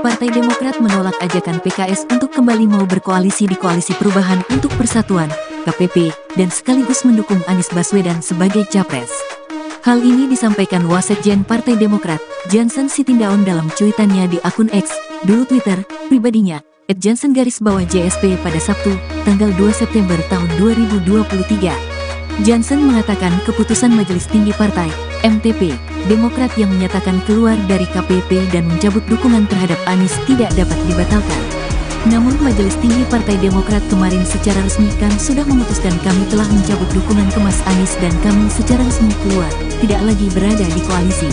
Partai Demokrat menolak ajakan PKS untuk kembali mau berkoalisi di Koalisi Perubahan untuk Persatuan, KPP, dan sekaligus mendukung Anies Baswedan sebagai Capres. Hal ini disampaikan Wasekjen Partai Demokrat, Johnson Sitindaun dalam cuitannya di akun X, dulu Twitter, pribadinya, @Johnson_JSP pada Sabtu, tanggal 2 September tahun 2023. Johnson mengatakan keputusan Majelis Tinggi Partai, MTP, Demokrat yang menyatakan keluar dari KPP dan mencabut dukungan terhadap Anies tidak dapat dibatalkan. Namun Majelis Tinggi Partai Demokrat kemarin secara resmi kan sudah memutuskan kami telah mencabut dukungan ke Mas Anies dan kami secara resmi keluar, tidak lagi berada di koalisi.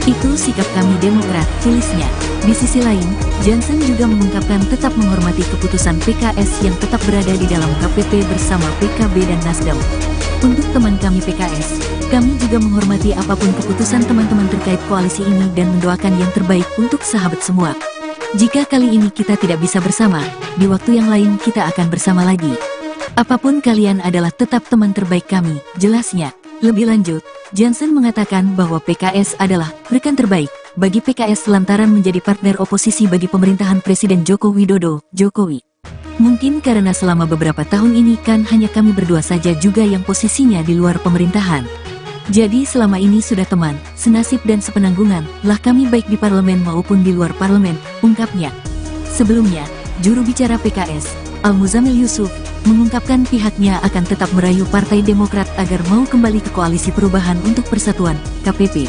Itu sikap kami Demokrat, tulisnya. Di sisi lain, Johnson juga mengungkapkan tetap menghormati keputusan PKS yang tetap berada di dalam KPP bersama PKB dan Nasdem. Untuk teman kami PKS, kami juga menghormati apapun keputusan teman-teman terkait koalisi ini dan mendoakan yang terbaik untuk sahabat semua. Jika kali ini kita tidak bisa bersama, di waktu yang lain kita akan bersama lagi. Apapun kalian adalah tetap teman terbaik kami, jelasnya. Lebih lanjut, Johnson mengatakan bahwa PKS adalah rekan terbaik bagi PKS lantaran menjadi partner oposisi bagi pemerintahan Presiden Joko Widodo, Jokowi. Mungkin karena selama beberapa tahun ini kan hanya kami berdua saja juga yang posisinya di luar pemerintahan. Jadi selama ini sudah teman, senasib dan sepenanggungan lah kami baik di parlemen maupun di luar parlemen, ungkapnya. Sebelumnya, juru bicara PKS, Al-Muzamil Yusuf, mengungkapkan pihaknya akan tetap merayu Partai Demokrat agar mau kembali ke Koalisi Perubahan untuk Persatuan, KPP.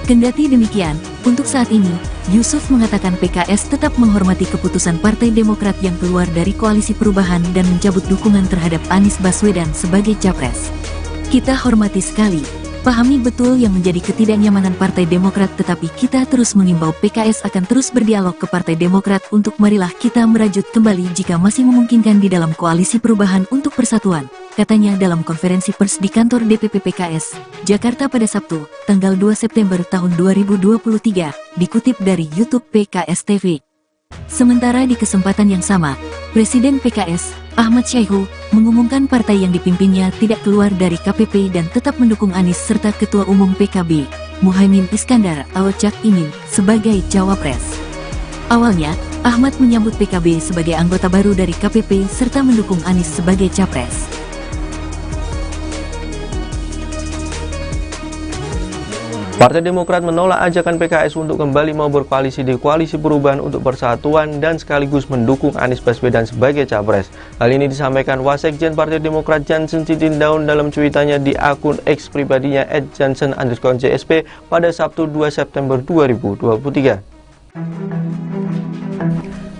Kendati demikian, untuk saat ini, Yusuf mengatakan PKS tetap menghormati keputusan Partai Demokrat yang keluar dari Koalisi Perubahan dan mencabut dukungan terhadap Anies Baswedan sebagai Capres. Kita hormati sekali, pahami betul yang menjadi ketidaknyamanan Partai Demokrat, tetapi kita terus mengimbau PKS akan terus berdialog ke Partai Demokrat untuk marilah kita merajut kembali jika masih memungkinkan di dalam Koalisi Perubahan untuk Persatuan, katanya dalam konferensi pers di kantor DPP PKS, Jakarta pada Sabtu, tanggal 2 September tahun 2023, dikutip dari YouTube PKS TV. Sementara di kesempatan yang sama, Presiden PKS, Ahmad Syaihu, mengumumkan partai yang dipimpinnya tidak keluar dari KPP dan tetap mendukung Anies serta Ketua Umum PKB, Muhaimin Iskandar atau Cak Imin, sebagai Cawapres. Awalnya, Ahmad menyambut PKB sebagai anggota baru dari KPP serta mendukung Anies sebagai Capres. Partai Demokrat menolak ajakan PKS untuk kembali mau berkoalisi di Koalisi Perubahan untuk Persatuan dan sekaligus mendukung Anies Baswedan sebagai Capres. Hal ini disampaikan Wasekjen Partai Demokrat Johnson Sitindaun dalam cuitannya di akun X pribadinya @Johnson_JSP pada Sabtu 2 September 2023.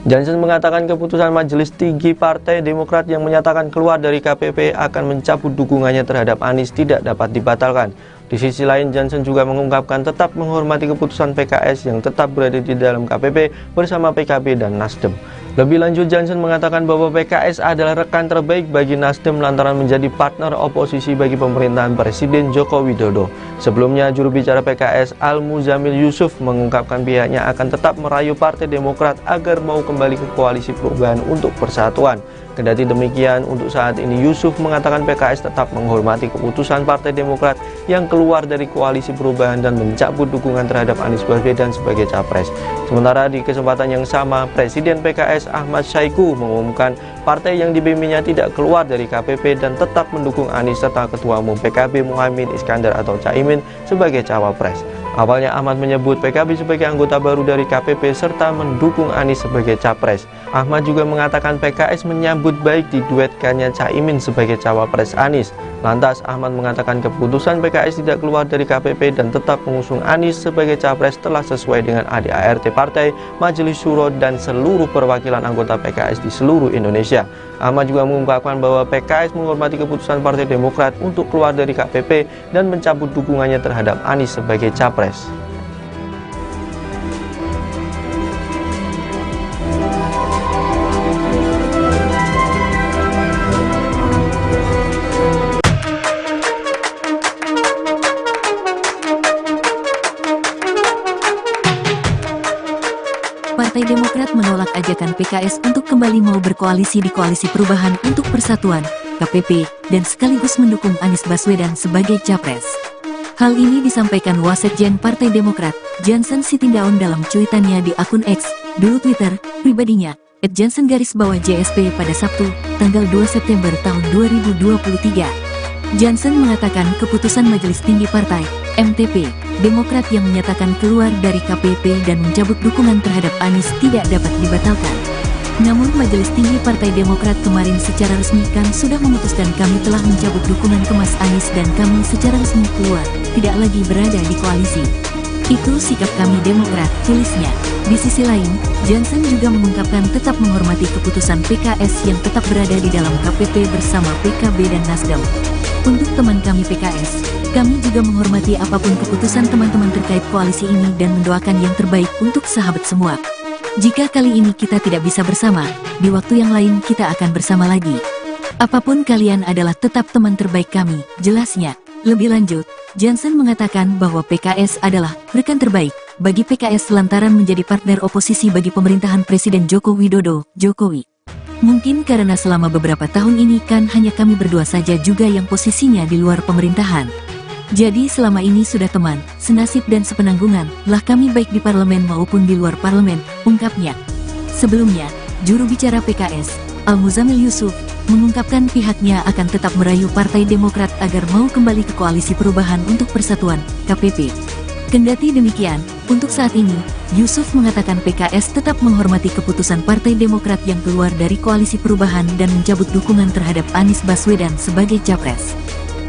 Johnson mengatakan keputusan Majelis Tinggi Partai Demokrat yang menyatakan keluar dari KPP akan mencabut dukungannya terhadap Anies tidak dapat dibatalkan. Di sisi lain, Johnson juga mengungkapkan tetap menghormati keputusan PKS yang tetap berada di dalam KPP bersama PKB dan Nasdem. Lebih lanjut, Johnson mengatakan bahwa PKS adalah rekan terbaik bagi Nasdem lantaran menjadi partner oposisi bagi pemerintahan Presiden Joko Widodo. Sebelumnya, juru bicara PKS Al-Muzamil Yusuf mengungkapkan pihaknya akan tetap merayu Partai Demokrat agar mau kembali ke Koalisi Perubahan untuk Persatuan. Kendati demikian, untuk saat ini Yusuf mengatakan PKS tetap menghormati keputusan Partai Demokrat yang keluar dari Koalisi Perubahan dan mencabut dukungan terhadap Anies Baswedan sebagai Capres. Sementara di kesempatan yang sama, Presiden PKS Ahmad Syaihu mengumumkan partai yang dipimpinnya tidak keluar dari KPP dan tetap mendukung Anies serta Ketua Umum PKB Muhaimin Iskandar atau Caimin sebagai Cawapres. Awalnya Ahmad menyebut PKB sebagai anggota baru dari KPP serta mendukung Anies sebagai Capres. Ahmad juga mengatakan PKS menyambut baik diduetkannya Caimin sebagai Cawapres Anies. Lantas Ahmad mengatakan keputusan PKS tidak keluar dari KPP dan tetap mengusung Anies sebagai Capres telah sesuai dengan ADART Partai, Majelis Syuro dan seluruh perwakilan anggota PKS di seluruh Indonesia. Ahmad juga mengungkapkan bahwa PKS menghormati keputusan Partai Demokrat untuk keluar dari KPP dan mencabut dukungannya terhadap Anies sebagai Capres. Partai Demokrat menolak ajakan PKS untuk kembali mau berkoalisi di Koalisi Perubahan untuk Persatuan, KPP, dan sekaligus mendukung Anies Baswedan sebagai Capres. Hal ini disampaikan Wasekjen Partai Demokrat, Johnson Sitindaun dalam cuitannya di akun X, dulu Twitter pribadinya @Johnson_JSP pada Sabtu, tanggal 2 September tahun 2023. Johnson mengatakan keputusan Majelis Tinggi Partai MTP Demokrat yang menyatakan keluar dari KPP dan mencabut dukungan terhadap Anies tidak dapat dibatalkan. Namun Majelis Tinggi Partai Demokrat kemarin secara resmi kan sudah memutuskan kami telah mencabut dukungan ke Mas Anies dan kami secara resmi keluar, tidak lagi berada di koalisi. Itu sikap kami Demokrat, tulisnya. Di sisi lain, Johnson juga mengungkapkan tetap menghormati keputusan PKS yang tetap berada di dalam KPP bersama PKB dan Nasdem. Untuk teman kami PKS, kami juga menghormati apapun keputusan teman-teman terkait koalisi ini dan mendoakan yang terbaik untuk sahabat semua. Jika kali ini kita tidak bisa bersama, di waktu yang lain kita akan bersama lagi. Apapun kalian adalah tetap teman terbaik kami, jelasnya. Lebih lanjut, Johnson mengatakan bahwa PKS adalah rekan terbaik bagi PKS lantaran menjadi partner oposisi bagi pemerintahan Presiden Joko Widodo, Jokowi. Mungkin karena selama beberapa tahun ini kan hanya kami berdua saja juga yang posisinya di luar pemerintahan. Jadi selama ini sudah teman, senasib dan sepenanggungan lah kami baik di parlemen maupun di luar parlemen, ungkapnya. Sebelumnya, juru bicara PKS, Al-Muzamil Yusuf, mengungkapkan pihaknya akan tetap merayu Partai Demokrat agar mau kembali ke Koalisi Perubahan untuk Persatuan, KPP. Kendati demikian, untuk saat ini, Yusuf mengatakan PKS tetap menghormati keputusan Partai Demokrat yang keluar dari Koalisi Perubahan dan mencabut dukungan terhadap Anies Baswedan sebagai Capres.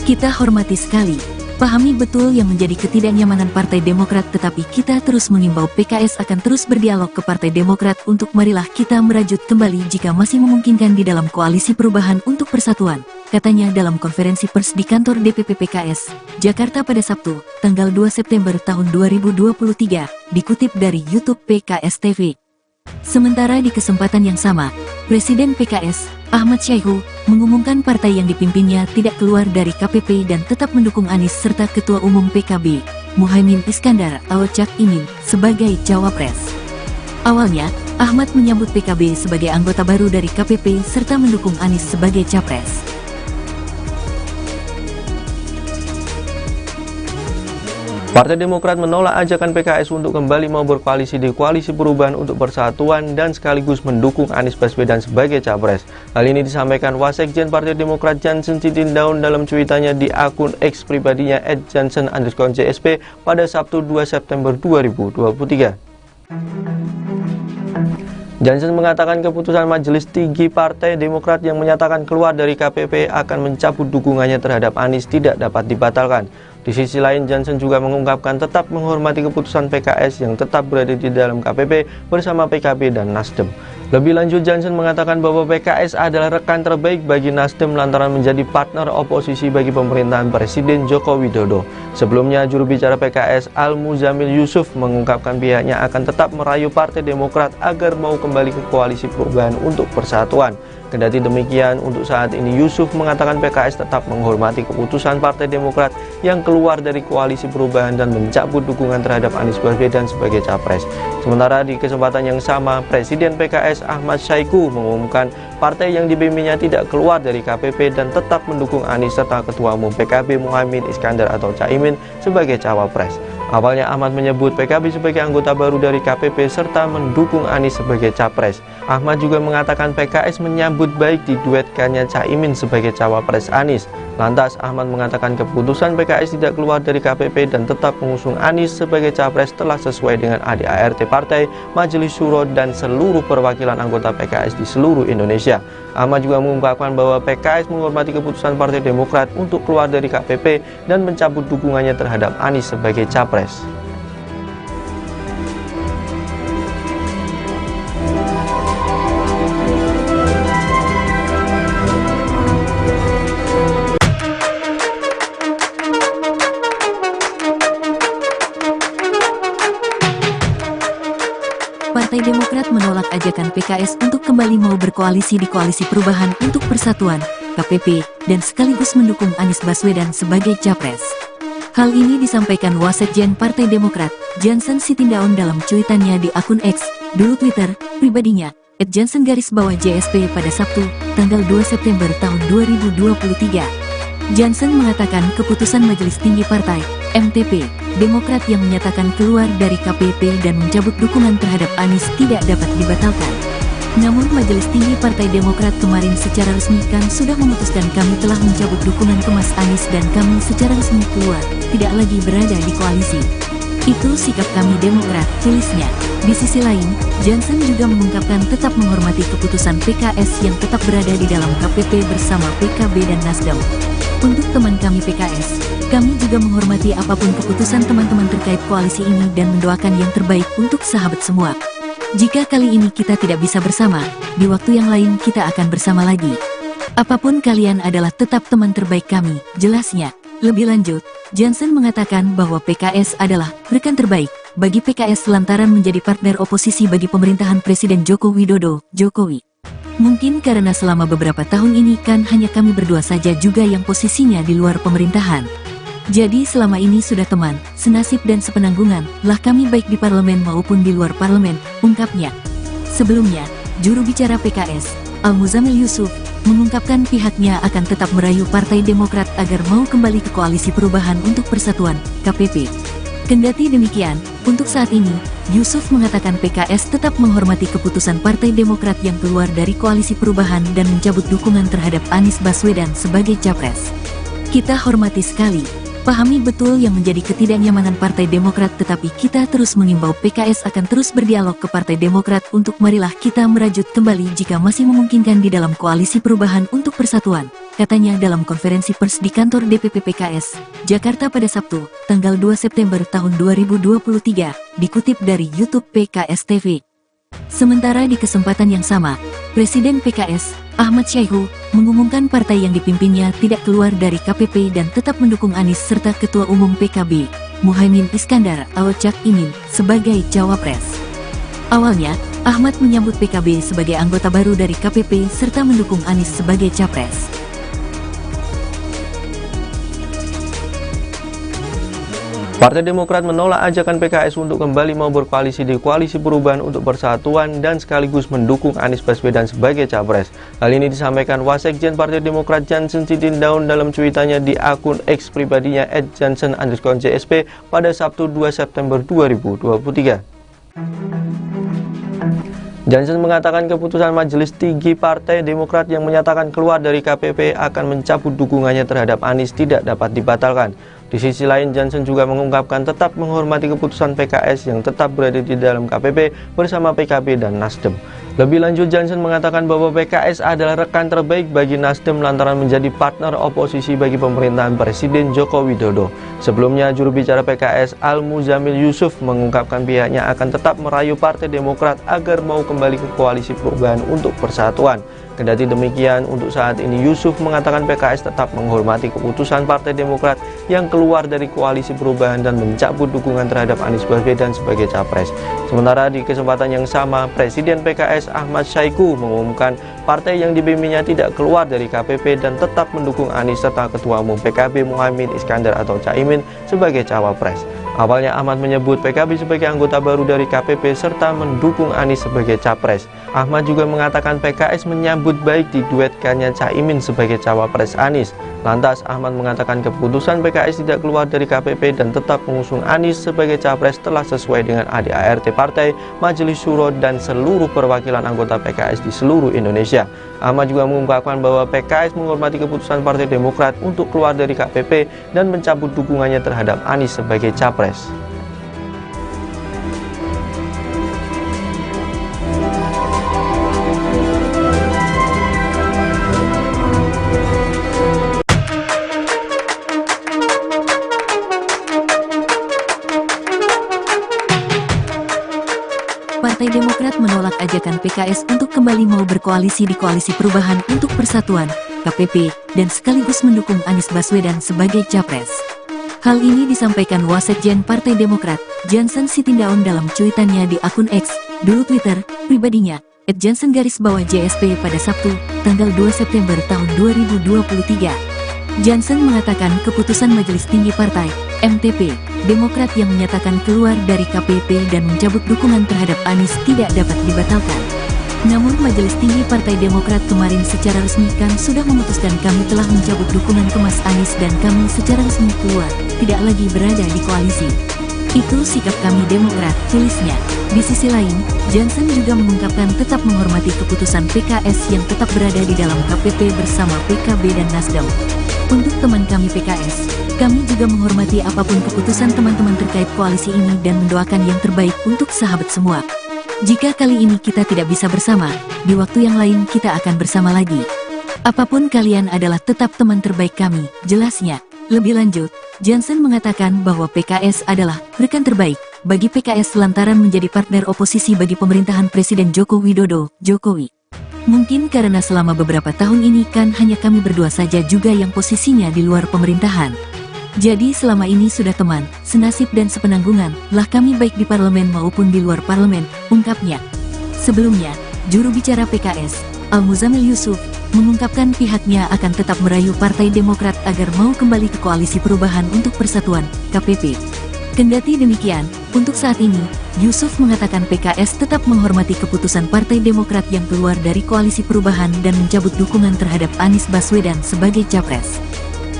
Kita hormati sekali. Pahami betul yang menjadi ketidaknyamanan Partai Demokrat, tetapi kita terus mengimbau PKS akan terus berdialog ke Partai Demokrat untuk marilah kita merajut kembali jika masih memungkinkan di dalam Koalisi Perubahan untuk Persatuan, katanya dalam konferensi pers di kantor DPP PKS, Jakarta pada Sabtu, tanggal 2 September tahun 2023, dikutip dari YouTube PKS TV. Sementara di kesempatan yang sama, Presiden PKS, Ahmad Syaihu, mengumumkan partai yang dipimpinnya tidak keluar dari KPP dan tetap mendukung Anies serta Ketua Umum PKB, Muhaimin Iskandar atau Cak Imin, sebagai Cawapres. Awalnya, Ahmad menyambut PKB sebagai anggota baru dari KPP serta mendukung Anies sebagai Capres. Partai Demokrat menolak ajakan PKS untuk kembali mau berkoalisi di Koalisi Perubahan untuk Persatuan dan sekaligus mendukung Anies Baswedan sebagai Capres. Hal ini disampaikan Wasekjen Partai Demokrat Johnson Sitindaun dalam cuitannya di akun X pribadinya @Johnson_JSP pada Sabtu 2 September 2023. Johnson mengatakan keputusan Majelis Tinggi Partai Demokrat yang menyatakan keluar dari KPP akan mencabut dukungannya terhadap Anies tidak dapat dibatalkan. Di sisi lain, Johnson juga mengungkapkan tetap menghormati keputusan PKS yang tetap berada di dalam KPP bersama PKB dan Nasdem. Lebih lanjut, Johnson mengatakan bahwa PKS adalah rekan terbaik bagi Nasdem lantaran menjadi partner oposisi bagi pemerintahan Presiden Joko Widodo. Sebelumnya, juru bicara PKS Al-Muzamil Yusuf mengungkapkan pihaknya akan tetap merayu Partai Demokrat agar mau kembali ke Koalisi Perubahan untuk Persatuan. Kendati demikian, untuk saat ini Yusuf mengatakan PKS tetap menghormati keputusan Partai Demokrat yang keluar dari Koalisi Perubahan dan mencabut dukungan terhadap Anies Baswedan sebagai Capres. Sementara di kesempatan yang sama, Presiden PKS Ahmad Syaihu mengumumkan partai yang dipimpinnya tidak keluar dari KPP dan tetap mendukung Anies serta Ketua Umum PKB Muhaimin Iskandar atau Cak Imin sebagai Cawapres. Awalnya Ahmad menyebut PKB sebagai anggota baru dari KPP serta mendukung Anies sebagai Capres. Ahmad juga mengatakan PKS menyambut baik diduetkannya Cak Imin sebagai Cawapres Anies. Lantas Ahmad mengatakan keputusan PKS tidak keluar dari KPP dan tetap mengusung Anies sebagai Capres telah sesuai dengan ADART Partai, Majelis Syuro dan seluruh perwakilan anggota PKS di seluruh Indonesia. Ahmad juga mengungkapkan bahwa PKS menghormati keputusan Partai Demokrat untuk keluar dari KPP dan mencabut dukungannya terhadap Anies sebagai Capres. Partai Demokrat menolak ajakan PKS untuk kembali mau berkoalisi di Koalisi Perubahan untuk Persatuan, KPP, dan sekaligus mendukung Anies Baswedan sebagai Capres. Hal ini disampaikan Wasekjen Partai Demokrat, Johnson Sitindaun dalam cuitannya di akun X, dulu Twitter, pribadinya, @Johnson_JSP pada Sabtu, tanggal 2 September tahun 2023. Jansen mengatakan keputusan Majelis Tinggi Partai, MTP, Demokrat yang menyatakan keluar dari KPP dan mencabut dukungan terhadap Anies tidak dapat dibatalkan. Namun Majelis Tinggi Partai Demokrat kemarin secara resmi kan sudah memutuskan kami telah mencabut dukungan ke Mas Anies dan kami secara resmi keluar, tidak lagi berada di koalisi. Itu sikap kami Demokrat, tulisnya. Di sisi lain, Jansen juga mengungkapkan tetap menghormati keputusan PKS yang tetap berada di dalam KPP bersama PKB dan Nasdem. Untuk teman kami PKS, kami juga menghormati apapun keputusan teman-teman terkait koalisi ini dan mendoakan yang terbaik untuk sahabat semua. Jika kali ini kita tidak bisa bersama, di waktu yang lain kita akan bersama lagi. Apapun kalian adalah tetap teman terbaik kami, jelasnya. Lebih lanjut, Jansen mengatakan bahwa PKS adalah rekan terbaik bagi PKS lantaran menjadi partner oposisi bagi pemerintahan Presiden Joko Widodo, Jokowi. Mungkin karena selama beberapa tahun ini kan hanya kami berdua saja juga yang posisinya di luar pemerintahan. Jadi selama ini sudah teman, senasib dan sepenanggungan lah kami baik di parlemen maupun di luar parlemen, ungkapnya. Sebelumnya, juru bicara PKS, Al-Muzamil Yusuf, mengungkapkan pihaknya akan tetap merayu Partai Demokrat agar mau kembali ke Koalisi Perubahan untuk Persatuan, KPP. Kendati demikian, untuk saat ini, Yusuf mengatakan PKS tetap menghormati keputusan Partai Demokrat yang keluar dari Koalisi Perubahan dan mencabut dukungan terhadap Anies Baswedan sebagai capres. Kita hormati sekali, pahami betul yang menjadi ketidaknyamanan Partai Demokrat, tetapi kita terus mengimbau PKS akan terus berdialog ke Partai Demokrat untuk marilah kita merajut kembali jika masih memungkinkan di dalam Koalisi Perubahan untuk Persatuan, katanya dalam konferensi pers di kantor DPP PKS, Jakarta pada Sabtu, tanggal 2 September tahun 2023, dikutip dari YouTube PKS TV. Sementara di kesempatan yang sama, Presiden PKS, Ahmad Syaihu, mengumumkan partai yang dipimpinnya tidak keluar dari KPP dan tetap mendukung Anies serta Ketua Umum PKB, Muhaimin Iskandar atau Cak Imin, sebagai Cawapres. Awalnya, Ahmad menyambut PKB sebagai anggota baru dari KPP serta mendukung Anies sebagai Capres. Partai Demokrat menolak ajakan PKS untuk kembali mau berkoalisi di Koalisi Perubahan untuk Persatuan dan sekaligus mendukung Anies Baswedan sebagai capres. Hal ini disampaikan Wasekjen Partai Demokrat Jansen Sitindaun dalam cuitannya di akun X pribadinya @jansen_JSP pada Sabtu 2 September 2023. Jansen mengatakan keputusan Majelis Tinggi Partai Demokrat yang menyatakan keluar dari KPP akan mencabut dukungannya terhadap Anies tidak dapat dibatalkan. Di sisi lain, Jansen juga mengungkapkan tetap menghormati keputusan PKS yang tetap berada di dalam KPP bersama PKB dan Nasdem. Lebih lanjut, Jansen mengatakan bahwa PKS adalah rekan terbaik bagi Nasdem lantaran menjadi partner oposisi bagi pemerintahan Presiden Joko Widodo. Sebelumnya, juru bicara PKS Al-Muzamil Yusuf mengungkapkan pihaknya akan tetap merayu Partai Demokrat agar mau kembali ke Koalisi Perubahan untuk Persatuan. Kendati demikian, untuk saat ini Yusuf mengatakan PKS tetap menghormati keputusan Partai Demokrat yang keluar dari Koalisi Perubahan dan mencabut dukungan terhadap Anies Baswedan sebagai capres. Sementara di kesempatan yang sama, Presiden PKS Ahmad Syaihu mengumumkan partai yang dipimpinnya tidak keluar dari KPP dan tetap mendukung Anies serta Ketua Umum PKB Muhaimin Iskandar atau Caimin sebagai cawapres. Awalnya Ahmad menyebut PKB sebagai anggota baru dari KPP serta mendukung Anies sebagai capres. Ahmad juga mengatakan PKS menyambut baik diduetkannya Caimin sebagai cawapres Anies. Lantas Ahmad mengatakan keputusan PKS tidak keluar dari KPP dan tetap mengusung Anies sebagai capres telah sesuai dengan ADART partai, Majelis Syuro dan seluruh perwakilan anggota PKS di seluruh Indonesia. Ahmad juga mengungkapkan bahwa PKS menghormati keputusan Partai Demokrat untuk keluar dari KPP dan mencabut dukungannya terhadap Anies sebagai capres. Partai Demokrat menolak ajakan PKS untuk kembali mau berkoalisi di Koalisi Perubahan untuk Persatuan, KPP, dan sekaligus mendukung Anies Baswedan sebagai capres. Hal ini disampaikan Wasekjen Partai Demokrat, Jansen Sitindaun dalam cuitannya di akun X, dulu Twitter, pribadinya, @jansen_JSP pada Sabtu, tanggal 2 September tahun 2023. Jansen mengatakan keputusan Majelis Tinggi Partai, MTP, Demokrat yang menyatakan keluar dari KPP dan mencabut dukungan terhadap Anies tidak dapat dibatalkan. Namun Majelis Tinggi Partai Demokrat kemarin secara resmi kan sudah memutuskan kami telah mencabut dukungan ke Mas Anies dan kami secara resmi keluar, tidak lagi berada di koalisi. Itu sikap kami Demokrat, tulisnya. Di sisi lain, Johnson juga mengungkapkan tetap menghormati keputusan PKS yang tetap berada di dalam KPP bersama PKB dan Nasdem. Untuk teman kami PKS, kami juga menghormati apapun keputusan teman-teman terkait koalisi ini dan mendoakan yang terbaik untuk sahabat semua. Jika kali ini kita tidak bisa bersama, di waktu yang lain kita akan bersama lagi. Apapun kalian adalah tetap teman terbaik kami, jelasnya. Lebih lanjut, Johnson mengatakan bahwa PKS adalah rekan terbaik bagi PKS lantaran menjadi partner oposisi bagi pemerintahan Presiden Joko Widodo, Jokowi. Mungkin karena selama beberapa tahun ini kan hanya kami berdua saja juga yang posisinya di luar pemerintahan. Jadi selama ini sudah teman, senasib dan sepenanggungan lah kami baik di parlemen maupun di luar parlemen, ungkapnya. Sebelumnya, juru bicara PKS, Al-Muzamil Yusuf, mengungkapkan pihaknya akan tetap merayu Partai Demokrat agar mau kembali ke Koalisi Perubahan untuk Persatuan, KPP. Kendati demikian, untuk saat ini, Yusuf mengatakan PKS tetap menghormati keputusan Partai Demokrat yang keluar dari Koalisi Perubahan dan mencabut dukungan terhadap Anies Baswedan sebagai capres.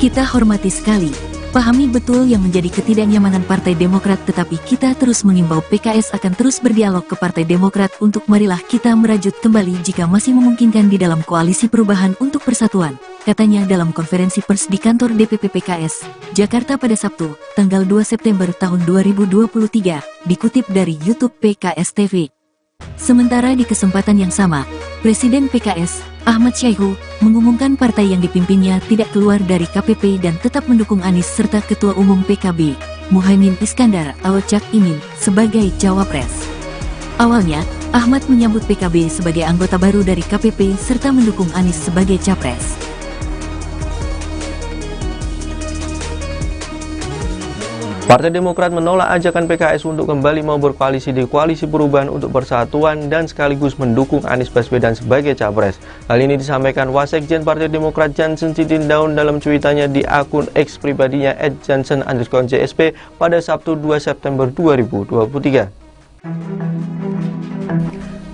Kita hormati sekali, pahami betul yang menjadi ketidaknyamanan Partai Demokrat, tetapi kita terus mengimbau PKS akan terus berdialog ke Partai Demokrat untuk marilah kita merajut kembali jika masih memungkinkan di dalam Koalisi Perubahan untuk Persatuan, katanya dalam konferensi pers di kantor DPP PKS, Jakarta pada Sabtu, tanggal 2 September tahun 2023, dikutip dari YouTube PKS TV. Sementara di kesempatan yang sama, Presiden PKS, Ahmad Syaihu, mengumumkan partai yang dipimpinnya tidak keluar dari KPP dan tetap mendukung Anies serta Ketua Umum PKB, Muhaimin Iskandar atau Cak Imin, sebagai Cawapres. Awalnya, Ahmad menyambut PKB sebagai anggota baru dari KPP serta mendukung Anies sebagai Capres. Partai Demokrat menolak ajakan PKS untuk kembali mau berkoalisi di Koalisi Perubahan untuk Persatuan dan sekaligus mendukung Anies Baswedan sebagai capres. Hal ini disampaikan Wasekjen Partai Demokrat Johnson Sitindaun dalam cuitannya di akun X pribadinya @johnson_JSP pada Sabtu 2 September 2023.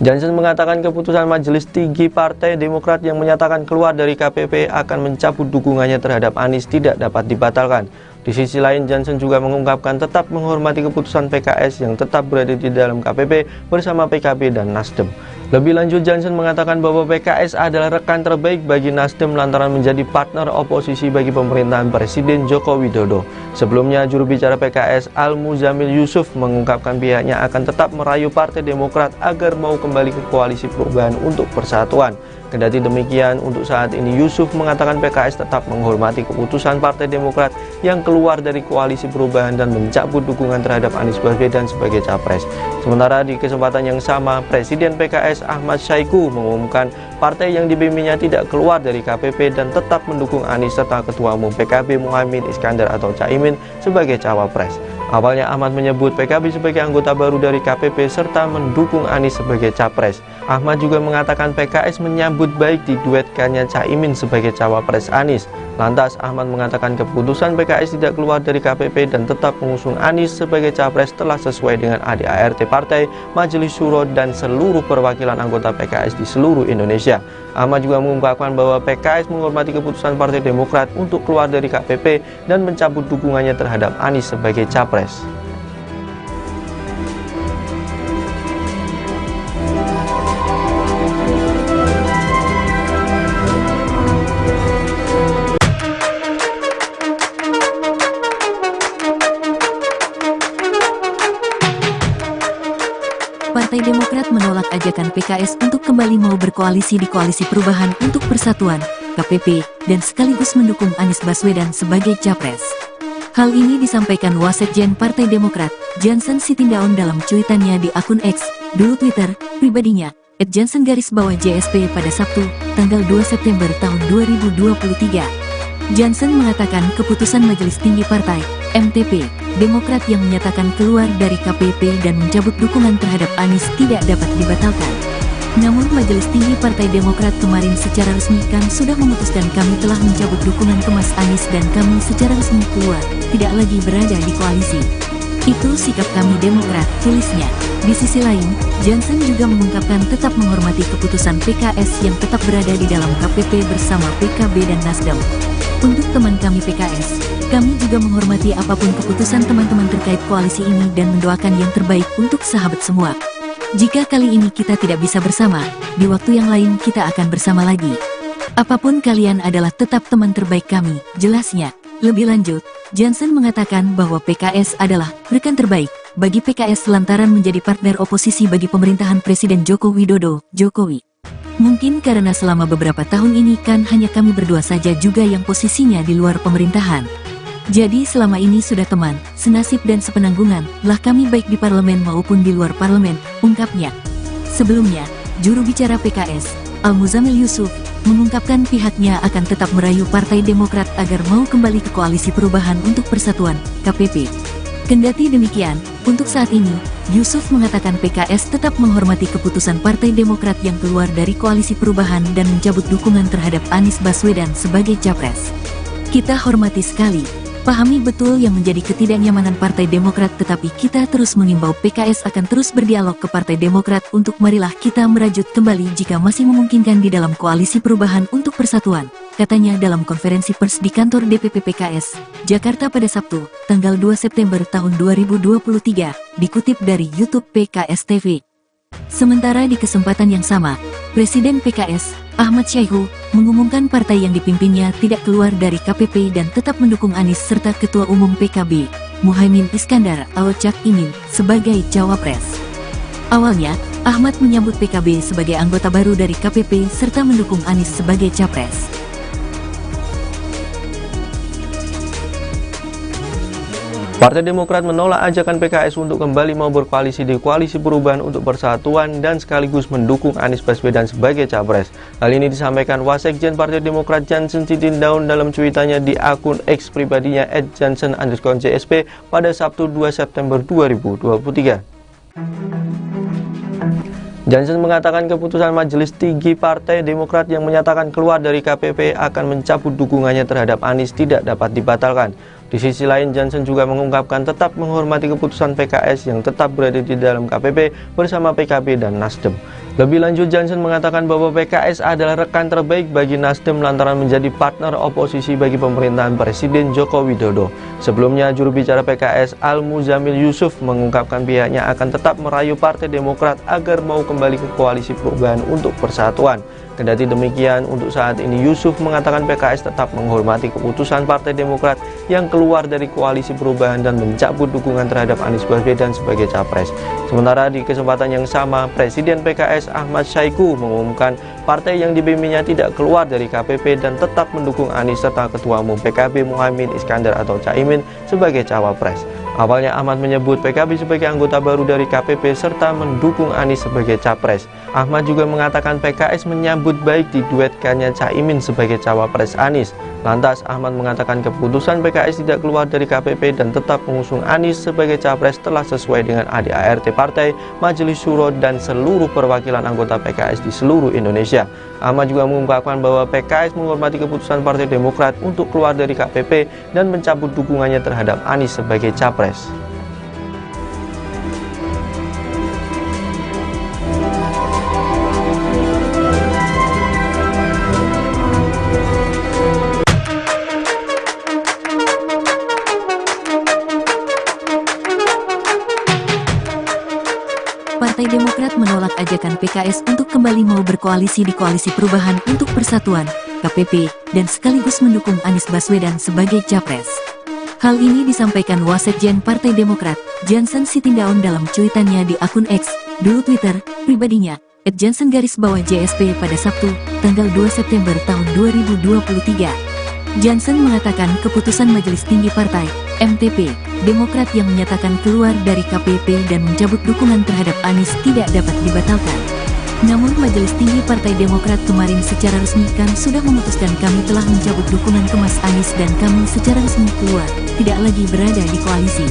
Johnson mengatakan keputusan Majelis Tinggi Partai Demokrat yang menyatakan keluar dari KPP akan mencabut dukungannya terhadap Anies tidak dapat dibatalkan. Di sisi lain, Johnson juga mengungkapkan tetap menghormati keputusan PKS yang tetap berada di dalam KPP bersama PKB dan Nasdem. Lebih lanjut, Johnson mengatakan bahwa PKS adalah rekan terbaik bagi Nasdem lantaran menjadi partner oposisi bagi pemerintahan Presiden Joko Widodo. Sebelumnya, juru bicara PKS Al-Muzamil Yusuf mengungkapkan pihaknya akan tetap merayu Partai Demokrat agar mau kembali ke Koalisi Perubahan untuk Persatuan. Kendati demikian, untuk saat ini Yusuf mengatakan PKS tetap menghormati keputusan Partai Demokrat yang keluar dari Koalisi Perubahan dan mencabut dukungan terhadap Anies Baswedan sebagai capres. Sementara di kesempatan yang sama, Presiden PKS Ahmad Syaihu mengumumkan partai yang dipimpinnya tidak keluar dari KPP dan tetap mendukung Anies serta Ketua Umum PKB Muhaimin Iskandar atau Cak Imin sebagai cawapres. Awalnya Ahmad menyebut PKB sebagai anggota baru dari KPP serta mendukung Anies sebagai capres. Ahmad juga mengatakan PKS menyambut baik diduetkannya Cak Imin sebagai cawapres Anies. Lantas Ahmad mengatakan keputusan PKS tidak keluar dari KPP dan tetap mengusung Anies sebagai capres telah sesuai dengan ADART Partai, Majelis Syuro dan seluruh perwakilan anggota PKS di seluruh Indonesia. Ahmad juga mengungkapkan bahwa PKS menghormati keputusan Partai Demokrat untuk keluar dari KPP dan mencabut dukungannya terhadap Anies sebagai capres. Partai Demokrat menolak ajakan PKS untuk kembali mau berkoalisi di Koalisi Perubahan untuk Persatuan, KPP, dan sekaligus mendukung Anies Baswedan sebagai capres. Hal ini disampaikan Wasekjen Partai Demokrat, Johnson Sitindaun dalam cuitannya di akun X, dulu Twitter, pribadinya, @johnson_JSP pada Sabtu, tanggal 2 September tahun 2023. Johnson mengatakan keputusan Majelis Tinggi Partai, MTP, Demokrat yang menyatakan keluar dari KPP dan mencabut dukungan terhadap Anies tidak dapat dibatalkan. Namun Majelis Tinggi Partai Demokrat kemarin secara resmi kan sudah memutuskan kami telah mencabut dukungan ke Mas Anies dan kami secara resmi keluar, tidak lagi berada di koalisi. Itu sikap kami Demokrat, tulisnya. Di sisi lain, Johnson juga mengungkapkan tetap menghormati keputusan PKS yang tetap berada di dalam KPP bersama PKB dan Nasdem. Untuk teman kami PKS, kami juga menghormati apapun keputusan teman-teman terkait koalisi ini dan mendoakan yang terbaik untuk sahabat semua. Jika kali ini kita tidak bisa bersama, di waktu yang lain kita akan bersama lagi. Apapun kalian adalah tetap teman terbaik kami, jelasnya. Lebih lanjut, Johnson mengatakan bahwa PKS adalah rekan terbaik bagi PKS lantaran menjadi partner oposisi bagi pemerintahan Presiden Joko Widodo, Jokowi. Mungkin karena selama beberapa tahun ini kan hanya kami berdua saja juga yang posisinya di luar pemerintahan. Jadi selama ini sudah teman, senasib dan sepenanggungan lah kami baik di parlemen maupun di luar parlemen, ungkapnya. Sebelumnya, juru bicara PKS, Al-Muzamil Yusuf, mengungkapkan pihaknya akan tetap merayu Partai Demokrat agar mau kembali ke Koalisi Perubahan untuk Persatuan, KPP. Kendati demikian, untuk saat ini, Yusuf mengatakan PKS tetap menghormati keputusan Partai Demokrat yang keluar dari Koalisi Perubahan dan mencabut dukungan terhadap Anies Baswedan sebagai Capres. Kita hormati sekali, pahami betul yang menjadi ketidaknyamanan Partai Demokrat, tetapi kita terus mengimbau PKS akan terus berdialog ke Partai Demokrat untuk marilah kita merajut kembali jika masih memungkinkan di dalam Koalisi Perubahan untuk Persatuan, katanya dalam konferensi pers di kantor DPP PKS, Jakarta pada Sabtu, tanggal 2 September tahun 2023, dikutip dari YouTube PKS TV. Sementara di kesempatan yang sama, Presiden PKS, Ahmad Syaihu, mengumumkan partai yang dipimpinnya tidak keluar dari KPP dan tetap mendukung Anies serta Ketua Umum PKB, Muhaimin Iskandar atau Cak Imin, sebagai Cawapres. Awalnya, Ahmad menyambut PKB sebagai anggota baru dari KPP serta mendukung Anies sebagai Capres. Partai Demokrat menolak ajakan PKS untuk kembali mau berkoalisi di Koalisi Perubahan untuk Persatuan dan sekaligus mendukung Anies Baswedan sebagai Capres. Hal ini disampaikan Wasekjen Partai Demokrat Jansen Sitindaun dalam cuitannya di akun X pribadinya @jansen_JSP pada Sabtu 2 September 2023. Jansen mengatakan keputusan Majelis Tinggi Partai Demokrat yang menyatakan keluar dari KPP akan mencabut dukungannya terhadap Anies tidak dapat dibatalkan. Di sisi lain, Jansen juga mengungkapkan tetap menghormati keputusan PKS yang tetap berada di dalam KPP bersama PKB dan Nasdem. Lebih lanjut, Jansen mengatakan bahwa PKS adalah rekan terbaik bagi Nasdem lantaran menjadi partner oposisi bagi pemerintahan Presiden Joko Widodo. Sebelumnya, juru bicara PKS Al-Muzamil Yusuf mengungkapkan pihaknya akan tetap merayu Partai Demokrat agar mau kembali ke Koalisi Perubahan untuk Persatuan. Kendati demikian, untuk saat ini Yusuf mengatakan PKS tetap menghormati keputusan Partai Demokrat yang keluar dari Koalisi Perubahan dan mencabut dukungan terhadap Anies Baswedan sebagai Capres. Sementara di kesempatan yang sama, Presiden PKS Ahmad Syaihu mengumumkan partai yang dipimpinnya tidak keluar dari KPP dan tetap mendukung Anies serta Ketua Umum PKB Muhaimin Iskandar atau Cak Imin sebagai Cawapres. Awalnya Ahmad menyebut PKB sebagai anggota baru dari KPP serta mendukung Anies sebagai Capres. Ahmad juga mengatakan PKS menyambut baik diduetkannya Cak Imin sebagai Cawapres Anies. Lantas Ahmad mengatakan keputusan PKS tidak keluar dari KPP dan tetap mengusung Anies sebagai Capres telah sesuai dengan ADART Partai, Majelis Syuro dan seluruh perwakilan anggota PKS di seluruh Indonesia. Ahmad juga mengungkapkan bahwa PKS menghormati keputusan Partai Demokrat untuk keluar dari KPP dan mencabut dukungannya terhadap Anies sebagai Capres. Partai Demokrat menolak ajakan PKS untuk kembali mau berkoalisi di Koalisi Perubahan untuk Persatuan, KPP, dan sekaligus mendukung Anies Baswedan sebagai Capres. Hal ini disampaikan Wasekjen Partai Demokrat, Jansen Sitindaun dalam cuitannya di akun X, dulu Twitter, pribadinya, @jansen_JSP pada Sabtu, tanggal 2 September tahun 2023. Jansen mengatakan keputusan Majelis Tinggi Partai, MTP, Demokrat yang menyatakan keluar dari KPP dan mencabut dukungan terhadap Anies tidak dapat dibatalkan. Namun Majelis Tinggi Partai Demokrat kemarin secara resmi kan sudah memutuskan kami telah mencabut dukungan ke Mas Anies dan kami secara resmi keluar, tidak lagi berada di koalisi.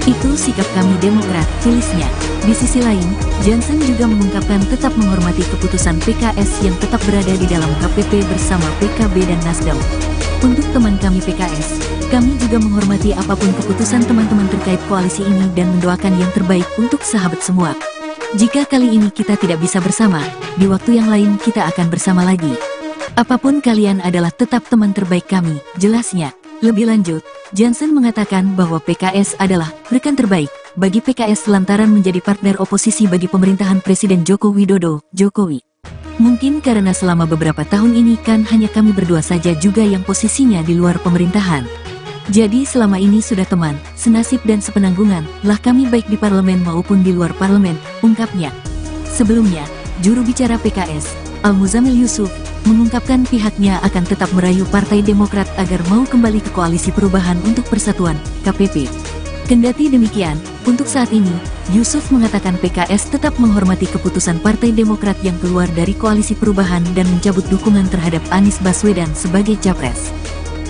Itu sikap kami Demokrat, tulisnya. Di sisi lain, Jansen juga mengungkapkan tetap menghormati keputusan PKS yang tetap berada di dalam KPP bersama PKB dan Nasdem. Untuk teman kami PKS, kami juga menghormati apapun keputusan teman-teman terkait koalisi ini dan mendoakan yang terbaik untuk sahabat semua. Jika kali ini kita tidak bisa bersama, di waktu yang lain kita akan bersama lagi. Apapun kalian adalah tetap teman terbaik kami, jelasnya. Lebih lanjut, Johnson mengatakan bahwa PKS adalah rekan terbaik bagi PKS lantaran menjadi partner oposisi bagi pemerintahan Presiden Joko Widodo, Jokowi. Mungkin karena selama beberapa tahun ini kan hanya kami berdua saja juga yang posisinya di luar pemerintahan. Jadi selama ini sudah teman, senasib dan sepenanggungan lah kami baik di parlemen maupun di luar parlemen, ungkapnya. Sebelumnya, juru bicara PKS, Al-Muzamil Yusuf, mengungkapkan pihaknya akan tetap merayu Partai Demokrat agar mau kembali ke Koalisi Perubahan untuk Persatuan, KPP. Kendati demikian, untuk saat ini, Yusuf mengatakan PKS tetap menghormati keputusan Partai Demokrat yang keluar dari Koalisi Perubahan dan mencabut dukungan terhadap Anies Baswedan sebagai capres.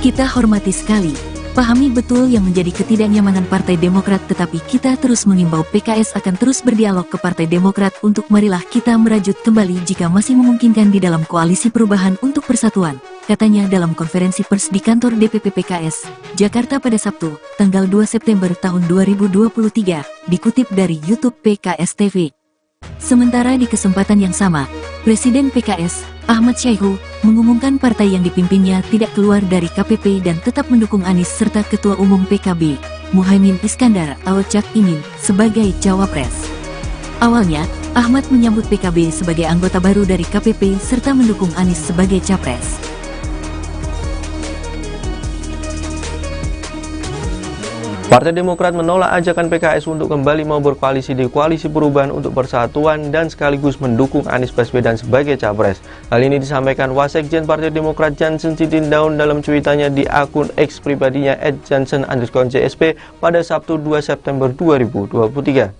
Kita hormati sekali, pahami betul yang menjadi ketidaknyamanan Partai Demokrat, tetapi kita terus mengimbau PKS akan terus berdialog ke Partai Demokrat untuk marilah kita merajut kembali jika masih memungkinkan di dalam Koalisi Perubahan untuk Persatuan, katanya dalam konferensi pers di kantor DPP PKS, Jakarta pada Sabtu, tanggal 2 September tahun 2023, dikutip dari YouTube PKS TV. Sementara di kesempatan yang sama, Presiden PKS, Ahmad Syaihu, mengumumkan partai yang dipimpinnya tidak keluar dari KPP dan tetap mendukung Anies serta Ketua Umum PKB, Muhaimin Iskandar atau Cak Imin, sebagai Cawapres. Awalnya, Ahmad menyambut PKB sebagai anggota baru dari KPP serta mendukung Anies sebagai Capres. Partai Demokrat menolak ajakan PKS untuk kembali mau berkoalisi di Koalisi Perubahan untuk Persatuan dan sekaligus mendukung Anies Baswedan sebagai capres. Hal ini disampaikan Wasekjen Partai Demokrat Johnson Sitindaun dalam cuitannya di akun X pribadinya @johnson_JSP pada Sabtu 2 September 2023.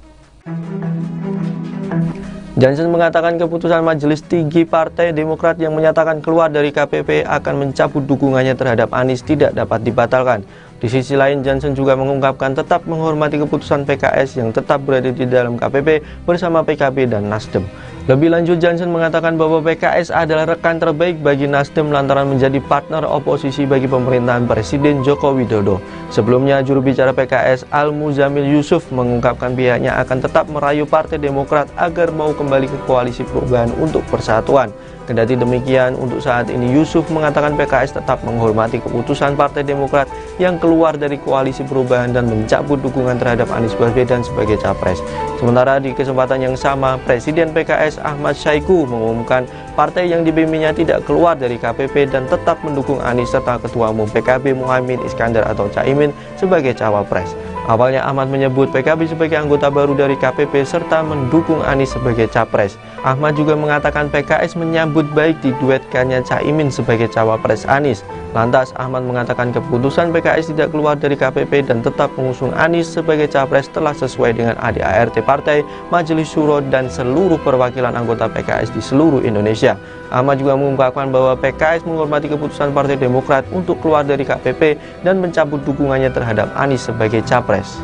Johnson mengatakan keputusan Majelis Tinggi Partai Demokrat yang menyatakan keluar dari KPP akan mencabut dukungannya terhadap Anies tidak dapat dibatalkan. Di sisi lain, Johnson juga mengungkapkan tetap menghormati keputusan PKS yang tetap berada di dalam KPP bersama PKB dan Nasdem. Lebih lanjut, Johnson mengatakan bahwa PKS adalah rekan terbaik bagi Nasdem lantaran menjadi partner oposisi bagi pemerintahan Presiden Joko Widodo. Sebelumnya, juru bicara PKS Al-Muzamil Yusuf mengungkapkan pihaknya akan tetap merayu Partai Demokrat agar mau kembali ke Koalisi Perubahan untuk Persatuan. Kendati demikian, untuk saat ini Yusuf mengatakan PKS tetap menghormati keputusan Partai Demokrat yang keluar dari Koalisi Perubahan dan mencabut dukungan terhadap Anies Baswedan sebagai capres. Sementara di kesempatan yang sama, Presiden PKS Ahmad Syaihu mengumumkan partai yang dipimpinnya tidak keluar dari KPP dan tetap mendukung Anies serta Ketua Umum PKB Muhaimin Iskandar atau Caimin sebagai cawapres. Awalnya Ahmad menyebut PKB sebagai anggota baru dari KPP serta mendukung Anies sebagai capres. Ahmad juga mengatakan PKS menyambut baik diduetkannya Caimin sebagai cawapres Anies. Lantas Ahmad mengatakan keputusan PKS tidak keluar dari KPP dan tetap mengusung Anies sebagai capres telah sesuai dengan ADART partai, Majelis Syuro dan seluruh perwakilan anggota PKS di seluruh Indonesia. Ahmad juga mengungkapkan bahwa PKS menghormati keputusan Partai Demokrat untuk keluar dari KPP dan mencabut dukungannya terhadap Anies sebagai capres.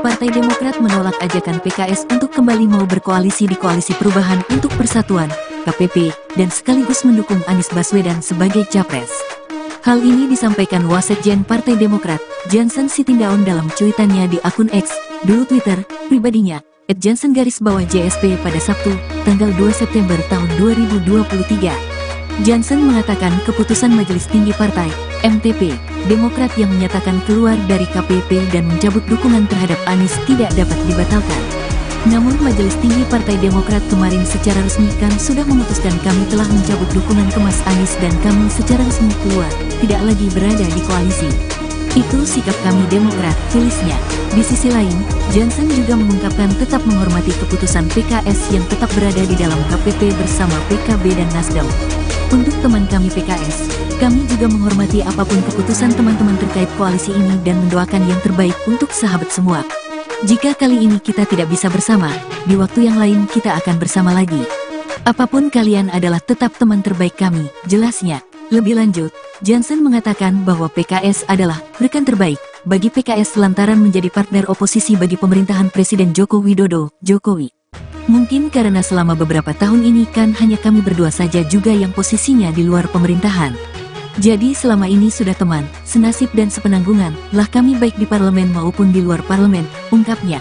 Partai Demokrat menolak ajakan PKS untuk kembali mau berkoalisi di Koalisi Perubahan untuk Persatuan, KPP, dan sekaligus mendukung Anies Baswedan sebagai capres. Hal ini disampaikan Wasekjen Partai Demokrat, Johnson Sitindaun dalam cuitannya di akun X, dulu Twitter, pribadinya, @johnson_JSP pada Sabtu, tanggal 2 September tahun 2023. Johnson mengatakan keputusan Majelis Tinggi Partai, MTP, Demokrat yang menyatakan keluar dari KPP dan mencabut dukungan terhadap Anies tidak dapat dibatalkan. Namun Majelis Tinggi Partai Demokrat kemarin secara resmi kan sudah memutuskan kami telah mencabut dukungan ke Mas Anies dan kami secara resmi keluar, tidak lagi berada di koalisi. Itu sikap kami Demokrat, tulisnya. Di sisi lain, Johnson juga mengungkapkan tetap menghormati keputusan PKS yang tetap berada di dalam KPP bersama PKB dan Nasdem. Untuk teman kami PKS, kami juga menghormati apapun keputusan teman-teman terkait koalisi ini dan mendoakan yang terbaik untuk sahabat semua. Jika kali ini kita tidak bisa bersama, di waktu yang lain kita akan bersama lagi. Apapun kalian adalah tetap teman terbaik kami, jelasnya. Lebih lanjut, Johnson mengatakan bahwa PKS adalah rekan terbaik bagi PKS lantaran menjadi partner oposisi bagi pemerintahan Presiden Joko Widodo, Jokowi. Mungkin karena selama beberapa tahun ini kan hanya kami berdua saja juga yang posisinya di luar pemerintahan. Jadi selama ini sudah teman, senasib dan sepenanggungan lah kami baik di parlemen maupun di luar parlemen, ungkapnya.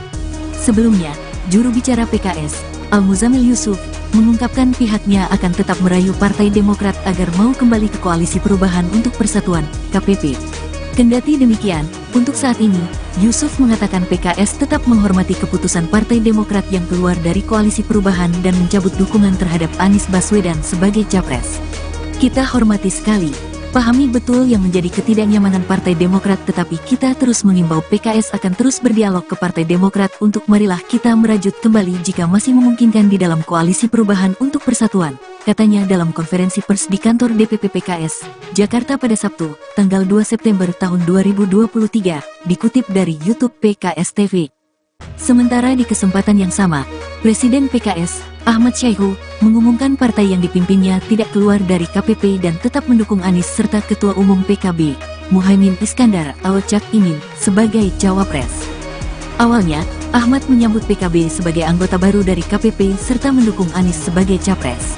Sebelumnya, juru bicara PKS, Al-Muzamil Yusuf, mengungkapkan pihaknya akan tetap merayu Partai Demokrat agar mau kembali ke Koalisi Perubahan untuk Persatuan, KPP. Kendati demikian, untuk saat ini, Yusuf mengatakan PKS tetap menghormati keputusan Partai Demokrat yang keluar dari Koalisi Perubahan dan mencabut dukungan terhadap Anies Baswedan sebagai capres. Kita hormati sekali, pahami betul yang menjadi ketidaknyamanan Partai Demokrat, tetapi kita terus mengimbau PKS akan terus berdialog ke Partai Demokrat untuk marilah kita merajut kembali jika masih memungkinkan di dalam Koalisi Perubahan untuk Persatuan, katanya dalam konferensi pers di kantor DPP PKS, Jakarta pada Sabtu, tanggal 2 September tahun 2023, dikutip dari YouTube PKS TV. Sementara di kesempatan yang sama, Presiden PKS, Ahmad Syaiqo, mengumumkan partai yang dipimpinnya tidak keluar dari KPP dan tetap mendukung Anies serta Ketua Umum PKB, Muhaimin Iskandar atau Cak Imin, sebagai cawapres. Awalnya, Ahmad menyambut PKB sebagai anggota baru dari KPP serta mendukung Anies sebagai capres.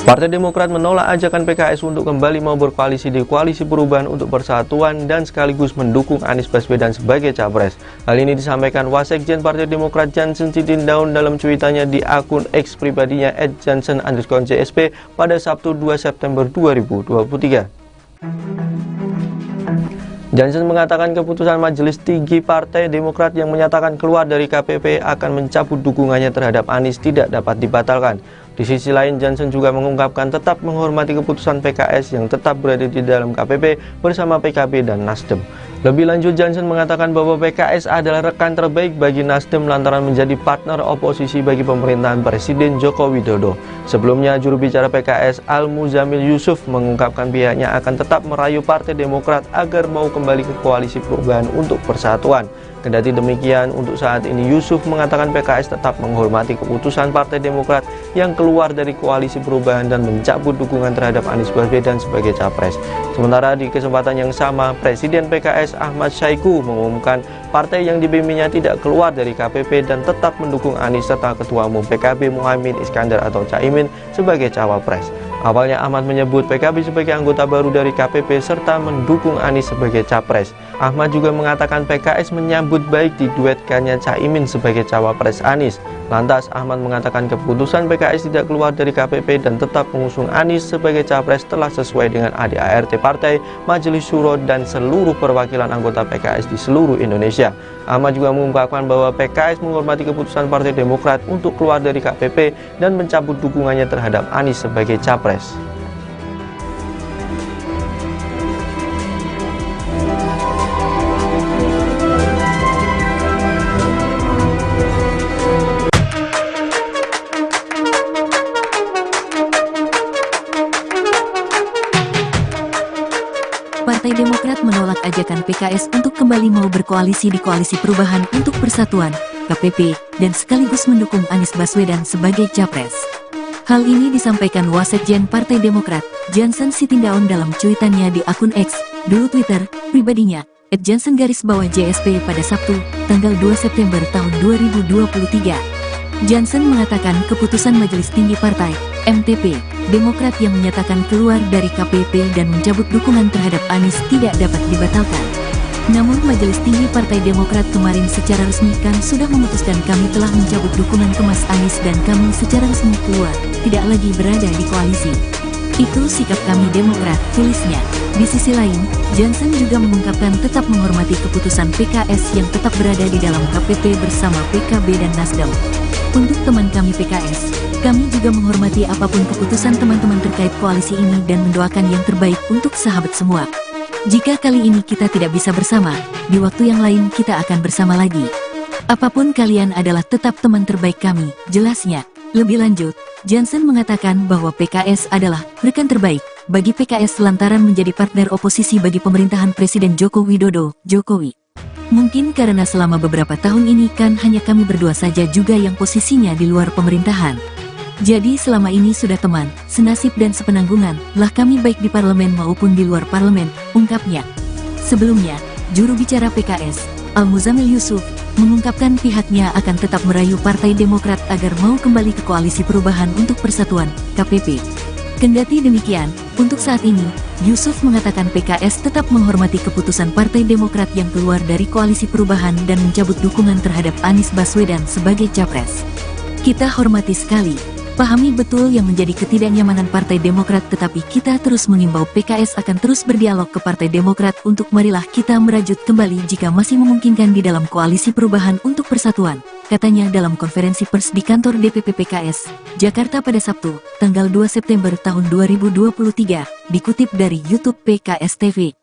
Partai Demokrat menolak ajakan PKS untuk kembali mau berkoalisi di Koalisi Perubahan untuk Persatuan dan sekaligus mendukung Anies Baswedan sebagai capres. Hal ini disampaikan Wasekjen Partai Demokrat Johnson Sitindaun dalam cuitannya di akun X pribadinya @johnson_JSP pada Sabtu 2 September 2023. Johnson mengatakan keputusan Majelis Tinggi Partai Demokrat yang menyatakan keluar dari KPP akan mencabut dukungannya terhadap Anies tidak dapat dibatalkan. Di sisi lain, Johnson juga mengungkapkan tetap menghormati keputusan PKS yang tetap berada di dalam KPP bersama PKB dan Nasdem. Lebih lanjut, Johnson mengatakan bahwa PKS adalah rekan terbaik bagi Nasdem lantaran menjadi partner oposisi bagi pemerintahan Presiden Joko Widodo. Sebelumnya, juru bicara PKS Al-Muzamil Yusuf mengungkapkan pihaknya akan tetap merayu Partai Demokrat agar mau kembali ke Koalisi Perubahan untuk Persatuan. Kendati demikian, untuk saat ini Yusuf mengatakan PKS tetap menghormati keputusan Partai Demokrat yang keluar dari Koalisi Perubahan dan mencabut dukungan terhadap Anies Baswedan sebagai capres. Sementara di kesempatan yang sama, Presiden PKS Ahmad Syaiqo mengumumkan partai yang dipimpinnya tidak keluar dari KPP dan tetap mendukung Anies serta Ketua Umum PKB Muhaimin Iskandar atau Cak Imin sebagai cawapres. Awalnya Ahmad menyebut PKB sebagai anggota baru dari KPP serta mendukung Anies sebagai capres. Ahmad juga mengatakan PKS menyambut baik diduetkannya Cak Imin sebagai cawapres Anies. Lantas Ahmad mengatakan keputusan PKS tidak keluar dari KPP dan tetap mengusung Anies sebagai capres telah sesuai dengan ADART Partai, Majelis Syuro dan seluruh perwakilan anggota PKS di seluruh Indonesia. Ahmad juga mengungkapkan bahwa PKS menghormati keputusan Partai Demokrat untuk keluar dari KPP dan mencabut dukungannya terhadap Anies sebagai capres. Partai Demokrat menolak ajakan PKS untuk kembali mau berkoalisi di Koalisi Perubahan untuk Persatuan, KPP, dan sekaligus mendukung Anies Baswedan sebagai capres. Hal ini disampaikan Wasekjen Partai Demokrat, Johnson Sitindaun dalam cuitannya di akun X, dulu Twitter, pribadinya, @johnson_JSP pada Sabtu, tanggal 2 September tahun 2023. Johnson mengatakan keputusan Majelis Tinggi Partai, MTP, Demokrat yang menyatakan keluar dari KPP dan mencabut dukungan terhadap Anies tidak dapat dibatalkan. Namun Majelis Tinggi Partai Demokrat kemarin secara resmi kan sudah memutuskan kami telah mencabut dukungan ke Mas Anies dan kami secara resmi keluar, tidak lagi berada di koalisi. Itu sikap kami Demokrat, tulisnya. Di sisi lain, Johnson juga mengungkapkan tetap menghormati keputusan PKS yang tetap berada di dalam KPP bersama PKB dan Nasdem. Untuk teman kami PKS, kami juga menghormati apapun keputusan teman-teman terkait koalisi ini dan mendoakan yang terbaik untuk sahabat semua. Jika kali ini kita tidak bisa bersama, di waktu yang lain kita akan bersama lagi. Apapun kalian adalah tetap teman terbaik kami, jelasnya. Lebih lanjut, Johnson mengatakan bahwa PKS adalah rekan terbaik bagi PKS lantaran menjadi partner oposisi bagi pemerintahan Presiden Joko Widodo, Jokowi. Mungkin karena selama beberapa tahun ini kan hanya kami berdua saja juga yang posisinya di luar pemerintahan. Jadi selama ini sudah teman, senasib dan sepenanggungan, lah kami baik di parlemen maupun di luar parlemen, ungkapnya. Sebelumnya, juru bicara PKS, Al-Muzamil Yusuf, mengungkapkan pihaknya akan tetap merayu Partai Demokrat agar mau kembali ke Koalisi Perubahan untuk Persatuan, KPP. Kendati demikian, untuk saat ini, Yusuf mengatakan PKS tetap menghormati keputusan Partai Demokrat yang keluar dari Koalisi Perubahan dan mencabut dukungan terhadap Anies Baswedan sebagai capres. Kita hormati sekali, pahami betul yang menjadi ketidaknyamanan Partai Demokrat, tetapi kita terus mengimbau PKS akan terus berdialog ke Partai Demokrat untuk marilah kita merajut kembali jika masih memungkinkan di dalam Koalisi Perubahan untuk Persatuan, katanya dalam konferensi pers di kantor DPP PKS, Jakarta pada Sabtu, tanggal 2 September tahun 2023, dikutip dari YouTube PKS TV.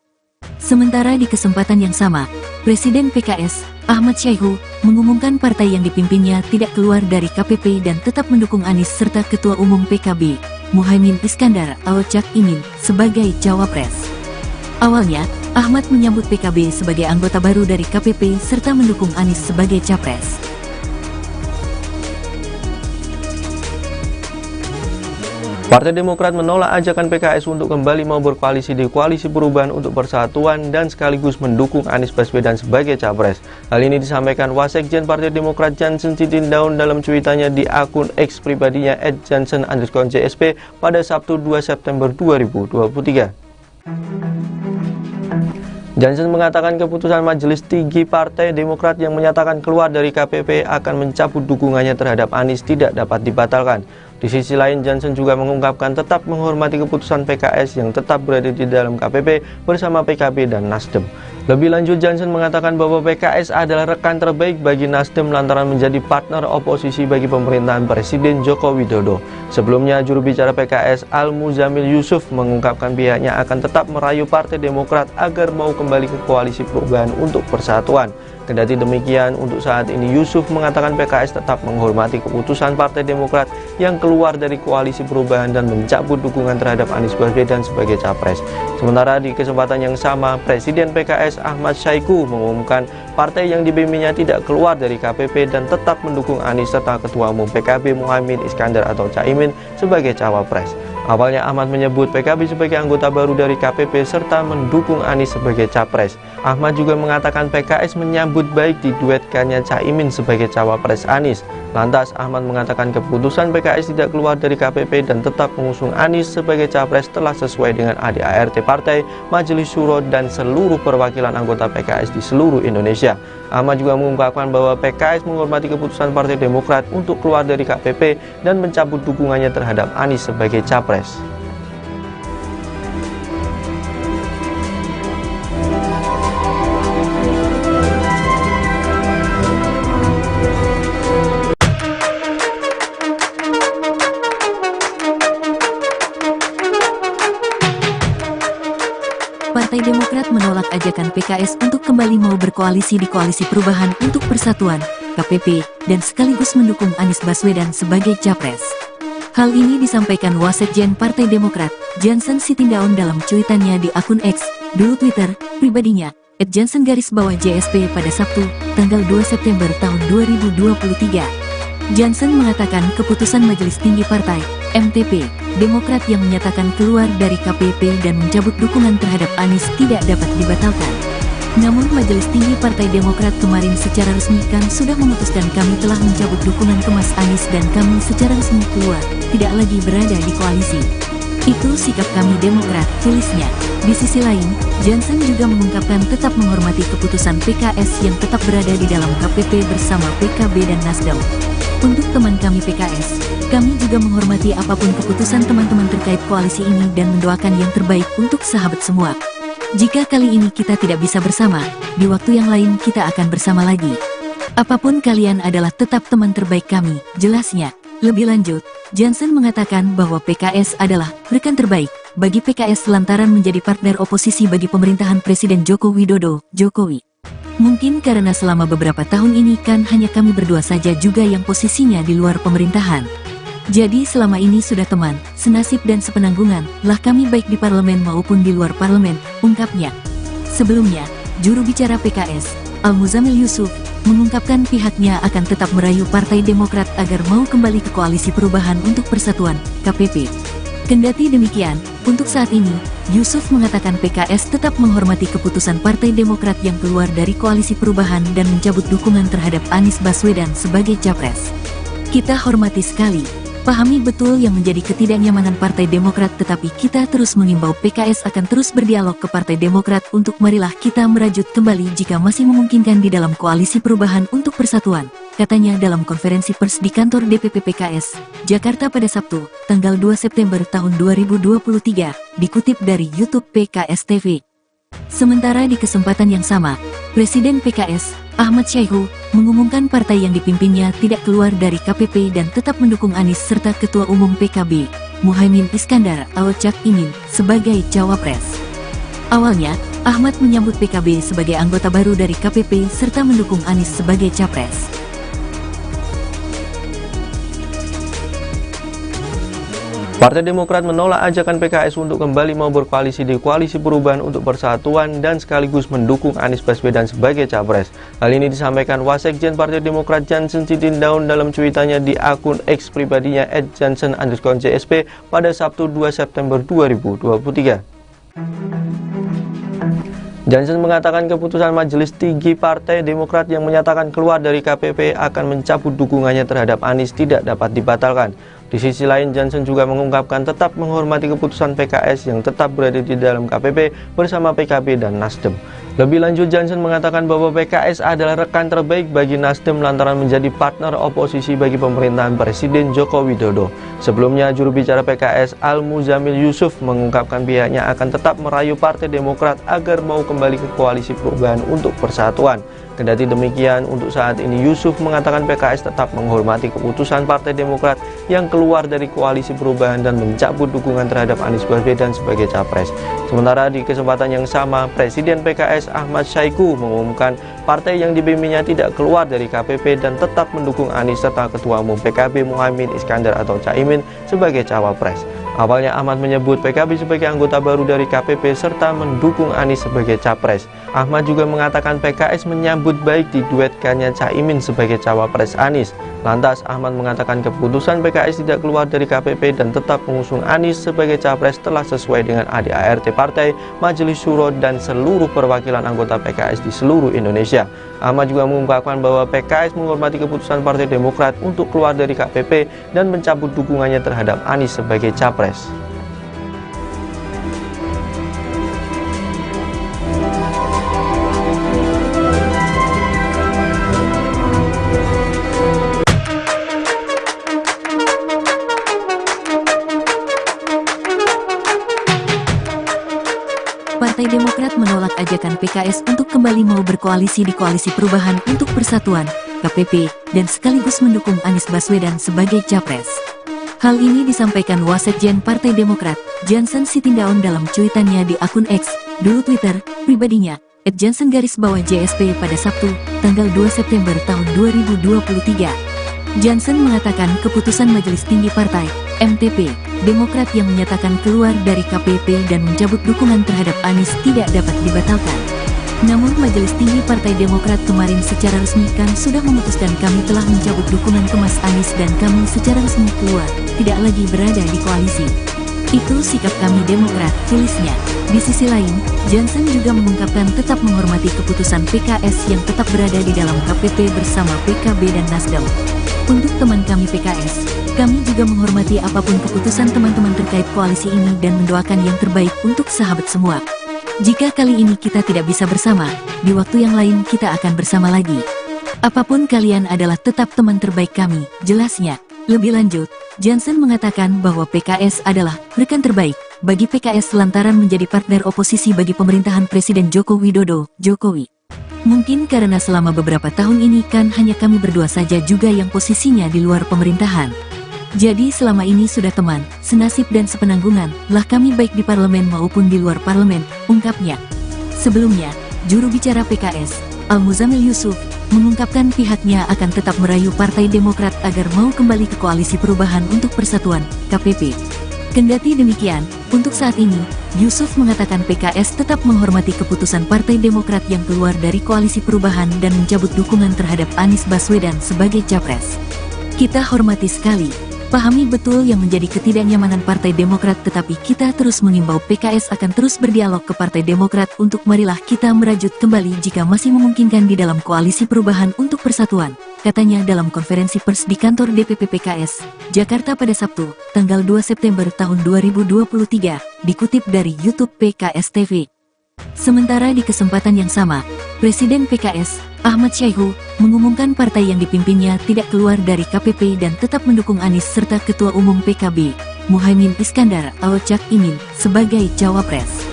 Sementara di kesempatan yang sama, Presiden PKS, Ahmad Syaihu, mengumumkan partai yang dipimpinnya tidak keluar dari KPP dan tetap mendukung Anies serta Ketua Umum PKB, Muhaimin Iskandar atau Cak Imin, sebagai cawapres. Awalnya, Ahmad menyambut PKB sebagai anggota baru dari KPP serta mendukung Anies sebagai capres. Partai Demokrat menolak ajakan PKS untuk kembali mau berkoalisi di Koalisi Perubahan untuk Persatuan dan sekaligus mendukung Anies Baswedan sebagai capres. Hal ini disampaikan Wasekjen Partai Demokrat Jansen Sitindaun dalam cuitannya di akun X pribadinya @jansen_JSP pada Sabtu 2 September 2023. Jansen mengatakan keputusan Majelis Tinggi Partai Demokrat yang menyatakan keluar dari KPP akan mencabut dukungannya terhadap Anies tidak dapat dibatalkan. Di sisi lain, Jansen juga mengungkapkan tetap menghormati keputusan PKS yang tetap berada di dalam KPP bersama PKB dan Nasdem. Lebih lanjut, Jansen mengatakan bahwa PKS adalah rekan terbaik bagi Nasdem lantaran menjadi partner oposisi bagi pemerintahan Presiden Joko Widodo. Sebelumnya, juru bicara PKS Al-Muzamil Yusuf mengungkapkan pihaknya akan tetap merayu Partai Demokrat agar mau kembali ke Koalisi Perubahan untuk Persatuan. Kendati demikian, untuk saat ini Yusuf mengatakan PKS tetap menghormati keputusan Partai Demokrat yang keluar dari Koalisi Perubahan dan mencabut dukungan terhadap Anies Baswedan sebagai capres. Sementara di kesempatan yang sama, Presiden PKS Ahmad Syaihu mengumumkan partai yang dipimpinnya tidak keluar dari KPP dan tetap mendukung Anies serta Ketua Umum PKB Muhaimin Iskandar atau Cak Imin sebagai cawapres. Awalnya Ahmad menyebut PKB sebagai anggota baru dari KPP serta mendukung Anies sebagai capres. Ahmad juga mengatakan PKS menyambut baik diduetkannya Cak Imin sebagai cawapres Anies. Lantas Ahmad mengatakan keputusan PKS tidak keluar dari KPP dan tetap mengusung Anies sebagai capres telah sesuai dengan ADART partai, Majelis Syuro dan seluruh perwakilan anggota PKS di seluruh Indonesia. Ahmad juga mengungkapkan bahwa PKS menghormati keputusan Partai Demokrat untuk keluar dari KPP dan mencabut dukungannya terhadap Anies sebagai capres. Partai Demokrat menolak ajakan PKS untuk kembali mau berkoalisi di Koalisi Perubahan untuk Persatuan, KPP, dan sekaligus mendukung Anies Baswedan sebagai capres. Hal ini disampaikan Wasekjen Partai Demokrat, Jansen Sitindaun dalam cuitannya di akun X, dulu Twitter, pribadinya, @jansen_JSP pada Sabtu, tanggal 2 September tahun 2023. Jansen mengatakan keputusan Majelis Tinggi Partai, MTP, Demokrat yang menyatakan keluar dari KPP dan mencabut dukungan terhadap Anies tidak dapat dibatalkan. Namun Majelis Tinggi Partai Demokrat kemarin secara resmi kan sudah memutuskan kami telah mencabut dukungan ke Mas Anies dan kami secara resmi keluar, tidak lagi berada di koalisi. Itu sikap kami Demokrat, tulisnya. Di sisi lain, Jansen juga mengungkapkan tetap menghormati keputusan PKS yang tetap berada di dalam KPP bersama PKB dan Nasdem. Untuk teman kami PKS, kami juga menghormati apapun keputusan teman-teman terkait koalisi ini dan mendoakan yang terbaik untuk sahabat semua. Jika kali ini kita tidak bisa bersama, di waktu yang lain kita akan bersama lagi. Apapun kalian adalah tetap teman terbaik kami, jelasnya. Lebih lanjut, Jansen mengatakan bahwa PKS adalah rekan terbaik bagi PKS lantaran menjadi partner oposisi bagi pemerintahan Presiden Joko Widodo, Jokowi. Mungkin karena selama beberapa tahun ini kan hanya kami berdua saja juga yang posisinya di luar pemerintahan. Jadi selama ini sudah teman, senasib dan sepenanggungan, lah kami baik di parlemen maupun di luar parlemen, ungkapnya. Sebelumnya, juru bicara PKS, Al-Muzamil Yusuf, mengungkapkan pihaknya akan tetap merayu Partai Demokrat agar mau kembali ke Koalisi Perubahan untuk Persatuan, KPP. Kendati demikian, untuk saat ini, Yusuf mengatakan PKS tetap menghormati keputusan Partai Demokrat yang keluar dari Koalisi Perubahan dan mencabut dukungan terhadap Anies Baswedan sebagai Capres. Kita hormati sekali, pahami betul yang menjadi ketidaknyamanan Partai Demokrat, tetapi kita terus mengimbau PKS akan terus berdialog ke Partai Demokrat untuk marilah kita merajut kembali jika masih memungkinkan di dalam Koalisi Perubahan untuk Persatuan, katanya dalam konferensi pers di kantor DPP PKS, Jakarta pada Sabtu, tanggal 2 September tahun 2023, dikutip dari YouTube PKS TV. Sementara di kesempatan yang sama, Presiden PKS, Ahmad Syaihu, mengumumkan partai yang dipimpinnya tidak keluar dari KPP dan tetap mendukung Anies serta Ketua Umum PKB, Muhaimin Iskandar atau Cak Imin, sebagai Cawapres. Awalnya, Ahmad menyambut PKB sebagai anggota baru dari KPP serta mendukung Anies sebagai Capres. Partai Demokrat menolak ajakan PKS untuk kembali mau berkoalisi di Koalisi Perubahan untuk Persatuan dan sekaligus mendukung Anies Baswedan sebagai Capres. Hal ini disampaikan Wasekjen Partai Demokrat Jansen Sitindaun dalam cuitannya di akun X pribadinya @jansen_JSP pada Sabtu 2 September 2023. Jansen mengatakan keputusan Majelis Tinggi Partai Demokrat yang menyatakan keluar dari KPP akan mencabut dukungannya terhadap Anies tidak dapat dibatalkan. Di sisi lain, Jansen juga mengungkapkan tetap menghormati keputusan PKS yang tetap berada di dalam KPP bersama PKB dan Nasdem. Lebih lanjut, Jansen mengatakan bahwa PKS adalah rekan terbaik bagi Nasdem lantaran menjadi partner oposisi bagi pemerintahan Presiden Joko Widodo. Sebelumnya, juru bicara PKS Al-Muzamil Yusuf mengungkapkan pihaknya akan tetap merayu Partai Demokrat agar mau kembali ke Koalisi Perubahan untuk Persatuan. Kendati demikian, untuk saat ini Yusuf mengatakan PKS tetap menghormati keputusan Partai Demokrat yang keluar dari Koalisi Perubahan dan mencabut dukungan terhadap Anies Baswedan sebagai Capres. Sementara di kesempatan yang sama, Presiden PKS Ahmad Syaihu mengumumkan partai yang dipimpinnya tidak keluar dari KPP dan tetap mendukung Anies serta Ketua Umum PKB Muhaimin Iskandar atau Cak Imin sebagai Cawapres. Awalnya Ahmad menyebut PKB sebagai anggota baru dari KPP serta mendukung Anies sebagai Capres. Ahmad juga mengatakan PKS menyambut baik diduetkannya Cak Imin sebagai Cawapres Anies. Lantas Ahmad mengatakan keputusan PKS tidak keluar dari KPP dan tetap mengusung Anies sebagai Capres telah sesuai dengan ADART Partai, Majelis Syuro dan seluruh perwakilan anggota PKS di seluruh Indonesia. Ahmad juga mengungkapkan bahwa PKS menghormati keputusan Partai Demokrat untuk keluar dari KPP dan mencabut dukungannya terhadap Anies sebagai Capres. Partai Demokrat menolak ajakan PKS untuk kembali mau berkoalisi di Koalisi Perubahan untuk Persatuan, KPP, dan sekaligus mendukung Anies Baswedan sebagai Capres. Hal ini disampaikan Wasekjen Partai Demokrat, Jansen Sitindaun dalam cuitannya di akun X, dulu Twitter, pribadinya, @jansen_JSP pada Sabtu, tanggal 2 September tahun 2023. Jansen mengatakan keputusan Majelis Tinggi Partai, MTP, Demokrat yang menyatakan keluar dari KPP dan mencabut dukungan terhadap Anies tidak dapat dibatalkan. Namun Majelis Tinggi Partai Demokrat kemarin secara resmi kan sudah memutuskan kami telah mencabut dukungan ke Mas Anies dan kami secara resmi keluar, tidak lagi berada di koalisi. Itu sikap kami Demokrat, tulisnya. Di sisi lain, Jansen juga mengungkapkan tetap menghormati keputusan PKS yang tetap berada di dalam KPP bersama PKB dan Nasdem. Untuk teman kami PKS, kami juga menghormati apapun keputusan teman-teman terkait koalisi ini dan mendoakan yang terbaik untuk sahabat semua. Jika kali ini kita tidak bisa bersama, di waktu yang lain kita akan bersama lagi. Apapun kalian adalah tetap teman terbaik kami, jelasnya. Lebih lanjut, Jansen mengatakan bahwa PKS adalah rekan terbaik bagi PKS lantaran menjadi partner oposisi bagi pemerintahan Presiden Joko Widodo, Jokowi. Mungkin karena selama beberapa tahun ini kan hanya kami berdua saja juga yang posisinya di luar pemerintahan. Jadi selama ini sudah teman, senasib dan sepenanggungan lah kami baik di parlemen maupun di luar parlemen, ungkapnya. Sebelumnya, juru bicara PKS, Al-Muzamil Yusuf, mengungkapkan pihaknya akan tetap merayu Partai Demokrat agar mau kembali ke Koalisi Perubahan untuk Persatuan, KPP. Kendati demikian, untuk saat ini, Yusuf mengatakan PKS tetap menghormati keputusan Partai Demokrat yang keluar dari Koalisi Perubahan dan mencabut dukungan terhadap Anies Baswedan sebagai capres. Kita hormati sekali, pahami betul yang menjadi ketidaknyamanan Partai Demokrat, tetapi kita terus mengimbau PKS akan terus berdialog ke Partai Demokrat untuk marilah kita merajut kembali jika masih memungkinkan di dalam Koalisi Perubahan untuk Persatuan, katanya dalam konferensi pers di kantor DPP PKS, Jakarta pada Sabtu, tanggal 2 September tahun 2023, dikutip dari YouTube PKS TV. Sementara di kesempatan yang sama, Presiden PKS, Ahmad Syaihu, mengumumkan partai yang dipimpinnya tidak keluar dari KPP dan tetap mendukung Anies serta Ketua Umum PKB, Muhaimin Iskandar atau Cak Imin, sebagai Cawapres.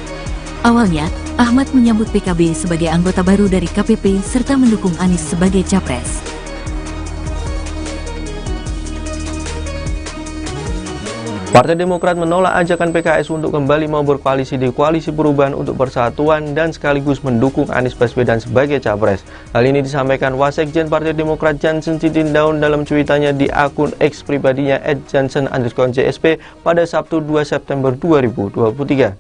Awalnya, Ahmad menyambut PKB sebagai anggota baru dari KPP serta mendukung Anies sebagai Capres. Partai Demokrat menolak ajakan PKS untuk kembali mau berkoalisi di Koalisi Perubahan untuk Persatuan dan sekaligus mendukung Anies Baswedan sebagai capres. Hal ini disampaikan Wasekjen Partai Demokrat Jansen Sitindaun dalam cuitannya di akun X pribadinya @jansen_JSP pada Sabtu 2 September 2023.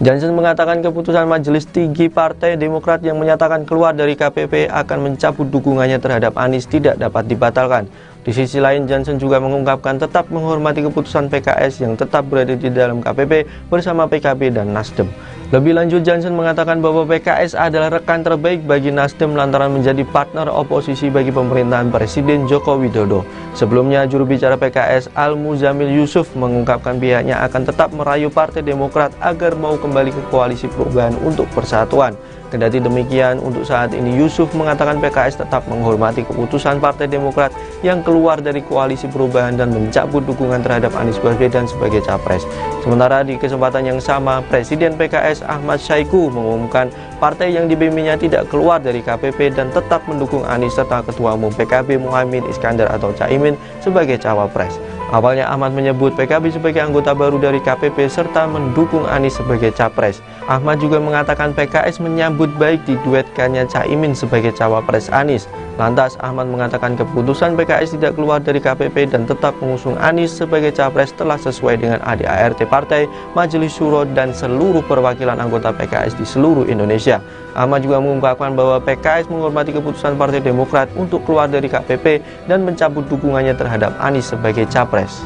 Jansen mengatakan keputusan Majelis Tinggi Partai Demokrat yang menyatakan keluar dari KPP akan mencabut dukungannya terhadap Anies tidak dapat dibatalkan. Di sisi lain, Jansen juga mengungkapkan tetap menghormati keputusan PKS yang tetap berada di dalam KPP bersama PKB dan Nasdem. Lebih lanjut, Jansen mengatakan bahwa PKS adalah rekan terbaik bagi Nasdem lantaran menjadi partner oposisi bagi pemerintahan Presiden Joko Widodo. Sebelumnya, juru bicara PKS Al-Muzamil Yusuf mengungkapkan pihaknya akan tetap merayu Partai Demokrat agar mau kembali ke Koalisi Perubahan untuk Persatuan. Kendati demikian, untuk saat ini Yusuf mengatakan PKS tetap menghormati keputusan Partai Demokrat yang keluar dari Koalisi Perubahan dan mencabut dukungan terhadap Anies Baswedan sebagai capres. Sementara di kesempatan yang sama, Presiden PKS Ahmad Syaihu mengumumkan partai yang dipimpinnya tidak keluar dari KPP dan tetap mendukung Anies serta Ketua Umum PKB Muhaimin Iskandar atau Caimin sebagai cawapres. Awalnya Ahmad menyebut PKB sebagai anggota baru dari KPP serta mendukung Anies sebagai capres. Ahmad juga mengatakan PKS menyambut baik diduetkannya Caimin sebagai cawapres Anies. Lantas Ahmad mengatakan keputusan PKS tidak keluar dari KPP dan tetap mengusung Anies sebagai capres telah sesuai dengan ADART partai, Majelis Syuro dan seluruh perwakilan anggota PKS di seluruh Indonesia. Ahmad juga mengungkapkan bahwa PKS menghormati keputusan Partai Demokrat untuk keluar dari KPP dan mencabut dukungannya terhadap Anies sebagai capres.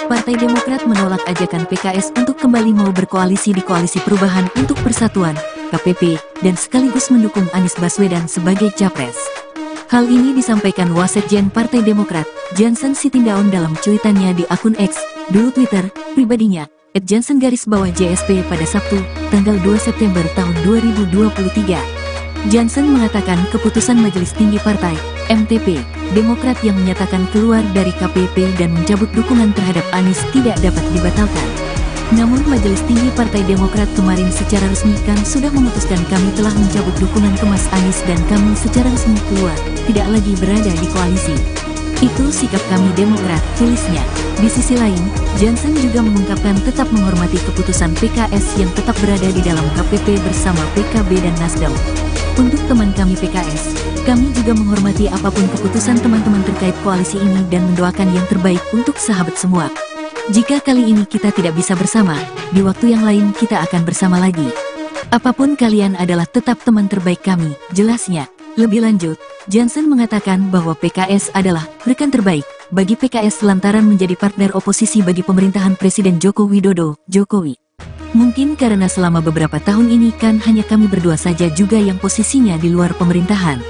Partai Demokrat menolak ajakan PKS untuk kembali mau berkoalisi di Koalisi Perubahan untuk Persatuan, KPP, dan sekaligus mendukung Anies Baswedan sebagai capres. Hal ini disampaikan Wasekjen Partai Demokrat, Jansen Sitindaun dalam cuitannya di akun X, dulu Twitter, pribadinya, @jansen_JSP pada Sabtu, tanggal 2 September tahun 2023. Jansen mengatakan keputusan Majelis Tinggi Partai, MTP, Demokrat yang menyatakan keluar dari KPP dan mencabut dukungan terhadap Anies tidak dapat dibatalkan. Namun Majelis Tinggi Partai Demokrat kemarin secara resmi kan sudah memutuskan kami telah mencabut dukungan ke Mas Anies dan kami secara resmi keluar, tidak lagi berada di koalisi. Itu sikap kami Demokrat, tulisnya. Di sisi lain, Jansen juga mengungkapkan tetap menghormati keputusan PKS yang tetap berada di dalam KPP bersama PKB dan Nasdem. Untuk teman kami PKS, kami juga menghormati apapun keputusan teman-teman terkait koalisi ini dan mendoakan yang terbaik untuk sahabat semua. Jika kali ini kita tidak bisa bersama, di waktu yang lain kita akan bersama lagi. Apapun kalian adalah tetap teman terbaik kami, jelasnya. Lebih lanjut, Jansen mengatakan bahwa PKS adalah rekan terbaik bagi PKS lantaran menjadi partner oposisi bagi pemerintahan Presiden Joko Widodo, Jokowi. Mungkin karena selama beberapa tahun ini kan hanya kami berdua saja juga yang posisinya di luar pemerintahan.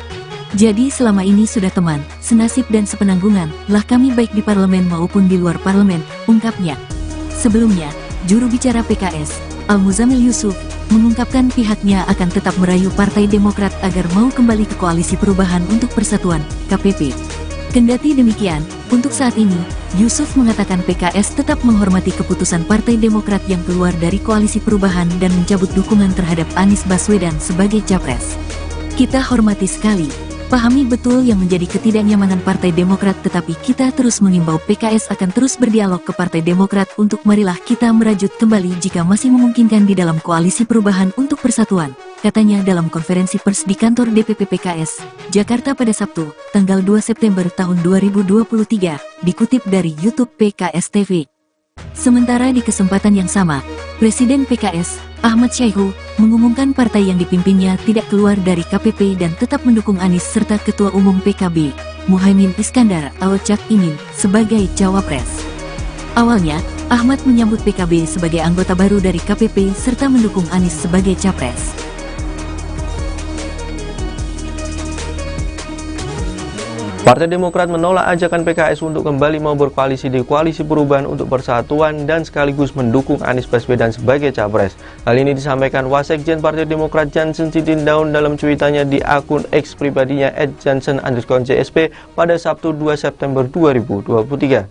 Jadi selama ini sudah teman, senasib dan sepenanggungan lah kami baik di parlemen maupun di luar parlemen, ungkapnya. Sebelumnya, juru bicara PKS, Al-Muzamil Yusuf, mengungkapkan pihaknya akan tetap merayu Partai Demokrat agar mau kembali ke Koalisi Perubahan untuk Persatuan, KPP. Kendati demikian, untuk saat ini, Yusuf mengatakan PKS tetap menghormati keputusan Partai Demokrat yang keluar dari Koalisi Perubahan dan mencabut dukungan terhadap Anies Baswedan sebagai capres. Kita hormati sekali, Pahami betul yang menjadi ketidaknyamanan Partai Demokrat, tetapi kita terus mengimbau PKS akan terus berdialog ke Partai Demokrat untuk marilah kita merajut kembali jika masih memungkinkan di dalam Koalisi Perubahan untuk Persatuan, katanya dalam konferensi pers di kantor DPP PKS, Jakarta pada Sabtu, tanggal 2 September tahun 2023, dikutip dari YouTube PKS TV. Sementara di kesempatan yang sama, Presiden PKS, Ahmad Syaiqo, mengumumkan partai yang dipimpinnya tidak keluar dari KPP dan tetap mendukung Anies serta Ketua Umum PKB, Muhaimin Iskandar atau Cak Imin, sebagai Cawapres. Awalnya, Ahmad menyambut PKB sebagai anggota baru dari KPP serta mendukung Anies sebagai Capres. Partai Demokrat menolak ajakan PKS untuk kembali mau berkoalisi di Koalisi Perubahan untuk Persatuan dan sekaligus mendukung Anies Baswedan sebagai Capres. Hal ini disampaikan Wasekjen Partai Demokrat Jansen Sitindaun dalam cuitannya di akun X pribadinya @jansen_JSP pada Sabtu 2 September 2023.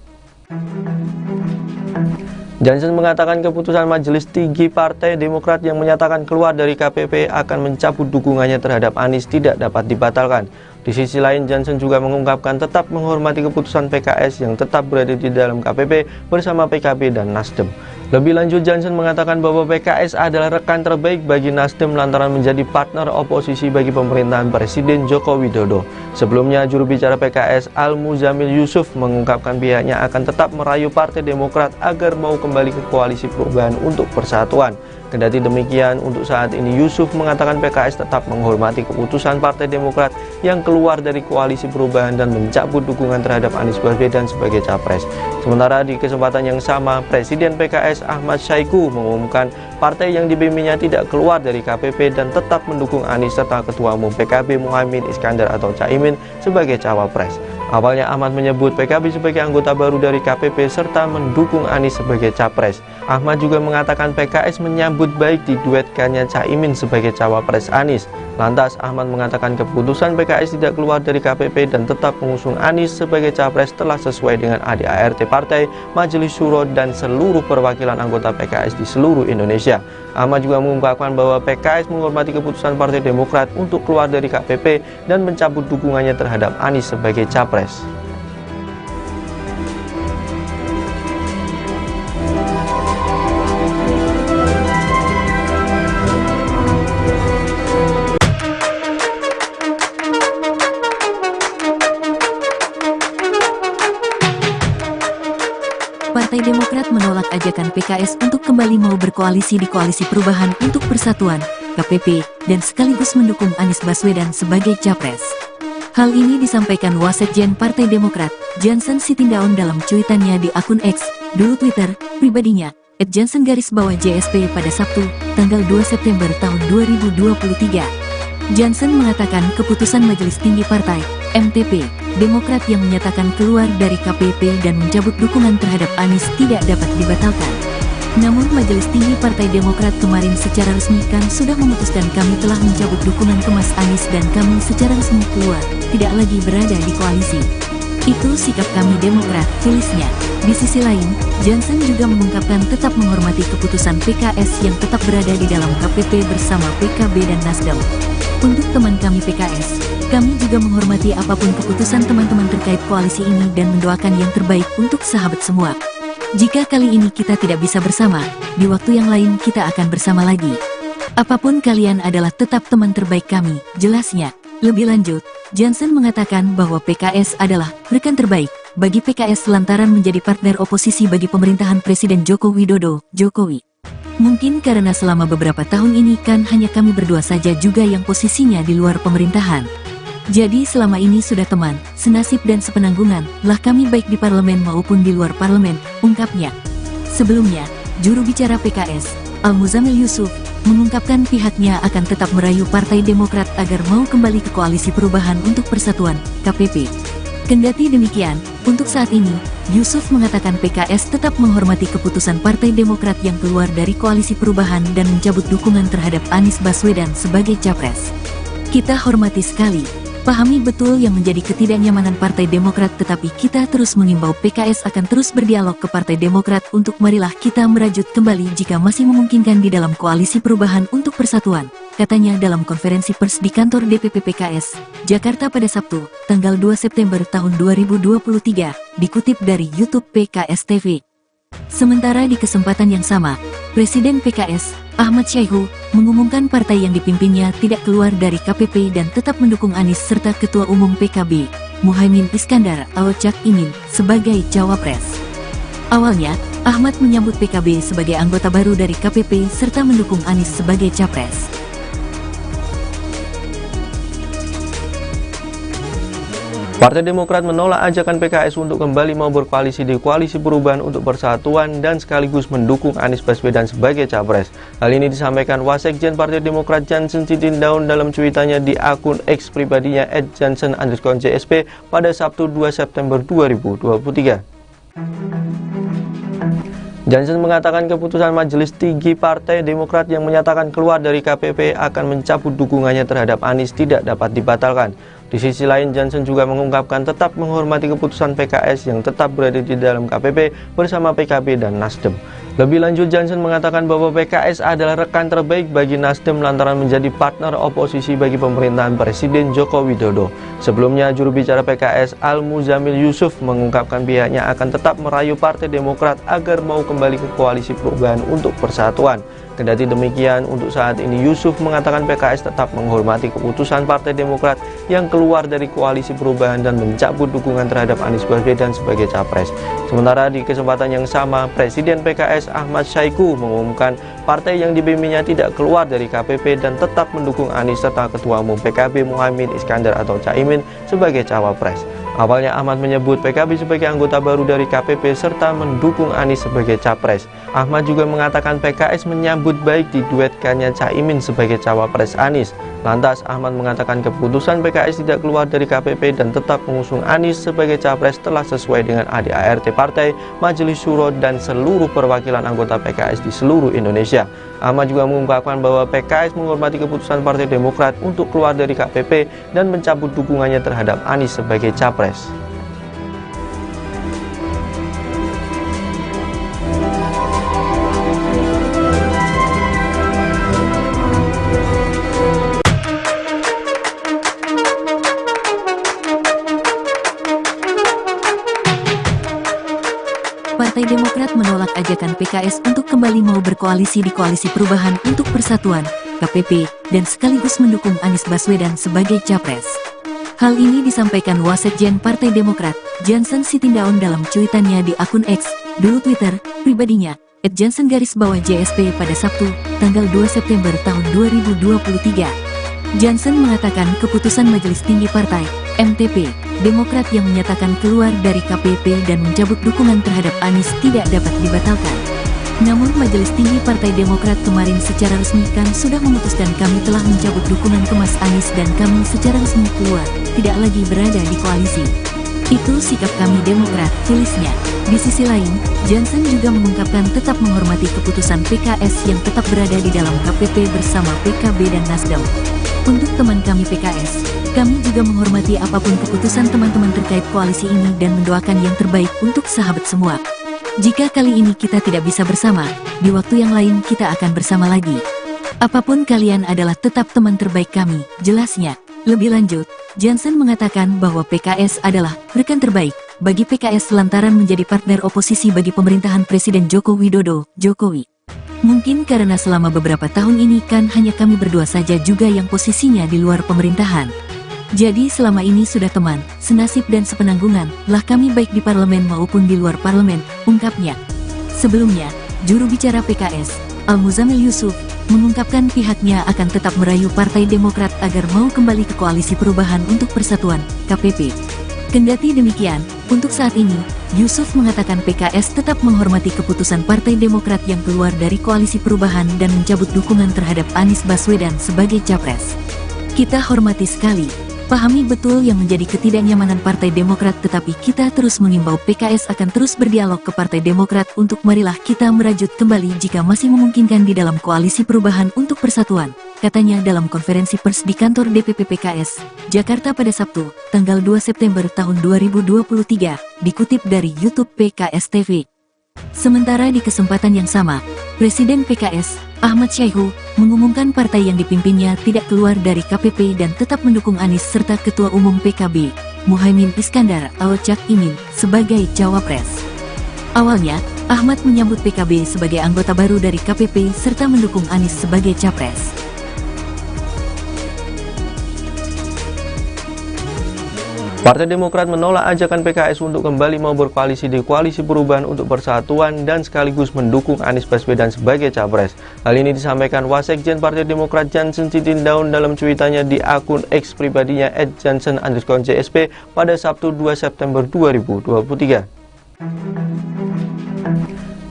Jansen mengatakan keputusan Majelis Tinggi Partai Demokrat yang menyatakan keluar dari KPP akan mencabut dukungannya terhadap Anies tidak dapat dibatalkan. Di sisi lain, Jansen juga mengungkapkan tetap menghormati keputusan PKS yang tetap berada di dalam KPP bersama PKB dan Nasdem. Lebih lanjut, Jansen mengatakan bahwa PKS adalah rekan terbaik bagi Nasdem lantaran menjadi partner oposisi bagi pemerintahan Presiden Joko Widodo. Sebelumnya, juru bicara PKS Al-Muzamil Yusuf mengungkapkan pihaknya akan tetap merayu Partai Demokrat agar mau kembali ke Koalisi Perubahan untuk Persatuan. Kendati demikian, untuk saat ini Yusuf mengatakan PKS tetap menghormati keputusan Partai Demokrat yang keluar dari Koalisi Perubahan dan mencabut dukungan terhadap Anies Baswedan sebagai Capres. Sementara di kesempatan yang sama, Presiden PKS Ahmad Syaiqo mengumumkan partai yang dipimpinnya tidak keluar dari KPP dan tetap mendukung Anies serta Ketua Umum PKB Muhaimin Iskandar atau Caimin sebagai Cawapres. Awalnya Ahmad menyebut PKB sebagai anggota baru dari KPP serta mendukung Anies sebagai Capres. Ahmad juga mengatakan PKS menyambut baik diduetkannya Caimin sebagai Cawapres Anies. Lantas Ahmad mengatakan keputusan PKS tidak keluar dari KPP dan tetap mengusung Anies sebagai Capres telah sesuai dengan ADART Partai, Majelis Syuro dan seluruh perwakilan anggota PKS di seluruh Indonesia. Ahmad juga mengungkapkan bahwa PKS menghormati keputusan Partai Demokrat untuk keluar dari KPP dan mencabut dukungannya terhadap Anies sebagai Capres. Partai Demokrat menolak ajakan PKS untuk kembali mau berkoalisi di Koalisi Perubahan untuk Persatuan, KPP, dan sekaligus mendukung Anies Baswedan sebagai Capres. Hal ini disampaikan Wasekjen Partai Demokrat, Jansen Sitindaun dalam cuitannya di akun X, dulu Twitter, pribadinya, @jansen_JSP pada Sabtu, tanggal 2 September tahun 2023. Jansen mengatakan keputusan Majelis Tinggi Partai, MTP, Demokrat yang menyatakan keluar dari KPP dan mencabut dukungan terhadap Anies tidak dapat dibatalkan. Namun Majelis Tinggi Partai Demokrat kemarin secara resmi kan sudah memutuskan kami telah mencabut dukungan ke Mas Anies dan kami secara resmi keluar, tidak lagi berada di koalisi. Itu sikap kami Demokrat, tulisnya. Di sisi lain, Jansen juga mengungkapkan tetap menghormati keputusan PKS yang tetap berada di dalam KPP bersama PKB dan Nasdem. Untuk teman kami PKS, kami juga menghormati apapun keputusan teman-teman terkait koalisi ini dan mendoakan yang terbaik untuk sahabat semua. Jika kali ini kita tidak bisa bersama, di waktu yang lain kita akan bersama lagi. Apapun kalian adalah tetap teman terbaik kami, jelasnya. Lebih lanjut, Jansen mengatakan bahwa PKS adalah rekan terbaik bagi PKS lantaran menjadi partner oposisi bagi pemerintahan Presiden Joko Widodo, Jokowi. Mungkin karena selama beberapa tahun ini kan hanya kami berdua saja juga yang posisinya di luar pemerintahan. Jadi selama ini sudah teman, senasib dan sepenanggungan lah kami baik di parlemen maupun di luar parlemen, ungkapnya. Sebelumnya, juru bicara PKS, Al-Muzamil Yusuf, mengungkapkan pihaknya akan tetap merayu Partai Demokrat agar mau kembali ke Koalisi Perubahan untuk Persatuan, KPP. Kendati demikian, untuk saat ini, Yusuf mengatakan PKS tetap menghormati keputusan Partai Demokrat yang keluar dari Koalisi Perubahan dan mencabut dukungan terhadap Anies Baswedan sebagai Capres. Kita hormati sekali. Pahami betul yang menjadi ketidaknyamanan Partai Demokrat, tetapi kita terus mengimbau PKS akan terus berdialog ke Partai Demokrat untuk marilah kita merajut kembali jika masih memungkinkan di dalam Koalisi Perubahan untuk Persatuan, katanya dalam konferensi pers di kantor DPP PKS, Jakarta pada Sabtu, tanggal 2 September tahun 2023, dikutip dari YouTube PKS TV. Sementara di kesempatan yang sama, Presiden PKS, Ahmad Syaihu, mengumumkan partai yang dipimpinnya tidak keluar dari KPP dan tetap mendukung Anies serta Ketua Umum PKB, Muhaimin Iskandar atau Cak Imin, sebagai Cawapres. Awalnya, Ahmad menyambut PKB sebagai anggota baru dari KPP serta mendukung Anies sebagai Capres. Partai Demokrat menolak ajakan PKS untuk kembali mau berkoalisi di Koalisi Perubahan untuk Persatuan dan sekaligus mendukung Anies Baswedan sebagai Capres. Hal ini disampaikan Wasekjen Partai Demokrat Jansen Sitindaun dalam cuitannya di akun X pribadinya @jansen_JSP pada Sabtu 2 September 2023. Jansen mengatakan keputusan Majelis Tinggi Partai Demokrat yang menyatakan keluar dari KPP akan mencabut dukungannya terhadap Anies tidak dapat dibatalkan. Di sisi lain, Jansen juga mengungkapkan tetap menghormati keputusan PKS yang tetap berada di dalam KPP bersama PKB dan Nasdem. Lebih lanjut, Jansen mengatakan bahwa PKS adalah rekan terbaik bagi Nasdem lantaran menjadi partner oposisi bagi pemerintahan Presiden Joko Widodo. Sebelumnya, juru bicara PKS Al-Muzamil Yusuf mengungkapkan pihaknya akan tetap merayu Partai Demokrat agar mau kembali ke Koalisi Perubahan untuk Persatuan. Kendati demikian, untuk saat ini Yusuf mengatakan PKS tetap menghormati keputusan Partai Demokrat yang keluar dari Koalisi Perubahan dan mencabut dukungan terhadap Anies Baswedan sebagai Capres. Sementara di kesempatan yang sama, Presiden PKS Ahmad Syaihu mengumumkan partai yang dipimpinnya tidak keluar dari KPP dan tetap mendukung Anies serta Ketua Umum PKB Muhaimin Iskandar atau Cak Imin sebagai Cawapres. Awalnya Ahmad menyebut PKB sebagai anggota baru dari KPP serta mendukung Anies sebagai Capres. Ahmad juga mengatakan PKS menyambut baik diduetkannya Cak Imin sebagai Cawapres Anies. Lantas Ahmad mengatakan keputusan PKS tidak keluar dari KPP dan tetap mengusung Anies sebagai Capres telah sesuai dengan ADART Partai, Majelis Syuro dan seluruh perwakilan anggota PKS di seluruh Indonesia. Ahmad juga mengungkapkan bahwa PKS menghormati keputusan Partai Demokrat untuk keluar dari KPP dan mencabut dukungannya terhadap Anies sebagai Capres. Partai Demokrat menolak ajakan PKS untuk kembali mau berkoalisi di Koalisi Perubahan untuk Persatuan, KPP, dan sekaligus mendukung Anies Baswedan sebagai Capres. Hal ini disampaikan Wasekjen Partai Demokrat, Jansen Sitindaun dalam cuitannya di akun X, dulu Twitter, pribadinya, @jansen_JSP pada Sabtu, tanggal 2 September tahun 2023. Jansen mengatakan keputusan Majelis Tinggi Partai, MTP, Demokrat yang menyatakan keluar dari KPP dan mencabut dukungan terhadap Anies tidak dapat dibatalkan. Namun Majelis Tinggi Partai Demokrat kemarin secara resmi kan sudah memutuskan kami telah mencabut dukungan ke Mas Anies dan kami secara resmi keluar, tidak lagi berada di koalisi. Itu sikap kami Demokrat, tulisnya. Di sisi lain, Jansen juga mengungkapkan tetap menghormati keputusan PKS yang tetap berada di dalam KPP bersama PKB dan Nasdem. Untuk teman kami PKS, kami juga menghormati apapun keputusan teman-teman terkait koalisi ini dan mendoakan yang terbaik untuk sahabat semua. Jika kali ini kita tidak bisa bersama, di waktu yang lain kita akan bersama lagi. Apapun kalian adalah tetap teman terbaik kami, jelasnya. Lebih lanjut, Jansen mengatakan bahwa PKS adalah rekan terbaik bagi PKS lantaran menjadi partner oposisi bagi pemerintahan Presiden Joko Widodo, Jokowi. Mungkin karena selama beberapa tahun ini kan hanya kami berdua saja juga yang posisinya di luar pemerintahan. Jadi selama ini sudah teman, senasib dan sepenanggungan lah kami baik di parlemen maupun di luar parlemen, ungkapnya. Sebelumnya, juru bicara PKS, Al-Muzamil Yusuf, mengungkapkan pihaknya akan tetap merayu Partai Demokrat agar mau kembali ke Koalisi Perubahan untuk Persatuan, KPP. Kendati demikian, untuk saat ini, Yusuf mengatakan PKS tetap menghormati keputusan Partai Demokrat yang keluar dari Koalisi Perubahan dan mencabut dukungan terhadap Anies Baswedan sebagai Capres. Kita hormati sekali. Pahami betul yang menjadi ketidaknyamanan Partai Demokrat, tetapi kita terus mengimbau PKS akan terus berdialog ke Partai Demokrat untuk marilah kita merajut kembali jika masih memungkinkan di dalam Koalisi Perubahan untuk Persatuan, katanya dalam konferensi pers di kantor DPP PKS, Jakarta pada Sabtu, tanggal 2 September tahun 2023, dikutip dari YouTube PKS TV. Sementara di kesempatan yang sama, Presiden PKS, Ahmad Syaihu, mengumumkan partai yang dipimpinnya tidak keluar dari KPP dan tetap mendukung Anies serta Ketua Umum PKB, Muhaimin Iskandar atau Cak Imin, sebagai Cawapres. Awalnya, Ahmad menyambut PKB sebagai anggota baru dari KPP serta mendukung Anies sebagai Capres. Partai Demokrat menolak ajakan PKS untuk kembali mau berkoalisi di Koalisi Perubahan untuk Persatuan dan sekaligus mendukung Anies Baswedan sebagai Capres. Hal ini disampaikan Wasekjen Partai Demokrat Jansen Sitindaun dalam cuitannya di akun X pribadinya @jansen_JSP pada Sabtu 2 September 2023.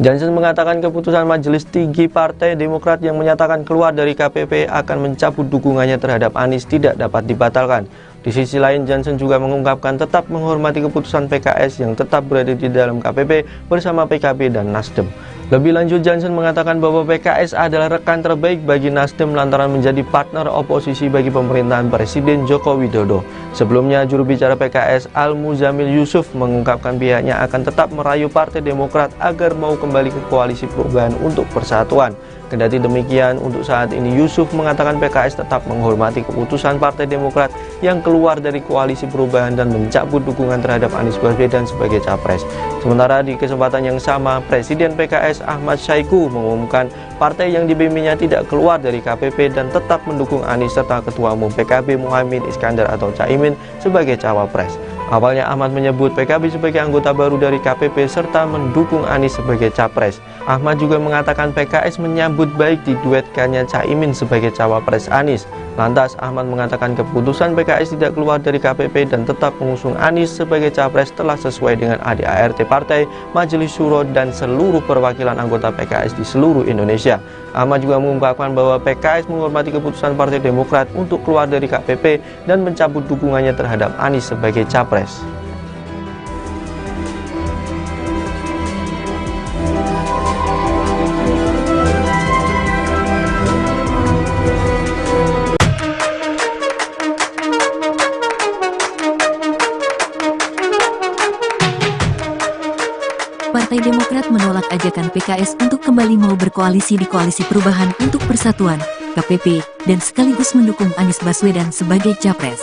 Jansen mengatakan keputusan Majelis Tinggi Partai Demokrat yang menyatakan keluar dari KPP akan mencabut dukungannya terhadap Anies tidak dapat dibatalkan. Di sisi lain, Jansen juga mengungkapkan tetap menghormati keputusan PKS yang tetap berada di dalam KPP bersama PKB dan Nasdem. Lebih lanjut, Jansen mengatakan bahwa PKS adalah rekan terbaik bagi Nasdem lantaran menjadi partner oposisi bagi pemerintahan Presiden Joko Widodo. Sebelumnya, juru bicara PKS Al-Muzamil Yusuf mengungkapkan pihaknya akan tetap merayu Partai Demokrat agar mau kembali ke Koalisi Perubahan untuk Persatuan. Kendati demikian, untuk saat ini Yusuf mengatakan PKS tetap menghormati keputusan Partai Demokrat yang keluar dari Koalisi Perubahan dan mencabut dukungan terhadap Anies Baswedan sebagai Capres. Sementara di kesempatan yang sama, Presiden PKS Ahmad Syaihu mengumumkan partai yang dipimpinnya tidak keluar dari KPP dan tetap mendukung Anies serta Ketua Umum PKB Muhaimin Iskandar atau Cak Imin sebagai Cawapres. Awalnya Ahmad menyebut PKB sebagai anggota baru dari KPP serta mendukung Anies sebagai Capres. Ahmad juga mengatakan PKS menyambut baik diduetkannya Cak Imin sebagai Cawapres Anies. Lantas Ahmad mengatakan keputusan PKS tidak keluar dari KPP dan tetap mengusung Anies sebagai Capres telah sesuai dengan ADART Partai, Majelis Syuro dan seluruh perwakilan anggota PKS di seluruh Indonesia. Ahmad juga mengungkapkan bahwa PKS menghormati keputusan Partai Demokrat untuk keluar dari KPP dan mencabut dukungannya terhadap Anies sebagai Capres. Partai Demokrat menolak ajakan PKS untuk kembali mau berkoalisi di Koalisi Perubahan untuk Persatuan, KPP, dan sekaligus mendukung Anies Baswedan sebagai Capres.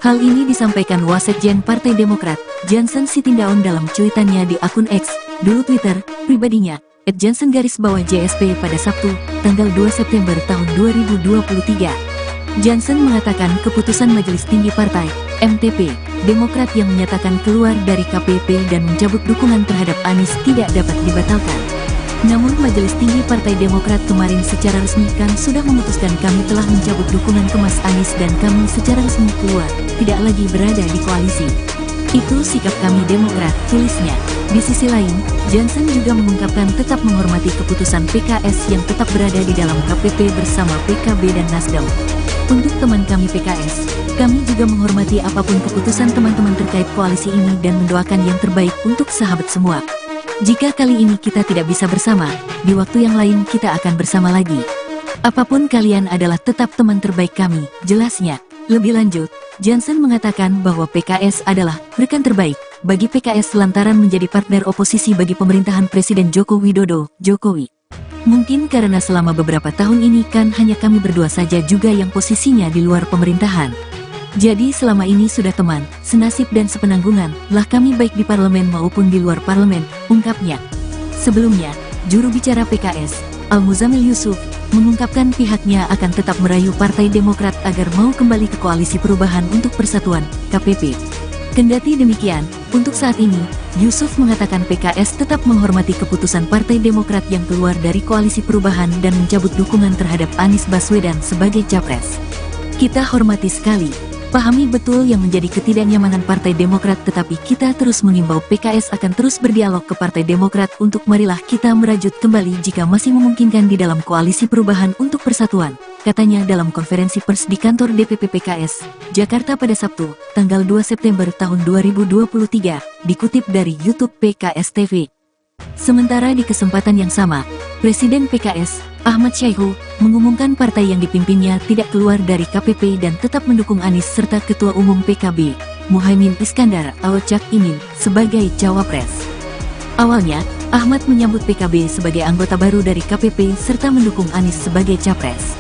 Hal ini disampaikan Wasekjen Partai Demokrat, Jansen Sitindaun dalam cuitannya di akun X, dulu Twitter, pribadinya, @jansen_JSP pada Sabtu, tanggal 2 September tahun 2023. Jansen mengatakan keputusan Majelis Tinggi Partai, MTP, Demokrat yang menyatakan keluar dari KPP dan mencabut dukungan terhadap Anies tidak dapat dibatalkan. Namun Majelis Tinggi Partai Demokrat kemarin secara resmi kan sudah memutuskan kami telah mencabut dukungan ke Mas Anies dan kami secara resmi keluar, tidak lagi berada di koalisi. Itu sikap kami Demokrat, tulisnya. Di sisi lain, Jansen juga mengungkapkan tetap menghormati keputusan PKS yang tetap berada di dalam KPP bersama PKB dan Nasdem. Untuk teman kami PKS, kami juga menghormati apapun keputusan teman-teman terkait koalisi ini dan mendoakan yang terbaik untuk sahabat semua. Jika kali ini kita tidak bisa bersama, di waktu yang lain kita akan bersama lagi. Apapun kalian adalah tetap teman terbaik kami, jelasnya. Lebih lanjut, Jansen mengatakan bahwa PKS adalah rekan terbaik bagi PKS lantaran menjadi partner oposisi bagi pemerintahan Presiden Joko Widodo, Jokowi. Mungkin karena selama beberapa tahun ini kan hanya kami berdua saja juga yang posisinya di luar pemerintahan. Jadi selama ini sudah teman, senasib dan sepenanggungan lah kami baik di parlemen maupun di luar parlemen, ungkapnya. Sebelumnya, juru bicara PKS, Al-Muzamil Yusuf, mengungkapkan pihaknya akan tetap merayu Partai Demokrat agar mau kembali ke Koalisi Perubahan untuk Persatuan, KPP. Kendati demikian, untuk saat ini, Yusuf mengatakan PKS tetap menghormati keputusan Partai Demokrat yang keluar dari Koalisi Perubahan dan mencabut dukungan terhadap Anies Baswedan sebagai Capres. Kita hormati sekali, pahami betul yang menjadi ketidaknyamanan Partai Demokrat, tetapi kita terus mengimbau PKS akan terus berdialog ke Partai Demokrat untuk marilah kita merajut kembali jika masih memungkinkan di dalam Koalisi Perubahan untuk Persatuan, katanya dalam konferensi pers di kantor DPP PKS, Jakarta pada Sabtu, tanggal 2 September tahun 2023, dikutip dari YouTube PKS TV. Sementara di kesempatan yang sama, Presiden PKS, Ahmad Syaiqo, mengumumkan partai yang dipimpinnya tidak keluar dari KPP dan tetap mendukung Anies serta Ketua Umum PKB, Muhaimin Iskandar atau Cak Imin, sebagai Cawapres. Awalnya, Ahmad menyambut PKB sebagai anggota baru dari KPP serta mendukung Anies sebagai Capres.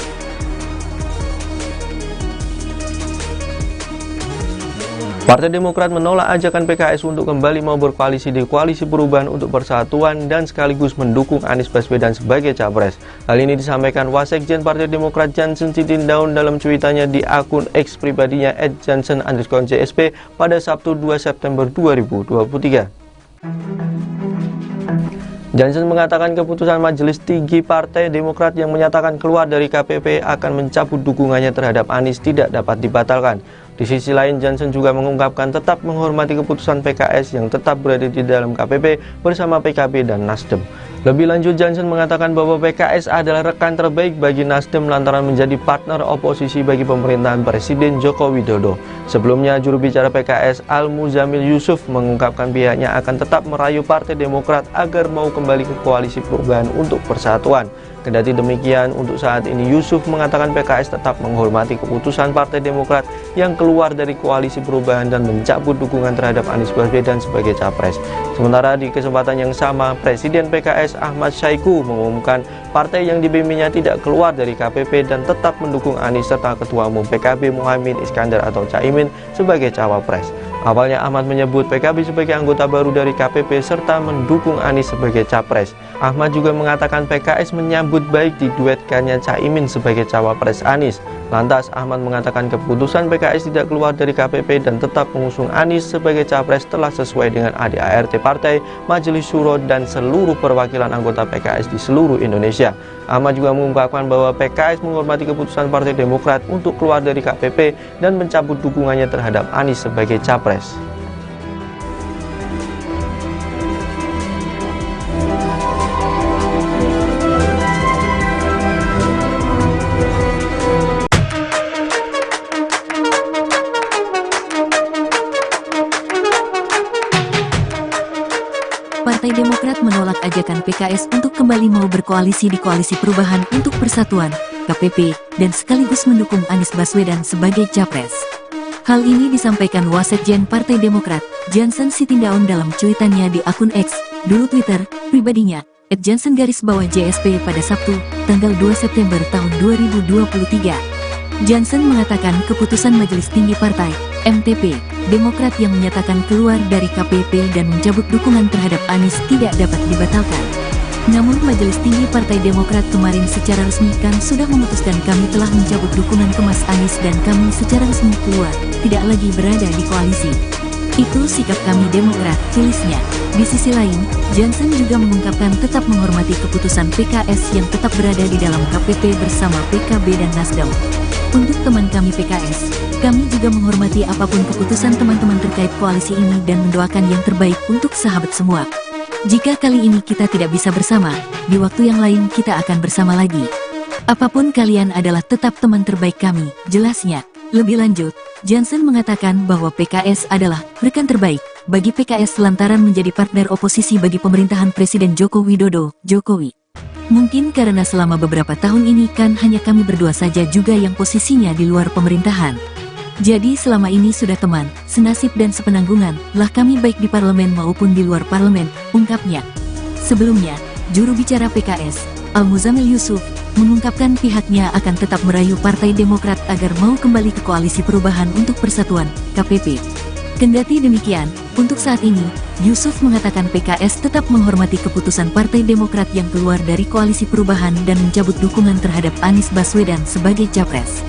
Partai Demokrat menolak ajakan PKS untuk kembali mau berkoalisi di Koalisi Perubahan untuk Persatuan dan sekaligus mendukung Anies Baswedan sebagai Capres. Hal ini disampaikan Wasekjen Partai Demokrat Jansen Sitindaun dalam cuitannya di akun X pribadinya @jansen_JSP pada Sabtu 2 September 2023. Jansen mengatakan keputusan Majelis Tinggi Partai Demokrat yang menyatakan keluar dari KPP akan mencabut dukungannya terhadap Anies tidak dapat dibatalkan. Di sisi lain, Jansen juga mengungkapkan tetap menghormati keputusan PKS yang tetap berada di dalam KPP bersama PKB dan Nasdem. Lebih lanjut, Jansen mengatakan bahwa PKS adalah rekan terbaik bagi Nasdem lantaran menjadi partner oposisi bagi pemerintahan Presiden Joko Widodo. Sebelumnya, juru bicara PKS Al-Muzamil Yusuf mengungkapkan pihaknya akan tetap merayu Partai Demokrat agar mau kembali ke Koalisi Perubahan untuk Persatuan. Kendati demikian, untuk saat ini Yusuf mengatakan PKS tetap menghormati keputusan Partai Demokrat yang keluar dari Koalisi Perubahan dan mencabut dukungan terhadap Anies Baswedan sebagai Capres. Sementara di kesempatan yang sama, Presiden PKS Ahmad Syaiqo mengumumkan partai yang dipimpinnya tidak keluar dari KPP dan tetap mendukung Anies serta Ketua Umum PKB Muhaimin Iskandar atau Cak Imin sebagai Cawapres. Awalnya Ahmad menyebut PKB sebagai anggota baru dari KPP serta mendukung Anies sebagai Capres. Ahmad juga mengatakan PKS menyambut baik diduetkannya Cak Imin sebagai Cawapres Anies. Lantas Ahmad mengatakan keputusan PKS tidak keluar dari KPP dan tetap mengusung Anies sebagai Capres telah sesuai dengan ADART Partai, Majelis Syuro dan seluruh perwakilan anggota PKS di seluruh Indonesia. Ahmad juga mengungkapkan bahwa PKS menghormati keputusan Partai Demokrat untuk keluar dari KPP dan mencabut dukungannya terhadap Anies sebagai Capres. Partai Demokrat menolak ajakan PKS untuk kembali mau berkoalisi di Koalisi Perubahan untuk Persatuan, KPP, dan sekaligus mendukung Anies Baswedan sebagai Capres. Hal ini disampaikan Wasekjen Partai Demokrat, Jansen Sitindaun dalam cuitannya di akun X, dulu Twitter, pribadinya, @jansen_JSP pada Sabtu, tanggal 2 September tahun 2023. Jansen mengatakan keputusan Majelis Tinggi Partai, MTP, Demokrat yang menyatakan keluar dari KPP dan mencabut dukungan terhadap Anies tidak dapat dibatalkan. Namun Majelis Tinggi Partai Demokrat kemarin secara resmi kan sudah memutuskan kami telah mencabut dukungan ke Mas Anies dan kami secara resmi keluar, tidak lagi berada di koalisi. Itu sikap kami Demokrat, tulisnya. Di sisi lain, Jansen juga mengungkapkan tetap menghormati keputusan PKS yang tetap berada di dalam KPP bersama PKB dan Nasdem. Untuk teman kami PKS, kami juga menghormati apapun keputusan teman-teman terkait koalisi ini dan mendoakan yang terbaik untuk sahabat semua. Jika kali ini kita tidak bisa bersama, di waktu yang lain kita akan bersama lagi. Apapun kalian adalah tetap teman terbaik kami, jelasnya. Lebih lanjut, Jansen mengatakan bahwa PKS adalah rekan terbaik bagi PKS lantaran menjadi partner oposisi bagi pemerintahan Presiden Joko Widodo, Jokowi. Mungkin karena selama beberapa tahun ini kan hanya kami berdua saja juga yang posisinya di luar pemerintahan. Jadi selama ini sudah teman, senasib dan sepenanggungan lah kami baik di parlemen maupun di luar parlemen, ungkapnya. Sebelumnya, juru bicara PKS, Al-Muzamil Yusuf, mengungkapkan pihaknya akan tetap merayu Partai Demokrat agar mau kembali ke Koalisi Perubahan untuk Persatuan, KPP. Kendati demikian, untuk saat ini, Yusuf mengatakan PKS tetap menghormati keputusan Partai Demokrat yang keluar dari Koalisi Perubahan dan mencabut dukungan terhadap Anies Baswedan sebagai Capres.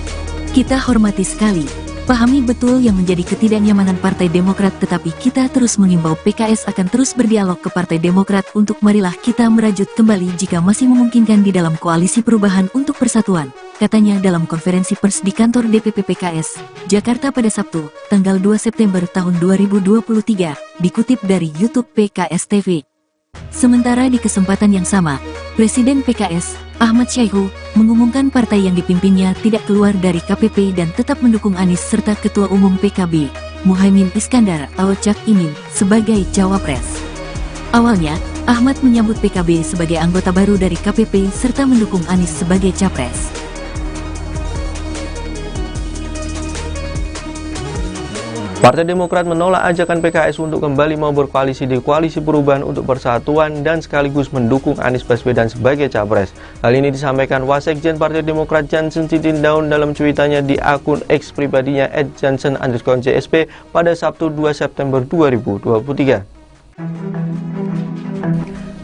Kita hormati sekali, pahami betul yang menjadi ketidaknyamanan Partai Demokrat, tetapi kita terus mengimbau PKS akan terus berdialog ke Partai Demokrat untuk marilah kita merajut kembali jika masih memungkinkan di dalam Koalisi Perubahan untuk Persatuan, katanya dalam konferensi pers di kantor DPP PKS, Jakarta pada Sabtu, tanggal 2 September tahun 2023, dikutip dari YouTube PKS TV. Sementara di kesempatan yang sama, Presiden PKS, Ahmad Syaihu mengumumkan partai yang dipimpinnya tidak keluar dari KPP dan tetap mendukung Anies serta Ketua Umum PKB, Muhaimin Iskandar atau Cak Imin, sebagai Cawapres. Awalnya, Ahmad menyambut PKB sebagai anggota baru dari KPP serta mendukung Anies sebagai Capres. Partai Demokrat menolak ajakan PKS untuk kembali mau berkoalisi di Koalisi Perubahan untuk Persatuan dan sekaligus mendukung Anies Baswedan sebagai Capres. Hal ini disampaikan Wasekjen Partai Demokrat Jansen Sitindaun dalam cuitannya di akun X pribadinya @jansen_JSP pada Sabtu 2 September 2023.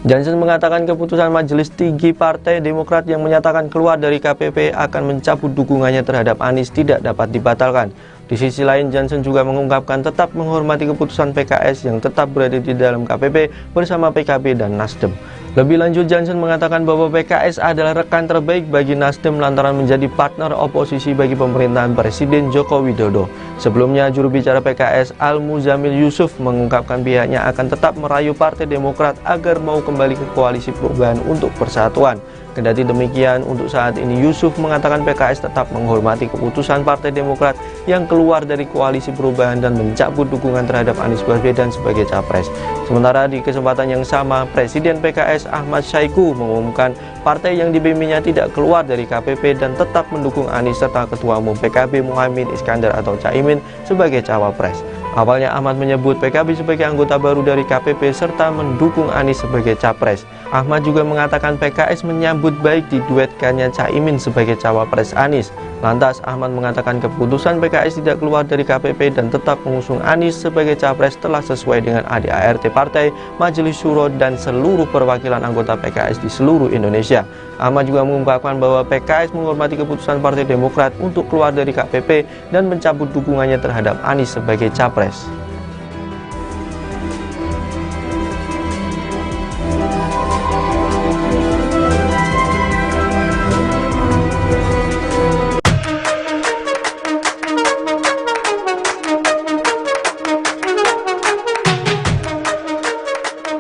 Jansen mengatakan keputusan Majelis Tinggi Partai Demokrat yang menyatakan keluar dari KPP akan mencabut dukungannya terhadap Anies tidak dapat dibatalkan. Di sisi lain, Jansen juga mengungkapkan tetap menghormati keputusan PKS yang tetap berada di dalam KPP bersama PKB dan Nasdem. Lebih lanjut, Jansen mengatakan bahwa PKS adalah rekan terbaik bagi Nasdem lantaran menjadi partner oposisi bagi pemerintahan Presiden Joko Widodo. Sebelumnya, juru bicara PKS Al-Muzamil Yusuf mengungkapkan pihaknya akan tetap merayu Partai Demokrat agar mau kembali ke Koalisi Perubahan untuk Persatuan. Kendati demikian, untuk saat ini Yusuf mengatakan PKS tetap menghormati keputusan Partai Demokrat yang keluar dari Koalisi Perubahan dan mencabut dukungan terhadap Anies Baswedan sebagai Capres. Sementara di kesempatan yang sama, Presiden PKS Ahmad Syaihu mengumumkan partai yang dipimpinnya tidak keluar dari KPP dan tetap mendukung Anies serta Ketua Umum PKB Muhaimin Iskandar atau Caimin sebagai Cawapres. Awalnya Ahmad menyebut PKB sebagai anggota baru dari KPP serta mendukung Anies sebagai Capres. Ahmad juga mengatakan PKS menyambut baik diduetkannya Caimin sebagai Cawapres Anies. Lantas Ahmad mengatakan keputusan PKS tidak keluar dari KPP dan tetap mengusung Anies sebagai Capres telah sesuai dengan ADART Partai, Majelis Syuro dan seluruh perwakilan anggota PKS di seluruh Indonesia. Ahmad juga mengungkapkan bahwa PKS menghormati keputusan Partai Demokrat untuk keluar dari KPP dan mencabut dukungannya terhadap Anies sebagai Capres.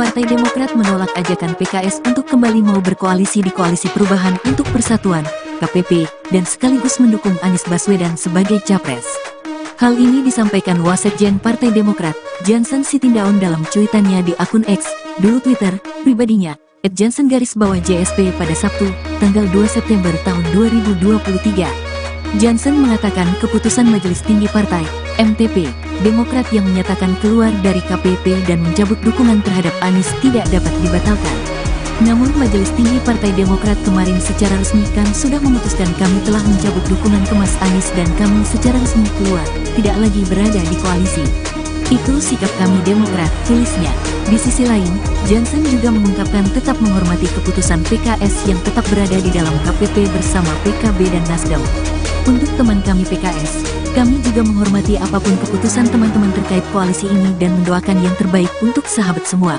Partai Demokrat menolak ajakan PKS untuk kembali mau berkoalisi di Koalisi Perubahan untuk Persatuan, KPP, dan sekaligus mendukung Anies Baswedan sebagai Capres. Hal ini disampaikan Wasekjen Partai Demokrat, Jansen Sitindaun dalam cuitannya di akun X, dulu Twitter, pribadinya, @jansen_JSP pada Sabtu, tanggal 2 September tahun 2023. Jansen mengatakan keputusan Majelis Tinggi Partai, MTP, Demokrat yang menyatakan keluar dari KPP dan mencabut dukungan terhadap Anies tidak dapat dibatalkan. Namun Majelis Tinggi Partai Demokrat kemarin secara resmi kan sudah memutuskan kami telah mencabut dukungan ke Mas Anies dan kami secara resmi keluar, tidak lagi berada di koalisi. Itu sikap kami Demokrat, tulisnya. Di sisi lain, Jansen juga mengungkapkan tetap menghormati keputusan PKS yang tetap berada di dalam KPP bersama PKB dan Nasdem. Untuk teman kami PKS, kami juga menghormati apapun keputusan teman-teman terkait koalisi ini dan mendoakan yang terbaik untuk sahabat semua.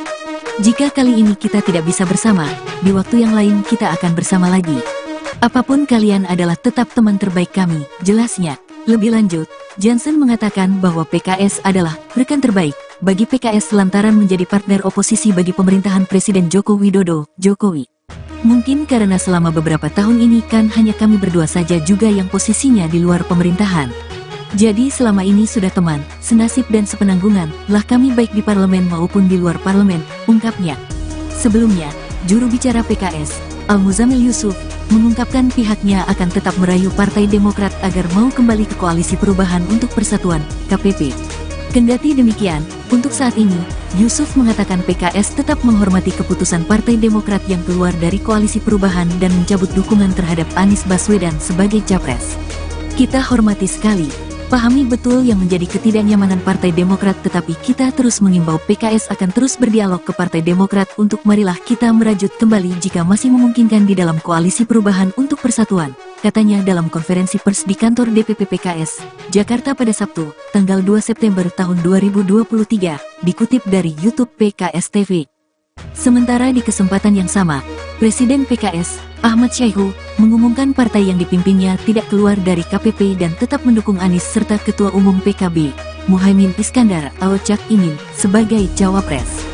Jika kali ini kita tidak bisa bersama, di waktu yang lain kita akan bersama lagi. Apapun kalian adalah tetap teman terbaik kami, jelasnya. Lebih lanjut, Jansen mengatakan bahwa PKS adalah rekan terbaik bagi PKS lantaran menjadi partner oposisi bagi pemerintahan Presiden Joko Widodo, Jokowi. Mungkin karena selama beberapa tahun ini kan hanya kami berdua saja juga yang posisinya di luar pemerintahan. Jadi selama ini sudah teman, senasib dan sepenanggungan, lah kami baik di parlemen maupun di luar parlemen, ungkapnya. Sebelumnya, juru bicara PKS, Al-Muzamil Yusuf, mengungkapkan pihaknya akan tetap merayu Partai Demokrat agar mau kembali ke Koalisi Perubahan untuk Persatuan, KPP. Kendati demikian, untuk saat ini, Yusuf mengatakan PKS tetap menghormati keputusan Partai Demokrat yang keluar dari Koalisi Perubahan dan mencabut dukungan terhadap Anies Baswedan sebagai Capres. Kita hormati sekali, pahami betul yang menjadi ketidaknyamanan Partai Demokrat, tetapi kita terus mengimbau PKS akan terus berdialog ke Partai Demokrat untuk marilah kita merajut kembali jika masih memungkinkan di dalam Koalisi Perubahan untuk Persatuan, katanya dalam konferensi pers di kantor DPP PKS, Jakarta pada Sabtu, tanggal 2 September tahun 2023, dikutip dari YouTube PKS TV. Sementara di kesempatan yang sama, Presiden PKS, Ahmad Syaihu, mengumumkan partai yang dipimpinnya tidak keluar dari KPP dan tetap mendukung Anies serta Ketua Umum PKB, Muhaimin Iskandar atau Cak Imin, sebagai Cawapres.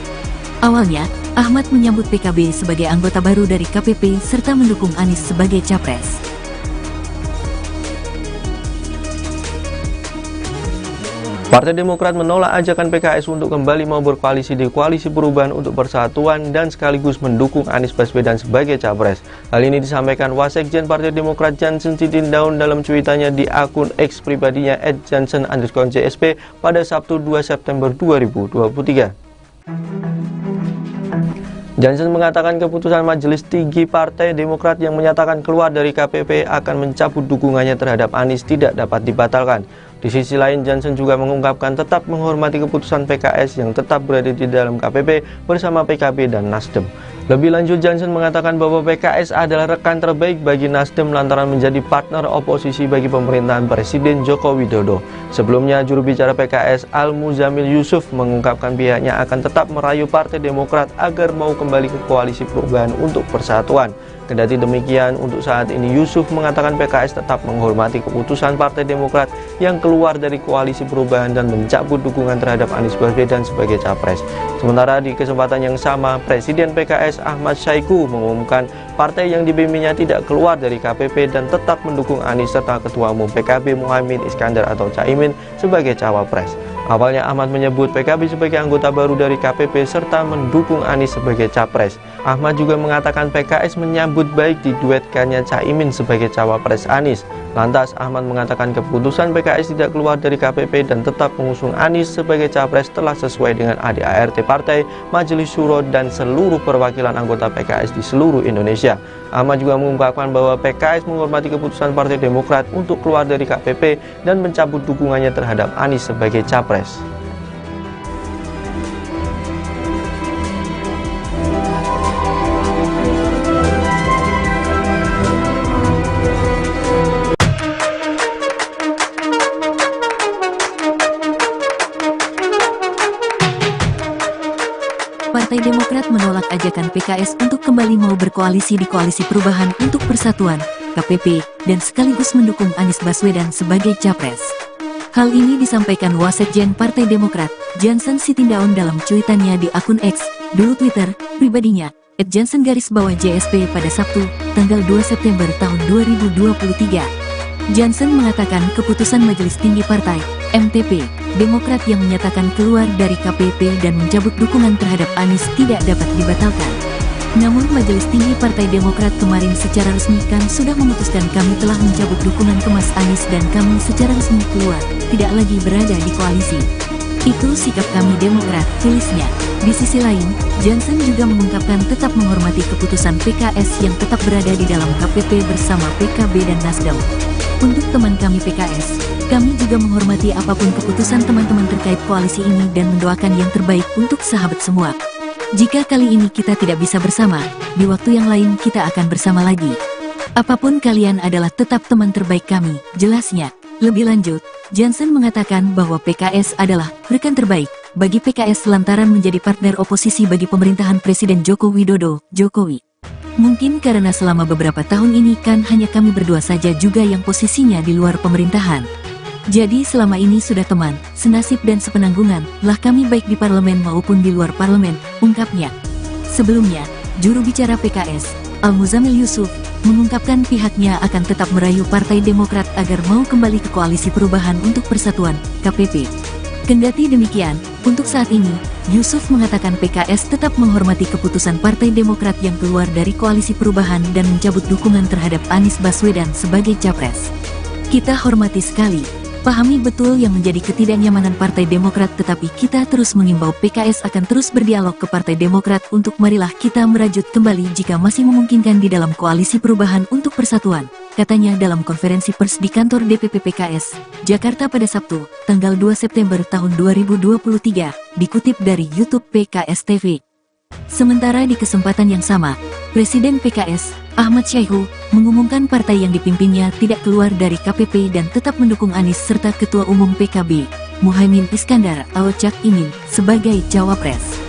Awalnya, Ahmad menyambut PKB sebagai anggota baru dari KPP serta mendukung Anies sebagai capres. Partai Demokrat menolak ajakan PKS untuk kembali mau berkoalisi di Koalisi Perubahan untuk Persatuan dan sekaligus mendukung Anies Baswedan sebagai capres. Hal ini disampaikan Wasekjen Partai Demokrat Jansen Sitindaun dalam cuitannya di akun X pribadinya @jansen_JSP pada Sabtu 2 September 2023. Jansen mengatakan keputusan Majelis Tinggi Partai Demokrat yang menyatakan keluar dari KPP akan mencabut dukungannya terhadap Anies tidak dapat dibatalkan. Di sisi lain, Jansen juga mengungkapkan tetap menghormati keputusan PKS yang tetap berada di dalam KPP bersama PKB dan Nasdem. Lebih lanjut, Jansen mengatakan bahwa PKS adalah rekan terbaik bagi Nasdem lantaran menjadi partner oposisi bagi pemerintahan Presiden Joko Widodo. Sebelumnya, juru bicara PKS Al-Muzamil Yusuf mengungkapkan pihaknya akan tetap merayu Partai Demokrat agar mau kembali ke Koalisi Perubahan untuk Persatuan. Kendati demikian, untuk saat ini Yusuf mengatakan PKS tetap menghormati keputusan Partai Demokrat yang keluar dari Koalisi Perubahan dan mencabut dukungan terhadap Anies Baswedan sebagai capres. Sementara di kesempatan yang sama, Presiden PKS Ahmad Syahiku mengumumkan partai yang dipimpinnya tidak keluar dari KPP dan tetap mendukung Anies serta Ketua Umum PKB Muhaimin Iskandar atau Caimin sebagai cawapres. Awalnya Ahmad menyebut PKB sebagai anggota baru dari KPP serta mendukung Anies sebagai capres. Ahmad juga mengatakan PKS menyambut baik diduetkannya Caimin sebagai cawapres Anies. Lantas Ahmad mengatakan keputusan PKS tidak keluar dari KPP dan tetap mengusung Anies sebagai capres telah sesuai dengan ADART Partai, Majelis Syuro dan seluruh perwakilan anggota PKS di seluruh Indonesia. Ahmad juga mengungkapkan bahwa PKS menghormati keputusan Partai Demokrat untuk keluar dari KPP dan mencabut dukungannya terhadap Anies sebagai capres. Partai Demokrat menolak ajakan PKS untuk kembali mau berkoalisi di Koalisi Perubahan untuk Persatuan, KPP, dan sekaligus mendukung Anies Baswedan sebagai capres. Hal ini disampaikan Wasekjen Partai Demokrat, Jansen Sitindaun dalam cuitannya di akun X, dulu Twitter, pribadinya, @jansen_JSP pada Sabtu, tanggal 2 September tahun 2023. Jansen mengatakan keputusan Majelis Tinggi Partai, MTP, Demokrat yang menyatakan keluar dari KPP dan mencabut dukungan terhadap Anies tidak dapat dibatalkan. Namun Majelis Tinggi Partai Demokrat kemarin secara resmi kan sudah memutuskan kami telah mencabut dukungan ke Mas Anies dan kami secara resmi keluar, tidak lagi berada di koalisi. Itu sikap kami Demokrat, tulisnya. Di sisi lain, Jansen juga mengungkapkan tetap menghormati keputusan PKS yang tetap berada di dalam KPP bersama PKB dan Nasdem. Untuk teman kami PKS, kami juga menghormati apapun keputusan teman-teman terkait koalisi ini dan mendoakan yang terbaik untuk sahabat semua. Jika kali ini kita tidak bisa bersama, di waktu yang lain kita akan bersama lagi. Apapun kalian adalah tetap teman terbaik kami, jelasnya. Lebih lanjut, Jansen mengatakan bahwa PKS adalah rekan terbaik bagi PKS lantaran menjadi partner oposisi bagi pemerintahan Presiden Joko Widodo, Jokowi. Mungkin karena selama beberapa tahun ini kan hanya kami berdua saja juga yang posisinya di luar pemerintahan. Jadi selama ini sudah teman, senasib dan sepenanggungan lah kami baik di parlemen maupun di luar parlemen, ungkapnya. Sebelumnya, juru bicara PKS, Al-Muzamil Yusuf, mengungkapkan pihaknya akan tetap merayu Partai Demokrat agar mau kembali ke Koalisi Perubahan untuk Persatuan, KPP. Kendati demikian, untuk saat ini, Yusuf mengatakan PKS tetap menghormati keputusan Partai Demokrat yang keluar dari Koalisi Perubahan dan mencabut dukungan terhadap Anies Baswedan sebagai capres. Kita hormati sekali, pahami betul yang menjadi ketidaknyamanan Partai Demokrat, tetapi kita terus mengimbau PKS akan terus berdialog ke Partai Demokrat untuk marilah kita merajut kembali jika masih memungkinkan di dalam Koalisi Perubahan untuk Persatuan, katanya dalam konferensi pers di kantor DPP PKS, Jakarta pada Sabtu, tanggal 2 September tahun 2023, dikutip dari YouTube PKS TV. Sementara di kesempatan yang sama, Presiden PKS, Ahmad Syahiku, mengumumkan partai yang dipimpinnya tidak keluar dari KPP dan tetap mendukung Anies serta Ketua Umum PKB, Muhaimin Iskandar atau Cak Imin, sebagai cawapres.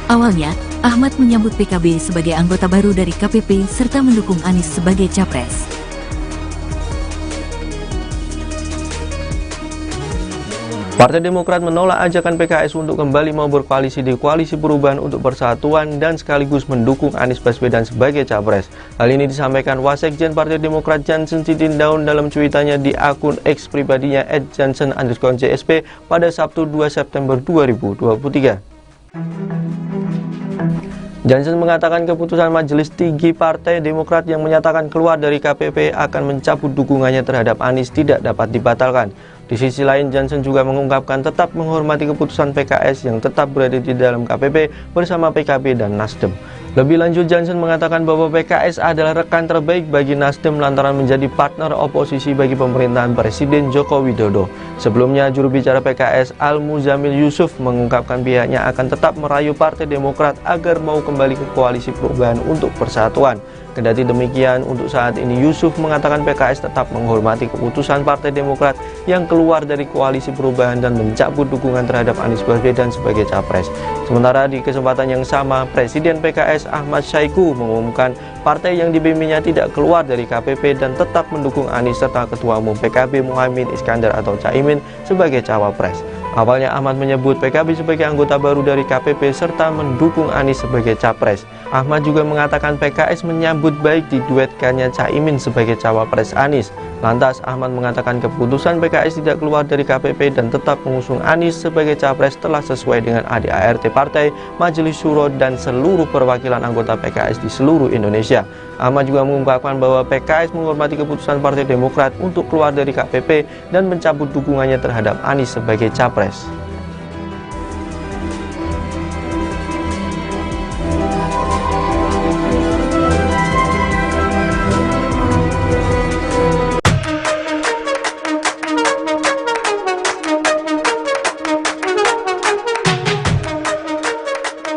Awalnya, Ahmad menyambut PKB sebagai anggota baru dari KPP serta mendukung Anies sebagai capres. Partai Demokrat menolak ajakan PKS untuk kembali mau berkoalisi di Koalisi Perubahan untuk Persatuan dan sekaligus mendukung Anies Baswedan sebagai capres. Hal ini disampaikan Wasekjen Partai Demokrat Jansen Sitindaun dalam cuitannya di akun X pribadinya @jansen_JSP pada Sabtu 2 September 2023. Jansen mengatakan keputusan Majelis Tinggi Partai Demokrat yang menyatakan keluar dari KPP akan mencabut dukungannya terhadap Anies tidak dapat dibatalkan. Di sisi lain, Jansen juga mengungkapkan tetap menghormati keputusan PKS yang tetap berada di dalam KPP bersama PKB dan Nasdem. Lebih lanjut, Jansen mengatakan bahwa PKS adalah rekan terbaik bagi Nasdem lantaran menjadi partner oposisi bagi pemerintahan Presiden Joko Widodo. Sebelumnya, juru bicara PKS Al-Muzamil Yusuf mengungkapkan pihaknya akan tetap merayu Partai Demokrat agar mau kembali ke Koalisi Perubahan untuk Persatuan. Kendati demikian, untuk saat ini Yusuf mengatakan PKS tetap menghormati keputusan Partai Demokrat yang keluar dari Koalisi Perubahan dan mencabut dukungan terhadap Anies Baswedan sebagai capres. Sementara di kesempatan yang sama, Presiden PKS Ahmad Syaiqo mengumumkan partai yang dipimpinnya tidak keluar dari KPP dan tetap mendukung Anies serta Ketua Umum PKB Muhaimin Iskandar atau Caimin sebagai cawapres. Awalnya Ahmad menyebut PKB sebagai anggota baru dari KPP serta mendukung Anies sebagai capres. Ahmad juga mengatakan PKS menyambut baik diduetkannya Caimin sebagai cawapres Anies. Lantas Ahmad mengatakan keputusan PKS tidak keluar dari KPP dan tetap mengusung Anies sebagai capres telah sesuai dengan ADART partai, Majelis Syuro dan seluruh perwakilan anggota PKS di seluruh Indonesia. Ahmad juga mengungkapkan bahwa PKS menghormati keputusan Partai Demokrat untuk keluar dari KPP dan mencabut dukungannya terhadap Anies sebagai capres.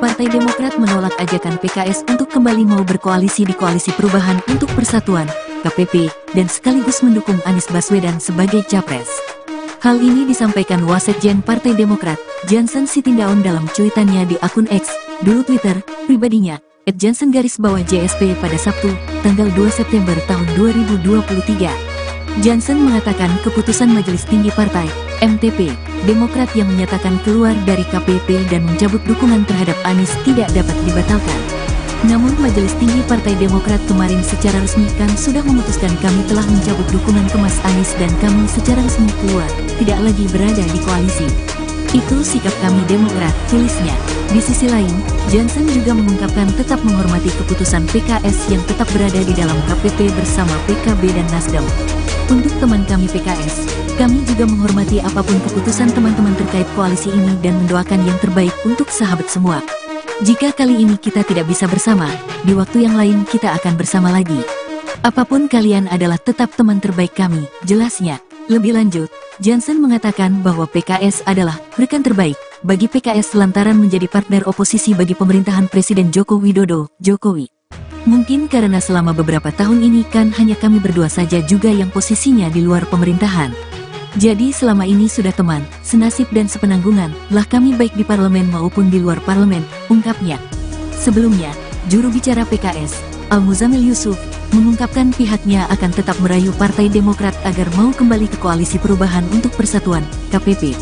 Partai Demokrat menolak ajakan PKS untuk kembali mau berkoalisi di Koalisi Perubahan untuk Persatuan, KPP, dan sekaligus mendukung Anies Baswedan sebagai capres. Hal ini disampaikan Wasekjen Partai Demokrat, Jansen Sitindaun dalam cuitannya di akun X, dulu Twitter, pribadinya, @jansen_JSP pada Sabtu, tanggal 2 September tahun 2023. Jansen mengatakan keputusan Majelis Tinggi Partai, MTP, Demokrat yang menyatakan keluar dari KPP dan mencabut dukungan terhadap Anies tidak dapat dibatalkan. Namun Majelis Tinggi Partai Demokrat kemarin secara resmi kan sudah memutuskan kami telah mencabut dukungan ke Mas Anies dan kami secara resmi keluar, tidak lagi berada di koalisi. Itu sikap kami Demokrat, tulisnya. Di sisi lain, Jansen juga mengungkapkan tetap menghormati keputusan PKS yang tetap berada di dalam KPP bersama PKB dan Nasdem. Untuk teman kami PKS, kami juga menghormati apapun keputusan teman-teman terkait koalisi ini dan mendoakan yang terbaik untuk sahabat semua. Jika kali ini kita tidak bisa bersama, di waktu yang lain kita akan bersama lagi. Apapun kalian adalah tetap teman terbaik kami, jelasnya. Lebih lanjut, Jansen mengatakan bahwa PKS adalah rekan terbaik bagi PKS lantaran menjadi partner oposisi bagi pemerintahan Presiden Joko Widodo, Jokowi. Mungkin karena selama beberapa tahun ini kan hanya kami berdua saja juga yang posisinya di luar pemerintahan. Jadi selama ini sudah teman, senasib dan sepenanggungan lah kami baik di parlemen maupun di luar parlemen, ungkapnya. Sebelumnya, juru bicara PKS, Al-Muzamil Yusuf, mengungkapkan pihaknya akan tetap merayu Partai Demokrat agar mau kembali ke Koalisi Perubahan untuk Persatuan, KPP.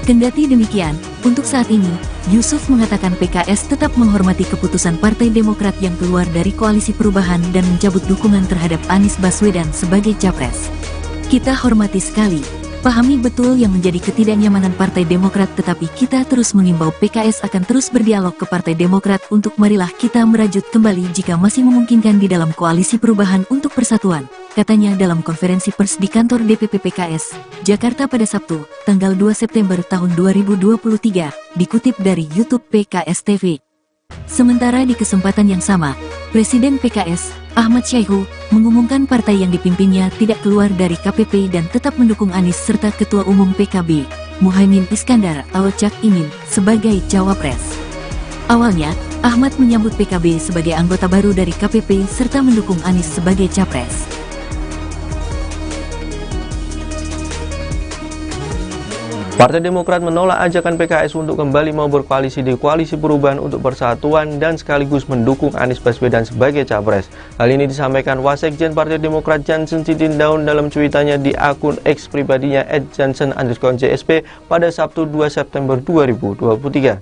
Kendati demikian, untuk saat ini, Yusuf mengatakan PKS tetap menghormati keputusan Partai Demokrat yang keluar dari Koalisi Perubahan dan mencabut dukungan terhadap Anies Baswedan sebagai capres. Kita hormati sekali, pahami betul yang menjadi ketidaknyamanan Partai Demokrat, tetapi kita terus mengimbau PKS akan terus berdialog ke Partai Demokrat untuk marilah kita merajut kembali jika masih memungkinkan di dalam Koalisi Perubahan untuk Persatuan, katanya dalam konferensi pers di kantor DPP PKS, Jakarta pada Sabtu, tanggal 2 September tahun 2023, dikutip dari YouTube PKS TV. Sementara di kesempatan yang sama, Presiden PKS, Ahmad Syaiqo, mengumumkan partai yang dipimpinnya tidak keluar dari KPP dan tetap mendukung Anies serta Ketua Umum PKB, Muhaimin Iskandar atau Cak Imin, sebagai cawapres. Awalnya, Ahmad menyambut PKB sebagai anggota baru dari KPP serta mendukung Anies sebagai capres. Partai Demokrat menolak ajakan PKS untuk kembali mau berkoalisi di Koalisi Perubahan untuk Persatuan dan sekaligus mendukung Anies Baswedan sebagai capres. Hal ini disampaikan Wasekjen Partai Demokrat Jansen Sitindaun dalam cuitannya di akun X pribadinya @jansen_JSP pada Sabtu 2 September 2023.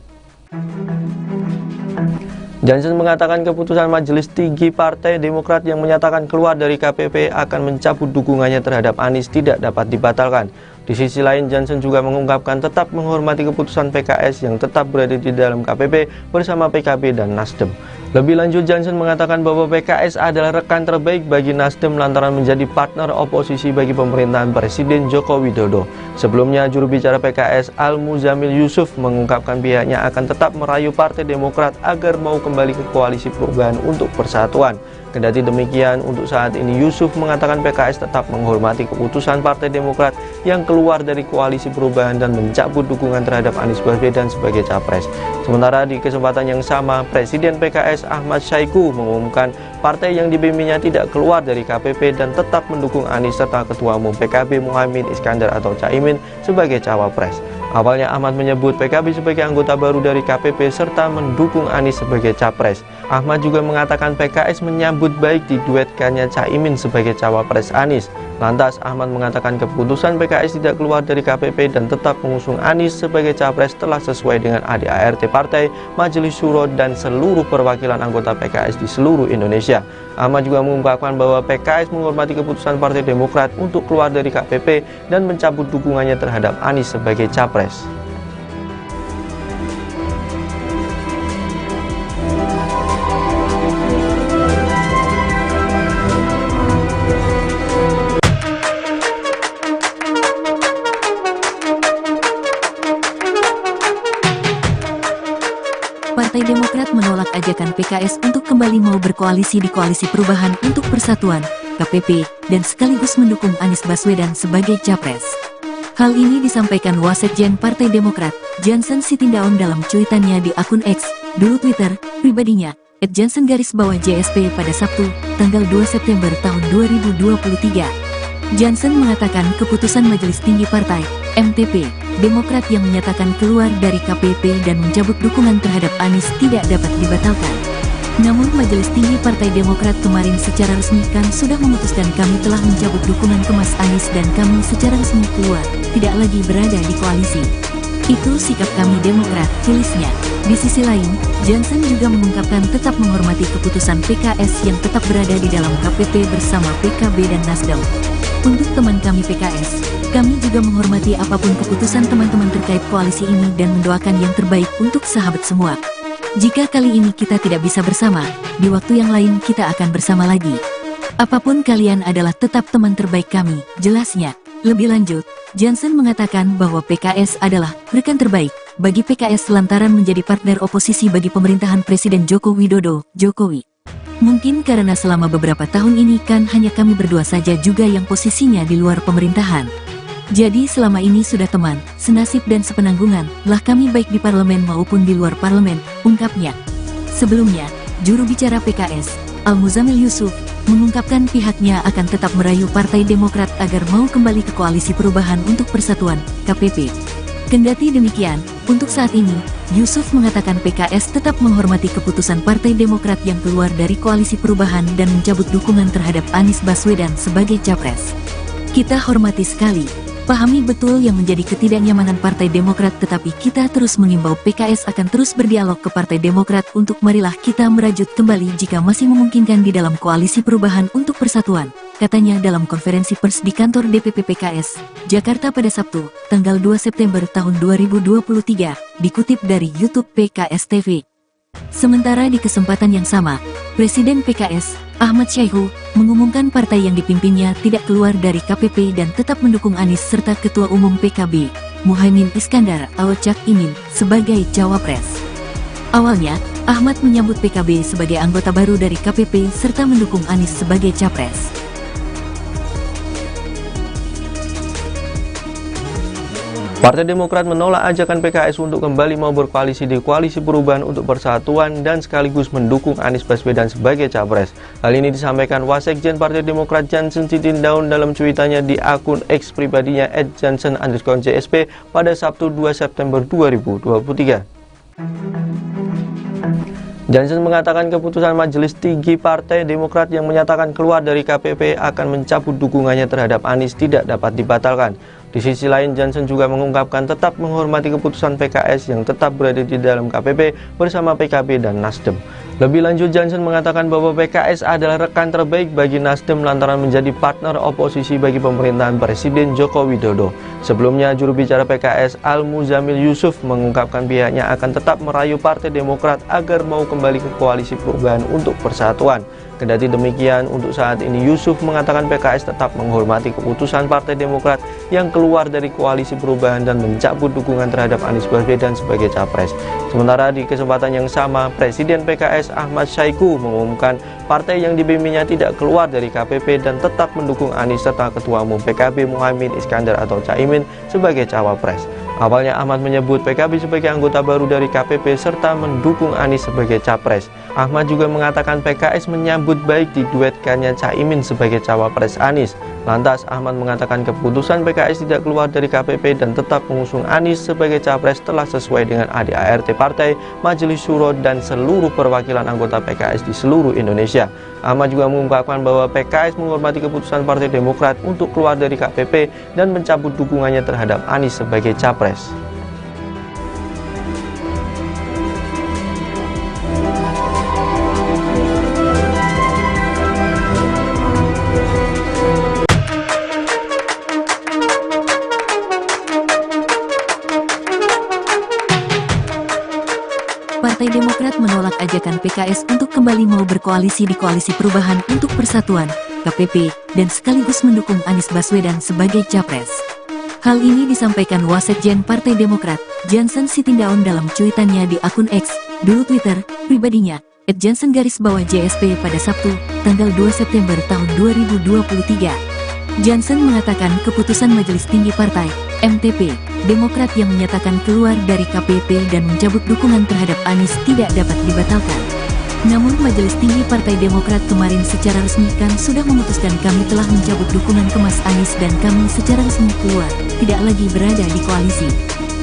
Jansen mengatakan keputusan Majelis Tinggi Partai Demokrat yang menyatakan keluar dari KPP akan mencabut dukungannya terhadap Anies tidak dapat dibatalkan. Di sisi lain, Jansen juga mengungkapkan tetap menghormati keputusan PKS yang tetap berada di dalam KPP bersama PKB dan Nasdem. Lebih lanjut, Jansen mengatakan bahwa PKS adalah rekan terbaik bagi Nasdem lantaran menjadi partner oposisi bagi pemerintahan Presiden Joko Widodo. Sebelumnya, juru bicara PKS Al-Muzamil Yusuf mengungkapkan pihaknya akan tetap merayu Partai Demokrat agar mau kembali ke Koalisi Perubahan untuk Persatuan. Kendati demikian, untuk saat ini Yusuf mengatakan PKS tetap menghormati keputusan Partai Demokrat yang keluar dari Koalisi Perubahan dan mencabut dukungan terhadap Anies Baswedan sebagai capres. Sementara di kesempatan yang sama, Presiden PKS Ahmad Saiku mengumumkan partai yang dibimbingnya tidak keluar dari KPP dan tetap mendukung Anies serta Ketua Umum PKB Muhaimin Iskandar atau Caimin sebagai cawapres. Awalnya Ahmad menyebut PKB sebagai anggota baru dari KPP serta mendukung Anies sebagai capres. Ahmad juga mengatakan PKS menyambut baik diduetkannya Caimin sebagai cawapres Anies. Lantas Ahmad mengatakan keputusan PKS tidak keluar dari KPP dan tetap mengusung Anies sebagai capres telah sesuai dengan ADART partai, Majelis Syuro dan seluruh perwakilan anggota PKS di seluruh Indonesia. Ahmad juga mengungkapkan bahwa PKS menghormati keputusan Partai Demokrat untuk keluar dari KPP dan mencabut dukungannya terhadap Anies sebagai capres. Partai Demokrat menolak ajakan PKS untuk kembali mau berkoalisi di Koalisi Perubahan untuk Persatuan, KPP, dan sekaligus mendukung Anies Baswedan sebagai capres. Hal ini disampaikan Wasekjen Partai Demokrat, Jansen Sitindaun dalam cuitannya di akun X, dulu Twitter, pribadinya, @jansen_JSP pada Sabtu, tanggal 2 September tahun 2023. Jansen mengatakan keputusan Majelis Tinggi Partai, MTP, Demokrat yang menyatakan keluar dari KPP dan mencabut dukungan terhadap Anies tidak dapat dibatalkan. Namun Majelis Tinggi Partai Demokrat kemarin secara resmi kan sudah memutuskan kami telah mencabut dukungan ke Mas Anies dan kami secara resmi keluar, tidak lagi berada di koalisi. Itu sikap kami Demokrat, tulisnya. Di sisi lain, Jansen juga mengungkapkan tetap menghormati keputusan PKS yang tetap berada di dalam KPP bersama PKB dan Nasdem. Untuk teman kami PKS, kami juga menghormati apapun keputusan teman-teman terkait koalisi ini dan mendoakan yang terbaik untuk sahabat semua. Jika kali ini kita tidak bisa bersama, di waktu yang lain kita akan bersama lagi. Apapun kalian adalah tetap teman terbaik kami, jelasnya. Lebih lanjut, Jansen mengatakan bahwa PKS adalah rekan terbaik bagi PKS lantaran menjadi partner oposisi bagi pemerintahan Presiden Joko Widodo, Jokowi. Mungkin karena selama beberapa tahun ini kan hanya kami berdua saja juga yang posisinya di luar pemerintahan. Jadi selama ini sudah teman, senasib dan sepenanggungan, lah kami baik di parlemen maupun di luar parlemen, ungkapnya. Sebelumnya, juru bicara PKS, Al-Muzamil Yusuf, mengungkapkan pihaknya akan tetap merayu Partai Demokrat agar mau kembali ke Koalisi Perubahan untuk Persatuan, KPP. Kendati demikian, untuk saat ini, Yusuf mengatakan PKS tetap menghormati keputusan Partai Demokrat yang keluar dari Koalisi Perubahan dan mencabut dukungan terhadap Anies Baswedan sebagai capres. Kita hormati sekali, pahami betul yang menjadi ketidaknyamanan Partai Demokrat, tetapi kita terus mengimbau PKS akan terus berdialog ke Partai Demokrat untuk marilah kita merajut kembali jika masih memungkinkan di dalam Koalisi Perubahan untuk Persatuan, katanya dalam konferensi pers di kantor DPP PKS, Jakarta pada Sabtu, tanggal 2 September tahun 2023, dikutip dari YouTube PKS TV. Sementara di kesempatan yang sama, Presiden PKS, Ahmad Saiku, mengumumkan partai yang dipimpinnya tidak keluar dari KPP dan tetap mendukung Anies serta Ketua Umum PKB, Muhaimin Iskandar atau Caimin, sebagai cawapres. Awalnya, Ahmad menyambut PKB sebagai anggota baru dari KPP serta mendukung Anies sebagai capres. Partai Demokrat menolak ajakan PKS untuk kembali mau berkoalisi di Koalisi Perubahan untuk Persatuan dan sekaligus mendukung Anies Baswedan sebagai capres. Hal ini disampaikan Wasekjen Partai Demokrat Jansen Sitindaun dalam cuitannya di akun X pribadinya @jansen_JSP pada Sabtu 2 September 2023. Jansen mengatakan keputusan Majelis Tinggi Partai Demokrat yang menyatakan keluar dari KPP akan mencabut dukungannya terhadap Anies tidak dapat dibatalkan. Di sisi lain, Jansen juga mengungkapkan tetap menghormati keputusan PKS yang tetap berada di dalam KPP bersama PKB dan Nasdem. Lebih lanjut, Jansen mengatakan bahwa PKS adalah rekan terbaik bagi Nasdem lantaran menjadi partner oposisi bagi pemerintahan Presiden Joko Widodo. Sebelumnya, juru bicara PKS Al-Muzamil Yusuf mengungkapkan pihaknya akan tetap merayu Partai Demokrat agar mau kembali ke Koalisi Perubahan untuk Persatuan. Kendati demikian, untuk saat ini Yusuf mengatakan PKS tetap menghormati keputusan Partai Demokrat yang keluar dari Koalisi Perubahan dan mencabut dukungan terhadap Anies Baswedan sebagai capres. Sementara di kesempatan yang sama, Presiden PKS Ahmad Syahiku mengumumkan partai yang dipimpinnya tidak keluar dari KPP dan tetap mendukung Anies serta Ketua Umum PKB Muhaimin Iskandar atau Caimin sebagai cawapres. Awalnya Ahmad menyebut PKB sebagai anggota baru dari KPP serta mendukung Anies sebagai capres. Ahmad juga mengatakan PKS menyambut baik diduetkannya Caimin sebagai cawapres Anies. Lantas Ahmad mengatakan keputusan PKS tidak keluar dari KPP dan tetap mengusung Anies sebagai capres telah sesuai dengan ADART Partai, Majelis Syuro dan seluruh perwakilan anggota PKS di seluruh Indonesia. Ahmad juga mengungkapkan bahwa PKS menghormati keputusan Partai Demokrat untuk keluar dari KPP dan mencabut dukungannya terhadap Anies sebagai capres. Partai Demokrat menolak ajakan PKS untuk kembali mau berkoalisi di Koalisi Perubahan untuk Persatuan, KPP, dan sekaligus mendukung Anies Baswedan sebagai capres. Hal ini disampaikan Wasekjen Partai Demokrat, Jansen Sitindaun dalam cuitannya di akun X, dulu Twitter, pribadinya, @jansen_JSP pada Sabtu, tanggal 2 September tahun 2023. Jansen mengatakan keputusan Majelis Tinggi Partai, MTP, Demokrat yang menyatakan keluar dari KPP dan mencabut dukungan terhadap Anies tidak dapat dibatalkan. Namun Majelis Tinggi Partai Demokrat kemarin secara resmi kan sudah memutuskan kami telah mencabut dukungan ke Mas Anies dan kami secara resmi keluar, tidak lagi berada di koalisi.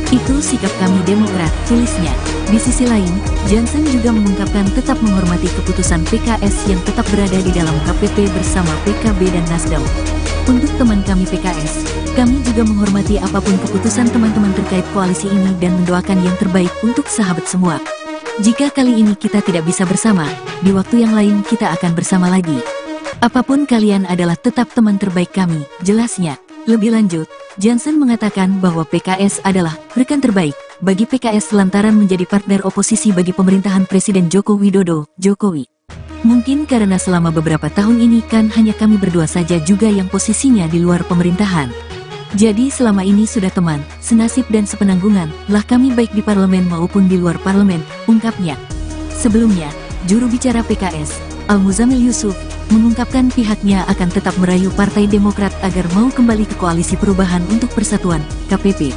Itu sikap kami Demokrat, tulisnya. Di sisi lain, Jansen juga mengungkapkan tetap menghormati keputusan PKS yang tetap berada di dalam KPP bersama PKB dan Nasdem. Untuk teman kami PKS, kami juga menghormati apapun keputusan teman-teman terkait koalisi ini dan mendoakan yang terbaik untuk sahabat semua. Jika kali ini kita tidak bisa bersama, di waktu yang lain kita akan bersama lagi. Apapun kalian adalah tetap teman terbaik kami, jelasnya. Lebih lanjut, Jansen mengatakan bahwa PKS adalah rekan terbaik bagi PKS lantaran menjadi partner oposisi bagi pemerintahan Presiden Joko Widodo, Jokowi. Mungkin karena selama beberapa tahun ini kan hanya kami berdua saja juga yang posisinya di luar pemerintahan. Jadi selama ini sudah teman, senasib dan sepenanggungan lah kami baik di parlemen maupun di luar parlemen, ungkapnya. Sebelumnya, juru bicara PKS, Al-Muzamil Yusuf, mengungkapkan pihaknya akan tetap merayu Partai Demokrat agar mau kembali ke Koalisi Perubahan untuk Persatuan, KPP.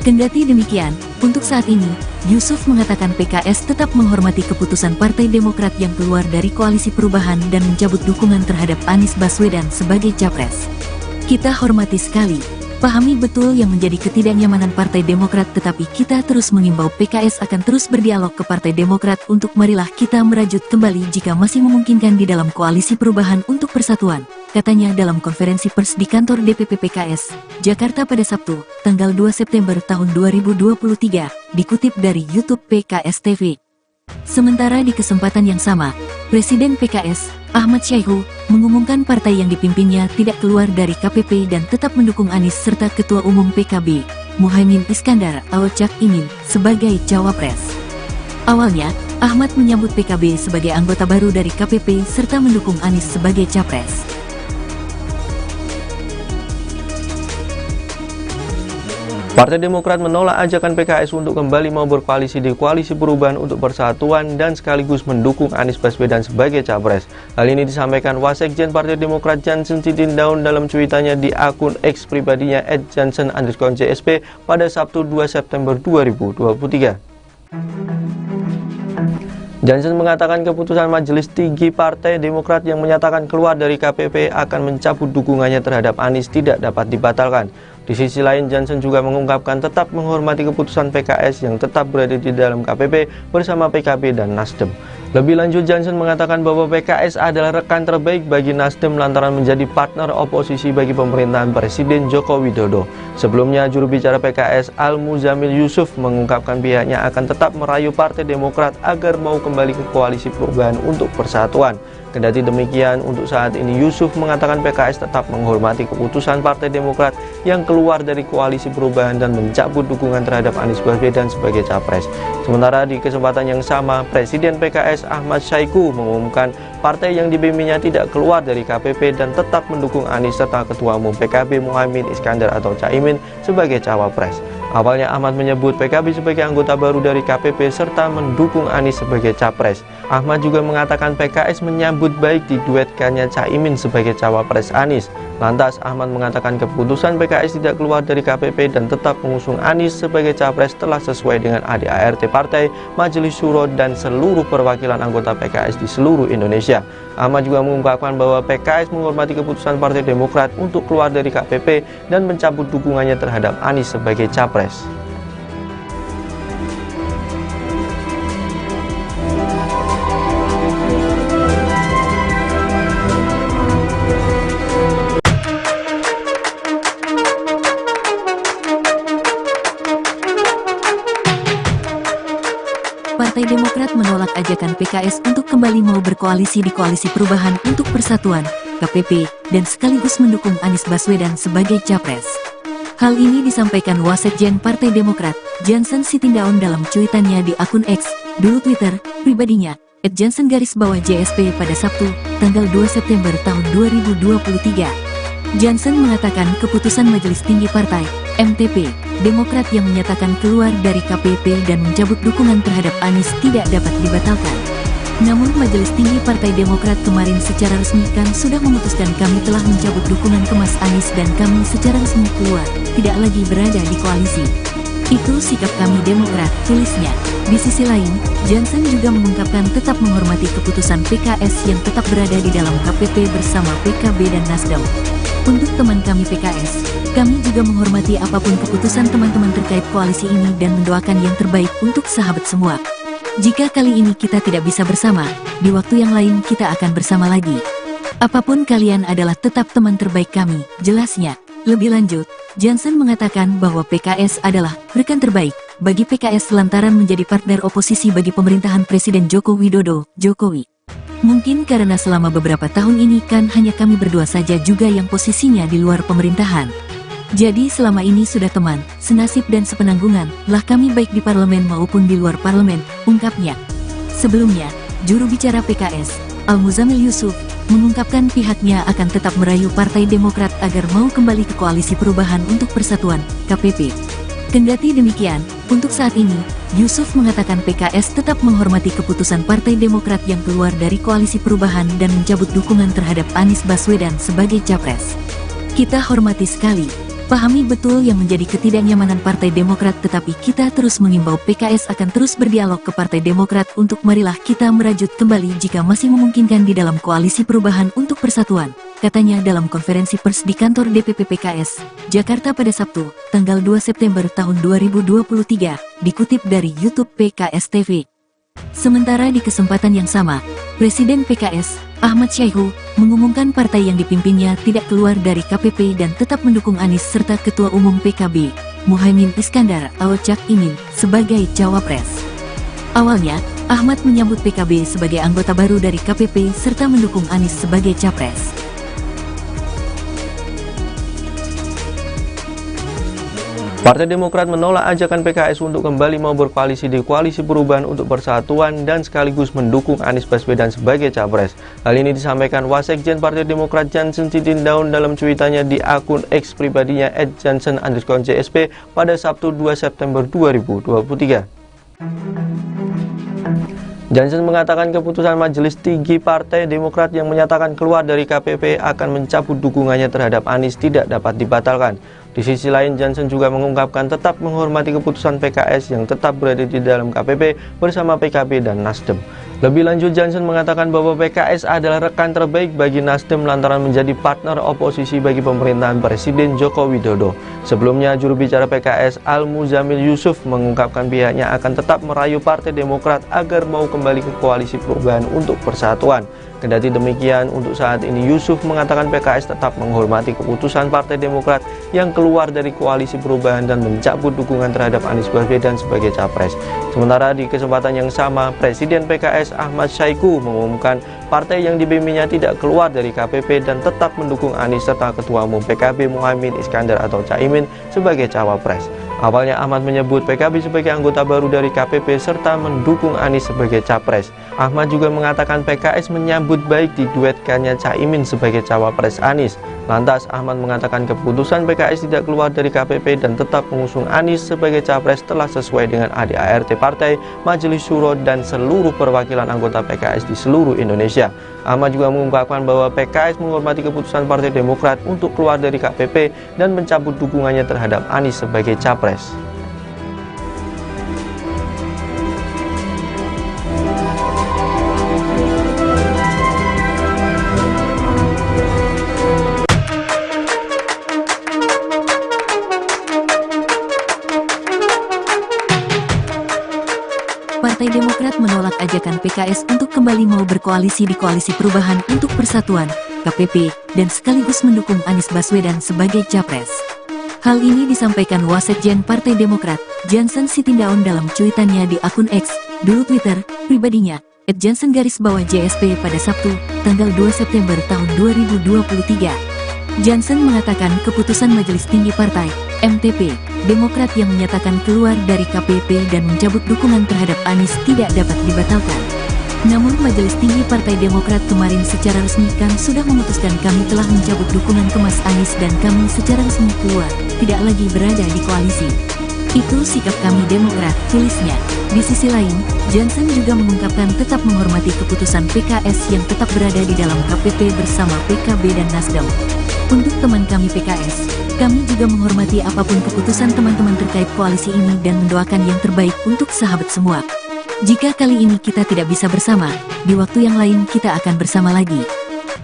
Kendati demikian, untuk saat ini, Yusuf mengatakan PKS tetap menghormati keputusan Partai Demokrat yang keluar dari Koalisi Perubahan dan mencabut dukungan terhadap Anies Baswedan sebagai capres. Kita hormati sekali, pahami betul yang menjadi ketidaknyamanan Partai Demokrat, tetapi kita terus mengimbau PKS akan terus berdialog ke Partai Demokrat untuk marilah kita merajut kembali jika masih memungkinkan di dalam Koalisi Perubahan untuk Persatuan, katanya dalam konferensi pers di kantor DPP PKS, Jakarta pada Sabtu, tanggal 2 September tahun 2023, dikutip dari YouTube PKS TV. Sementara di kesempatan yang sama, Presiden PKS, Ahmad Syahiku, mengumumkan partai yang dipimpinnya tidak keluar dari KPP dan tetap mendukung Anies serta Ketua Umum PKB, Muhaimin Iskandar atau Cak Imin, sebagai cawapres. Awalnya, Ahmad menyambut PKB sebagai anggota baru dari KPP serta mendukung Anies sebagai capres. Partai Demokrat menolak ajakan PKS untuk kembali mau berkoalisi di Koalisi Perubahan untuk Persatuan dan sekaligus mendukung Anies Baswedan sebagai capres. Hal ini disampaikan Wasekjen Partai Demokrat Jansen Sitindaun dalam cuitannya di akun X pribadinya @jansen_JSP pada Sabtu 2 September 2023. Jansen mengatakan keputusan Majelis Tinggi Partai Demokrat yang menyatakan keluar dari KPP akan mencabut dukungannya terhadap Anies tidak dapat dibatalkan. Di sisi lain, Jansen juga mengungkapkan tetap menghormati keputusan PKS yang tetap berada di dalam KPP bersama PKB dan Nasdem. Lebih lanjut, Jansen mengatakan bahwa PKS adalah rekan terbaik bagi Nasdem lantaran menjadi partner oposisi bagi pemerintahan Presiden Joko Widodo. Sebelumnya, juru bicara PKS Al-Muzamil Yusuf mengungkapkan pihaknya akan tetap merayu Partai Demokrat agar mau kembali ke Koalisi Perubahan untuk Persatuan. Kendati demikian, untuk saat ini Yusuf mengatakan PKS tetap menghormati keputusan Partai Demokrat yang keluar dari Koalisi Perubahan dan mencabut dukungan terhadap Anies Baswedan sebagai capres. Sementara di kesempatan yang sama, Presiden PKS Ahmad Syaiqo mengumumkan partai yang dipimpinnya tidak keluar dari KPP dan tetap mendukung Anies serta Ketua Umum PKB Muhaimin Iskandar atau Caimin sebagai cawapres. Awalnya Ahmad menyebut PKB sebagai anggota baru dari KPP serta mendukung Anies sebagai capres. Ahmad juga mengatakan PKS menyambut baik diduetkannya Caimin sebagai cawapres Anies. Lantas Ahmad mengatakan keputusan PKS tidak keluar dari KPP dan tetap mengusung Anies sebagai capres telah sesuai dengan ADART partai, Majelis Syuro dan seluruh perwakilan anggota PKS di seluruh Indonesia. Ahmad juga mengungkapkan bahwa PKS menghormati keputusan Partai Demokrat untuk keluar dari KPP dan mencabut dukungannya terhadap Anies sebagai capres. Partai Demokrat menolak ajakan PKS untuk kembali mau berkoalisi di Koalisi Perubahan untuk Persatuan, KPP, dan sekaligus mendukung Anies Baswedan sebagai capres. Hal ini disampaikan Wasekjen Partai Demokrat, Jansen Sitindaun dalam cuitannya di akun X, dulu Twitter, pribadinya, @jansen_JSP pada Sabtu, tanggal 2 September tahun 2023. Jansen mengatakan keputusan Majelis Tinggi Partai, MTP, Demokrat yang menyatakan keluar dari KPP dan mencabut dukungan terhadap Anies tidak dapat dibatalkan. Namun Majelis Tinggi Partai Demokrat kemarin secara resmi kan sudah memutuskan kami telah mencabut dukungan ke Mas Anies dan kami secara resmi keluar, tidak lagi berada di koalisi. Itu sikap kami Demokrat, tulisnya. Di sisi lain, Jansen juga mengungkapkan tetap menghormati keputusan PKS yang tetap berada di dalam KPP bersama PKB dan Nasdem. Untuk teman kami PKS, kami juga menghormati apapun keputusan teman-teman terkait koalisi ini dan mendoakan yang terbaik untuk sahabat semua. Jika kali ini kita tidak bisa bersama, di waktu yang lain kita akan bersama lagi. Apapun kalian adalah tetap teman terbaik kami, jelasnya. Lebih lanjut, Jansen mengatakan bahwa PKS adalah rekan terbaik bagi PKS lantaran menjadi partner oposisi bagi pemerintahan Presiden Joko Widodo, Jokowi. Mungkin karena selama beberapa tahun ini kan hanya kami berdua saja juga yang posisinya di luar pemerintahan. Jadi selama ini sudah teman, senasib dan sepenanggungan lah kami baik di parlemen maupun di luar parlemen, ungkapnya. Sebelumnya, juru bicara PKS, Al-Muzamil Yusuf, mengungkapkan pihaknya akan tetap merayu Partai Demokrat agar mau kembali ke Koalisi Perubahan untuk Persatuan, KPP. Kendati demikian, untuk saat ini, Yusuf mengatakan PKS tetap menghormati keputusan Partai Demokrat yang keluar dari Koalisi Perubahan dan mencabut dukungan terhadap Anies Baswedan sebagai capres. Kita hormati sekali, pahami betul yang menjadi ketidaknyamanan Partai Demokrat, tetapi kita terus mengimbau PKS akan terus berdialog ke Partai Demokrat untuk marilah kita merajut kembali jika masih memungkinkan di dalam Koalisi Perubahan untuk Persatuan, katanya dalam konferensi pers di kantor DPP PKS, Jakarta pada Sabtu, tanggal 2 September tahun 2023, dikutip dari YouTube PKS TV. Sementara di kesempatan yang sama, Presiden PKS, Ahmad Syaiqo, mengumumkan partai yang dipimpinnya tidak keluar dari KPP dan tetap mendukung Anies serta Ketua Umum PKB, Muhaimin Iskandar atau Cak Imin, sebagai cawapres. Awalnya, Ahmad menyambut PKB sebagai anggota baru dari KPP serta mendukung Anies sebagai capres. Partai Demokrat menolak ajakan PKS untuk kembali mau berkoalisi di Koalisi Perubahan untuk Persatuan dan sekaligus mendukung Anies Baswedan sebagai capres. Hal ini disampaikan Wasekjen Partai Demokrat Jansen Sitindaun dalam cuitannya di akun X pribadinya @jansen_JSP pada Sabtu 2 September 2023. Jansen mengatakan keputusan Majelis Tinggi Partai Demokrat yang menyatakan keluar dari KPP akan mencabut dukungannya terhadap Anies tidak dapat dibatalkan. Di sisi lain, Jansen juga mengungkapkan tetap menghormati keputusan PKS yang tetap berada di dalam KPP bersama PKB dan Nasdem. Lebih lanjut, Jansen mengatakan bahwa PKS adalah rekan terbaik bagi Nasdem lantaran menjadi partner oposisi bagi pemerintahan Presiden Joko Widodo. Sebelumnya, juru bicara PKS Al-Muzamil Yusuf mengungkapkan pihaknya akan tetap merayu Partai Demokrat agar mau kembali ke Koalisi Perubahan untuk Persatuan. Kendati demikian, untuk saat ini Yusuf mengatakan PKS tetap menghormati keputusan Partai Demokrat yang keluar dari Koalisi Perubahan dan mencabut dukungan terhadap Anies Baswedan sebagai capres. Sementara di kesempatan yang sama, Presiden PKS Ahmad Saiku mengumumkan partai yang dibimbingnya tidak keluar dari KPP dan tetap mendukung Anies serta Ketua Umum PKB Muhaimin Iskandar atau Caimin sebagai cawapres. Awalnya Ahmad menyebut PKB sebagai anggota baru dari KPP serta mendukung Anies sebagai capres. Ahmad juga mengatakan PKS menyambut baik diduetkannya Caimin sebagai cawapres Anies. Lantas Ahmad mengatakan keputusan PKS tidak keluar dari KPP dan tetap mengusung Anies sebagai capres telah sesuai dengan ADART partai, Majelis Syuro dan seluruh perwakilan anggota PKS di seluruh Indonesia. Ahmad juga mengungkapkan bahwa PKS menghormati keputusan Partai Demokrat untuk keluar dari KPP dan mencabut dukungannya terhadap Anies sebagai capres. Partai Demokrat menolak ajakan PKS untuk kembali mau berkoalisi di Koalisi Perubahan untuk Persatuan, KPP, dan sekaligus mendukung Anies Baswedan sebagai capres. Hal ini disampaikan Wasekjen Partai Demokrat, Jansen Sitindaun dalam cuitannya di akun X, dulu Twitter, pribadinya, @jansen_JSP pada Sabtu, tanggal 2 September tahun 2023. Jansen mengatakan keputusan Majelis Tinggi Partai, MTP, Demokrat yang menyatakan keluar dari KPP dan mencabut dukungan terhadap Anies tidak dapat dibatalkan. Namun Majelis Tinggi Partai Demokrat kemarin secara resmi kan sudah memutuskan kami telah mencabut dukungan ke Mas Anies dan kami secara resmi keluar, tidak lagi berada di koalisi. Itu sikap kami Demokrat, tulisnya. Di sisi lain, Jansen juga mengungkapkan tetap menghormati keputusan PKS yang tetap berada di dalam KPP bersama PKB dan Nasdem. Untuk teman kami PKS, kami juga menghormati apapun keputusan teman-teman terkait koalisi ini dan mendoakan yang terbaik untuk sahabat semua. Jika kali ini kita tidak bisa bersama, di waktu yang lain kita akan bersama lagi.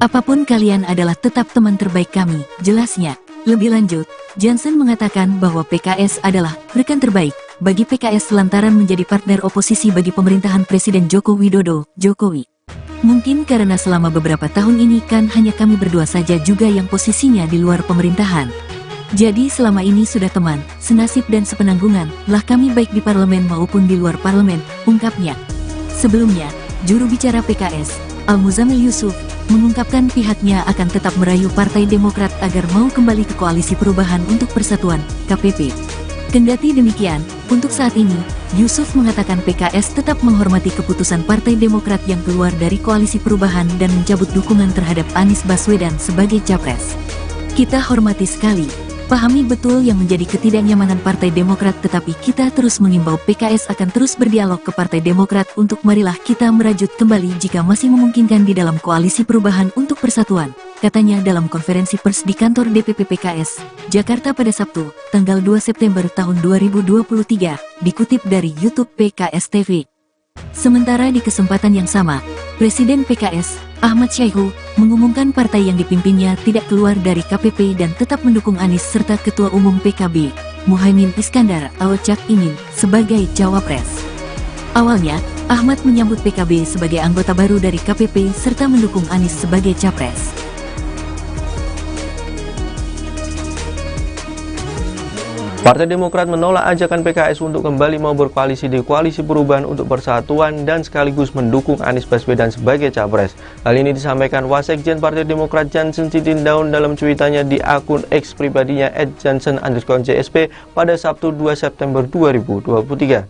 Apapun kalian adalah tetap teman terbaik kami, jelasnya. Lebih lanjut, Jansen mengatakan bahwa PKS adalah rekan terbaik bagi PKS lantaran menjadi partner oposisi bagi pemerintahan Presiden Joko Widodo, Jokowi. Mungkin karena selama beberapa tahun ini kan hanya kami berdua saja juga yang posisinya di luar pemerintahan. Jadi selama ini sudah teman, senasib dan sepenanggungan lah kami baik di parlemen maupun di luar parlemen, ungkapnya. Sebelumnya, juru bicara PKS, Al-Muzamil Yusuf, mengungkapkan pihaknya akan tetap merayu Partai Demokrat agar mau kembali ke Koalisi Perubahan untuk Persatuan, KPP. Kendati demikian, untuk saat ini, Yusuf mengatakan PKS tetap menghormati keputusan Partai Demokrat yang keluar dari Koalisi Perubahan dan mencabut dukungan terhadap Anies Baswedan sebagai capres. Kita hormati sekali, pahami betul yang menjadi ketidaknyamanan Partai Demokrat, tetapi kita terus mengimbau PKS akan terus berdialog ke Partai Demokrat untuk marilah kita merajut kembali jika masih memungkinkan di dalam Koalisi Perubahan untuk Persatuan, katanya dalam konferensi pers di kantor DPP PKS, Jakarta pada Sabtu, tanggal 2 September tahun 2023, dikutip dari YouTube PKS TV. Sementara di kesempatan yang sama, Presiden PKS, Ahmad Saiku, mengumumkan partai yang dipimpinnya tidak keluar dari KPP dan tetap mendukung Anies serta Ketua Umum PKB, Muhaimin Iskandar atau Cak Imin, sebagai cawapres. Awalnya, Ahmad menyambut PKB sebagai anggota baru dari KPP serta mendukung Anies sebagai capres. Partai Demokrat menolak ajakan PKS untuk kembali mau berkoalisi di Koalisi Perubahan untuk Persatuan dan sekaligus mendukung Anies Baswedan sebagai capres. Hal ini disampaikan Wasekjen Partai Demokrat Jansen Sitindaun dalam cuitannya di akun X pribadinya @jansen_JSP pada Sabtu 2 September 2023.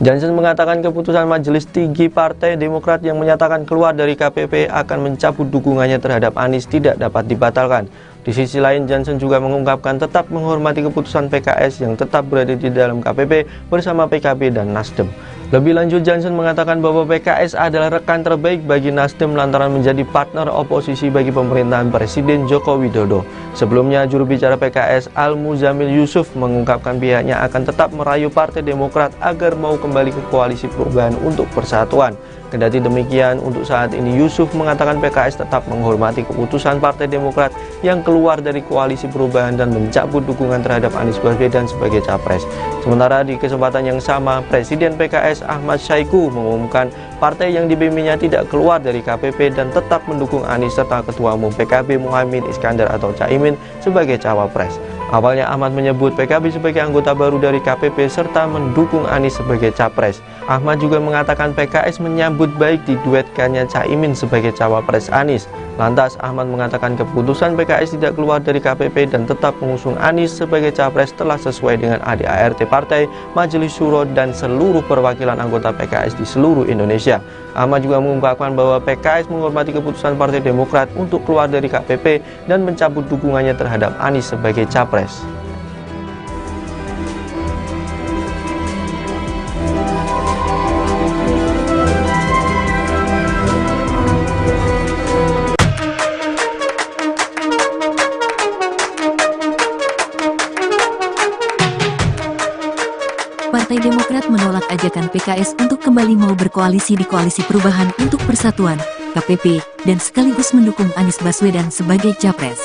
Jansen mengatakan keputusan Majelis Tinggi Partai Demokrat yang menyatakan keluar dari KPP akan mencabut dukungannya terhadap Anies tidak dapat dibatalkan. Di sisi lain, Jansen juga mengungkapkan tetap menghormati keputusan PKS yang tetap berada di dalam KPP bersama PKB dan Nasdem. Lebih lanjut, Jansen mengatakan bahwa PKS adalah rekan terbaik bagi Nasdem lantaran menjadi partner oposisi bagi pemerintahan Presiden Joko Widodo. Sebelumnya, juru bicara PKS Al-Muzamil Yusuf mengungkapkan pihaknya akan tetap merayu Partai Demokrat agar mau kembali ke Koalisi Perubahan untuk Persatuan. Kendati demikian, untuk saat ini Yusuf mengatakan PKS tetap menghormati keputusan Partai Demokrat yang keluar dari Koalisi Perubahan dan mencabut dukungan terhadap Anies Baswedan sebagai capres. Sementara di kesempatan yang sama, Presiden PKS Ahmad Syaiqo mengumumkan partai yang dipimpinnya tidak keluar dari KPP dan tetap mendukung Anies serta Ketua Umum PKB Muhaimin Iskandar atau Caimin sebagai cawapres. Awalnya Ahmad menyebut PKB sebagai anggota baru dari KPP serta mendukung Anies sebagai capres. Ahmad juga mengatakan PKS menyambut baik diduetkannya Caimin sebagai cawapres Anies. Lantas Ahmad mengatakan keputusan PKS tidak keluar dari KPP dan tetap mengusung Anies sebagai capres telah sesuai dengan ADART partai, Majelis Syuro dan seluruh perwakilan anggota PKS di seluruh Indonesia. Ahmad juga mengungkapkan bahwa PKS menghormati keputusan Partai Demokrat untuk keluar dari KPP dan mencabut dukungannya terhadap Anies sebagai capres. Partai Demokrat menolak ajakan PKS untuk kembali mau berkoalisi di Koalisi Perubahan untuk Persatuan, KPP, dan sekaligus mendukung Anies Baswedan sebagai capres.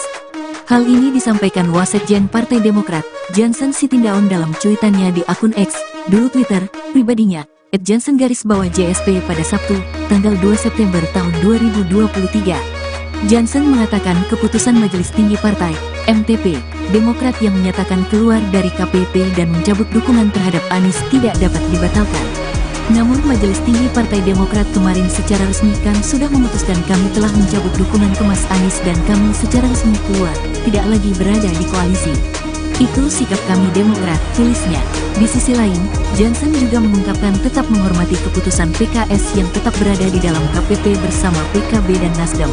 Hal ini disampaikan Wasekjen Partai Demokrat, Jansen Sitindaun dalam cuitannya di akun X, dulu Twitter, pribadinya, @jansen_JSP pada Sabtu, tanggal 2 September tahun 2023. Jansen mengatakan keputusan Majelis Tinggi Partai, MTP, Demokrat yang menyatakan keluar dari KPP dan mencabut dukungan terhadap Anies tidak dapat dibatalkan. Namun Majelis Tinggi Partai Demokrat kemarin secara resmi kan sudah memutuskan kami telah mencabut dukungan ke Mas Anies dan kami secara resmi keluar, tidak lagi berada di koalisi. Itu sikap kami Demokrat, tulisnya. Di sisi lain, Jansen juga mengungkapkan tetap menghormati keputusan PKS yang tetap berada di dalam KPP bersama PKB dan Nasdem.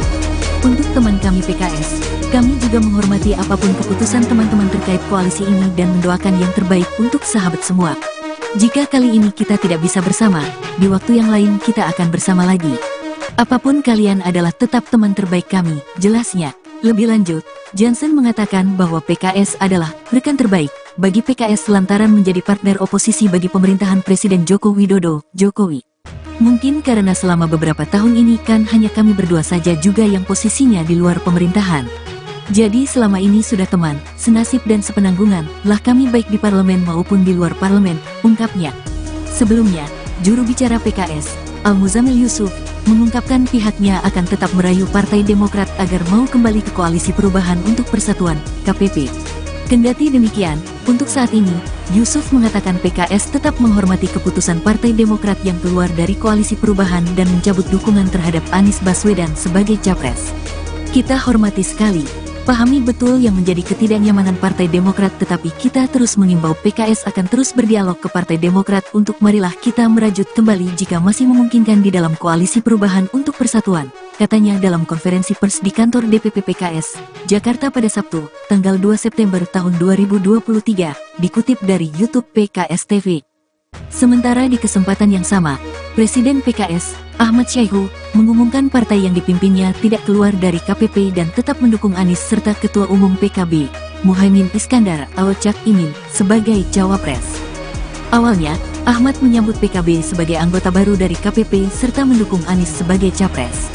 Untuk teman kami PKS, kami juga menghormati apapun keputusan teman-teman terkait koalisi ini dan mendoakan yang terbaik untuk sahabat semua. Jika kali ini kita tidak bisa bersama, di waktu yang lain kita akan bersama lagi. Apapun kalian adalah tetap teman terbaik kami, jelasnya. Lebih lanjut, Jansen mengatakan bahwa PKS adalah rekan terbaik bagi PKS lantaran menjadi partner oposisi bagi pemerintahan Presiden Joko Widodo, Jokowi. Mungkin karena selama beberapa tahun ini kan hanya kami berdua saja juga yang posisinya di luar pemerintahan. Jadi selama ini sudah teman, senasib dan sepenanggungan lah kami baik di parlemen maupun di luar parlemen, ungkapnya. Sebelumnya, juru bicara PKS, Al-Muzamil Yusuf, mengungkapkan pihaknya akan tetap merayu Partai Demokrat agar mau kembali ke Koalisi Perubahan untuk Persatuan, KPP. Kendati demikian, untuk saat ini, Yusuf mengatakan PKS tetap menghormati keputusan Partai Demokrat yang keluar dari Koalisi Perubahan dan mencabut dukungan terhadap Anies Baswedan sebagai capres. Kita hormati sekali, pahami betul yang menjadi ketidaknyamanan Partai Demokrat, tetapi kita terus mengimbau PKS akan terus berdialog ke Partai Demokrat untuk marilah kita merajut kembali jika masih memungkinkan di dalam Koalisi Perubahan untuk Persatuan, katanya dalam konferensi pers di kantor DPP PKS, Jakarta pada Sabtu, tanggal 2 September tahun 2023, dikutip dari YouTube PKS TV. Sementara di kesempatan yang sama, Presiden PKS, Ahmad Syaiqo, mengumumkan partai yang dipimpinnya tidak keluar dari KPP dan tetap mendukung Anies serta Ketua Umum PKB, Muhaimin Iskandar atau Cak Imin, sebagai cawapres. Awalnya, Ahmad menyambut PKB sebagai anggota baru dari KPP serta mendukung Anies sebagai capres.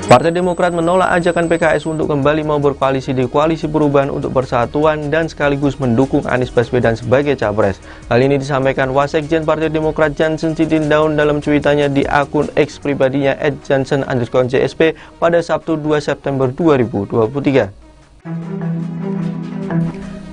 Partai Demokrat menolak ajakan PKS untuk kembali mau berkoalisi di Koalisi Perubahan untuk Persatuan dan sekaligus mendukung Anies Baswedan sebagai capres. Hal ini disampaikan Wasekjen Partai Demokrat Jansen Sitindaun dalam cuitannya di akun X pribadinya @jansen_JSP pada Sabtu 2 September 2023.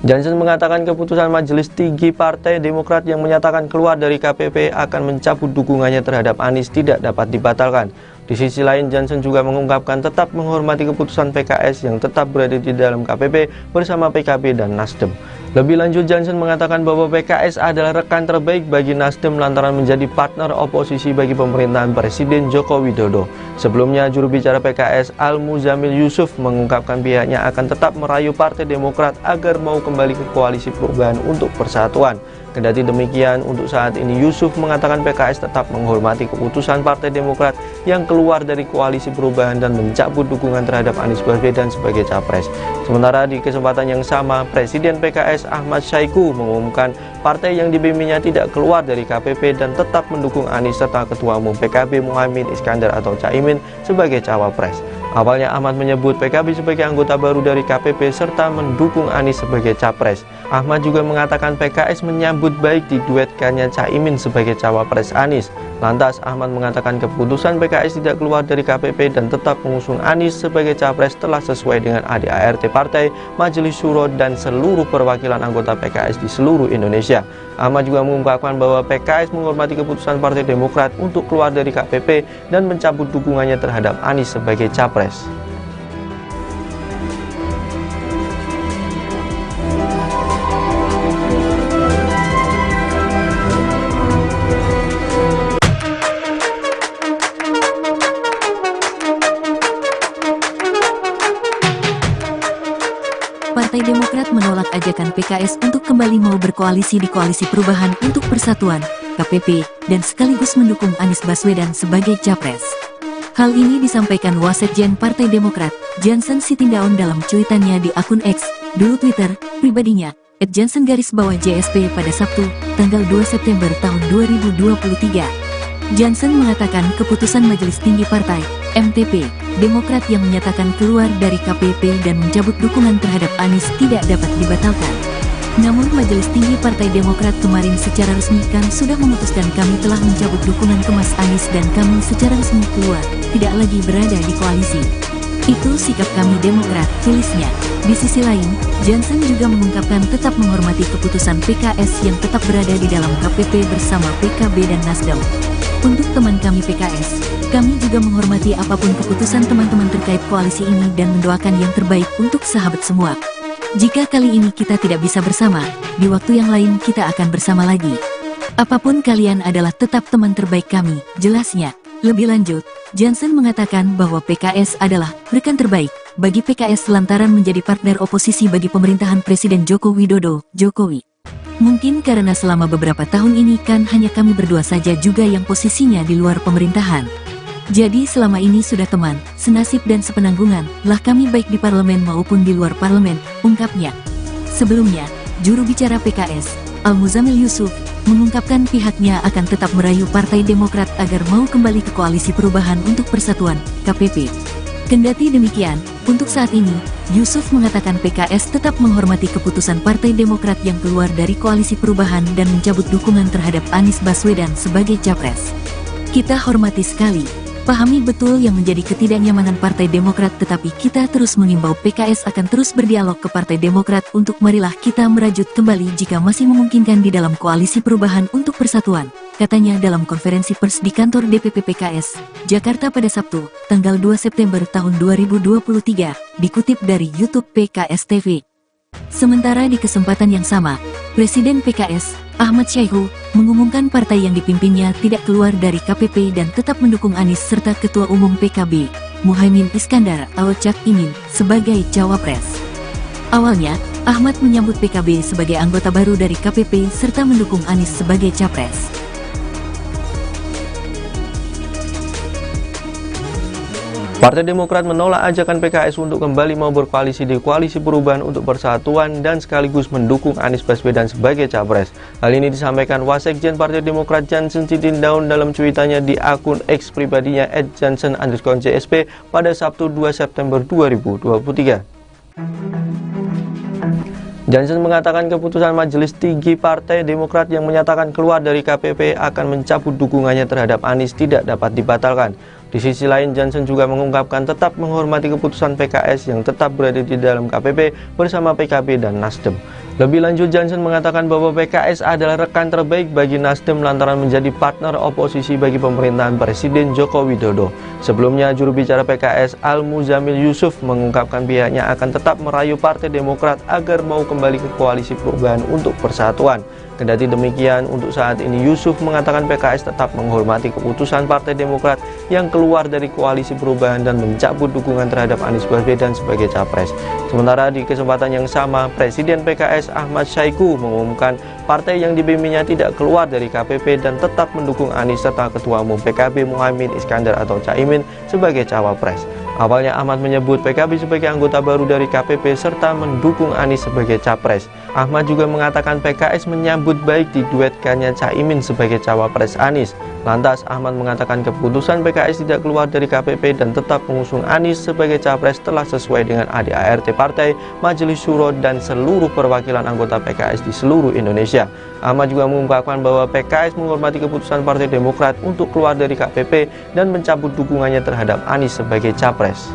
Jansen mengatakan keputusan Majelis Tinggi Partai Demokrat yang menyatakan keluar dari KPP akan mencabut dukungannya terhadap Anies tidak dapat dibatalkan. Di sisi lain, Jansen juga mengungkapkan tetap menghormati keputusan PKS yang tetap berada di dalam KPP bersama PKB dan Nasdem. Lebih lanjut, Jansen mengatakan bahwa PKS adalah rekan terbaik bagi Nasdem lantaran menjadi partner oposisi bagi pemerintahan Presiden Joko Widodo. Sebelumnya, juru bicara PKS Al-Muzamil Yusuf mengungkapkan pihaknya akan tetap merayu Partai Demokrat agar mau kembali ke Koalisi Perubahan untuk Persatuan. Kendati demikian, untuk saat ini Yusuf mengatakan PKS tetap menghormati keputusan Partai Demokrat yang keluar dari Koalisi Perubahan dan mencabut dukungan terhadap Anies Baswedan sebagai capres. Sementara di kesempatan yang sama, Presiden PKS Ahmad Syaiqo mengumumkan partai yang dibimbingnya tidak keluar dari KPP dan tetap mendukung Anies serta Ketua Umum PKB Muhaimin Iskandar atau Caimin sebagai cawapres. Awalnya Ahmad menyebut PKB sebagai anggota baru dari KPP serta mendukung Anies sebagai capres. Ahmad juga mengatakan PKS menyambut baik diduetkannya Caimin sebagai cawapres Anies. Lantas Ahmad mengatakan keputusan PKS tidak keluar dari KPP dan tetap mengusung Anies sebagai capres telah sesuai dengan ADART partai, Majelis Syuro dan seluruh perwakilan anggota PKS di seluruh Indonesia. Ahmad juga mengungkapkan bahwa PKS menghormati keputusan Partai Demokrat untuk keluar dari KPP dan mencabut dukungannya terhadap Anies sebagai capres. Partai Demokrat menolak ajakan PKS untuk kembali mau berkoalisi di Koalisi Perubahan untuk Persatuan, KPP, dan sekaligus mendukung Anies Baswedan sebagai capres. Hal ini disampaikan Wasekjen Partai Demokrat, Jansen Sitindaun dalam cuitannya di akun X, dulu Twitter, pribadinya, @jansen_JSP pada Sabtu, tanggal 2 September tahun 2023. Jansen mengatakan keputusan Majelis Tinggi Partai, MTP, Demokrat yang menyatakan keluar dari KPP dan mencabut dukungan terhadap Anies tidak dapat dibatalkan. Namun Majelis Tinggi Partai Demokrat kemarin secara resmi kan sudah memutuskan kami telah mencabut dukungan ke Mas Anies dan kami secara resmi keluar, tidak lagi berada di koalisi. Itu sikap kami Demokrat, tulisnya. Di sisi lain, Jansen juga mengungkapkan tetap menghormati keputusan PKS yang tetap berada di dalam KPP bersama PKB dan Nasdem. Untuk teman kami PKS, kami juga menghormati apapun keputusan teman-teman terkait koalisi ini dan mendoakan yang terbaik untuk sahabat semua. Jika kali ini kita tidak bisa bersama, di waktu yang lain kita akan bersama lagi. Apapun kalian adalah tetap teman terbaik kami, jelasnya. Lebih lanjut, Jansen mengatakan bahwa PKS adalah rekan terbaik bagi PKS lantaran menjadi partner oposisi bagi pemerintahan Presiden Joko Widodo, Jokowi. Mungkin karena selama beberapa tahun ini kan hanya kami berdua saja juga yang posisinya di luar pemerintahan. Jadi selama ini sudah teman, senasib dan sepenanggungan lah kami baik di parlemen maupun di luar parlemen, ungkapnya. Sebelumnya, juru bicara PKS, Al-Muzamil Yusuf, mengungkapkan pihaknya akan tetap merayu Partai Demokrat agar mau kembali ke Koalisi Perubahan untuk Persatuan, KPP. Kendati demikian, untuk saat ini, Yusuf mengatakan PKS tetap menghormati keputusan Partai Demokrat yang keluar dari Koalisi Perubahan dan mencabut dukungan terhadap Anies Baswedan sebagai capres. Kita hormati sekali, pahami betul yang menjadi ketidaknyamanan Partai Demokrat, tetapi kita terus mengimbau PKS akan terus berdialog ke Partai Demokrat untuk marilah kita merajut kembali jika masih memungkinkan di dalam Koalisi Perubahan untuk Persatuan, katanya dalam konferensi pers di kantor DPP PKS, Jakarta pada Sabtu, tanggal 2 September tahun 2023, dikutip dari YouTube PKS TV. Sementara di kesempatan yang sama, Presiden PKS, Ahmad Syaiqo, mengumumkan partai yang dipimpinnya tidak keluar dari KPP dan tetap mendukung Anies serta Ketua Umum PKB, Muhaimin Iskandar atau Cak Imin, sebagai cawapres. Awalnya, Ahmad menyambut PKB sebagai anggota baru dari KPP serta mendukung Anies sebagai capres. Partai Demokrat menolak ajakan PKS untuk kembali mau berkoalisi di Koalisi Perubahan untuk Persatuan dan sekaligus mendukung Anies Baswedan sebagai capres. Hal ini disampaikan Wasekjen Partai Demokrat Jansen Sitindaun dalam cuitannya di akun X pribadinya @jansen_JSP pada Sabtu 2 September 2023. Jansen mengatakan keputusan Majelis Tinggi Partai Demokrat yang menyatakan keluar dari KPP akan mencabut dukungannya terhadap Anies tidak dapat dibatalkan. Di sisi lain, Jansen juga mengungkapkan tetap menghormati keputusan PKS yang tetap berada di dalam KPP bersama PKB dan Nasdem. Lebih lanjut, Jansen mengatakan bahwa PKS adalah rekan terbaik bagi Nasdem lantaran menjadi partner oposisi bagi pemerintahan Presiden Joko Widodo. Sebelumnya, juru bicara PKS Al-Muzamil Yusuf mengungkapkan pihaknya akan tetap merayu Partai Demokrat agar mau kembali ke Koalisi Perubahan untuk Persatuan. Kendati demikian, untuk saat ini Yusuf mengatakan PKS tetap menghormati keputusan Partai Demokrat yang keluar dari Koalisi Perubahan dan mencabut dukungan terhadap Anies Baswedan sebagai capres. Sementara di kesempatan yang sama, Presiden PKS Ahmad Syaiqo mengumumkan partai yang dipimpinnya tidak keluar dari KPP dan tetap mendukung Anies serta Ketua Umum PKB Muhaimin Iskandar atau Caimin sebagai cawapres. Awalnya Ahmad menyebut PKB sebagai anggota baru dari KPP serta mendukung Anies sebagai capres. Ahmad juga mengatakan PKS menyambut baik diduetkannya Caimin sebagai cawapres Anies. Lantas Ahmad mengatakan keputusan PKS tidak keluar dari KPP dan tetap mengusung Anies sebagai capres telah sesuai dengan ADART partai, Majelis Syuro dan seluruh perwakilan anggota PKS di seluruh Indonesia. Ahmad juga mengungkapkan bahwa PKS menghormati keputusan Partai Demokrat untuk keluar dari KPP dan mencabut dukungannya terhadap Anies sebagai capres.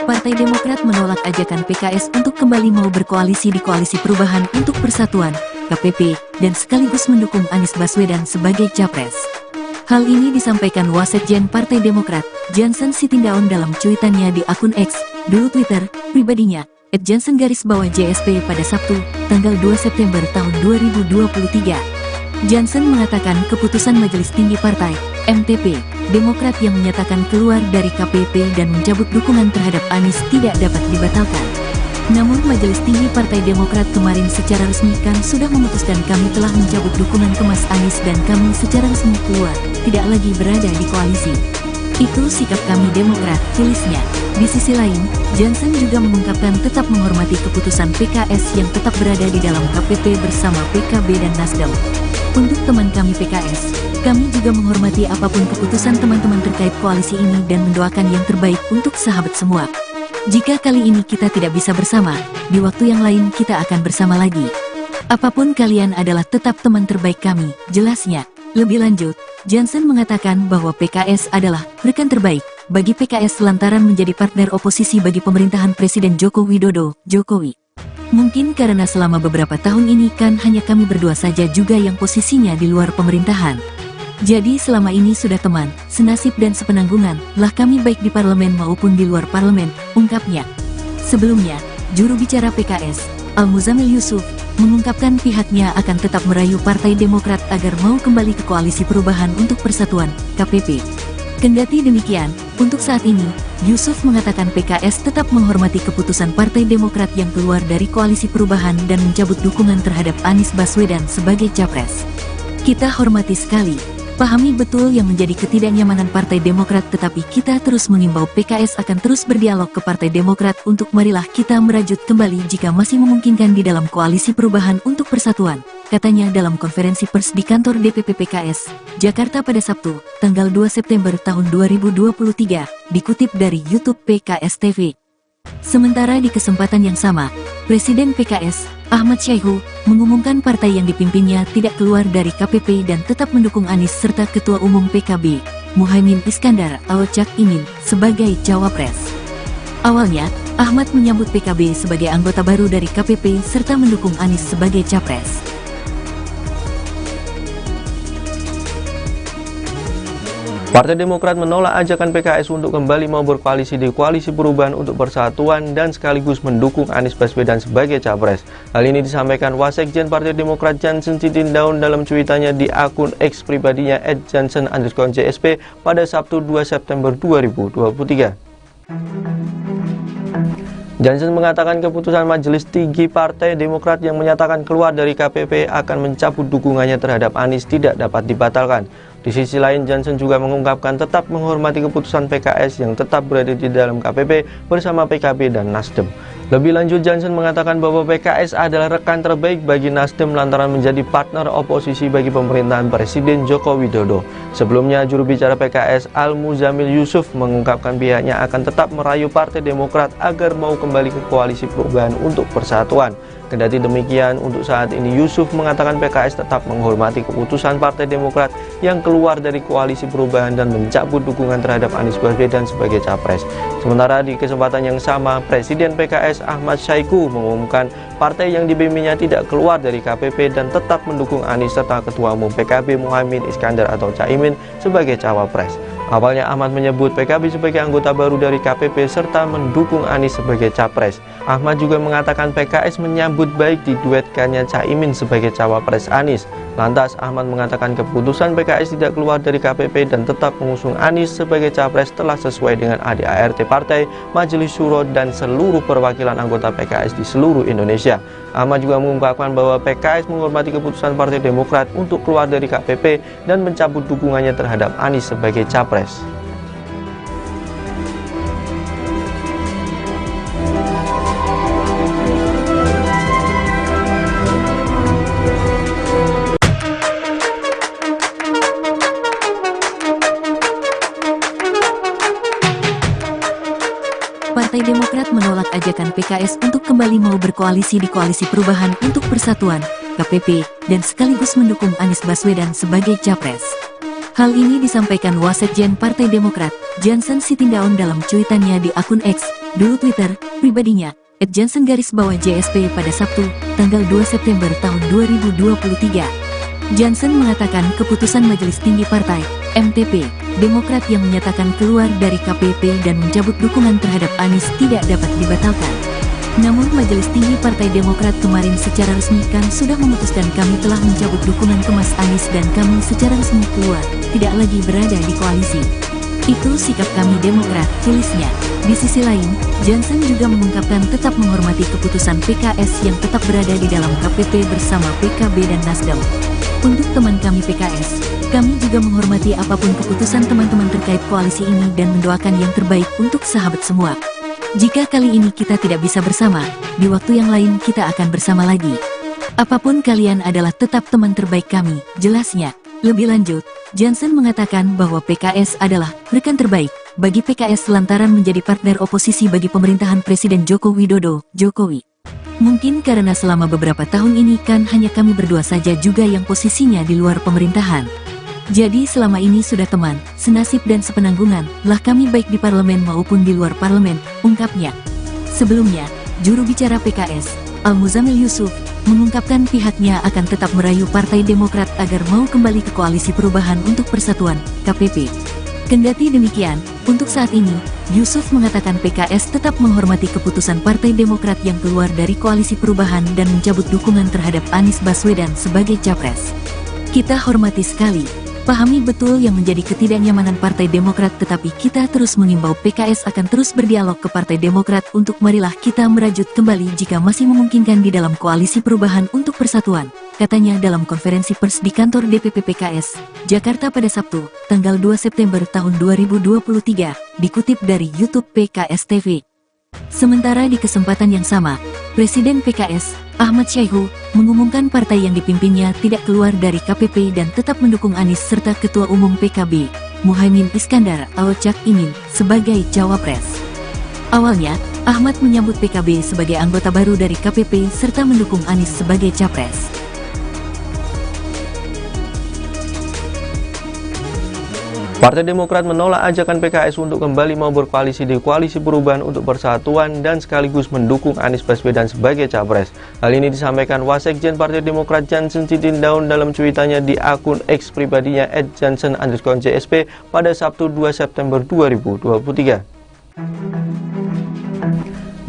Partai Demokrat menolak ajakan PKS untuk kembali mau berkoalisi di Koalisi Perubahan untuk Persatuan, KPP, dan sekaligus mendukung Anies Baswedan sebagai capres. Hal ini disampaikan Wasekjen Partai Demokrat, Jansen Sitindaun dalam cuitannya di akun X, dulu Twitter, pribadinya, @jansen_JSP pada Sabtu, tanggal 2 September tahun 2023. Jansen mengatakan keputusan Majelis Tinggi Partai, MTP, Demokrat yang menyatakan keluar dari KPP dan mencabut dukungan terhadap Anies tidak dapat dibatalkan. Namun Majelis Tinggi Partai Demokrat kemarin secara resmi kan sudah memutuskan kami telah mencabut dukungan ke Mas Anies dan kami secara resmi keluar, tidak lagi berada di koalisi. Itu sikap kami Demokrat, tulisnya. Di sisi lain, Jansen juga mengungkapkan tetap menghormati keputusan PKS yang tetap berada di dalam KPP bersama PKB dan Nasdem. Untuk teman kami PKS, kami juga menghormati apapun keputusan teman-teman terkait koalisi ini dan mendoakan yang terbaik untuk sahabat semua. Jika kali ini kita tidak bisa bersama, di waktu yang lain kita akan bersama lagi. Apapun kalian adalah tetap teman terbaik kami, jelasnya. Lebih lanjut, Jansen mengatakan bahwa PKS adalah rekan terbaik bagi PKS lantaran menjadi partner oposisi bagi pemerintahan Presiden Joko Widodo, Jokowi. Mungkin karena selama beberapa tahun ini kan hanya kami berdua saja juga yang posisinya di luar pemerintahan. Jadi selama ini sudah teman, senasib dan sepenanggungan lah kami baik di parlemen maupun di luar parlemen, ungkapnya. Sebelumnya, juru bicara PKS, Al-Muzamil Yusuf, mengungkapkan pihaknya akan tetap merayu Partai Demokrat agar mau kembali ke Koalisi Perubahan untuk Persatuan, KPP. Kendati demikian, untuk saat ini, Yusuf mengatakan PKS tetap menghormati keputusan Partai Demokrat yang keluar dari Koalisi Perubahan dan mencabut dukungan terhadap Anies Baswedan sebagai capres. Kita hormati sekali, pahami betul yang menjadi ketidaknyamanan Partai Demokrat, tetapi kita terus mengimbau PKS akan terus berdialog ke Partai Demokrat untuk marilah kita merajut kembali jika masih memungkinkan di dalam Koalisi Perubahan untuk Persatuan, katanya dalam konferensi pers di kantor DPP PKS, Jakarta pada Sabtu, tanggal 2 September tahun 2023, dikutip dari YouTube PKS TV. Sementara di kesempatan yang sama, Presiden PKS, Ahmad Syaiqo, mengumumkan partai yang dipimpinnya tidak keluar dari KPP dan tetap mendukung Anies serta Ketua Umum PKB, Muhaimin Iskandar atau Cak Imin, sebagai cawapres. Awalnya, Ahmad menyambut PKB sebagai anggota baru dari KPP serta mendukung Anies sebagai capres. Partai Demokrat menolak ajakan PKS untuk kembali mau berkoalisi di Koalisi Perubahan untuk Persatuan dan sekaligus mendukung Anies Baswedan sebagai capres. Hal ini disampaikan Wasekjen Partai Demokrat Jansen Sitindaun dalam cuitannya di akun X pribadinya @jansen_JSP pada Sabtu 2 September 2023. Jansen mengatakan keputusan Majelis Tinggi Partai Demokrat yang menyatakan keluar dari KPP akan mencabut dukungannya terhadap Anies tidak dapat dibatalkan. Di sisi lain, Jansen juga mengungkapkan tetap menghormati keputusan PKS yang tetap berada di dalam KPP bersama PKB dan Nasdem. Lebih lanjut, Jansen mengatakan bahwa PKS adalah rekan terbaik bagi Nasdem lantaran menjadi partner oposisi bagi pemerintahan Presiden Joko Widodo. Sebelumnya, juru bicara PKS Al-Muzamil Yusuf mengungkapkan pihaknya akan tetap merayu Partai Demokrat agar mau kembali ke Koalisi Perubahan untuk Persatuan. Kendati demikian, untuk saat ini Yusuf mengatakan PKS tetap menghormati keputusan Partai Demokrat yang keluar dari Koalisi Perubahan dan mencabut dukungan terhadap Anies Baswedan sebagai capres. Sementara di kesempatan yang sama, Presiden PKS Ahmad Syaiqo mengumumkan partai yang dibimbingnya tidak keluar dari KPP dan tetap mendukung Anies serta Ketua Umum PKB Muhaimin Iskandar atau Caimin sebagai cawapres. Awalnya Ahmad menyebut PKB sebagai anggota baru dari KPP serta mendukung Anies sebagai capres. Ahmad juga mengatakan PKS menyambut baik diduetkannya Caimin sebagai cawapres Anies. Lantas Ahmad mengatakan keputusan PKS tidak keluar dari KPP dan tetap mengusung Anies sebagai capres telah sesuai dengan ADART Partai, Majelis Syuro dan seluruh perwakilan anggota PKS di seluruh Indonesia. Ahmad juga mengungkapkan bahwa PKS menghormati keputusan Partai Demokrat untuk keluar dari KPP dan mencabut dukungannya terhadap Anies sebagai capres. Partai Demokrat menolak ajakan PKS untuk kembali mau berkoalisi di Koalisi Perubahan untuk Persatuan, KPP, dan sekaligus mendukung Anies Baswedan sebagai capres. Hal ini disampaikan Wasekjen Partai Demokrat, Jansen Sitindaun dalam cuitannya di akun X, dulu Twitter, pribadinya, @jansen_JSP pada Sabtu, tanggal 2 September tahun 2023. Jansen mengatakan keputusan Majelis Tinggi Partai, MTP, Demokrat yang menyatakan keluar dari KPP dan mencabut dukungan terhadap Anies tidak dapat dibatalkan. Namun Majelis Tinggi Partai Demokrat kemarin secara resmi kan sudah memutuskan kami telah mencabut dukungan ke Mas Anies dan kami secara resmi keluar, tidak lagi berada di koalisi. Itu sikap kami Demokrat, tulisnya. Di sisi lain, Jansen juga mengungkapkan tetap menghormati keputusan PKS yang tetap berada di dalam KPP bersama PKB dan Nasdem. Untuk teman kami PKS, kami juga menghormati apapun keputusan teman-teman terkait koalisi ini dan mendoakan yang terbaik untuk sahabat semua. Jika kali ini kita tidak bisa bersama, di waktu yang lain kita akan bersama lagi. Apapun kalian adalah tetap teman terbaik kami, jelasnya. Lebih lanjut, Jansen mengatakan bahwa PKS adalah rekan terbaik bagi PKS lantaran menjadi partner oposisi bagi pemerintahan Presiden Joko Widodo, Jokowi. Mungkin karena selama beberapa tahun ini kan hanya kami berdua saja juga yang posisinya di luar pemerintahan. Jadi selama ini sudah teman, senasib dan sepenanggungan, lah kami baik di parlemen maupun di luar parlemen, ungkapnya. Sebelumnya, juru bicara PKS, Al-Muzamil Yusuf, mengungkapkan pihaknya akan tetap merayu Partai Demokrat agar mau kembali ke Koalisi Perubahan untuk Persatuan, KPP. Kendati demikian, untuk saat ini, Yusuf mengatakan PKS tetap menghormati keputusan Partai Demokrat yang keluar dari Koalisi Perubahan dan mencabut dukungan terhadap Anies Baswedan sebagai capres. Kita hormati sekali, pahami betul yang menjadi ketidaknyamanan Partai Demokrat, tetapi kita terus mengimbau PKS akan terus berdialog ke Partai Demokrat untuk marilah kita merajut kembali jika masih memungkinkan di dalam Koalisi Perubahan untuk Persatuan, katanya dalam konferensi pers di kantor DPP PKS, Jakarta pada Sabtu, tanggal 2 September tahun 2023, dikutip dari YouTube PKS TV. Sementara di kesempatan yang sama, Presiden PKS, Ahmad Syaiqo, mengumumkan partai yang dipimpinnya tidak keluar dari KPP dan tetap mendukung Anies serta Ketua Umum PKB, Muhaimin Iskandar atau Caimin, sebagai cawapres. Awalnya, Ahmad menyambut PKB sebagai anggota baru dari KPP serta mendukung Anies sebagai capres. Partai Demokrat menolak ajakan PKS untuk kembali mau berkoalisi di Koalisi Perubahan untuk Persatuan dan sekaligus mendukung Anies Baswedan sebagai capres. Hal ini disampaikan Wasekjen Partai Demokrat Jansen Sitindaun dalam cuitannya di akun X pribadinya @jansen_JSP pada Sabtu 2 September 2023.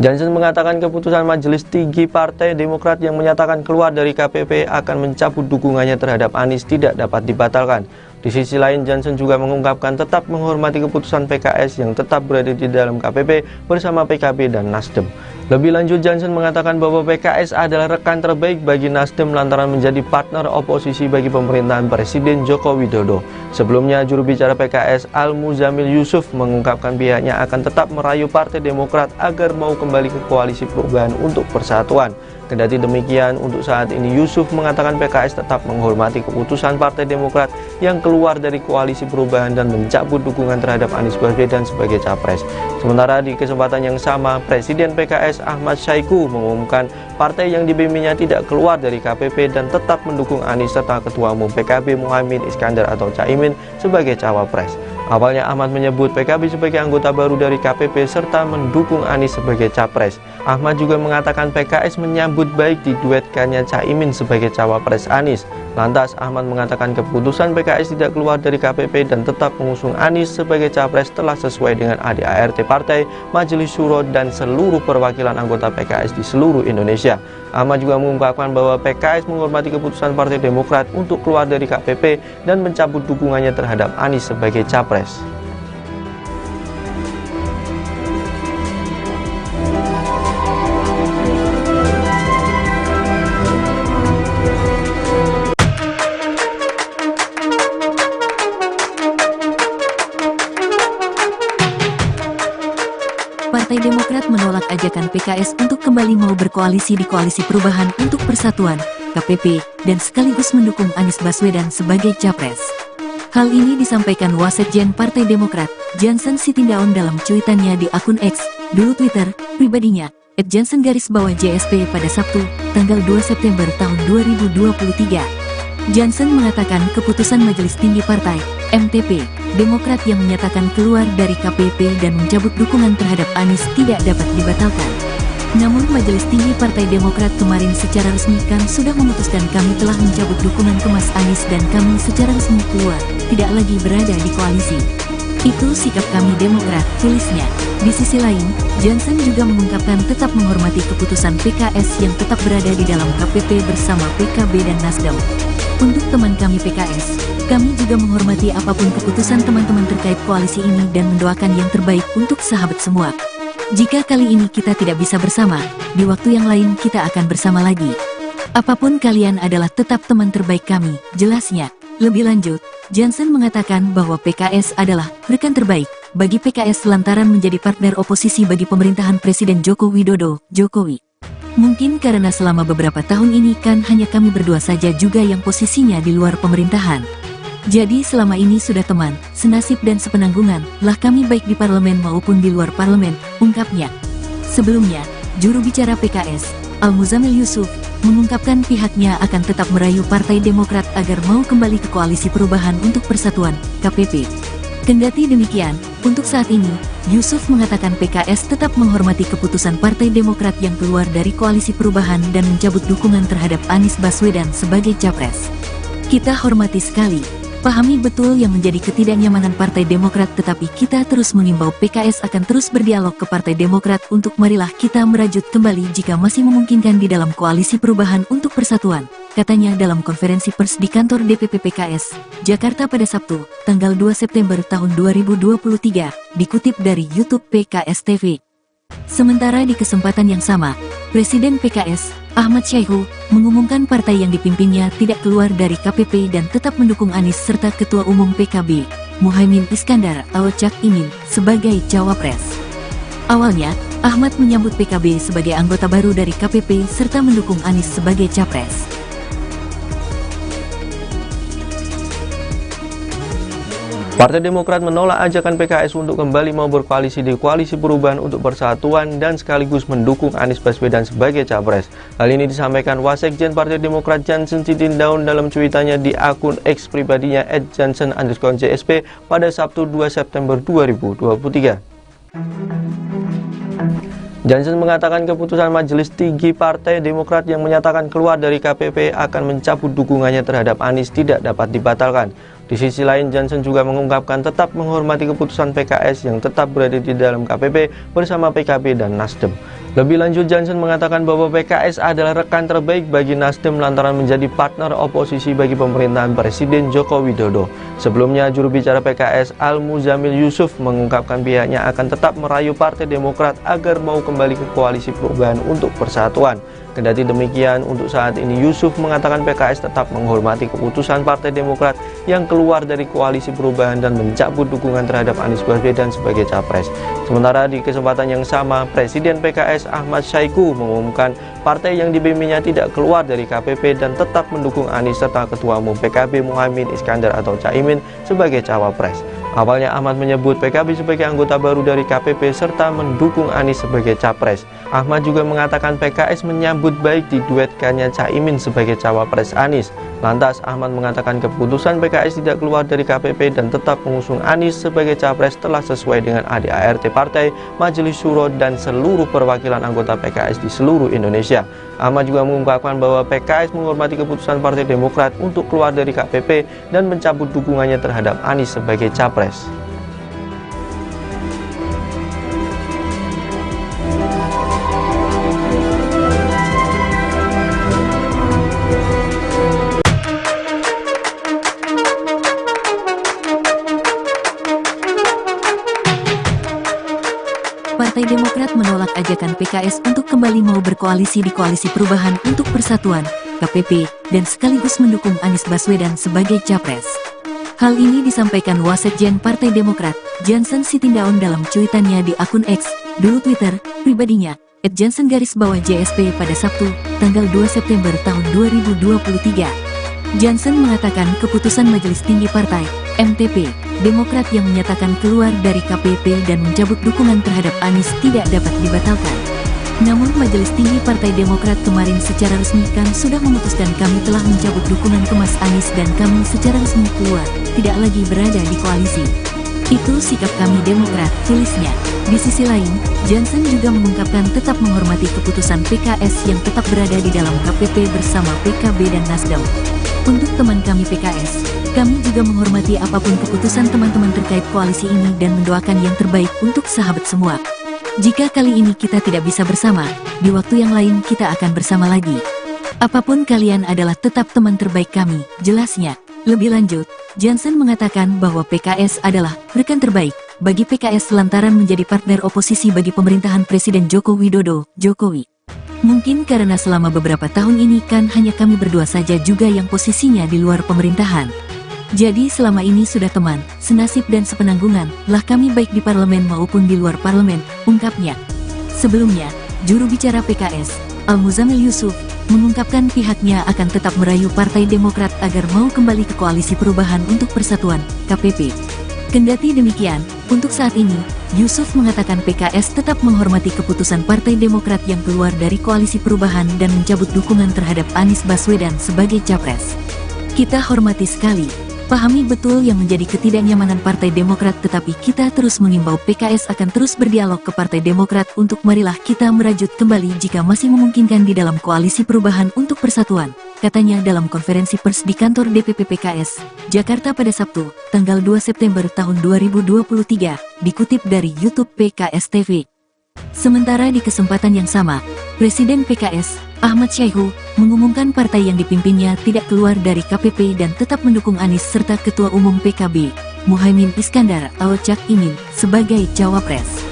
Jansen mengatakan keputusan Majelis Tinggi Partai Demokrat yang menyatakan keluar dari KPP akan mencabut dukungannya terhadap Anies tidak dapat dibatalkan. Di sisi lain, Jansen juga mengungkapkan tetap menghormati keputusan PKS yang tetap berada di dalam KPP bersama PKB dan Nasdem. Lebih lanjut, Jansen mengatakan bahwa PKS adalah rekan terbaik bagi Nasdem lantaran menjadi partner oposisi bagi pemerintahan Presiden Joko Widodo. Sebelumnya, juru bicara PKS Al-Muzamil Yusuf mengungkapkan pihaknya akan tetap merayu Partai Demokrat agar mau kembali ke Koalisi Perubahan untuk Persatuan. Kendati demikian, untuk saat ini Yusuf mengatakan PKS tetap menghormati keputusan Partai Demokrat yang keluar dari Koalisi Perubahan dan mencabut dukungan terhadap Anies Baswedan sebagai capres. Sementara di kesempatan yang sama, Presiden PKS Ahmad Saiku mengumumkan partai yang dipimpinnya tidak keluar dari KPP dan tetap mendukung Anies serta Ketua Umum PKB Muhaimin Iskandar atau Caimin sebagai cawapres. Awalnya Ahmad menyebut PKB sebagai anggota baru dari KPP serta mendukung Anies sebagai capres. Ahmad juga mengatakan PKS menyambut baik diduetkannya Caimin sebagai cawapres Anies. Lantas Ahmad mengatakan keputusan PKS tidak keluar dari KPP dan tetap mengusung Anies sebagai capres telah sesuai dengan ADART Partai, Majelis Syuro dan seluruh perwakilan anggota PKS di seluruh Indonesia. Ahmad juga mengungkapkan bahwa PKS menghormati keputusan Partai Demokrat untuk keluar dari KPP dan mencabut dukungannya terhadap Anies sebagai capres. Partai Demokrat menolak ajakan PKS untuk kembali mau berkoalisi di Koalisi Perubahan untuk Persatuan, KPP, dan sekaligus mendukung Anies Baswedan sebagai capres. Hal ini disampaikan Wasekjen Partai Demokrat, Jansen Sitindaun dalam cuitannya di akun X, dulu Twitter, pribadinya, @jansen_JSP pada Sabtu, tanggal 2 September tahun 2023. Jansen mengatakan keputusan Majelis Tinggi Partai, MTP, Demokrat yang menyatakan keluar dari KPP dan mencabut dukungan terhadap Anies tidak dapat dibatalkan. Namun Majelis Tinggi Partai Demokrat kemarin secara resmi kan sudah memutuskan kami telah mencabut dukungan ke Mas Anies dan kami secara resmi keluar, tidak lagi berada di koalisi. Itu sikap kami Demokrat, tulisnya. Di sisi lain, Jansen juga mengungkapkan tetap menghormati keputusan PKS yang tetap berada di dalam KPP bersama PKB dan Nasdem. Untuk teman kami PKS, kami juga menghormati apapun keputusan teman-teman terkait koalisi ini dan mendoakan yang terbaik untuk sahabat semua. Jika kali ini kita tidak bisa bersama, di waktu yang lain kita akan bersama lagi. Apapun kalian adalah tetap teman terbaik kami, jelasnya. Lebih lanjut, Jansen mengatakan bahwa PKS adalah rekan terbaik bagi PKS lantaran menjadi partner oposisi bagi pemerintahan Presiden Joko Widodo, Jokowi. Mungkin karena selama beberapa tahun ini kan hanya kami berdua saja juga yang posisinya di luar pemerintahan. Jadi selama ini sudah teman, senasib dan sepenanggungan lah kami baik di parlemen maupun di luar parlemen, ungkapnya. Sebelumnya, juru bicara PKS, Al-Muzamil Yusuf, mengungkapkan pihaknya akan tetap merayu Partai Demokrat agar mau kembali ke Koalisi Perubahan untuk Persatuan, KPP. Kendati demikian, untuk saat ini, Yusuf mengatakan PKS tetap menghormati keputusan Partai Demokrat yang keluar dari Koalisi Perubahan dan mencabut dukungan terhadap Anies Baswedan sebagai capres. Kita hormati sekali. Pahami betul yang menjadi ketidaknyamanan Partai Demokrat, tetapi kita terus mengimbau PKS akan terus berdialog ke Partai Demokrat untuk marilah kita merajut kembali jika masih memungkinkan di dalam Koalisi Perubahan untuk Persatuan, katanya dalam konferensi pers di kantor DPP PKS, Jakarta pada Sabtu, tanggal 2 September tahun 2023, dikutip dari YouTube PKS TV. Sementara di kesempatan yang sama, Presiden PKS, Ahmad Saiku, mengumumkan partai yang dipimpinnya tidak keluar dari KPP dan tetap mendukung Anies serta Ketua Umum PKB, Muhaimin Iskandar atau Cak Imin, sebagai cawapres. Awalnya, Ahmad menyambut PKB sebagai anggota baru dari KPP serta mendukung Anies sebagai capres. Partai Demokrat menolak ajakan PKS untuk kembali mau berkoalisi di Koalisi Perubahan untuk Persatuan dan sekaligus mendukung Anies Baswedan sebagai capres. Hal ini disampaikan Wasekjen Partai Demokrat Jansen Sitindaun dalam cuitannya di akun X pribadinya @jansen_JSP pada Sabtu 2 September 2023. Jansen mengatakan keputusan Majelis Tinggi Partai Demokrat yang menyatakan keluar dari KPP akan mencabut dukungannya terhadap Anies tidak dapat dibatalkan. Di sisi lain, Jansen juga mengungkapkan tetap menghormati keputusan PKS yang tetap berada di dalam KPP bersama PKB dan Nasdem. Lebih lanjut, Jansen mengatakan bahwa PKS adalah rekan terbaik bagi Nasdem lantaran menjadi partner oposisi bagi pemerintahan Presiden Joko Widodo. Sebelumnya, juru bicara PKS Al-Muzamil Yusuf mengungkapkan pihaknya akan tetap merayu Partai Demokrat agar mau kembali ke Koalisi Perubahan untuk Persatuan. Kendati demikian, untuk saat ini Yusuf mengatakan PKS tetap menghormati keputusan Partai Demokrat yang keluar dari Koalisi Perubahan dan mencabut dukungan terhadap Anies Baswedan sebagai capres. Sementara di kesempatan yang sama, Presiden PKS Ahmad Syaiqo mengumumkan partai yang dipimpinnya tidak keluar dari KPP dan tetap mendukung Anies serta Ketua Umum PKB Muhaimin Iskandar atau Caimin sebagai cawapres. Awalnya Ahmad menyebut PKB sebagai anggota baru dari KPP serta mendukung Anies sebagai capres. Ahmad juga mengatakan PKS menyambut baik diduetkannya Caimin sebagai cawapres Anies. Lantas Ahmad mengatakan keputusan PKS tidak keluar dari KPP dan tetap mengusung Anies sebagai capres telah sesuai dengan ADART partai, Majelis Syuro dan seluruh perwakilan anggota PKS di seluruh Indonesia. Ahmad juga mengungkapkan bahwa PKS menghormati keputusan Partai Demokrat untuk keluar dari KPP dan mencabut dukungannya terhadap Anies sebagai capres. Partai Demokrat menolak ajakan PKS untuk kembali mau berkoalisi di Koalisi Perubahan untuk Persatuan, KPP, dan sekaligus mendukung Anies Baswedan sebagai capres. Hal ini disampaikan Wasekjen Partai Demokrat, Jansen Sitindaun dalam cuitannya di akun X, dulu Twitter, pribadinya, @jansen_JSP pada Sabtu, tanggal 2 September tahun 2023. Jansen mengatakan keputusan Majelis Tinggi Partai, MTP, Demokrat yang menyatakan keluar dari KPP dan mencabut dukungan terhadap Anies tidak dapat dibatalkan. Namun Majelis Tinggi Partai Demokrat kemarin secara resmi kan sudah memutuskan kami telah mencabut dukungan ke Mas Anies dan kami secara resmi keluar, tidak lagi berada di koalisi. Itu sikap kami Demokrat, tulisnya. Di sisi lain, Jansen juga mengungkapkan tetap menghormati keputusan PKS yang tetap berada di dalam KPP bersama PKB dan Nasdem. Untuk teman kami PKS, kami juga menghormati apapun keputusan teman-teman terkait koalisi ini dan mendoakan yang terbaik untuk sahabat semua. Jika kali ini kita tidak bisa bersama, di waktu yang lain kita akan bersama lagi. Apapun kalian adalah tetap teman terbaik kami, jelasnya. Lebih lanjut, Jansen mengatakan bahwa PKS adalah rekan terbaik bagi PKS lantaran menjadi partner oposisi bagi pemerintahan Presiden Joko Widodo, Jokowi. Mungkin karena selama beberapa tahun ini kan hanya kami berdua saja juga yang posisinya di luar pemerintahan. Jadi selama ini sudah teman, senasib dan sepenanggungan lah kami baik di parlemen maupun di luar parlemen, ungkapnya. Sebelumnya, juru bicara PKS, Al-Muzamil Yusuf, mengungkapkan pihaknya akan tetap merayu Partai Demokrat agar mau kembali ke Koalisi Perubahan untuk Persatuan, KPP. Kendati demikian, untuk saat ini, Yusuf mengatakan PKS tetap menghormati keputusan Partai Demokrat yang keluar dari Koalisi Perubahan dan mencabut dukungan terhadap Anies Baswedan sebagai capres. Kita hormati sekali, pahami betul yang menjadi ketidaknyamanan Partai Demokrat, tetapi kita terus mengimbau PKS akan terus berdialog ke Partai Demokrat untuk marilah kita merajut kembali jika masih memungkinkan di dalam Koalisi Perubahan untuk Persatuan, katanya dalam konferensi pers di kantor DPP PKS, Jakarta pada Sabtu, tanggal 2 September tahun 2023, dikutip dari YouTube PKS TV. Sementara di kesempatan yang sama, Presiden PKS, Ahmad Syaiqo, mengumumkan partai yang dipimpinnya tidak keluar dari KPP dan tetap mendukung Anies serta Ketua Umum PKB, Muhaimin Iskandar atau Cak Imin, sebagai cawapres.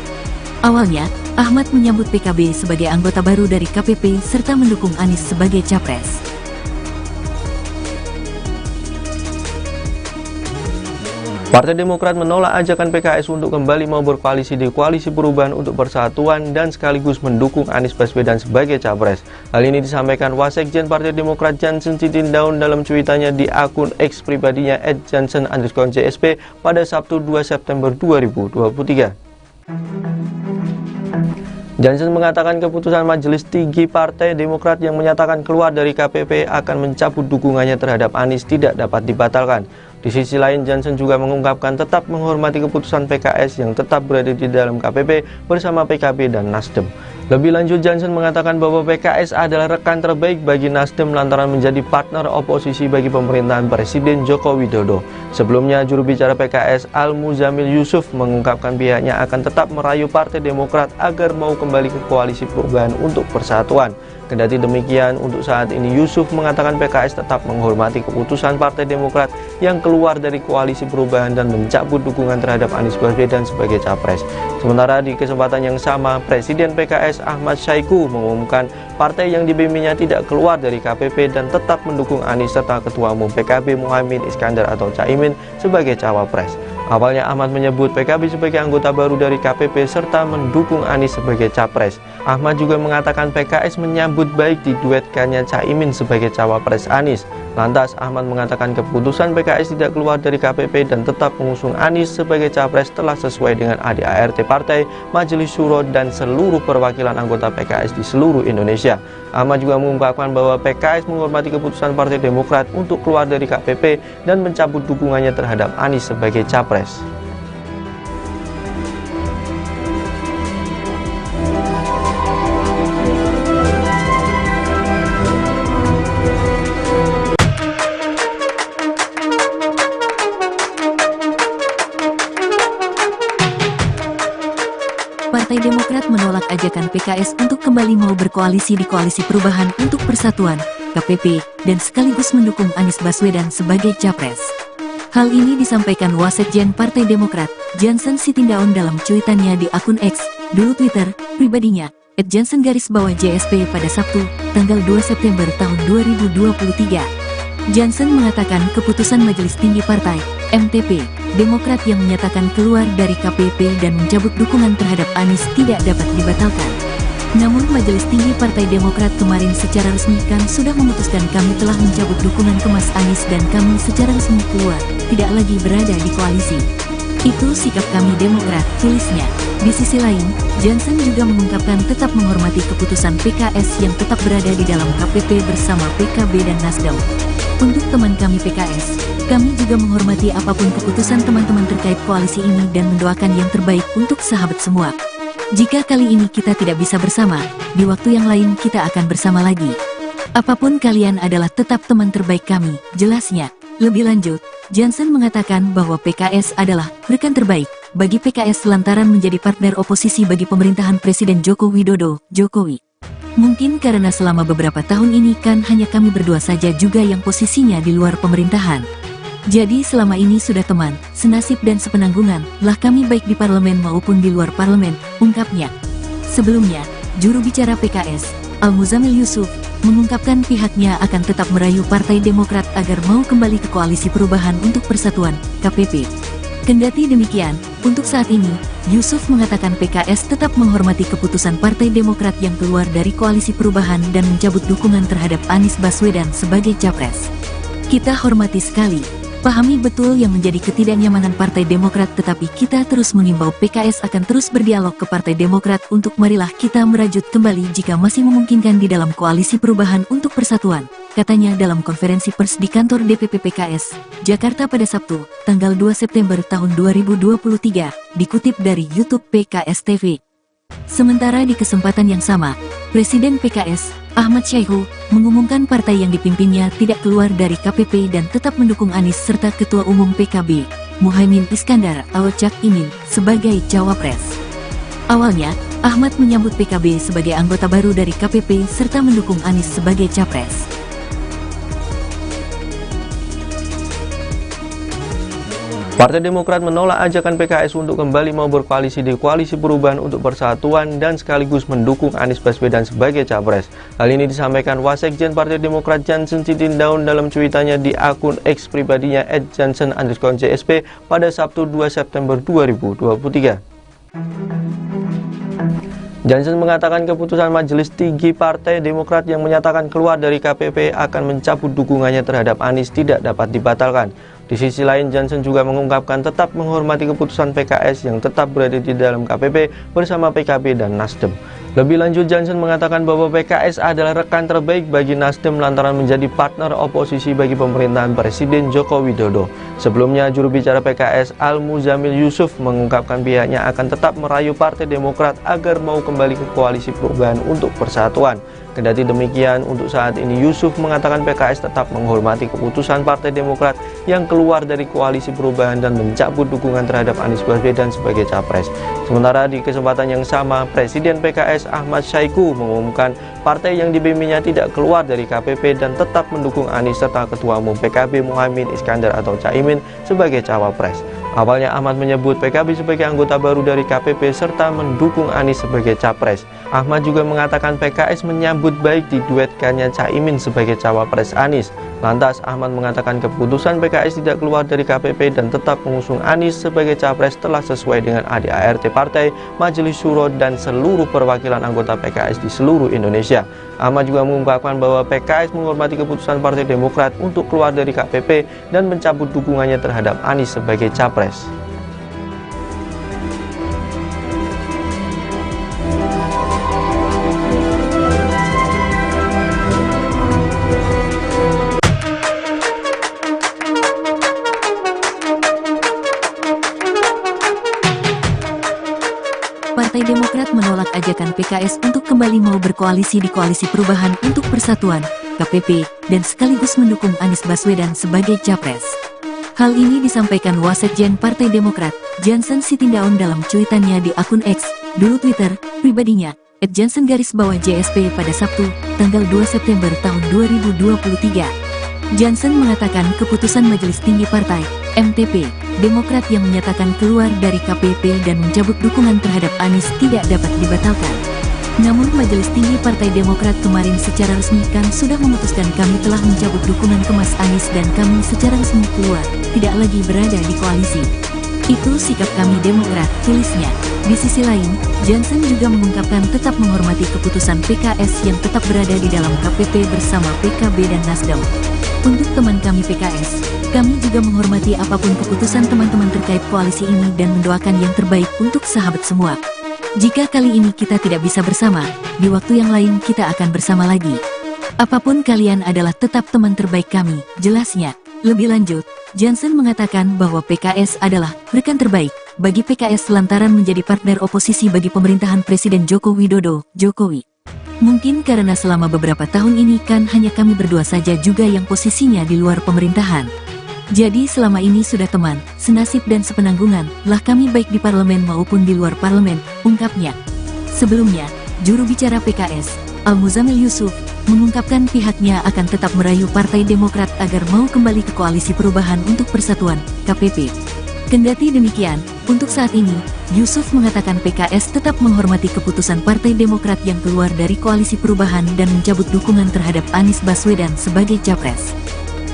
Awalnya, Ahmad menyambut PKB sebagai anggota baru dari KPP serta mendukung Anies sebagai capres. Partai Demokrat menolak ajakan PKS untuk kembali mau berkoalisi di Koalisi Perubahan untuk Persatuan dan sekaligus mendukung Anies Baswedan sebagai capres. Hal ini disampaikan Wasekjen Partai Demokrat Jansen Sitindaun dalam cuitannya di akun X pribadinya @jansen_JSP pada Sabtu 2 September 2023. Jansen mengatakan keputusan Majelis Tinggi Partai Demokrat yang menyatakan keluar dari KPP akan mencabut dukungannya terhadap Anies tidak dapat dibatalkan. Di sisi lain, Jansen juga mengungkapkan tetap menghormati keputusan PKS yang tetap berada di dalam KPP bersama PKB dan Nasdem. Lebih lanjut, Jansen mengatakan bahwa PKS adalah rekan terbaik bagi Nasdem lantaran menjadi partner oposisi bagi pemerintahan Presiden Joko Widodo. Sebelumnya, juru bicara PKS Al-Muzamil Yusuf mengungkapkan pihaknya akan tetap merayu Partai Demokrat agar mau kembali ke Koalisi Perubahan untuk Persatuan. Kendati demikian, untuk saat ini Yusuf mengatakan PKS tetap menghormati keputusan Partai Demokrat yang keluar dari Koalisi Perubahan dan mencabut dukungan terhadap Anies Baswedan sebagai capres. Sementara di kesempatan yang sama, Presiden PKS Ahmad Saiku mengumumkan partai yang dibimbingnya tidak keluar dari KPP dan tetap mendukung Anies serta Ketua Umum PKB Muhaimin Iskandar atau Caimin sebagai cawapres. Awalnya Ahmad menyebut PKB sebagai anggota baru dari KPP serta mendukung Anies sebagai capres. Ahmad juga mengatakan PKS menyambut baik diduetkannya Caimin sebagai cawapres Anies. Lantas Ahmad mengatakan keputusan PKS tidak keluar dari KPP dan tetap mengusung Anies sebagai capres telah sesuai dengan ADART Partai, Majelis Syuro dan seluruh perwakilan anggota PKS di seluruh Indonesia. Ahmad juga mengungkapkan bahwa PKS menghormati keputusan Partai Demokrat untuk keluar dari KPP dan mencabut dukungannya terhadap Anies sebagai capres. Partai Demokrat menolak ajakan PKS untuk kembali mau berkoalisi di Koalisi Perubahan untuk Persatuan, KPP, dan sekaligus mendukung Anies Baswedan sebagai capres. Hal ini disampaikan Wasekjen Partai Demokrat, Jansen Sitindaun dalam cuitannya di akun X, dulu Twitter, pribadinya, @jansen_JSP pada Sabtu, tanggal 2 September tahun 2023. Jansen mengatakan keputusan Majelis Tinggi Partai, MTP, Demokrat yang menyatakan keluar dari KPP dan mencabut dukungan terhadap Anies tidak dapat dibatalkan. Namun Majelis Tinggi Partai Demokrat kemarin secara resmi kan sudah memutuskan kami telah mencabut dukungan ke Mas Anies dan kami secara resmi keluar, tidak lagi berada di koalisi. Itu sikap kami Demokrat, tulisnya. Di sisi lain, Jansen juga mengungkapkan tetap menghormati keputusan PKS yang tetap berada di dalam KPP bersama PKB dan Nasdem. Untuk teman kami PKS, kami juga menghormati apapun keputusan teman-teman terkait koalisi ini dan mendoakan yang terbaik untuk sahabat semua. Jika kali ini kita tidak bisa bersama, di waktu yang lain kita akan bersama lagi. Apapun kalian adalah tetap teman terbaik kami, jelasnya. Lebih lanjut, Jansen mengatakan bahwa PKS adalah rekan terbaik bagi PKS lantaran menjadi partner oposisi bagi pemerintahan Presiden Joko Widodo, Jokowi. Mungkin karena selama beberapa tahun ini kan hanya kami berdua saja juga yang posisinya di luar pemerintahan. Jadi selama ini sudah teman, senasib dan sepenanggungan lah kami baik di parlemen maupun di luar parlemen, ungkapnya. Sebelumnya, juru bicara PKS, Al-Muzamil Yusuf, mengungkapkan pihaknya akan tetap merayu Partai Demokrat agar mau kembali ke Koalisi Perubahan untuk Persatuan, KPP. Kendati demikian, untuk saat ini, Yusuf mengatakan PKS tetap menghormati keputusan Partai Demokrat yang keluar dari Koalisi Perubahan dan mencabut dukungan terhadap Anies Baswedan sebagai capres. Kita hormati sekali, pahami betul yang menjadi ketidaknyamanan Partai Demokrat, tetapi kita terus mengimbau PKS akan terus berdialog ke Partai Demokrat untuk marilah kita merajut kembali jika masih memungkinkan di dalam Koalisi Perubahan untuk Persatuan, katanya dalam konferensi pers di kantor DPP PKS, Jakarta pada Sabtu, tanggal 2 September tahun 2023, dikutip dari YouTube PKS TV. Sementara di kesempatan yang sama, Presiden PKS, Ahmad Saiku, mengumumkan partai yang dipimpinnya tidak keluar dari KPP dan tetap mendukung Anies serta Ketua Umum PKB, Muhaimin Iskandar atau Cak Imin, sebagai cawapres. Awalnya, Ahmad menyambut PKB sebagai anggota baru dari KPP serta mendukung Anies sebagai capres. Partai Demokrat menolak ajakan PKS untuk kembali mau berkoalisi di Koalisi Perubahan untuk Persatuan dan sekaligus mendukung Anies Baswedan sebagai capres. Hal ini disampaikan Wasekjen Partai Demokrat Jansen Sitindaun dalam cuitannya di akun X pribadinya @jansen_JSP pada Sabtu 2 September 2023. Jansen mengatakan keputusan Majelis Tinggi Partai Demokrat yang menyatakan keluar dari KPP akan mencabut dukungannya terhadap Anies tidak dapat dibatalkan. Di sisi lain, Jansen juga mengungkapkan tetap menghormati keputusan PKS yang tetap berada di dalam KPP bersama PKB dan Nasdem. Lebih lanjut, Jansen mengatakan bahwa PKS adalah rekan terbaik bagi Nasdem lantaran menjadi partner oposisi bagi pemerintahan Presiden Joko Widodo. Sebelumnya, juru bicara PKS Al-Muzamil Yusuf mengungkapkan pihaknya akan tetap merayu Partai Demokrat agar mau kembali ke Koalisi Perubahan untuk Persatuan. Kendati demikian, untuk saat ini Yusuf mengatakan PKS tetap menghormati keputusan Partai Demokrat yang keluar dari Koalisi Perubahan dan mencabut dukungan terhadap Anies Baswedan sebagai capres. Sementara di kesempatan yang sama, Presiden PKS Ahmad Syaiqo mengumumkan partai yang dipimpinnya tidak keluar dari KPP dan tetap mendukung Anies serta Ketua Umum PKB Muhaimin Iskandar atau Caimin sebagai cawapres. Awalnya Ahmad menyebut PKB sebagai anggota baru dari KPP serta mendukung Anies sebagai capres. Ahmad juga mengatakan PKS menyambut baik diduetkannya Caimin sebagai cawapres Anies. Lantas Ahmad mengatakan keputusan PKS tidak keluar dari KPP dan tetap mengusung Anies sebagai capres telah sesuai dengan ADART partai, Majelis Syuro dan seluruh perwakilan anggota PKS di seluruh Indonesia. Ahmad juga mengungkapkan bahwa PKS menghormati keputusan Partai Demokrat untuk keluar dari KPP dan mencabut dukungannya terhadap Anies sebagai capres. Partai Demokrat menolak ajakan PKS untuk kembali mau berkoalisi di Koalisi Perubahan untuk Persatuan, KPP, dan sekaligus mendukung Anies Baswedan sebagai capres. Hal ini disampaikan Wasekjen Partai Demokrat, Jansen Sitindaun dalam cuitannya di akun X, dulu Twitter, pribadinya, @jansen_JSP pada Sabtu, tanggal 2 September tahun 2023. Jansen mengatakan keputusan Majelis Tinggi Partai, MTP, Demokrat yang menyatakan keluar dari KPP dan mencabut dukungan terhadap Anies tidak dapat dibatalkan. Namun Majelis Tinggi Partai Demokrat kemarin secara resmi kan sudah memutuskan kami telah mencabut dukungan ke Mas Anies dan kami secara resmi keluar, tidak lagi berada di koalisi. Itu sikap kami Demokrat, tulisnya. Di sisi lain, Jansen juga mengungkapkan tetap menghormati keputusan PKS yang tetap berada di dalam KPP bersama PKB dan Nasdem. Untuk teman kami PKS, kami juga menghormati apapun keputusan teman-teman terkait koalisi ini dan mendoakan yang terbaik untuk sahabat semua. Jika kali ini kita tidak bisa bersama, di waktu yang lain kita akan bersama lagi. Apapun kalian adalah tetap teman terbaik kami, jelasnya. Lebih lanjut, Jansen mengatakan bahwa PKS adalah rekan terbaik bagi PKS lantaran menjadi partner oposisi bagi pemerintahan Presiden Joko Widodo, Jokowi. Mungkin karena selama beberapa tahun ini kan hanya kami berdua saja juga yang posisinya di luar pemerintahan. Jadi selama ini sudah teman, senasib dan sepenanggungan lah kami baik di parlemen maupun di luar parlemen, ungkapnya. Sebelumnya, juru bicara PKS, Al-Muzamil Yusuf, mengungkapkan pihaknya akan tetap merayu Partai Demokrat agar mau kembali ke Koalisi Perubahan untuk Persatuan, KPP. Kendati demikian, untuk saat ini, Yusuf mengatakan PKS tetap menghormati keputusan Partai Demokrat yang keluar dari Koalisi Perubahan dan mencabut dukungan terhadap Anies Baswedan sebagai capres.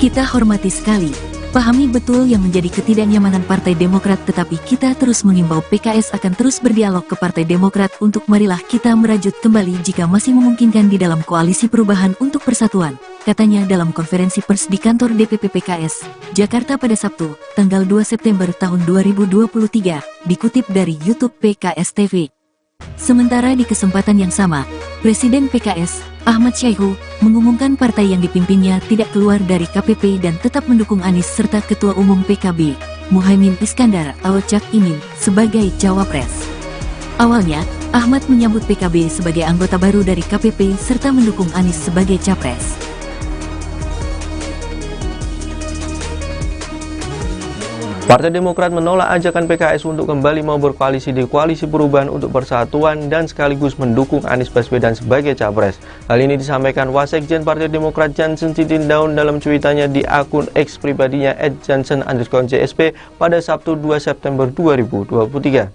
Kita hormati sekali, pahami betul yang menjadi ketidaknyamanan Partai Demokrat, tetapi kita terus mengimbau PKS akan terus berdialog ke Partai Demokrat untuk marilah kita merajut kembali jika masih memungkinkan di dalam Koalisi Perubahan untuk Persatuan, katanya dalam konferensi pers di kantor DPP PKS, Jakarta pada Sabtu, tanggal 2 September tahun 2023, dikutip dari YouTube PKS TV. Sementara di kesempatan yang sama, Presiden PKS, Ahmad Syaiqo, mengumumkan partai yang dipimpinnya tidak keluar dari KPP dan tetap mendukung Anies serta Ketua Umum PKB, Muhaimin Iskandar atau Cak Imin, sebagai cawapres. Awalnya, Ahmad menyambut PKB sebagai anggota baru dari KPP serta mendukung Anies sebagai capres. Partai Demokrat menolak ajakan PKS untuk kembali mau berkoalisi di Koalisi Perubahan untuk Persatuan dan sekaligus mendukung Anies Baswedan sebagai capres. Hal ini disampaikan Wasekjen Partai Demokrat Jansen Sitindaun dalam cuitannya di akun X pribadinya @jansen_JSP pada Sabtu 2 September 2023.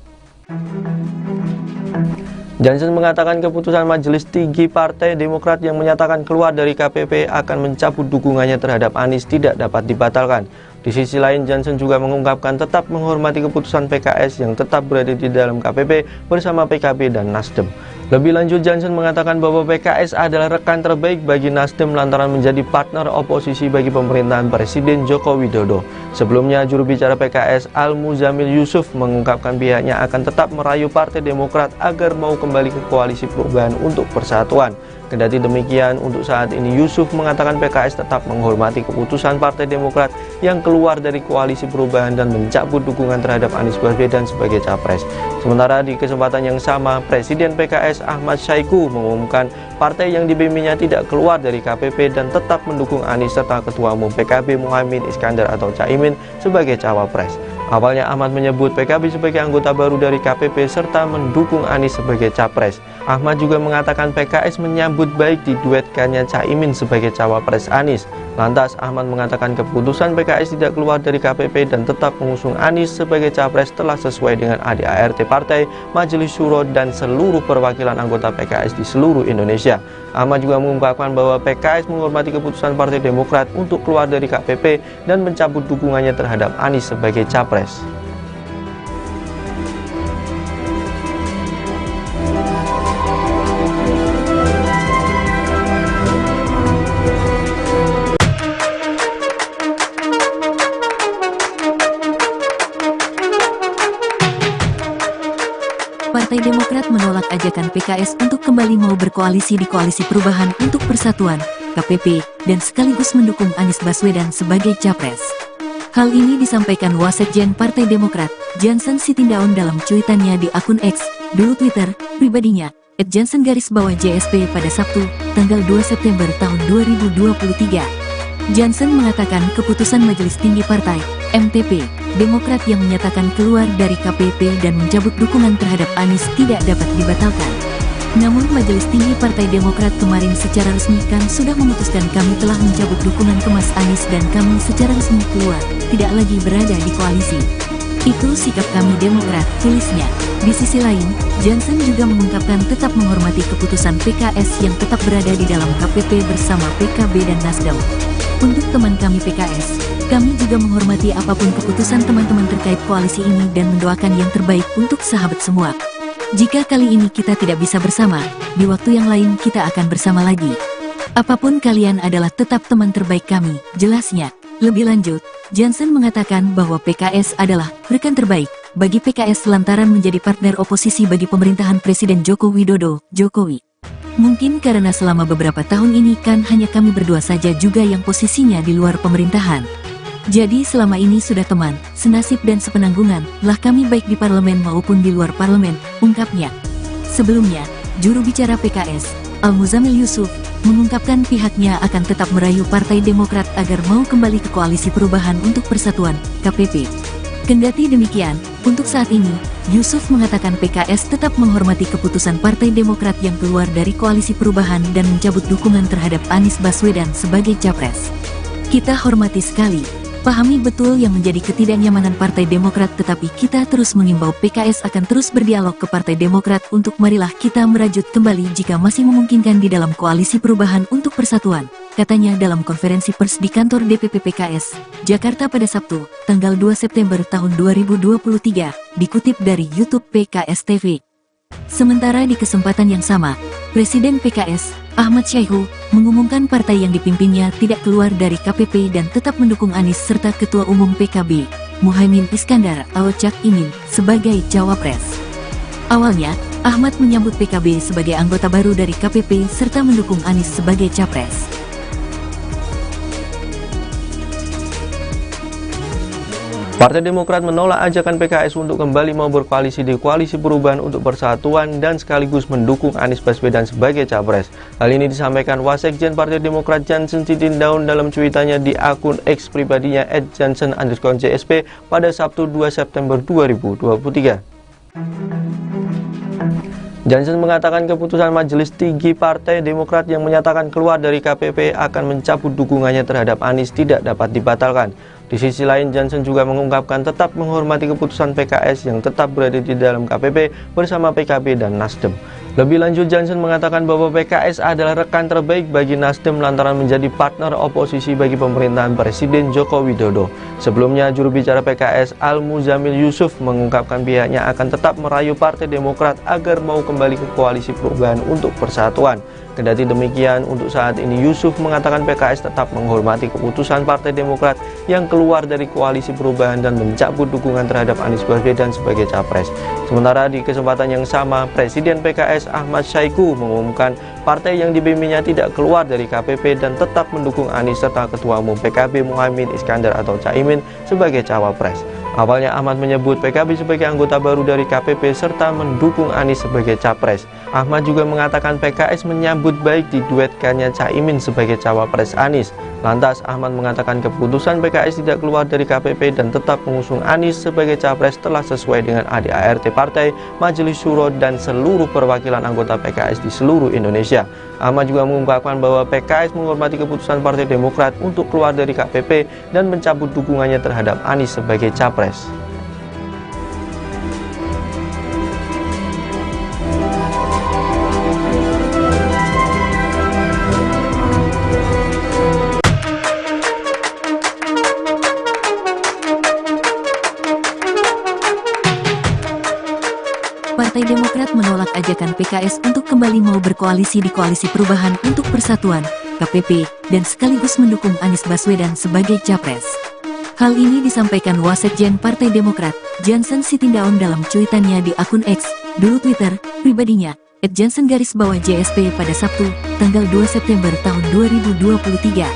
Jansen mengatakan keputusan Majelis Tinggi Partai Demokrat yang menyatakan keluar dari KPP akan mencabut dukungannya terhadap Anies tidak dapat dibatalkan. Di sisi lain, Jansen juga mengungkapkan tetap menghormati keputusan PKS yang tetap berada di dalam KPP bersama PKB dan Nasdem. Lebih lanjut, Jansen mengatakan bahwa PKS adalah rekan terbaik bagi Nasdem lantaran menjadi partner oposisi bagi pemerintahan Presiden Joko Widodo. Sebelumnya, juru bicara PKS Al-Muzamil Yusuf mengungkapkan pihaknya akan tetap merayu Partai Demokrat agar mau kembali ke Koalisi Perubahan untuk Persatuan. Kendati demikian, untuk saat ini Yusuf mengatakan PKS tetap menghormati keputusan Partai Demokrat yang keluar dari Koalisi Perubahan dan mencabut dukungan terhadap Anies Baswedan sebagai capres. Sementara di kesempatan yang sama, Presiden PKS Ahmad Syahiku mengumumkan partai yang dibimbingnya tidak keluar dari KPP dan tetap mendukung Anies serta Ketua Umum PKB Muhaimin Iskandar atau Caimin sebagai cawapres. Awalnya Ahmad menyebut PKB sebagai anggota baru dari KPP serta mendukung Anies sebagai capres. Ahmad juga mengatakan PKS menyambut baik diduetkannya Caimin sebagai cawapres Anies. Lantas Ahmad mengatakan keputusan PKS tidak keluar dari KPP dan tetap mengusung Anies sebagai capres telah sesuai dengan ADART partai, Majelis Syuro dan seluruh perwakilan anggota PKS di seluruh Indonesia. Ahmad juga mengungkapkan bahwa PKS menghormati keputusan Partai Demokrat untuk keluar dari KPP dan mencabut dukungannya terhadap Anies sebagai capres. Partai Demokrat menolak ajakan PKS untuk kembali mau berkoalisi di Koalisi Perubahan untuk Persatuan, KPP, dan sekaligus mendukung Anies Baswedan sebagai capres. Hal ini disampaikan Wasekjen Partai Demokrat, Jansen Sitindaun dalam cuitannya di akun X, dulu Twitter, pribadinya, @jansen_JSP pada Sabtu, tanggal 2 September tahun 2023. Jansen mengatakan keputusan Majelis Tinggi Partai, MTP, Demokrat yang menyatakan keluar dari KPP dan mencabut dukungan terhadap Anies tidak dapat dibatalkan. Namun Majelis Tinggi Partai Demokrat kemarin secara resmi kan sudah memutuskan kami telah mencabut dukungan ke Mas Anies dan kami secara resmi keluar, tidak lagi berada di koalisi. Itu sikap kami Demokrat, tulisnya. Di sisi lain, Jansen juga mengungkapkan tetap menghormati keputusan PKS yang tetap berada di dalam KPP bersama PKB dan Nasdem. Untuk teman kami PKS, kami juga menghormati apapun keputusan teman-teman terkait koalisi ini dan mendoakan yang terbaik untuk sahabat semua. Jika kali ini kita tidak bisa bersama, di waktu yang lain kita akan bersama lagi. Apapun kalian adalah tetap teman terbaik kami, jelasnya. Lebih lanjut, Jansen mengatakan bahwa PKS adalah rekan terbaik bagi PKS lantaran menjadi partner oposisi bagi pemerintahan Presiden Joko Widodo, Jokowi. Mungkin karena selama beberapa tahun ini kan hanya kami berdua saja juga yang posisinya di luar pemerintahan. Jadi selama ini sudah teman, senasib dan sepenanggungan lah kami baik di parlemen maupun di luar parlemen, ungkapnya. Sebelumnya, juru bicara PKS, Al-Muzamil Yusuf, mengungkapkan pihaknya akan tetap merayu Partai Demokrat agar mau kembali ke Koalisi Perubahan untuk Persatuan, KPP. Kendati demikian, untuk saat ini, Yusuf mengatakan PKS tetap menghormati keputusan Partai Demokrat yang keluar dari Koalisi Perubahan dan mencabut dukungan terhadap Anies Baswedan sebagai capres. Kita hormati sekali, pahami betul yang menjadi ketidaknyamanan Partai Demokrat, tetapi kita terus mengimbau PKS akan terus berdialog ke Partai Demokrat untuk marilah kita merajut kembali jika masih memungkinkan di dalam Koalisi Perubahan untuk Persatuan, katanya dalam konferensi pers di kantor DPP PKS, Jakarta pada Sabtu, tanggal 2 September tahun 2023, dikutip dari YouTube PKS TV. Sementara di kesempatan yang sama, Presiden PKS, Ahmad Syahiku, mengumumkan partai yang dipimpinnya tidak keluar dari KPP dan tetap mendukung Anies serta Ketua Umum PKB, Muhaimin Iskandar atau Cak Imin, sebagai cawapres. Awalnya, Ahmad menyambut PKB sebagai anggota baru dari KPP serta mendukung Anies sebagai capres. Partai Demokrat menolak ajakan PKS untuk kembali mau berkoalisi di Koalisi Perubahan untuk Persatuan dan sekaligus mendukung Anies Baswedan sebagai capres. Hal ini disampaikan Wasekjen Partai Demokrat Jansen Sitindaun dalam cuitannya di akun X pribadinya @jansen_JSP pada Sabtu 2 September 2023. Jansen mengatakan keputusan Majelis Tinggi Partai Demokrat yang menyatakan keluar dari KPP akan mencabut dukungannya terhadap Anies tidak dapat dibatalkan. Di sisi lain, Jansen juga mengungkapkan tetap menghormati keputusan PKS yang tetap berada di dalam KPP bersama PKB dan Nasdem. Lebih lanjut, Jansen mengatakan bahwa PKS adalah rekan terbaik bagi Nasdem lantaran menjadi partner oposisi bagi pemerintahan Presiden Joko Widodo. Sebelumnya, juru bicara PKS Al-Muzamil Yusuf mengungkapkan pihaknya akan tetap merayu Partai Demokrat agar mau kembali ke Koalisi Perubahan untuk Persatuan. Kendati demikian, untuk saat ini Yusuf mengatakan PKS tetap menghormati keputusan Partai Demokrat yang keluar dari Koalisi Perubahan dan mencabut dukungan terhadap Anies Baswedan sebagai capres. Sementara di kesempatan yang sama, Presiden PKS Ahmad Syaiqo mengumumkan partai yang dipimpinnya tidak keluar dari KPP dan tetap mendukung Anies serta Ketua Umum PKB Muhaimin Iskandar atau Caimin sebagai cawapres. Awalnya Ahmad menyebut PKB sebagai anggota baru dari KPP serta mendukung Anies sebagai capres. Ahmad juga mengatakan PKS menyambut baik diduetkannya Caimin sebagai cawapres Anies. Lantas Ahmad mengatakan keputusan PKS tidak keluar dari KPP dan tetap mengusung Anies sebagai capres telah sesuai dengan ADART partai, Majelis Syuro dan seluruh perwakilan anggota PKS di seluruh Indonesia. Ahmad juga mengungkapkan bahwa PKS menghormati keputusan Partai Demokrat untuk keluar dari KPP dan mencabut dukungannya terhadap Anies sebagai capres. Partai Demokrat menolak ajakan PKS untuk kembali mau berkoalisi di Koalisi Perubahan untuk Persatuan, KPP, dan sekaligus mendukung Anies Baswedan sebagai capres. Hal ini disampaikan Wasekjen Partai Demokrat, Jansen Sitindaun dalam cuitannya di akun X, dulu Twitter, pribadinya, @jansen_JSP pada Sabtu, tanggal 2 September tahun 2023.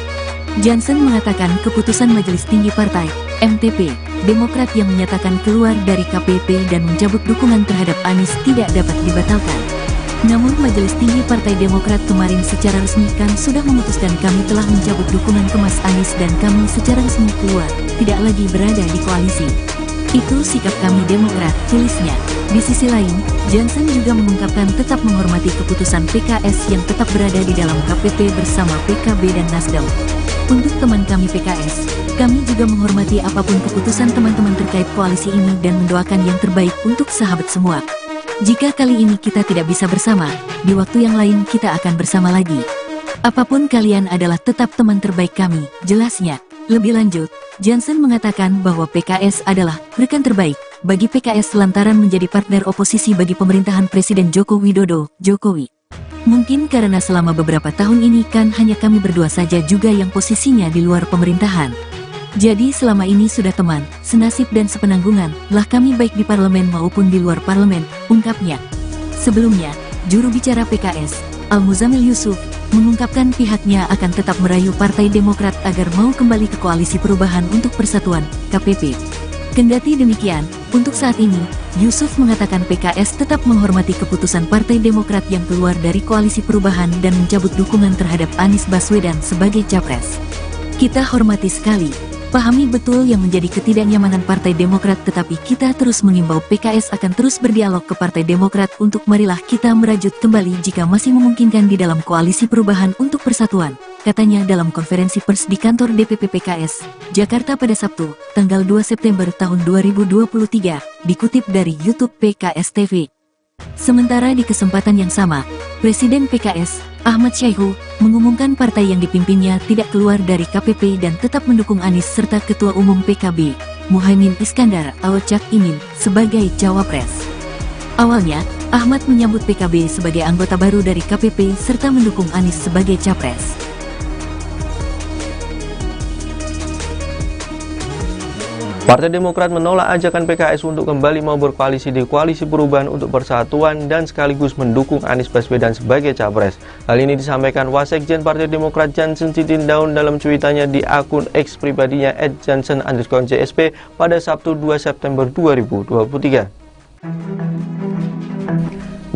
Jansen mengatakan keputusan Majelis Tinggi Partai, MTP, Demokrat yang menyatakan keluar dari KPP dan mencabut dukungan terhadap Anies tidak dapat dibatalkan. Namun Majelis Tinggi Partai Demokrat kemarin secara resmi kan sudah memutuskan kami telah mencabut dukungan ke Mas Anies dan kami secara resmi keluar, tidak lagi berada di koalisi. Itu sikap kami Demokrat, tulisnya. Di sisi lain, Jansen juga mengungkapkan tetap menghormati keputusan PKS yang tetap berada di dalam KPP bersama PKB dan Nasdem. Untuk teman kami PKS, kami juga menghormati apapun keputusan teman-teman terkait koalisi ini dan mendoakan yang terbaik untuk sahabat semua. Jika kali ini kita tidak bisa bersama, di waktu yang lain kita akan bersama lagi. Apapun kalian adalah tetap teman terbaik kami, jelasnya. Lebih lanjut, Jansen mengatakan bahwa PKS adalah rekan terbaik bagi PKS lantaran menjadi partner oposisi bagi pemerintahan Presiden Joko Widodo, Jokowi. Mungkin karena selama beberapa tahun ini kan hanya kami berdua saja juga yang posisinya di luar pemerintahan. Jadi selama ini sudah teman, senasib dan sepenanggungan lah kami baik di parlemen maupun di luar parlemen, ungkapnya. Sebelumnya, juru bicara PKS, Al-Muzamil Yusuf, mengungkapkan pihaknya akan tetap merayu Partai Demokrat agar mau kembali ke Koalisi Perubahan untuk Persatuan, KPP. Kendati demikian, untuk saat ini, Yusuf mengatakan PKS tetap menghormati keputusan Partai Demokrat yang keluar dari Koalisi Perubahan dan mencabut dukungan terhadap Anies Baswedan sebagai capres. Kita hormati sekali, pahami betul yang menjadi ketidaknyamanan Partai Demokrat, tetapi kita terus mengimbau PKS akan terus berdialog ke Partai Demokrat untuk marilah kita merajut kembali jika masih memungkinkan di dalam Koalisi Perubahan untuk Persatuan, katanya dalam konferensi pers di kantor DPP PKS, Jakarta pada Sabtu, tanggal 2 September tahun 2023, dikutip dari YouTube PKS TV. Sementara di kesempatan yang sama, Presiden PKS, Ahmad Syaiqo, mengumumkan partai yang dipimpinnya tidak keluar dari KPP dan tetap mendukung Anies serta Ketua Umum PKB, Muhaimin Iskandar atau Cak Imin, sebagai cawapres. Awalnya, Ahmad menyambut PKB sebagai anggota baru dari KPP serta mendukung Anies sebagai capres. Partai Demokrat menolak ajakan PKS untuk kembali mau berkoalisi di Koalisi Perubahan untuk Persatuan dan sekaligus mendukung Anies Baswedan sebagai capres. Hal ini disampaikan Wasekjen Partai Demokrat Jansen Sitindaun dalam cuitannya di akun X pribadinya @jansen_JSP pada Sabtu 2 September 2023.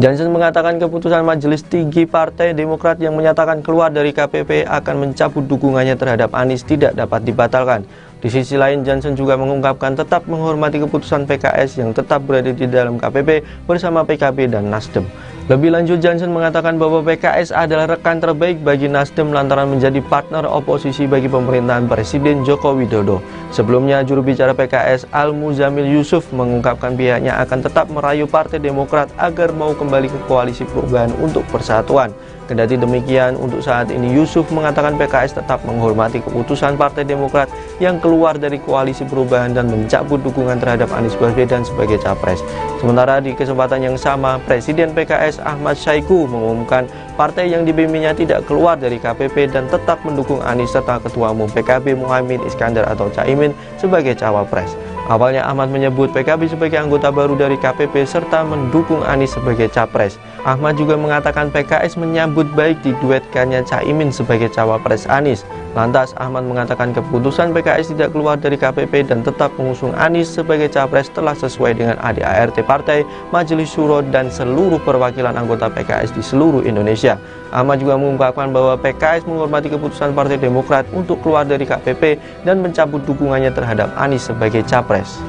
Jansen mengatakan keputusan Majelis Tinggi Partai Demokrat yang menyatakan keluar dari KPP akan mencabut dukungannya terhadap Anies tidak dapat dibatalkan. Di sisi lain, Jansen juga mengungkapkan tetap menghormati keputusan PKS yang tetap berada di dalam KPP bersama PKB dan Nasdem. Lebih lanjut, Jansen mengatakan bahwa PKS adalah rekan terbaik bagi Nasdem lantaran menjadi partner oposisi bagi pemerintahan Presiden Joko Widodo. Sebelumnya, juru bicara PKS Al-Muzamil Yusuf mengungkapkan pihaknya akan tetap merayu Partai Demokrat agar mau kembali ke Koalisi Perubahan untuk Persatuan. Kendati demikian, untuk saat ini Yusuf mengatakan PKS tetap menghormati keputusan Partai Demokrat yang keluar dari Koalisi Perubahan dan mencabut dukungan terhadap Anies Baswedan sebagai capres. Sementara di kesempatan yang sama, Presiden PKS Ahmad Syahiku mengumumkan partai yang dibimbingnya tidak keluar dari KPP dan tetap mendukung Anies serta Ketua Umum PKB Muhaimin Iskandar atau Caimin sebagai cawapres. Awalnya Ahmad menyebut PKB sebagai anggota baru dari KPP serta mendukung Anies sebagai capres. Ahmad juga mengatakan PKS menyambut baik diduetkannya Caimin sebagai cawapres Anies. Lantas Ahmad mengatakan keputusan PKS tidak keluar dari KPP dan tetap mengusung Anies sebagai capres telah sesuai dengan ADART Partai, Majelis Syuro dan seluruh perwakilan anggota PKS di seluruh Indonesia. Ahmad juga mengungkapkan bahwa PKS menghormati keputusan Partai Demokrat untuk keluar dari KPP dan mencabut dukungannya terhadap Anies sebagai capres.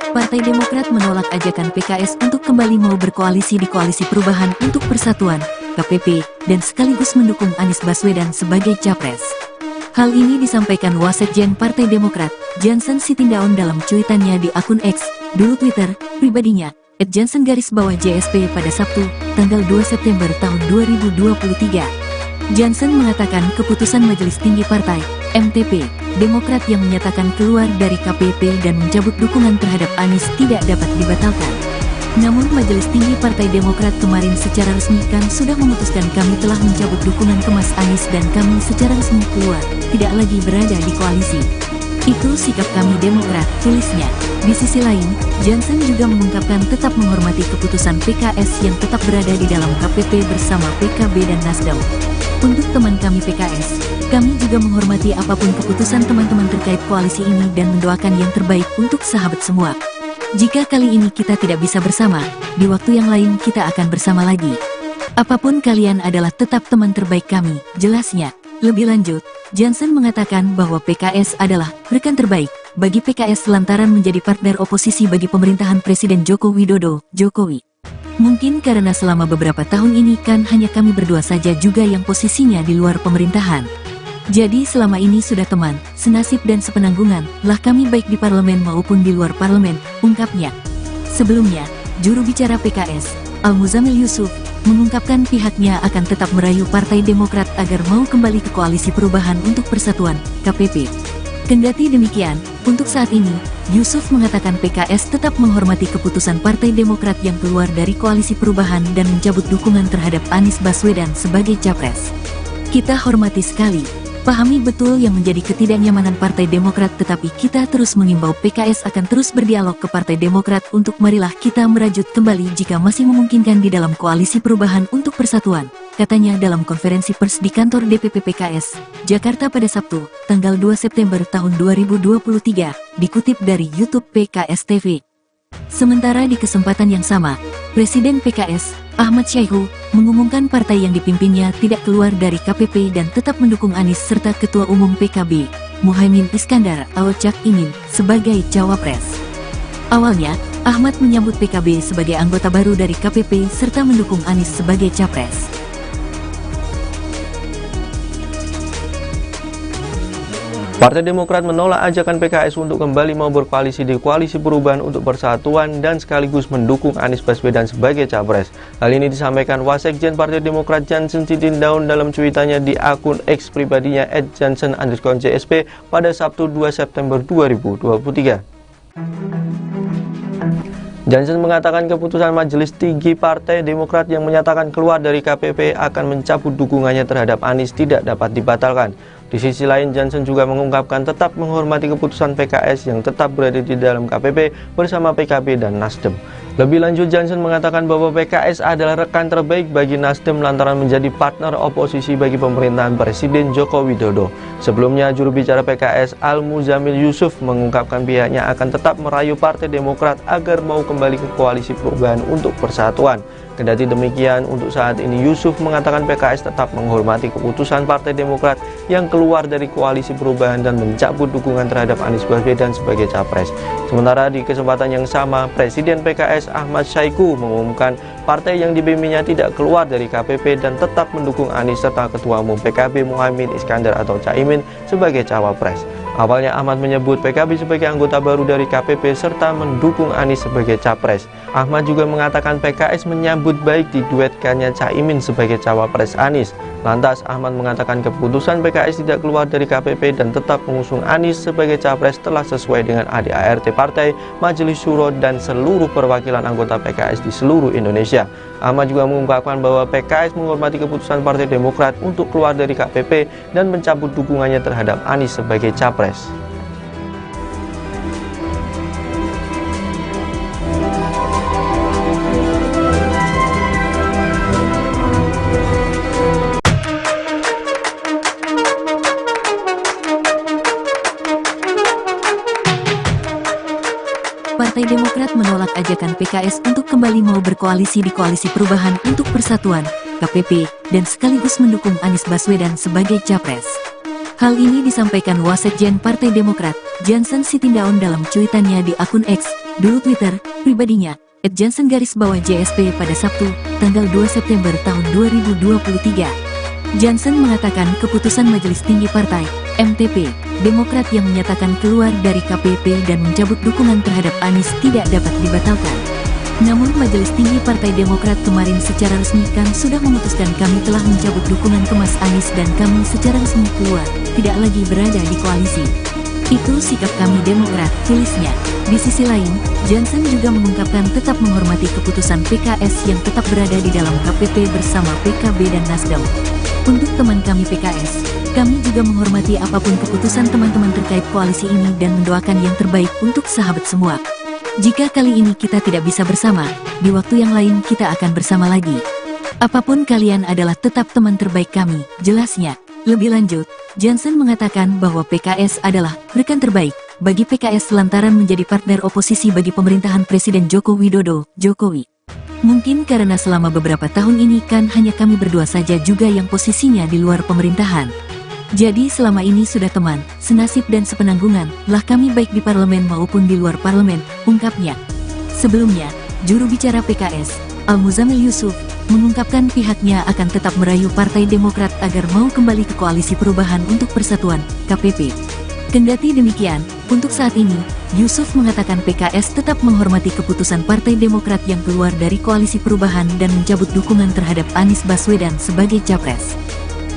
Partai Demokrat menolak ajakan PKS untuk kembali mau berkoalisi di Koalisi Perubahan untuk Persatuan, KPP, dan sekaligus mendukung Anies Baswedan sebagai capres. Hal ini disampaikan Wasekjen Partai Demokrat, Jansen Sitindaun dalam cuitannya di akun X, dulu Twitter, pribadinya, @jansen_JSP pada Sabtu, tanggal 2 September tahun 2023. Jansen mengatakan keputusan Majelis Tinggi Partai, MTP, Demokrat yang menyatakan keluar dari KPP dan mencabut dukungan terhadap Anies tidak dapat dibatalkan. Namun Majelis Tinggi Partai Demokrat kemarin secara resmi kan sudah memutuskan kami telah mencabut dukungan ke Mas Anies dan kami secara resmi keluar, tidak lagi berada di koalisi. Itu sikap kami Demokrat, tulisnya. Di sisi lain, Jansen juga mengungkapkan tetap menghormati keputusan PKS yang tetap berada di dalam KPP bersama PKB dan Nasdem. Untuk teman kami PKS, kami juga menghormati apapun keputusan teman-teman terkait koalisi ini dan mendoakan yang terbaik untuk sahabat semua. Jika kali ini kita tidak bisa bersama, di waktu yang lain kita akan bersama lagi. Apapun kalian adalah tetap teman terbaik kami, jelasnya. Lebih lanjut, Jansen mengatakan bahwa PKS adalah rekan terbaik bagi PKS lantaran menjadi partner oposisi bagi pemerintahan Presiden Joko Widodo, Jokowi. Mungkin karena selama beberapa tahun ini kan hanya kami berdua saja juga yang posisinya di luar pemerintahan. Jadi selama ini sudah teman, senasib dan sepenanggungan lah kami baik di parlemen maupun di luar parlemen, ungkapnya. Sebelumnya, juru bicara PKS, Al-Muzamil Yusuf, mengungkapkan pihaknya akan tetap merayu Partai Demokrat agar mau kembali ke Koalisi Perubahan untuk Persatuan, KPP. Kendati demikian, untuk saat ini, Yusuf mengatakan PKS tetap menghormati keputusan Partai Demokrat yang keluar dari Koalisi Perubahan dan mencabut dukungan terhadap Anies Baswedan sebagai capres. Kita hormati sekali, pahami betul yang menjadi ketidaknyamanan Partai Demokrat, tetapi kita terus mengimbau PKS akan terus berdialog ke Partai Demokrat untuk marilah kita merajut kembali jika masih memungkinkan di dalam Koalisi Perubahan untuk Persatuan, katanya dalam konferensi pers di kantor DPP PKS, Jakarta pada Sabtu, tanggal 2 September tahun 2023, dikutip dari YouTube PKS TV. Sementara di kesempatan yang sama, Presiden PKS, Ahmad Syahiku, mengumumkan partai yang dipimpinnya tidak keluar dari KPP dan tetap mendukung Anies serta Ketua Umum PKB, Muhaimin Iskandar atau Cak Imin, sebagai cawapres. Awalnya, Ahmad menyambut PKB sebagai anggota baru dari KPP serta mendukung Anies sebagai capres. Partai Demokrat menolak ajakan PKS untuk kembali mau berkoalisi di Koalisi Perubahan untuk Persatuan dan sekaligus mendukung Anies Baswedan sebagai capres. Hal ini disampaikan Wasekjen Partai Demokrat Jansen Sitindaun dalam cuitannya di akun X pribadinya @jansen_JSP pada Sabtu 2 September 2023. Jansen mengatakan keputusan Majelis Tinggi Partai Demokrat yang menyatakan keluar dari KPP akan mencabut dukungannya terhadap Anies tidak dapat dibatalkan. Di sisi lain, Jansen juga mengungkapkan tetap menghormati keputusan PKS yang tetap berada di dalam KPP bersama PKB dan Nasdem. Lebih lanjut, Jansen mengatakan bahwa PKS adalah rekan terbaik bagi Nasdem lantaran menjadi partner oposisi bagi pemerintahan Presiden Joko Widodo. Sebelumnya, juru bicara PKS Al-Muzamil Yusuf mengungkapkan pihaknya akan tetap merayu Partai Demokrat agar mau kembali ke Koalisi Perubahan untuk Persatuan. Kendati demikian, untuk saat ini Yusuf mengatakan PKS tetap menghormati keputusan Partai Demokrat yang keluar dari Koalisi Perubahan dan mencabut dukungan terhadap Anies Baswedan sebagai capres. Sementara di kesempatan yang sama, Presiden PKS Ahmad Saiku mengumumkan partai yang dipimpinnya tidak keluar dari KPP dan tetap mendukung Anies serta Ketua Umum PKB Muhaimin Iskandar atau Caimin sebagai cawapres. Awalnya Ahmad menyebut PKB sebagai anggota baru dari KPP serta mendukung Anies sebagai capres. Ahmad juga mengatakan PKS menyambut baik diduetkannya Caimin sebagai cawapres Anies. Lantas Ahmad mengatakan keputusan PKS tidak keluar dari KPP dan tetap mengusung Anies sebagai capres telah sesuai dengan ADART partai, Majelis Syuro dan seluruh perwakilan anggota PKS di seluruh Indonesia. Ahmad juga mengungkapkan bahwa PKS menghormati keputusan Partai Demokrat untuk keluar dari KPP dan mencabut dukungannya terhadap Anies sebagai capres. Partai Demokrat menolak ajakan PKS untuk kembali mau berkoalisi di Koalisi Perubahan untuk Persatuan, KPP, dan sekaligus mendukung Anies Baswedan sebagai capres. Hal ini disampaikan Wasekjen Partai Demokrat, Jansen Sitindaun dalam cuitannya di akun X, dulu Twitter, pribadinya, @jansen_JSP pada Sabtu, tanggal 2 September tahun 2023. Jansen mengatakan keputusan Majelis Tinggi Partai, MTP, Demokrat yang menyatakan keluar dari KPP dan mencabut dukungan terhadap Anies tidak dapat dibatalkan. Namun Majelis Tinggi Partai Demokrat kemarin secara resmi kan sudah memutuskan kami telah mencabut dukungan ke Mas Anies dan kami secara resmi keluar, tidak lagi berada di koalisi. Itu sikap kami Demokrat, tulisnya. Di sisi lain, Jansen juga mengungkapkan tetap menghormati keputusan PKS yang tetap berada di dalam KPP bersama PKB dan Nasdem. Untuk teman kami PKS, kami juga menghormati apapun keputusan teman-teman terkait koalisi ini dan mendoakan yang terbaik untuk sahabat semua. Jika kali ini kita tidak bisa bersama, di waktu yang lain kita akan bersama lagi. Apapun kalian adalah tetap teman terbaik kami, jelasnya. Lebih lanjut, Jansen mengatakan bahwa PKS adalah rekan terbaik bagi PKS lantaran menjadi partner oposisi bagi pemerintahan Presiden Joko Widodo, Jokowi. Mungkin karena selama beberapa tahun ini kan hanya kami berdua saja juga yang posisinya di luar pemerintahan. Jadi selama ini sudah teman, senasib dan sepenanggungan lah kami baik di parlemen maupun di luar parlemen, ungkapnya. Sebelumnya, juru bicara PKS, Al-Muzamil Yusuf, mengungkapkan pihaknya akan tetap merayu Partai Demokrat agar mau kembali ke Koalisi Perubahan untuk Persatuan, KPP. Kendati demikian, untuk saat ini, Yusuf mengatakan PKS tetap menghormati keputusan Partai Demokrat yang keluar dari Koalisi Perubahan dan mencabut dukungan terhadap Anies Baswedan sebagai capres.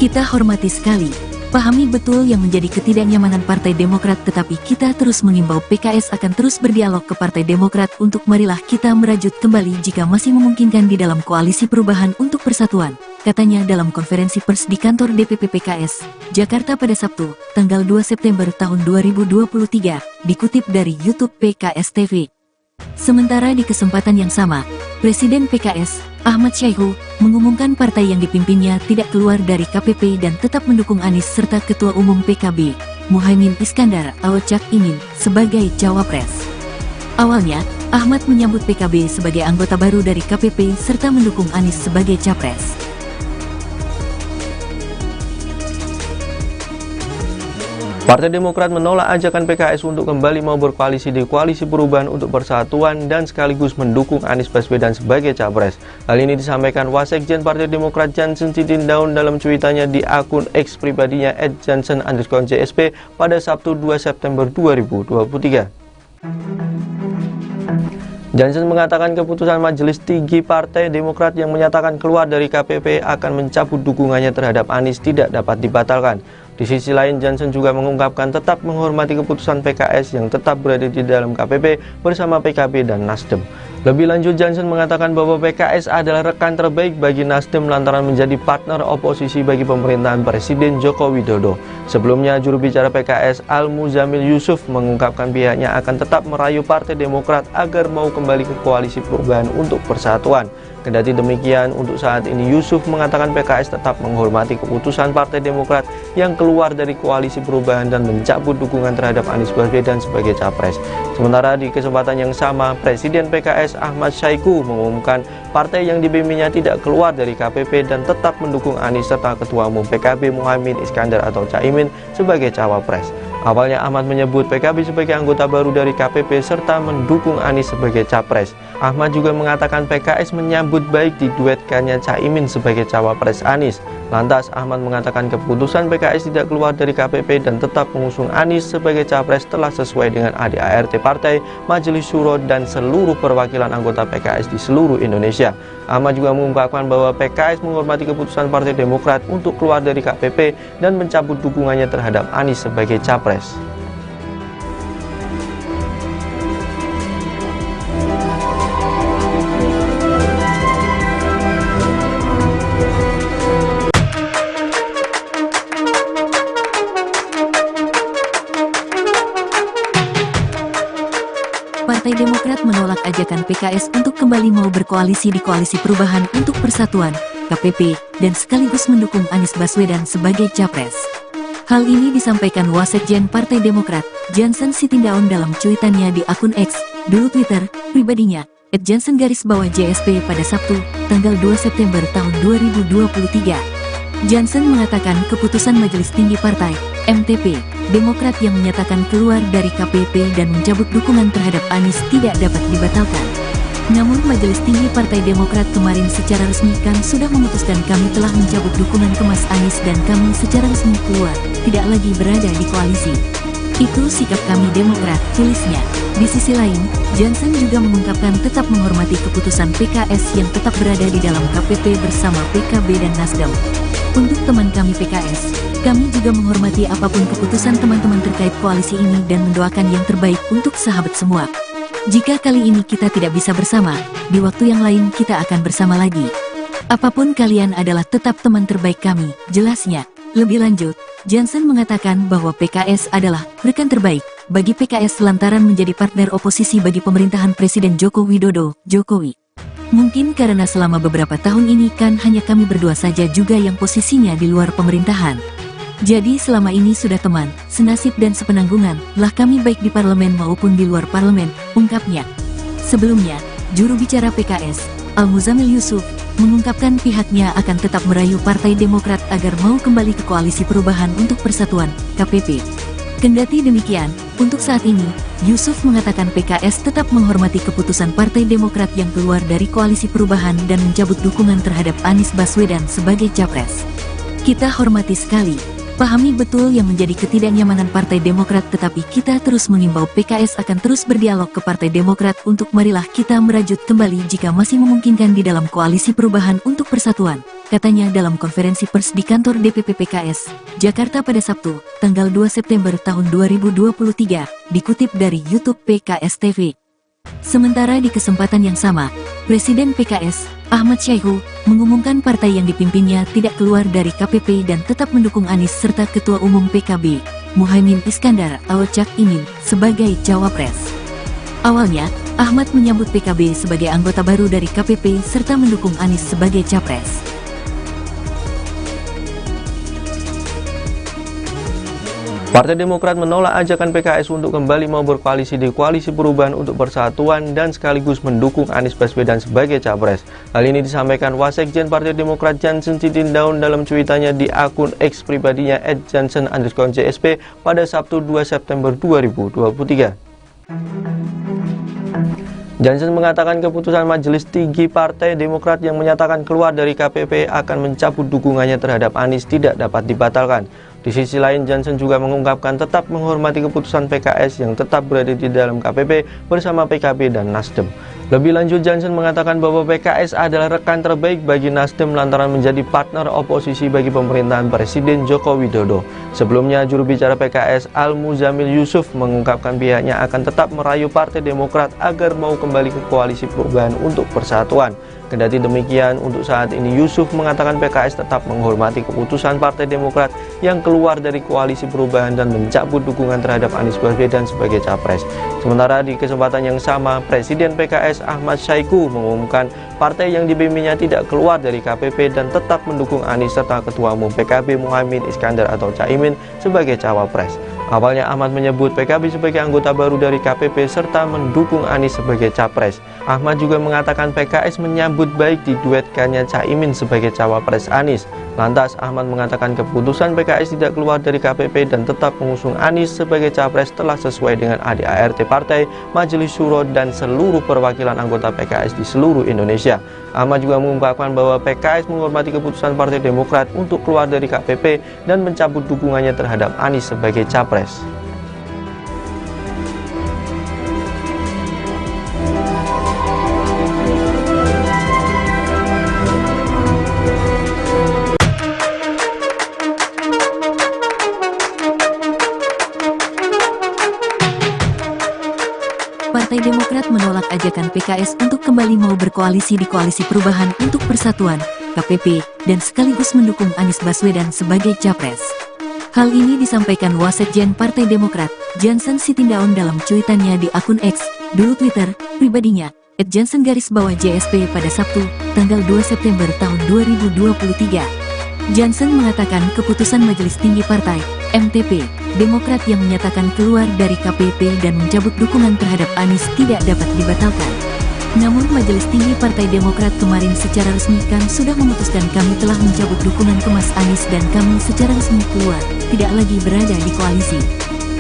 Kita hormati sekali, pahami betul yang menjadi ketidaknyamanan Partai Demokrat, tetapi kita terus mengimbau PKS akan terus berdialog ke Partai Demokrat untuk marilah kita merajut kembali jika masih memungkinkan di dalam Koalisi Perubahan untuk Persatuan, katanya dalam konferensi pers di kantor DPP PKS, Jakarta pada Sabtu, tanggal 2 September tahun 2023, dikutip dari YouTube PKS TV. Sementara di kesempatan yang sama, Presiden PKS, Ahmad Saiku, mengumumkan partai yang dipimpinnya tidak keluar dari KPP dan tetap mendukung Anies serta Ketua Umum PKB, Muhaimin Iskandar atau Cak Imin, sebagai cawapres. Awalnya, Ahmad menyambut PKB sebagai anggota baru dari KPP serta mendukung Anies sebagai capres. Partai Demokrat menolak ajakan PKS untuk kembali mau berkoalisi di Koalisi Perubahan untuk Persatuan dan sekaligus mendukung Anies Baswedan sebagai capres. Hal ini disampaikan Wasekjen Partai Demokrat Jansen Sitindaun dalam cuitannya di akun X pribadinya @jansen_JSP pada Sabtu 2 September 2023. Jansen mengatakan keputusan Majelis Tinggi Partai Demokrat yang menyatakan keluar dari KPP akan mencabut dukungannya terhadap Anies tidak dapat dibatalkan. Di sisi lain, Jansen juga mengungkapkan tetap menghormati keputusan PKS yang tetap berada di dalam KPP bersama PKB dan Nasdem. Lebih lanjut, Jansen mengatakan bahwa PKS adalah rekan terbaik bagi Nasdem lantaran menjadi partner oposisi bagi pemerintahan Presiden Joko Widodo. Sebelumnya, juru bicara PKS Al-Muzamil Yusuf mengungkapkan pihaknya akan tetap merayu Partai Demokrat agar mau kembali ke Koalisi Perubahan untuk Persatuan. Kendati demikian, untuk saat ini Yusuf mengatakan PKS tetap menghormati keputusan Partai Demokrat yang keluar dari Koalisi Perubahan dan mencabut dukungan terhadap Anies Baswedan sebagai capres. Sementara di kesempatan yang sama, Presiden PKS Ahmad Saiku mengumumkan partai yang dibimbingnya tidak keluar dari KPP dan tetap mendukung Anies serta Ketua Umum PKB Muhaimin Iskandar atau Caimin sebagai cawapres. Awalnya Ahmad menyebut PKB sebagai anggota baru dari KPP serta mendukung Anies sebagai capres. Ahmad juga mengatakan PKS menyambut baik diduetkannya Caimin sebagai cawapres Anies. Lantas Ahmad mengatakan keputusan PKS tidak keluar dari KPP dan tetap mengusung Anies sebagai capres telah sesuai dengan ADART partai, Majelis Syuro dan seluruh perwakilan anggota PKS di seluruh Indonesia. Ahmad juga mengungkapkan bahwa PKS menghormati keputusan Partai Demokrat untuk keluar dari KPP dan mencabut dukungannya terhadap Anies sebagai capres. Partai Demokrat menolak ajakan PKS untuk kembali mau berkoalisi di Koalisi Perubahan untuk Persatuan, KPP, dan sekaligus mendukung Anies Baswedan sebagai capres. Hal ini disampaikan Wasekjen Partai Demokrat, Jansen Sitindaun dalam cuitannya di akun X, dulu Twitter, pribadinya, @jansen_JSP pada Sabtu, tanggal 2 September tahun 2023. Jansen mengatakan keputusan Majelis Tinggi Partai, MTP, Demokrat yang menyatakan keluar dari KPP dan mencabut dukungan terhadap Anies tidak dapat dibatalkan. Namun Majelis Tinggi Partai Demokrat kemarin secara resmi kan sudah memutuskan kami telah mencabut dukungan ke Mas Anies dan kami secara resmi keluar, tidak lagi berada di koalisi. Itu sikap kami Demokrat, tulisnya. Di sisi lain, Jansen juga mengungkapkan tetap menghormati keputusan PKS yang tetap berada di dalam KPP bersama PKB dan Nasdem. Untuk teman kami PKS, kami juga menghormati apapun keputusan teman-teman terkait koalisi ini dan mendoakan yang terbaik untuk sahabat semua. Jika kali ini kita tidak bisa bersama, di waktu yang lain kita akan bersama lagi. Apapun kalian adalah tetap teman terbaik kami, jelasnya. Lebih lanjut, Jansen mengatakan bahwa PKS adalah rekan terbaik bagi PKS lantaran menjadi partner oposisi bagi pemerintahan Presiden Joko Widodo, Jokowi. Mungkin karena selama beberapa tahun ini kan hanya kami berdua saja juga yang posisinya di luar pemerintahan. Jadi selama ini sudah teman, senasib dan sepenanggungan lah kami baik di parlemen maupun di luar parlemen, ungkapnya. Sebelumnya, juru bicara PKS, Al-Muzamil Yusuf, mengungkapkan pihaknya akan tetap merayu Partai Demokrat agar mau kembali ke Koalisi Perubahan untuk Persatuan, KPP. Kendati demikian, untuk saat ini, Yusuf mengatakan PKS tetap menghormati keputusan Partai Demokrat yang keluar dari Koalisi Perubahan dan mencabut dukungan terhadap Anies Baswedan sebagai capres. Kita hormati sekali, pahami betul yang menjadi ketidaknyamanan Partai Demokrat, tetapi kita terus mengimbau PKS akan terus berdialog ke Partai Demokrat untuk marilah kita merajut kembali jika masih memungkinkan di dalam Koalisi Perubahan untuk Persatuan, katanya dalam konferensi pers di kantor DPP PKS, Jakarta pada Sabtu, tanggal 2 September tahun 2023, dikutip dari YouTube PKS TV. Sementara di kesempatan yang sama, Presiden PKS, Ahmad Saiku, mengumumkan partai yang dipimpinnya tidak keluar dari KPP dan tetap mendukung Anies serta Ketua Umum PKB, Muhaimin Iskandar atau Cak Imin, sebagai cawapres. Awalnya, Ahmad menyambut PKB sebagai anggota baru dari KPP serta mendukung Anies sebagai capres. Partai Demokrat menolak ajakan PKS untuk kembali mau berkoalisi di Koalisi Perubahan untuk Persatuan dan sekaligus mendukung Anies Baswedan sebagai capres. Hal ini disampaikan Wasekjen Partai Demokrat Jansen Sitindaun dalam cuitannya di akun X pribadinya @jansen_JSP pada Sabtu 2 September 2023. Jansen mengatakan keputusan Majelis Tinggi Partai Demokrat yang menyatakan keluar dari KPP akan mencabut dukungannya terhadap Anies tidak dapat dibatalkan. Di sisi lain, Jansen juga mengungkapkan tetap menghormati keputusan PKS yang tetap berada di dalam KPP bersama PKB dan Nasdem. Lebih lanjut, Jansen mengatakan bahwa PKS adalah rekan terbaik bagi Nasdem lantaran menjadi partner oposisi bagi pemerintahan Presiden Joko Widodo. Sebelumnya, juru bicara PKS Al-Muzamil Yusuf mengungkapkan pihaknya akan tetap merayu Partai Demokrat agar mau kembali ke Koalisi Perubahan untuk Persatuan. Kendati demikian, untuk saat ini Yusuf mengatakan PKS tetap menghormati keputusan Partai Demokrat yang keluar dari Koalisi Perubahan dan mencabut dukungan terhadap Anies Baswedan sebagai capres. Sementara di kesempatan yang sama, Presiden PKS Ahmad Saiku mengumumkan partai yang dipimpinnya tidak keluar dari KPP dan tetap mendukung Anies serta Ketua Umum PKB Muhaimin Iskandar atau Caimin sebagai cawapres. Awalnya Ahmad menyebut PKB sebagai anggota baru dari KPP serta mendukung Anies sebagai capres. Ahmad juga mengatakan PKS menyambut baik diduetkannya Caimin sebagai cawapres Anies. Lantas Ahmad mengatakan keputusan PKS tidak keluar dari KPP dan tetap mengusung Anies sebagai capres telah sesuai dengan ADART partai, Majelis Syuro dan seluruh perwakilan anggota PKS di seluruh Indonesia. Ahmad juga mengungkapkan bahwa PKS menghormati keputusan Partai Demokrat untuk keluar dari KPP dan mencabut dukungannya terhadap Anies sebagai capres. Partai Demokrat menolak ajakan PKS untuk kembali mau berkoalisi di Koalisi Perubahan untuk Persatuan, KPP, dan sekaligus mendukung Anies Baswedan sebagai capres. Hal ini disampaikan Wasekjen Partai Demokrat, Jansen Sitindaun dalam cuitannya di akun X, dulu Twitter, pribadinya, @jansen_JSP pada Sabtu, tanggal 2 September tahun 2023. Jansen mengatakan keputusan Majelis Tinggi Partai, MTP, Demokrat yang menyatakan keluar dari KPP dan mencabut dukungan terhadap Anies tidak dapat dibatalkan. Namun Majelis Tinggi Partai Demokrat kemarin secara resmi kan sudah memutuskan kami telah mencabut dukungan ke Mas Anies dan kami secara resmi keluar, tidak lagi berada di koalisi.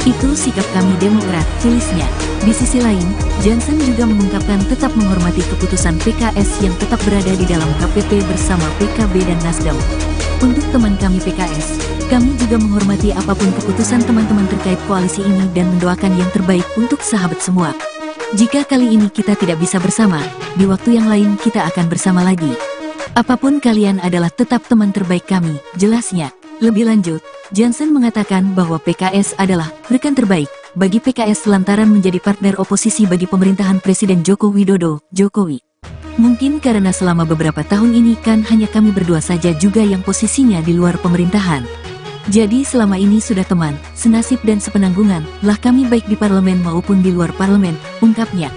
Itu sikap kami Demokrat, tulisnya. Di sisi lain, Jansen juga mengungkapkan tetap menghormati keputusan PKS yang tetap berada di dalam KPP bersama PKB dan Nasdem. Untuk teman kami PKS, kami juga menghormati apapun keputusan teman-teman terkait koalisi ini dan mendoakan yang terbaik untuk sahabat semua. Jika kali ini kita tidak bisa bersama, di waktu yang lain kita akan bersama lagi. Apapun kalian adalah tetap teman terbaik kami, jelasnya. Lebih lanjut, Jansen mengatakan bahwa PKS adalah rekan terbaik bagi PKS lantaran menjadi partner oposisi bagi pemerintahan Presiden Joko Widodo, Jokowi. Mungkin karena selama beberapa tahun ini kan hanya kami berdua saja juga yang posisinya di luar pemerintahan. Jadi selama ini sudah teman, senasib dan sepenanggungan lah kami baik di parlemen maupun di luar parlemen, ungkapnya.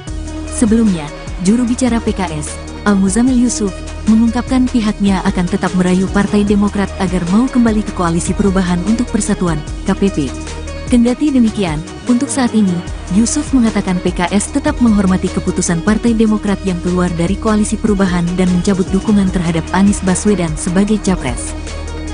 Sebelumnya, juru bicara PKS, Al-Muzamil Yusuf, mengungkapkan pihaknya akan tetap merayu Partai Demokrat agar mau kembali ke Koalisi Perubahan untuk Persatuan, KPP. Kendati demikian, untuk saat ini, Yusuf mengatakan PKS tetap menghormati keputusan Partai Demokrat yang keluar dari Koalisi Perubahan dan mencabut dukungan terhadap Anies Baswedan sebagai capres.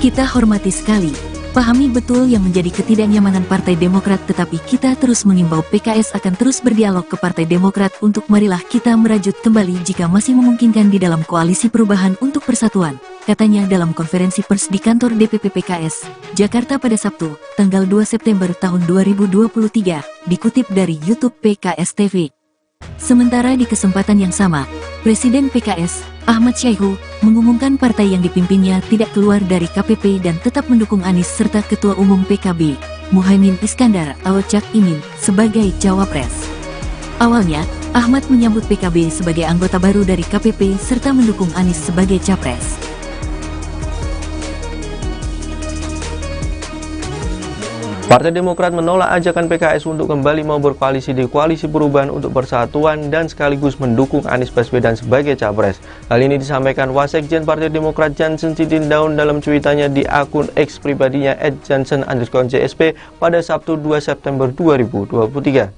Kita hormati sekali, pahami betul yang menjadi ketidaknyamanan Partai Demokrat, tetapi kita terus mengimbau PKS akan terus berdialog ke Partai Demokrat untuk marilah kita merajut kembali jika masih memungkinkan di dalam Koalisi Perubahan untuk Persatuan, katanya dalam konferensi pers di kantor DPP PKS, Jakarta pada Sabtu, tanggal 2 September tahun 2023, dikutip dari YouTube PKS TV. Sementara di kesempatan yang sama, Presiden PKS, Ahmad Saiku, mengumumkan partai yang dipimpinnya tidak keluar dari KPP dan tetap mendukung Anies serta Ketua Umum PKB, Muhaimin Iskandar atau Cak Imin, sebagai cawapres. Awalnya, Ahmad menyambut PKB sebagai anggota baru dari KPP serta mendukung Anies sebagai capres. Partai Demokrat menolak ajakan PKS untuk kembali mau berkoalisi di Koalisi Perubahan untuk Persatuan dan sekaligus mendukung Anies Baswedan sebagai capres. Hal ini disampaikan Wasekjen Partai Demokrat Jansen Sitindaun dalam cuitannya di akun X pribadinya @jansen_JSP pada Sabtu 2 September 2023.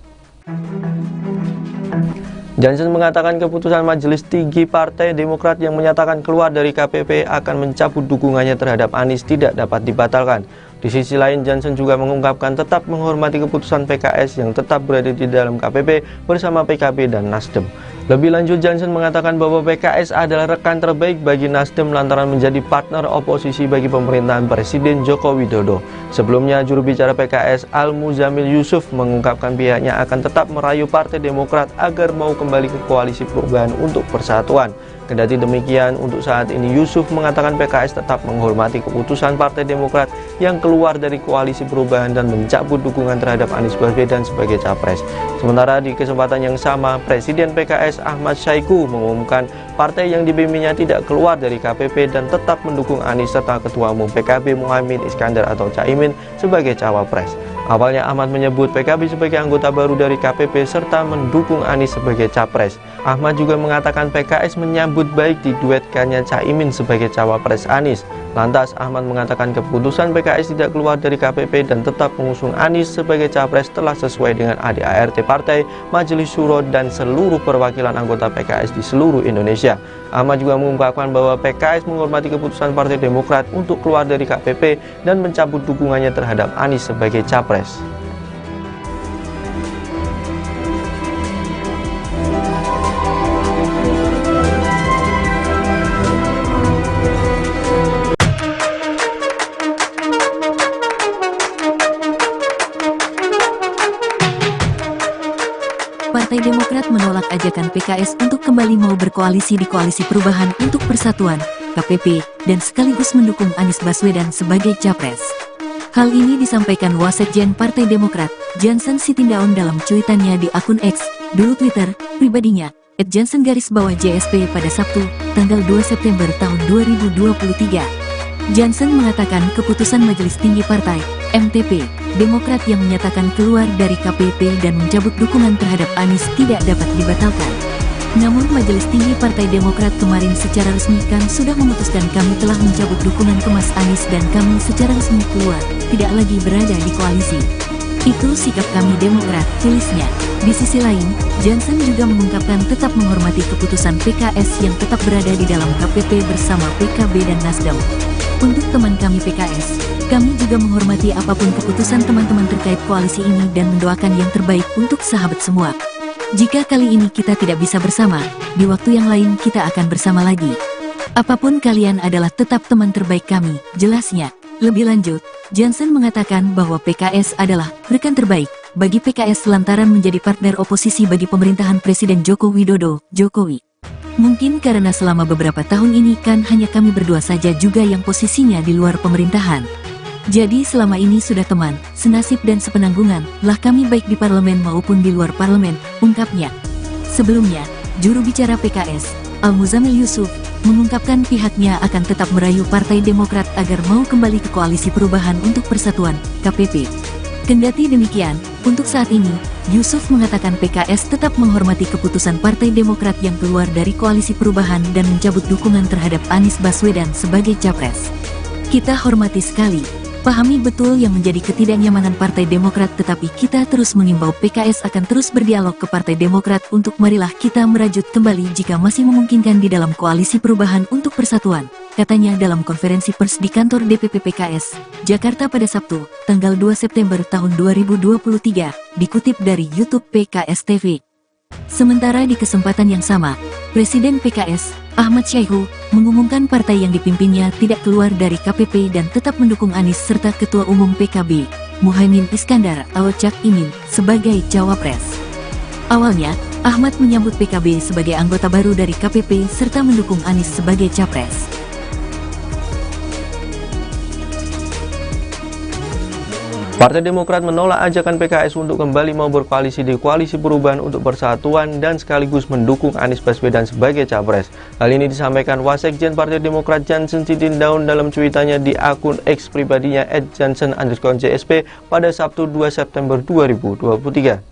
Jansen mengatakan keputusan Majelis Tinggi Partai Demokrat yang menyatakan keluar dari KPP akan mencabut dukungannya terhadap Anies tidak dapat dibatalkan. Di sisi lain, Jansen juga mengungkapkan tetap menghormati keputusan PKS yang tetap berada di dalam KPP bersama PKB dan Nasdem. Lebih lanjut, Jansen mengatakan bahwa PKS adalah rekan terbaik bagi Nasdem lantaran menjadi partner oposisi bagi pemerintahan Presiden Joko Widodo. Sebelumnya, juru bicara PKS Al-Muzamil Yusuf mengungkapkan pihaknya akan tetap merayu Partai Demokrat agar mau kembali ke Koalisi Perubahan untuk Persatuan. Kendati demikian, untuk saat ini Yusuf mengatakan PKS tetap menghormati keputusan Partai Demokrat yang keluar dari Koalisi Perubahan dan mencabut dukungan terhadap Anies Baswedan sebagai capres. Sementara di kesempatan yang sama, Presiden PKS Ahmad Syaiqo mengumumkan partai yang dibimbingnya tidak keluar dari KPP dan tetap mendukung Anies serta Ketua Umum PKB Muhaimin Iskandar atau Caimin sebagai cawapres. Awalnya Ahmad menyebut PKB sebagai anggota baru dari KPP serta mendukung Anies sebagai capres. Ahmad juga mengatakan PKS menyambut baik diduetkannya Caimin sebagai cawapres Anies. Lantas Ahmad mengatakan keputusan PKS tidak keluar dari KPP dan tetap mengusung Anies sebagai capres telah sesuai dengan ADART partai, Majelis Syuro dan seluruh perwakilan anggota PKS di seluruh Indonesia. Ahmad juga mengungkapkan bahwa PKS menghormati keputusan Partai Demokrat untuk keluar dari KPP dan mencabut dukungannya terhadap Anies sebagai capres. Partai Demokrat menolak ajakan PKS untuk kembali mau berkoalisi di Koalisi Perubahan untuk Persatuan, KPP, dan sekaligus mendukung Anies Baswedan sebagai capres. Hal ini disampaikan Wasekjen Partai Demokrat, Jansen Sitindaun dalam cuitannya di akun X, dulu Twitter, pribadinya, @jansen_JSP pada Sabtu, tanggal 2 September tahun 2023. Jansen mengatakan keputusan Majelis Tinggi Partai, MTP, Demokrat yang menyatakan keluar dari KPP dan mencabut dukungan terhadap Anies tidak dapat dibatalkan. Namun Majelis Tinggi Partai Demokrat kemarin secara resmi kan sudah memutuskan kami telah mencabut dukungan ke Mas Anies dan kami secara resmi keluar, tidak lagi berada di koalisi. Itu sikap kami Demokrat, tulisnya. Di sisi lain, Jansen juga mengungkapkan tetap menghormati keputusan PKS yang tetap berada di dalam KPP bersama PKB dan Nasdem. Untuk teman kami PKS, kami juga menghormati apapun keputusan teman-teman terkait koalisi ini dan mendoakan yang terbaik untuk sahabat semua. Jika kali ini kita tidak bisa bersama, di waktu yang lain kita akan bersama lagi. Apapun kalian adalah tetap teman terbaik kami, jelasnya. Lebih lanjut, Jansen mengatakan bahwa PKS adalah rekan terbaik bagi PKS lantaran menjadi partner oposisi bagi pemerintahan Presiden Joko Widodo, Jokowi. Mungkin karena selama beberapa tahun ini kan hanya kami berdua saja juga yang posisinya di luar pemerintahan. Jadi selama ini sudah teman, senasib dan sepenanggungan lah kami baik di parlemen maupun di luar parlemen, ungkapnya. Sebelumnya, juru bicara PKS, Al-Muzamil Yusuf, mengungkapkan pihaknya akan tetap merayu Partai Demokrat agar mau kembali ke Koalisi Perubahan untuk Persatuan, KPP. Kendati demikian, untuk saat ini, Yusuf mengatakan PKS tetap menghormati keputusan Partai Demokrat yang keluar dari Koalisi Perubahan dan mencabut dukungan terhadap Anies Baswedan sebagai capres. Kita hormati sekali, pahami betul yang menjadi ketidaknyamanan Partai Demokrat, tetapi kita terus mengimbau PKS akan terus berdialog ke Partai Demokrat untuk marilah kita merajut kembali jika masih memungkinkan di dalam Koalisi Perubahan untuk Persatuan, katanya dalam konferensi pers di kantor DPP PKS, Jakarta pada Sabtu, tanggal 2 September tahun 2023, dikutip dari YouTube PKS TV. Sementara di kesempatan yang sama, Presiden PKS, Ahmad Syaiqo, mengumumkan partai yang dipimpinnya tidak keluar dari KPP dan tetap mendukung Anies serta Ketua Umum PKB, Muhaimin Iskandar atau Cak Imin, sebagai cawapres. Awalnya, Ahmad menyambut PKB sebagai anggota baru dari KPP serta mendukung Anies sebagai capres. Partai Demokrat menolak ajakan PKS untuk kembali mau berkoalisi di Koalisi Perubahan untuk Persatuan dan sekaligus mendukung Anies Baswedan sebagai capres. Hal ini disampaikan Wasekjen Partai Demokrat Jansen Sitindaun dalam cuitannya di akun X pribadinya @jansen_JSP pada Sabtu 2 September 2023.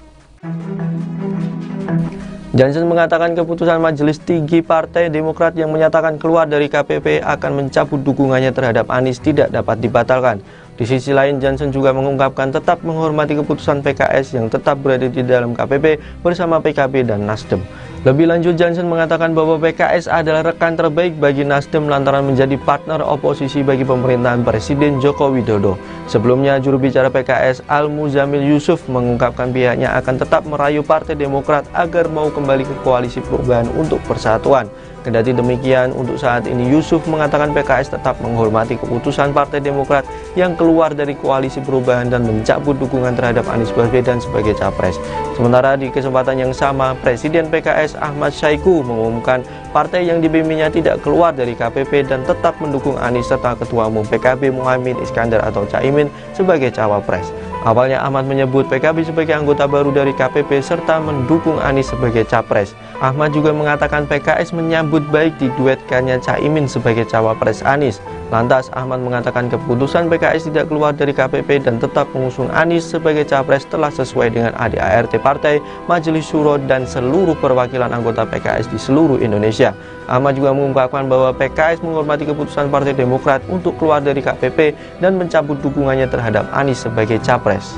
Jansen mengatakan keputusan Majelis Tinggi Partai Demokrat yang menyatakan keluar dari KPP akan mencabut dukungannya terhadap Anies tidak dapat dibatalkan. Di sisi lain, Jansen juga mengungkapkan tetap menghormati keputusan PKS yang tetap berada di dalam KPP bersama PKB dan Nasdem. Lebih lanjut, Jansen mengatakan bahwa PKS adalah rekan terbaik bagi Nasdem lantaran menjadi partner oposisi bagi pemerintahan Presiden Joko Widodo. Sebelumnya, juru bicara PKS Al-Muzamil Yusuf mengungkapkan pihaknya akan tetap merayu Partai Demokrat agar mau kembali ke Koalisi Perubahan untuk Persatuan. Kendati demikian, untuk saat ini Yusuf mengatakan PKS tetap menghormati keputusan Partai Demokrat yang keluar dari Koalisi Perubahan dan mencabut dukungan terhadap Anies Baswedan sebagai capres. Sementara di kesempatan yang sama, Presiden PKS Ahmad Syaiqo mengumumkan partai yang dipimpinnya tidak keluar dari KPP dan tetap mendukung Anies serta Ketua Umum PKB Muhaimin Iskandar atau Caimin sebagai cawapres. Awalnya Ahmad menyebut PKB sebagai anggota baru dari KPP serta mendukung Anies sebagai capres. Ahmad juga mengatakan PKS menyambut baik diduetkannya Caimin sebagai cawapres Anies. Lantas Ahmad mengatakan keputusan PKS tidak keluar dari KPP dan tetap mengusung Anies sebagai capres telah sesuai dengan ADART partai, Majelis Syuro dan seluruh perwakilan anggota PKS di seluruh Indonesia. Ahmad juga mengungkapkan bahwa PKS menghormati keputusan Partai Demokrat untuk keluar dari KPP dan mencabut dukungannya terhadap Anies sebagai capres.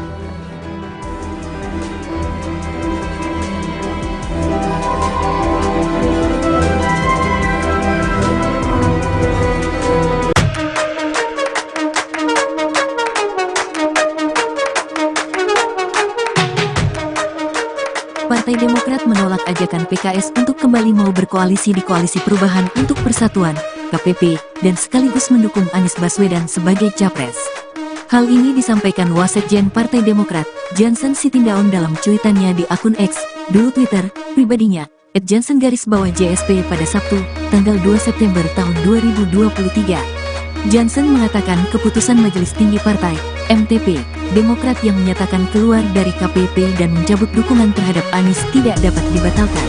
Partai Demokrat menolak ajakan PKS untuk kembali mau berkoalisi di Koalisi Perubahan untuk Persatuan, KPP, dan sekaligus mendukung Anies Baswedan sebagai capres. Hal ini disampaikan Wasekjen Partai Demokrat, Jansen Sitindaun dalam cuitannya di akun X, dulu Twitter, pribadinya, @jansen_JSP pada Sabtu, tanggal 2 September tahun 2023. Jansen mengatakan keputusan Majelis Tinggi Partai, MTP, Demokrat yang menyatakan keluar dari KPP dan mencabut dukungan terhadap Anies tidak dapat dibatalkan.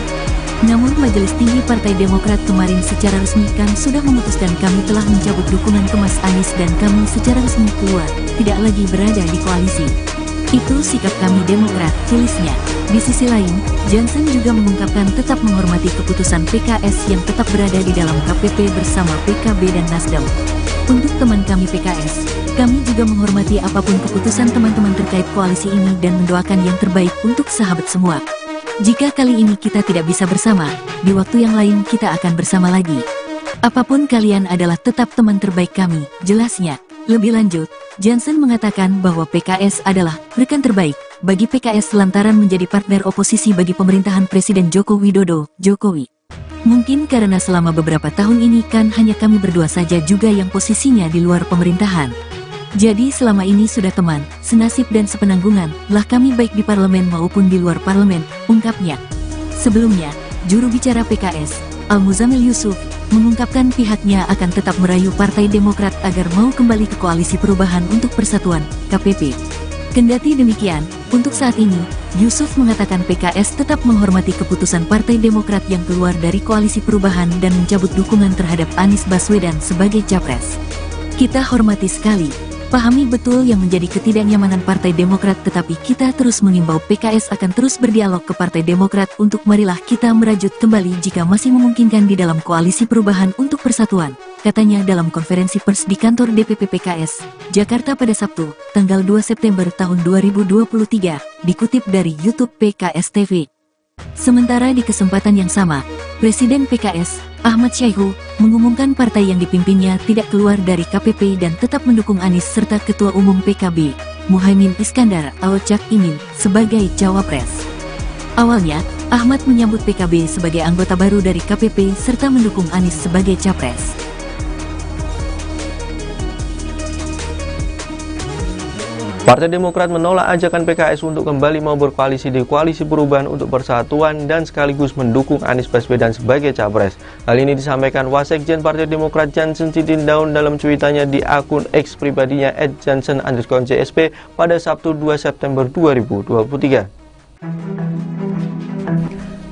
Namun Majelis Tinggi Partai Demokrat kemarin secara resmi kan sudah memutuskan kami telah mencabut dukungan ke Mas Anies dan kami secara resmi keluar, tidak lagi berada di koalisi. Itu sikap kami Demokrat, tulisnya. Di sisi lain, Jansen juga mengungkapkan tetap menghormati keputusan PKS yang tetap berada di dalam KPP bersama PKB dan Nasdem. Untuk teman kami PKS, kami juga menghormati apapun keputusan teman-teman terkait koalisi ini dan mendoakan yang terbaik untuk sahabat semua. Jika kali ini kita tidak bisa bersama, di waktu yang lain kita akan bersama lagi. Apapun kalian adalah tetap teman terbaik kami, jelasnya. Lebih lanjut, Jansen mengatakan bahwa PKS adalah rekan terbaik bagi PKS lantaran menjadi partner oposisi bagi pemerintahan Presiden Joko Widodo, Jokowi. Mungkin karena selama beberapa tahun ini kan hanya kami berdua saja juga yang posisinya di luar pemerintahan. Jadi selama ini sudah teman, senasib dan sepenanggungan lah kami baik di parlemen maupun di luar parlemen, ungkapnya. Sebelumnya, juru bicara PKS, Al-Muzamil Yusuf, mengungkapkan pihaknya akan tetap merayu Partai Demokrat agar mau kembali ke Koalisi Perubahan untuk Persatuan, KPP. Kendati demikian, untuk saat ini, Yusuf mengatakan PKS tetap menghormati keputusan Partai Demokrat yang keluar dari Koalisi Perubahan dan mencabut dukungan terhadap Anies Baswedan sebagai capres. Kita hormati sekali, pahami betul yang menjadi ketidaknyamanan Partai Demokrat, tetapi kita terus mengimbau PKS akan terus berdialog ke Partai Demokrat untuk marilah kita merajut kembali jika masih memungkinkan di dalam Koalisi Perubahan untuk Persatuan, katanya dalam konferensi pers di kantor DPP PKS, Jakarta pada Sabtu, tanggal 2 September tahun 2023, dikutip dari YouTube PKS TV. Sementara di kesempatan yang sama, Presiden PKS, Ahmad Syaiqo, mengumumkan partai yang dipimpinnya tidak keluar dari KPP dan tetap mendukung Anies serta Ketua Umum PKB, Muhaimin Iskandar atau Cak Imin, sebagai cawapres. Awalnya, Ahmad menyambut PKB sebagai anggota baru dari KPP serta mendukung Anies sebagai capres. Partai Demokrat menolak ajakan PKS untuk kembali mau berkoalisi di Koalisi Perubahan untuk Persatuan dan sekaligus mendukung Anies Baswedan sebagai capres. Hal ini disampaikan Wasekjen Partai Demokrat Jansen Sitindaun dalam cuitannya di akun X pribadinya @jansen_JSP pada Sabtu 2 September 2023.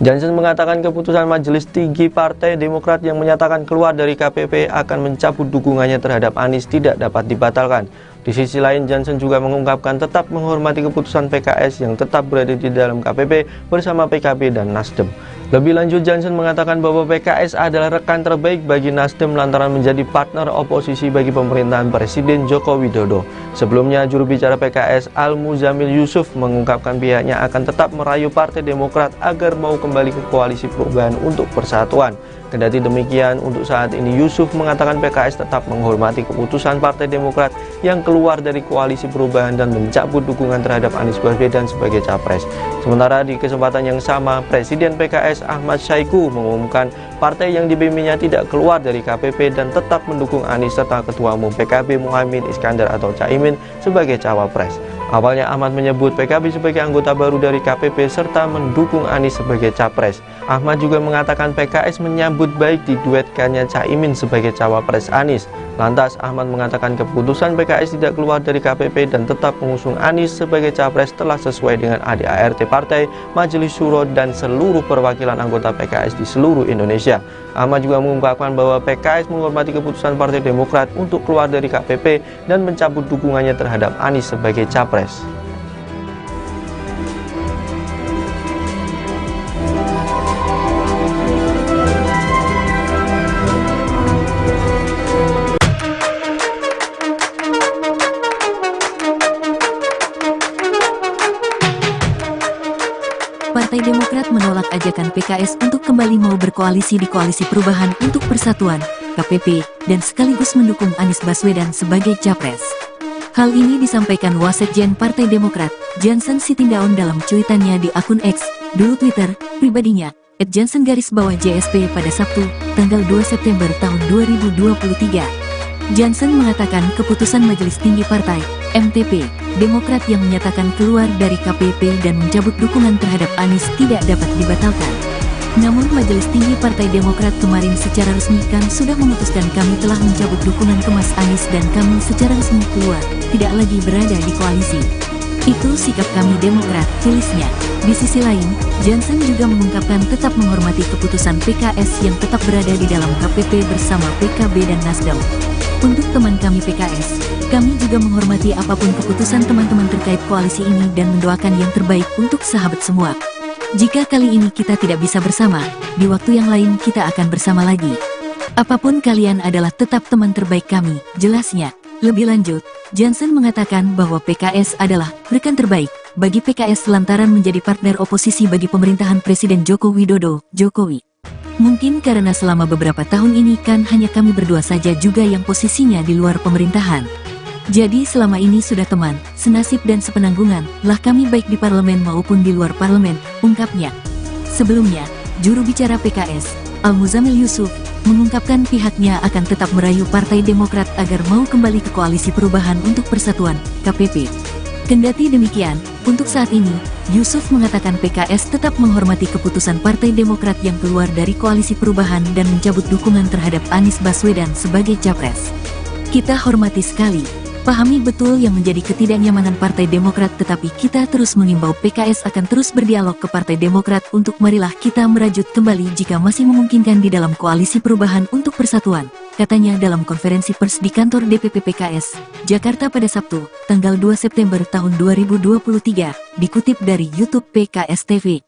Jansen mengatakan keputusan Majelis Tinggi Partai Demokrat yang menyatakan keluar dari KPP akan mencabut dukungannya terhadap Anies tidak dapat dibatalkan. Di sisi lain, Jansen juga mengungkapkan tetap menghormati keputusan PKS yang tetap berada di dalam KPP bersama PKB dan Nasdem. Lebih lanjut, Jansen mengatakan bahwa PKS adalah rekan terbaik bagi Nasdem lantaran menjadi partner oposisi bagi pemerintahan Presiden Joko Widodo. Sebelumnya, juru bicara PKS Al-Muzamil Yusuf mengungkapkan pihaknya akan tetap merayu Partai Demokrat agar mau kembali ke Koalisi Perubahan untuk Persatuan. Kendati demikian, untuk saat ini Yusuf mengatakan PKS tetap menghormati keputusan Partai Demokrat yang keluar dari Koalisi Perubahan dan mencabut dukungan terhadap Anies Baswedan sebagai capres. Sementara di kesempatan yang sama, Presiden PKS Ahmad Syahiku mengumumkan partai yang dipimpinnya tidak keluar dari KPP dan tetap mendukung Anies serta Ketua Umum PKB Muhaimin Iskandar atau Caimin sebagai cawapres. Awalnya Ahmad menyebut PKB sebagai anggota baru dari KPP serta mendukung Anies sebagai capres. Ahmad juga mengatakan PKS menyambut baik diduetkannya Caimin sebagai cawapres Anies. Lantas Ahmad mengatakan keputusan PKS tidak keluar dari KPP dan tetap mengusung Anies sebagai capres telah sesuai dengan ADART partai, Majelis Syuro dan seluruh perwakilan anggota PKS di seluruh Indonesia. Ahmad juga mengungkapkan bahwa PKS menghormati keputusan Partai Demokrat untuk keluar dari KPP dan mencabut dukungannya terhadap Anies sebagai capres. Partai Demokrat menolak ajakan PKS untuk kembali mau berkoalisi di Koalisi Perubahan untuk Persatuan, KPP, dan sekaligus mendukung Anies Baswedan sebagai capres. Hal ini disampaikan Wasekjen Partai Demokrat, Jansen Sitindaun dalam cuitannya di akun X, dulu Twitter, pribadinya, @jansen_JSP pada Sabtu, tanggal 2 September tahun 2023. Jansen mengatakan keputusan Majelis Tinggi Partai, MTP, Demokrat yang menyatakan keluar dari KPP dan mencabut dukungan terhadap Anies tidak dapat dibatalkan. Namun Majelis Tinggi Partai Demokrat kemarin secara resmi kan sudah memutuskan kami telah mencabut dukungan ke Mas Anies dan kami secara resmi keluar, tidak lagi berada di koalisi. Itu sikap kami Demokrat, tulisnya. Di sisi lain, Jansen juga mengungkapkan tetap menghormati keputusan PKS yang tetap berada di dalam KPP bersama PKB dan Nasdem. Untuk teman kami PKS, kami juga menghormati apapun keputusan teman-teman terkait koalisi ini dan mendoakan yang terbaik untuk sahabat semua. Jika kali ini kita tidak bisa bersama, di waktu yang lain kita akan bersama lagi. Apapun kalian adalah tetap teman terbaik kami, jelasnya. Lebih lanjut, Jansen mengatakan bahwa PKS adalah rekan terbaik bagi PKS lantaran menjadi partner oposisi bagi pemerintahan Presiden Joko Widodo, Jokowi. Mungkin karena selama beberapa tahun ini kan hanya kami berdua saja juga yang posisinya di luar pemerintahan. Jadi selama ini sudah teman, senasib dan sepenanggungan lah kami baik di parlemen maupun di luar parlemen, ungkapnya. Sebelumnya, juru bicara PKS, Al-Muzamil Yusuf, mengungkapkan pihaknya akan tetap merayu Partai Demokrat agar mau kembali ke Koalisi Perubahan untuk Persatuan, KPP. Kendati demikian, untuk saat ini, Yusuf mengatakan PKS tetap menghormati keputusan Partai Demokrat yang keluar dari Koalisi Perubahan dan mencabut dukungan terhadap Anies Baswedan sebagai capres. Kita hormati sekali, pahami betul yang menjadi ketidaknyamanan Partai Demokrat, tetapi kita terus mengimbau PKS akan terus berdialog ke Partai Demokrat untuk marilah kita merajut kembali jika masih memungkinkan di dalam Koalisi Perubahan untuk Persatuan, katanya dalam konferensi pers di kantor DPP PKS, Jakarta pada Sabtu, tanggal 2 September tahun 2023, dikutip dari YouTube PKS TV.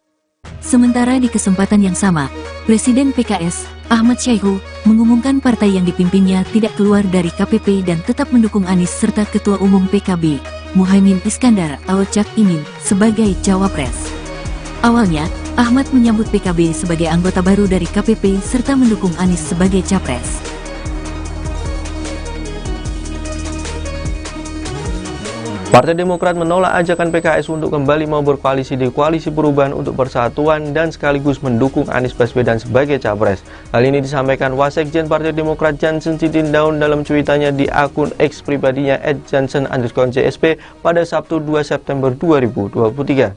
Sementara di kesempatan yang sama, Presiden PKS, Ahmad Syahiku, mengumumkan partai yang dipimpinnya tidak keluar dari KPP dan tetap mendukung Anies serta Ketua Umum PKB, Muhaimin Iskandar atau Cak Imin, sebagai cawapres. Awalnya, Ahmad menyambut PKB sebagai anggota baru dari KPP serta mendukung Anies sebagai capres. Partai Demokrat menolak ajakan PKS untuk kembali mau berkoalisi di Koalisi Perubahan untuk Persatuan dan sekaligus mendukung Anies Baswedan sebagai capres. Hal ini disampaikan Wasekjen Partai Demokrat Jansen Sitindaun dalam cuitannya di akun X pribadinya @jansen_JSP pada Sabtu 2 September 2023.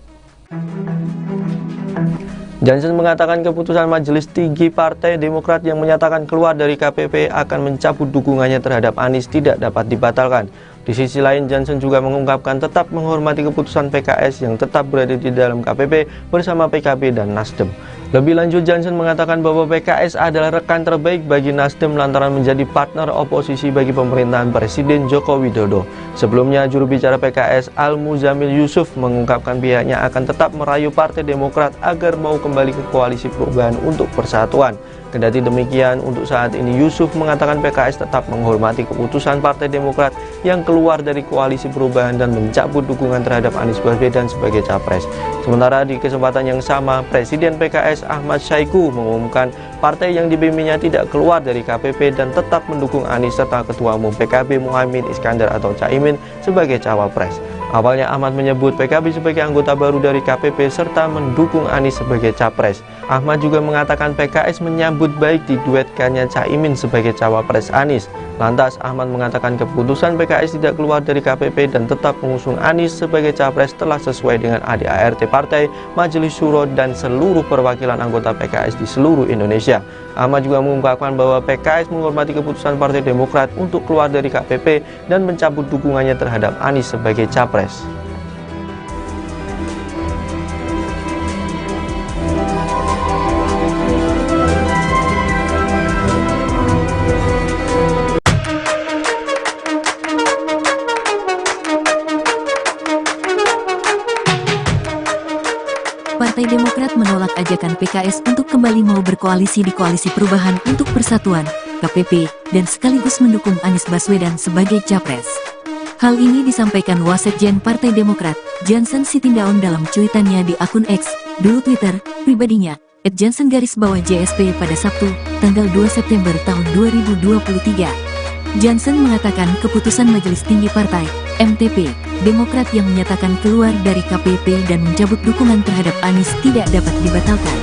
Jansen mengatakan keputusan Majelis Tinggi Partai Demokrat yang menyatakan keluar dari KPP akan mencabut dukungannya terhadap Anies tidak dapat dibatalkan. Di sisi lain, Jansen juga mengungkapkan tetap menghormati keputusan PKS yang tetap berada di dalam KPP bersama PKB dan Nasdem. Lebih lanjut, Jansen mengatakan bahwa PKS adalah rekan terbaik bagi Nasdem lantaran menjadi partner oposisi bagi pemerintahan Presiden Joko Widodo. Sebelumnya, juru bicara PKS Al-Muzamil Yusuf mengungkapkan pihaknya akan tetap merayu Partai Demokrat agar mau kembali ke Koalisi Perubahan untuk Persatuan. Kendati demikian, untuk saat ini Yusuf mengatakan PKS tetap menghormati keputusan Partai Demokrat yang keluar dari Koalisi Perubahan dan mencabut dukungan terhadap Anies Baswedan sebagai capres. Sementara di kesempatan yang sama, Presiden PKS Ahmad Syaiqo mengumumkan partai yang dibimbingnya tidak keluar dari KPP dan tetap mendukung Anies serta Ketua Umum PKB Muhaimin Iskandar atau Caimin sebagai cawapres. Awalnya Ahmad menyebut PKB sebagai anggota baru dari KPP serta mendukung Anies sebagai capres. Ahmad juga mengatakan PKS menyambut baik diduetkannya Caimin sebagai cawapres Anies. Lantas Ahmad mengatakan keputusan PKS tidak keluar dari KPP dan tetap mengusung Anies sebagai capres telah sesuai dengan ADART partai, Majelis Syuro dan seluruh perwakilan anggota PKS di seluruh Indonesia. Ahmad juga mengungkapkan bahwa PKS menghormati keputusan Partai Demokrat untuk keluar dari KPP dan mencabut dukungannya terhadap Anies sebagai capres. Partai Demokrat menolak ajakan PKS untuk kembali mau berkoalisi di Koalisi Perubahan untuk Persatuan, KPP, dan sekaligus mendukung Anies Baswedan sebagai capres. Hal ini disampaikan Wasekjen Partai Demokrat, Jansen Sitindaun dalam cuitannya di akun X, dulu Twitter, pribadinya, @jansen_JSP pada Sabtu, tanggal 2 September tahun 2023. Jansen mengatakan keputusan Majelis Tinggi Partai, MTP, Demokrat yang menyatakan keluar dari KPP dan mencabut dukungan terhadap Anies tidak dapat dibatalkan.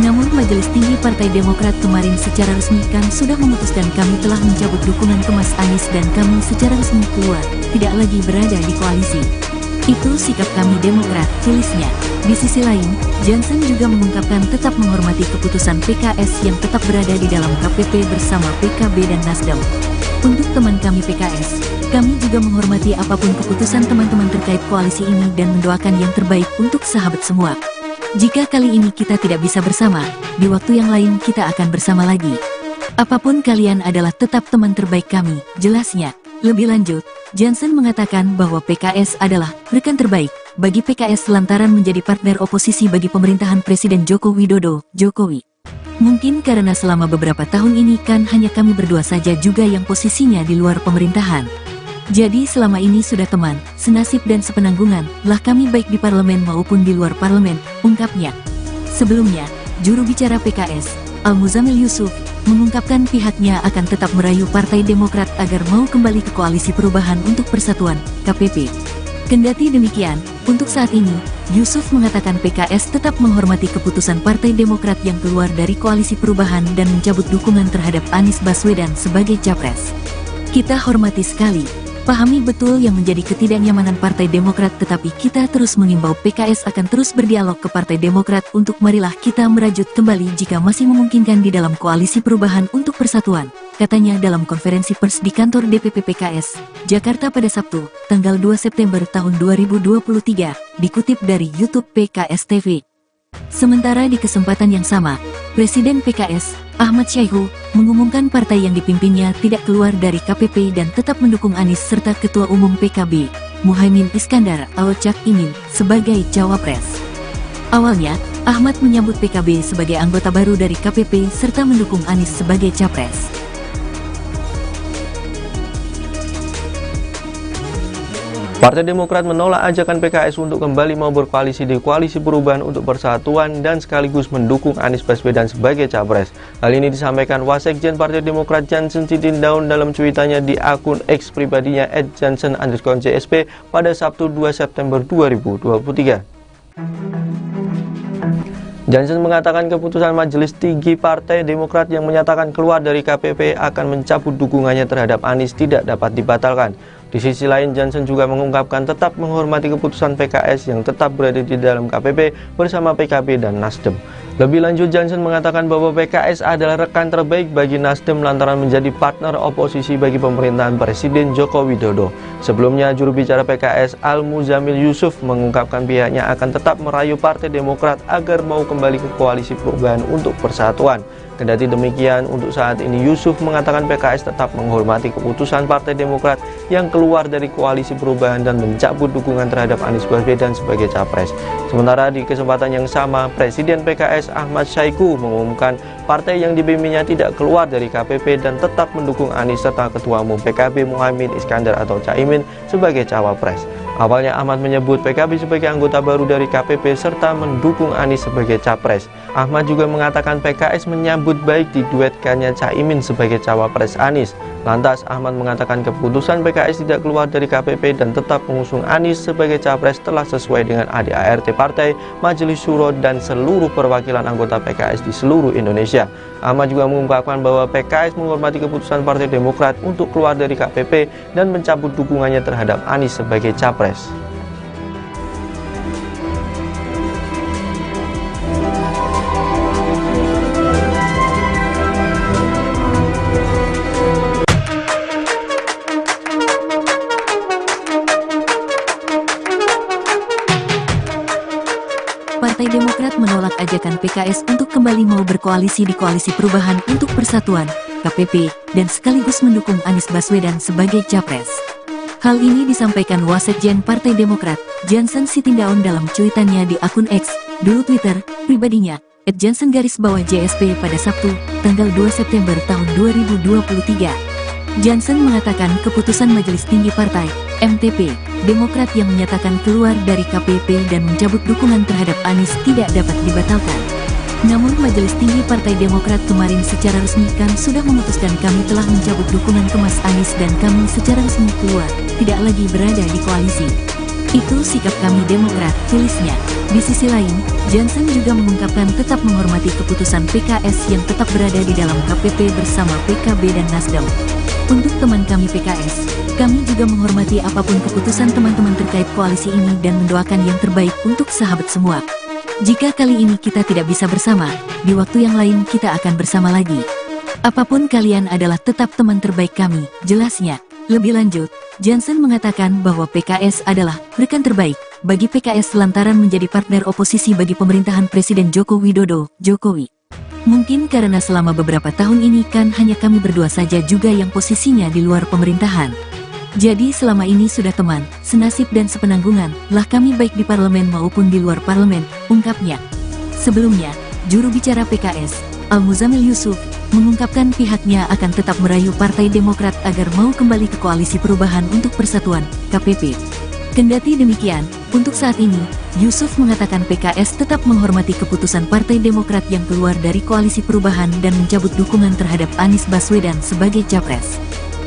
Namun Majelis Tinggi Partai Demokrat kemarin secara resmi kan sudah memutuskan kami telah mencabut dukungan ke Mas Anies dan kami secara resmi keluar, tidak lagi berada di koalisi. Itu sikap kami Demokrat, tulisnya. Di sisi lain, Jansen juga mengungkapkan tetap menghormati keputusan PKS yang tetap berada di dalam KPP bersama PKB dan Nasdem. Untuk teman kami PKS, kami juga menghormati apapun keputusan teman-teman terkait koalisi ini dan mendoakan yang terbaik untuk sahabat semua. Jika kali ini kita tidak bisa bersama, di waktu yang lain kita akan bersama lagi. Apapun kalian adalah tetap teman terbaik kami, jelasnya. Lebih lanjut, Jansen mengatakan bahwa PKS adalah rekan terbaik bagi PKS lantaran menjadi partner oposisi bagi pemerintahan Presiden Joko Widodo, Jokowi. Mungkin karena selama beberapa tahun ini kan hanya kami berdua saja juga yang posisinya di luar pemerintahan. Jadi selama ini sudah teman, senasib dan sepenanggungan lah kami baik di parlemen maupun di luar parlemen, ungkapnya. Sebelumnya, juru bicara PKS, Al-Muzamil Yusuf, mengungkapkan pihaknya akan tetap merayu Partai Demokrat agar mau kembali ke Koalisi Perubahan untuk Persatuan, KPP. Kendati demikian, untuk saat ini, Yusuf mengatakan PKS tetap menghormati keputusan Partai Demokrat yang keluar dari Koalisi Perubahan dan mencabut dukungan terhadap Anies Baswedan sebagai capres. Kita hormati sekali, pahami betul yang menjadi ketidaknyamanan Partai Demokrat, tetapi kita terus mengimbau PKS akan terus berdialog ke Partai Demokrat untuk marilah kita merajut kembali jika masih memungkinkan di dalam Koalisi Perubahan untuk Persatuan, katanya dalam konferensi pers di kantor DPP PKS, Jakarta pada Sabtu, tanggal 2 September tahun 2023, dikutip dari YouTube PKS TV. Sementara di kesempatan yang sama, Presiden PKS, Ahmad Syaiqo, mengumumkan partai yang dipimpinnya tidak keluar dari KPP dan tetap mendukung Anies serta Ketua Umum PKB, Muhaimin Iskandar atau Cak Imin, sebagai cawapres. Awalnya, Ahmad menyambut PKB sebagai anggota baru dari KPP serta mendukung Anies sebagai capres. Partai Demokrat menolak ajakan PKS untuk kembali mau berkoalisi di Koalisi Perubahan untuk Persatuan dan sekaligus mendukung Anies Baswedan sebagai capres. Hal ini disampaikan Wasekjen Partai Demokrat Jansen Sitindaun dalam cuitannya di akun X pribadinya @jansen_JSP pada Sabtu 2 September 2023. Jansen mengatakan keputusan Majelis Tinggi Partai Demokrat yang menyatakan keluar dari KPP akan mencabut dukungannya terhadap Anies tidak dapat dibatalkan. Di sisi lain, Jansen juga mengungkapkan tetap menghormati keputusan PKS yang tetap berada di dalam KPP bersama PKB dan Nasdem. Lebih lanjut, Jansen mengatakan bahwa PKS adalah rekan terbaik bagi Nasdem lantaran menjadi partner oposisi bagi pemerintahan Presiden Joko Widodo. Sebelumnya, juru bicara PKS Al-Muzamil Yusuf mengungkapkan pihaknya akan tetap merayu Partai Demokrat agar mau kembali ke Koalisi Perubahan untuk Persatuan. Kendati demikian, untuk saat ini Yusuf mengatakan PKS tetap menghormati keputusan Partai Demokrat yang keluar dari Koalisi Perubahan dan mencabut dukungan terhadap Anies Baswedan sebagai capres. Sementara di kesempatan yang sama, Presiden PKS Ahmad Saiku mengumumkan partai yang dibimbingnya tidak keluar dari KPP dan tetap mendukung Anies serta Ketua Umum PKB Muhaimin Iskandar atau Caimin sebagai cawapres. Awalnya Ahmad menyebut PKB sebagai anggota baru dari KPP serta mendukung Anies sebagai capres. Ahmad juga mengatakan PKS menyambut baik diduetkannya Caimin sebagai cawapres Anies. Lantas Ahmad mengatakan keputusan PKS tidak keluar dari KPP dan tetap mengusung Anies sebagai capres telah sesuai dengan ADART partai, Majelis Syuro dan seluruh perwakilan anggota PKS di seluruh Indonesia. Ahmad juga mengungkapkan bahwa PKS menghormati keputusan Partai Demokrat untuk keluar dari KPP dan mencabut dukungannya terhadap Anies sebagai capres. Partai Demokrat menolak ajakan PKS untuk kembali mau berkoalisi di Koalisi Perubahan untuk Persatuan, KPP, dan sekaligus mendukung Anies Baswedan sebagai capres. Hal ini disampaikan Wasekjen Partai Demokrat, Jansen Sitindaun dalam cuitannya di akun X, dulu Twitter, pribadinya, @jansen_JSP pada Sabtu, tanggal 2 September tahun 2023. Jansen mengatakan keputusan Majelis Tinggi Partai, MTP, Demokrat yang menyatakan keluar dari KPP dan mencabut dukungan terhadap Anies tidak dapat dibatalkan. Namun Majelis Tinggi Partai Demokrat kemarin secara resmi kan sudah memutuskan kami telah mencabut dukungan ke Mas Anies dan kami secara resmi keluar, tidak lagi berada di koalisi. Itu sikap kami Demokrat, tulisnya. Di sisi lain, Jansen juga mengungkapkan tetap menghormati keputusan PKS yang tetap berada di dalam KPP bersama PKB dan Nasdem. Untuk teman kami PKS, kami juga menghormati apapun keputusan teman-teman terkait koalisi ini dan mendoakan yang terbaik untuk sahabat semua. Jika kali ini kita tidak bisa bersama, di waktu yang lain kita akan bersama lagi. Apapun kalian adalah tetap teman terbaik kami, jelasnya. Lebih lanjut, Jansen mengatakan bahwa PKS adalah rekan terbaik bagi PKS lantaran menjadi partner oposisi bagi pemerintahan Presiden Joko Widodo, Jokowi. Mungkin karena selama beberapa tahun ini kan hanya kami berdua saja juga yang posisinya di luar pemerintahan. Jadi selama ini sudah teman, senasib dan sepenanggungan lah kami baik di parlemen maupun di luar parlemen, ungkapnya. Sebelumnya, juru bicara PKS, Al-Muzamil Yusuf, mengungkapkan pihaknya akan tetap merayu Partai Demokrat agar mau kembali ke Koalisi Perubahan untuk Persatuan, KPP. Kendati demikian, untuk saat ini, Yusuf mengatakan PKS tetap menghormati keputusan Partai Demokrat yang keluar dari Koalisi Perubahan dan mencabut dukungan terhadap Anies Baswedan sebagai capres.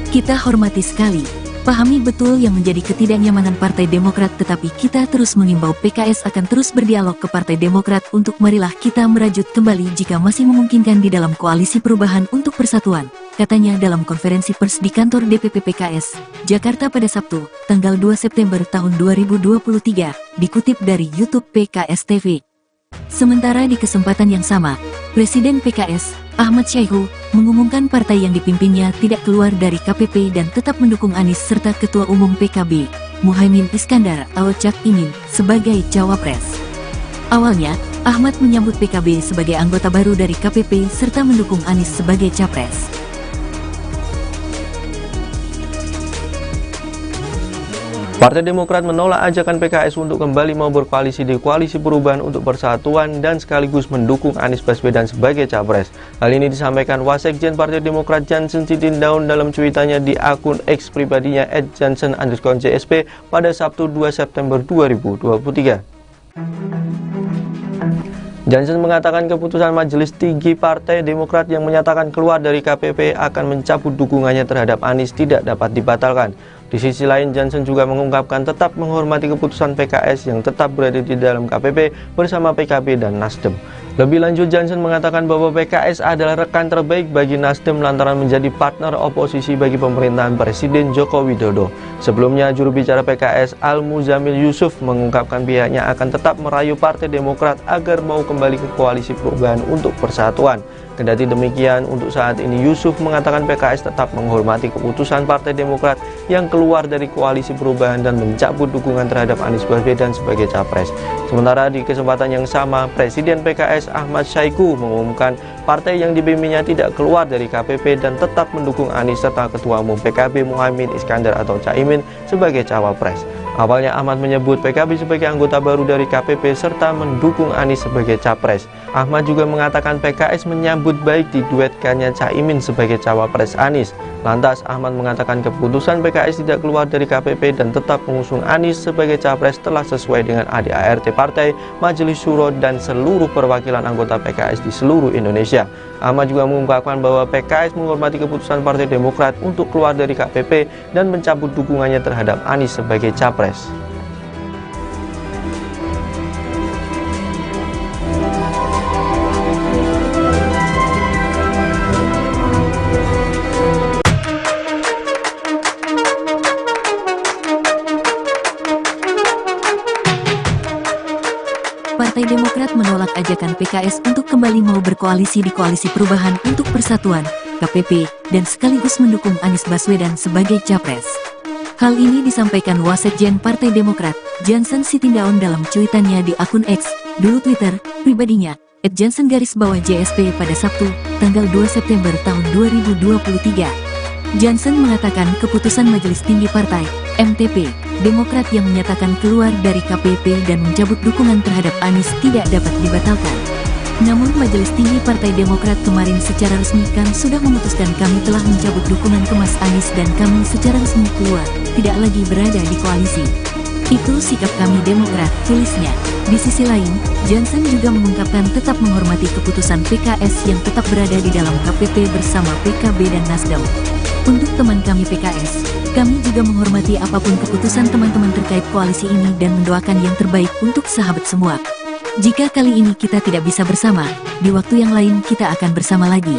Kita hormati sekali, pahami betul yang menjadi ketidaknyamanan Partai Demokrat, tetapi kita terus mengimbau PKS akan terus berdialog ke Partai Demokrat untuk marilah kita merajut kembali jika masih memungkinkan di dalam Koalisi Perubahan untuk Persatuan, katanya dalam konferensi pers di kantor DPP PKS, Jakarta pada Sabtu, tanggal 2 September tahun 2023, dikutip dari YouTube PKS TV. Sementara di kesempatan yang sama, Presiden PKS, Ahmad Saiku, mengumumkan partai yang dipimpinnya tidak keluar dari KPP dan tetap mendukung Anies serta Ketua Umum PKB, Muhaimin Iskandar atau Caimin, sebagai cawapres. Awalnya, Ahmad menyambut PKB sebagai anggota baru dari KPP serta mendukung Anies sebagai capres. Partai Demokrat menolak ajakan PKS untuk kembali mau berkoalisi di Koalisi Perubahan untuk Persatuan dan sekaligus mendukung Anies Baswedan sebagai capres. Hal ini disampaikan Wasekjen Partai Demokrat Jansen Sitindaun dalam cuitannya di akun X pribadinya @jansen_JSP pada Sabtu 2 September 2023. Jansen mengatakan keputusan Majelis Tinggi Partai Demokrat yang menyatakan keluar dari KPP akan mencabut dukungannya terhadap Anies tidak dapat dibatalkan. Di sisi lain, Jansen juga mengungkapkan tetap menghormati keputusan PKS yang tetap berada di dalam KPP bersama PKB dan Nasdem. Lebih lanjut, Jansen mengatakan bahwa PKS adalah rekan terbaik bagi Nasdem lantaran menjadi partner oposisi bagi pemerintahan Presiden Joko Widodo. Sebelumnya, juru bicara PKS Al-Muzamil Yusuf mengungkapkan pihaknya akan tetap merayu Partai Demokrat agar mau kembali ke Koalisi Perubahan untuk Persatuan. Kendati demikian, untuk saat ini Yusuf mengatakan PKS tetap menghormati keputusan Partai Demokrat yang keluar dari Koalisi Perubahan dan mencabut dukungan terhadap Anies Baswedan sebagai capres. Sementara di kesempatan yang sama, Presiden PKS Ahmad Saiku mengumumkan partai yang dipimpinnya tidak keluar dari KPP dan tetap mendukung Anies serta Ketua Umum PKB Muhaimin Iskandar atau Caimin sebagai cawapres. Awalnya Ahmad menyebut PKB sebagai anggota baru dari KPP serta mendukung Anies sebagai capres. Ahmad juga mengatakan PKS menyambut baik diduetkannya Caimin sebagai cawapres Anies. Lantas Ahmad mengatakan keputusan PKS tidak keluar dari KPP dan tetap mengusung Anies sebagai capres telah sesuai dengan ADART Partai, Majelis Syuro dan seluruh perwakilan anggota PKS di seluruh Indonesia. Ahmad juga mengungkapkan bahwa PKS menghormati keputusan Partai Demokrat untuk keluar dari KPP dan mencabut dukungannya terhadap Anies sebagai capres. Partai Demokrat menolak ajakan PKS untuk kembali mau berkoalisi di Koalisi Perubahan untuk Persatuan, KPP, dan sekaligus mendukung Anies Baswedan sebagai capres. Hal ini disampaikan Wasekjen Partai Demokrat, Jansen Sitindaun dalam cuitannya di akun X, dulu Twitter, pribadinya, @jansen_JSP pada Sabtu, tanggal 2 September tahun 2023. Jansen mengatakan keputusan Majelis Tinggi Partai, MTP, Demokrat yang menyatakan keluar dari KPP dan mencabut dukungan terhadap Anies tidak dapat dibatalkan. Namun Majelis Tinggi Partai Demokrat kemarin secara resmi kan sudah memutuskan kami telah mencabut dukungan ke Mas Anies dan kami secara resmi keluar, tidak lagi berada di koalisi. Itu sikap kami Demokrat, tulisnya. Di sisi lain, Jansen juga mengungkapkan tetap menghormati keputusan PKS yang tetap berada di dalam KPP bersama PKB dan Nasdem. Untuk teman kami PKS, kami juga menghormati apapun keputusan teman-teman terkait koalisi ini dan mendoakan yang terbaik untuk sahabat semua. Jika kali ini kita tidak bisa bersama, di waktu yang lain kita akan bersama lagi.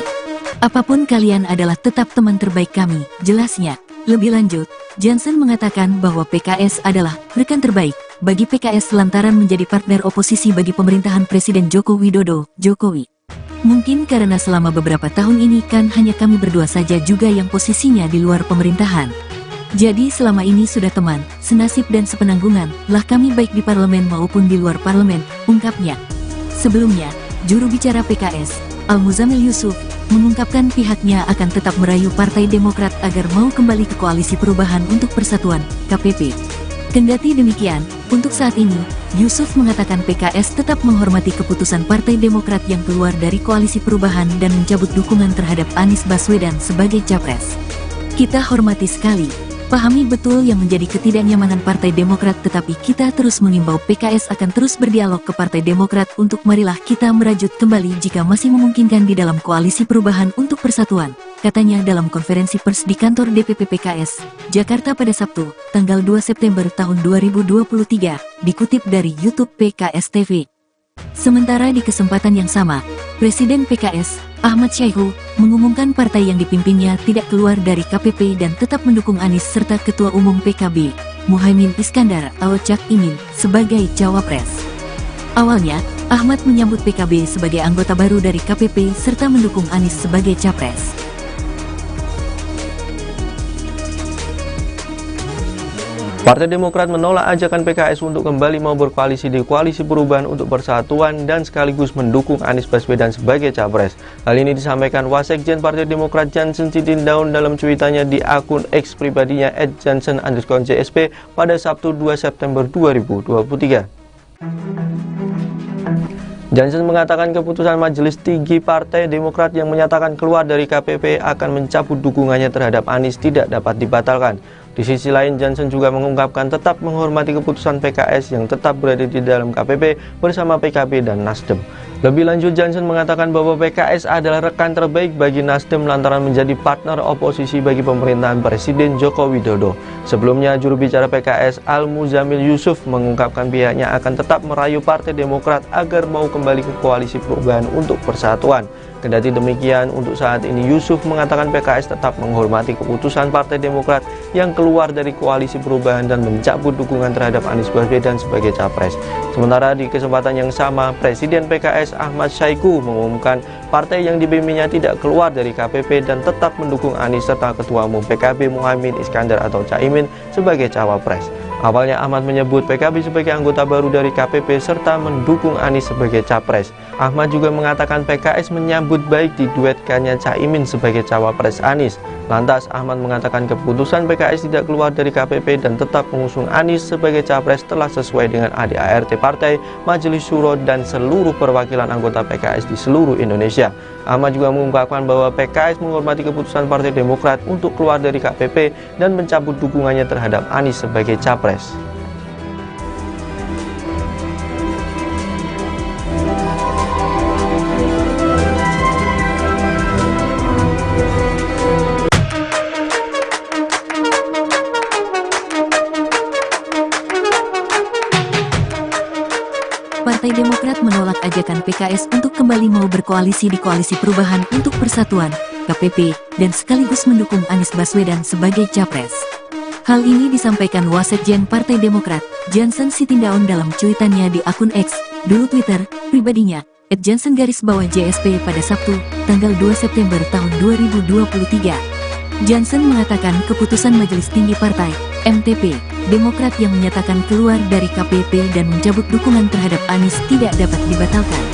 Apapun kalian adalah tetap teman terbaik kami, jelasnya. Lebih lanjut, Jansen mengatakan bahwa PKS adalah rekan terbaik bagi PKS lantaran menjadi partner oposisi bagi pemerintahan Presiden Joko Widodo, Jokowi. Mungkin karena selama beberapa tahun ini kan hanya kami berdua saja juga yang posisinya di luar pemerintahan. Jadi selama ini sudah teman, senasib dan sepenanggungan lah kami baik di parlemen maupun di luar parlemen, ungkapnya. Sebelumnya, juru bicara PKS, Al-Muzamil Yusuf, mengungkapkan pihaknya akan tetap merayu Partai Demokrat agar mau kembali ke Koalisi Perubahan untuk Persatuan, KPP. Kendati demikian, untuk saat ini, Yusuf mengatakan PKS tetap menghormati keputusan Partai Demokrat yang keluar dari Koalisi Perubahan dan mencabut dukungan terhadap Anies Baswedan sebagai capres. Kita hormati sekali, pahami betul yang menjadi ketidaknyamanan Partai Demokrat, tetapi kita terus mengimbau PKS akan terus berdialog ke Partai Demokrat untuk marilah kita merajut kembali jika masih memungkinkan di dalam Koalisi Perubahan untuk Persatuan, katanya dalam konferensi pers di kantor DPP PKS, Jakarta pada Sabtu, tanggal 2 September tahun 2023, dikutip dari YouTube PKS TV. Sementara di kesempatan yang sama, Presiden PKS, Ahmad Saiku, mengumumkan partai yang dipimpinnya tidak keluar dari KPP dan tetap mendukung Anies serta Ketua Umum PKB, Muhaimin Iskandar atau Cak Imin, sebagai cawapres. Awalnya, Ahmad menyambut PKB sebagai anggota baru dari KPP serta mendukung Anies sebagai capres. Partai Demokrat menolak ajakan PKS untuk kembali mau berkoalisi di Koalisi Perubahan untuk Persatuan dan sekaligus mendukung Anies Baswedan sebagai capres. Hal ini disampaikan Wasekjen Partai Demokrat Jansen Sitindaun dalam cuitannya di akun X pribadinya @jansen_JSP pada Sabtu 2 September 2023. Jansen mengatakan keputusan Majelis Tinggi Partai Demokrat yang menyatakan keluar dari KPP akan mencabut dukungannya terhadap Anies tidak dapat dibatalkan. Di sisi lain, Jansen juga mengungkapkan tetap menghormati keputusan PKS yang tetap berada di dalam KPP bersama PKB dan Nasdem. Lebih lanjut, Jansen mengatakan bahwa PKS adalah rekan terbaik bagi Nasdem lantaran menjadi partner oposisi bagi pemerintahan Presiden Joko Widodo. Sebelumnya, juru bicara PKS Al-Muzamil Yusuf mengungkapkan pihaknya akan tetap merayu Partai Demokrat agar mau kembali ke Koalisi Perubahan untuk Persatuan. Kendati demikian, untuk saat ini Yusuf mengatakan PKS tetap menghormati keputusan Partai Demokrat yang keluar dari Koalisi Perubahan dan mencabut dukungan terhadap Anies Baswedan sebagai capres. Sementara di kesempatan yang sama, Presiden PKS Ahmad Syaiqo mengumumkan partai yang dipimpinnya tidak keluar dari KPP dan tetap mendukung Anies serta Ketua Umum PKB Muhaimin Iskandar atau Caimin sebagai cawapres. Awalnya Ahmad menyebut PKB sebagai anggota baru dari KPP serta mendukung Anies sebagai capres. Ahmad juga mengatakan PKS menyambut baik diduetkannya Caimin sebagai cawapres Anies. Lantas Ahmad mengatakan keputusan PKS tidak keluar dari KPP dan tetap mengusung Anies sebagai capres telah sesuai dengan ADART partai, Majelis Syuro dan seluruh perwakilan anggota PKS di seluruh Indonesia. Ahmad juga mengungkapkan bahwa PKS menghormati keputusan Partai Demokrat untuk keluar dari KPP dan mencabut dukungannya terhadap Anies sebagai capres. Partai Demokrat menolak ajakan PKS untuk kembali mau berkoalisi di Koalisi Perubahan untuk Persatuan, KPP, dan sekaligus mendukung Anies Baswedan sebagai capres. Hal ini disampaikan Wasekjen Partai Demokrat, Jansen Sitindaun dalam cuitannya di akun X, dulu Twitter, pribadinya, @jansen_JSP pada Sabtu, tanggal 2 September tahun 2023. Jansen mengatakan keputusan Majelis Tinggi Partai, MTP, Demokrat yang menyatakan keluar dari KPP dan mencabut dukungan terhadap Anies tidak dapat dibatalkan.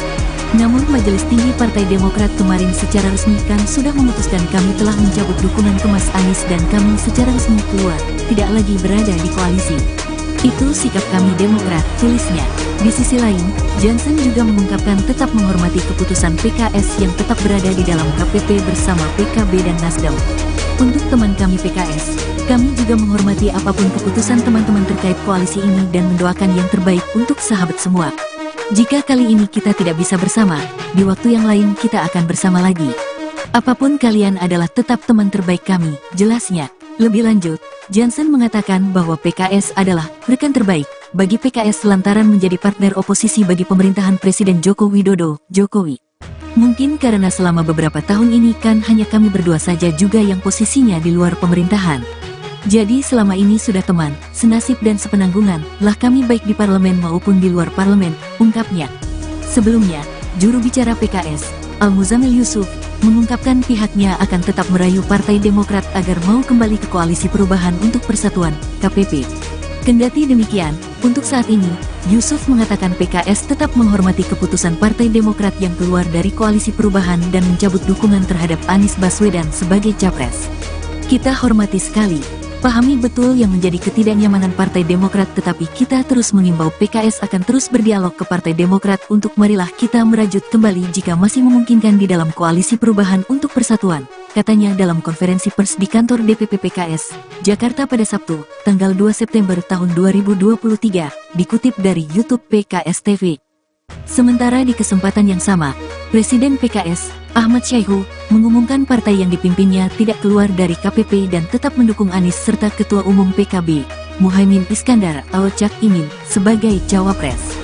Namun Majelis Tinggi Partai Demokrat kemarin secara resmi kan sudah memutuskan kami telah mencabut dukungan ke Mas Anies dan kami secara resmi keluar, tidak lagi berada di koalisi. Itu sikap kami Demokrat, tulisnya. Di sisi lain, Jansen juga mengungkapkan tetap menghormati keputusan PKS yang tetap berada di dalam KPP bersama PKB dan Nasdem. Untuk teman kami PKS, kami juga menghormati apapun keputusan teman-teman terkait koalisi ini dan mendoakan yang terbaik untuk sahabat semua. Jika kali ini kita tidak bisa bersama, di waktu yang lain kita akan bersama lagi. Apapun kalian adalah tetap teman terbaik kami, jelasnya. Lebih lanjut, Jansen mengatakan bahwa PKS adalah rekan terbaik bagi PKS lantaran menjadi partner oposisi bagi pemerintahan Presiden Joko Widodo, Jokowi. Mungkin karena selama beberapa tahun ini kan hanya kami berdua saja juga yang posisinya di luar pemerintahan. Jadi selama ini sudah teman, senasib dan sepenanggungan lah kami baik di parlemen maupun di luar parlemen, ungkapnya. Sebelumnya, juru bicara PKS, Al-Muzamil Yusuf, mengungkapkan pihaknya akan tetap merayu Partai Demokrat agar mau kembali ke Koalisi Perubahan untuk Persatuan, KPP. Kendati demikian, untuk saat ini, Yusuf mengatakan PKS tetap menghormati keputusan Partai Demokrat yang keluar dari Koalisi Perubahan dan mencabut dukungan terhadap Anies Baswedan sebagai capres. Kita hormati sekali, pahami betul yang menjadi ketidaknyamanan Partai Demokrat, tetapi kita terus mengimbau PKS akan terus berdialog ke Partai Demokrat untuk marilah kita merajut kembali jika masih memungkinkan di dalam Koalisi Perubahan untuk Persatuan, katanya dalam konferensi pers di kantor DPP PKS, Jakarta pada Sabtu, tanggal 2 September tahun 2023, dikutip dari YouTube PKS TV. Sementara di kesempatan yang sama, Presiden PKS, Ahmad Syaiqo, mengumumkan partai yang dipimpinnya tidak keluar dari KPP dan tetap mendukung Anies serta Ketua Umum PKB, Muhaimin Iskandar atau Cak Imin, sebagai cawapres.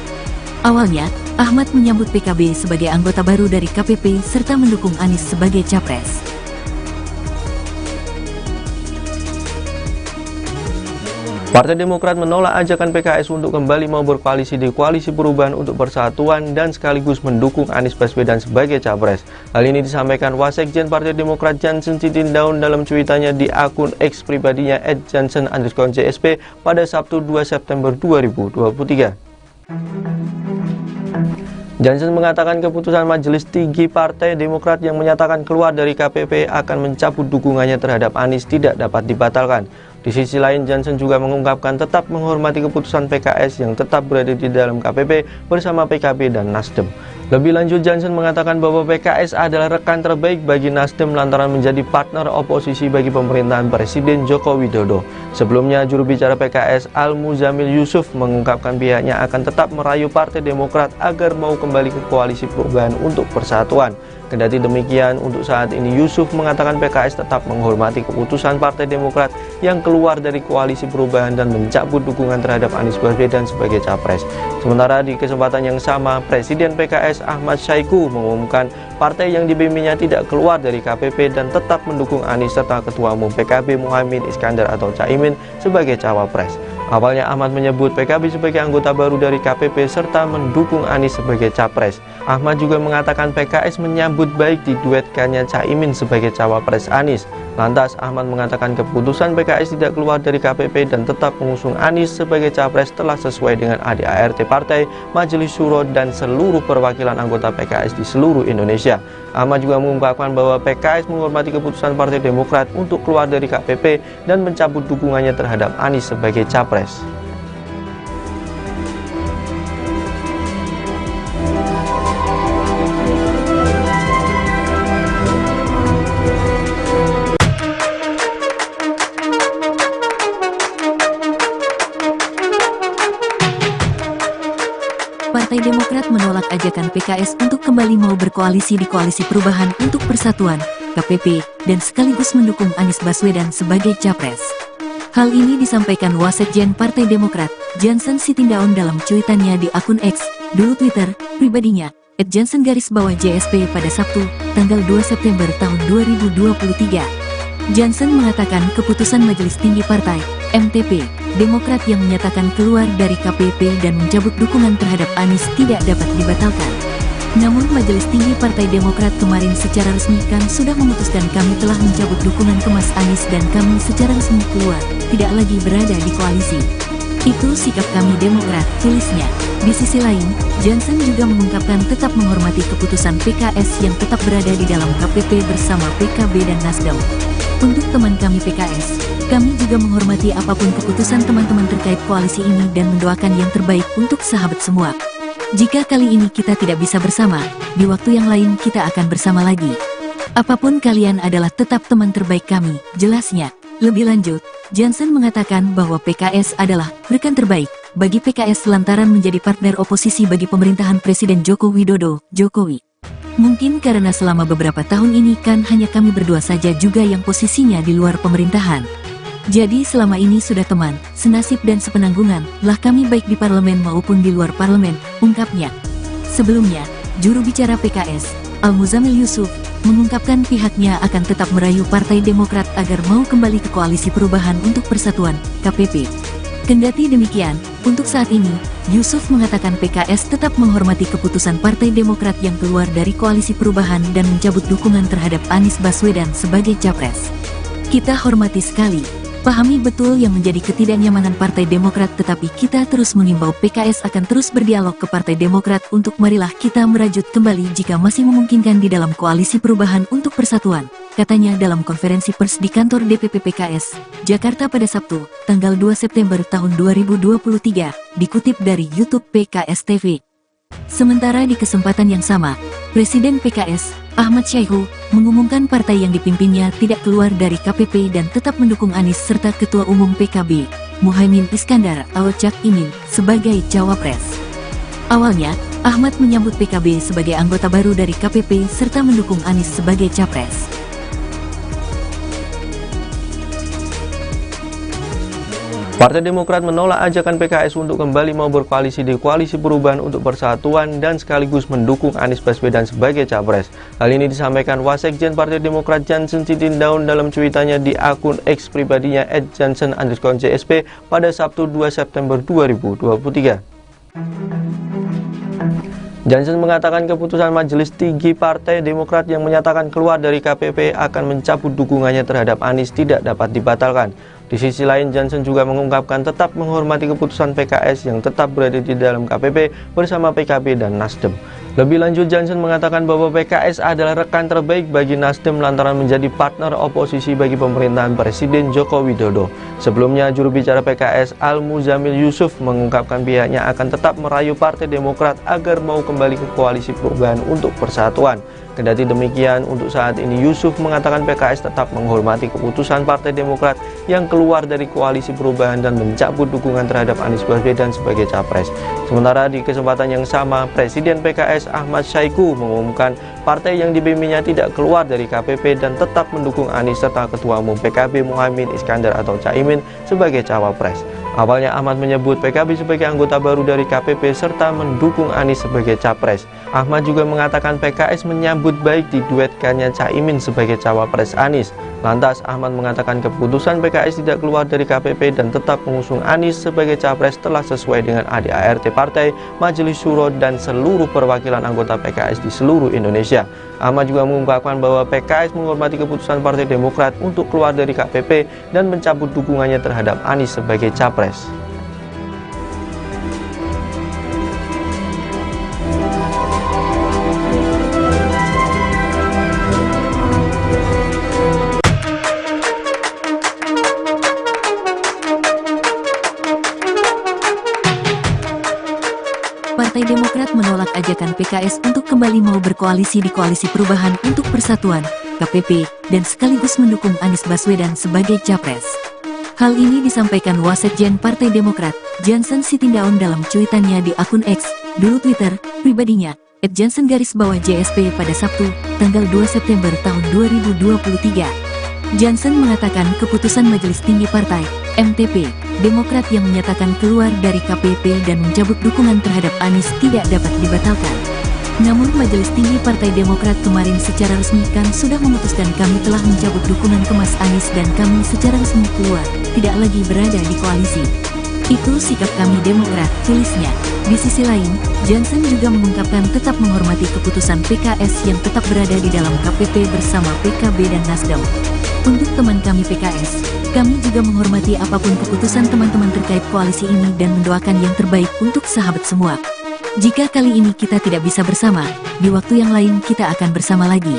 Awalnya, Ahmad menyambut PKB sebagai anggota baru dari KPP serta mendukung Anies sebagai capres. Partai Demokrat menolak ajakan PKS untuk kembali mau berkoalisi di Koalisi Perubahan untuk Persatuan dan sekaligus mendukung Anies Baswedan sebagai capres. Hal ini disampaikan Wasekjen Partai Demokrat Jansen Sitindaun dalam cuitannya di akun X pribadinya @jansen_JSP pada Sabtu 2 September 2023. Jansen mengatakan keputusan Majelis Tinggi Partai Demokrat yang menyatakan keluar dari KPP akan mencabut dukungannya terhadap Anies tidak dapat dibatalkan. Di sisi lain, Jansen juga mengungkapkan tetap menghormati keputusan PKS yang tetap berada di dalam KPP bersama PKB dan Nasdem. Lebih lanjut, Jansen mengatakan bahwa PKS adalah rekan terbaik bagi Nasdem lantaran menjadi partner oposisi bagi pemerintahan Presiden Joko Widodo. Sebelumnya, juru bicara PKS Al-Muzamil Yusuf mengungkapkan pihaknya akan tetap merayu Partai Demokrat agar mau kembali ke Koalisi Perubahan untuk Persatuan. Kendati demikian, untuk saat ini Yusuf mengatakan PKS tetap menghormati keputusan Partai Demokrat yang keluar dari Koalisi Perubahan dan mencabut dukungan terhadap Anies Baswedan sebagai capres. Sementara di kesempatan yang sama, Presiden PKS Ahmad Saiku mengumumkan partai yang dipimpinnya tidak keluar dari KPP dan tetap mendukung Anies serta Ketua Umum PKB Muhaimin Iskandar atau Caimin sebagai cawapres. Awalnya Ahmad menyebut PKB sebagai anggota baru dari KPP serta mendukung Anies sebagai capres. Ahmad juga mengatakan PKS menyambut baik diduetkannya Caimin sebagai cawapres Anies. Lantas Ahmad mengatakan keputusan PKS tidak keluar dari KPP dan tetap mengusung Anies sebagai capres telah sesuai dengan ADART Partai, Majelis Syuro dan seluruh perwakilan anggota PKS di seluruh Indonesia. Ahmad juga mengungkapkan bahwa PKS menghormati keputusan Partai Demokrat untuk keluar dari KPP dan mencabut dukungannya terhadap Anies sebagai capres. Partai Demokrat menolak ajakan PKS untuk kembali mau berkoalisi di Koalisi Perubahan untuk Persatuan, KPP, dan sekaligus mendukung Anies Baswedan sebagai capres. Hal ini disampaikan Wasekjen Partai Demokrat, Jansen Sitindaun dalam cuitannya di akun X, dulu Twitter, pribadinya, @jansen_JSP pada Sabtu, tanggal 2 September tahun 2023. Jansen mengatakan keputusan Majelis Tinggi Partai, MTP, Demokrat yang menyatakan keluar dari KPP dan mencabut dukungan terhadap Anies tidak dapat dibatalkan. Namun Majelis Tinggi Partai Demokrat kemarin secara resmi kan sudah memutuskan kami telah mencabut dukungan ke Mas Anies dan kami secara resmi keluar, tidak lagi berada di koalisi. Itu sikap kami Demokrat, tulisnya. Di sisi lain, Jansen juga mengungkapkan tetap menghormati keputusan PKS yang tetap berada di dalam KPP bersama PKB dan Nasdem. Untuk teman kami PKS, kami juga menghormati apapun keputusan teman-teman terkait koalisi ini dan mendoakan yang terbaik untuk sahabat semua. Jika kali ini kita tidak bisa bersama, di waktu yang lain kita akan bersama lagi. Apapun kalian adalah tetap teman terbaik kami, jelasnya. Lebih lanjut, Jansen mengatakan bahwa PKS adalah rekan terbaik bagi PKS lantaran menjadi partner oposisi bagi pemerintahan Presiden Joko Widodo, Jokowi. Mungkin karena selama beberapa tahun ini kan hanya kami berdua saja juga yang posisinya di luar pemerintahan. Jadi selama ini sudah teman, senasib dan sepenanggungan lah kami baik di parlemen maupun di luar parlemen, ungkapnya. Sebelumnya, juru bicara PKS, Al-Muzamil Yusuf, mengungkapkan pihaknya akan tetap merayu Partai Demokrat agar mau kembali ke Koalisi Perubahan untuk Persatuan, KPP. Kendati demikian, untuk saat ini, Yusuf mengatakan PKS tetap menghormati keputusan Partai Demokrat yang keluar dari Koalisi Perubahan dan mencabut dukungan terhadap Anies Baswedan sebagai capres. Kita hormati sekali, pahami betul yang menjadi ketidaknyamanan Partai Demokrat, tetapi kita terus mengimbau PKS akan terus berdialog ke Partai Demokrat untuk marilah kita merajut kembali jika masih memungkinkan di dalam Koalisi Perubahan untuk Persatuan, katanya dalam konferensi pers di kantor DPP PKS, Jakarta pada Sabtu, tanggal 2 September tahun 2023, dikutip dari YouTube PKS TV. Sementara di kesempatan yang sama, Presiden PKS, Ahmad Saiku, mengumumkan partai yang dipimpinnya tidak keluar dari KPP dan tetap mendukung Anies serta Ketua Umum PKB, Muhaimin Iskandar atau Cak Imin, sebagai cawapres. Awalnya, Ahmad menyambut PKB sebagai anggota baru dari KPP serta mendukung Anies sebagai capres. Partai Demokrat menolak ajakan PKS untuk kembali mau berkoalisi di Koalisi Perubahan untuk Persatuan dan sekaligus mendukung Anies Baswedan sebagai capres. Hal ini disampaikan Wasekjen Partai Demokrat Jansen Sitindaun dalam cuitannya di akun X pribadinya @jansen_JSP pada Sabtu 2 September 2023. Jansen mengatakan keputusan Majelis Tinggi Partai Demokrat yang menyatakan keluar dari KPP akan mencabut dukungannya terhadap Anies tidak dapat dibatalkan. Di sisi lain, Jansen juga mengungkapkan tetap menghormati keputusan PKS yang tetap berada di dalam KPP bersama PKB dan Nasdem. Lebih lanjut, Jansen mengatakan bahwa PKS adalah rekan terbaik bagi Nasdem lantaran menjadi partner oposisi bagi pemerintahan Presiden Joko Widodo. Sebelumnya, juru bicara PKS Al-Muzamil Yusuf mengungkapkan pihaknya akan tetap merayu Partai Demokrat agar mau kembali ke Koalisi Perubahan untuk Persatuan. Kendati demikian, untuk saat ini Yusuf mengatakan PKS tetap menghormati keputusan Partai Demokrat yang keluar dari Koalisi Perubahan dan mencabut dukungan terhadap Anies Baswedan sebagai capres. Sementara di kesempatan yang sama, Presiden PKS Ahmad Syaiqo mengumumkan partai yang dipimpinnya tidak keluar dari KPP dan tetap mendukung Anies serta Ketua Umum PKB Muhaimin Iskandar atau Caimin sebagai cawapres. Awalnya Ahmad menyebut PKB sebagai anggota baru dari KPP serta mendukung Anies sebagai capres. Ahmad juga mengatakan PKS menyambut baik diduetkannya Caimin sebagai cawapres Anies. Lantas Ahmad mengatakan keputusan PKS tidak keluar dari KPP dan tetap mengusung Anies sebagai capres telah sesuai dengan ADART partai, Majelis Syuro dan seluruh perwakilan anggota PKS di seluruh Indonesia. Ahmad juga mengungkapkan bahwa PKS menghormati keputusan Partai Demokrat untuk keluar dari KPP dan mencabut dukungannya terhadap Anies sebagai capres. Partai Demokrat menolak ajakan PKS untuk kembali mau berkoalisi di Koalisi Perubahan untuk Persatuan, KPP, dan sekaligus mendukung Anies Baswedan sebagai capres. Hal ini disampaikan Wasekjen Partai Demokrat, Jansen Sitindaun dalam cuitannya di akun X, dulu Twitter, pribadinya, @jansen_JSP pada Sabtu, tanggal 2 September tahun 2023. Jansen mengatakan keputusan Majelis Tinggi Partai, MTP, Demokrat yang menyatakan keluar dari KPP dan mencabut dukungan terhadap Anies tidak dapat dibatalkan. Namun Majelis Tinggi Partai Demokrat kemarin secara resmi kan sudah memutuskan kami telah mencabut dukungan ke Mas Anies dan kami secara resmi keluar, tidak lagi berada di koalisi. Itu sikap kami Demokrat, tulisnya. Di sisi lain, Jansen juga mengungkapkan tetap menghormati keputusan PKS yang tetap berada di dalam KPP bersama PKB dan Nasdem. Untuk teman kami PKS, kami juga menghormati apapun keputusan teman-teman terkait koalisi ini dan mendoakan yang terbaik untuk sahabat semua. Jika kali ini kita tidak bisa bersama, di waktu yang lain kita akan bersama lagi.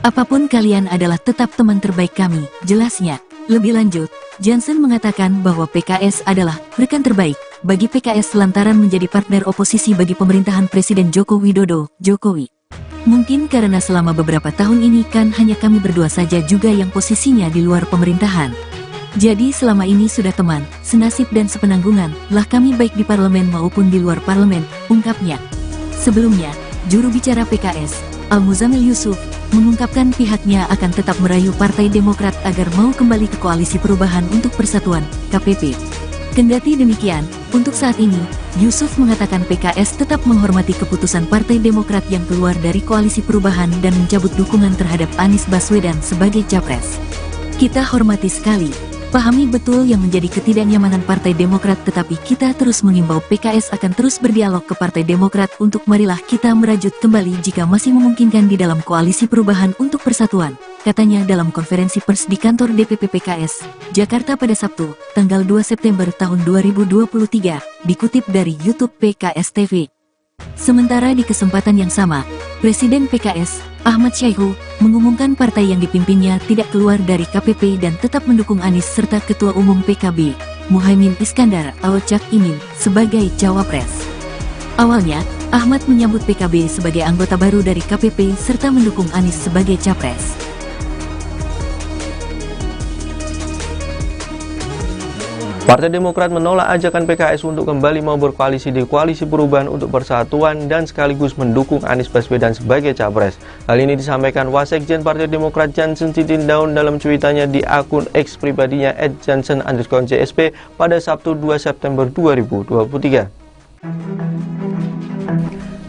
Apapun kalian adalah tetap teman terbaik kami, jelasnya. Lebih lanjut, Jansen mengatakan bahwa PKS adalah rekan terbaik bagi PKS lantaran menjadi partner oposisi bagi pemerintahan Presiden Joko Widodo, Jokowi. Mungkin karena selama beberapa tahun ini kan hanya kami berdua saja juga yang posisinya di luar pemerintahan. Jadi selama ini sudah teman, senasib dan sepenanggungan lah kami baik di parlemen maupun di luar parlemen, ungkapnya. Sebelumnya, juru bicara PKS, Al-Muzamil Yusuf, mengungkapkan pihaknya akan tetap merayu Partai Demokrat agar mau kembali ke Koalisi Perubahan untuk Persatuan, KPP. Kendati demikian, untuk saat ini, Yusuf mengatakan PKS tetap menghormati keputusan Partai Demokrat yang keluar dari Koalisi Perubahan dan mencabut dukungan terhadap Anies Baswedan sebagai capres. Kita hormati sekali, pahami betul yang menjadi ketidaknyamanan Partai Demokrat, tetapi kita terus mengimbau PKS akan terus berdialog ke Partai Demokrat untuk marilah kita merajut kembali jika masih memungkinkan di dalam Koalisi Perubahan untuk Persatuan, katanya dalam konferensi pers di kantor DPP PKS, Jakarta pada Sabtu, tanggal 2 September tahun 2023, dikutip dari YouTube PKS TV. Sementara di kesempatan yang sama, Presiden PKS, Ahmad Syaiqo, mengumumkan partai yang dipimpinnya tidak keluar dari KPP dan tetap mendukung Anies serta Ketua Umum PKB, Muhaimin Iskandar atau Cak Imin, sebagai cawapres. Awalnya, Ahmad menyambut PKB sebagai anggota baru dari KPP serta mendukung Anies sebagai capres. Partai Demokrat menolak ajakan PKS untuk kembali mau berkoalisi di Koalisi Perubahan untuk Persatuan dan sekaligus mendukung Anies Baswedan sebagai capres. Hal ini disampaikan Wasekjen Partai Demokrat Jansen Sitindaun dalam cuitannya di akun X pribadinya @jansen_JSP pada Sabtu 2 September 2023.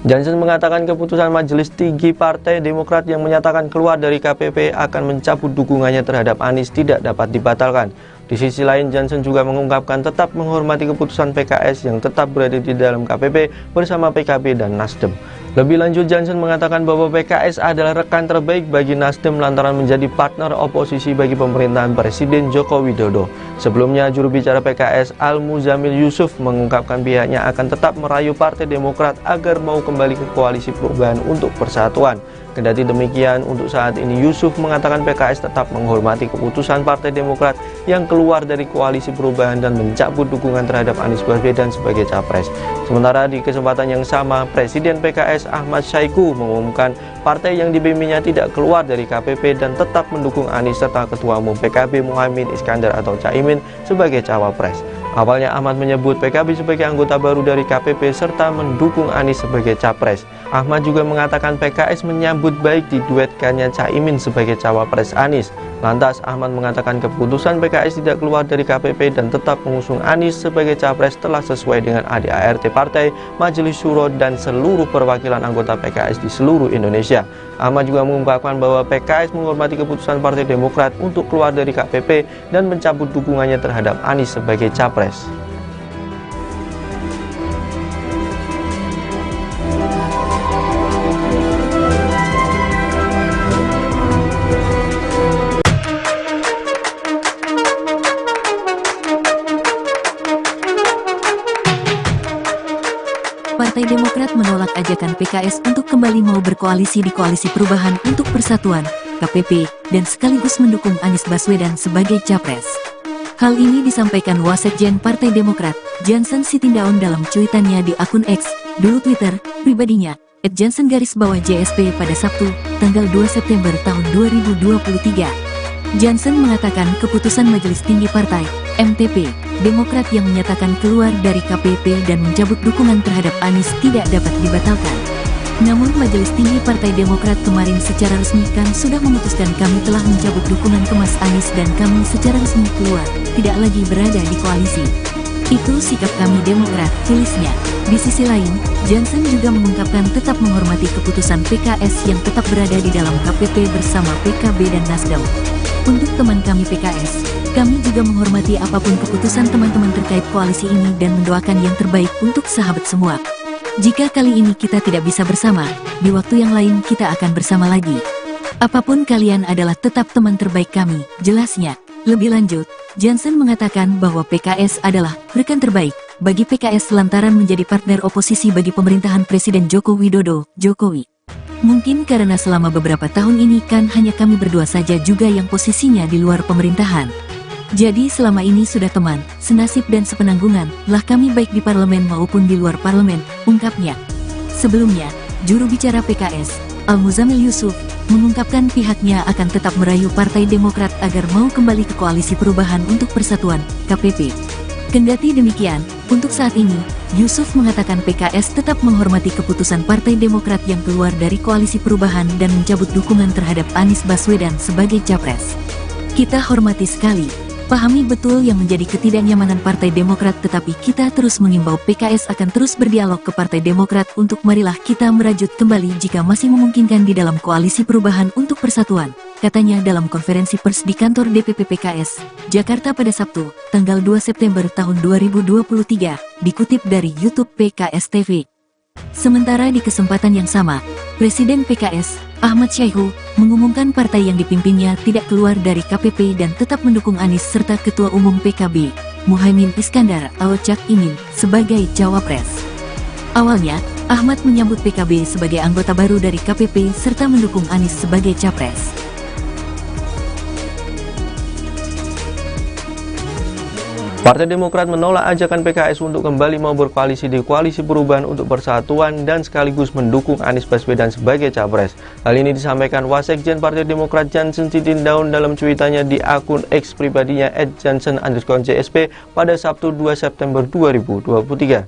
Jansen mengatakan keputusan Majelis Tinggi Partai Demokrat yang menyatakan keluar dari KPP akan mencabut dukungannya terhadap Anies tidak dapat dibatalkan. Di sisi lain, Jansen juga mengungkapkan tetap menghormati keputusan PKS yang tetap berada di dalam KPP bersama PKB dan Nasdem. Lebih lanjut, Jansen mengatakan bahwa PKS adalah rekan terbaik bagi Nasdem lantaran menjadi partner oposisi bagi pemerintahan Presiden Joko Widodo. Sebelumnya, juru bicara PKS Al-Muzamil Yusuf mengungkapkan pihaknya akan tetap merayu Partai Demokrat agar mau kembali ke Koalisi Perubahan untuk Persatuan. Kendati demikian, untuk saat ini Yusuf mengatakan PKS tetap menghormati keputusan Partai Demokrat yang keluar dari Koalisi Perubahan dan mencabut dukungan terhadap Anies Baswedan sebagai capres. Sementara di kesempatan yang sama, Presiden PKS Ahmad Syahiku mengumumkan partai yang dipimpinnya tidak keluar dari KPP dan tetap mendukung Anies serta Ketua Umum PKB Muhaimin Iskandar atau Caimin sebagai cawapres. Awalnya Ahmad menyebut PKB sebagai anggota baru dari KPP serta mendukung Anies sebagai capres. Ahmad juga mengatakan PKS menyambut baik diduetkannya Caimin sebagai cawapres Anies. Lantas Ahmad mengatakan keputusan PKS tidak keluar dari KPP dan tetap mengusung Anies sebagai capres telah sesuai dengan ADART Partai, Majelis Syuro dan seluruh perwakilan anggota PKS di seluruh Indonesia. Ahmad juga mengungkapkan bahwa PKS menghormati keputusan Partai Demokrat untuk keluar dari KPP dan mencabut dukungannya terhadap Anies sebagai capres. Partai Demokrat menolak ajakan PKS untuk kembali mau berkoalisi di Koalisi Perubahan untuk Persatuan, KPP, dan sekaligus mendukung Anies Baswedan sebagai capres. Hal ini disampaikan Wasekjen Partai Demokrat, Jansen Sitindaun dalam cuitannya di akun X, dulu Twitter, pribadinya, @jansen_JSP pada Sabtu, tanggal 2 September tahun 2023. Jansen mengatakan keputusan Majelis Tinggi Partai, MTP, Demokrat yang menyatakan keluar dari KPP dan mencabut dukungan terhadap Anies tidak dapat dibatalkan. Namun Majelis Tinggi Partai Demokrat kemarin secara resmi kan sudah memutuskan kami telah mencabut dukungan ke Mas Anies dan kami secara resmi keluar, tidak lagi berada di koalisi. Itu sikap kami Demokrat, tulisnya. Di sisi lain, Jansen juga mengungkapkan tetap menghormati keputusan PKS yang tetap berada di dalam KPP bersama PKB dan Nasdem. Untuk teman kami PKS, kami juga menghormati apapun keputusan teman-teman terkait koalisi ini dan mendoakan yang terbaik untuk sahabat semua. Jika kali ini kita tidak bisa bersama, di waktu yang lain kita akan bersama lagi. Apapun kalian adalah tetap teman terbaik kami, jelasnya. Lebih lanjut, Jansen mengatakan bahwa PKS adalah rekan terbaik bagi PKS lantaran menjadi partner oposisi bagi pemerintahan Presiden Joko Widodo, Jokowi. Mungkin karena selama beberapa tahun ini kan hanya kami berdua saja juga yang posisinya di luar pemerintahan. Jadi selama ini sudah teman, senasib dan sepenanggungan lah kami baik di parlemen maupun di luar parlemen, ungkapnya. Sebelumnya, juru bicara PKS, Al-Muzamil Yusuf, mengungkapkan pihaknya akan tetap merayu Partai Demokrat agar mau kembali ke Koalisi Perubahan untuk Persatuan, KPP. Kendati demikian, untuk saat ini, Yusuf mengatakan PKS tetap menghormati keputusan Partai Demokrat yang keluar dari Koalisi Perubahan dan mencabut dukungan terhadap Anies Baswedan sebagai capres. Kita hormati sekali. Pahami betul yang menjadi ketidaknyamanan Partai Demokrat, tetapi kita terus mengimbau PKS akan terus berdialog ke Partai Demokrat untuk marilah kita merajut kembali jika masih memungkinkan di dalam Koalisi Perubahan untuk Persatuan, katanya dalam konferensi pers di kantor DPP PKS, Jakarta pada Sabtu, tanggal 2 September tahun 2023, dikutip dari YouTube PKS TV. Sementara di kesempatan yang sama, Presiden PKS, Ahmad Syahiku, mengumumkan partai yang dipimpinnya tidak keluar dari KPP dan tetap mendukung Anies serta Ketua Umum PKB, Muhaimin Iskandar atau Cak Imin, sebagai cawapres. Awalnya, Ahmad menyambut PKB sebagai anggota baru dari KPP serta mendukung Anies sebagai capres. Partai Demokrat menolak ajakan PKS untuk kembali mau berkoalisi di Koalisi Perubahan untuk Persatuan dan sekaligus mendukung Anies Baswedan sebagai capres. Hal ini disampaikan Wasekjen Partai Demokrat Jansen Sitindaun dalam cuitannya di akun X pribadinya @jansen_JSP pada Sabtu 2 September 2023.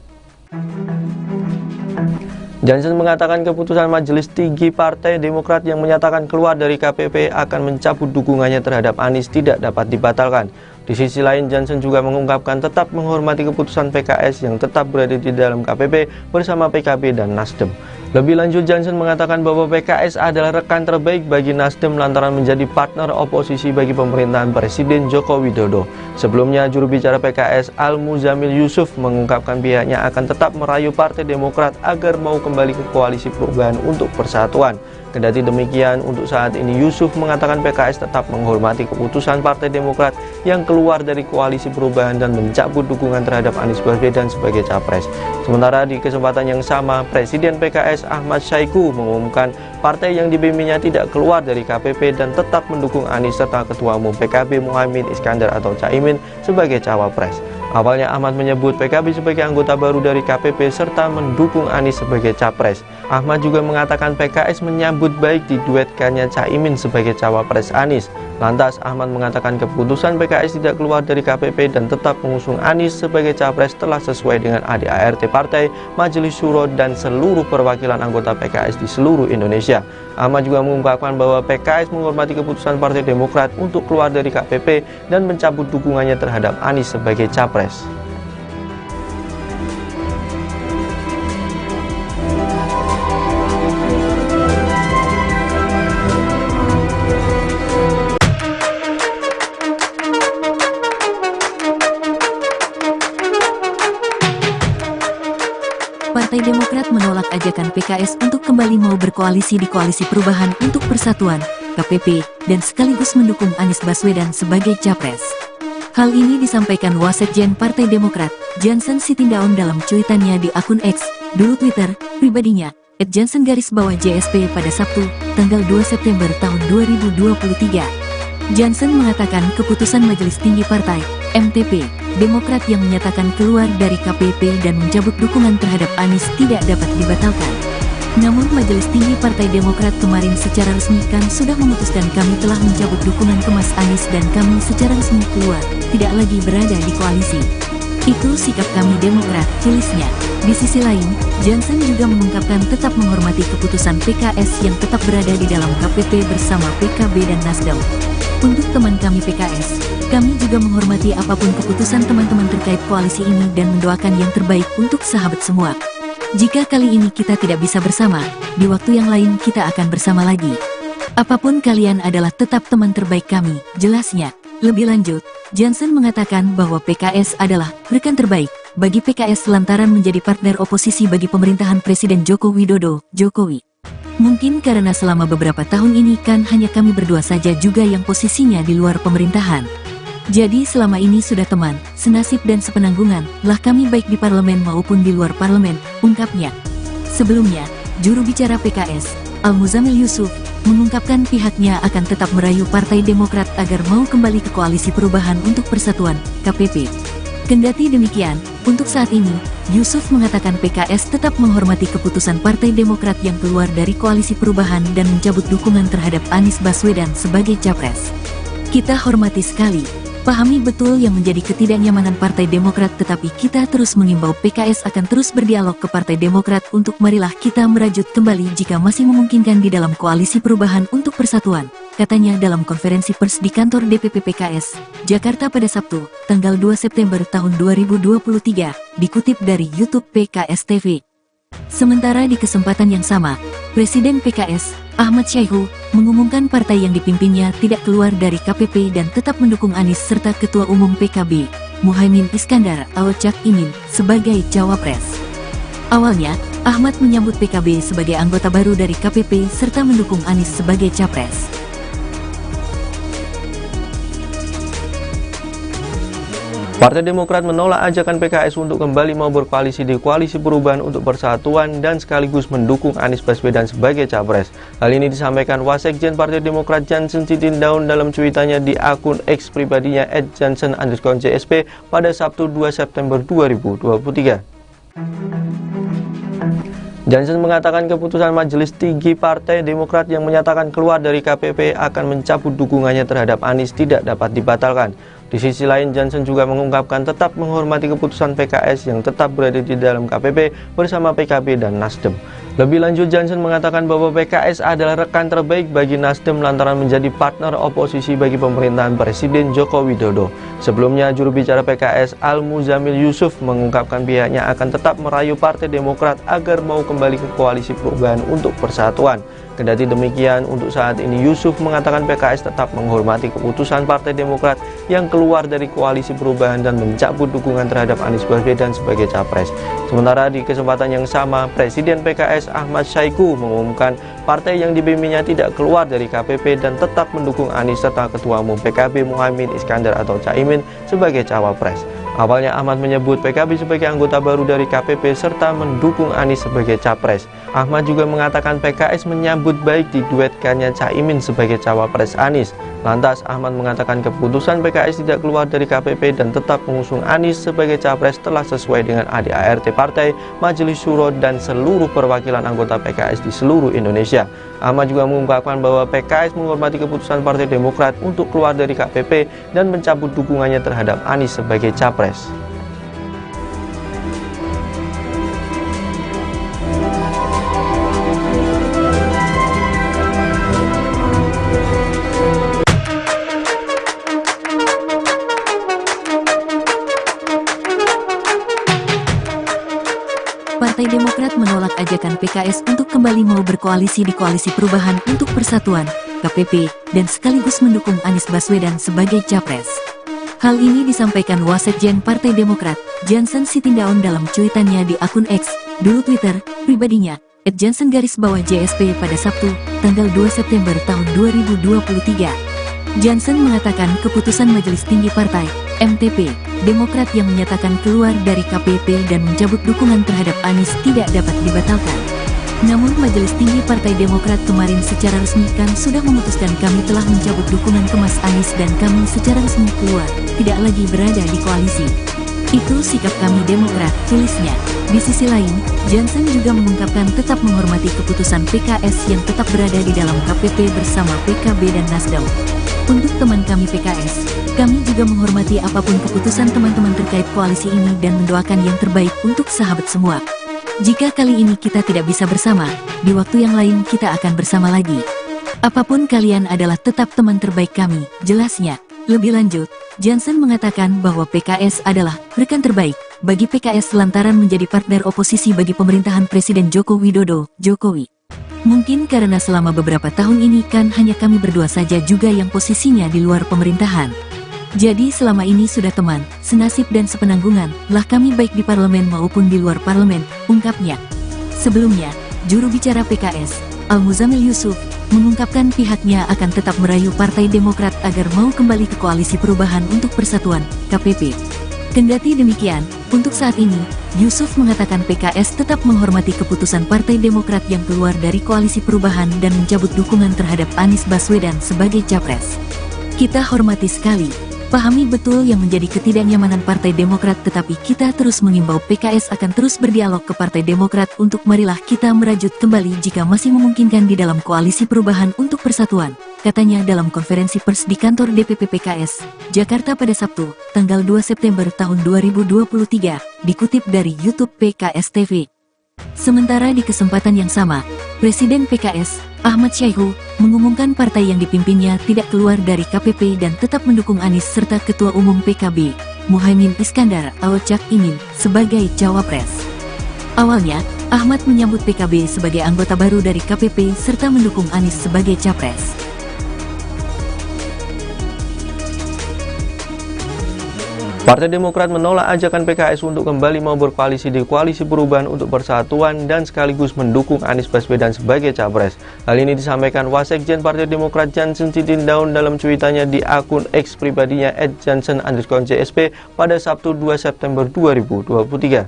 Jansen mengatakan keputusan Majelis Tinggi Partai Demokrat yang menyatakan keluar dari KPP akan mencabut dukungannya terhadap Anies tidak dapat dibatalkan. Di sisi lain, Jansen juga mengungkapkan tetap menghormati keputusan PKS yang tetap berada di dalam KPP bersama PKB dan Nasdem. Lebih lanjut, Jansen mengatakan bahwa PKS adalah rekan terbaik bagi Nasdem lantaran menjadi partner oposisi bagi pemerintahan Presiden Joko Widodo. Sebelumnya, juru bicara PKS Al-Muzamil Yusuf mengungkapkan pihaknya akan tetap merayu Partai Demokrat agar mau kembali ke Koalisi Perubahan untuk Persatuan. Kendati demikian, untuk saat ini Yusuf mengatakan PKS tetap menghormati keputusan Partai Demokrat yang keluar dari Koalisi Perubahan dan mencabut dukungan terhadap Anies Baswedan sebagai capres. Sementara di kesempatan yang sama, Presiden PKS Ahmad Syaiqo mengumumkan partai yang dipimpinnya tidak keluar dari KPP dan tetap mendukung Anies serta Ketua Umum PKB Muhaimin Iskandar atau Caimin sebagai cawapres. Awalnya Ahmad menyebut PKB sebagai anggota baru dari KPP serta mendukung Anies sebagai capres. Ahmad juga mengatakan PKS menyambut baik diduetkannya Caimin sebagai cawapres Anies. Lantas Ahmad mengatakan keputusan PKS tidak keluar dari KPP dan tetap mengusung Anies sebagai capres telah sesuai dengan ADART partai, Majelis Syuro dan seluruh perwakilan anggota PKS di seluruh Indonesia. Ahmad juga mengungkapkan bahwa PKS menghormati keputusan Partai Demokrat untuk keluar dari KPP dan mencabut dukungannya terhadap Anies sebagai capres. Partai Demokrat menolak ajakan PKS untuk kembali mau berkoalisi di Koalisi Perubahan untuk Persatuan, KPP, dan sekaligus mendukung Anies Baswedan sebagai capres. Hal ini disampaikan Wasekjen Partai Demokrat, Jansen Sitindaun dalam cuitannya di akun X, dulu Twitter, pribadinya, @jansen_JSP pada Sabtu, tanggal 2 September tahun 2023. Jansen mengatakan keputusan Majelis Tinggi Partai, MTP, Demokrat yang menyatakan keluar dari KPP dan mencabut dukungan terhadap Anies tidak dapat dibatalkan. Namun Majelis Tinggi Partai Demokrat kemarin secara resmi kan sudah memutuskan kami telah mencabut dukungan ke Mas Anies dan kami secara resmi keluar, tidak lagi berada di koalisi. Itu sikap kami Demokrat, tulisnya. Di sisi lain, Jansen juga mengungkapkan tetap menghormati keputusan PKS yang tetap berada di dalam KPP bersama PKB dan Nasdem. Untuk teman kami PKS, kami juga menghormati apapun keputusan teman-teman terkait koalisi ini dan mendoakan yang terbaik untuk sahabat semua. Jika kali ini kita tidak bisa bersama, di waktu yang lain kita akan bersama lagi. Apapun kalian adalah tetap teman terbaik kami, jelasnya. Lebih lanjut, Jansen mengatakan bahwa PKS adalah rekan terbaik bagi PKS lantaran menjadi partner oposisi bagi pemerintahan Presiden Joko Widodo, Jokowi. Mungkin karena selama beberapa tahun ini kan hanya kami berdua saja juga yang posisinya di luar pemerintahan. Jadi selama ini sudah teman, senasib dan sepenanggungan, lah kami baik di parlemen maupun di luar parlemen, ungkapnya. Sebelumnya, juru bicara PKS, Al-Muzamil Yusuf, mengungkapkan pihaknya akan tetap merayu Partai Demokrat agar mau kembali ke Koalisi Perubahan untuk Persatuan, KPP. Kendati demikian, untuk saat ini, Yusuf mengatakan PKS tetap menghormati keputusan Partai Demokrat yang keluar dari Koalisi Perubahan dan mencabut dukungan terhadap Anies Baswedan sebagai capres. Kita hormati sekali, pahami betul yang menjadi ketidaknyamanan Partai Demokrat, tetapi kita terus mengimbau PKS akan terus berdialog ke Partai Demokrat untuk marilah kita merajut kembali jika masih memungkinkan di dalam Koalisi Perubahan untuk Persatuan, katanya dalam konferensi pers di kantor DPP PKS, Jakarta pada Sabtu, tanggal 2 September tahun 2023, dikutip dari YouTube PKS TV. Sementara di kesempatan yang sama, Presiden PKS, Ahmad Syaiqo, mengumumkan partai yang dipimpinnya tidak keluar dari KPP dan tetap mendukung Anies serta Ketua Umum PKB, Muhaimin Iskandar atau Caimin, sebagai cawapres. Awalnya, Ahmad menyambut PKB sebagai anggota baru dari KPP serta mendukung Anies sebagai capres. Partai Demokrat menolak ajakan PKS untuk kembali mau berkoalisi di Koalisi Perubahan untuk Persatuan dan sekaligus mendukung Anies Baswedan sebagai capres. Hal ini disampaikan Wasekjen Partai Demokrat Jansen Sitindaun dalam cuitannya di akun X pribadinya @jansen_JSP pada Sabtu 2 September 2023. Jansen mengatakan keputusan Majelis Tinggi Partai Demokrat yang menyatakan keluar dari KPP akan mencabut dukungannya terhadap Anies tidak dapat dibatalkan. Di sisi lain, Jansen juga mengungkapkan tetap menghormati keputusan PKS yang tetap berada di dalam KPP bersama PKB dan Nasdem. Lebih lanjut, Jansen mengatakan bahwa PKS adalah rekan terbaik bagi Nasdem lantaran menjadi partner oposisi bagi pemerintahan Presiden Joko Widodo. Sebelumnya, juru bicara PKS Al-Muzamil Yusuf mengungkapkan pihaknya akan tetap merayu Partai Demokrat agar mau kembali ke Koalisi Perubahan untuk Persatuan. Kendati demikian, untuk saat ini Yusuf mengatakan PKS tetap menghormati keputusan Partai Demokrat yang keluar dari Koalisi Perubahan dan mencabut dukungan terhadap Anies Baswedan sebagai capres. Sementara di kesempatan yang sama, Presiden PKS Ahmad Syahiku mengumumkan partai yang dipimpinnya tidak keluar dari KPP dan tetap mendukung Anies serta Ketua Umum PKB Muhaimin Iskandar atau Caimin sebagai cawapres. Awalnya Ahmad menyebut PKB sebagai anggota baru dari KPP serta mendukung Anies sebagai capres. Ahmad juga mengatakan PKS menyambut baik diduetkannya Caimin sebagai cawapres Anies. Lantas Ahmad mengatakan keputusan PKS tidak keluar dari KPP dan tetap mengusung Anies sebagai capres telah sesuai dengan ADART Partai, Majelis Syuro dan seluruh perwakilan anggota PKS di seluruh Indonesia. Ahmad juga mengungkapkan bahwa PKS menghormati keputusan Partai Demokrat untuk keluar dari KPP dan mencabut dukungannya terhadap Anies sebagai capres. Partai Demokrat menolak ajakan PKS untuk kembali mau berkoalisi di Koalisi Perubahan untuk Persatuan, KPP, dan sekaligus mendukung Anies Baswedan sebagai capres. Hal ini disampaikan Wasekjen Partai Demokrat, Jansen Sitindaun dalam cuitannya di akun X, dulu Twitter, pribadinya, @jansen_JSP pada Sabtu, tanggal 2 September tahun 2023. Jansen mengatakan keputusan Majelis Tinggi Partai, MTP, Demokrat yang menyatakan keluar dari KPP dan mencabut dukungan terhadap Anies tidak dapat dibatalkan. Namun Majelis Tinggi Partai Demokrat kemarin secara resmi kan sudah memutuskan kami telah mencabut dukungan ke Mas Anies dan kami secara resmi keluar, tidak lagi berada di koalisi. Itu sikap kami Demokrat, tulisnya. Di sisi lain, Jansen juga mengungkapkan tetap menghormati keputusan PKS yang tetap berada di dalam KPP bersama PKB dan Nasdem. Untuk teman kami PKS, kami juga menghormati apapun keputusan teman-teman terkait koalisi ini dan mendoakan yang terbaik untuk sahabat semua. Jika kali ini kita tidak bisa bersama, di waktu yang lain kita akan bersama lagi. Apapun kalian adalah tetap teman terbaik kami, jelasnya. Lebih lanjut, Jansen mengatakan bahwa PKS adalah rekan terbaik bagi PKS lantaran menjadi partner oposisi bagi pemerintahan Presiden Joko Widodo, Jokowi. Mungkin karena selama beberapa tahun ini kan hanya kami berdua saja juga yang posisinya di luar pemerintahan. Jadi selama ini sudah teman, senasib dan sepenanggungan lah kami baik di parlemen maupun di luar parlemen, ungkapnya. Sebelumnya, juru bicara PKS, Al-Muzamil Yusuf, mengungkapkan pihaknya akan tetap merayu Partai Demokrat agar mau kembali ke Koalisi Perubahan untuk Persatuan, KPP. Kendati demikian, untuk saat ini, Yusuf mengatakan PKS tetap menghormati keputusan Partai Demokrat yang keluar dari Koalisi Perubahan dan mencabut dukungan terhadap Anies Baswedan sebagai capres. Kita hormati sekali, pahami betul yang menjadi ketidaknyamanan Partai Demokrat, tetapi kita terus mengimbau PKS akan terus berdialog ke Partai Demokrat untuk marilah kita merajut kembali jika masih memungkinkan di dalam Koalisi Perubahan untuk Persatuan, katanya dalam konferensi pers di kantor DPP PKS, Jakarta pada Sabtu, tanggal 2 September tahun 2023, dikutip dari YouTube PKS TV. Sementara di kesempatan yang sama, Presiden PKS, Ahmad Syahiku, mengumumkan partai yang dipimpinnya tidak keluar dari KPP dan tetap mendukung Anies serta Ketua Umum PKB, Muhaimin Iskandar atau Cak Imin, sebagai cawapres. Awalnya, Ahmad menyambut PKB sebagai anggota baru dari KPP serta mendukung Anies sebagai capres. Partai Demokrat menolak ajakan PKS untuk kembali mau berkoalisi di Koalisi Perubahan untuk Persatuan dan sekaligus mendukung Anies Baswedan sebagai capres. Hal ini disampaikan Wasekjen Partai Demokrat Jansen Sitindaun dalam cuitannya di akun X pribadinya @jansen_JSP pada Sabtu 2 September 2023.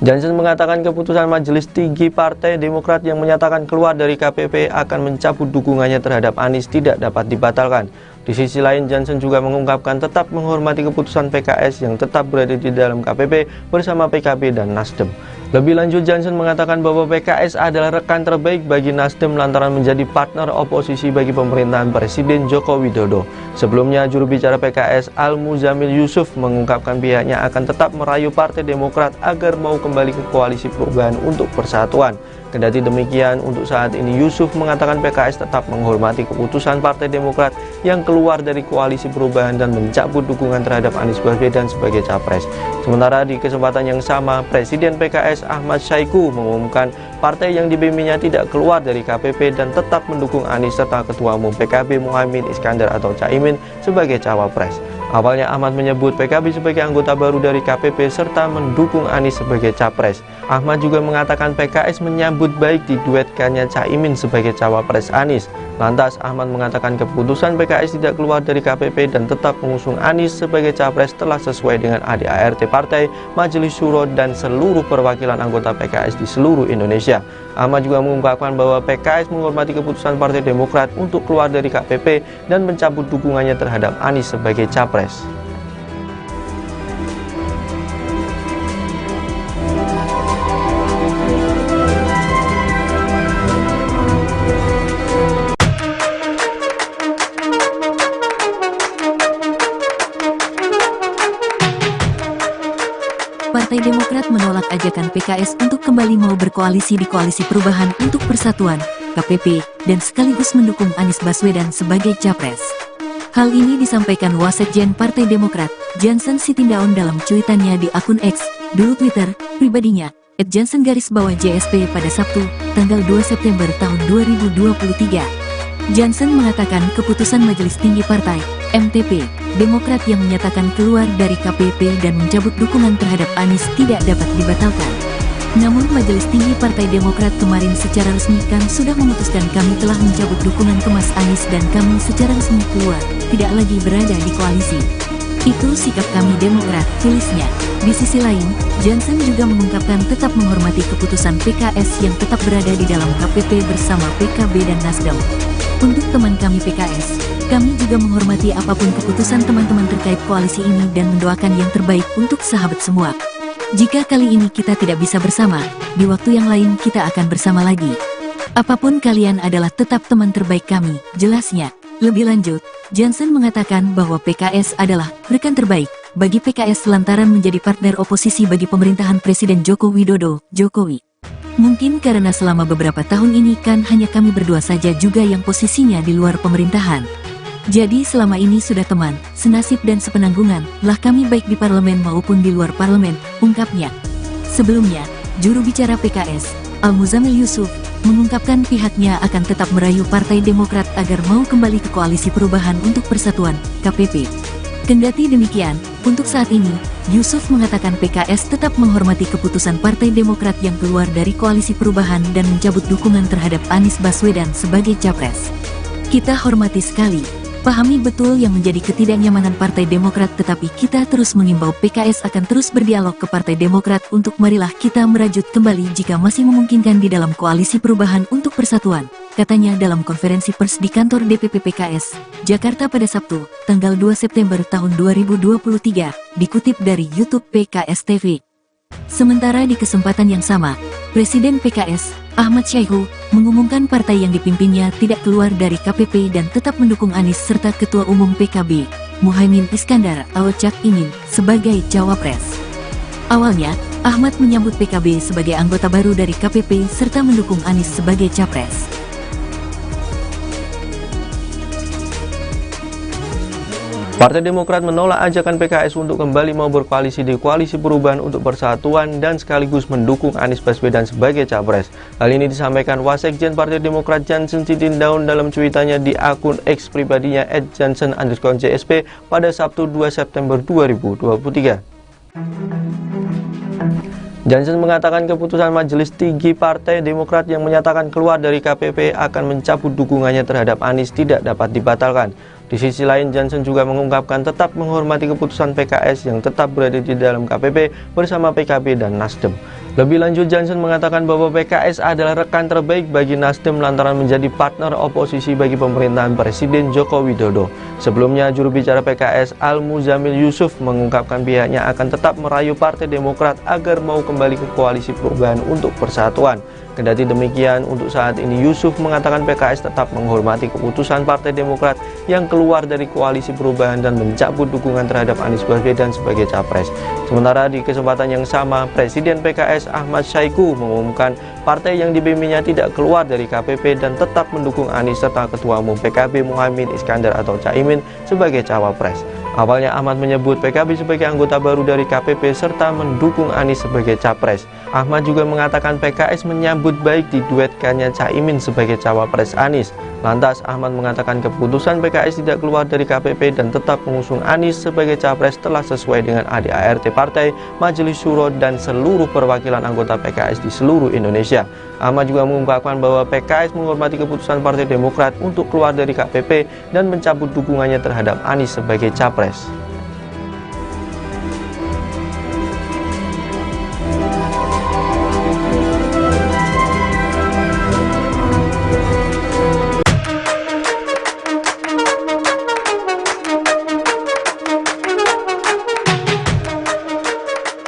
Jansen mengatakan keputusan Majelis Tinggi Partai Demokrat yang menyatakan keluar dari KPP akan mencabut dukungannya terhadap Anies tidak dapat dibatalkan. Di sisi lain, Jansen juga mengungkapkan tetap menghormati keputusan PKS yang tetap berada di dalam KPP bersama PKB dan Nasdem. Lebih lanjut, Jansen mengatakan bahwa PKS adalah rekan terbaik bagi Nasdem lantaran menjadi partner oposisi bagi pemerintahan Presiden Joko Widodo. Sebelumnya, juru bicara PKS Al-Muzamil Yusuf mengungkapkan pihaknya akan tetap merayu Partai Demokrat agar mau kembali ke Koalisi Perubahan untuk Persatuan. Kendati demikian, untuk saat ini Yusuf mengatakan PKS tetap menghormati keputusan Partai Demokrat yang keluar dari Koalisi Perubahan dan mencabut dukungan terhadap Anies Baswedan sebagai capres. Sementara di kesempatan yang sama, Presiden PKS Ahmad Syaiqo mengumumkan partai yang dipimpinnya tidak keluar dari KPP dan tetap mendukung Anies serta Ketua Umum PKB Muhaimin Iskandar atau Caimin sebagai cawapres. Awalnya Ahmad menyebut PKB sebagai anggota baru dari KPP serta mendukung Anies sebagai capres. Ahmad juga mengatakan PKS menyambut baik diduetkannya Caimin sebagai cawapres Anies. Lantas Ahmad mengatakan keputusan PKS tidak keluar dari KPP dan tetap mengusung Anies sebagai capres telah sesuai dengan ADART partai, Majelis Syuro dan seluruh perwakilan anggota PKS di seluruh Indonesia. Ahmad juga mengungkapkan bahwa PKS menghormati keputusan Partai Demokrat untuk keluar dari KPP dan mencabut dukungannya terhadap Anies sebagai capres. Partai Demokrat menolak ajakan PKS untuk kembali mau berkoalisi di Koalisi Perubahan untuk Persatuan, KPP, dan sekaligus mendukung Anies Baswedan sebagai capres. Hal ini disampaikan Wasekjen Partai Demokrat, Jansen Sitindaun dalam cuitannya di akun X, dulu Twitter, pribadinya, @jansen_JSP pada Sabtu, tanggal 2 September tahun 2023. Jansen mengatakan keputusan Majelis Tinggi Partai, MTP, Demokrat yang menyatakan keluar dari KPP dan mencabut dukungan terhadap Anies tidak dapat dibatalkan. Namun Majelis Tinggi Partai Demokrat kemarin secara resmi kan sudah memutuskan kami telah mencabut dukungan ke Mas Anies dan kami secara resmi keluar, tidak lagi berada di koalisi. Itu sikap kami Demokrat, tulisnya. Di sisi lain, Jansen juga mengungkapkan tetap menghormati keputusan PKS yang tetap berada di dalam KPP bersama PKB dan Nasdem. Untuk teman kami PKS, kami juga menghormati apapun keputusan teman-teman terkait koalisi ini dan mendoakan yang terbaik untuk sahabat semua. Jika kali ini kita tidak bisa bersama, di waktu yang lain kita akan bersama lagi. Apapun kalian adalah tetap teman terbaik kami, jelasnya. Lebih lanjut, Jansen mengatakan bahwa PKS adalah rekan terbaik bagi PKS lantaran menjadi partner oposisi bagi pemerintahan Presiden Joko Widodo, Jokowi. Mungkin karena selama beberapa tahun ini kan hanya kami berdua saja juga yang posisinya di luar pemerintahan. Jadi selama ini sudah teman, senasib dan sepenanggungan, lah kami baik di parlemen maupun di luar parlemen, ungkapnya. Sebelumnya, juru bicara PKS, Al-Muzamil Yusuf, mengungkapkan pihaknya akan tetap merayu Partai Demokrat agar mau kembali ke Koalisi Perubahan untuk Persatuan, KPP. Kendati demikian, untuk saat ini, Yusuf mengatakan PKS tetap menghormati keputusan Partai Demokrat yang keluar dari Koalisi Perubahan dan mencabut dukungan terhadap Anies Baswedan sebagai capres. Kita hormati sekali, pahami betul yang menjadi ketidaknyamanan Partai Demokrat, tetapi kita terus mengimbau PKS akan terus berdialog ke Partai Demokrat untuk marilah kita merajut kembali jika masih memungkinkan di dalam Koalisi Perubahan untuk Persatuan, katanya dalam konferensi pers di kantor DPP PKS, Jakarta pada Sabtu, tanggal 2 September tahun 2023, dikutip dari YouTube PKS TV. Sementara di kesempatan yang sama, Presiden PKS, Ahmad Syaiqo, mengumumkan partai yang dipimpinnya tidak keluar dari KPP dan tetap mendukung Anies serta Ketua Umum PKB, Muhaimin Iskandar atau Caimin, sebagai cawapres. Awalnya, Ahmad menyambut PKB sebagai anggota baru dari KPP serta mendukung Anies sebagai capres. Partai Demokrat menolak ajakan PKS untuk kembali mau berkoalisi di Koalisi Perubahan untuk Persatuan dan sekaligus mendukung Anies Baswedan sebagai capres. Hal ini disampaikan Wasekjen Partai Demokrat Jansen Sitindaun dalam cuitannya di akun X pribadinya @jansen_JSP pada Sabtu 2 September 2023. Jansen mengatakan keputusan Majelis Tinggi Partai Demokrat yang menyatakan keluar dari KPP akan mencabut dukungannya terhadap Anies tidak dapat dibatalkan. Di sisi lain, Jansen juga mengungkapkan tetap menghormati keputusan PKS yang tetap berada di dalam KPP bersama PKB dan Nasdem. Lebih lanjut, Jansen mengatakan bahwa PKS adalah rekan terbaik bagi Nasdem lantaran menjadi partner oposisi bagi pemerintahan Presiden Joko Widodo. Sebelumnya, juru bicara PKS Al-Muzamil Yusuf mengungkapkan pihaknya akan tetap merayu Partai Demokrat agar mau kembali ke Koalisi Perubahan untuk Persatuan. Kendati demikian, untuk saat ini Yusuf mengatakan PKS tetap menghormati keputusan Partai Demokrat yang keluar dari Koalisi Perubahan dan mencabut dukungan terhadap Anies Baswedan sebagai capres. Sementara di kesempatan yang sama, Presiden PKS Ahmad Syahiku mengumumkan partai yang dipimpinnya tidak keluar dari KPP dan tetap mendukung Anies serta Ketua Umum PKB Muhaimin Iskandar atau Caimin sebagai cawapres. Awalnya Ahmad menyebut PKB sebagai anggota baru dari KPP serta mendukung Anies sebagai capres. Ahmad juga mengatakan PKS menyambut baik diduetkannya Caimin sebagai cawapres Anies. Lantas Ahmad mengatakan keputusan PKS tidak keluar dari KPP dan tetap mengusung Anies sebagai capres telah sesuai dengan ADART Partai, Majelis Syuro dan seluruh perwakilan anggota PKS di seluruh Indonesia. Ahmad juga mengungkapkan bahwa PKS menghormati keputusan Partai Demokrat untuk keluar dari KPP dan mencabut dukungannya terhadap Anies sebagai capres.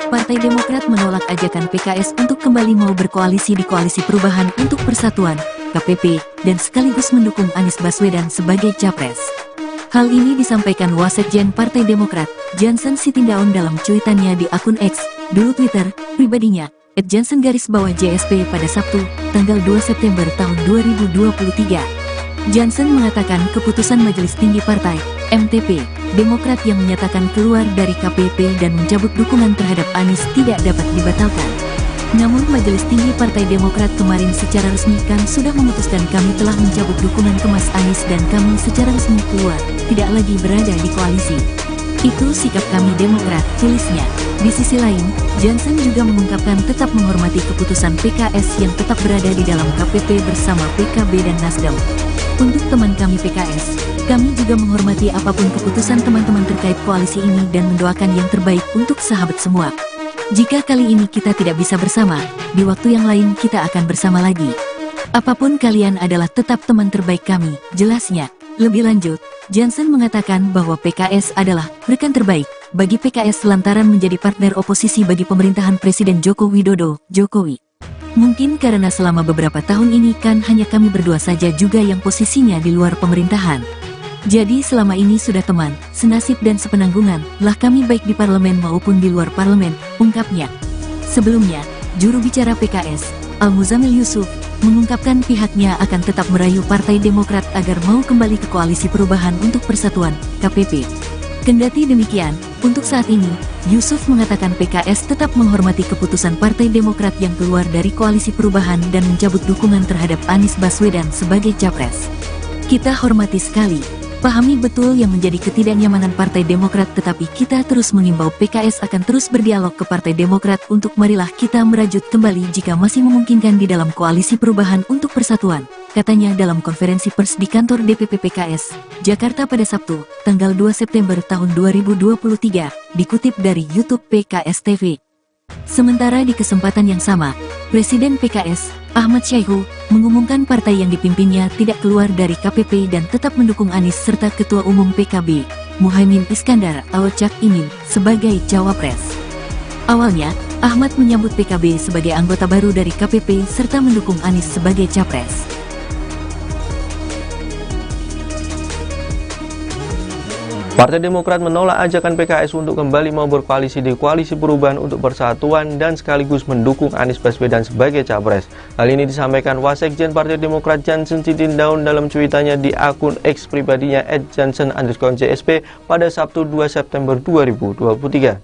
Partai Demokrat menolak ajakan PKS untuk kembali mau berkoalisi di Koalisi Perubahan untuk Persatuan, KPP, dan sekaligus mendukung Anies Baswedan sebagai capres. Hal ini disampaikan Wasekjen Partai Demokrat, Jansen Sitindaun dalam cuitannya di akun X, dulu Twitter, pribadinya, @jansen_JSP pada Sabtu, tanggal 2 September tahun 2023. Jansen mengatakan keputusan Majelis Tinggi Partai, MTP, Demokrat yang menyatakan keluar dari KPP dan mencabut dukungan terhadap Anies tidak dapat dibatalkan. Namun Majelis Tinggi Partai Demokrat kemarin secara resmi kan sudah memutuskan kami telah mencabut dukungan ke Mas Anies dan kami secara resmi keluar, tidak lagi berada di koalisi. Itu sikap kami Demokrat, tulisnya. Di sisi lain, Jansen juga mengungkapkan tetap menghormati keputusan PKS yang tetap berada di dalam KPP bersama PKB dan Nasdem. Untuk teman kami PKS, kami juga menghormati apapun keputusan teman-teman terkait koalisi ini dan mendoakan yang terbaik untuk sahabat semua. Jika kali ini kita tidak bisa bersama, di waktu yang lain kita akan bersama lagi. Apapun kalian adalah tetap teman terbaik kami, jelasnya. Lebih lanjut, Jansen mengatakan bahwa PKS adalah rekan terbaik bagi PKS lantaran menjadi partner oposisi bagi pemerintahan Presiden Joko Widodo, Jokowi. Mungkin karena selama beberapa tahun ini kan hanya kami berdua saja juga yang posisinya di luar pemerintahan. Jadi selama ini sudah teman, senasib dan sepenanggungan lah kami baik di parlemen maupun di luar parlemen, ungkapnya. Sebelumnya, juru bicara PKS, Al-Muzamil Yusuf, mengungkapkan pihaknya akan tetap merayu Partai Demokrat agar mau kembali ke Koalisi Perubahan untuk Persatuan, KPP. Kendati demikian, untuk saat ini, Yusuf mengatakan PKS tetap menghormati keputusan Partai Demokrat yang keluar dari Koalisi Perubahan dan mencabut dukungan terhadap Anies Baswedan sebagai capres. Kita hormati sekali. Pahami betul yang menjadi ketidaknyamanan Partai Demokrat, tetapi kita terus mengimbau PKS akan terus berdialog ke Partai Demokrat untuk marilah kita merajut kembali jika masih memungkinkan di dalam Koalisi Perubahan untuk Persatuan, katanya dalam konferensi pers di kantor DPP PKS, Jakarta pada Sabtu, tanggal 2 September tahun 2023, dikutip dari YouTube PKS TV. Sementara di kesempatan yang sama, Presiden PKS, Ahmad Syahiku, mengumumkan partai yang dipimpinnya tidak keluar dari KPP dan tetap mendukung Anies serta Ketua Umum PKB, Muhaimin Iskandar atau Cak Imin, sebagai cawapres. Awalnya, Ahmad menyambut PKB sebagai anggota baru dari KPP serta mendukung Anies sebagai capres. Partai Demokrat menolak ajakan PKS untuk kembali mau berkoalisi di Koalisi Perubahan untuk Persatuan dan sekaligus mendukung Anies Baswedan sebagai capres. Hal ini disampaikan Wasekjen Partai Demokrat Jansen Sitindaun dalam cuitannya di akun X pribadinya @jansen_JSP pada Sabtu 2 September 2023.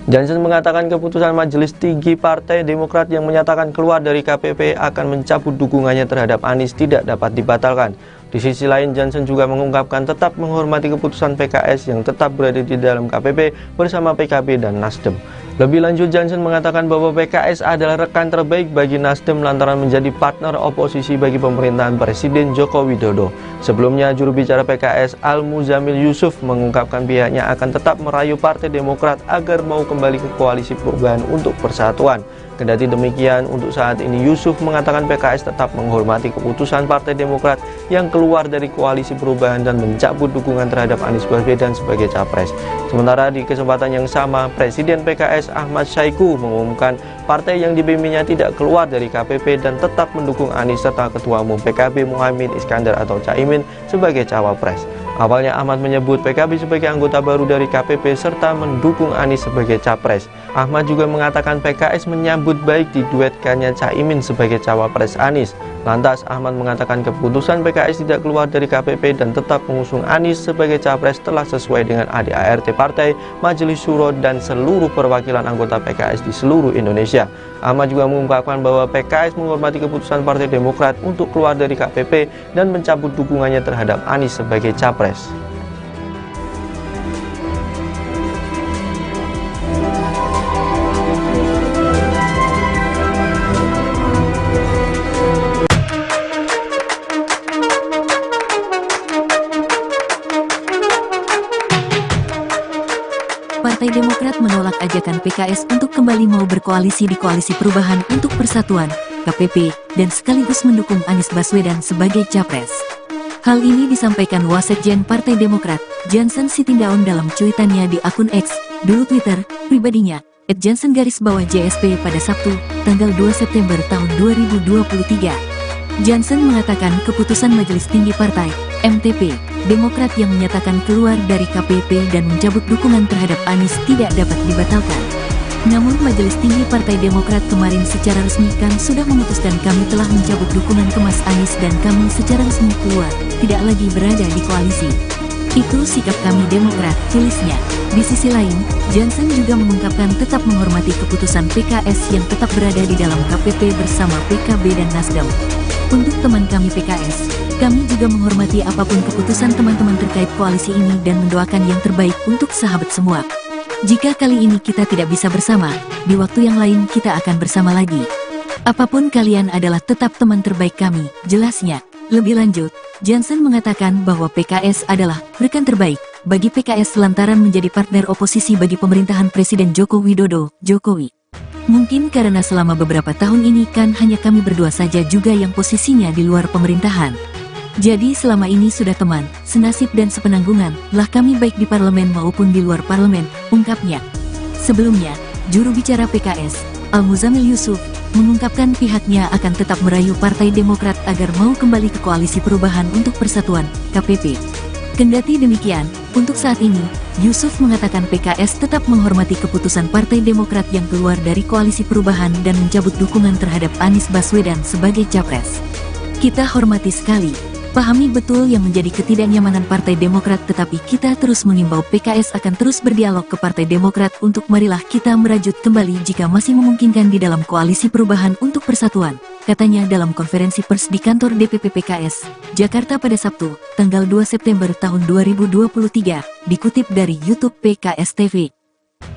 Jansen mengatakan keputusan Majelis Tinggi Partai Demokrat yang menyatakan keluar dari KPP akan mencabut dukungannya terhadap Anies tidak dapat dibatalkan. Di sisi lain, Jansen juga mengungkapkan tetap menghormati keputusan PKS yang tetap berada di dalam KPP bersama PKB dan Nasdem. Lebih lanjut, Jansen mengatakan bahwa PKS adalah rekan terbaik bagi Nasdem lantaran menjadi partner oposisi bagi pemerintahan Presiden Joko Widodo. Sebelumnya, juru bicara PKS Al-Muzamil Yusuf mengungkapkan pihaknya akan tetap merayu Partai Demokrat agar mau kembali ke Koalisi Perubahan untuk Persatuan. Kendati demikian, untuk saat ini Yusuf mengatakan PKS tetap menghormati keputusan Partai Demokrat yang keluar dari Koalisi Perubahan dan mencabut dukungan terhadap Anies Baswedan sebagai capres. Sementara di kesempatan yang sama, Presiden PKS Ahmad Syaiqo mengumumkan partai yang dipimpinnya tidak keluar dari KPP dan tetap mendukung Anies serta Ketua Umum PKB Muhaimin Iskandar atau Caimin sebagai cawapres. Awalnya Ahmad menyebut PKB sebagai anggota baru dari KPP serta mendukung Anies sebagai capres. Ahmad juga mengatakan PKS menyambut baik diduetkannya Caimin sebagai cawapres Anies. Lantas Ahmad mengatakan keputusan PKS tidak keluar dari KPP dan tetap mengusung Anies sebagai capres telah sesuai dengan ADART partai, Majelis Syuro dan seluruh perwakilan anggota PKS di seluruh Indonesia. Ahmad juga mengungkapkan bahwa PKS menghormati keputusan Partai Demokrat untuk keluar dari KPP dan mencabut dukungannya terhadap Anies sebagai capres. Partai Demokrat menolak ajakan PKS untuk kembali mau berkoalisi di Koalisi Perubahan untuk Persatuan, KPP, dan sekaligus mendukung Anies Baswedan sebagai capres. Hal ini disampaikan Wasekjen Partai Demokrat, Jansen Sitindaun dalam cuitannya di akun X, dulu Twitter, pribadinya, @jansen_JSP pada Sabtu, tanggal 2 September tahun 2023. Jansen mengatakan keputusan Majelis Tinggi Partai, MTP, Demokrat yang menyatakan keluar dari KPP dan mencabut dukungan terhadap Anies tidak dapat dibatalkan. Namun Majelis Tinggi Partai Demokrat kemarin secara resmi kan sudah memutuskan kami telah mencabut dukungan ke Mas Anies dan kami secara resmi keluar, tidak lagi berada di koalisi. Itu sikap kami Demokrat, tulisnya. Di sisi lain, Jansen juga mengungkapkan tetap menghormati keputusan PKS yang tetap berada di dalam KPP bersama PKB dan Nasdem. Untuk teman kami PKS, kami juga menghormati apapun keputusan teman-teman terkait koalisi ini dan mendoakan yang terbaik untuk sahabat semua. Jika kali ini kita tidak bisa bersama, di waktu yang lain kita akan bersama lagi. Apapun kalian adalah tetap teman terbaik kami, jelasnya. Lebih lanjut, Jansen mengatakan bahwa PKS adalah rekan terbaik bagi PKS lantaran menjadi partner oposisi bagi pemerintahan Presiden Joko Widodo, Jokowi. Mungkin karena selama beberapa tahun ini kan hanya kami berdua saja juga yang posisinya di luar pemerintahan. Jadi selama ini sudah teman, senasib dan sepenanggungan lah kami baik di parlemen maupun di luar parlemen, ungkapnya. Sebelumnya, juru bicara PKS, Al-Muzamil Yusuf, mengungkapkan pihaknya akan tetap merayu Partai Demokrat agar mau kembali ke Koalisi Perubahan untuk Persatuan, KPP. Kendati demikian, untuk saat ini, Yusuf mengatakan PKS tetap menghormati keputusan Partai Demokrat yang keluar dari Koalisi Perubahan dan mencabut dukungan terhadap Anies Baswedan sebagai capres. Kita hormati sekali, pahami betul yang menjadi ketidaknyamanan Partai Demokrat, tetapi kita terus mengimbau PKS akan terus berdialog ke Partai Demokrat untuk marilah kita merajut kembali jika masih memungkinkan di dalam Koalisi Perubahan untuk Persatuan, katanya dalam konferensi pers di kantor DPP PKS, Jakarta pada Sabtu, tanggal 2 September tahun 2023, dikutip dari YouTube PKS TV.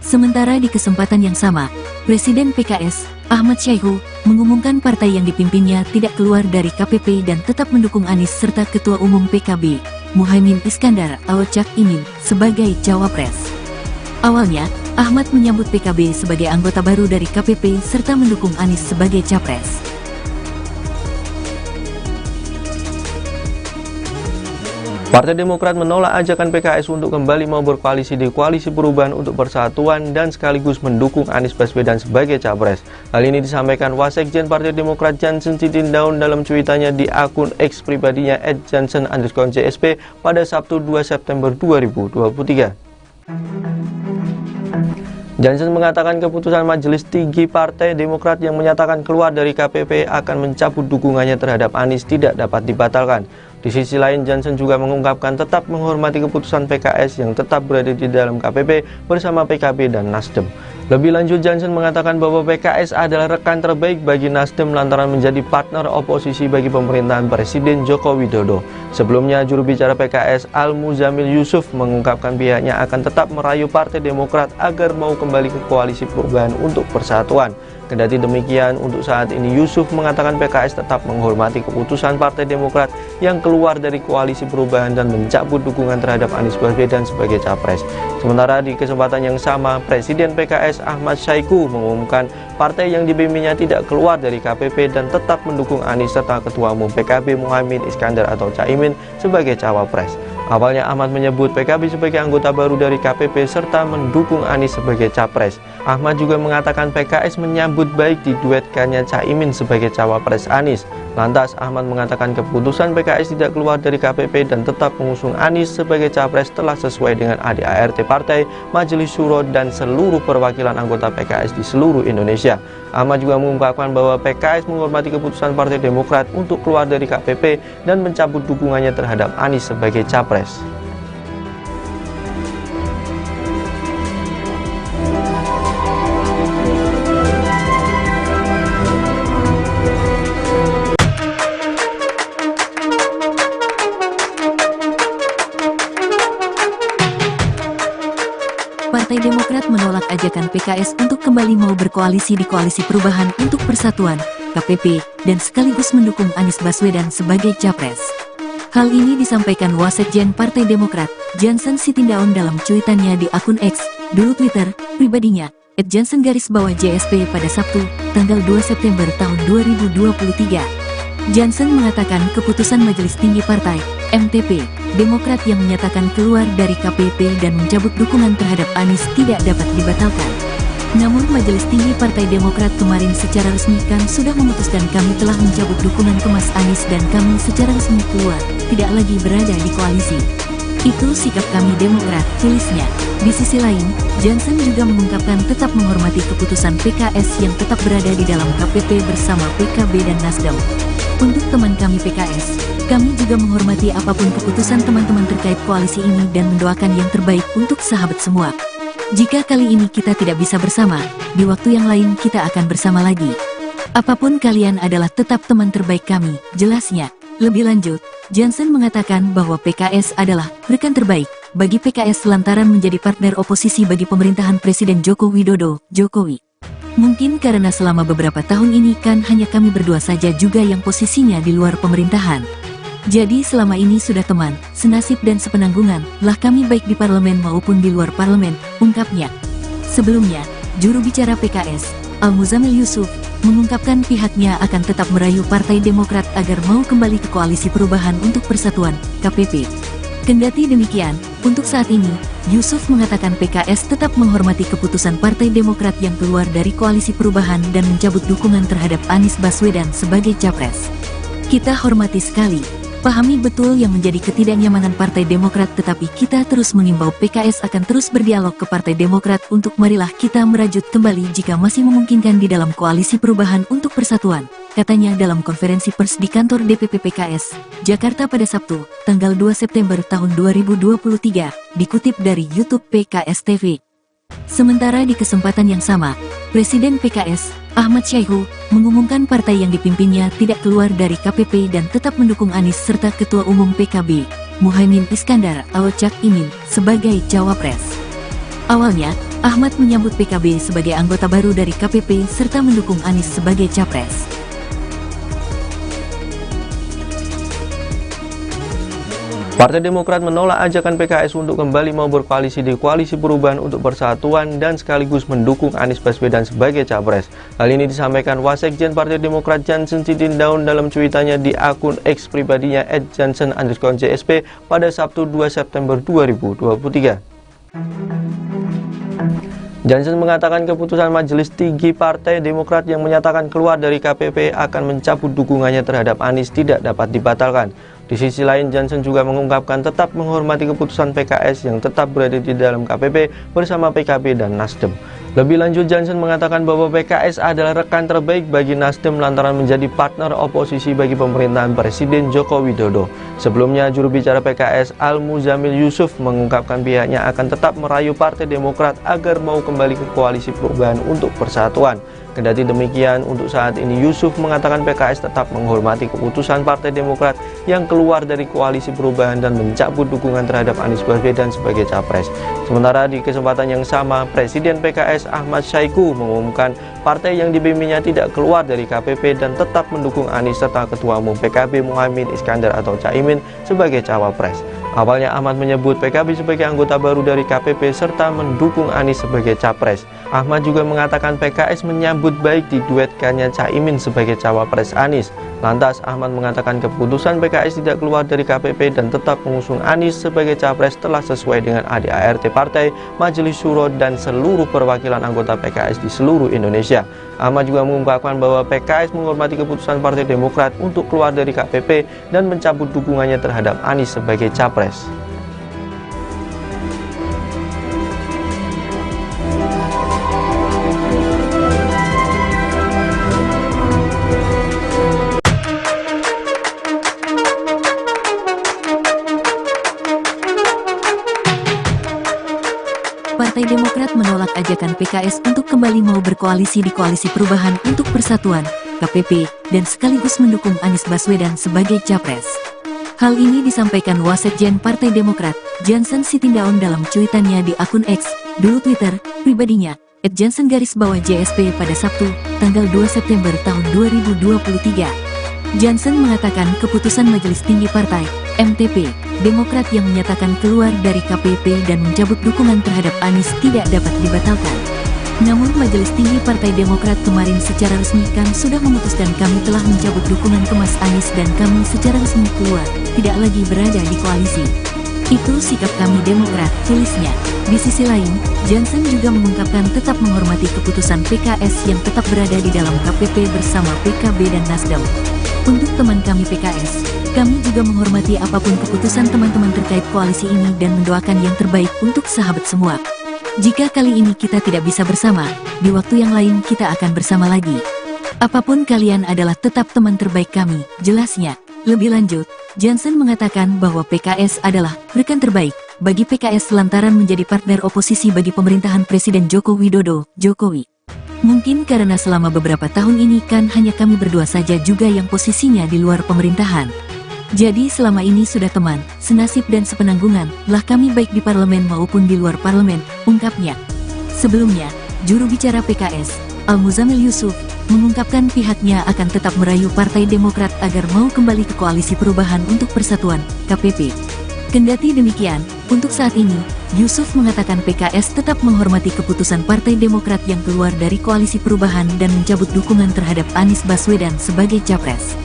Sementara di kesempatan yang sama, Presiden PKS, Ahmad Syaiqo, mengumumkan partai yang dipimpinnya tidak keluar dari KPP dan tetap mendukung Anies serta Ketua Umum PKB, Muhaimin Iskandar atau Cak Imin, sebagai cawapres. Awalnya, Ahmad menyambut PKB sebagai anggota baru dari KPP serta mendukung Anies sebagai capres. Partai Demokrat menolak ajakan PKS untuk kembali mau berkoalisi di Koalisi Perubahan untuk Persatuan dan sekaligus mendukung Anies Baswedan sebagai capres. Hal ini disampaikan Wasekjen Partai Demokrat Jansen Sitindaun dalam cuitannya di akun X pribadinya @jansen_JSP pada Sabtu 2 September 2023. Jansen mengatakan keputusan Majelis Tinggi Partai Demokrat yang menyatakan keluar dari KPP akan mencabut dukungannya terhadap Anies tidak dapat dibatalkan. Di sisi lain, Jansen juga mengungkapkan tetap menghormati keputusan PKS yang tetap berada di dalam KPP bersama PKB dan Nasdem. Lebih lanjut, Jansen mengatakan bahwa PKS adalah rekan terbaik bagi Nasdem lantaran menjadi partner oposisi bagi pemerintahan Presiden Joko Widodo. Sebelumnya, juru bicara PKS Al-Muzamil Yusuf mengungkapkan pihaknya akan tetap merayu Partai Demokrat agar mau kembali ke Koalisi Perubahan untuk Persatuan. Kendati demikian, untuk saat ini Yusuf mengatakan PKS tetap menghormati keputusan Partai Demokrat yang keluar dari Koalisi Perubahan dan mencabut dukungan terhadap Anies Baswedan sebagai capres. Sementara di kesempatan yang sama, Presiden PKS Ahmad Saiku mengumumkan partai yang dibimbingnya tidak keluar dari KPP dan tetap mendukung Anies serta Ketua Umum PKB Muhaimin Iskandar atau Caimin sebagai cawapres. Awalnya Ahmad menyebut PKB sebagai anggota baru dari KPP serta mendukung Anies sebagai capres. Ahmad juga mengatakan PKS menyambut baik diduetkannya Caimin sebagai cawapres Anies. Lantas Ahmad mengatakan keputusan PKS tidak keluar dari KPP dan tetap mengusung Anies sebagai capres telah sesuai dengan ADART partai, Majelis Syuro dan seluruh perwakilan anggota PKS di seluruh Indonesia. Ahmad juga mengungkapkan bahwa PKS menghormati keputusan Partai Demokrat untuk keluar dari KPP dan mencabut dukungannya terhadap Anies sebagai capres. Partai Demokrat menolak ajakan PKS untuk kembali mau berkoalisi di Koalisi Perubahan untuk Persatuan, KPP, dan sekaligus mendukung Anies Baswedan sebagai capres. Hal ini disampaikan Wasekjen Partai Demokrat, Jansen Sitindaun dalam cuitannya di akun X, dulu Twitter, pribadinya, @jansen_JSP pada Sabtu, tanggal 2 September tahun 2023. Jansen mengatakan keputusan Majelis Tinggi Partai, MTP, Demokrat yang menyatakan keluar dari KPP dan mencabut dukungan terhadap Anies tidak dapat dibatalkan. Namun Majelis Tinggi Partai Demokrat kemarin secara resmi kan sudah memutuskan kami telah mencabut dukungan ke Mas Anies dan kami secara resmi keluar, tidak lagi berada di koalisi. Itu sikap kami Demokrat, tulisnya. Di sisi lain, Jansen juga mengungkapkan tetap menghormati keputusan PKS yang tetap berada di dalam KPP bersama PKB dan Nasdem. Untuk teman kami PKS, kami juga menghormati apapun keputusan teman-teman terkait koalisi ini dan mendoakan yang terbaik untuk sahabat semua. Jika kali ini kita tidak bisa bersama, di waktu yang lain kita akan bersama lagi. Apapun kalian adalah tetap teman terbaik kami, jelasnya. Lebih lanjut, Jansen mengatakan bahwa PKS adalah rekan terbaik bagi PKS lantaran menjadi partner oposisi bagi pemerintahan Presiden Joko Widodo, Jokowi. Mungkin karena selama beberapa tahun ini kan hanya kami berdua saja juga yang posisinya di luar pemerintahan. Jadi selama ini sudah teman, senasib dan sepenanggungan lah kami baik di parlemen maupun di luar parlemen, ungkapnya. Sebelumnya, juru bicara PKS, Al-Muzamil Yusuf, mengungkapkan pihaknya akan tetap merayu Partai Demokrat agar mau kembali ke Koalisi Perubahan untuk Persatuan, KPP. Kendati demikian, untuk saat ini, Yusuf mengatakan PKS tetap menghormati keputusan Partai Demokrat yang keluar dari Koalisi Perubahan dan mencabut dukungan terhadap Anies Baswedan sebagai capres. Kita hormati sekali, pahami betul yang menjadi ketidaknyamanan Partai Demokrat, tetapi kita terus mengimbau PKS akan terus berdialog ke Partai Demokrat untuk marilah kita merajut kembali jika masih memungkinkan di dalam Koalisi Perubahan untuk Persatuan, katanya dalam konferensi pers di kantor DPP PKS, Jakarta pada Sabtu, tanggal 2 September tahun 2023, dikutip dari YouTube PKS TV. Sementara di kesempatan yang sama, Presiden PKS, Ahmad Saiku, mengumumkan partai yang dipimpinnya tidak keluar dari KPP dan tetap mendukung Anies serta Ketua Umum PKB, Muhaimin Iskandar atau Cak Imin, sebagai cawapres. Awalnya, Ahmad menyambut PKB sebagai anggota baru dari KPP serta mendukung Anies sebagai capres. Partai Demokrat menolak ajakan PKS untuk kembali mau berkoalisi di Koalisi Perubahan untuk Persatuan dan sekaligus mendukung Anies Baswedan sebagai capres. Hal ini disampaikan Wasekjen Partai Demokrat Jansen Sitindaun dalam cuitannya di akun X pribadinya @jansen_JSP pada Sabtu 2 September 2023. Jansen mengatakan keputusan Majelis Tinggi Partai Demokrat yang menyatakan keluar dari KPP akan mencabut dukungannya terhadap Anies tidak dapat dibatalkan. Di sisi lain, Jansen juga mengungkapkan tetap menghormati keputusan PKS yang tetap berada di dalam KPP bersama PKB dan Nasdem. Lebih lanjut, Jansen mengatakan bahwa PKS adalah rekan terbaik bagi Nasdem lantaran menjadi partner oposisi bagi pemerintahan Presiden Joko Widodo. Sebelumnya, juru bicara PKS Al-Muzamil Yusuf mengungkapkan pihaknya akan tetap merayu Partai Demokrat agar mau kembali ke Koalisi Perubahan untuk Persatuan. Kendati demikian, untuk saat ini Yusuf mengatakan PKS tetap menghormati keputusan Partai Demokrat yang keluar dari Koalisi Perubahan dan mencabut dukungan terhadap Anies Baswedan sebagai capres. Sementara di kesempatan yang sama, Presiden PKS Ahmad Syahiku mengumumkan partai yang dipimpinnya tidak keluar dari KPP dan tetap mendukung Anies serta Ketua Umum PKB Muhaimin Iskandar atau Caimin sebagai cawapres. Awalnya Ahmad menyebut PKB sebagai anggota baru dari KPP serta mendukung Anies sebagai capres. Ahmad juga mengatakan PKS menyambut baik diduetkannya Caimin sebagai cawapres Anies. Lantas Ahmad mengatakan keputusan PKS tidak keluar dari KPP dan tetap mengusung Anies sebagai capres telah sesuai dengan ADART Partai, Majelis Syuro dan seluruh perwakilan anggota PKS di seluruh Indonesia. Ahmad juga mengungkapkan bahwa PKS menghormati keputusan Partai Demokrat untuk keluar dari KPP dan mencabut dukungannya terhadap Anies sebagai capres. Partai Demokrat menolak ajakan PKS untuk kembali mau berkoalisi di Koalisi Perubahan untuk Persatuan, KPP, dan sekaligus mendukung Anies Baswedan sebagai capres. Hal ini disampaikan Wasekjen Partai Demokrat, Jansen Sitindaun dalam cuitannya di akun X, dulu Twitter, pribadinya, @jansen_JSP pada Sabtu, tanggal 2 September tahun 2023. Jansen mengatakan keputusan Majelis Tinggi Partai, MTP, Demokrat yang menyatakan keluar dari KPP dan mencabut dukungan terhadap Anies tidak dapat dibatalkan. Namun Majelis Tinggi Partai Demokrat kemarin secara resmi kan sudah memutuskan kami telah mencabut dukungan ke Mas Anies dan kami secara resmi keluar, tidak lagi berada di koalisi. Itu sikap kami Demokrat, tulisnya. Di sisi lain, Jansen juga mengungkapkan tetap menghormati keputusan PKS yang tetap berada di dalam KPP bersama PKB dan Nasdem. Untuk teman kami PKS, kami juga menghormati apapun keputusan teman-teman terkait koalisi ini dan mendoakan yang terbaik untuk sahabat semua. Jika kali ini kita tidak bisa bersama, di waktu yang lain kita akan bersama lagi. Apapun kalian adalah tetap teman terbaik kami, jelasnya. Lebih lanjut, Jansen mengatakan bahwa PKS adalah rekan terbaik bagi PKS lantaran menjadi partner oposisi bagi pemerintahan Presiden Joko Widodo, Jokowi. Mungkin karena selama beberapa tahun ini kan hanya kami berdua saja juga yang posisinya di luar pemerintahan. Jadi selama ini sudah teman, senasib dan sepenanggungan lah kami baik di parlemen maupun di luar parlemen, ungkapnya. Sebelumnya, juru bicara PKS, Al-Muzamil Yusuf, mengungkapkan pihaknya akan tetap merayu Partai Demokrat agar mau kembali ke Koalisi Perubahan untuk Persatuan, KPP. Kendati demikian, untuk saat ini, Yusuf mengatakan PKS tetap menghormati keputusan Partai Demokrat yang keluar dari Koalisi Perubahan dan mencabut dukungan terhadap Anies Baswedan sebagai capres.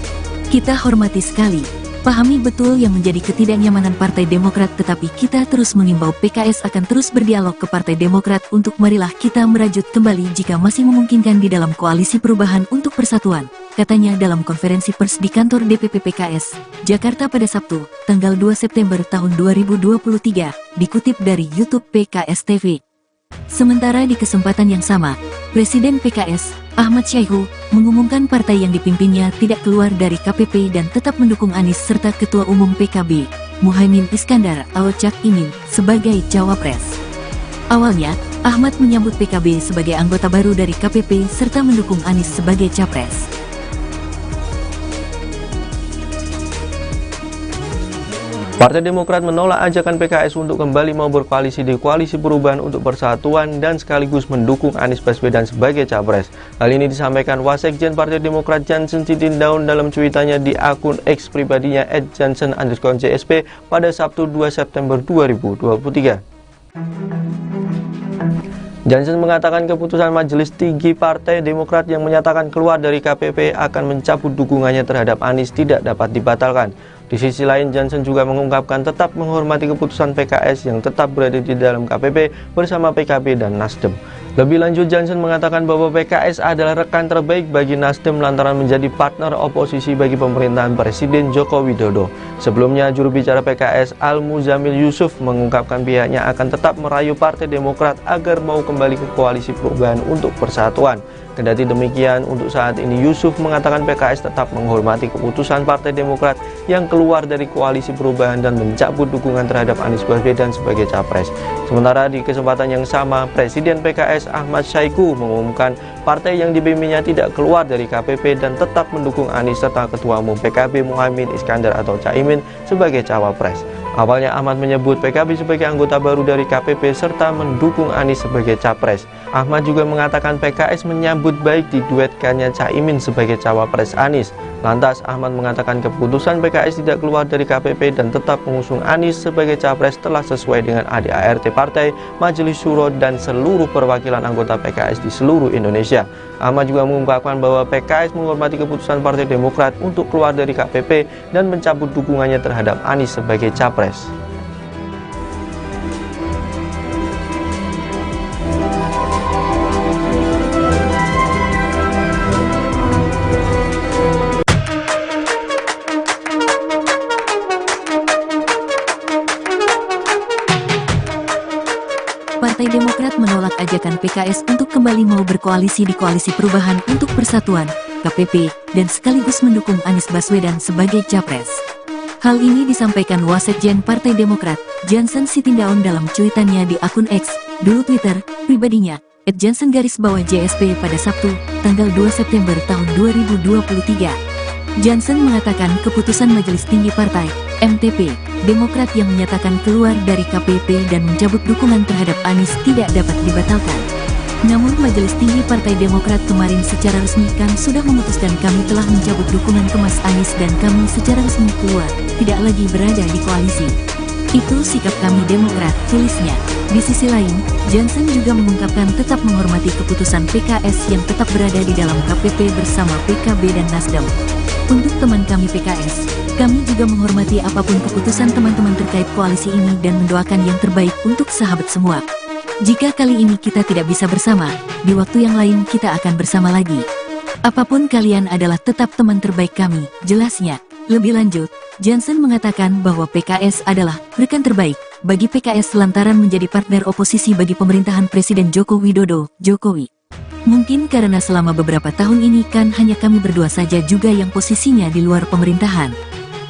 Kita hormati sekali, pahami betul yang menjadi ketidaknyamanan Partai Demokrat, tetapi kita terus mengimbau PKS akan terus berdialog ke Partai Demokrat untuk marilah kita merajut kembali jika masih memungkinkan di dalam Koalisi Perubahan untuk Persatuan, katanya dalam konferensi pers di kantor DPP PKS, Jakarta pada Sabtu, tanggal 2 September tahun 2023, dikutip dari YouTube PKS TV. Sementara di kesempatan yang sama, Presiden PKS, Ahmad Syahiku, mengumumkan partai yang dipimpinnya tidak keluar dari KPP dan tetap mendukung Anies serta Ketua Umum PKB, Muhaimin Iskandar atau Cak Imin, sebagai cawapres. Awalnya, Ahmad menyambut PKB sebagai anggota baru dari KPP serta mendukung Anies sebagai capres. Partai Demokrat menolak ajakan PKS untuk kembali mau berkoalisi di Koalisi Perubahan untuk Persatuan dan sekaligus mendukung Anies Baswedan sebagai capres. Hal ini disampaikan Wasekjen Partai Demokrat Jansen Sitindaun dalam cuitannya di akun X pribadinya @jansen_JSP pada Sabtu 2 September 2023. Jansen mengatakan keputusan Majelis Tinggi Partai Demokrat yang menyatakan keluar dari KPP akan mencabut dukungannya terhadap Anies tidak dapat dibatalkan. Di sisi lain, Jansen juga mengungkapkan tetap menghormati keputusan PKS yang tetap berada di dalam KPP bersama PKB dan Nasdem. Lebih lanjut, Jansen mengatakan bahwa PKS adalah rekan terbaik bagi Nasdem lantaran menjadi partner oposisi bagi pemerintahan Presiden Joko Widodo. Sebelumnya, juru bicara PKS Al-Muzamil Yusuf mengungkapkan pihaknya akan tetap merayu Partai Demokrat agar mau kembali ke Koalisi Perubahan untuk Persatuan. Kendati demikian, untuk saat ini Yusuf mengatakan PKS tetap menghormati keputusan Partai Demokrat yang keluar dari Koalisi Perubahan dan mencabut dukungan terhadap Anies Baswedan sebagai capres. Sementara di kesempatan yang sama, Presiden PKS Ahmad Syaiqo mengumumkan partai yang dipimpinnya tidak keluar dari KPP dan tetap mendukung Anies serta Ketua Umum PKB Muhaimin Iskandar atau Caimin sebagai cawapres. Awalnya Ahmad menyebut PKB sebagai anggota baru dari KPP serta mendukung Anies sebagai capres. Ahmad juga mengatakan PKS menyambut baik diduetkannya Caimin sebagai cawapres Anies. Lantas Ahmad mengatakan keputusan PKS tidak keluar dari KPP dan tetap mengusung Anies sebagai capres telah sesuai dengan ADART partai, Majelis Syuro dan seluruh perwakilan anggota PKS di seluruh Indonesia. Ahmad juga mengungkapkan bahwa PKS menghormati keputusan Partai Demokrat untuk keluar dari KPP dan mencabut dukungannya terhadap Anies sebagai capres. Partai Demokrat menolak ajakan PKS untuk kembali mau berkoalisi di Koalisi Perubahan untuk Persatuan, KPP, dan sekaligus mendukung Anies Baswedan sebagai capres. Hal ini disampaikan Wasekjen Partai Demokrat, Jansen Sitindaun dalam cuitannya di akun X, dulu Twitter, pribadinya, @jansen_JSP pada Sabtu, tanggal 2 September tahun 2023. Jansen mengatakan keputusan Majelis Tinggi Partai, MTP, Demokrat yang menyatakan keluar dari KPP dan mencabut dukungan terhadap Anies tidak dapat dibatalkan. Namun Majelis Tinggi Partai Demokrat kemarin secara resmi kan sudah memutuskan kami telah mencabut dukungan ke Mas Anies dan kami secara resmi keluar, tidak lagi berada di koalisi. Itu sikap kami Demokrat, tulisnya. Di sisi lain, Jansen juga mengungkapkan tetap menghormati keputusan PKS yang tetap berada di dalam KPP bersama PKB dan Nasdem. Untuk teman kami PKS, kami juga menghormati apapun keputusan teman-teman terkait koalisi ini dan mendoakan yang terbaik untuk sahabat semua. Jika kali ini kita tidak bisa bersama, di waktu yang lain kita akan bersama lagi. Apapun kalian adalah tetap teman terbaik kami, jelasnya. Lebih lanjut, Jansen mengatakan bahwa PKS adalah rekan terbaik bagi PKS lantaran menjadi partner oposisi bagi pemerintahan Presiden Joko Widodo, Jokowi. Mungkin karena selama beberapa tahun ini kan hanya kami berdua saja juga yang posisinya di luar pemerintahan.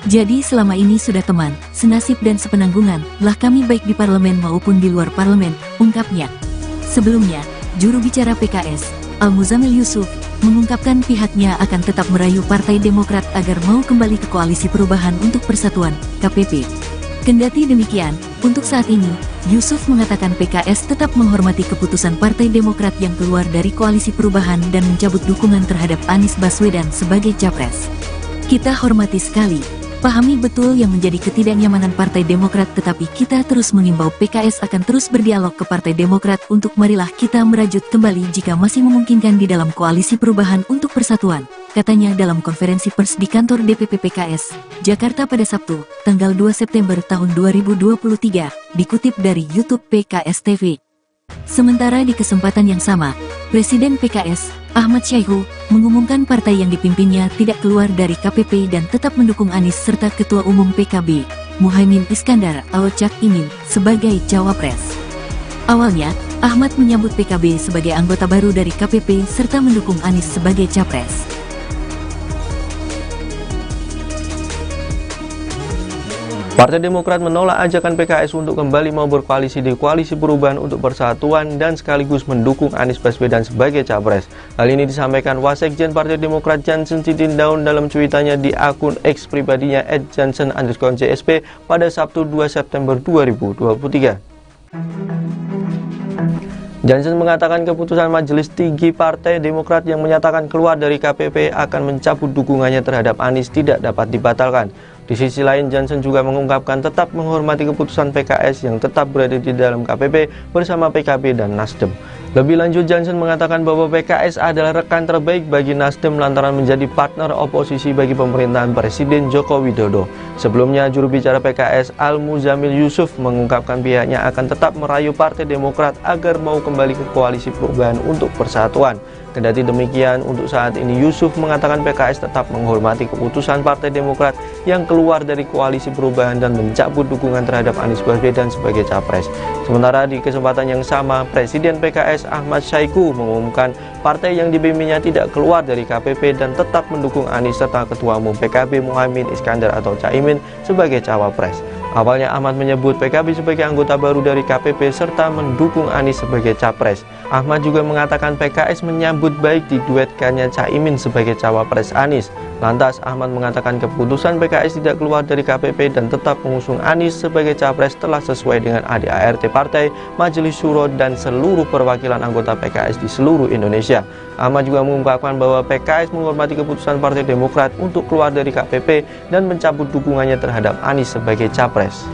Jadi selama ini sudah teman, senasib dan sepenanggungan lah kami baik di parlemen maupun di luar parlemen, ungkapnya. Sebelumnya, juru bicara PKS, Al-Muzamil Yusuf, mengungkapkan pihaknya akan tetap merayu Partai Demokrat agar mau kembali ke Koalisi Perubahan untuk Persatuan, KPP. Kendati demikian, untuk saat ini, Yusuf mengatakan PKS tetap menghormati keputusan Partai Demokrat yang keluar dari Koalisi Perubahan dan mencabut dukungan terhadap Anies Baswedan sebagai capres. Kita hormati sekali, pahami betul yang menjadi ketidaknyamanan Partai Demokrat, tetapi kita terus mengimbau PKS akan terus berdialog ke Partai Demokrat untuk marilah kita merajut kembali jika masih memungkinkan di dalam Koalisi Perubahan untuk Persatuan, katanya dalam konferensi pers di kantor DPP PKS, Jakarta pada Sabtu, tanggal 2 September tahun 2023, dikutip dari YouTube PKS TV. Sementara di kesempatan yang sama, Presiden PKS, Ahmad Syaiqo, mengumumkan partai yang dipimpinnya tidak keluar dari KPP dan tetap mendukung Anies serta Ketua Umum PKB, Muhaimin Iskandar atau Cak Imin, sebagai cawapres. Awalnya, Ahmad menyambut PKB sebagai anggota baru dari KPP serta mendukung Anies sebagai capres. Partai Demokrat menolak ajakan PKS untuk kembali mau berkoalisi di Koalisi Perubahan untuk Persatuan dan sekaligus mendukung Anies Baswedan sebagai capres. Hal ini disampaikan Wasekjen Partai Demokrat Jansen Sitindaun dalam cuitannya di akun X pribadinya @jansen_JSP pada Sabtu 2 September 2023. Jansen mengatakan keputusan Majelis Tinggi Partai Demokrat yang menyatakan keluar dari KPP akan mencabut dukungannya terhadap Anies tidak dapat dibatalkan. Di sisi lain, Jansen juga mengungkapkan tetap menghormati keputusan PKS yang tetap berada di dalam KPP bersama PKB dan Nasdem. Lebih lanjut, Jansen mengatakan bahwa PKS adalah rekan terbaik bagi Nasdem lantaran menjadi partner oposisi bagi pemerintahan Presiden Joko Widodo. Sebelumnya, juru bicara PKS Al-Muzamil Yusuf mengungkapkan pihaknya akan tetap merayu Partai Demokrat agar mau kembali ke Koalisi Perubahan untuk Persatuan. Kendati demikian, untuk saat ini Yusuf mengatakan PKS tetap menghormati keputusan Partai Demokrat yang keluar dari Koalisi Perubahan dan mencabut dukungan terhadap Anies Baswedan sebagai capres. Sementara di kesempatan yang sama, Presiden PKS Ahmad Saiku mengumumkan partai yang dibimbingnya tidak keluar dari KPP dan tetap mendukung Anies serta Ketua Umum PKB Muhaimin Iskandar atau Caimin sebagai cawapres. Awalnya Ahmad menyebut PKB sebagai anggota baru dari KPP serta mendukung Anies sebagai capres. Ahmad juga mengatakan PKS menyambut baik diduetkannya Caimin sebagai cawapres Anies. Lantas Ahmad mengatakan keputusan PKS tidak keluar dari KPP dan tetap mengusung Anies sebagai capres telah sesuai dengan ADART partai, Majelis Syuro dan seluruh perwakilan anggota PKS di seluruh Indonesia. Ahmad juga mengungkapkan bahwa PKS menghormati keputusan Partai Demokrat untuk keluar dari KPP dan mencabut dukungannya terhadap Anies sebagai capres.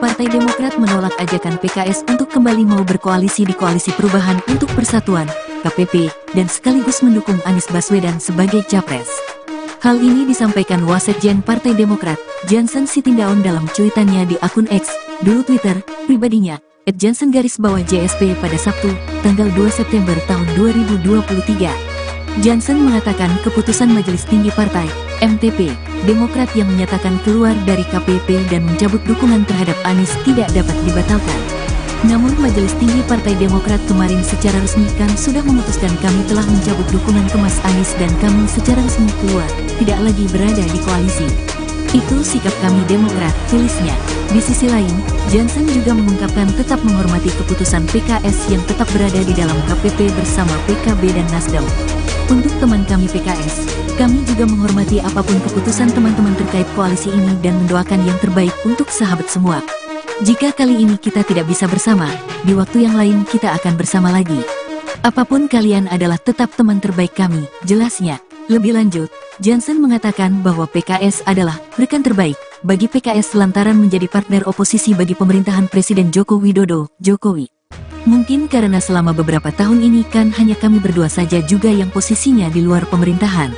Partai Demokrat menolak ajakan PKS untuk kembali mau berkoalisi di Koalisi Perubahan untuk Persatuan, KPP, dan sekaligus mendukung Anies Baswedan sebagai capres. Hal ini disampaikan Wasekjen Partai Demokrat, Jansen Sitindaun dalam cuitannya di akun X, dulu Twitter, pribadinya, @jansen_JSP pada Sabtu, tanggal 2 September tahun 2023. Jansen mengatakan keputusan Majelis Tinggi Partai, MTP, Demokrat yang menyatakan keluar dari KPP dan mencabut dukungan terhadap Anies tidak dapat dibatalkan. Namun Majelis Tinggi Partai Demokrat kemarin secara resmi kan sudah memutuskan kami telah mencabut dukungan ke Mas Anies dan kami secara resmi keluar, tidak lagi berada di koalisi. Itu sikap kami Demokrat, tulisnya. Di sisi lain, Jansen juga mengungkapkan tetap menghormati keputusan PKS yang tetap berada di dalam KPP bersama PKB dan Nasdem. Untuk teman kami PKS, kami juga menghormati apapun keputusan teman-teman terkait koalisi ini dan mendoakan yang terbaik untuk sahabat semua. Jika kali ini kita tidak bisa bersama, di waktu yang lain kita akan bersama lagi. Apapun kalian adalah tetap teman terbaik kami, jelasnya. Lebih lanjut, Jansen mengatakan bahwa PKS adalah rekan terbaik bagi PKS lantaran menjadi partner oposisi bagi pemerintahan Presiden Joko Widodo, Jokowi. Mungkin karena selama beberapa tahun ini kan hanya kami berdua saja juga yang posisinya di luar pemerintahan.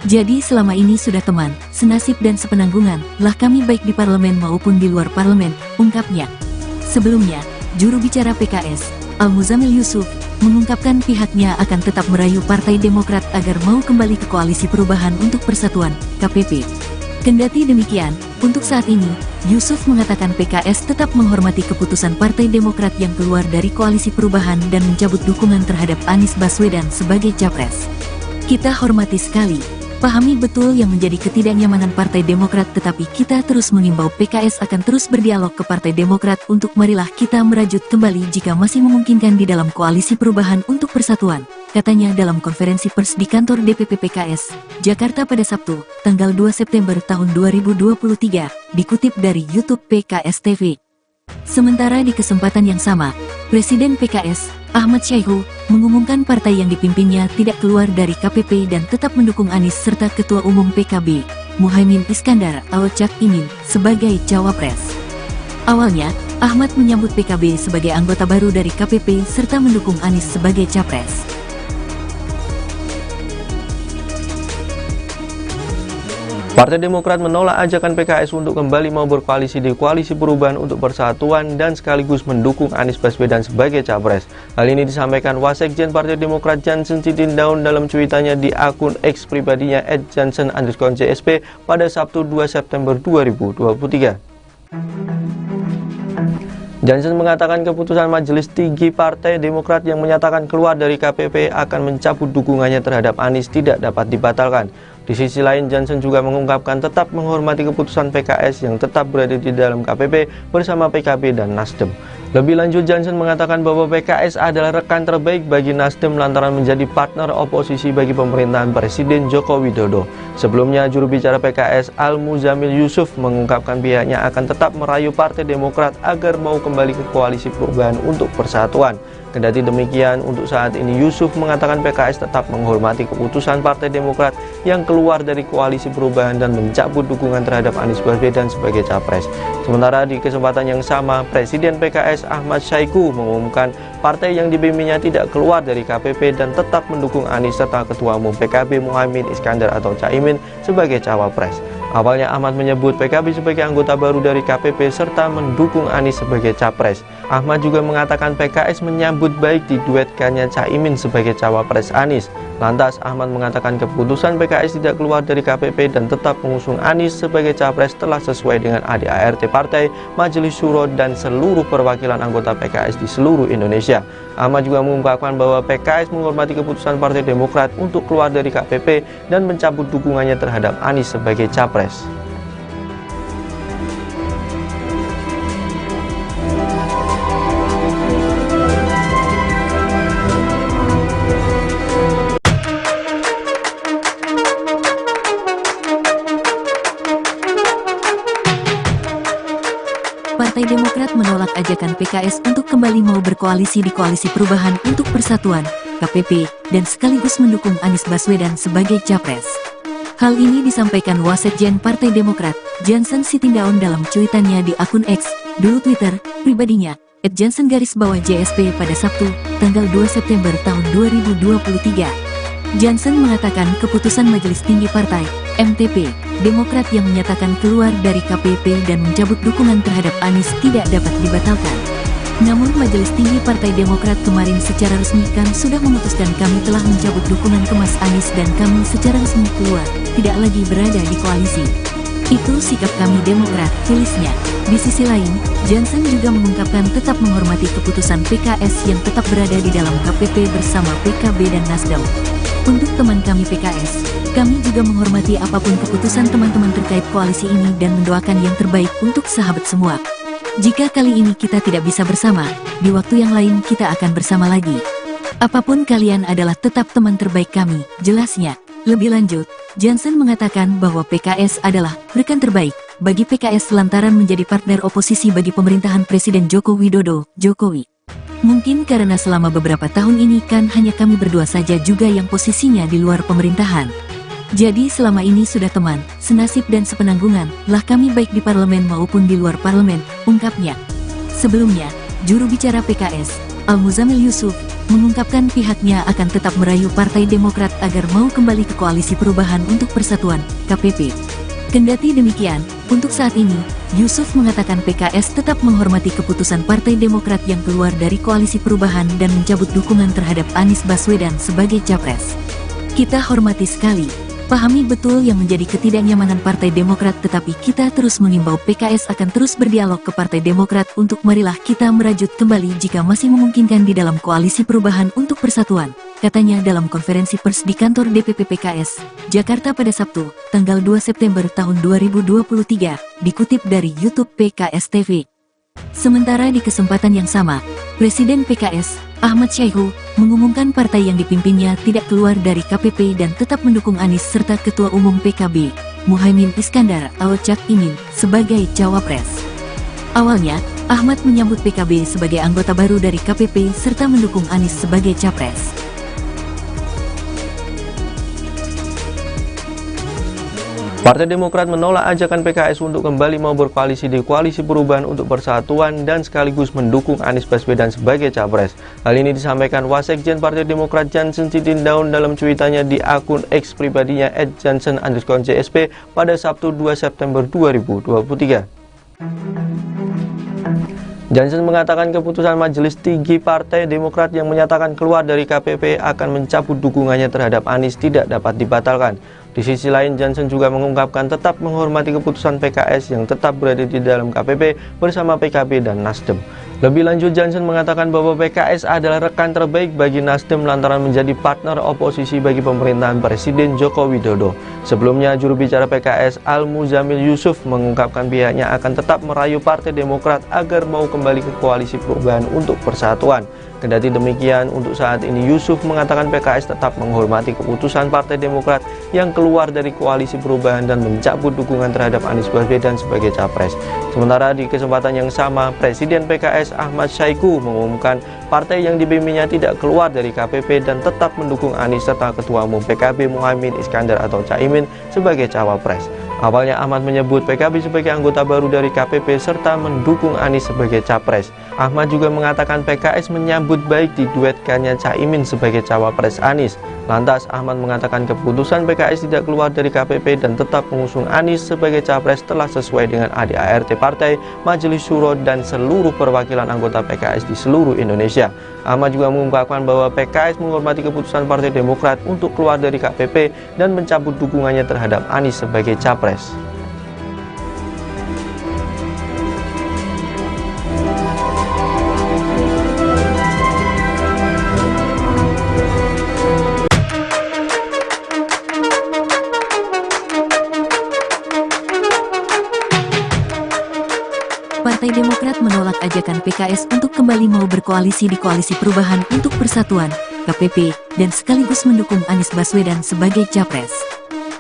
Jadi selama ini sudah teman, senasib dan sepenanggungan lah kami baik di parlemen maupun di luar parlemen, ungkapnya. Sebelumnya, juru bicara PKS, Al-Muzamil Yusuf, mengungkapkan pihaknya akan tetap merayu Partai Demokrat agar mau kembali ke Koalisi Perubahan untuk Persatuan, KPP. Kendati demikian, untuk saat ini, Yusuf mengatakan PKS tetap menghormati keputusan Partai Demokrat yang keluar dari Koalisi Perubahan dan mencabut dukungan terhadap Anies Baswedan sebagai capres. Kita hormati sekali, pahami betul yang menjadi ketidaknyamanan Partai Demokrat, tetapi kita terus mengimbau PKS akan terus berdialog ke Partai Demokrat untuk marilah kita merajut kembali jika masih memungkinkan di dalam Koalisi Perubahan untuk Persatuan, katanya dalam konferensi pers di kantor DPP PKS, Jakarta pada Sabtu, tanggal 2 September tahun 2023, dikutip dari YouTube PKS TV. Sementara di kesempatan yang sama, Presiden PKS, Ahmad Saiku, mengumumkan partai yang dipimpinnya tidak keluar dari KPP dan tetap mendukung Anies serta Ketua Umum PKB, Muhaimin Iskandar atau Caimin, sebagai cawapres. Awalnya, Ahmad menyambut PKB sebagai anggota baru dari KPP serta mendukung Anies sebagai capres. Partai Demokrat menolak ajakan PKS untuk kembali mau berkoalisi di Koalisi Perubahan untuk Persatuan dan sekaligus mendukung Anies Baswedan sebagai capres. Hal ini disampaikan Wasekjen Partai Demokrat Jansen Sitindaun dalam cuitannya di akun X pribadinya @jansen_JSP pada Sabtu 2 September 2023. Jansen mengatakan keputusan Majelis Tinggi Partai Demokrat yang menyatakan keluar dari KPP akan mencabut dukungannya terhadap Anies tidak dapat dibatalkan. Di sisi lain, Jansen juga mengungkapkan tetap menghormati keputusan PKS yang tetap berada di dalam KPP bersama PKB dan Nasdem. Lebih lanjut, Jansen mengatakan bahwa PKS adalah rekan terbaik bagi Nasdem lantaran menjadi partner oposisi bagi pemerintahan Presiden Joko Widodo. Sebelumnya, juru bicara PKS Al-Muzamil Yusuf mengungkapkan pihaknya akan tetap merayu Partai Demokrat agar mau kembali ke Koalisi Perubahan untuk Persatuan. Kendati demikian, untuk saat ini Yusuf mengatakan PKS tetap menghormati keputusan Partai Demokrat yang keluar dari Koalisi Perubahan dan mencabut dukungan terhadap Anies Baswedan sebagai capres. Sementara di kesempatan yang sama, Presiden PKS Ahmad Syahiku mengumumkan partai yang dipimpinnya tidak keluar dari KPP dan tetap mendukung Anies serta Ketua Umum PKB Muhaimin Iskandar atau Caimin sebagai cawapres. Awalnya Ahmad menyebut PKB sebagai anggota baru dari KPP serta mendukung Anies sebagai capres. Ahmad juga mengatakan PKS menyambut baik diduetkannya Caimin sebagai cawapres Anies. Lantas Ahmad mengatakan keputusan PKS tidak keluar dari KPP dan tetap mengusung Anies sebagai capres telah sesuai dengan ADART Partai, Majelis Syuro dan seluruh perwakilan anggota PKS di seluruh Indonesia. Ahmad juga mengungkapkan bahwa PKS menghormati keputusan Partai Demokrat untuk keluar dari KPP dan mencabut dukungannya terhadap Anies sebagai capres. Partai Demokrat menolak ajakan PKS untuk kembali mau berkoalisi di Koalisi Perubahan untuk Persatuan, KPP, dan sekaligus mendukung Anies Baswedan sebagai capres. Hal ini disampaikan Wasekjen Partai Demokrat, Jansen Sitindaun dalam cuitannya di akun X, dulu Twitter, pribadinya, @jansen_JSP pada Sabtu, tanggal 2 September tahun 2023. Jansen mengatakan keputusan Majelis Tinggi Partai, MTP, Demokrat yang menyatakan keluar dari KPP dan mencabut dukungan terhadap Anies tidak dapat dibatalkan. Namun Majelis Tinggi Partai Demokrat kemarin secara resmi kan sudah memutuskan kami telah mencabut dukungan ke Mas Anies dan kami secara resmi keluar, tidak lagi berada di koalisi. Itu sikap kami Demokrat, tulisnya. Di sisi lain, Jansen juga mengungkapkan tetap menghormati keputusan PKS yang tetap berada di dalam KPP bersama PKB dan Nasdem. Untuk teman kami PKS, kami juga menghormati apapun keputusan teman-teman terkait koalisi ini dan mendoakan yang terbaik untuk sahabat semua. Jika kali ini kita tidak bisa bersama, di waktu yang lain kita akan bersama lagi. Apapun kalian adalah tetap teman terbaik kami, jelasnya. Lebih lanjut, Jansen mengatakan bahwa PKS adalah rekan terbaik bagi PKS lantaran menjadi partner oposisi bagi pemerintahan Presiden Joko Widodo, Jokowi. Mungkin karena selama beberapa tahun ini kan hanya kami berdua saja juga yang posisinya di luar pemerintahan. Jadi selama ini sudah teman, senasib dan sepenanggungan lah kami baik di parlemen maupun di luar parlemen, ungkapnya. Sebelumnya, juru bicara PKS, Al-Muzamil Yusuf, mengungkapkan pihaknya akan tetap merayu Partai Demokrat agar mau kembali ke Koalisi Perubahan untuk Persatuan, KPP. Kendati demikian, untuk saat ini, Yusuf mengatakan PKS tetap menghormati keputusan Partai Demokrat yang keluar dari Koalisi Perubahan dan mencabut dukungan terhadap Anies Baswedan sebagai capres. Kita hormati sekali, pahami betul yang menjadi ketidaknyamanan Partai Demokrat, tetapi kita terus mengimbau PKS akan terus berdialog ke Partai Demokrat untuk marilah kita merajut kembali jika masih memungkinkan di dalam Koalisi Perubahan untuk Persatuan, katanya dalam konferensi pers di kantor DPP PKS, Jakarta pada Sabtu, tanggal 2 September tahun 2023, dikutip dari YouTube PKS TV. Sementara di kesempatan yang sama, Presiden PKS, Ahmad Syahiku, mengumumkan partai yang dipimpinnya tidak keluar dari KPP dan tetap mendukung Anies serta Ketua Umum PKB, Muhaimin Iskandar atau Cak Imin, sebagai cawapres. Awalnya, Ahmad menyambut PKB sebagai anggota baru dari KPP serta mendukung Anies sebagai capres. Partai Demokrat menolak ajakan PKS untuk kembali mau berkoalisi di Koalisi Perubahan untuk Persatuan dan sekaligus mendukung Anies Baswedan sebagai capres. Hal ini disampaikan Wasekjen Partai Demokrat Jansen Sitindaun dalam cuitannya di akun X pribadinya @jansen_JSP pada Sabtu 2 September 2023. Jansen mengatakan keputusan Majelis Tinggi Partai Demokrat yang menyatakan keluar dari KPP akan mencabut dukungannya terhadap Anies tidak dapat dibatalkan. Di sisi lain, Jansen juga mengungkapkan tetap menghormati keputusan PKS yang tetap berada di dalam KPP bersama PKB dan Nasdem. Lebih lanjut, Jansen mengatakan bahwa PKS adalah rekan terbaik bagi Nasdem lantaran menjadi partner oposisi bagi pemerintahan Presiden Joko Widodo. Sebelumnya, juru bicara PKS Al-Muzamil Yusuf mengungkapkan pihaknya akan tetap merayu Partai Demokrat agar mau kembali ke Koalisi Perubahan untuk Persatuan. Kendati demikian, untuk saat ini Yusuf mengatakan PKS tetap menghormati keputusan Partai Demokrat yang keluar dari Koalisi Perubahan dan mencabut dukungan terhadap Anies Baswedan sebagai capres. Sementara di kesempatan yang sama, Presiden PKS Ahmad Syaiqo mengumumkan partai yang dipimpinnya tidak keluar dari KPP dan tetap mendukung Anies serta Ketua Umum PKB Muhaimin Iskandar atau Caimin sebagai cawapres. Awalnya Ahmad menyebut PKB sebagai anggota baru dari KPP serta mendukung Anies sebagai capres. Ahmad juga mengatakan PKS menyambut baik diduetkannya Caimin sebagai cawapres Anies. Lantas Ahmad mengatakan keputusan PKS tidak keluar dari KPP dan tetap mengusung Anies sebagai capres telah sesuai dengan ADART partai, Majelis Syuro dan seluruh perwakilan anggota PKS di seluruh Indonesia. Ahmad juga mengungkapkan bahwa PKS menghormati keputusan Partai Demokrat untuk keluar dari KPP dan mencabut dukungannya terhadap Anies sebagai capres. Partai Demokrat menolak ajakan PKS untuk kembali mau berkoalisi di Koalisi Perubahan untuk Persatuan, KPP, dan sekaligus mendukung Anies Baswedan sebagai capres.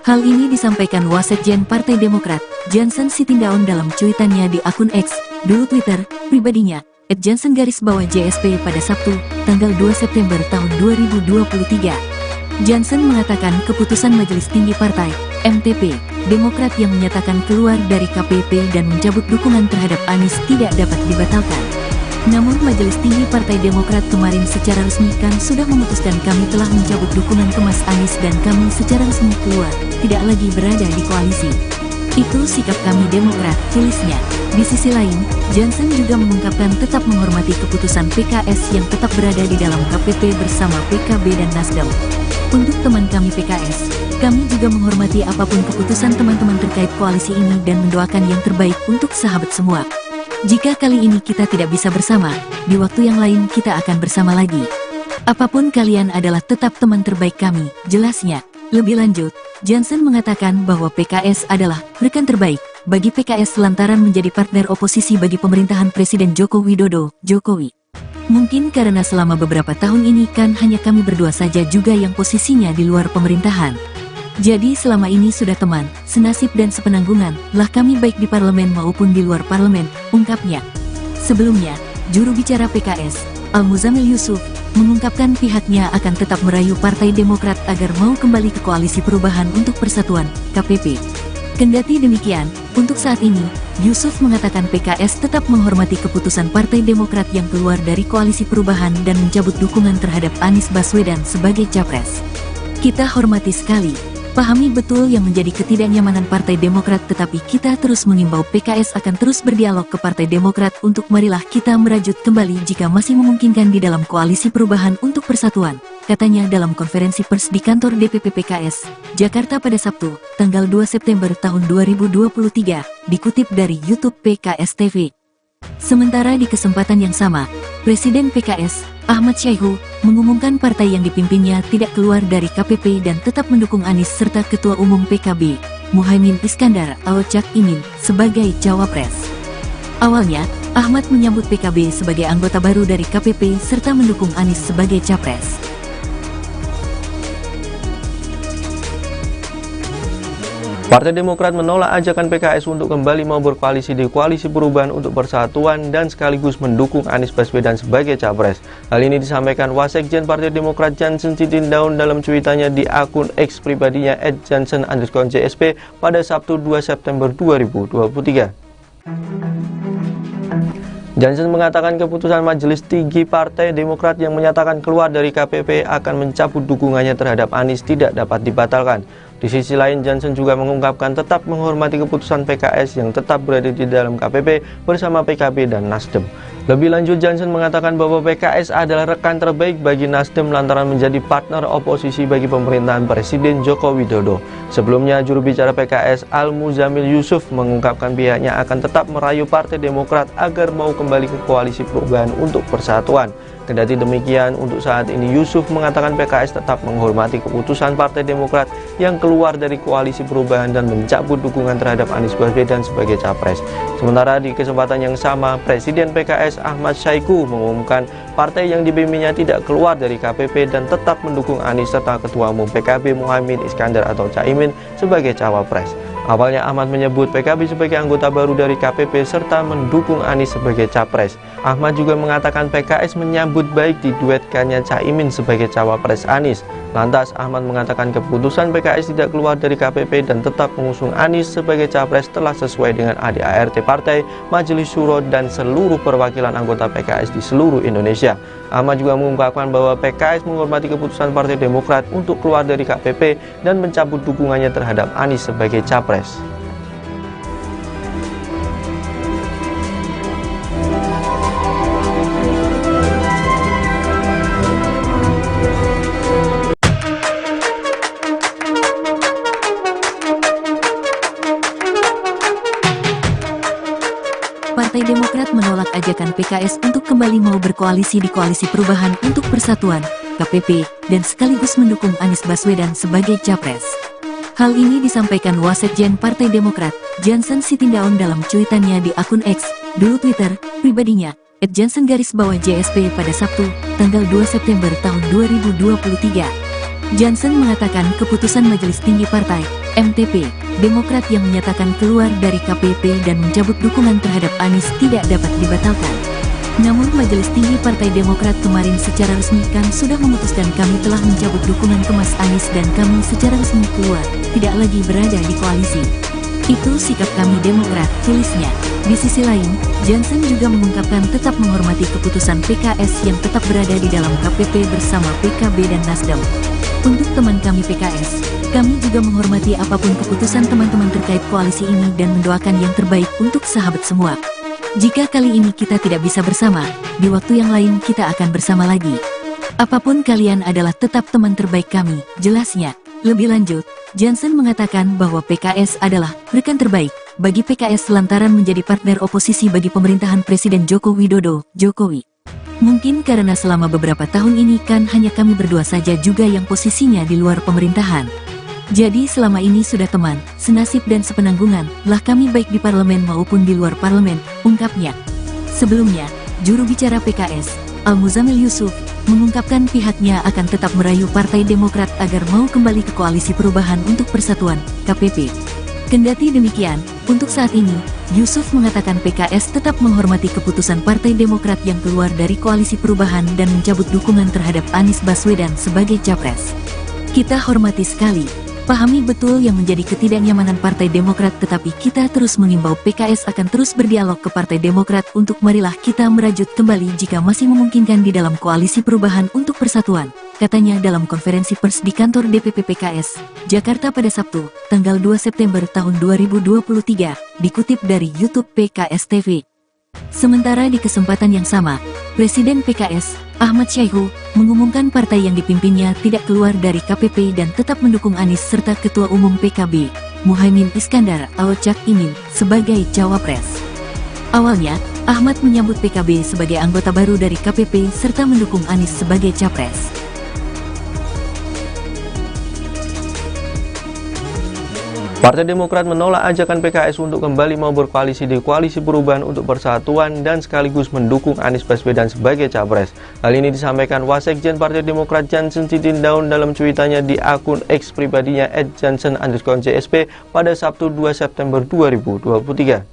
Hal ini disampaikan Wasekjen Partai Demokrat, Jansen Sitindaun dalam cuitannya di akun X, dulu Twitter, pribadinya, @jansen_JSP pada Sabtu, tanggal 2 September tahun 2023. Jansen mengatakan keputusan Majelis Tinggi Partai, MTP, Demokrat yang menyatakan keluar dari KPP dan mencabut dukungan terhadap Anies tidak dapat dibatalkan. Namun Majelis Tinggi Partai Demokrat kemarin secara resmi kan sudah memutuskan kami telah mencabut dukungan ke Mas Anies dan kami secara resmi keluar, tidak lagi berada di koalisi. Itu sikap kami Demokrat, tulisnya. Di sisi lain, Jansen juga mengungkapkan tetap menghormati keputusan PKS yang tetap berada di dalam KPP bersama PKB dan Nasdem. Untuk teman kami PKS, kami juga menghormati apapun keputusan teman-teman terkait koalisi ini dan mendoakan yang terbaik untuk sahabat semua. Jika kali ini kita tidak bisa bersama, di waktu yang lain kita akan bersama lagi. Apapun kalian adalah tetap teman terbaik kami, jelasnya. Lebih lanjut, Jansen mengatakan bahwa PKS adalah rekan terbaik bagi PKS lantaran menjadi partner oposisi bagi pemerintahan Presiden Joko Widodo, Jokowi. Mungkin karena selama beberapa tahun ini kan hanya kami berdua saja juga yang posisinya di luar pemerintahan. Jadi selama ini sudah teman, senasib dan sepenanggungan lah kami baik di parlemen maupun di luar parlemen, ungkapnya. Sebelumnya, juru bicara PKS, Al-Muzamil Yusuf, mengungkapkan pihaknya akan tetap merayu Partai Demokrat agar mau kembali ke Koalisi Perubahan untuk Persatuan, KPP. Kendati demikian, untuk saat ini, Yusuf mengatakan PKS tetap menghormati keputusan Partai Demokrat yang keluar dari Koalisi Perubahan dan mencabut dukungan terhadap Anies Baswedan sebagai capres. Kita hormati sekali, pahami betul yang menjadi ketidaknyamanan Partai Demokrat, tetapi kita terus mengimbau PKS akan terus berdialog ke Partai Demokrat untuk marilah kita merajut kembali jika masih memungkinkan di dalam Koalisi Perubahan untuk Persatuan, katanya dalam konferensi pers di kantor DPP PKS, Jakarta pada Sabtu, tanggal 2 September tahun 2023, dikutip dari YouTube PKS TV. Sementara di kesempatan yang sama, Presiden PKS, Ahmad Syaiqo, mengumumkan partai yang dipimpinnya tidak keluar dari KPP dan tetap mendukung Anies serta Ketua Umum PKB, Muhaimin Iskandar atau Cak Imin, sebagai cawapres. Awalnya, Ahmad menyambut PKB sebagai anggota baru dari KPP serta mendukung Anies sebagai capres. Partai Demokrat menolak ajakan PKS untuk kembali mau berkoalisi di Koalisi Perubahan untuk Persatuan dan sekaligus mendukung Anies Baswedan sebagai capres. Hal ini disampaikan Wasekjen Partai Demokrat Jansen Sitindaun dalam cuitannya di akun X pribadinya @jansen_JSP pada Sabtu 2 September 2023. Jansen mengatakan keputusan Majelis Tinggi Partai Demokrat yang menyatakan keluar dari KPP akan mencabut dukungannya terhadap Anies tidak dapat dibatalkan. Di sisi lain, Jansen juga mengungkapkan tetap menghormati keputusan PKS yang tetap berada di dalam KPP bersama PKB dan Nasdem. Lebih lanjut, Jansen mengatakan bahwa PKS adalah rekan terbaik bagi Nasdem lantaran menjadi partner oposisi bagi pemerintahan Presiden Joko Widodo. Sebelumnya, juru bicara PKS Al-Muzamil Yusuf mengungkapkan pihaknya akan tetap merayu Partai Demokrat agar mau kembali ke Koalisi Perubahan untuk Persatuan. Kendati demikian, untuk saat ini Yusuf mengatakan PKS tetap menghormati keputusan Partai Demokrat yang keluar dari Koalisi Perubahan dan mencabut dukungan terhadap Anies Baswedan sebagai capres. Sementara di kesempatan yang sama, Presiden PKS Ahmad Saiku mengumumkan partai yang dibimbingnya tidak keluar dari KPP dan tetap mendukung Anies serta Ketua Umum PKB Muhaimin Iskandar atau Caimin sebagai cawapres. Awalnya Ahmad menyebut PKB sebagai anggota baru dari KPP serta mendukung Anies sebagai capres. Ahmad juga mengatakan PKS menyambut baik diduetkannya Caimin sebagai cawapres Anies. Lantas Ahmad mengatakan keputusan PKS tidak keluar dari KPP dan tetap mengusung Anies sebagai capres telah sesuai dengan ADART partai, Majelis Syuro dan seluruh perwakilan anggota PKS di seluruh Indonesia. Ahmad juga mengungkapkan bahwa PKS menghormati keputusan Partai Demokrat untuk keluar dari KPP dan mencabut dukungannya terhadap Anies sebagai capres. Partai Demokrat menolak ajakan PKS untuk kembali mau berkoalisi di Koalisi Perubahan untuk Persatuan, KPP, dan sekaligus mendukung Anies Baswedan sebagai capres. Hal ini disampaikan Wasekjen Partai Demokrat, Jansen Sitindaun dalam cuitannya di akun X, dulu Twitter, pribadinya, @jansen_JSP pada Sabtu, tanggal 2 September tahun 2023. Jansen mengatakan keputusan Majelis Tinggi Partai, MTP, Demokrat yang menyatakan keluar dari KPP dan mencabut dukungan terhadap Anies tidak dapat dibatalkan. Namun Majelis Tinggi Partai Demokrat kemarin secara resmi kan sudah memutuskan kami telah mencabut dukungan ke Mas Anies dan kami secara resmi keluar, tidak lagi berada di koalisi. Itu sikap kami Demokrat, tulisnya. Di sisi lain, Jansen juga mengungkapkan tetap menghormati keputusan PKS yang tetap berada di dalam KPP bersama PKB dan Nasdem. Untuk teman kami PKS, kami juga menghormati apapun keputusan teman-teman terkait koalisi ini dan mendoakan yang terbaik untuk sahabat semua. Jika kali ini kita tidak bisa bersama, di waktu yang lain kita akan bersama lagi. Apapun kalian adalah tetap teman terbaik kami, jelasnya. Lebih lanjut, Jansen mengatakan bahwa PKS adalah rekan terbaik bagi PKS lantaran menjadi partner oposisi bagi pemerintahan Presiden Joko Widodo, Jokowi. Mungkin karena selama beberapa tahun ini kan hanya kami berdua saja juga yang posisinya di luar pemerintahan. Jadi selama ini sudah teman, senasib dan sepenanggungan lah kami baik di parlemen maupun di luar parlemen, ungkapnya. Sebelumnya, juru bicara PKS, Al-Muzamil Yusuf, mengungkapkan pihaknya akan tetap merayu Partai Demokrat agar mau kembali ke Koalisi Perubahan untuk Persatuan, KPP. Kendati demikian, untuk saat ini, Yusuf mengatakan PKS tetap menghormati keputusan Partai Demokrat yang keluar dari Koalisi Perubahan dan mencabut dukungan terhadap Anies Baswedan sebagai capres. Kita hormati sekali, pahami betul yang menjadi ketidaknyamanan Partai Demokrat, tetapi kita terus mengimbau PKS akan terus berdialog ke Partai Demokrat untuk marilah kita merajut kembali jika masih memungkinkan di dalam Koalisi Perubahan untuk Persatuan, katanya dalam konferensi pers di kantor DPP PKS, Jakarta pada Sabtu, tanggal 2 September tahun 2023, dikutip dari YouTube PKS TV. Sementara di kesempatan yang sama, Presiden PKS, Ahmad Saiku, mengumumkan partai yang dipimpinnya tidak keluar dari KPP dan tetap mendukung Anies serta Ketua Umum PKB, Muhaimin Iskandar atau Cak Imin, sebagai cawapres. Awalnya, Ahmad menyambut PKB sebagai anggota baru dari KPP serta mendukung Anies sebagai capres. Partai Demokrat menolak ajakan PKS untuk kembali mau berkoalisi di Koalisi Perubahan untuk Persatuan dan sekaligus mendukung Anies Baswedan sebagai capres. Hal ini disampaikan Wasekjen Partai Demokrat Jansen Sitindaun dalam cuitannya di akun X pribadinya @jansen_JSP pada Sabtu 2 September 2023.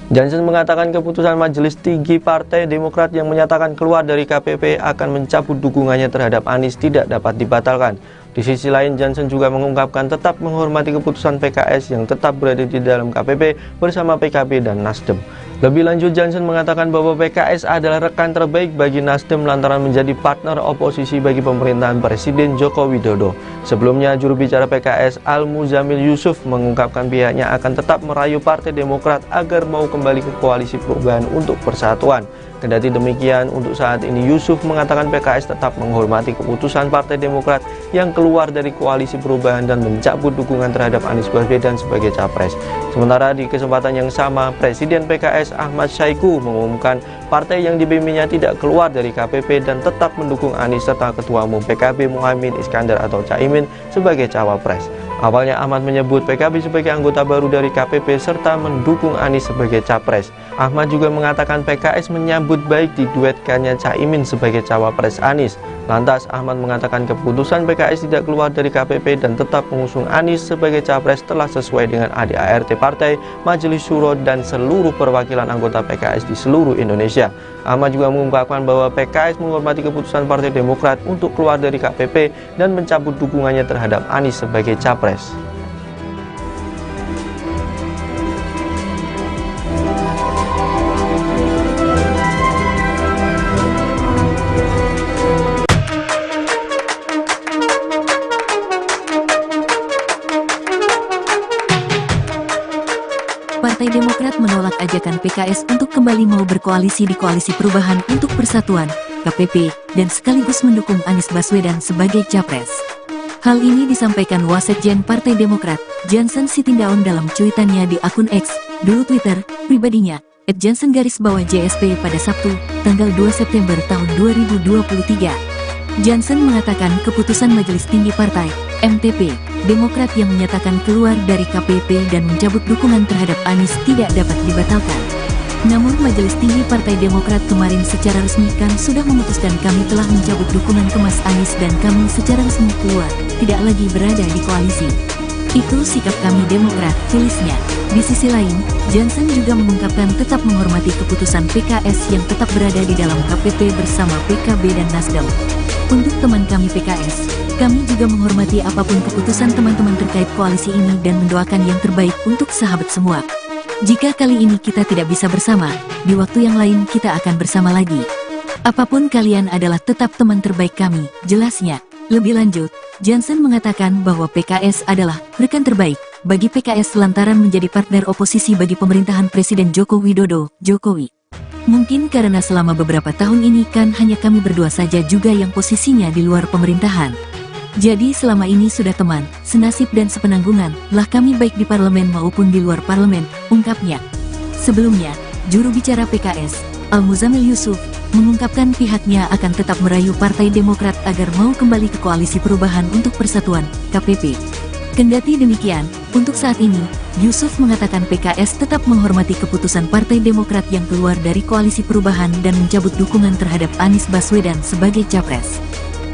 Jansen mengatakan keputusan Majelis Tinggi Partai Demokrat yang menyatakan keluar dari KPP akan mencabut dukungannya terhadap Anies tidak dapat dibatalkan. Di sisi lain, Jansen juga mengungkapkan tetap menghormati keputusan PKS yang tetap berada di dalam KPP bersama PKB dan Nasdem. Lebih lanjut, Jansen mengatakan bahwa PKS adalah rekan terbaik bagi Nasdem lantaran menjadi partner oposisi bagi pemerintahan Presiden Joko Widodo. Sebelumnya, juru bicara PKS Al-Muzamil Yusuf mengungkapkan pihaknya akan tetap merayu Partai Demokrat agar mau kembali ke Koalisi Perubahan untuk Persatuan. Kendati demikian, untuk saat ini Yusuf mengatakan PKS tetap menghormati keputusan Partai Demokrat yang keluar dari Koalisi Perubahan dan mencabut dukungan terhadap Anies Baswedan sebagai capres. Sementara di kesempatan yang sama, Presiden PKS Ahmad Syaiqo mengumumkan partai yang dipimpinnya tidak keluar dari KPP dan tetap mendukung Anies serta Ketua Umum PKB Muhaimin Iskandar atau Caimin sebagai cawapres. Awalnya Ahmad menyebut PKB sebagai anggota baru dari KPP serta mendukung Anies sebagai capres. Ahmad juga mengatakan PKS menyambut baik diduetkannya Caimin sebagai cawapres Anies. Lantas Ahmad mengatakan keputusan PKS tidak keluar dari KPP dan tetap mengusung Anies sebagai capres telah sesuai dengan ADART partai, Majelis Syuro dan seluruh perwakilan anggota PKS di seluruh Indonesia. Ahmad juga mengungkapkan bahwa PKS menghormati keputusan Partai Demokrat untuk keluar dari KPP dan mencabut dukungannya terhadap Anies sebagai capres. Partai Demokrat menolak ajakan PKS untuk kembali mau berkoalisi di Koalisi Perubahan untuk Persatuan, KPP, dan sekaligus mendukung Anies Baswedan sebagai capres. Hal ini disampaikan Wasekjen Partai Demokrat, Jansen Sitindaun dalam cuitannya di akun X, dulu Twitter, pribadinya, @jansen_JSP pada Sabtu, tanggal 2 September tahun 2023. Jansen mengatakan keputusan Majelis Tinggi Partai, MTP, Demokrat yang menyatakan keluar dari KPP dan mencabut dukungan terhadap Anies tidak dapat dibatalkan. Namun Majelis Tinggi Partai Demokrat kemarin secara resmi kan sudah memutuskan kami telah mencabut dukungan ke Mas Anies dan kami secara resmi keluar, tidak lagi berada di koalisi. Itu sikap kami Demokrat, tulisnya. Di sisi lain, Jansen juga mengungkapkan tetap menghormati keputusan PKS yang tetap berada di dalam KPP bersama PKB dan Nasdem. Untuk teman kami PKS, kami juga menghormati apapun keputusan teman-teman terkait koalisi ini dan mendoakan yang terbaik untuk sahabat semua. Jika kali ini kita tidak bisa bersama, di waktu yang lain kita akan bersama lagi. Apapun kalian adalah tetap teman terbaik kami, jelasnya. Lebih lanjut, Jansen mengatakan bahwa PKS adalah rekan terbaik bagi PKS lantaran menjadi partner oposisi bagi pemerintahan Presiden Joko Widodo, Jokowi. Mungkin karena selama beberapa tahun ini kan hanya kami berdua saja juga yang posisinya di luar pemerintahan. Jadi selama ini sudah teman, senasib dan sepenanggungan lah kami baik di parlemen maupun di luar parlemen, ungkapnya. Sebelumnya, juru bicara PKS, Al-Muzamil Yusuf, mengungkapkan pihaknya akan tetap merayu Partai Demokrat agar mau kembali ke Koalisi Perubahan untuk Persatuan, KPP. Kendati demikian, untuk saat ini, Yusuf mengatakan PKS tetap menghormati keputusan Partai Demokrat yang keluar dari Koalisi Perubahan dan mencabut dukungan terhadap Anies Baswedan sebagai capres.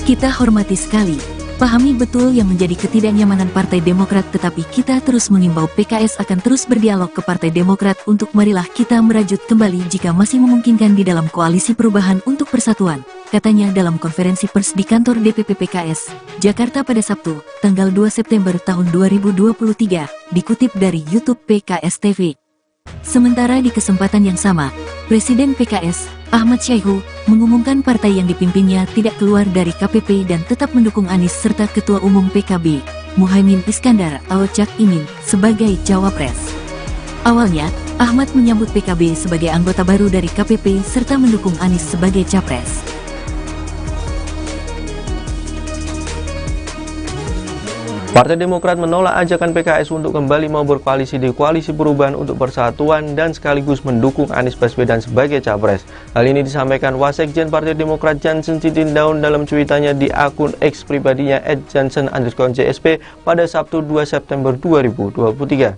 Kita hormati sekali, pahami betul yang menjadi ketidaknyamanan Partai Demokrat, tetapi kita terus mengimbau PKS akan terus berdialog ke Partai Demokrat untuk marilah kita merajut kembali jika masih memungkinkan di dalam Koalisi Perubahan untuk Persatuan, katanya dalam konferensi pers di kantor DPP PKS, Jakarta pada Sabtu, tanggal 2 September tahun 2023, dikutip dari YouTube PKS TV. Sementara di kesempatan yang sama, Presiden PKS, Ahmad Syaiqo, mengumumkan partai yang dipimpinnya tidak keluar dari KPP dan tetap mendukung Anies serta Ketua Umum PKB, Muhaimin Iskandar atau Caimin, sebagai cawapres. Awalnya, Ahmad menyambut PKB sebagai anggota baru dari KPP serta mendukung Anies sebagai capres. Partai Demokrat menolak ajakan PKS untuk kembali mau berkoalisi di Koalisi Perubahan untuk Persatuan dan sekaligus mendukung Anies Baswedan sebagai capres. Hal ini disampaikan Wasekjen Partai Demokrat Jansen Sitindaun dalam cuitannya di akun X pribadinya @jansen_JSP pada Sabtu 2 September 2023.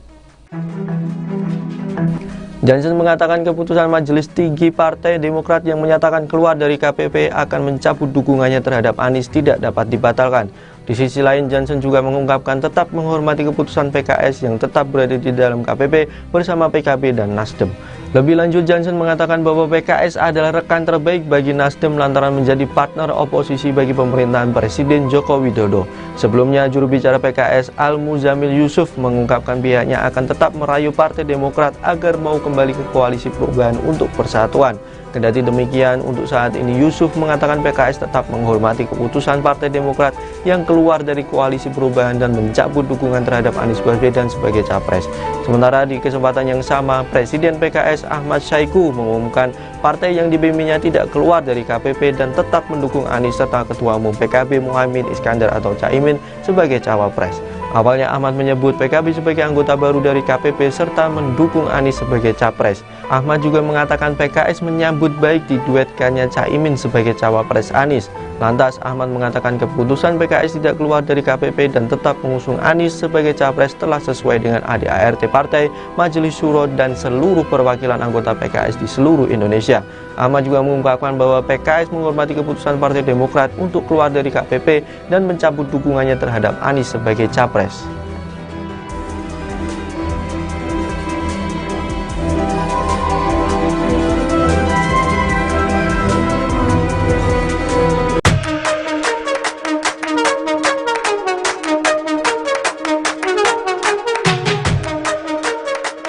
Jansen mengatakan keputusan Majelis Tinggi Partai Demokrat yang menyatakan keluar dari KPP akan mencabut dukungannya terhadap Anies tidak dapat dibatalkan. Di sisi lain, Jansen juga mengungkapkan tetap menghormati keputusan PKS yang tetap berada di dalam KPP bersama PKB dan Nasdem. Lebih lanjut, Jansen mengatakan bahwa PKS adalah rekan terbaik bagi Nasdem lantaran menjadi partner oposisi bagi pemerintahan Presiden Joko Widodo. Sebelumnya, juru bicara PKS Al-Muzamil Yusuf mengungkapkan pihaknya akan tetap merayu Partai Demokrat agar mau kembali ke Koalisi Perubahan untuk Persatuan. Kendati demikian, untuk saat ini Yusuf mengatakan PKS tetap menghormati keputusan Partai Demokrat yang keluar dari Koalisi Perubahan dan mencabut dukungan terhadap Anies Baswedan sebagai capres. Sementara di kesempatan yang sama, Presiden PKS Ahmad Syahiku mengumumkan partai yang dipimpinnya tidak keluar dari KPP dan tetap mendukung Anies serta Ketua Umum PKB Muhaimin Iskandar atau Caimin sebagai cawapres. Awalnya Ahmad menyebut PKB sebagai anggota baru dari KPP serta mendukung Anies sebagai capres. Ahmad juga mengatakan PKS menyambut baik diduetkannya Caimin sebagai cawapres Anies. Lantas Ahmad mengatakan keputusan PKS tidak keluar dari KPP dan tetap mengusung Anies sebagai capres telah sesuai dengan ADART Partai, Majelis Syuro dan seluruh perwakilan anggota PKS di seluruh Indonesia. Ahmad juga mengungkapkan bahwa PKS menghormati keputusan Partai Demokrat untuk keluar dari KPP dan mencabut dukungannya terhadap Anies sebagai capres.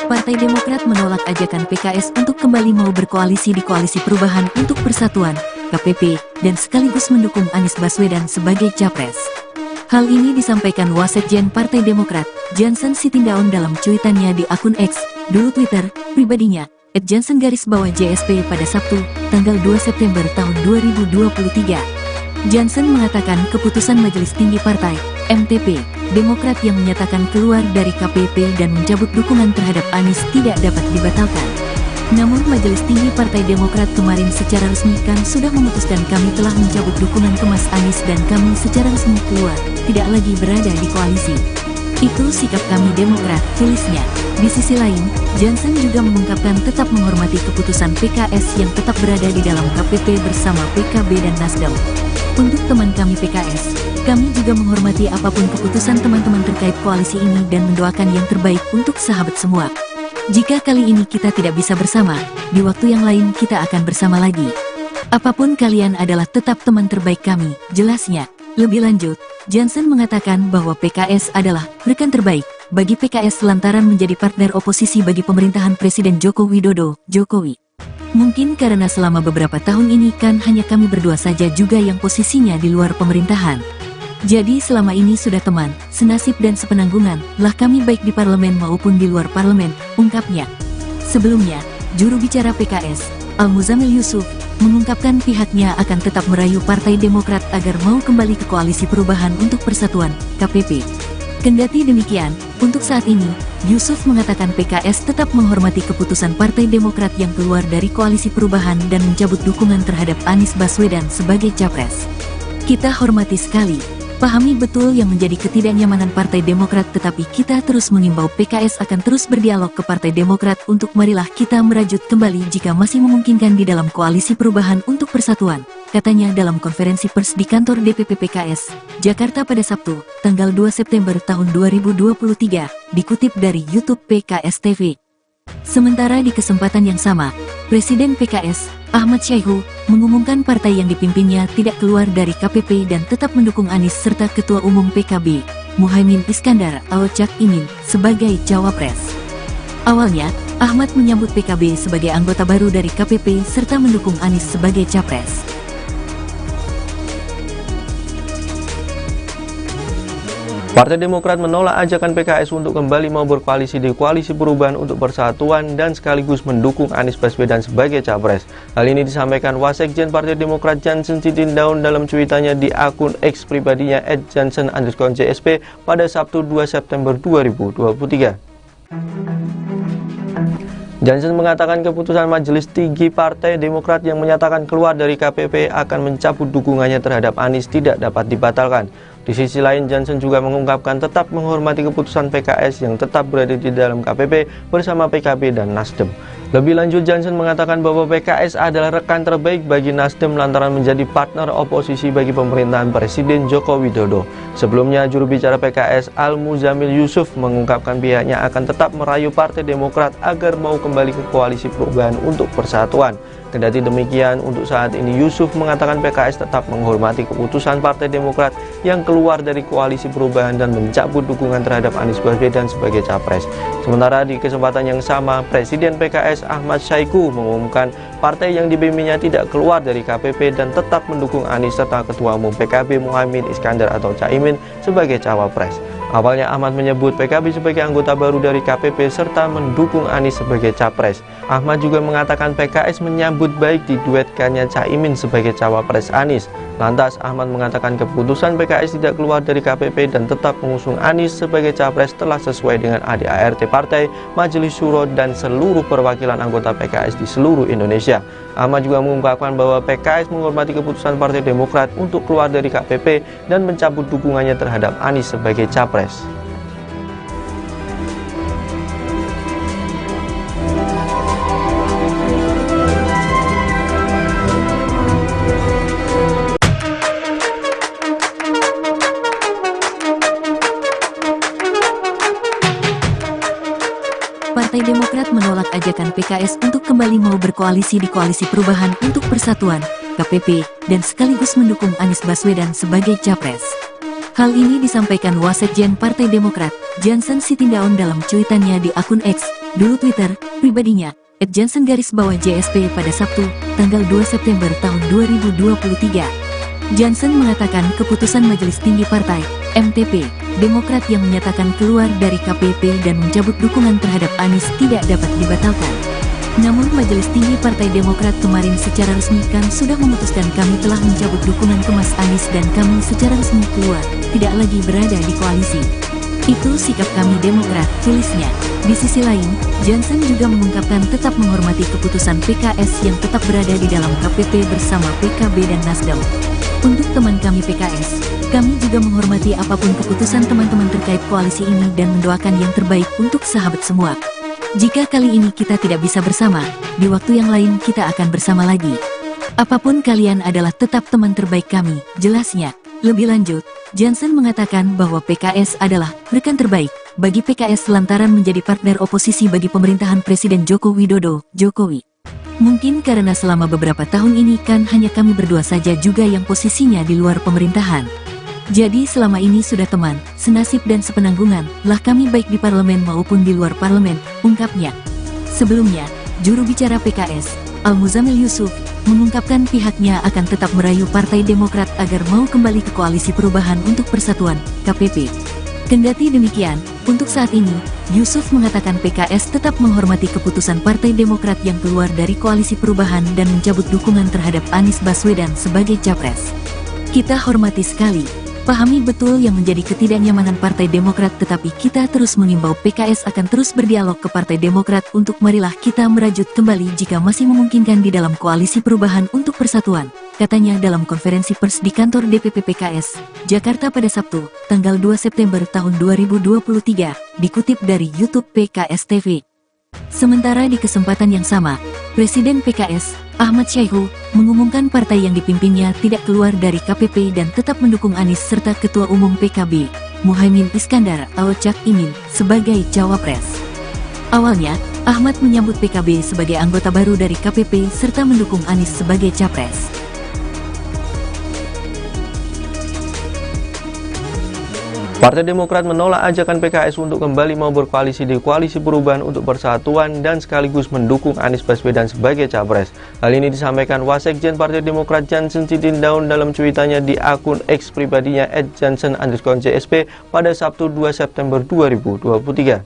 Partai Demokrat menolak ajakan PKS untuk kembali mau berkoalisi di Koalisi Perubahan untuk Persatuan, KPP, dan sekaligus mendukung Anies Baswedan sebagai capres. Hal ini disampaikan Wasekjen Partai Demokrat, Jansen Sitindaun dalam cuitannya di akun X, dulu Twitter, pribadinya, @jansen_JSP pada Sabtu, tanggal 2 September tahun 2023. Jansen mengatakan keputusan Majelis Tinggi Partai, MTP, Demokrat yang menyatakan keluar dari KPP dan mencabut dukungan terhadap Anies tidak dapat dibatalkan. Namun Majelis Tinggi Partai Demokrat kemarin secara resmi kan sudah memutuskan kami telah mencabut dukungan ke Mas Anies dan kami secara resmi keluar, tidak lagi berada di koalisi. Itu sikap kami Demokrat, tulisnya. Di sisi lain, Jansen juga mengungkapkan tetap menghormati keputusan PKS yang tetap berada di dalam KPP bersama PKB dan Nasdem. Untuk teman kami PKS, kami juga menghormati apapun keputusan teman-teman terkait koalisi ini dan mendoakan yang terbaik untuk sahabat semua. Jika kali ini kita tidak bisa bersama, di waktu yang lain kita akan bersama lagi. Apapun kalian adalah tetap teman terbaik kami, jelasnya. Lebih lanjut, Jansen mengatakan bahwa PKS adalah rekan terbaik bagi PKS lantaran menjadi partner oposisi bagi pemerintahan Presiden Joko Widodo, Jokowi. Mungkin karena selama beberapa tahun ini kan hanya kami berdua saja juga yang posisinya di luar pemerintahan. Jadi selama ini sudah teman, senasib dan sepenanggungan lah kami baik di parlemen maupun di luar parlemen, ungkapnya. Sebelumnya, juru bicara PKS, Al-Muzamil Yusuf, mengungkapkan pihaknya akan tetap merayu Partai Demokrat agar mau kembali ke Koalisi Perubahan untuk Persatuan, KPP. Kendati demikian, untuk saat ini, Yusuf mengatakan PKS tetap menghormati keputusan Partai Demokrat yang keluar dari Koalisi Perubahan dan mencabut dukungan terhadap Anies Baswedan sebagai capres. Kita hormati sekali, pahami betul yang menjadi ketidaknyamanan Partai Demokrat, tetapi kita terus mengimbau PKS akan terus berdialog ke Partai Demokrat untuk marilah kita merajut kembali jika masih memungkinkan di dalam Koalisi Perubahan untuk Persatuan, katanya dalam konferensi pers di kantor DPP PKS, Jakarta pada Sabtu, tanggal 2 September tahun 2023, dikutip dari YouTube PKS TV. Sementara di kesempatan yang sama, Presiden PKS, Ahmad Syahiku, mengumumkan partai yang dipimpinnya tidak keluar dari KPP dan tetap mendukung Anies serta Ketua Umum PKB, Muhaimin Iskandar atau Cak Imin, sebagai cawapres. Awalnya, Ahmad menyambut PKB sebagai anggota baru dari KPP serta mendukung Anies sebagai capres. Partai Demokrat menolak ajakan PKS untuk kembali mau berkoalisi di Koalisi Perubahan untuk Persatuan dan sekaligus mendukung Anies Baswedan sebagai capres. Hal ini disampaikan Wasekjen Partai Demokrat Jansen Sitindaun dalam cuitannya di akun X pribadinya @jansen_JSP pada Sabtu 2 September 2023. Jansen mengatakan keputusan Majelis Tinggi Partai Demokrat yang menyatakan keluar dari KPP akan mencabut dukungannya terhadap Anies tidak dapat dibatalkan. Di sisi lain, Jansen juga mengungkapkan tetap menghormati keputusan PKS yang tetap berada di dalam KPP bersama PKB dan Nasdem. Lebih lanjut, Jansen mengatakan bahwa PKS adalah rekan terbaik bagi Nasdem lantaran menjadi partner oposisi bagi pemerintahan Presiden Joko Widodo. Sebelumnya, juru bicara PKS Al-Muzamil Yusuf mengungkapkan pihaknya akan tetap merayu Partai Demokrat agar mau kembali ke Koalisi Perubahan untuk Persatuan. Kendati demikian, untuk saat ini Yusuf mengatakan PKS tetap menghormati keputusan Partai Demokrat yang keluar dari Koalisi Perubahan dan mencabut dukungan terhadap Anies Baswedan sebagai capres. Sementara di kesempatan yang sama, Presiden PKS Ahmad Saiku mengumumkan partai yang dipimpinnya tidak keluar dari KPP dan tetap mendukung Anies serta Ketua Umum PKB Muhaimin Iskandar atau Caimin sebagai cawapres. Awalnya Ahmad menyebut PKB sebagai anggota baru dari KPP serta mendukung Anies sebagai capres. Ahmad juga mengatakan PKS menyambut baik diduetkannya Caimin sebagai cawapres Anies. Lantas Ahmad mengatakan keputusan PKS tidak keluar dari KPP dan tetap mengusung Anies sebagai capres telah sesuai dengan ADART partai, Majelis Syuro dan seluruh perwakilan anggota PKS di seluruh Indonesia. Ahmad juga mengungkapkan bahwa PKS menghormati keputusan Partai Demokrat untuk keluar dari KPP dan mencabut dukungannya terhadap Anies sebagai capres. Partai Demokrat menolak ajakan PKS untuk kembali mau berkoalisi di Koalisi Perubahan untuk Persatuan, KPP, dan sekaligus mendukung Anies Baswedan sebagai capres. Hal ini disampaikan Wasekjen Partai Demokrat, Jansen Sitindaun dalam cuitannya di akun X, dulu Twitter, pribadinya, @jansen_JSP pada Sabtu, tanggal 2 September tahun 2023. Jansen mengatakan keputusan Majelis Tinggi Partai, MTP, Demokrat yang menyatakan keluar dari KPP dan mencabut dukungan terhadap Anies tidak dapat dibatalkan. Namun Majelis Tinggi Partai Demokrat kemarin secara resmi kan sudah memutuskan kami telah mencabut dukungan ke Mas Anies dan kami secara resmi keluar, tidak lagi berada di koalisi. Itu sikap kami Demokrat, tulisnya. Di sisi lain, Jansen juga mengungkapkan tetap menghormati keputusan PKS yang tetap berada di dalam KPP bersama PKB dan Nasdem. Untuk teman kami PKS, kami juga menghormati apapun keputusan teman-teman terkait koalisi ini dan mendoakan yang terbaik untuk sahabat semua. Jika kali ini kita tidak bisa bersama, di waktu yang lain kita akan bersama lagi. Apapun kalian adalah tetap teman terbaik kami, jelasnya. Lebih lanjut, Jansen mengatakan bahwa PKS adalah rekan terbaik bagi PKS lantaran menjadi partner oposisi bagi pemerintahan Presiden Joko Widodo, Jokowi. Mungkin karena selama beberapa tahun ini kan hanya kami berdua saja juga yang posisinya di luar pemerintahan. Jadi selama ini sudah teman, senasib dan sepenanggungan lah kami baik di parlemen maupun di luar parlemen, ungkapnya. Sebelumnya, juru bicara PKS, Al-Muzamil Yusuf, mengungkapkan pihaknya akan tetap merayu Partai Demokrat agar mau kembali ke Koalisi Perubahan untuk Persatuan, KPP. Kendati demikian, untuk saat ini, Yusuf mengatakan PKS tetap menghormati keputusan Partai Demokrat yang keluar dari Koalisi Perubahan dan mencabut dukungan terhadap Anies Baswedan sebagai capres. Kita hormati sekali, pahami betul yang menjadi ketidaknyamanan Partai Demokrat, tetapi kita terus mengimbau PKS akan terus berdialog ke Partai Demokrat untuk marilah kita merajut kembali jika masih memungkinkan di dalam Koalisi Perubahan untuk Persatuan, katanya dalam konferensi pers di kantor DPP PKS, Jakarta pada Sabtu, tanggal 2 September tahun 2023, dikutip dari YouTube PKS TV. Sementara di kesempatan yang sama, Presiden PKS, Ahmad Saiku, mengumumkan partai yang dipimpinnya tidak keluar dari KPP dan tetap mendukung Anies serta Ketua Umum PKB, Muhaimin Iskandar atau Cak Imin, sebagai cawapres. Awalnya, Ahmad menyambut PKB sebagai anggota baru dari KPP serta mendukung Anies sebagai capres. Partai Demokrat menolak ajakan PKS untuk kembali mau berkoalisi di Koalisi Perubahan untuk Persatuan dan sekaligus mendukung Anies Baswedan sebagai capres. Hal ini disampaikan Wasekjen Partai Demokrat Jansen Sitindaun dalam cuitannya di akun X pribadinya @jansen_JSP pada Sabtu 2 September 2023.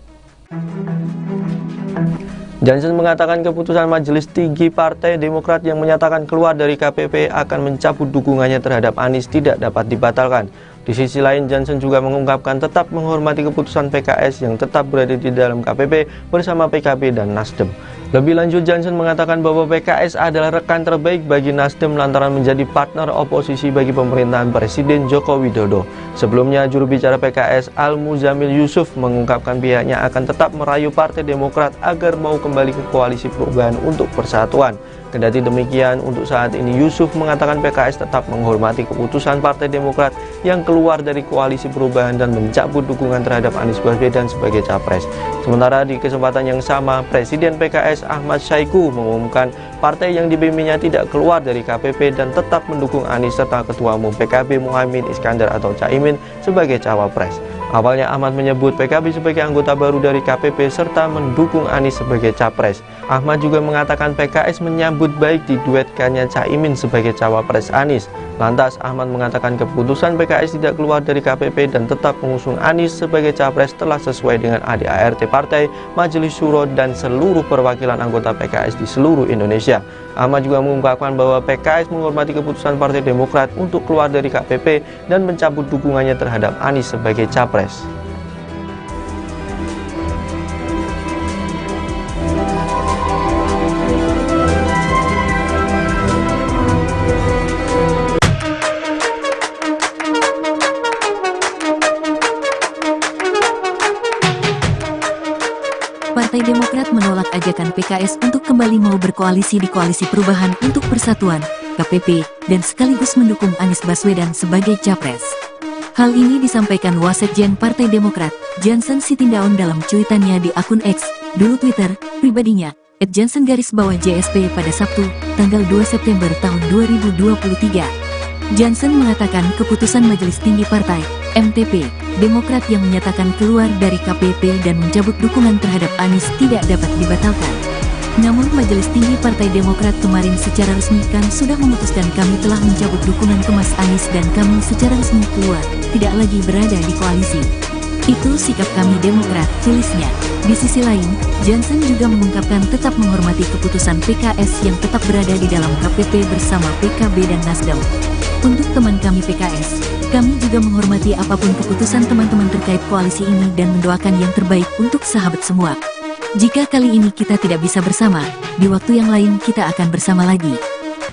Jansen mengatakan keputusan Majelis Tinggi Partai Demokrat yang menyatakan keluar dari KPP akan mencabut dukungannya terhadap Anies tidak dapat dibatalkan. Di sisi lain, Jansen juga mengungkapkan tetap menghormati keputusan PKS yang tetap berada di dalam KPP bersama PKB dan Nasdem. Lebih lanjut, Jansen mengatakan bahwa PKS adalah rekan terbaik bagi Nasdem lantaran menjadi partner oposisi bagi pemerintahan Presiden Joko Widodo. Sebelumnya, juru bicara PKS Al-Muzamil Yusuf mengungkapkan pihaknya akan tetap merayu Partai Demokrat agar mau kembali ke Koalisi Perubahan untuk Persatuan. Kendati demikian, untuk saat ini Yusuf mengatakan PKS tetap menghormati keputusan Partai Demokrat yang keluar dari Koalisi Perubahan dan mencabut dukungan terhadap Anies Baswedan sebagai capres. Sementara di kesempatan yang sama, Presiden PKS Ahmad Syaiqo mengumumkan partai yang dibimbingnya tidak keluar dari KPP dan tetap mendukung Anies serta Ketua Umum PKB Muhaimin Iskandar atau Caimin sebagai cawapres. Awalnya Ahmad menyebut PKB sebagai anggota baru dari KPP serta mendukung Anies sebagai capres. Ahmad juga mengatakan PKS menyambut baik diduetkannya Caimin sebagai cawapres Anies. Lantas Ahmad mengatakan keputusan PKS tidak keluar dari KPP dan tetap mengusung Anies sebagai capres telah sesuai dengan ADART partai, Majelis Syuro dan seluruh perwakilan anggota PKS di seluruh Indonesia. Ahmad juga mengungkapkan bahwa PKS menghormati keputusan Partai Demokrat untuk keluar dari KPP dan mencabut dukungannya terhadap Anies sebagai capres. Partai Demokrat menolak ajakan PKS untuk kembali mau berkoalisi di Koalisi Perubahan untuk Persatuan, KPP, dan sekaligus mendukung Anies Baswedan sebagai capres. Hal ini disampaikan Wasekjen Partai Demokrat, Jansen Sitindaun dalam cuitannya di akun X, dulu Twitter, pribadinya, @jansen_JSP pada Sabtu, tanggal 2 September tahun 2023. Jansen mengatakan keputusan Majelis Tinggi Partai, MTP, Demokrat yang menyatakan keluar dari KPP dan mencabut dukungan terhadap Anies tidak dapat dibatalkan. Namun Majelis Tinggi Partai Demokrat kemarin secara resmi kan sudah memutuskan kami telah mencabut dukungan ke Mas Anies dan kami secara resmi keluar, tidak lagi berada di koalisi. Itu sikap kami Demokrat, tulisnya. Di sisi lain, Jansen juga mengungkapkan tetap menghormati keputusan PKS yang tetap berada di dalam KPP bersama PKB dan Nasdem. Untuk teman kami PKS, kami juga menghormati apapun keputusan teman-teman terkait koalisi ini dan mendoakan yang terbaik untuk sahabat semua. Jika kali ini kita tidak bisa bersama, di waktu yang lain kita akan bersama lagi.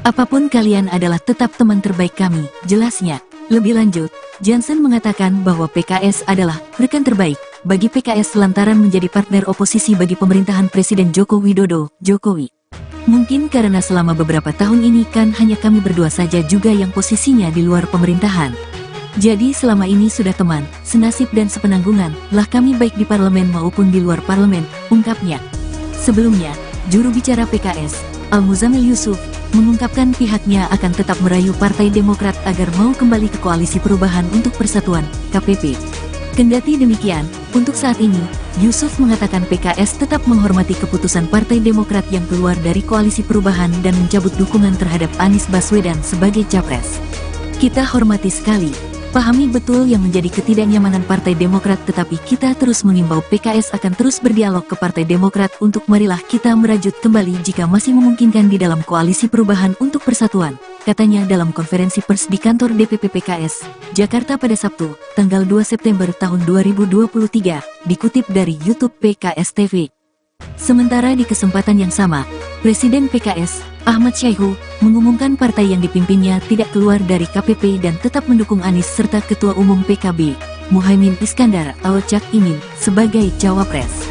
Apapun kalian adalah tetap teman terbaik kami, jelasnya. Lebih lanjut, Jansen mengatakan bahwa PKS adalah rekan terbaik bagi PKS lantaran menjadi partner oposisi bagi pemerintahan Presiden Joko Widodo, Jokowi. Mungkin karena selama beberapa tahun ini kan hanya kami berdua saja juga yang posisinya di luar pemerintahan. Jadi selama ini sudah teman, senasib dan sepenanggungan lah kami baik di parlemen maupun di luar parlemen, ungkapnya. Sebelumnya, juru bicara PKS, Al-Muzamil Yusuf, mengungkapkan pihaknya akan tetap merayu Partai Demokrat agar mau kembali ke Koalisi Perubahan untuk Persatuan, KPP. Kendati demikian, untuk saat ini, Yusuf mengatakan PKS tetap menghormati keputusan Partai Demokrat yang keluar dari Koalisi Perubahan dan mencabut dukungan terhadap Anies Baswedan sebagai capres. Kita hormati sekali, pahami betul yang menjadi ketidaknyamanan Partai Demokrat, tetapi kita terus mengimbau PKS akan terus berdialog ke Partai Demokrat untuk marilah kita merajut kembali jika masih memungkinkan di dalam Koalisi Perubahan untuk Persatuan, katanya dalam konferensi pers di kantor DPP PKS, Jakarta pada Sabtu, tanggal 2 September tahun 2023, dikutip dari YouTube PKS TV. Sementara di kesempatan yang sama, Presiden PKS, Ahmad Syaiqo, mengumumkan partai yang dipimpinnya tidak keluar dari KPP dan tetap mendukung Anies serta Ketua Umum PKB, Muhaimin Iskandar atau Caimin, sebagai cawapres.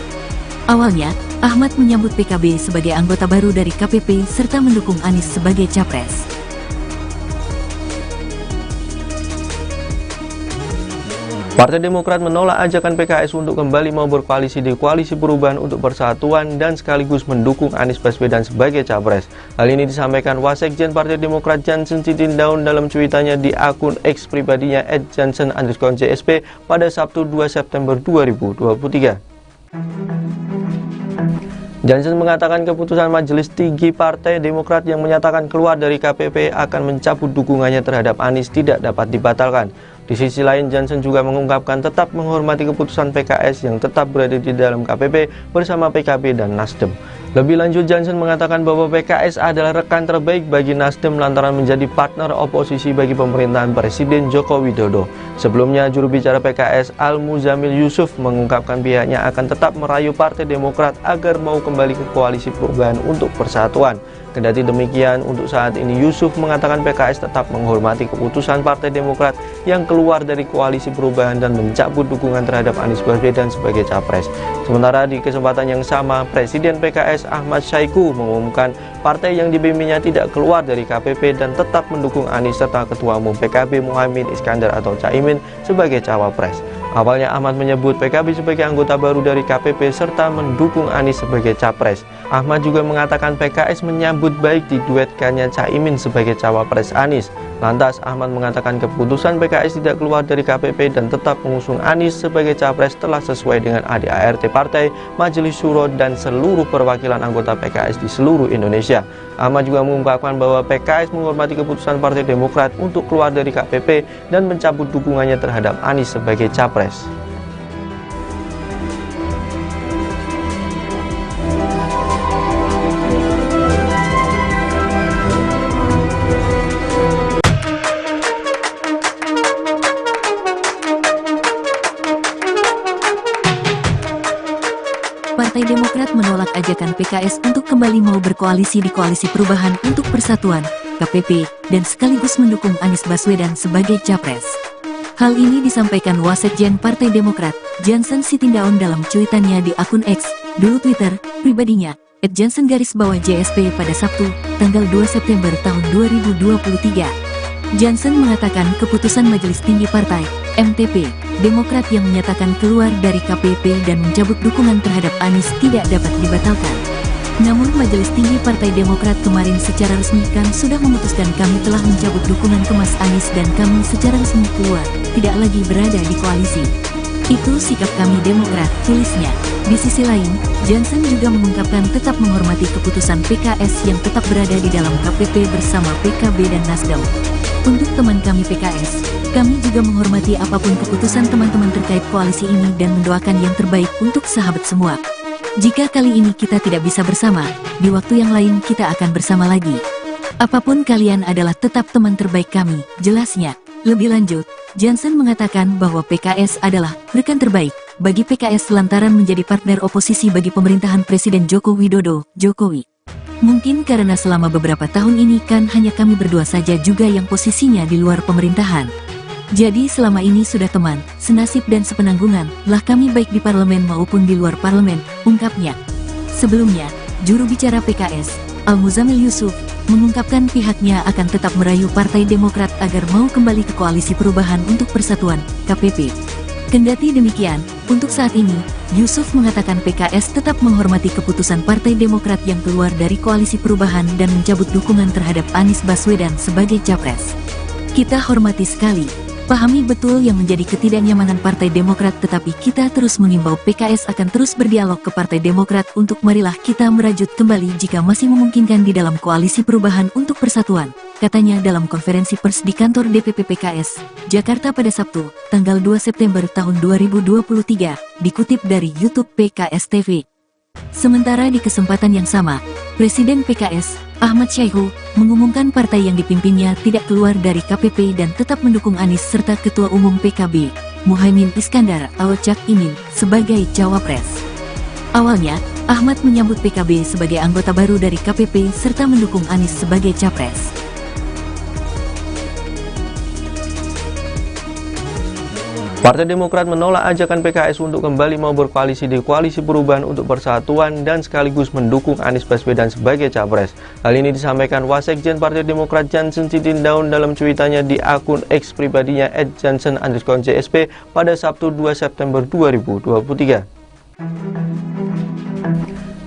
Awalnya, Ahmad menyambut PKB sebagai anggota baru dari KPP serta mendukung Anies sebagai capres. Partai Demokrat menolak ajakan PKS untuk kembali mau berkoalisi di Koalisi Perubahan untuk Persatuan dan sekaligus mendukung Anies Baswedan sebagai capres. Hal ini disampaikan Wasekjen Partai Demokrat Jansen Sitindaun dalam cuitannya di akun X pribadinya @jansen_JSP pada Sabtu 2 September 2023. Jansen mengatakan keputusan Majelis Tinggi Partai Demokrat yang menyatakan keluar dari KPP akan mencabut dukungannya terhadap Anies tidak dapat dibatalkan. Di sisi lain, Jansen juga mengungkapkan tetap menghormati keputusan PKS yang tetap berada di dalam KPP bersama PKB dan Nasdem. Lebih lanjut, Jansen mengatakan bahwa PKS adalah rekan terbaik bagi Nasdem lantaran menjadi partner oposisi bagi pemerintahan Presiden Joko Widodo. Sebelumnya, juru bicara PKS Al-Muzamil Yusuf mengungkapkan pihaknya akan tetap merayu Partai Demokrat agar mau kembali ke Koalisi Perubahan untuk Persatuan. Kendati demikian, untuk saat ini Yusuf mengatakan PKS tetap menghormati keputusan Partai Demokrat yang keluar dari Koalisi Perubahan dan mencabut dukungan terhadap Anies Baswedan sebagai capres. Sementara di kesempatan yang sama, Presiden PKS Ahmad Syahiku mengumumkan partai yang dipimpinnya tidak keluar dari KPP dan tetap mendukung Anies serta Ketua Umum PKB Muhaimin Iskandar atau Caimin sebagai cawapres. Awalnya Ahmad menyebut PKB sebagai anggota baru dari KPP serta mendukung Anies sebagai capres. Ahmad juga mengatakan PKS menyambut baik diduetkannya Caimin sebagai cawapres Anies. Lantas Ahmad mengatakan keputusan PKS tidak keluar dari KPP dan tetap mengusung Anies sebagai capres telah sesuai dengan ADART Partai, Majelis Syuro dan seluruh perwakilan anggota PKS di seluruh Indonesia. Ahmad juga mengungkapkan bahwa PKS menghormati keputusan Partai Demokrat untuk keluar dari KPP dan mencabut dukungannya terhadap Anies sebagai capres. Partai Demokrat menolak ajakan PKS untuk kembali mau berkoalisi di Koalisi Perubahan untuk Persatuan, KPP, dan sekaligus mendukung Anies Baswedan sebagai capres. Hal ini disampaikan Wasekjen Partai Demokrat, Jansen Sitindaun dalam cuitannya di akun X, dulu Twitter, pribadinya, @jansen_JSP pada Sabtu, tanggal 2 September tahun 2023. Jansen mengatakan keputusan Majelis Tinggi Partai, MTP, Demokrat yang menyatakan keluar dari KPP dan mencabut dukungan terhadap Anies tidak dapat dibatalkan. Namun Majelis Tinggi Partai Demokrat kemarin secara resmi kan sudah memutuskan kami telah mencabut dukungan ke Mas Anies dan kami secara resmi keluar, tidak lagi berada di koalisi. Itu sikap kami Demokrat, tulisnya. Di sisi lain, Jansen juga mengungkapkan tetap menghormati keputusan PKS yang tetap berada di dalam KPP bersama PKB dan Nasdem. Untuk teman kami PKS, kami juga menghormati apapun keputusan teman-teman terkait koalisi ini dan mendoakan yang terbaik untuk sahabat semua. Jika kali ini kita tidak bisa bersama, di waktu yang lain kita akan bersama lagi. Apapun kalian adalah tetap teman terbaik kami, jelasnya. Lebih lanjut, Jansen mengatakan bahwa PKS adalah rekan terbaik bagi PKS lantaran menjadi partner oposisi bagi pemerintahan Presiden Joko Widodo, Jokowi. Mungkin karena selama beberapa tahun ini kan hanya kami berdua saja juga yang posisinya di luar pemerintahan. Jadi selama ini sudah teman, senasib dan sepenanggungan lah kami baik di parlemen maupun di luar parlemen, ungkapnya. Sebelumnya, juru bicara PKS, Al-Muzamil Yusuf, mengungkapkan pihaknya akan tetap merayu Partai Demokrat agar mau kembali ke Koalisi Perubahan untuk Persatuan, KPP. Kendati demikian, untuk saat ini, Yusuf mengatakan PKS tetap menghormati keputusan Partai Demokrat yang keluar dari Koalisi Perubahan dan mencabut dukungan terhadap Anies Baswedan sebagai capres. Kita hormati sekali, pahami betul yang menjadi ketidaknyamanan Partai Demokrat, tetapi kita terus mengimbau PKS akan terus berdialog ke Partai Demokrat untuk marilah kita merajut kembali jika masih memungkinkan di dalam Koalisi Perubahan untuk Persatuan, katanya dalam konferensi pers di kantor DPP PKS, Jakarta pada Sabtu, tanggal 2 September tahun 2023, dikutip dari YouTube PKS TV. Sementara di kesempatan yang sama, Presiden PKS, Ahmad Syahiku, mengumumkan partai yang dipimpinnya tidak keluar dari KPP dan tetap mendukung Anies serta Ketua Umum PKB, Muhaimin Iskandar atau Cak Imin, sebagai cawapres. Awalnya, Ahmad menyambut PKB sebagai anggota baru dari KPP serta mendukung Anies sebagai capres. Partai Demokrat menolak ajakan PKS untuk kembali mau berkoalisi di Koalisi Perubahan untuk Persatuan dan sekaligus mendukung Anies Baswedan sebagai capres. Hal ini disampaikan Wasekjen Partai Demokrat Jansen Sitindaun dalam cuitannya di akun X pribadinya @jansen_JSP pada Sabtu 2 September 2023.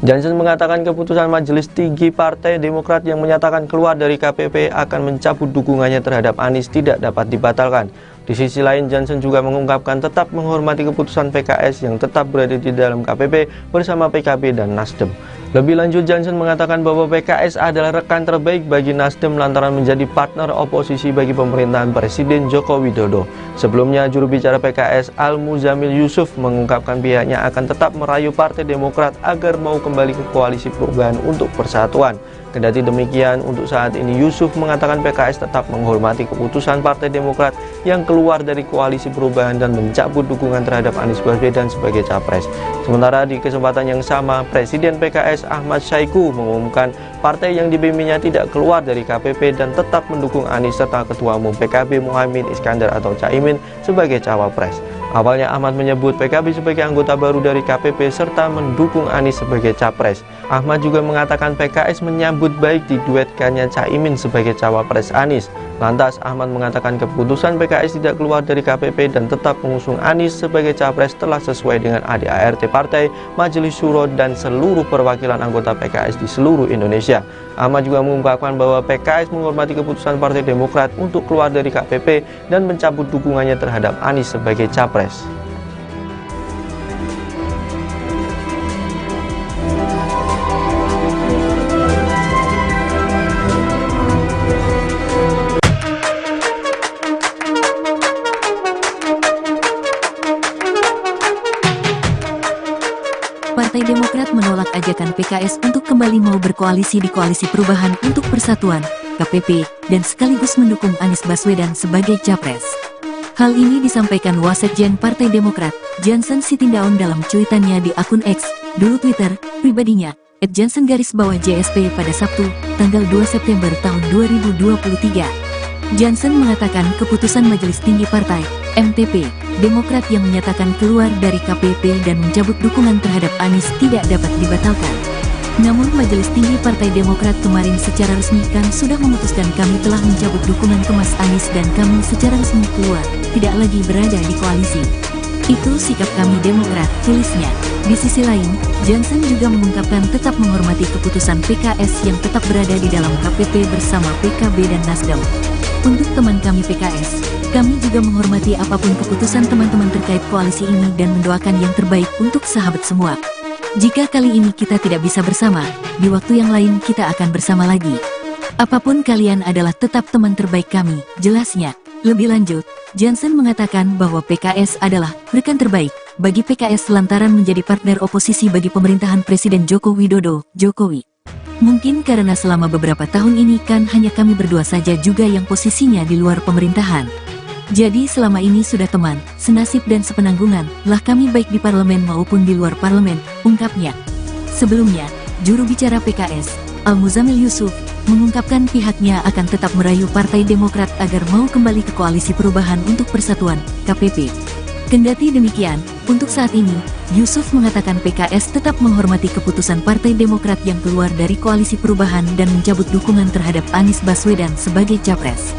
Jansen mengatakan keputusan Majelis Tinggi Partai Demokrat yang menyatakan keluar dari KPP akan mencabut dukungannya terhadap Anies tidak dapat dibatalkan. Di sisi lain, Jansen juga mengungkapkan tetap menghormati keputusan PKS yang tetap berada di dalam KPP bersama PKB dan Nasdem. Lebih lanjut, Jansen mengatakan bahwa PKS adalah rekan terbaik bagi Nasdem lantaran menjadi partner oposisi bagi pemerintahan Presiden Joko Widodo. Sebelumnya, juru bicara PKS Al-Muzamil Yusuf mengungkapkan pihaknya akan tetap merayu Partai Demokrat agar mau kembali ke Koalisi Perubahan untuk Persatuan. Kendati demikian, untuk saat ini Yusuf mengatakan PKS tetap menghormati keputusan Partai Demokrat yang keluar dari Koalisi Perubahan dan mencabut dukungan terhadap Anies Baswedan sebagai capres. Sementara di kesempatan yang sama, Presiden PKS Ahmad Syaiqo mengumumkan partai yang dipimpinnya tidak keluar dari KPP dan tetap mendukung Anies serta Ketua Umum PKB Muhaimin Iskandar atau Caimin sebagai cawapres. Awalnya Ahmad menyebut PKB sebagai anggota baru dari KPP serta mendukung Anies sebagai capres. Ahmad juga mengatakan PKS menyambut baik diduetkannya Caimin sebagai cawapres Anies. Lantas Ahmad mengatakan keputusan PKS tidak keluar dari KPP dan tetap mengusung Anies sebagai capres telah sesuai dengan ADART partai, Majelis Syuro dan seluruh perwakilan anggota PKS di seluruh Indonesia. Ahmad juga mengungkapkan bahwa PKS menghormati keputusan Partai Demokrat untuk keluar dari KPP dan mencabut dukungannya terhadap Anies sebagai capres. Partai Demokrat menolak ajakan PKS untuk kembali mau berkoalisi di Koalisi Perubahan untuk Persatuan, KPP, dan sekaligus mendukung Anies Baswedan sebagai capres. Hal ini disampaikan Wasekjen Partai Demokrat, Jansen Sitindaun dalam cuitannya di akun X, dulu Twitter, pribadinya, @jansen_JSP pada Sabtu, tanggal 2 September tahun 2023. Jansen mengatakan keputusan Majelis Tinggi Partai, MTP, Demokrat yang menyatakan keluar dari KPP dan mencabut dukungan terhadap Anies tidak dapat dibatalkan. Namun Majelis Tinggi Partai Demokrat kemarin secara resmi kan sudah memutuskan kami telah mencabut dukungan ke Mas Anies dan kami secara resmi keluar, tidak lagi berada di koalisi. Itu sikap kami Demokrat, tulisnya. Di sisi lain, Jansen juga mengungkapkan tetap menghormati keputusan PKS yang tetap berada di dalam KPP bersama PKB dan Nasdem. Untuk teman kami PKS, kami juga menghormati apapun keputusan teman-teman terkait koalisi ini dan mendoakan yang terbaik untuk sahabat semua. Jika kali ini kita tidak bisa bersama, di waktu yang lain kita akan bersama lagi. Apapun kalian adalah tetap teman terbaik kami, jelasnya. Lebih lanjut, Jansen mengatakan bahwa PKS adalah rekan terbaik bagi PKS lantaran menjadi partner oposisi bagi pemerintahan Presiden Joko Widodo, Jokowi. Mungkin karena selama beberapa tahun ini kan hanya kami berdua saja juga yang posisinya di luar pemerintahan. Jadi selama ini sudah teman, senasib dan sepenanggungan lah kami baik di parlemen maupun di luar parlemen, ungkapnya. Sebelumnya, juru bicara PKS, Al-Muzamil Yusuf, mengungkapkan pihaknya akan tetap merayu Partai Demokrat agar mau kembali ke Koalisi Perubahan untuk Persatuan, KPP. Kendati demikian, untuk saat ini, Yusuf mengatakan PKS tetap menghormati keputusan Partai Demokrat yang keluar dari Koalisi Perubahan dan mencabut dukungan terhadap Anies Baswedan sebagai capres.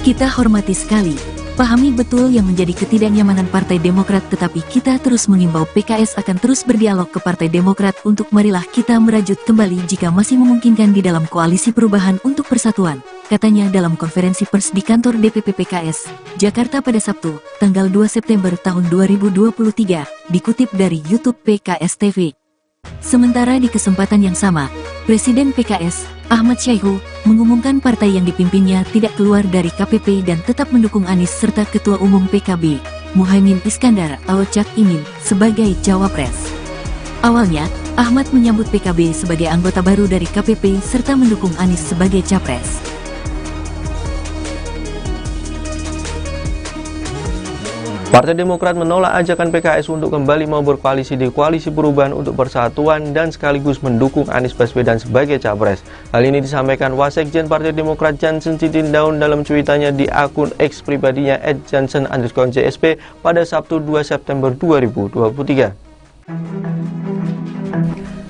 Kita hormati sekali, pahami betul yang menjadi ketidaknyamanan Partai Demokrat, tetapi kita terus mengimbau PKS akan terus berdialog ke Partai Demokrat untuk marilah kita merajut kembali jika masih memungkinkan di dalam Koalisi Perubahan untuk Persatuan, katanya dalam konferensi pers di kantor DPP PKS, Jakarta pada Sabtu, tanggal 2 September tahun 2023, dikutip dari YouTube PKS TV. Sementara di kesempatan yang sama, Presiden PKS, Ahmad Syaiqo, mengumumkan partai yang dipimpinnya tidak keluar dari KPP dan tetap mendukung Anies serta Ketua Umum PKB, Muhaimin Iskandar atau Cak Imin, sebagai cawapres. Awalnya, Ahmad menyambut PKB sebagai anggota baru dari KPP serta mendukung Anies sebagai capres. Partai Demokrat menolak ajakan PKS untuk kembali mau berkoalisi di Koalisi Perubahan untuk Persatuan dan sekaligus mendukung Anies Baswedan sebagai capres. Hal ini disampaikan Wasekjen Partai Demokrat Jansen Sitindaun dalam cuitannya di akun X pribadinya @jansen_JSP pada Sabtu 2 September 2023.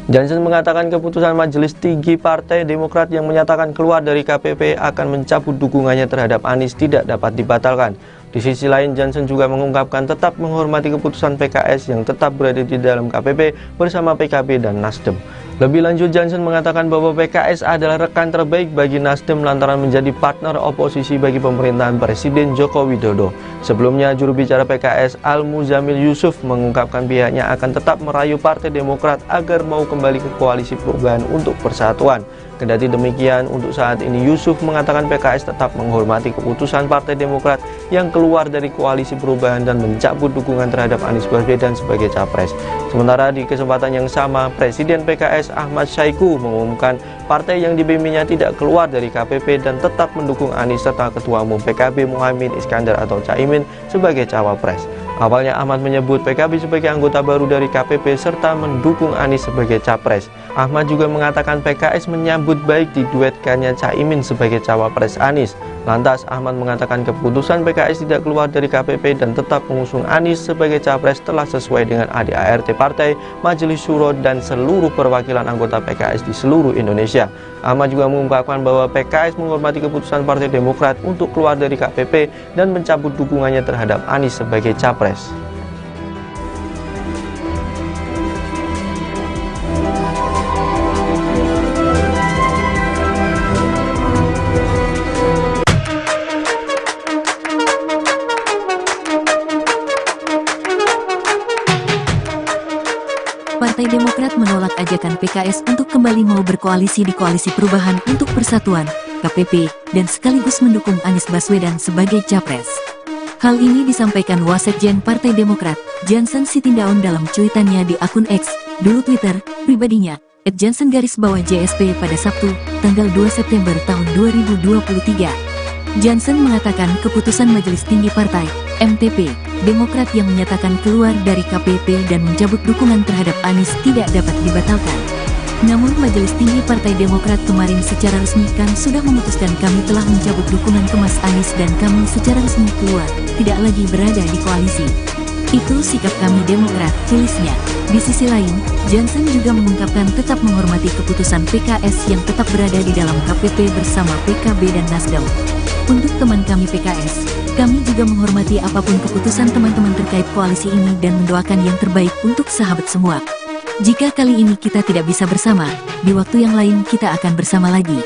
Jansen mengatakan keputusan Majelis Tinggi Partai Demokrat yang menyatakan keluar dari KPP akan mencabut dukungannya terhadap Anies tidak dapat dibatalkan. Di sisi lain, Jansen juga mengungkapkan tetap menghormati keputusan PKS yang tetap berada di dalam KPP bersama PKB dan Nasdem. Lebih lanjut, Jansen mengatakan bahwa PKS adalah rekan terbaik bagi Nasdem lantaran menjadi partner oposisi bagi pemerintahan Presiden Joko Widodo. Sebelumnya, juru bicara PKS Al-Muzamil Yusuf mengungkapkan pihaknya akan tetap merayu Partai Demokrat agar mau kembali ke Koalisi Perubahan untuk Persatuan. Kendati demikian, untuk saat ini Yusuf mengatakan PKS tetap menghormati keputusan Partai Demokrat yang keluar dari Koalisi Perubahan dan mencabut dukungan terhadap Anies Baswedan sebagai capres. Sementara di kesempatan yang sama, Presiden PKS Ahmad Syaiqo mengumumkan partai yang dibimbingnya tidak keluar dari KPP dan tetap mendukung Anies serta Ketua Umum PKB Muhaimin Iskandar atau Caimin sebagai cawapres. Awalnya Ahmad menyebut PKB sebagai anggota baru dari KPP serta mendukung Anies sebagai capres. Ahmad juga mengatakan PKS menyambut baik diduetkannya Caimin sebagai cawapres Anies. Lantas Ahmad mengatakan keputusan PKS tidak keluar dari KPP dan tetap mengusung Anies sebagai capres telah sesuai dengan ADART partai, Majelis Syuro dan seluruh perwakilan anggota PKS di seluruh Indonesia. Ahmad juga mengungkapkan bahwa PKS menghormati keputusan Partai Demokrat untuk keluar dari KPP dan mencabut dukungannya terhadap Anies sebagai capres. Partai Demokrat menolak ajakan PKS untuk kembali mau berkoalisi di Koalisi Perubahan untuk Persatuan, KPP, dan sekaligus mendukung Anies Baswedan sebagai capres. Hal ini disampaikan Wasekjen Partai Demokrat, Jansen Sitindaun dalam cuitannya di akun X, dulu Twitter, pribadinya, @jansen_JSP pada Sabtu, tanggal 2 September tahun 2023. Jansen mengatakan keputusan Majelis Tinggi Partai, MTP, Demokrat yang menyatakan keluar dari KPP dan mencabut dukungan terhadap Anies tidak dapat dibatalkan. Namun Majelis Tinggi Partai Demokrat kemarin secara resmi kan sudah memutuskan kami telah mencabut dukungan ke Mas Anies dan kami secara resmi keluar, tidak lagi berada di koalisi. Itu sikap kami Demokrat, tulisnya. Di sisi lain, Jansen juga mengungkapkan tetap menghormati keputusan PKS yang tetap berada di dalam KPP bersama PKB dan Nasdem. Untuk teman kami PKS, kami juga menghormati apapun keputusan teman-teman terkait koalisi ini dan mendoakan yang terbaik untuk sahabat semua. Jika kali ini kita tidak bisa bersama, di waktu yang lain kita akan bersama lagi.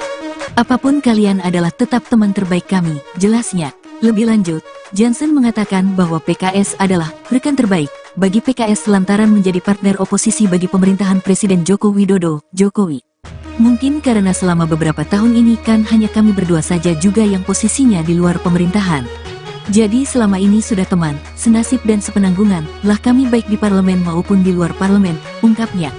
Apapun kalian adalah tetap teman terbaik kami, jelasnya. Lebih lanjut, Jansen mengatakan bahwa PKS adalah rekan terbaik bagi PKS lantaran menjadi partner oposisi bagi pemerintahan Presiden Joko Widodo, Jokowi. Mungkin karena selama beberapa tahun ini kan hanya kami berdua saja juga yang posisinya di luar pemerintahan. Jadi selama ini sudah teman, senasib dan sepenanggungan lah kami baik di parlemen maupun di luar parlemen, ungkapnya.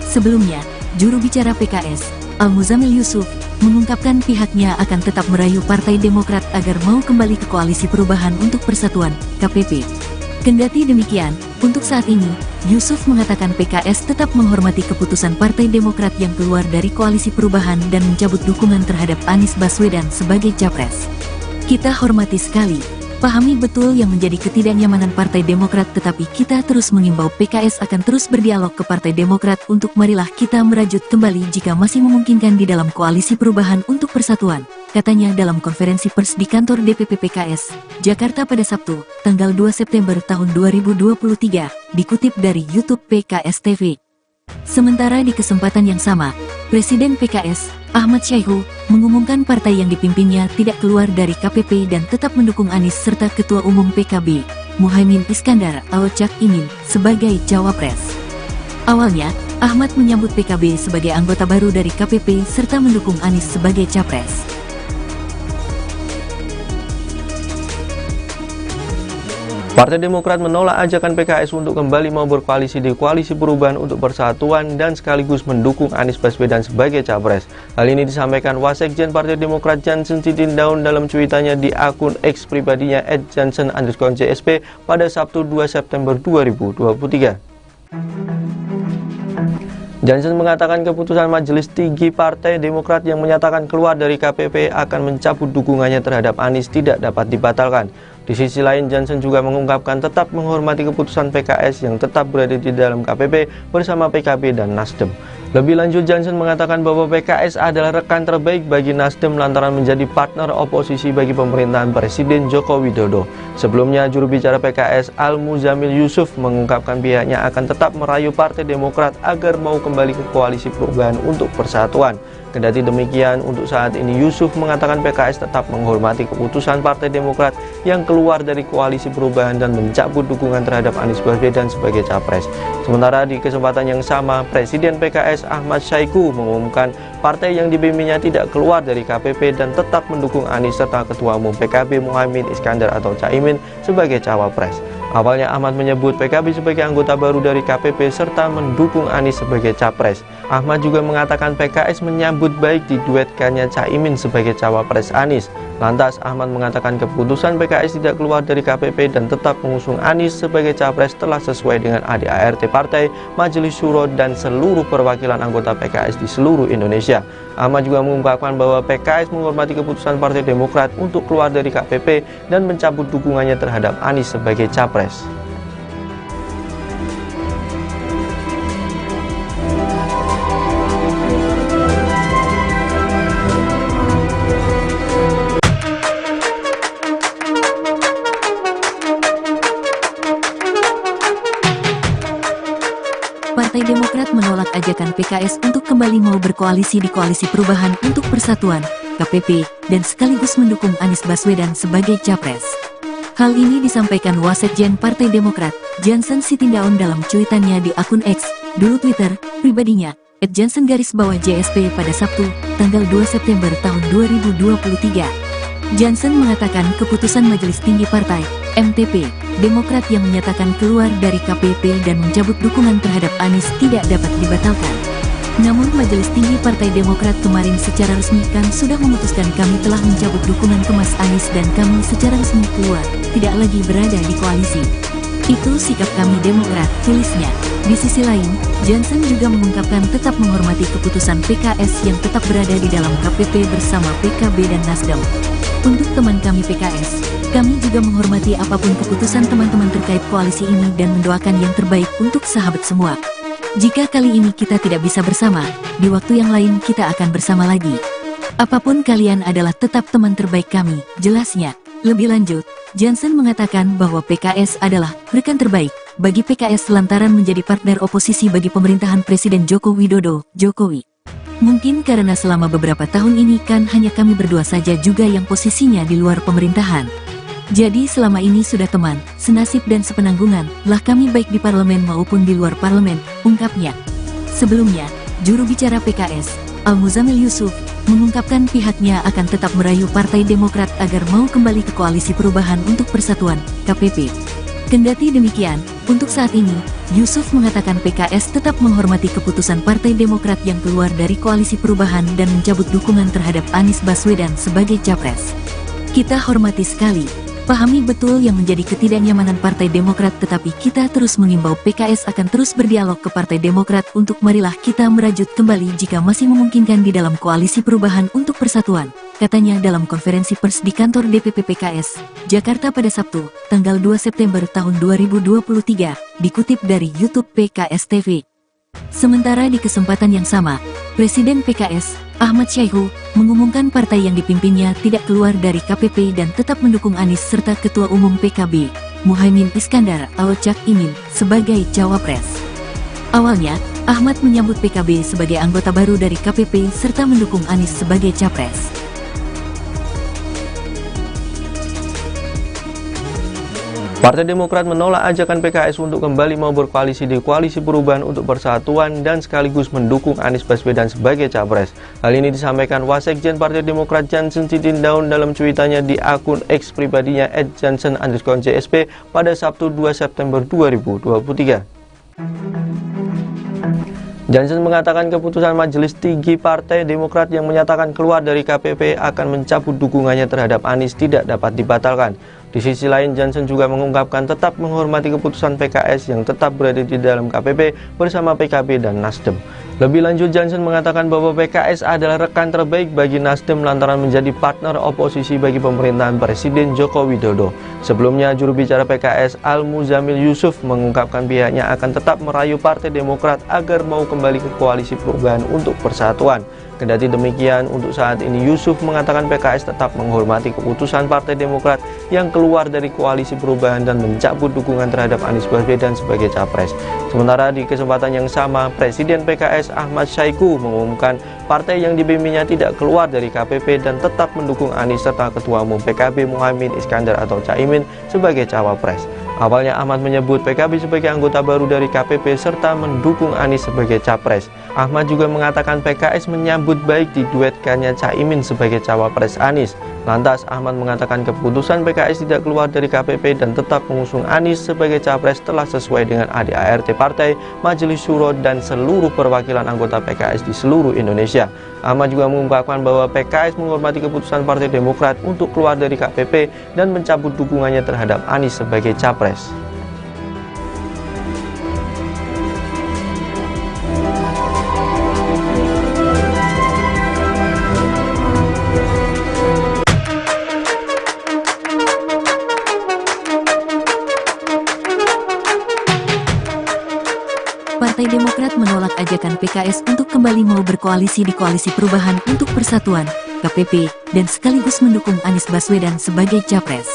Sebelumnya, juru bicara PKS, Al-Muzamil Yusuf, mengungkapkan pihaknya akan tetap merayu Partai Demokrat agar mau kembali ke Koalisi Perubahan untuk Persatuan, KPP. Kendati demikian, untuk saat ini, Yusuf mengatakan PKS tetap menghormati keputusan Partai Demokrat yang keluar dari Koalisi Perubahan dan mencabut dukungan terhadap Anies Baswedan sebagai capres. Kita hormati sekali, pahami betul yang menjadi ketidaknyamanan Partai Demokrat, tetapi kita terus mengimbau PKS akan terus berdialog ke Partai Demokrat untuk marilah kita merajut kembali jika masih memungkinkan di dalam Koalisi Perubahan untuk Persatuan, katanya dalam konferensi pers di kantor DPP PKS, Jakarta pada Sabtu, tanggal 2 September tahun 2023, dikutip dari YouTube PKS TV. Sementara di kesempatan yang sama, Presiden PKS, Ahmad Syaiqo, mengumumkan partai yang dipimpinnya tidak keluar dari KPP dan tetap mendukung Anies serta Ketua Umum PKB, Muhaimin Iskandar atau Cak Imin, sebagai cawapres. Awalnya, Ahmad menyambut PKB sebagai anggota baru dari KPP serta mendukung Anies sebagai capres. Partai Demokrat menolak ajakan PKS untuk kembali mau berkoalisi di Koalisi Perubahan untuk Persatuan dan sekaligus mendukung Anies Baswedan sebagai capres. Hal ini disampaikan Wasekjen Partai Demokrat Jansen Sitindaun dalam cuitannya di akun X pribadinya @jansen_JSP pada Sabtu 2 September 2023. Jansen mengatakan keputusan Majelis Tinggi Partai Demokrat yang menyatakan keluar dari KPP akan mencabut dukungannya terhadap Anies tidak dapat dibatalkan. Di sisi lain, Jansen juga mengungkapkan tetap menghormati keputusan PKS yang tetap berada di dalam KPP bersama PKB dan Nasdem. Lebih lanjut, Jansen mengatakan bahwa PKS adalah rekan terbaik bagi Nasdem lantaran menjadi partner oposisi bagi pemerintahan Presiden Joko Widodo. Sebelumnya, juru bicara PKS Al-Muzamil Yusuf mengungkapkan pihaknya akan tetap merayu Partai Demokrat agar mau kembali ke Koalisi Perubahan untuk Persatuan. Kendati demikian, untuk saat ini Yusuf mengatakan PKS tetap menghormati keputusan Partai Demokrat yang keluar dari Koalisi Perubahan dan mencabut dukungan terhadap Anies Baswedan sebagai capres. Sementara di kesempatan yang sama, Presiden PKS Ahmad Syaiqo mengumumkan partai yang dipimpinnya tidak keluar dari KPP dan tetap mendukung Anies serta Ketua Umum PKB Muhaimin Iskandar atau Caimin sebagai cawapres. Awalnya Ahmad menyebut PKB sebagai anggota baru dari KPP serta mendukung Anies sebagai capres. Ahmad juga mengatakan PKS menyambut baik diduetkannya Caimin sebagai cawapres Anies. Lantas Ahmad mengatakan keputusan PKS tidak keluar dari KPP dan tetap mengusung Anies sebagai capres telah sesuai dengan ADART partai, Majelis Syuro dan seluruh perwakilan anggota PKS di seluruh Indonesia. Ahmad juga mengungkapkan bahwa PKS menghormati keputusan Partai Demokrat untuk keluar dari KPP dan mencabut dukungannya terhadap Anies sebagai capres. Partai Demokrat menolak ajakan PKS untuk kembali mau berkoalisi di Koalisi Perubahan untuk Persatuan, KPP, dan sekaligus mendukung Anies Baswedan sebagai capres. Hal ini disampaikan Wasekjen Partai Demokrat, Jansen Sitindaun dalam cuitannya di akun X, dulu Twitter, pribadinya, @jansen_JSP pada Sabtu, tanggal 2 September tahun 2023. Jansen mengatakan keputusan Majelis Tinggi Partai, MTP, Demokrat yang menyatakan keluar dari KPP dan mencabut dukungan terhadap Anies tidak dapat dibatalkan. Namun Majelis Tinggi Partai Demokrat kemarin secara resmi kan sudah memutuskan kami telah mencabut dukungan ke Mas Anies dan kami secara resmi keluar, tidak lagi berada di koalisi. Itu sikap kami Demokrat, tulisnya. Di sisi lain, Jansen juga mengungkapkan tetap menghormati keputusan PKS yang tetap berada di dalam KPP bersama PKB dan Nasdem. Untuk teman kami PKS, kami juga menghormati apapun keputusan teman-teman terkait koalisi ini dan mendoakan yang terbaik untuk sahabat semua. Jika kali ini kita tidak bisa bersama, di waktu yang lain kita akan bersama lagi. Apapun kalian adalah tetap teman terbaik kami, jelasnya. Lebih lanjut, Jansen mengatakan bahwa PKS adalah rekan terbaik bagi PKS lantaran menjadi partner oposisi bagi pemerintahan Presiden Joko Widodo, Jokowi. Mungkin karena selama beberapa tahun ini kan hanya kami berdua saja juga yang posisinya di luar pemerintahan. Jadi selama ini sudah teman, senasib dan sepenanggungan, lah kami baik di parlemen maupun di luar parlemen, ungkapnya. Sebelumnya, juru bicara PKS, Al-Muzamil Yusuf, mengungkapkan pihaknya akan tetap merayu Partai Demokrat agar mau kembali ke Koalisi Perubahan untuk Persatuan, KPP. Kendati demikian, untuk saat ini, Yusuf mengatakan PKS tetap menghormati keputusan Partai Demokrat yang keluar dari Koalisi Perubahan dan mencabut dukungan terhadap Anies Baswedan sebagai capres. Kita hormati sekali, pahami betul yang menjadi ketidaknyamanan Partai Demokrat, tetapi kita terus mengimbau PKS akan terus berdialog ke Partai Demokrat untuk marilah kita merajut kembali jika masih memungkinkan di dalam Koalisi Perubahan untuk Persatuan, katanya dalam konferensi pers di kantor DPP PKS, Jakarta pada Sabtu, tanggal 2 September tahun 2023, dikutip dari YouTube PKS TV. Sementara di kesempatan yang sama, Presiden PKS, Ahmad Syaiqo, mengumumkan partai yang dipimpinnya tidak keluar dari KPP dan tetap mendukung Anies serta Ketua Umum PKB, Muhaimin Iskandar atau Caimin, sebagai cawapres. Awalnya, Ahmad menyambut PKB sebagai anggota baru dari KPP serta mendukung Anies sebagai capres. Partai Demokrat menolak ajakan PKS untuk kembali mau berkoalisi di Koalisi Perubahan untuk Persatuan dan sekaligus mendukung Anies Baswedan sebagai capres. Hal ini disampaikan Wasekjen Partai Demokrat Jansen Sitindaun dalam cuitannya di akun X pribadinya @jansen_JSP pada Sabtu 2 September 2023. Jansen mengatakan keputusan Majelis Tinggi Partai Demokrat yang menyatakan keluar dari KPP akan mencabut dukungannya terhadap Anies tidak dapat dibatalkan. Di sisi lain, Jansen juga mengungkapkan tetap menghormati keputusan PKS yang tetap berada di dalam KPP bersama PKB dan Nasdem. Lebih lanjut, Jansen mengatakan bahwa PKS adalah rekan terbaik bagi Nasdem lantaran menjadi partner oposisi bagi pemerintahan Presiden Joko Widodo. Sebelumnya, juru bicara PKS Al-Muzamil Yusuf mengungkapkan pihaknya akan tetap merayu Partai Demokrat agar mau kembali ke Koalisi Perubahan untuk Persatuan. Kendati demikian, untuk saat ini Yusuf mengatakan PKS tetap menghormati keputusan Partai Demokrat yang keluar dari Koalisi Perubahan dan mencabut dukungan terhadap Anies Baswedan sebagai capres. Sementara di kesempatan yang sama, Presiden PKS Ahmad Syaiqo mengumumkan partai yang dipimpinnya tidak keluar dari KPP dan tetap mendukung Anies serta Ketua Umum PKB Muhaimin Iskandar atau Caimin sebagai cawapres. Awalnya Ahmad menyebut PKB sebagai anggota baru dari KPP serta mendukung Anies sebagai capres. Ahmad juga mengatakan PKS menyambut baik diduetkannya Caimin sebagai cawapres Anies. Lantas Ahmad mengatakan keputusan PKS tidak keluar dari KPP dan tetap mengusung Anies sebagai capres telah sesuai dengan ADART partai, Majelis Syuro dan seluruh perwakilan anggota PKS di seluruh Indonesia. Ahmad juga mengungkapkan bahwa PKS menghormati keputusan Partai Demokrat untuk keluar dari KPP dan mencabut dukungannya terhadap Anies sebagai capres. Partai Demokrat menolak ajakan PKS untuk kembali mau berkoalisi di Koalisi Perubahan untuk Persatuan, KPP, dan sekaligus mendukung Anies Baswedan sebagai capres.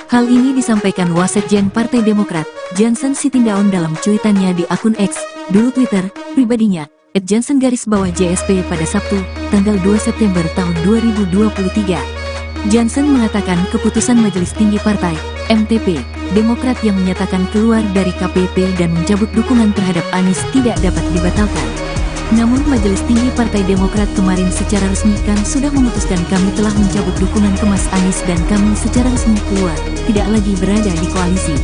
Hal ini disampaikan Wasekjen Partai Demokrat, Jansen Sitindaun dalam cuitannya di akun X, dulu Twitter, pribadinya, @jansen_JSP pada Sabtu, tanggal 2 September tahun 2023. Jansen mengatakan keputusan Majelis Tinggi Partai, MTP, Demokrat yang menyatakan keluar dari KPP dan mencabut dukungan terhadap Anies tidak dapat dibatalkan. Namun Majelis Tinggi Partai Demokrat kemarin secara resmi kan sudah memutuskan kami telah mencabut dukungan ke Mas Anies dan kami secara resmi keluar, tidak lagi berada di koalisi.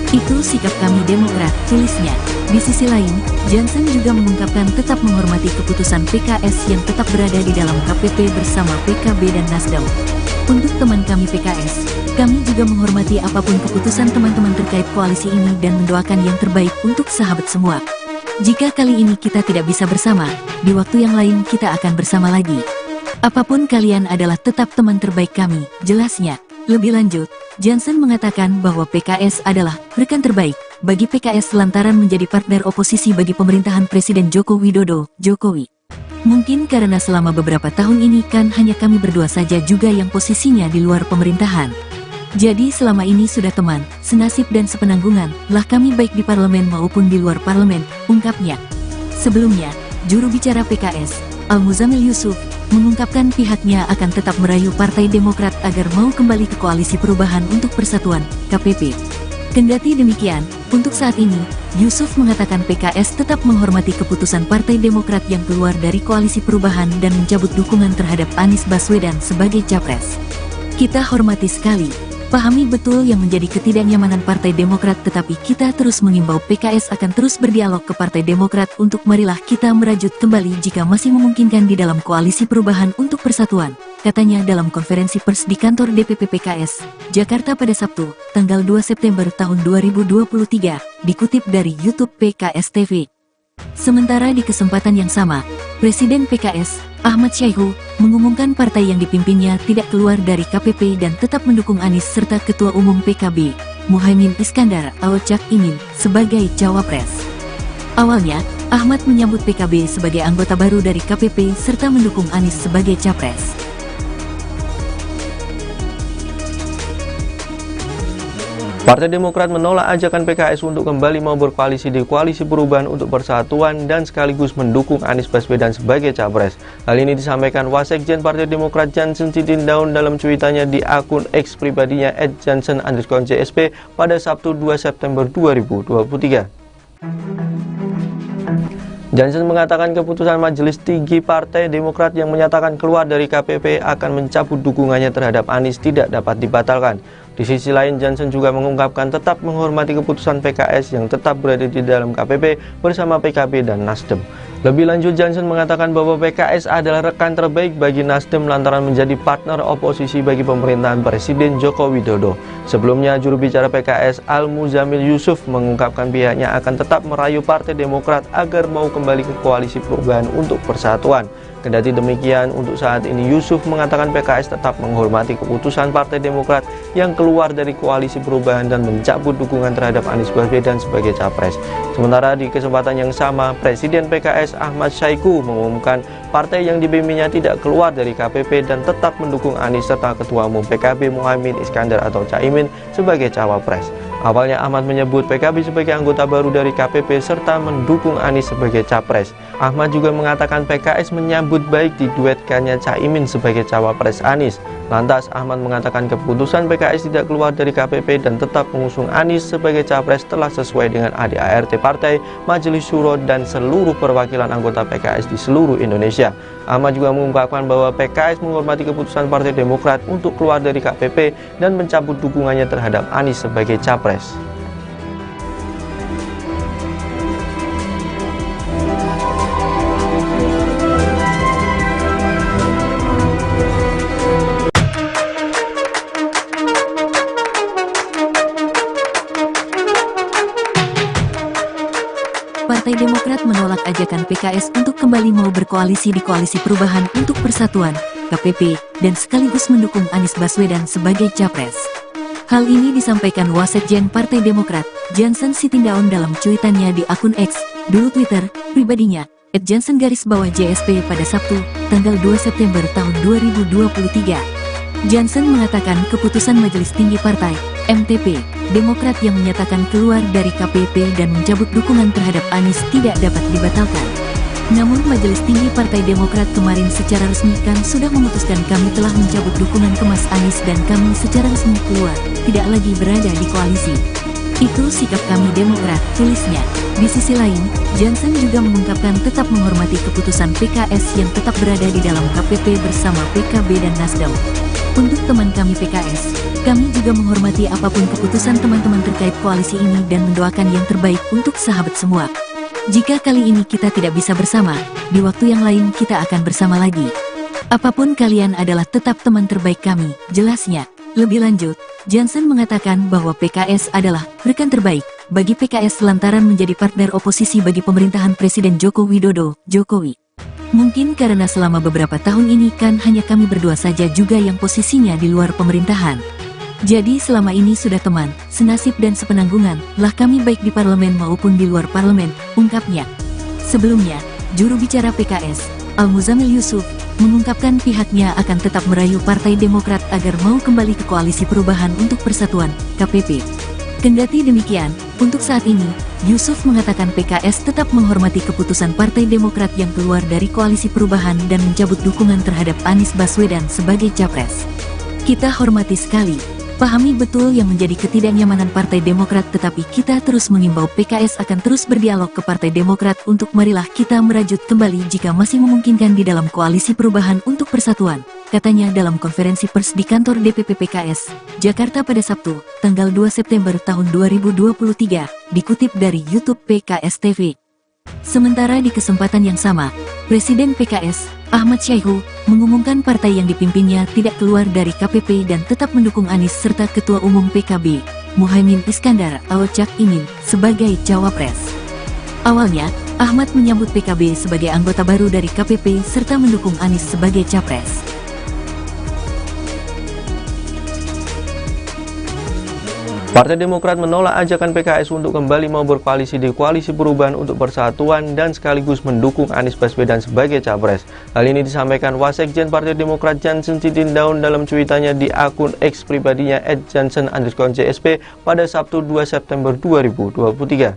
Itu sikap kami Demokrat, tulisnya. Di sisi lain, Jansen juga mengungkapkan tetap menghormati keputusan PKS yang tetap berada di dalam KPP bersama PKB dan Nasdem. Untuk teman kami PKS, kami juga menghormati apapun keputusan teman-teman terkait koalisi ini dan mendoakan yang terbaik untuk sahabat semua. Jika kali ini kita tidak bisa bersama, di waktu yang lain kita akan bersama lagi. Apapun kalian adalah tetap teman terbaik kami, jelasnya. Lebih lanjut, Jansen mengatakan bahwa PKS adalah rekan terbaik bagi PKS lantaran menjadi partner oposisi bagi pemerintahan Presiden Joko Widodo, Jokowi. Mungkin karena selama beberapa tahun ini kan hanya kami berdua saja juga yang posisinya di luar pemerintahan. Jadi selama ini sudah teman, senasib dan sepenanggungan lah kami baik di parlemen maupun di luar parlemen, ungkapnya. Sebelumnya, juru bicara PKS, Al-Muzamil Yusuf, mengungkapkan pihaknya akan tetap merayu Partai Demokrat agar mau kembali ke Koalisi Perubahan untuk Persatuan, KPP. Kendati demikian, untuk saat ini, Yusuf mengatakan PKS tetap menghormati keputusan Partai Demokrat yang keluar dari Koalisi Perubahan dan mencabut dukungan terhadap Anies Baswedan sebagai capres. Kita hormati sekali, pahami betul yang menjadi ketidaknyamanan Partai Demokrat, tetapi kita terus mengimbau PKS akan terus berdialog ke Partai Demokrat untuk marilah kita merajut kembali jika masih memungkinkan di dalam Koalisi Perubahan untuk Persatuan, katanya dalam konferensi pers di kantor DPP PKS, Jakarta pada Sabtu, tanggal 2 September tahun 2023, dikutip dari YouTube PKS TV. Sementara di kesempatan yang sama, Presiden PKS, Ahmad Syaiqo, mengumumkan partai yang dipimpinnya tidak keluar dari KPP dan tetap mendukung Anies serta Ketua Umum PKB, Muhaimin Iskandar atau Cak Imin, sebagai cawapres. Awalnya, Ahmad menyambut PKB sebagai anggota baru dari KPP serta mendukung Anies sebagai capres. Partai Demokrat menolak ajakan PKS untuk kembali mau berkoalisi di Koalisi Perubahan untuk Persatuan dan sekaligus mendukung Anies Baswedan sebagai capres. Hal ini disampaikan Wasekjen Partai Demokrat Jansen Sitindaun dalam cuitannya di akun X pribadinya @jansen_JSP pada Sabtu 2 September 2023. Jansen mengatakan keputusan Majelis Tinggi Partai Demokrat yang menyatakan keluar dari KPP akan mencabut dukungannya terhadap Anies tidak dapat dibatalkan. Di sisi lain, Jansen juga mengungkapkan tetap menghormati keputusan PKS yang tetap berada di dalam KPP bersama PKB dan Nasdem. Lebih lanjut, Jansen mengatakan bahwa PKS adalah rekan terbaik bagi Nasdem lantaran menjadi partner oposisi bagi pemerintahan Presiden Joko Widodo. Sebelumnya, juru bicara PKS Al-Muzamil Yusuf mengungkapkan pihaknya akan tetap merayu Partai Demokrat agar mau kembali ke Koalisi Perubahan untuk Persatuan. Kendati demikian, untuk saat ini Yusuf mengatakan PKS tetap menghormati keputusan Partai Demokrat yang keluar dari Koalisi Perubahan dan mencabut dukungan terhadap Anies Baswedan sebagai capres. Sementara di kesempatan yang sama, Presiden PKS Ahmad Syaiqo mengumumkan partai yang dipimpinnya tidak keluar dari KPP dan tetap mendukung Anies serta Ketua Umum PKB Muhaimin Iskandar atau Caimin sebagai cawapres. Awalnya Ahmad menyebut PKB sebagai anggota baru dari KPP serta mendukung Anies sebagai capres. Ahmad juga mengatakan PKS menyambut baik diduetkannya Caimin sebagai cawapres Anies. Lantas Ahmad mengatakan keputusan PKS tidak keluar dari KPP dan tetap mengusung Anies sebagai capres telah sesuai dengan ADART partai, Majelis Syuro dan seluruh perwakilan anggota PKS di seluruh Indonesia. Ahmad juga mengungkapkan bahwa PKS menghormati keputusan Partai Demokrat untuk keluar dari KPP dan mencabut dukungannya terhadap Anies sebagai capres. Partai Demokrat menolak ajakan PKS untuk kembali mau berkoalisi di Koalisi Perubahan untuk Persatuan, KPP, dan sekaligus mendukung Anies Baswedan sebagai capres. Hal ini disampaikan Wasekjen Partai Demokrat, Jansen Sitindaun dalam cuitannya di akun X, dulu Twitter, pribadinya, @jansen_JSP pada Sabtu, tanggal 2 September tahun 2023. Jansen mengatakan keputusan Majelis Tinggi Partai, MTP, Demokrat yang menyatakan keluar dari KPP dan mencabut dukungan terhadap Anies tidak dapat dibatalkan. Namun Majelis Tinggi Partai Demokrat kemarin secara resmi kan sudah memutuskan kami telah mencabut dukungan ke Mas Anies dan kami secara resmi keluar, tidak lagi berada di koalisi. Itu sikap kami Demokrat, tulisnya. Di sisi lain, Jansen juga mengungkapkan tetap menghormati keputusan PKS yang tetap berada di dalam KPP bersama PKB dan Nasdem. Untuk teman kami PKS, kami juga menghormati apapun keputusan teman-teman terkait koalisi ini dan mendoakan yang terbaik untuk sahabat semua. Jika kali ini kita tidak bisa bersama, di waktu yang lain kita akan bersama lagi. Apapun kalian adalah tetap teman terbaik kami, jelasnya. Lebih lanjut, Jansen mengatakan bahwa PKS adalah rekan terbaik bagi PKS lantaran menjadi partner oposisi bagi pemerintahan Presiden Joko Widodo, Jokowi. Mungkin karena selama beberapa tahun ini kan hanya kami berdua saja juga yang posisinya di luar pemerintahan. Jadi selama ini sudah teman, senasib dan sepenanggungan lah kami baik di parlemen maupun di luar parlemen, ungkapnya. Sebelumnya, juru bicara PKS, Al-Muzamil Yusuf, mengungkapkan pihaknya akan tetap merayu Partai Demokrat agar mau kembali ke Koalisi Perubahan untuk Persatuan, KPP. Kendati demikian, untuk saat ini, Yusuf mengatakan PKS tetap menghormati keputusan Partai Demokrat yang keluar dari Koalisi Perubahan dan mencabut dukungan terhadap Anies Baswedan sebagai capres. Kita hormati sekali, pahami betul yang menjadi ketidaknyamanan Partai Demokrat, tetapi kita terus mengimbau PKS akan terus berdialog ke Partai Demokrat untuk marilah kita merajut kembali jika masih memungkinkan di dalam Koalisi Perubahan untuk Persatuan, katanya dalam konferensi pers di kantor DPP PKS, Jakarta pada Sabtu, tanggal 2 September tahun 2023, dikutip dari YouTube PKS TV. Sementara di kesempatan yang sama, Presiden PKS, Ahmad Syaiqo, mengumumkan partai yang dipimpinnya tidak keluar dari KPP dan tetap mendukung Anies serta Ketua Umum PKB, Muhaimin Iskandar atau Cak Imin, sebagai cawapres. Awalnya, Ahmad menyambut PKB sebagai anggota baru dari KPP serta mendukung Anies sebagai capres. Partai Demokrat menolak ajakan PKS untuk kembali mau berkoalisi di Koalisi Perubahan untuk Persatuan dan sekaligus mendukung Anies Baswedan sebagai capres. Hal ini disampaikan Wasekjen Partai Demokrat Jansen Sitindaun dalam cuitannya di akun X pribadinya @jansen_JSP pada Sabtu 2 September 2023.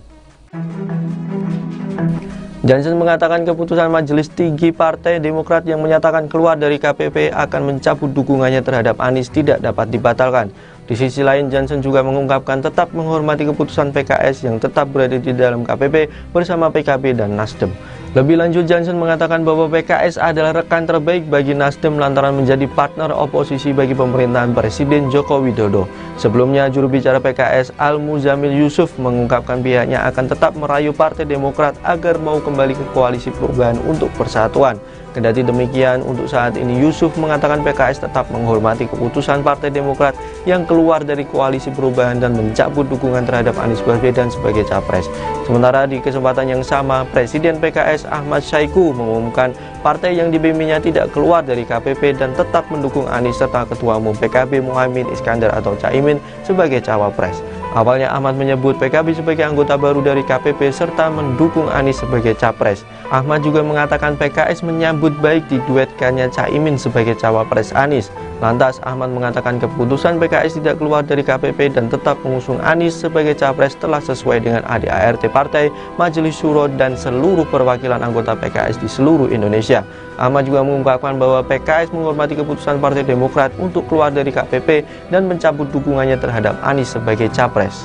Jansen mengatakan keputusan Majelis Tinggi Partai Demokrat yang menyatakan keluar dari KPP akan mencabut dukungannya terhadap Anies tidak dapat dibatalkan. Di sisi lain, Jansen juga mengungkapkan tetap menghormati keputusan PKS yang tetap berada di dalam KPP bersama PKB dan Nasdem. Lebih lanjut, Jansen mengatakan bahwa PKS adalah rekan terbaik bagi Nasdem lantaran menjadi partner oposisi bagi pemerintahan Presiden Joko Widodo. Sebelumnya, juru bicara PKS Al-Muzamil Yusuf mengungkapkan pihaknya akan tetap merayu Partai Demokrat agar mau kembali ke Koalisi Perubahan untuk Persatuan. Kendati demikian, untuk saat ini Yusuf mengatakan PKS tetap menghormati keputusan Partai Demokrat yang keluar dari Koalisi Perubahan dan mencabut dukungan terhadap Anies Baswedan sebagai capres. Sementara di kesempatan yang sama, Presiden PKS Ahmad Saiku mengumumkan partai yang dibimbingnya tidak keluar dari KPP dan tetap mendukung Anies serta Ketua Umum PKB Muhaimin Iskandar atau Caimin sebagai cawapres. Awalnya Ahmad menyebut PKB sebagai anggota baru dari KPP serta mendukung Anies sebagai capres. Ahmad juga mengatakan PKS menyambut baik diduetkannya Caimin sebagai cawapres Anies. Lantas Ahmad mengatakan keputusan PKS tidak keluar dari KPP dan tetap mengusung Anies sebagai capres telah sesuai dengan ADART partai, Majelis Syuro dan seluruh perwakilan anggota PKS di seluruh Indonesia. Ahmad juga mengungkapkan bahwa PKS menghormati keputusan Partai Demokrat untuk keluar dari KPP dan mencabut dukungannya terhadap Anies sebagai capres.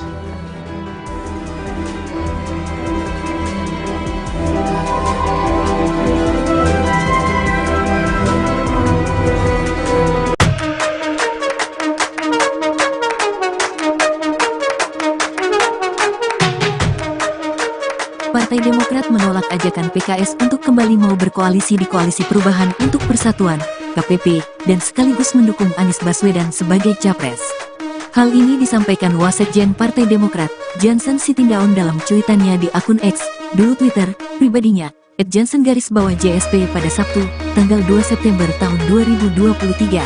Partai Demokrat menolak ajakan PKS untuk kembali mau berkoalisi di Koalisi Perubahan untuk Persatuan, KPP, dan sekaligus mendukung Anies Baswedan sebagai capres. Hal ini disampaikan Wasekjen Partai Demokrat, Jansen Sitindaun dalam cuitannya di akun X, dulu Twitter, pribadinya, @jansen_JSP pada Sabtu, tanggal 2 September tahun 2023.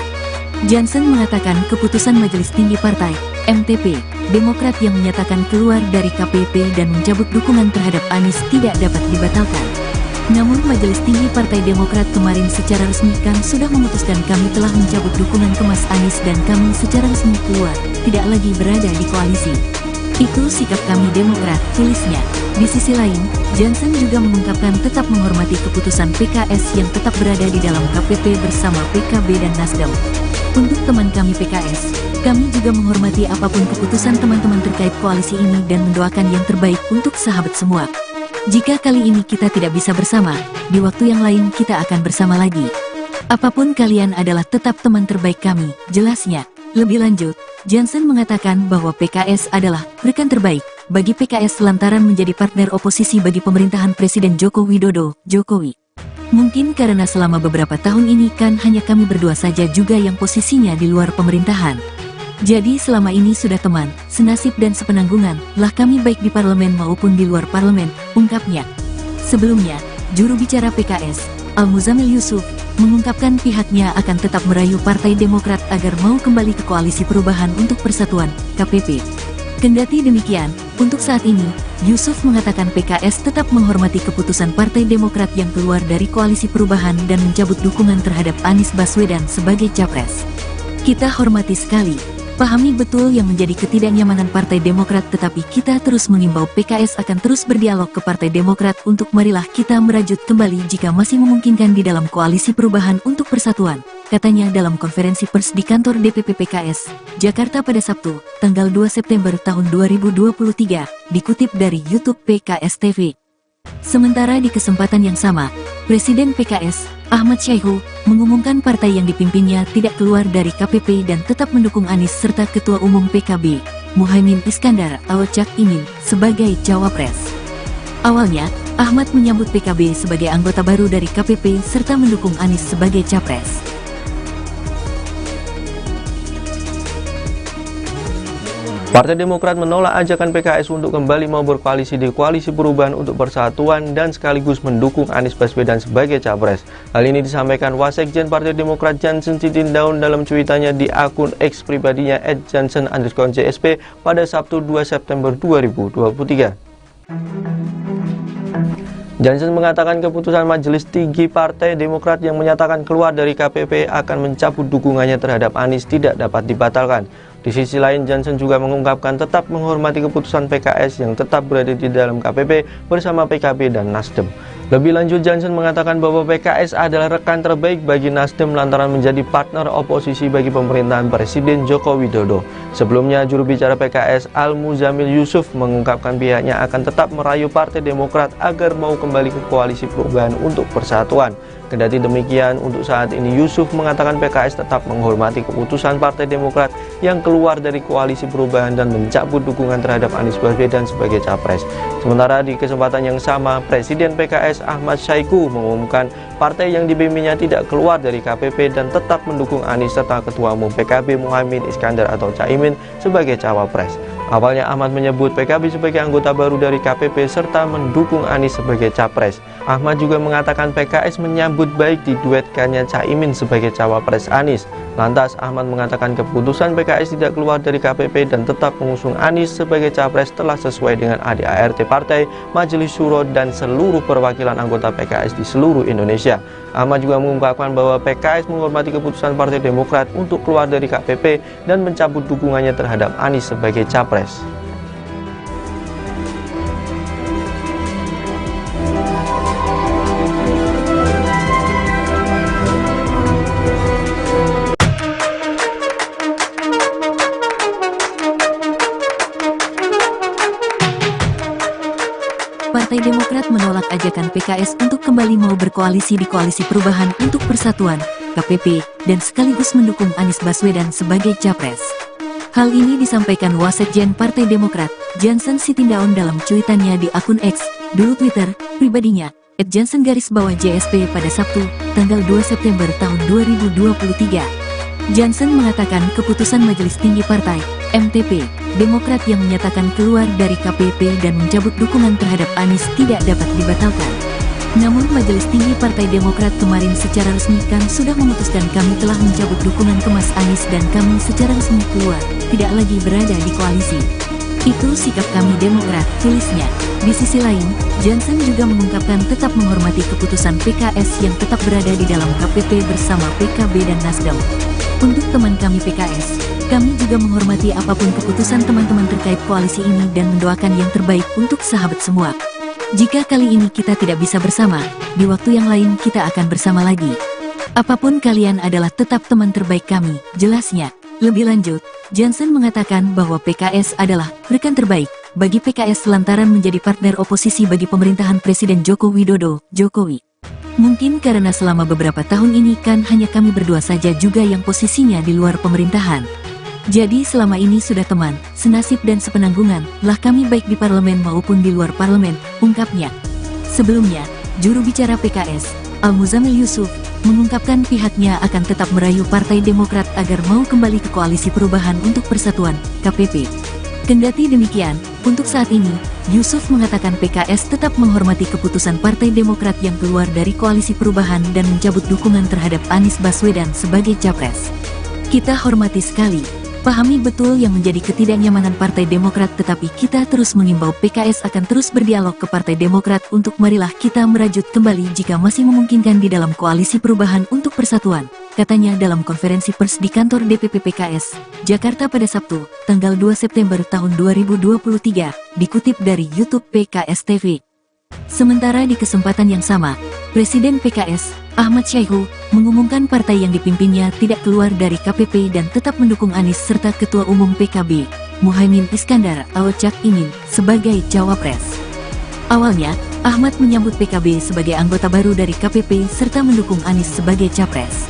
Jansen mengatakan keputusan Majelis Tinggi Partai, MTP, Demokrat yang menyatakan keluar dari KPP dan mencabut dukungan terhadap Anies tidak dapat dibatalkan. Namun Majelis Tinggi Partai Demokrat kemarin secara resmi kan sudah memutuskan kami telah mencabut dukungan ke Mas Anies dan kami secara resmi keluar, tidak lagi berada di koalisi. Itu sikap kami Demokrat, tulisnya. Di sisi lain, Jansen juga mengungkapkan tetap menghormati keputusan PKS yang tetap berada di dalam KPP bersama PKB dan Nasdem. Untuk teman kami PKS, kami juga menghormati apapun keputusan teman-teman terkait koalisi ini dan mendoakan yang terbaik untuk sahabat semua. Jika kali ini kita tidak bisa bersama, di waktu yang lain kita akan bersama lagi. Apapun kalian adalah tetap teman terbaik kami, jelasnya. Lebih lanjut, Jansen mengatakan bahwa PKS adalah rekan terbaik bagi PKS lantaran menjadi partner oposisi bagi pemerintahan Presiden Joko Widodo, Jokowi. Mungkin karena selama beberapa tahun ini kan hanya kami berdua saja juga yang posisinya di luar pemerintahan. Jadi selama ini sudah teman, senasib dan sepenanggungan lah kami baik di parlemen maupun di luar parlemen, ungkapnya. Sebelumnya, juru bicara PKS, Al-Muzamil Yusuf, mengungkapkan pihaknya akan tetap merayu Partai Demokrat agar mau kembali ke Koalisi Perubahan untuk Persatuan, KPP. Kendati demikian, untuk saat ini, Yusuf mengatakan PKS tetap menghormati keputusan Partai Demokrat yang keluar dari Koalisi Perubahan dan mencabut dukungan terhadap Anies Baswedan sebagai capres. Kita hormati sekali, pahami betul yang menjadi ketidaknyamanan Partai Demokrat, tetapi kita terus mengimbau PKS akan terus berdialog ke Partai Demokrat untuk marilah kita merajut kembali jika masih memungkinkan di dalam Koalisi Perubahan untuk Persatuan, katanya dalam konferensi pers di kantor DPP PKS, Jakarta pada Sabtu, tanggal 2 September tahun 2023, dikutip dari YouTube PKS TV. Sementara di kesempatan yang sama, Presiden PKS, Ahmad Saiku, mengumumkan partai yang dipimpinnya tidak keluar dari KPP dan tetap mendukung Anies serta Ketua Umum PKB, Muhaimin Iskandar atau Cak Imin, sebagai cawapres. Awalnya, Ahmad menyambut PKB sebagai anggota baru dari KPP serta mendukung Anies sebagai capres. Partai Demokrat menolak ajakan PKS untuk kembali mau berkoalisi di Koalisi Perubahan untuk Persatuan dan sekaligus mendukung Anies Baswedan sebagai capres. Hal ini disampaikan Wasekjen Partai Demokrat Jansen Sitindaun dalam cuitannya di akun X pribadinya @jansen_JSP pada Sabtu 2 September 2023. Jansen mengatakan keputusan Majelis Tinggi Partai Demokrat yang menyatakan keluar dari KPP akan mencabut dukungannya terhadap Anies tidak dapat dibatalkan. Di sisi lain, Jansen juga mengungkapkan tetap menghormati keputusan PKS yang tetap berada di dalam KPP bersama PKB dan Nasdem. Lebih lanjut, Jansen mengatakan bahwa PKS adalah rekan terbaik bagi Nasdem lantaran menjadi partner oposisi bagi pemerintahan Presiden Joko Widodo. Sebelumnya, juru bicara PKS Al-Muzamil Yusuf mengungkapkan pihaknya akan tetap merayu Partai Demokrat agar mau kembali ke Koalisi Perubahan untuk Persatuan. Kendati demikian, untuk saat ini Yusuf mengatakan PKS tetap menghormati keputusan Partai Demokrat yang keluar dari Koalisi Perubahan dan mencabut dukungan terhadap Anies Baswedan sebagai capres. Sementara di kesempatan yang sama, Presiden PKS Ahmad Saiku mengumumkan partai yang dipimpinnya tidak keluar dari KPP dan tetap mendukung Anies serta Ketua Umum PKB Muhaimin Iskandar atau Caimin sebagai cawapres. Awalnya Ahmad menyebut PKB sebagai anggota baru dari KPP serta mendukung Anies sebagai capres. Ahmad juga mengatakan PKS menyambut baik diduetkannya Caimin sebagai cawapres Anies. Lantas Ahmad mengatakan keputusan PKS tidak keluar dari KPP dan tetap mengusung Anies sebagai capres telah sesuai dengan ADART partai, Majelis Syuro dan seluruh perwakilan anggota PKS di seluruh Indonesia. Ahmad juga mengungkapkan bahwa PKS menghormati keputusan Partai Demokrat untuk keluar dari KPP dan mencabut dukungannya terhadap Anies sebagai capres. Partai Demokrat menolak ajakan PKS untuk kembali mau berkoalisi di Koalisi Perubahan untuk Persatuan, KPP, dan sekaligus mendukung Anies Baswedan sebagai capres. Hal ini disampaikan Wasekjen Partai Demokrat, Jansen Sitindaun dalam cuitannya di akun X, dulu Twitter, pribadinya, @jansen_JSP pada Sabtu, tanggal 2 September tahun 2023. Jansen mengatakan keputusan Majelis Tinggi Partai, MTP, Demokrat yang menyatakan keluar dari KPP dan mencabut dukungan terhadap Anies tidak dapat dibatalkan. Namun Majelis Tinggi Partai Demokrat kemarin secara resmi kan sudah memutuskan kami telah mencabut dukungan ke Mas Anies dan kami secara resmi keluar, tidak lagi berada di koalisi. Itu sikap kami Demokrat, tulisnya. Di sisi lain, Jansen juga mengungkapkan tetap menghormati keputusan PKS yang tetap berada di dalam KPP bersama PKB dan Nasdem. Untuk teman kami PKS, kami juga menghormati apapun keputusan teman-teman terkait koalisi ini dan mendoakan yang terbaik untuk sahabat semua. Jika kali ini kita tidak bisa bersama, di waktu yang lain kita akan bersama lagi. Apapun kalian adalah tetap teman terbaik kami, jelasnya. Lebih lanjut, Jansen mengatakan bahwa PKS adalah rekan terbaik bagi PKS lantaran menjadi partner oposisi bagi pemerintahan Presiden Joko Widodo, Jokowi. Mungkin karena selama beberapa tahun ini kan hanya kami berdua saja juga yang posisinya di luar pemerintahan. Jadi selama ini sudah teman, senasib dan sepenanggungan lah kami baik di parlemen maupun di luar parlemen, ungkapnya. Sebelumnya, juru bicara PKS, Al-Muzamil Yusuf, mengungkapkan pihaknya akan tetap merayu Partai Demokrat agar mau kembali ke Koalisi Perubahan untuk Persatuan, KPP. Kendati demikian, untuk saat ini, Yusuf mengatakan PKS tetap menghormati keputusan Partai Demokrat yang keluar dari Koalisi Perubahan dan mencabut dukungan terhadap Anies Baswedan sebagai capres. Kita hormati sekali, pahami betul yang menjadi ketidaknyamanan Partai Demokrat, tetapi kita terus mengimbau PKS akan terus berdialog ke Partai Demokrat untuk marilah kita merajut kembali jika masih memungkinkan di dalam Koalisi Perubahan untuk Persatuan, katanya dalam konferensi pers di kantor DPP PKS, Jakarta pada Sabtu, tanggal 2 September tahun 2023, dikutip dari YouTube PKS TV. Sementara di kesempatan yang sama, Presiden PKS, Ahmad Saiku, mengumumkan partai yang dipimpinnya tidak keluar dari KPP dan tetap mendukung Anies serta Ketua Umum PKB, Muhaimin Iskandar atau Cak Imin, sebagai cawapres. Awalnya, Ahmad menyambut PKB sebagai anggota baru dari KPP serta mendukung Anies sebagai capres.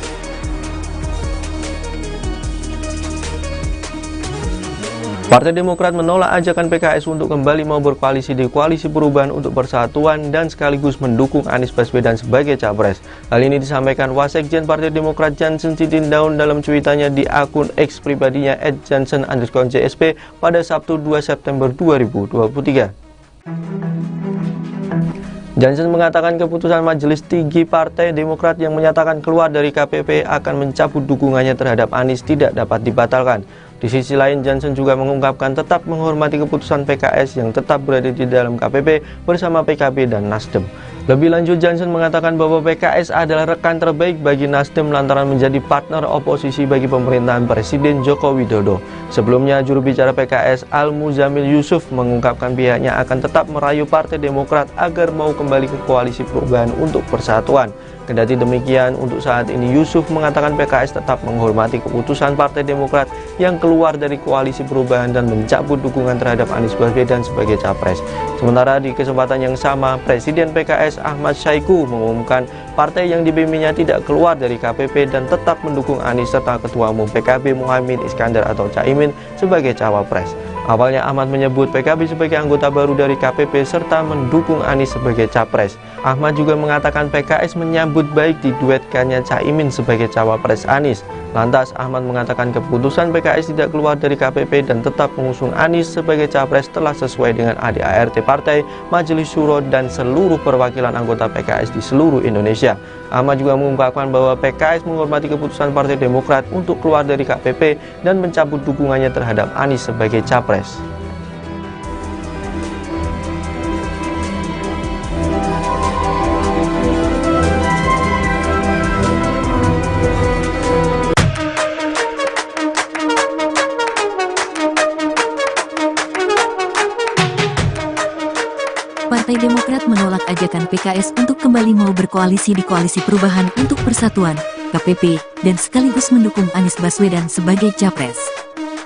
Partai Demokrat menolak ajakan PKS untuk kembali mau berkoalisi di Koalisi Perubahan untuk Persatuan dan sekaligus mendukung Anies Baswedan sebagai capres. Hal ini disampaikan Wasekjen Partai Demokrat Jansen Sitindaun dalam cuitannya di akun X pribadinya @jansen_JSP pada Sabtu 2 September 2023. Jansen mengatakan keputusan Majelis Tinggi Partai Demokrat yang menyatakan keluar dari KPP akan mencabut dukungannya terhadap Anies tidak dapat dibatalkan. Di sisi lain, Jansen juga mengungkapkan tetap menghormati keputusan PKS yang tetap berada di dalam KPP bersama PKB dan Nasdem. Lebih lanjut, Jansen mengatakan bahwa PKS adalah rekan terbaik bagi Nasdem lantaran menjadi partner oposisi bagi pemerintahan Presiden Joko Widodo. Sebelumnya, juru bicara PKS Al-Muzamil Yusuf mengungkapkan pihaknya akan tetap merayu Partai Demokrat agar mau kembali ke Koalisi Perubahan untuk Persatuan. Kendati demikian, untuk saat ini Yusuf mengatakan PKS tetap menghormati keputusan Partai Demokrat yang keluar dari Koalisi Perubahan dan mencabut dukungan terhadap Anies Baswedan sebagai capres. Sementara di kesempatan yang sama, Presiden PKS Ahmad Syaiqo mengumumkan partai yang dipimpinnya tidak keluar dari KPP dan tetap mendukung Anies serta Ketua Umum PKB Muhaimin Iskandar atau Caimin sebagai cawapres. Awalnya Ahmad menyebut PKB sebagai anggota baru dari KPP serta mendukung Anies sebagai capres. Ahmad juga mengatakan PKS menyambut baik diduetkannya Caimin sebagai cawapres Anies. Lantas Ahmad mengatakan keputusan PKS tidak keluar dari KPP dan tetap mengusung Anies sebagai capres telah sesuai dengan ADART partai, Majelis Syuro dan seluruh perwakilan anggota PKS di seluruh Indonesia. Ahmad juga mengungkapkan bahwa PKS menghormati keputusan Partai Demokrat untuk keluar dari KPP dan mencabut dukungannya terhadap Anies sebagai capres. Partai Demokrat menolak ajakan PKS untuk kembali mau berkoalisi di Koalisi Perubahan untuk Persatuan, KPP, dan sekaligus mendukung Anies Baswedan sebagai capres.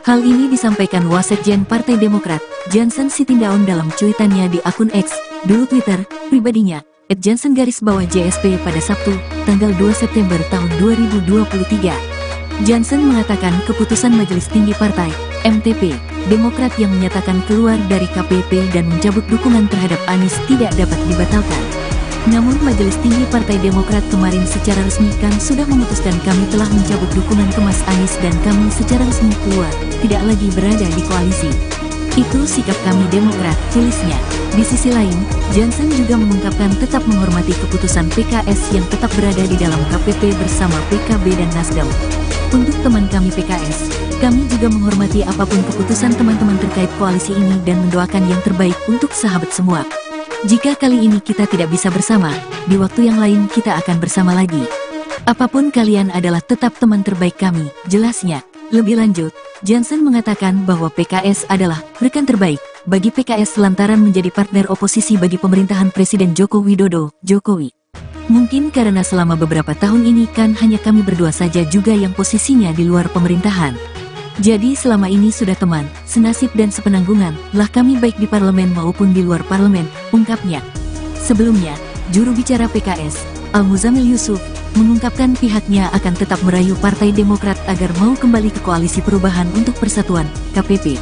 Hal ini disampaikan Wasekjen Partai Demokrat, Jansen Sitindaun dalam cuitannya di akun X, dulu Twitter, pribadinya, @jansen_JSP pada Sabtu, tanggal 2 September tahun 2023. Jansen mengatakan keputusan Majelis Tinggi Partai, MTP, Demokrat yang menyatakan keluar dari KPP dan mencabut dukungan terhadap Anies tidak dapat dibatalkan. Namun Majelis Tinggi Partai Demokrat kemarin secara resmi kan sudah memutuskan kami telah mencabut dukungan ke Mas Anies dan kami secara resmi keluar, tidak lagi berada di koalisi. Itu sikap kami Demokrat, tulisnya. Di sisi lain, Jansen juga mengungkapkan tetap menghormati keputusan PKS yang tetap berada di dalam KPP bersama PKB dan Nasdem. Untuk teman kami PKS, kami juga menghormati apapun keputusan teman-teman terkait koalisi ini dan mendoakan yang terbaik untuk sahabat semua. Jika kali ini kita tidak bisa bersama, di waktu yang lain kita akan bersama lagi. Apapun kalian adalah tetap teman terbaik kami, jelasnya. Lebih lanjut, Jansen mengatakan bahwa PKS adalah rekan terbaik bagi PKS lantaran menjadi partner oposisi bagi pemerintahan Presiden Joko Widodo, Jokowi. Mungkin karena selama beberapa tahun ini kan hanya kami berdua saja juga yang posisinya di luar pemerintahan. Jadi selama ini sudah teman, senasib dan sepenanggungan lah kami baik di parlemen maupun di luar parlemen, ungkapnya. Sebelumnya, juru bicara PKS, Al-Muzamil Yusuf, mengungkapkan pihaknya akan tetap merayu Partai Demokrat agar mau kembali ke Koalisi Perubahan untuk Persatuan, KPP.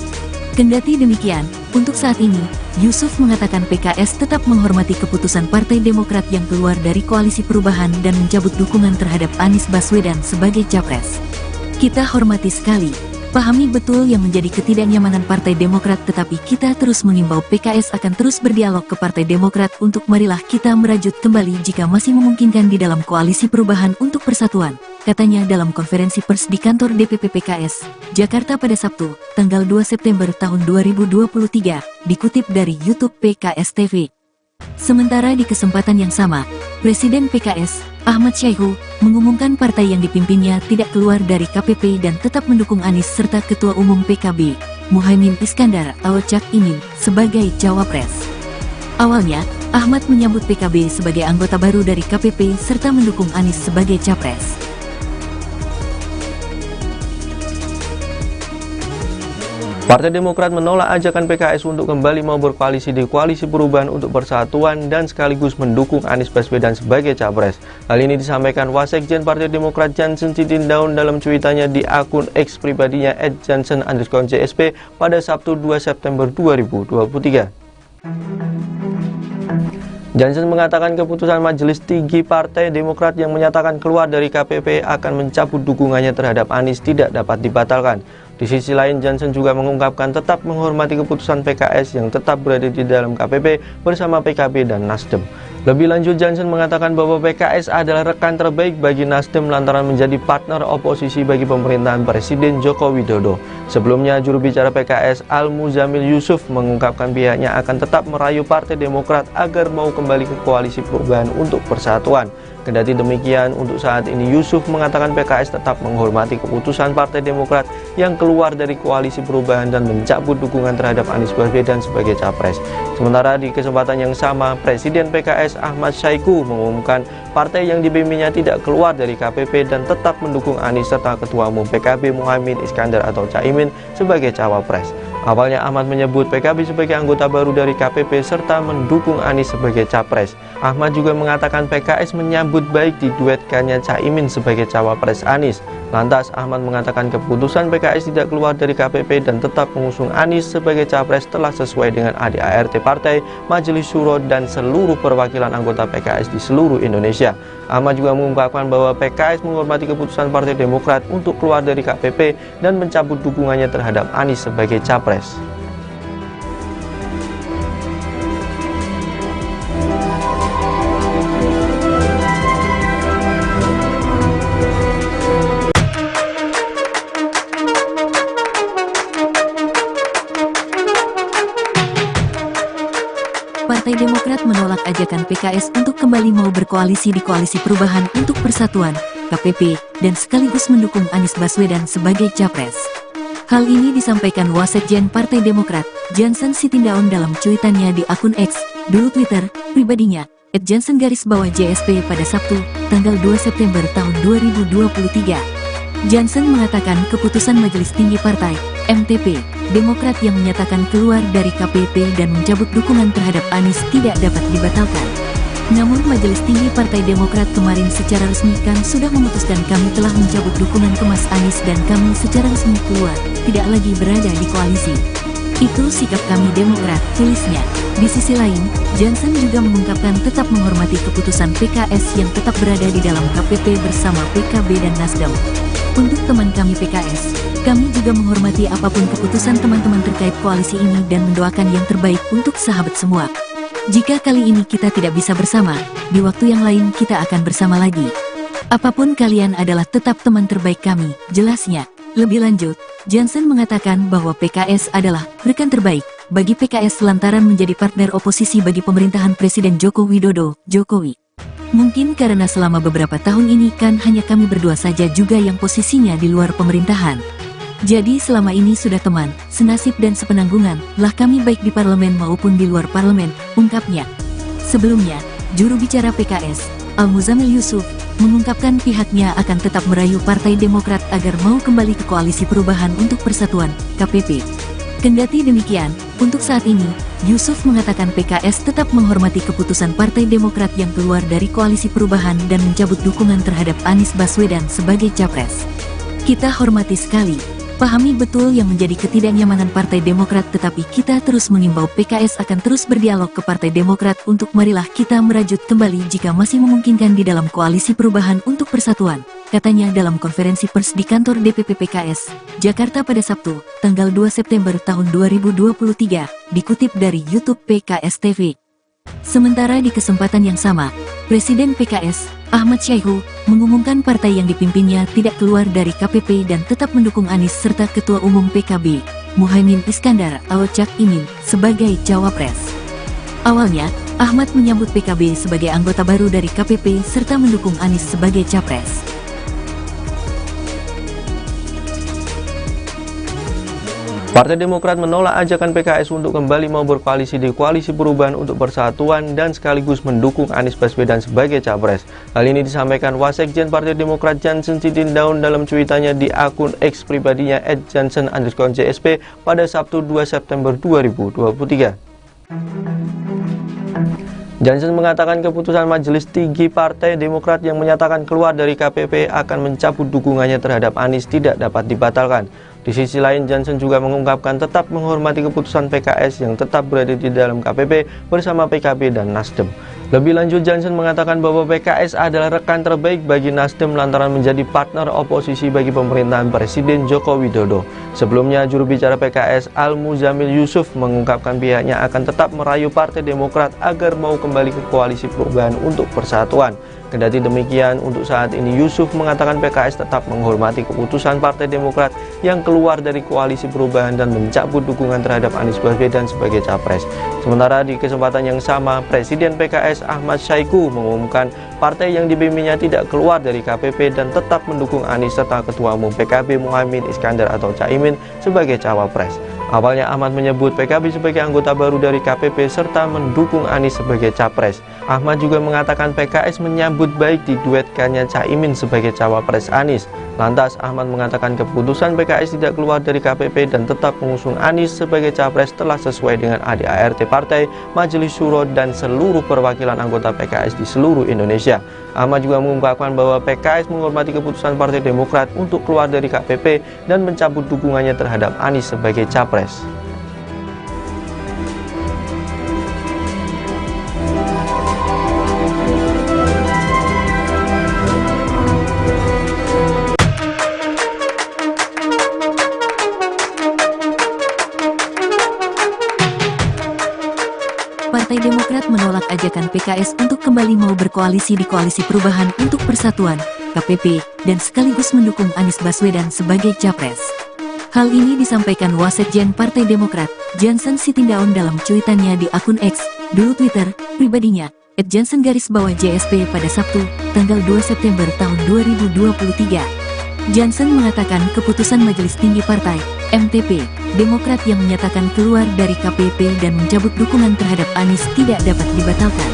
Kendati demikian, untuk saat ini, Yusuf mengatakan PKS tetap menghormati keputusan Partai Demokrat yang keluar dari Koalisi Perubahan dan mencabut dukungan terhadap Anies Baswedan sebagai capres. Kita hormati sekali, pahami betul yang menjadi ketidaknyamanan Partai Demokrat, tetapi kita terus mengimbau PKS akan terus berdialog ke Partai Demokrat untuk marilah kita merajut kembali jika masih memungkinkan di dalam Koalisi Perubahan untuk Persatuan, katanya dalam konferensi pers di kantor DPP PKS, Jakarta pada Sabtu, tanggal 2 September tahun 2023, dikutip dari YouTube PKS TV. Sementara di kesempatan yang sama, Presiden PKS, Ahmad Syaiqo, mengumumkan partai yang dipimpinnya tidak keluar dari KPP dan tetap mendukung Anies serta Ketua Umum PKB, Muhaimin Iskandar atau Cak Imin, sebagai cawapres. Awalnya, Ahmad menyambut PKB sebagai anggota baru dari KPP serta mendukung Anies sebagai capres. Partai Demokrat menolak ajakan PKS untuk kembali mau berkoalisi di Koalisi Perubahan untuk Persatuan dan sekaligus mendukung Anies Baswedan sebagai capres. Hal ini disampaikan Wasekjen Partai Demokrat Jansen Sitindaun dalam cuitannya di akun X pribadinya @jansen_JSP pada Sabtu 2 September 2023. Jansen mengatakan keputusan Majelis Tinggi Partai Demokrat yang menyatakan keluar dari KPP akan mencabut dukungannya terhadap Anies tidak dapat dibatalkan. Di sisi lain, Jansen juga mengungkapkan tetap menghormati keputusan PKS yang tetap berada di dalam KPP bersama PKB dan Nasdem. Lebih lanjut, Jansen mengatakan bahwa PKS adalah rekan terbaik bagi Nasdem lantaran menjadi partner oposisi bagi pemerintahan Presiden Joko Widodo. Sebelumnya, juru bicara PKS Al-Muzamil Yusuf mengungkapkan pihaknya akan tetap merayu Partai Demokrat agar mau kembali ke Koalisi Perubahan untuk Persatuan. Kendati demikian, untuk saat ini Yusuf mengatakan PKS tetap menghormati keputusan Partai Demokrat yang keluar dari Koalisi Perubahan dan mencabut dukungan terhadap Anies Baswedan sebagai capres. Sementara di kesempatan yang sama, Presiden PKS Ahmad Saiku mengumumkan partai yang dipimpinnya tidak keluar dari KPP dan tetap mendukung Anies serta Ketua Umum PKB Muhaimin Iskandar atau Caimin sebagai cawapres. Awalnya Ahmad menyebut PKB sebagai anggota baru dari KPP serta mendukung Anies sebagai capres. Ahmad juga mengatakan PKS menyambut baik diduetkannya Caimin sebagai cawapres Anies. Lantas Ahmad mengatakan keputusan PKS tidak keluar dari KPP dan tetap mengusung Anies sebagai capres telah sesuai dengan ADART partai, Majelis Syuro dan seluruh perwakilan anggota PKS di seluruh Indonesia. Ahmad juga mengungkapkan bahwa PKS menghormati keputusan Partai Demokrat untuk keluar dari KPP dan mencabut dukungannya terhadap Anies sebagai capres. Partai Demokrat menolak ajakan PKS untuk kembali mau berkoalisi di Koalisi Perubahan untuk Persatuan, KPP, dan sekaligus mendukung Anies Baswedan sebagai capres. Hal ini disampaikan Wasekjen Partai Demokrat, Jansen Sitindaun dalam cuitannya di akun X, dulu Twitter, pribadinya, @jansen_JSP pada Sabtu, tanggal 2 September tahun 2023. Jansen mengatakan keputusan Majelis Tinggi Partai, MTP, Demokrat yang menyatakan keluar dari KPP dan mencabut dukungan terhadap Anies tidak dapat dibatalkan. Namun Majelis Tinggi Partai Demokrat kemarin secara resmi kan sudah memutuskan kami telah mencabut dukungan ke Mas Anies dan kami secara resmi keluar, tidak lagi berada di koalisi. Itu sikap kami Demokrat, tulisnya. Di sisi lain, Jansen juga mengungkapkan tetap menghormati keputusan PKS yang tetap berada di dalam KPP bersama PKB dan Nasdem. Untuk teman kami PKS, kami juga menghormati apapun keputusan teman-teman terkait koalisi ini dan mendoakan yang terbaik untuk sahabat semua. Jika kali ini kita tidak bisa bersama, di waktu yang lain kita akan bersama lagi. Apapun kalian adalah tetap teman terbaik kami, jelasnya. Lebih lanjut, Jansen mengatakan bahwa PKS adalah rekan terbaik bagi PKS lantaran menjadi partner oposisi bagi pemerintahan Presiden Joko Widodo, Jokowi. Mungkin karena selama beberapa tahun ini kan hanya kami berdua saja juga yang posisinya di luar pemerintahan. Jadi selama ini sudah teman, senasib dan sepenanggungan lah kami baik di parlemen maupun di luar parlemen, ungkapnya. Sebelumnya, juru bicara PKS, Al-Muzamil Yusuf, mengungkapkan pihaknya akan tetap merayu Partai Demokrat agar mau kembali ke Koalisi Perubahan untuk Persatuan, KPP. Kendati demikian, untuk saat ini, Yusuf mengatakan PKS tetap menghormati keputusan Partai Demokrat yang keluar dari Koalisi Perubahan dan mencabut dukungan terhadap Anies Baswedan sebagai capres. Kita hormati sekali, pahami betul yang menjadi ketidaknyamanan Partai Demokrat, tetapi kita terus mengimbau PKS akan terus berdialog ke Partai Demokrat untuk marilah kita merajut kembali jika masih memungkinkan di dalam Koalisi Perubahan untuk Persatuan, katanya dalam konferensi pers di kantor DPP PKS, Jakarta pada Sabtu, tanggal 2 September tahun 2023, dikutip dari YouTube PKS TV. Sementara di kesempatan yang sama, Presiden PKS, Ahmad Saiku, mengumumkan partai yang dipimpinnya tidak keluar dari KPP dan tetap mendukung Anies serta Ketua Umum PKB, Muhaimin Iskandar atau Cak Imin, sebagai cawapres. Awalnya, Ahmad menyambut PKB sebagai anggota baru dari KPP serta mendukung Anies sebagai capres. Partai Demokrat menolak ajakan PKS untuk kembali mau berkoalisi di Koalisi Perubahan untuk Persatuan dan sekaligus mendukung Anies Baswedan sebagai capres. Hal ini disampaikan Wasekjen Partai Demokrat Jansen Sitindaun dalam cuitannya di akun X pribadinya @jansen_JSP pada Sabtu 2 September 2023. Jansen mengatakan keputusan Majelis Tinggi Partai Demokrat yang menyatakan keluar dari KPP akan mencabut dukungannya terhadap Anies tidak dapat dibatalkan. Di sisi lain, Jansen juga mengungkapkan tetap menghormati keputusan PKS yang tetap berada di dalam KPP bersama PKB dan Nasdem. Lebih lanjut, Jansen mengatakan bahwa PKS adalah rekan terbaik bagi Nasdem lantaran menjadi partner oposisi bagi pemerintahan Presiden Joko Widodo. Sebelumnya, juru bicara PKS Al-Muzamil Yusuf mengungkapkan pihaknya akan tetap merayu Partai Demokrat agar mau kembali ke Koalisi Perubahan untuk Persatuan. Kendati demikian, untuk saat ini Yusuf mengatakan PKS tetap menghormati keputusan Partai Demokrat yang keluar dari Koalisi Perubahan dan mencabut dukungan terhadap Anies Baswedan sebagai capres. Sementara di kesempatan yang sama, Presiden PKS Ahmad Syaiqo mengumumkan partai yang dipimpinnya tidak keluar dari KPP dan tetap mendukung Anies serta Ketua Umum PKB Muhaimin Iskandar atau Caimin sebagai cawapres. Awalnya Ahmad menyebut PKB sebagai anggota baru dari KPP serta mendukung Anies sebagai capres. Ahmad juga mengatakan PKS menyambut baik diduetkannya Caimin sebagai cawapres Anies. Lantas Ahmad mengatakan keputusan PKS tidak keluar dari KPP dan tetap mengusung Anies sebagai capres telah sesuai dengan ADART partai, Majelis Syuro dan seluruh perwakilan anggota PKS di seluruh Indonesia. Ahmad juga mengungkapkan bahwa PKS menghormati keputusan Partai Demokrat untuk keluar dari KPP dan mencabut dukungannya terhadap Anies sebagai capres. Partai Demokrat menolak ajakan PKS untuk kembali mau berkoalisi di Koalisi Perubahan untuk Persatuan, KPP, dan sekaligus mendukung Anies Baswedan sebagai capres. Hal ini disampaikan Wasekjen Partai Demokrat, Jansen Sitindaun dalam cuitannya di akun X, dulu Twitter, pribadinya, @jansen_JSP pada Sabtu, tanggal 2 September tahun 2023. Jansen mengatakan keputusan Majelis Tinggi Partai, MTP, Demokrat yang menyatakan keluar dari KPP dan mencabut dukungan terhadap Anies tidak dapat dibatalkan.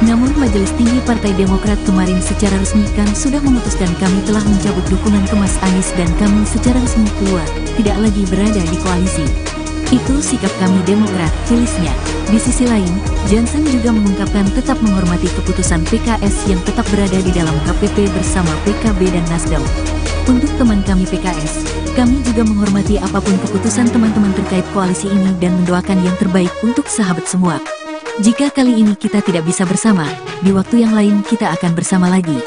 Namun Majelis Tinggi Partai Demokrat kemarin secara resmi kan sudah memutuskan kami telah mencabut dukungan ke Mas Anies dan kami secara resmi keluar, tidak lagi berada di koalisi. Itu sikap kami Demokrat, tulisnya. Di sisi lain, Jansen juga mengungkapkan tetap menghormati keputusan PKS yang tetap berada di dalam KPP bersama PKB dan Nasdem. Untuk teman kami PKS, kami juga menghormati apapun keputusan teman-teman terkait koalisi ini dan mendoakan yang terbaik untuk sahabat semua. Jika kali ini kita tidak bisa bersama, di waktu yang lain kita akan bersama lagi.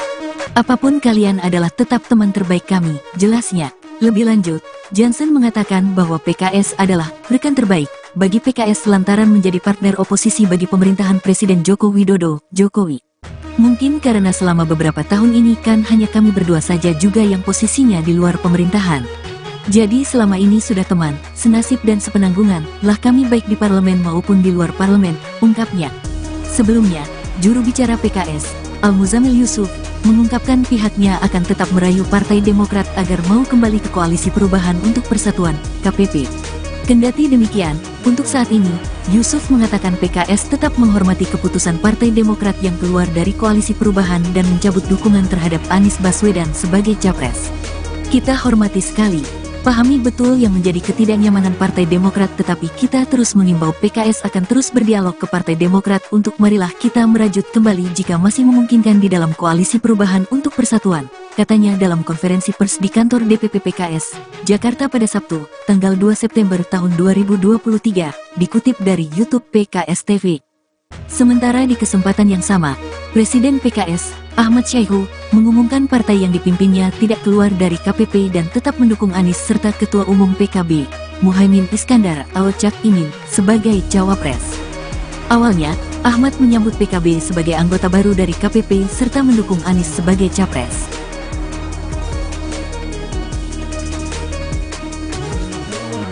Apapun kalian adalah tetap teman terbaik kami, jelasnya. Lebih lanjut, Jansen mengatakan bahwa PKS adalah rekan terbaik bagi PKS lantaran menjadi partner oposisi bagi pemerintahan Presiden Joko Widodo, Jokowi. Mungkin karena selama beberapa tahun ini kan hanya kami berdua saja juga yang posisinya di luar pemerintahan. Jadi selama ini sudah teman, senasib dan sepenanggungan lah kami baik di parlemen maupun di luar parlemen, ungkapnya. Sebelumnya, juru bicara PKS, Al-Muzamil Yusuf, mengungkapkan pihaknya akan tetap merayu Partai Demokrat agar mau kembali ke Koalisi Perubahan untuk Persatuan, KPP. Kendati demikian, untuk saat ini, Yusuf mengatakan PKS tetap menghormati keputusan Partai Demokrat yang keluar dari Koalisi Perubahan dan mencabut dukungan terhadap Anies Baswedan sebagai capres. Kita hormati sekali, pahami betul yang menjadi ketidaknyamanan Partai Demokrat, tetapi kita terus mengimbau PKS akan terus berdialog ke Partai Demokrat untuk marilah kita merajut kembali jika masih memungkinkan di dalam Koalisi Perubahan untuk Persatuan, katanya dalam konferensi pers di kantor DPP PKS, Jakarta pada Sabtu, tanggal 2 September tahun 2023, dikutip dari YouTube PKS TV. Sementara di kesempatan yang sama, Presiden PKS, Ahmad Syaiqo, mengumumkan partai yang dipimpinnya tidak keluar dari KPP dan tetap mendukung Anies serta Ketua Umum PKB, Muhaimin Iskandar atau Cak Imin, sebagai cawapres. Awalnya, Ahmad menyambut PKB sebagai anggota baru dari KPP serta mendukung Anies sebagai capres.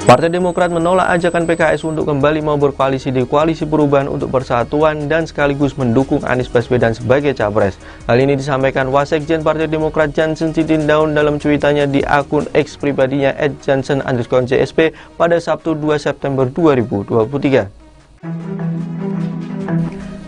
Partai Demokrat menolak ajakan PKS untuk kembali mau berkoalisi di Koalisi Perubahan untuk Persatuan dan sekaligus mendukung Anies Baswedan sebagai capres. Hal ini disampaikan Wasekjen Partai Demokrat Jansen Sitindaun dalam cuitannya di akun X pribadinya @jansen_JSP pada Sabtu 2 September 2023.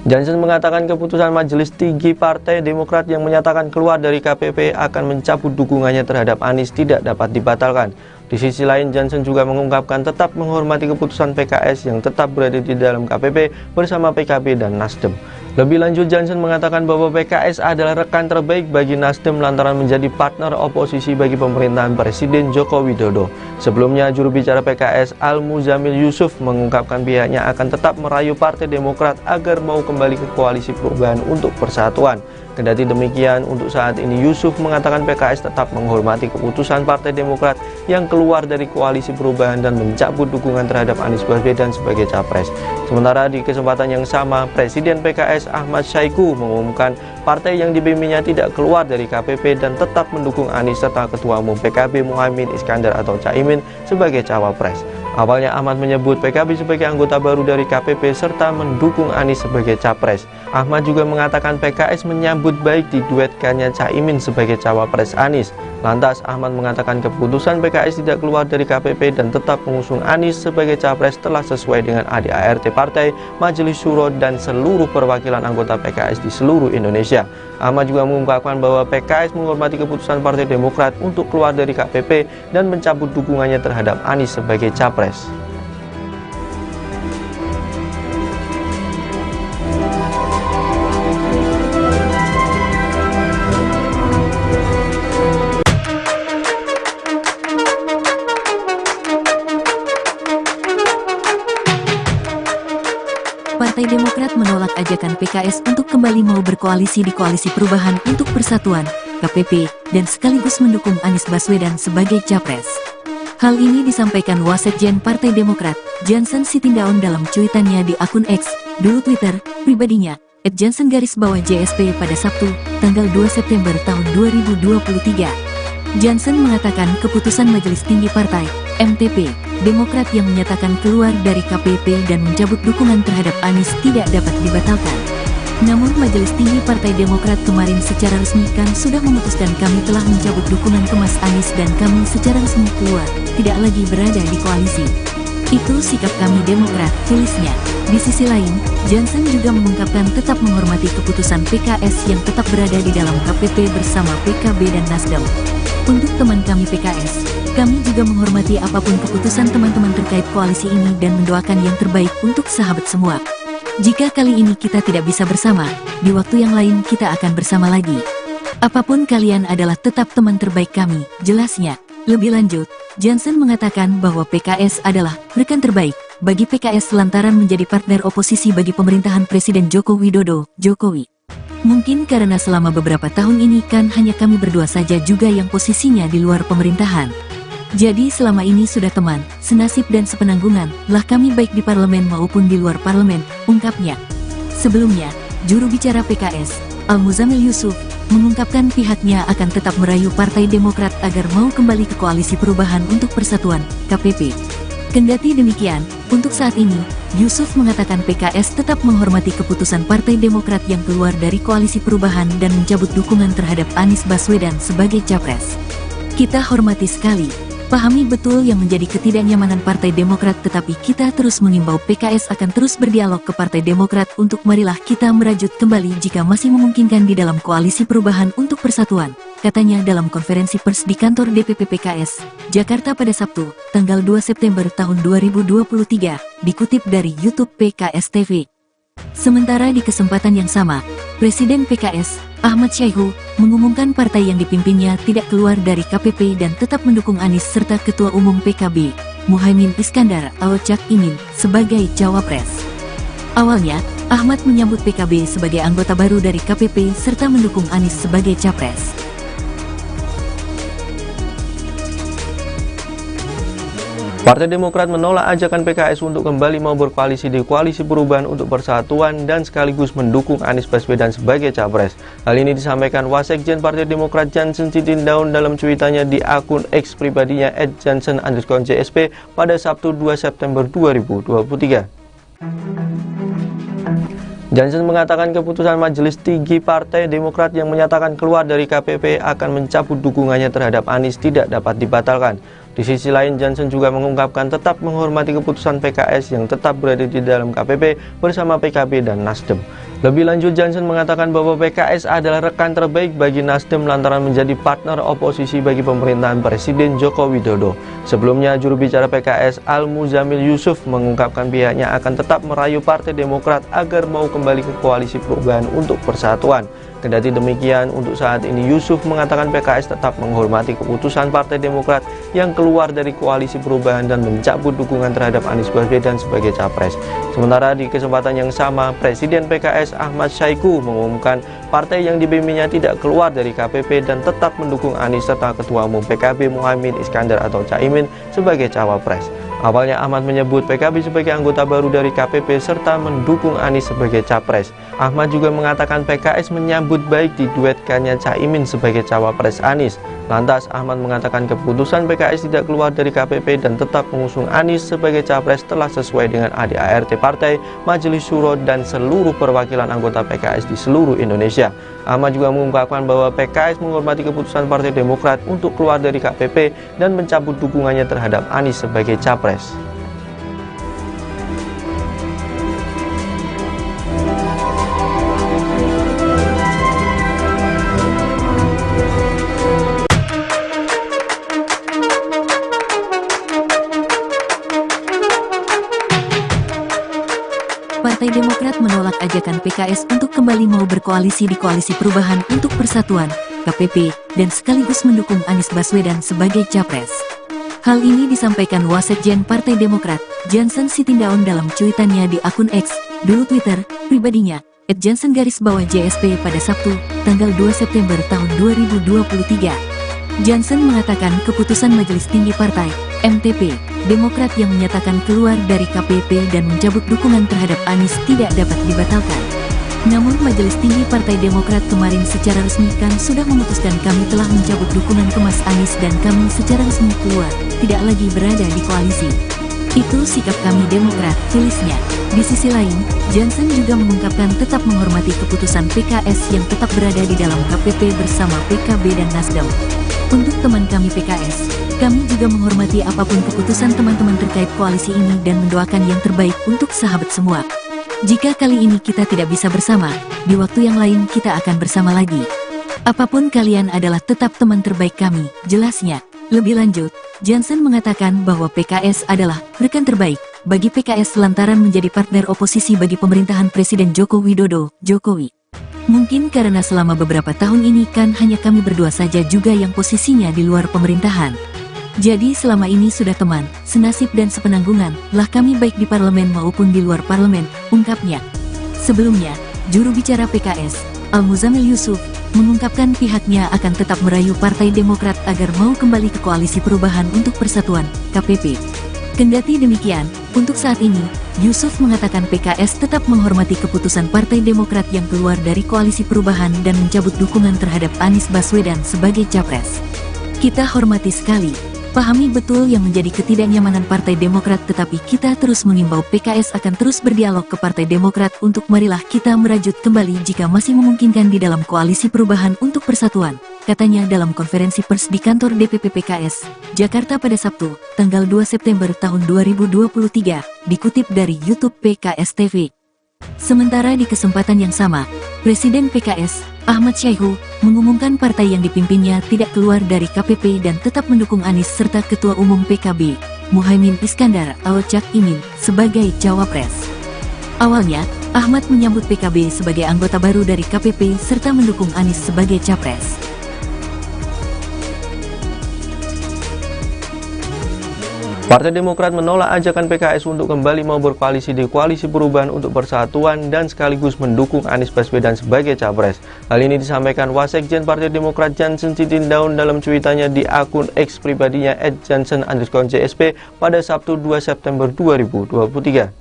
Jansen mengatakan keputusan Majelis Tinggi Partai Demokrat yang menyatakan keluar dari KPP akan mencabut dukungannya terhadap Anies tidak dapat dibatalkan. Di sisi lain, Jansen juga mengungkapkan tetap menghormati keputusan PKS yang tetap berada di dalam KPP bersama PKB dan Nasdem. Lebih lanjut, Jansen mengatakan bahwa PKS adalah rekan terbaik bagi Nasdem lantaran menjadi partner oposisi bagi pemerintahan Presiden Joko Widodo. Sebelumnya, juru bicara PKS Al-Muzamil Yusuf mengungkapkan pihaknya akan tetap merayu Partai Demokrat agar mau kembali ke Koalisi Perubahan untuk Persatuan. Kendati demikian, untuk saat ini Yusuf mengatakan PKS tetap menghormati keputusan Partai Demokrat yang keluar dari Koalisi Perubahan dan mencabut dukungan terhadap Anies Baswedan sebagai capres. Sementara di kesempatan yang sama, Presiden PKS Ahmad Syaiqo mengumumkan partai yang dibimbingnya tidak keluar dari KPP dan tetap mendukung Anies serta Ketua Umum PKB Muhaimin Iskandar atau Caimin sebagai cawapres. Awalnya Ahmad menyebut PKB sebagai anggota baru dari KPP serta mendukung Anies sebagai capres. Ahmad juga mengatakan PKS menyambut baik diduetkannya Caimin sebagai cawapres Anies. Lantas Ahmad mengatakan keputusan PKS tidak keluar dari KPP dan tetap mengusung Anies sebagai capres telah sesuai dengan ADART partai, Majelis Syuro dan seluruh perwakilan anggota PKS di seluruh Indonesia. Ahmad juga mengungkapkan bahwa PKS menghormati keputusan Partai Demokrat untuk keluar dari KPP dan mencabut dukungannya terhadap Anies sebagai capres. Partai Demokrat menolak ajakan PKS untuk kembali mau berkoalisi di Koalisi Perubahan untuk Persatuan, KPP, dan sekaligus mendukung Anies Baswedan sebagai capres. Hal ini disampaikan Wasekjen Partai Demokrat, Jansen Sitindaun dalam cuitannya di akun X, dulu Twitter, pribadinya, @jansen_JSP pada Sabtu, tanggal 2 September tahun 2023. Jansen mengatakan keputusan Majelis Tinggi Partai, MTP, Demokrat yang menyatakan keluar dari KPP dan mencabut dukungan terhadap Anies tidak dapat dibatalkan. Namun Majelis Tinggi Partai Demokrat kemarin secara resmi kan sudah memutuskan kami telah mencabut dukungan ke Mas Anies dan kami secara resmi keluar, tidak lagi berada di koalisi. Itu sikap kami Demokrat, tulisnya. Di sisi lain, Jansen juga mengungkapkan tetap menghormati keputusan PKS yang tetap berada di dalam KPP bersama PKB dan Nasdem. Untuk teman kami PKS, kami juga menghormati apapun keputusan teman-teman terkait koalisi ini dan mendoakan yang terbaik untuk sahabat semua. Jika kali ini kita tidak bisa bersama, di waktu yang lain kita akan bersama lagi. Apapun kalian adalah tetap teman terbaik kami, jelasnya. Lebih lanjut, Jansen mengatakan bahwa PKS adalah rekan terbaik bagi PKS lantaran menjadi partner oposisi bagi pemerintahan Presiden Joko Widodo, Jokowi. Mungkin karena selama beberapa tahun ini kan hanya kami berdua saja juga yang posisinya di luar pemerintahan. Jadi selama ini sudah teman, senasib dan sepenanggungan lah kami baik di parlemen maupun di luar parlemen, ungkapnya. Sebelumnya, juru bicara PKS, Al-Muzamil Yusuf, mengungkapkan pihaknya akan tetap merayu Partai Demokrat agar mau kembali ke Koalisi Perubahan untuk Persatuan, KPP. Kendati demikian, untuk saat ini, Yusuf mengatakan PKS tetap menghormati keputusan Partai Demokrat yang keluar dari Koalisi Perubahan dan mencabut dukungan terhadap Anies Baswedan sebagai capres. Kita hormati sekali, pahami betul yang menjadi ketidaknyamanan Partai Demokrat, tetapi kita terus mengimbau PKS akan terus berdialog ke Partai Demokrat untuk marilah kita merajut kembali jika masih memungkinkan di dalam Koalisi Perubahan untuk Persatuan, katanya dalam konferensi pers di kantor DPP PKS, Jakarta pada Sabtu, tanggal 2 September tahun 2023, dikutip dari YouTube PKS TV. Sementara di kesempatan yang sama, Presiden PKS, Ahmad Syaiqo, mengumumkan partai yang dipimpinnya tidak keluar dari KPP dan tetap mendukung Anies serta Ketua Umum PKB, Muhaimin Iskandar atau Cak Imin, sebagai cawapres. Awalnya, Ahmad menyambut PKB sebagai anggota baru dari KPP serta mendukung Anies sebagai capres. Partai Demokrat menolak ajakan PKS untuk kembali mau berkoalisi di Koalisi Perubahan untuk Persatuan dan sekaligus mendukung Anies Baswedan sebagai capres. Hal ini disampaikan Wasekjen Partai Demokrat Jansen Sitindaun dalam cuitannya di akun X pribadinya @jansen_JSP pada Sabtu 2 September 2023. Jansen mengatakan keputusan Majelis Tinggi Partai Demokrat yang menyatakan keluar dari KPP akan mencabut dukungannya terhadap Anies tidak dapat dibatalkan. Di sisi lain, Jansen juga mengungkapkan tetap menghormati keputusan PKS yang tetap berada di dalam KPP bersama PKB dan Nasdem. Lebih lanjut, Jansen mengatakan bahwa PKS adalah rekan terbaik bagi Nasdem lantaran menjadi partner oposisi bagi pemerintahan Presiden Joko Widodo. Sebelumnya, juru bicara PKS Al-Muzamil Yusuf mengungkapkan pihaknya akan tetap merayu Partai Demokrat agar mau kembali ke Koalisi Perubahan untuk Persatuan. Kendati demikian, untuk saat ini Yusuf mengatakan PKS tetap menghormati keputusan Partai Demokrat yang keluar dari Koalisi Perubahan dan mencabut dukungan terhadap Anies Baswedan sebagai capres. Sementara di kesempatan yang sama, Presiden PKS Ahmad Syaiqo mengumumkan partai yang dipimpinnya tidak keluar dari KPP dan tetap mendukung Anies serta Ketua Umum PKB Muhaimin Iskandar atau Caimin sebagai cawapres. Awalnya Ahmad menyebut PKB sebagai anggota baru dari KPP serta mendukung Anies sebagai capres. Ahmad juga mengatakan PKS menyambut baik diduetkannya Caimin sebagai cawapres Anies. Lantas Ahmad mengatakan keputusan PKS tidak keluar dari KPP dan tetap mengusung Anies sebagai capres telah sesuai dengan ADART partai, Majelis Syuro dan seluruh perwakilan anggota PKS di seluruh Indonesia. Ahmad juga mengungkapkan bahwa PKS menghormati keputusan Partai Demokrat untuk keluar dari KPP dan mencabut dukungannya terhadap Anies sebagai capres. Partai Demokrat menolak ajakan PKS untuk kembali mau berkoalisi di Koalisi Perubahan untuk Persatuan, KPP, dan sekaligus mendukung Anies Baswedan sebagai capres. Hal ini disampaikan Wasekjen Partai Demokrat, Jansen Sitindaun dalam cuitannya di akun X, dulu Twitter, pribadinya, @jansen_JSP pada Sabtu, tanggal 2 September tahun 2023. Jansen mengatakan keputusan Majelis Tinggi Partai, MTP, Demokrat yang menyatakan keluar dari KPP dan mencabut dukungan terhadap Anies tidak dapat dibatalkan. Namun Majelis Tinggi Partai Demokrat kemarin secara resmi kan sudah memutuskan kami telah mencabut dukungan ke Mas Anies dan kami secara resmi keluar, tidak lagi berada di koalisi. Itu sikap kami Demokrat, tulisnya. Di sisi lain, Jansen juga mengungkapkan tetap menghormati keputusan PKS yang tetap berada di dalam KPP bersama PKB dan Nasdem. Untuk teman kami PKS, kami juga menghormati apapun keputusan teman-teman terkait koalisi ini dan mendoakan yang terbaik untuk sahabat semua. Jika kali ini kita tidak bisa bersama, di waktu yang lain kita akan bersama lagi. Apapun kalian adalah tetap teman terbaik kami, jelasnya. Lebih lanjut, Jansen mengatakan bahwa PKS adalah rekan terbaik bagi PKS lantaran menjadi partner oposisi bagi pemerintahan Presiden Joko Widodo, Jokowi. Mungkin karena selama beberapa tahun ini kan hanya kami berdua saja juga yang posisinya di luar pemerintahan. Jadi selama ini sudah teman, senasib dan sepenanggungan lah kami baik di parlemen maupun di luar parlemen, ungkapnya. Sebelumnya, juru bicara PKS, Al-Muzamil Yusuf, mengungkapkan pihaknya akan tetap merayu Partai Demokrat agar mau kembali ke Koalisi Perubahan untuk Persatuan, KPP. Kendati demikian, untuk saat ini, Yusuf mengatakan PKS tetap menghormati keputusan Partai Demokrat yang keluar dari Koalisi Perubahan dan mencabut dukungan terhadap Anies Baswedan sebagai capres. Kita hormati sekali, pahami betul yang menjadi ketidaknyamanan Partai Demokrat, tetapi kita terus mengimbau PKS akan terus berdialog ke Partai Demokrat untuk marilah kita merajut kembali jika masih memungkinkan di dalam Koalisi Perubahan untuk Persatuan, katanya dalam konferensi pers di kantor DPP PKS, Jakarta pada Sabtu, tanggal 2 September tahun 2023, dikutip dari YouTube PKS TV. Sementara di kesempatan yang sama, Presiden PKS, Ahmad Syaiqo, mengumumkan partai yang dipimpinnya tidak keluar dari KPP dan tetap mendukung Anies serta Ketua Umum PKB, Muhaimin Iskandar atau Cak Imin, sebagai cawapres. Awalnya, Ahmad menyambut PKB sebagai anggota baru dari KPP serta mendukung Anies sebagai capres. Partai Demokrat menolak ajakan PKS untuk kembali mau berkoalisi di Koalisi Perubahan untuk Persatuan dan sekaligus mendukung Anies Baswedan sebagai capres. Hal ini disampaikan Wasekjen Partai Demokrat Jansen Sitindaun dalam cuitannya di akun X pribadinya @jansen_JSP pada Sabtu 2 September 2023.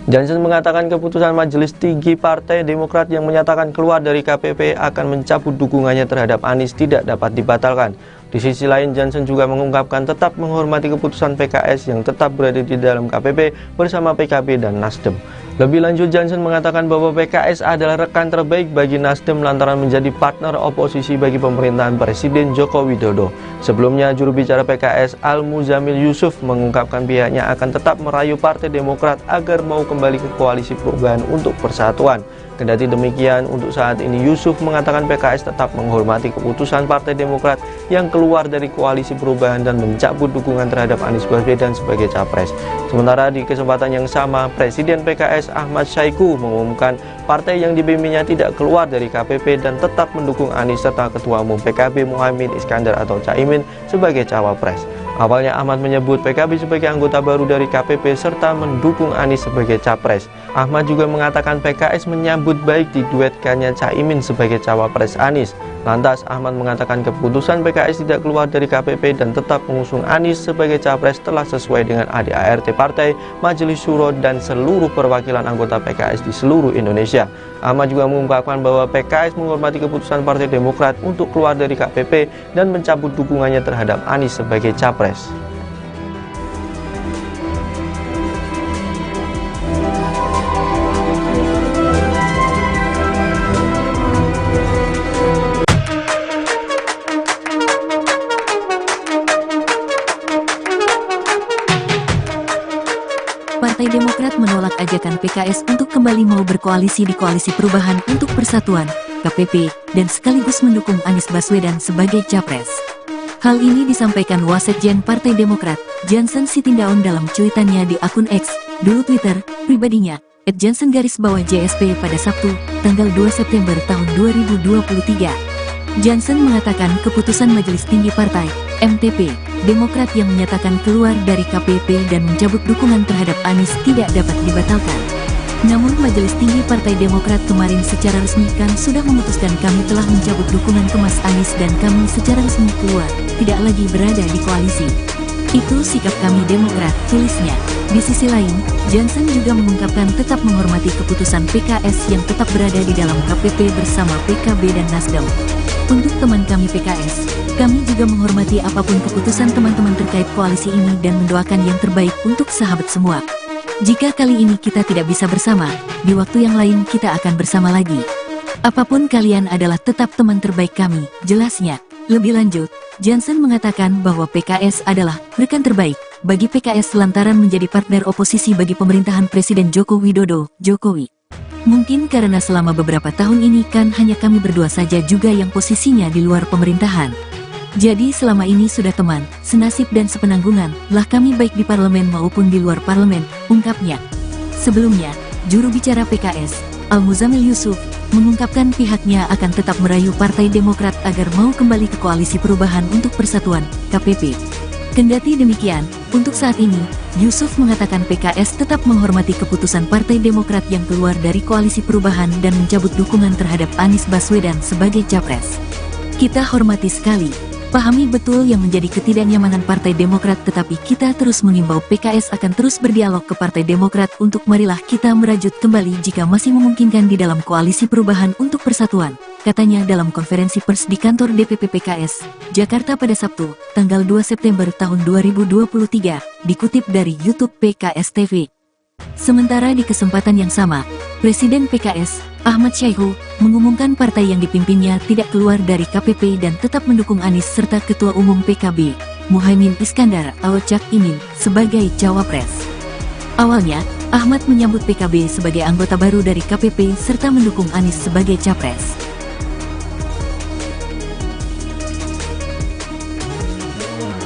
Jansen mengatakan keputusan Majelis Tinggi Partai Demokrat yang menyatakan keluar dari KPP akan mencabut dukungannya terhadap Anies tidak dapat dibatalkan. Di sisi lain, Jansen juga mengungkapkan tetap menghormati keputusan PKS yang tetap berada di dalam KPP bersama PKB dan Nasdem. Lebih lanjut, Jansen mengatakan bahwa PKS adalah rekan terbaik bagi Nasdem lantaran menjadi partner oposisi bagi pemerintahan Presiden Joko Widodo. Sebelumnya, juru bicara PKS Al-Muzamil Yusuf mengungkapkan pihaknya akan tetap merayu Partai Demokrat agar mau kembali ke Koalisi Perubahan untuk Persatuan. Kendati demikian, untuk saat ini Yusuf mengatakan PKS tetap menghormati keputusan Partai Demokrat yang keluar dari Koalisi Perubahan dan mencabut dukungan terhadap Anies Baswedan sebagai capres. Sementara di kesempatan yang sama, Presiden PKS Ahmad Saiku mengumumkan partai yang dibimbingnya tidak keluar dari KPP dan tetap mendukung Anies serta Ketua Umum PKB Muhaimin Iskandar atau Caimin sebagai cawapres. Awalnya Ahmad menyebut PKB sebagai anggota baru dari KPP serta mendukung Anies sebagai capres. Ahmad juga mengatakan PKS menyambut baik diduetkannya Caimin sebagai cawapres Anies. Lantas Ahmad mengatakan keputusan PKS tidak keluar dari KPP dan tetap mengusung Anies sebagai capres telah sesuai dengan ADART Partai, Majelis Syuro dan seluruh perwakilan anggota PKS di seluruh Indonesia. Ahmad juga mengungkapkan bahwa PKS menghormati keputusan Partai Demokrat untuk keluar dari KPP dan mencabut dukungannya terhadap Anies sebagai capres. Partai Demokrat menolak ajakan PKS untuk kembali mau berkoalisi di Koalisi Perubahan untuk Persatuan, KPP, dan sekaligus mendukung Anies Baswedan sebagai capres. Hal ini disampaikan Wasekjen Partai Demokrat, Jansen Sitindaun dalam cuitannya di akun X, dulu Twitter, pribadinya, @jansen_JSP pada Sabtu, tanggal 2 September tahun 2023. Jansen mengatakan keputusan Majelis Tinggi Partai, MTP, Demokrat yang menyatakan keluar dari KPP dan mencabut dukungan terhadap Anies tidak dapat dibatalkan. Namun Majelis Tinggi Partai Demokrat kemarin secara resmi kan sudah memutuskan kami telah mencabut dukungan ke Mas Anies dan kami secara resmi keluar, tidak lagi berada di koalisi. Itu sikap kami Demokrat, tulisnya. Di sisi lain, Jansen juga mengungkapkan tetap menghormati keputusan PKS yang tetap berada di dalam KPP bersama PKB dan Nasdem. Untuk teman kami PKS, kami juga menghormati apapun keputusan teman-teman terkait koalisi ini dan mendoakan yang terbaik untuk sahabat semua. Jika kali ini kita tidak bisa bersama, di waktu yang lain kita akan bersama lagi. Apapun kalian adalah tetap teman terbaik kami, jelasnya. Lebih lanjut, Jansen mengatakan bahwa PKS adalah rekan terbaik bagi PKS lantaran menjadi partner oposisi bagi pemerintahan Presiden Joko Widodo, Jokowi. Mungkin karena selama beberapa tahun ini kan hanya kami berdua saja juga yang posisinya di luar pemerintahan. Jadi selama ini sudah teman, senasib dan sepenanggungan lah kami baik di parlemen maupun di luar parlemen, ungkapnya. Sebelumnya, juru bicara PKS, Al-Muzamil Yusuf, mengungkapkan pihaknya akan tetap merayu Partai Demokrat agar mau kembali ke Koalisi Perubahan untuk Persatuan, KPP. Kendati demikian, untuk saat ini, Yusuf mengatakan PKS tetap menghormati keputusan Partai Demokrat yang keluar dari Koalisi Perubahan dan mencabut dukungan terhadap Anies Baswedan sebagai capres. Kita hormati sekali, pahami betul yang menjadi ketidaknyamanan Partai Demokrat, tetapi kita terus mengimbau PKS akan terus berdialog ke Partai Demokrat untuk marilah kita merajut kembali jika masih memungkinkan di dalam Koalisi Perubahan untuk Persatuan, katanya dalam konferensi pers di kantor DPP PKS, Jakarta pada Sabtu, tanggal 2 September tahun 2023, dikutip dari YouTube PKS TV. Sementara di kesempatan yang sama, Presiden PKS, Ahmad Saiku, mengumumkan partai yang dipimpinnya tidak keluar dari KPP dan tetap mendukung Anies serta Ketua Umum PKB, Muhaimin Iskandar atau Cak Imin, sebagai cawapres. Awalnya, Ahmad menyambut PKB sebagai anggota baru dari KPP serta mendukung Anies sebagai capres.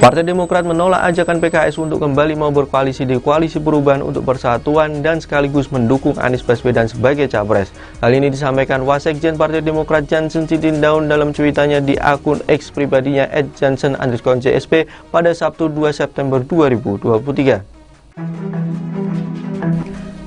Partai Demokrat menolak ajakan PKS untuk kembali mau berkoalisi di Koalisi Perubahan untuk Persatuan dan sekaligus mendukung Anies Baswedan sebagai capres. Hal ini disampaikan Wasekjen Partai Demokrat Jansen Sitindaun dalam cuitannya di akun X pribadinya @jansen_JSP pada Sabtu 2 September 2023.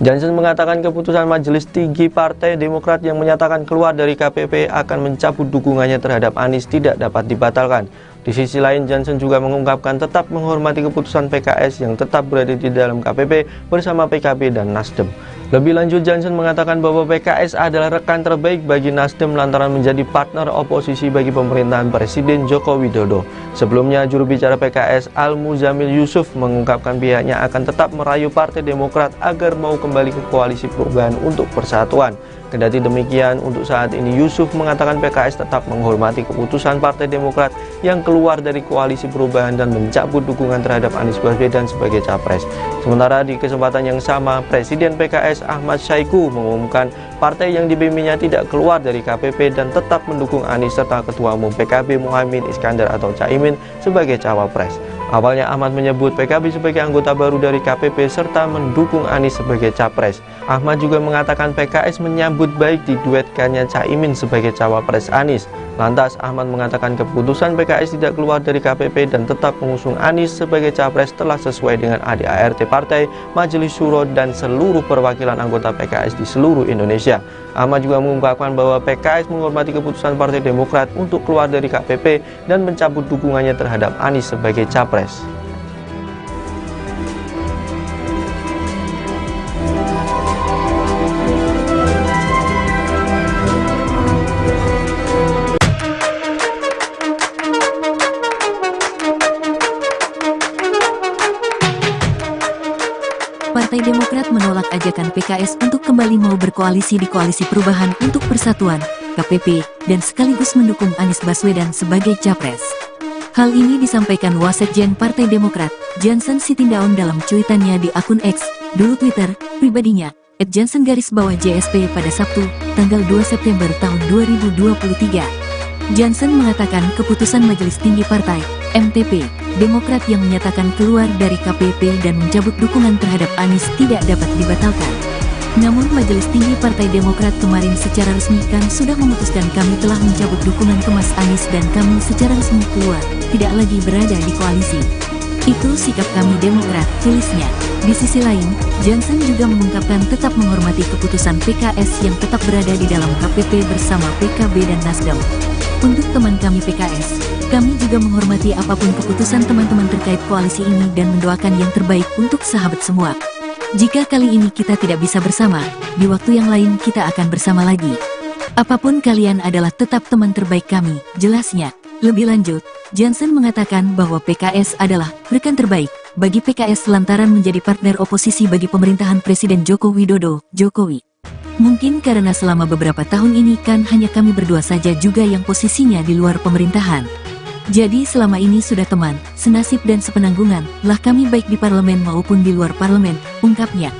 Jansen mengatakan keputusan Majelis Tinggi Partai Demokrat yang menyatakan keluar dari KPP akan mencabut dukungannya terhadap Anies tidak dapat dibatalkan. Di sisi lain, Jansen juga mengungkapkan tetap menghormati keputusan PKS yang tetap berada di dalam KPP bersama PKB dan Nasdem. Lebih lanjut, Jansen mengatakan bahwa PKS adalah rekan terbaik bagi Nasdem lantaran menjadi partner oposisi bagi pemerintahan Presiden Joko Widodo. Sebelumnya, juru bicara PKS Al-Muzamil Yusuf mengungkapkan pihaknya akan tetap merayu Partai Demokrat agar mau kembali ke Koalisi Perubahan untuk Persatuan. Kendati demikian, untuk saat ini Yusuf mengatakan PKS tetap menghormati keputusan Partai Demokrat yang keluar dari Koalisi Perubahan dan mencabut dukungan terhadap Anies Baswedan sebagai capres. Sementara di kesempatan yang sama, Presiden PKS Ahmad Syaiqo mengumumkan partai yang dipimpinnya tidak keluar dari KPP dan tetap mendukung Anies serta Ketua Umum PKB Muhaimin Iskandar atau Caimin sebagai cawapres. Awalnya Ahmad menyebut PKB sebagai anggota baru dari KPP serta mendukung Anies sebagai capres. Ahmad juga mengatakan PKS menyambut baik diduetkannya Caimin sebagai cawapres Anies. Lantas Ahmad mengatakan keputusan PKS tidak keluar dari KPP dan tetap mengusung Anies sebagai capres telah sesuai dengan ADART partai, Majelis Syuro dan seluruh perwakilan anggota PKS di seluruh Indonesia. Ahmad juga mengungkapkan bahwa PKS menghormati keputusan Partai Demokrat untuk keluar dari KPP dan mencabut dukungannya terhadap Anies sebagai capres. Partai Demokrat menolak ajakan PKS untuk kembali mau berkoalisi di Koalisi Perubahan untuk Persatuan, KPP, dan sekaligus mendukung Anies Baswedan sebagai capres. Hal ini disampaikan Wasekjen Partai Demokrat, Jansen Sitindaun dalam cuitannya di akun X, dulu Twitter, pribadinya, @jansen_JSP pada Sabtu, tanggal 2 September tahun 2023. Jansen mengatakan keputusan Majelis Tinggi Partai, MTP, Demokrat yang menyatakan keluar dari KPP dan mencabut dukungan terhadap Anies tidak dapat dibatalkan. Namun Majelis Tinggi Partai Demokrat kemarin secara resmi kan sudah memutuskan kami telah mencabut dukungan ke Mas Anies dan kami secara resmi keluar, tidak lagi berada di koalisi. Itu sikap kami Demokrat, tulisnya. Di sisi lain, Jansen juga mengungkapkan tetap menghormati keputusan PKS yang tetap berada di dalam KPP bersama PKB dan Nasdem. Untuk teman kami PKS, kami juga menghormati apapun keputusan teman-teman terkait koalisi ini dan mendoakan yang terbaik untuk sahabat semua. Jika kali ini kita tidak bisa bersama, di waktu yang lain kita akan bersama lagi. Apapun kalian adalah tetap teman terbaik kami, jelasnya. Lebih lanjut, Jansen mengatakan bahwa PKS adalah rekan terbaik bagi PKS lantaran menjadi partner oposisi bagi pemerintahan Presiden Joko Widodo, Jokowi. Mungkin karena selama beberapa tahun ini kan hanya kami berdua saja juga yang posisinya di luar pemerintahan. Jadi selama ini sudah teman, senasib dan sepenanggungan lah kami baik di parlemen maupun di luar parlemen, ungkapnya.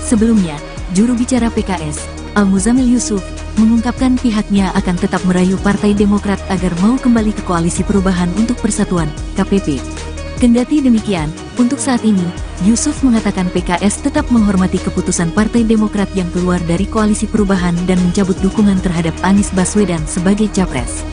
Sebelumnya, juru bicara PKS, Al-Muzamil Yusuf, mengungkapkan pihaknya akan tetap merayu Partai Demokrat agar mau kembali ke Koalisi Perubahan untuk Persatuan, KPP. Kendati demikian, untuk saat ini, Yusuf mengatakan PKS tetap menghormati keputusan Partai Demokrat yang keluar dari Koalisi Perubahan dan mencabut dukungan terhadap Anies Baswedan sebagai capres.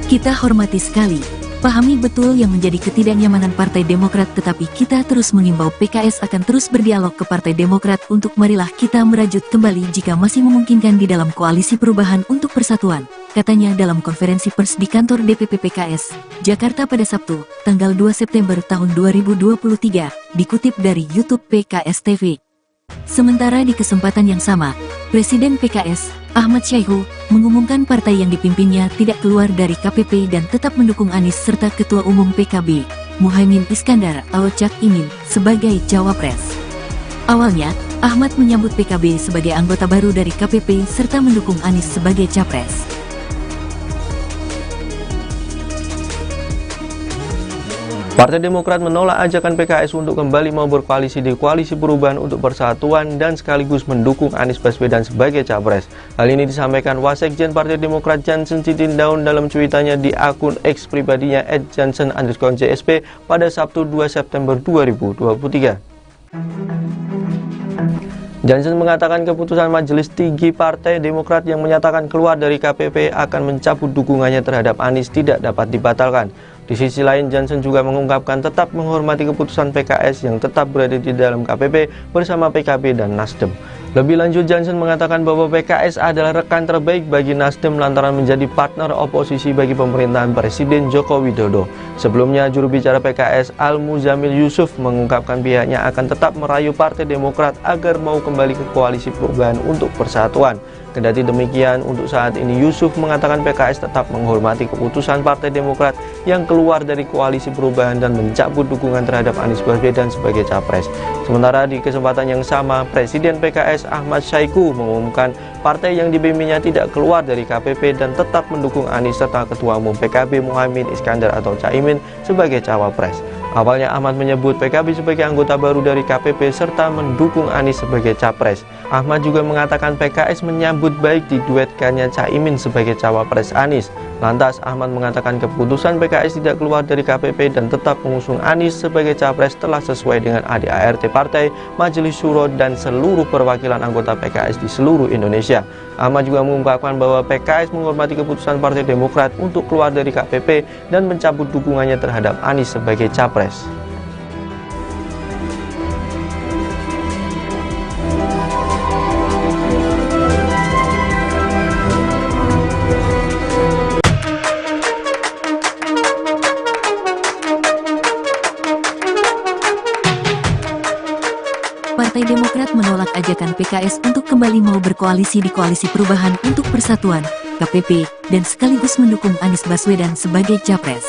Kita hormati sekali, pahami betul yang menjadi ketidaknyamanan Partai Demokrat, tetapi kita terus mengimbau PKS akan terus berdialog ke Partai Demokrat untuk marilah kita merajut kembali jika masih memungkinkan di dalam Koalisi Perubahan untuk Persatuan, katanya dalam konferensi pers di kantor DPP PKS, Jakarta pada Sabtu, tanggal 2 September tahun 2023, dikutip dari YouTube PKS TV. Sementara di kesempatan yang sama, Presiden PKS, Ahmad Syaiqo, mengumumkan partai yang dipimpinnya tidak keluar dari KPP dan tetap mendukung Anies serta Ketua Umum PKB, Muhaimin Iskandar atau Cak Imin, sebagai cawapres. Awalnya, Ahmad menyambut PKB sebagai anggota baru dari KPP serta mendukung Anies sebagai capres. Partai Demokrat menolak ajakan PKS untuk kembali mau berkoalisi di Koalisi Perubahan untuk Persatuan dan sekaligus mendukung Anies Baswedan sebagai capres. Hal ini disampaikan Wasekjen Partai Demokrat Jansen Sitindaun dalam cuitannya di akun X pribadinya @jansen_JSP pada Sabtu 2 September 2023. Jansen mengatakan keputusan Majelis Tinggi Partai Demokrat yang menyatakan keluar dari KPP akan mencabut dukungannya terhadap Anies tidak dapat dibatalkan. Di sisi lain, Jansen juga mengungkapkan tetap menghormati keputusan PKS yang tetap berada di dalam KPP bersama PKB dan Nasdem. Lebih lanjut, Jansen mengatakan bahwa PKS adalah rekan terbaik bagi Nasdem lantaran menjadi partner oposisi bagi pemerintahan Presiden Joko Widodo. Sebelumnya, juru bicara PKS Al-Muzamil Yusuf mengungkapkan pihaknya akan tetap merayu Partai Demokrat agar mau kembali ke Koalisi Perubahan untuk Persatuan. Kendati demikian, untuk saat ini Yusuf mengatakan PKS tetap menghormati keputusan Partai Demokrat yang keluar dari Koalisi Perubahan dan mencabut dukungan terhadap Anies Baswedan sebagai capres. Sementara di kesempatan yang sama, Presiden PKS Ahmad Saiku mengumumkan partai yang dibimbingnya tidak keluar dari KPP dan tetap mendukung Anies serta Ketua Umum PKB Muhaimin Iskandar atau Caimin sebagai cawapres. Awalnya Ahmad menyebut PKB sebagai anggota baru dari KPP serta mendukung Anies sebagai capres. Ahmad juga mengatakan PKS menyambut baik diduetkannya Caimin sebagai cawapres Anies. Lantas Ahmad mengatakan keputusan PKS tidak keluar dari KPP dan tetap mengusung Anies sebagai capres telah sesuai dengan ADART partai, Majelis Syuro dan seluruh perwakilan anggota PKS di seluruh Indonesia. Ahmad juga mengungkapkan bahwa PKS menghormati keputusan Partai Demokrat untuk keluar dari KPP dan mencabut dukungannya terhadap Anies sebagai capres. Partai Demokrat menolak ajakan PKS untuk kembali mau berkoalisi di Koalisi Perubahan untuk Persatuan, KPP, dan sekaligus mendukung Anies Baswedan sebagai capres.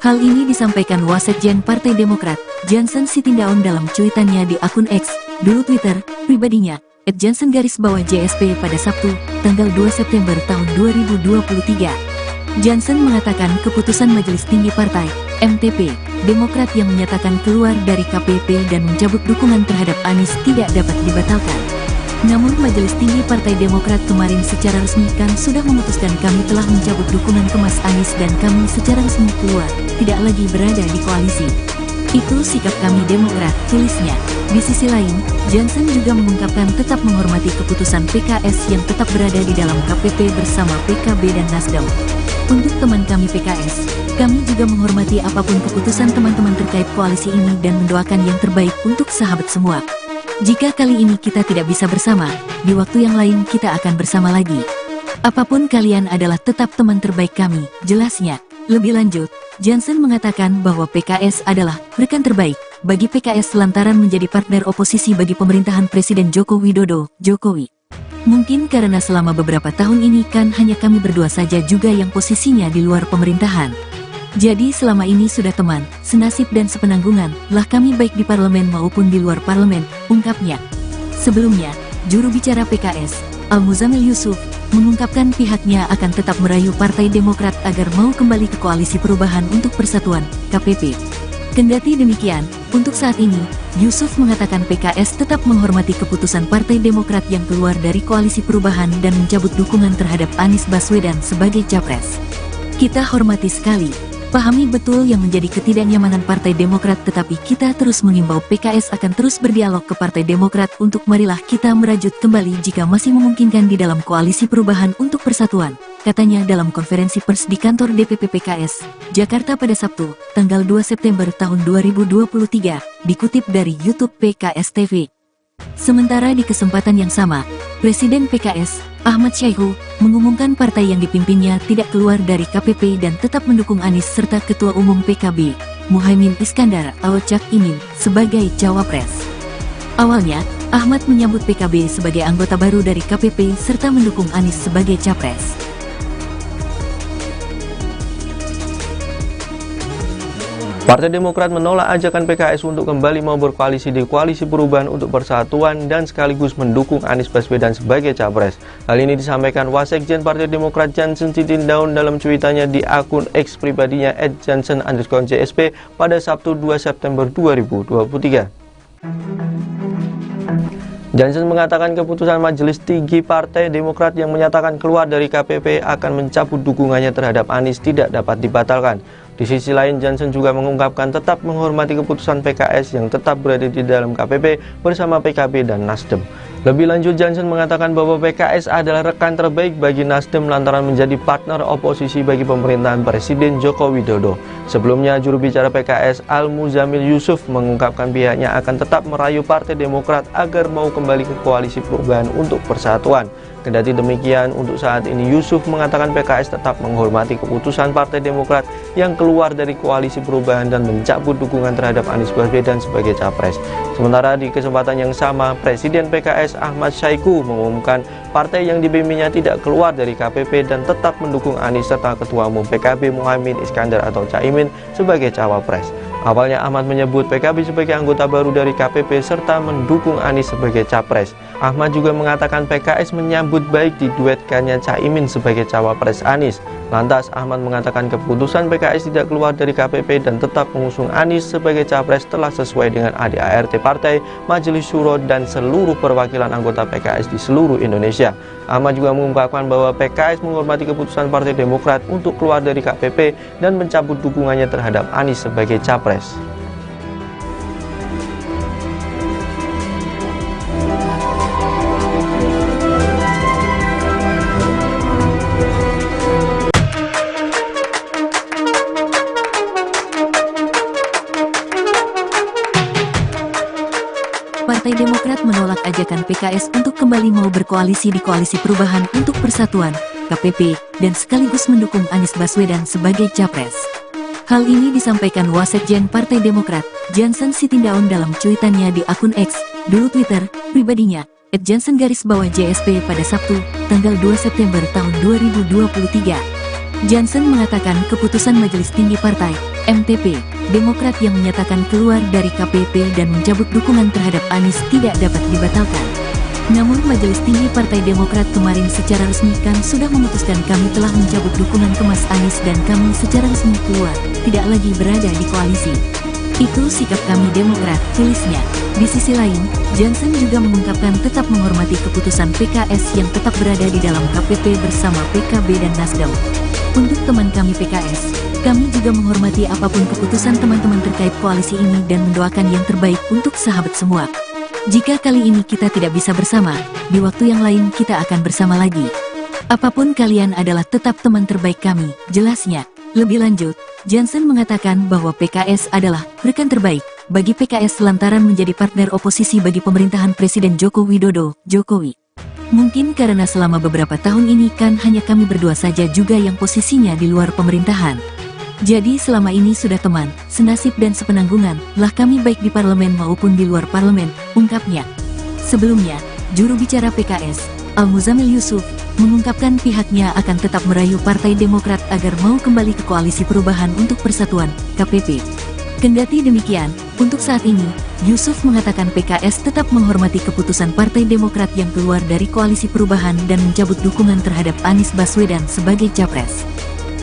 Hal ini disampaikan Wasekjen Partai Demokrat, Jansen Sitindaun dalam cuitannya di akun X, dulu Twitter, pribadinya, @jansen_JSP pada Sabtu, tanggal 2 September tahun 2023. Jansen mengatakan keputusan Majelis Tinggi Partai, MTP, Demokrat yang menyatakan keluar dari KPP dan mencabut dukungan terhadap Anies tidak dapat dibatalkan. Namun Majelis Tinggi Partai Demokrat kemarin secara resmi kan sudah memutuskan kami telah mencabut dukungan ke Mas Anies dan kami secara resmi keluar, tidak lagi berada di koalisi. Itu sikap kami Demokrat, tulisnya. Di sisi lain, Jansen juga mengungkapkan tetap menghormati keputusan PKS yang tetap berada di dalam KPP bersama PKB dan Nasdem. Untuk teman kami PKS, kami juga menghormati apapun keputusan teman-teman terkait koalisi ini dan mendoakan yang terbaik untuk sahabat semua. Jika kali ini kita tidak bisa bersama, di waktu yang lain kita akan bersama lagi. Apapun kalian adalah tetap teman terbaik kami, jelasnya. Lebih lanjut, Jansen mengatakan bahwa PKS adalah rekan terbaik bagi PKS lantaran menjadi partner oposisi bagi pemerintahan Presiden Joko Widodo, Jokowi. Mungkin karena selama beberapa tahun ini kan hanya kami berdua saja juga yang posisinya di luar pemerintahan. Jadi selama ini sudah teman, senasib dan sepenanggungan lah kami baik di parlemen maupun di luar parlemen, ungkapnya. Sebelumnya, juru bicara PKS, Al-Muzamil Yusuf, mengungkapkan pihaknya akan tetap merayu Partai Demokrat agar mau kembali ke Koalisi Perubahan untuk Persatuan, KPP. Kendati demikian, untuk saat ini, Yusuf mengatakan PKS tetap menghormati keputusan Partai Demokrat yang keluar dari Koalisi Perubahan dan mencabut dukungan terhadap Anies Baswedan sebagai capres. Kita hormati sekali, pahami betul yang menjadi ketidaknyamanan Partai Demokrat, tetapi kita terus mengimbau PKS akan terus berdialog ke Partai Demokrat untuk marilah kita merajut kembali jika masih memungkinkan di dalam Koalisi Perubahan untuk Persatuan, katanya dalam konferensi pers di kantor DPP PKS, Jakarta pada Sabtu, tanggal 2 September tahun 2023, dikutip dari YouTube PKS TV. Sementara di kesempatan yang sama, Presiden PKS, Ahmad Saiku, mengumumkan partai yang dipimpinnya tidak keluar dari KPP dan tetap mendukung Anies serta Ketua Umum PKB, Muhaimin Iskandar atau Cak Imin, sebagai cawapres. Awalnya, Ahmad menyambut PKB sebagai anggota baru dari KPP serta mendukung Anies sebagai capres. Partai Demokrat menolak ajakan PKS untuk kembali mau berkoalisi di Koalisi Perubahan untuk Persatuan dan sekaligus mendukung Anies Baswedan sebagai capres. Hal ini disampaikan Wasekjen Partai Demokrat Jansen Sitindaun dalam cuitannya di akun X pribadinya @jansen_JSP pada Sabtu 2 September 2023. Jansen mengatakan keputusan Majelis Tinggi Partai Demokrat yang menyatakan keluar dari KPP akan mencabut dukungannya terhadap Anies tidak dapat dibatalkan. Di sisi lain, Jansen juga mengungkapkan tetap menghormati keputusan PKS yang tetap berada di dalam KPP bersama PKB dan Nasdem. Lebih lanjut, Jansen mengatakan bahwa PKS adalah rekan terbaik bagi Nasdem lantaran menjadi partner oposisi bagi pemerintahan Presiden Joko Widodo. Sebelumnya, juru bicara PKS Al-Muzamil Yusuf mengungkapkan pihaknya akan tetap merayu Partai Demokrat agar mau kembali ke Koalisi Perubahan untuk Persatuan. Kendati demikian, untuk saat ini Yusuf mengatakan PKS tetap menghormati keputusan Partai Demokrat yang keluar dari Koalisi Perubahan dan mencabut dukungan terhadap Anies Baswedan sebagai capres. Sementara di kesempatan yang sama, Presiden PKS Ahmad Syahiku mengumumkan partai yang dipimpinnya tidak keluar dari KPP dan tetap mendukung Anies serta Ketua Umum PKB Muhaimin Iskandar atau Caimin sebagai cawapres. Awalnya Ahmad menyebut PKB sebagai anggota baru dari KPP serta mendukung Anies sebagai capres. Ahmad juga mengatakan PKS menyambut baik diduetkannya Caimin sebagai cawapres Anies. Lantas Ahmad mengatakan keputusan PKS tidak keluar dari KPP dan tetap mengusung Anies sebagai capres telah sesuai dengan ADART Partai, Majelis Syuro dan seluruh perwakilan anggota PKS di seluruh Indonesia. Ahmad juga mengungkapkan bahwa PKS menghormati keputusan Partai Demokrat untuk keluar dari KPP dan mencabut dukungannya terhadap Anies sebagai capres. Partai Demokrat menolak ajakan PKS untuk kembali mau berkoalisi di Koalisi Perubahan untuk Persatuan, KPP, dan sekaligus mendukung Anies Baswedan sebagai capres. Hal ini disampaikan Wasekjen Partai Demokrat, Jansen Sitindaun dalam cuitannya di akun X, dulu Twitter, pribadinya, @jansen_JSP pada Sabtu, tanggal 2 September tahun 2023. Jansen mengatakan keputusan Majelis Tinggi Partai, MTP, Demokrat yang menyatakan keluar dari KPP dan mencabut dukungan terhadap Anies tidak dapat dibatalkan. Namun Majelis Tinggi Partai Demokrat kemarin secara resmi kan sudah memutuskan kami telah mencabut dukungan ke Mas Anies dan kami secara resmi keluar, tidak lagi berada di koalisi. Itu sikap kami Demokrat, tulisnya. Di sisi lain, Jansen juga mengungkapkan tetap menghormati keputusan PKS yang tetap berada di dalam KPP bersama PKB dan Nasdem. Untuk teman kami PKS, kami juga menghormati apapun keputusan teman-teman terkait koalisi ini dan mendoakan yang terbaik untuk sahabat semua. Jika kali ini kita tidak bisa bersama, di waktu yang lain kita akan bersama lagi. Apapun kalian adalah tetap teman terbaik kami, jelasnya. Lebih lanjut, Jansen mengatakan bahwa PKS adalah rekan terbaik bagi PKS lantaran menjadi partner oposisi bagi pemerintahan Presiden Joko Widodo, Jokowi. Mungkin karena selama beberapa tahun ini kan hanya kami berdua saja juga yang posisinya di luar pemerintahan. Jadi selama ini sudah teman, senasib dan sepenanggungan lah kami baik di parlemen maupun di luar parlemen, ungkapnya. Sebelumnya, juru bicara PKS, Al-Muzamil Yusuf, mengungkapkan pihaknya akan tetap merayu Partai Demokrat agar mau kembali ke Koalisi Perubahan untuk Persatuan, KPP. Kendati demikian, untuk saat ini, Yusuf mengatakan PKS tetap menghormati keputusan Partai Demokrat yang keluar dari Koalisi Perubahan dan mencabut dukungan terhadap Anies Baswedan sebagai capres.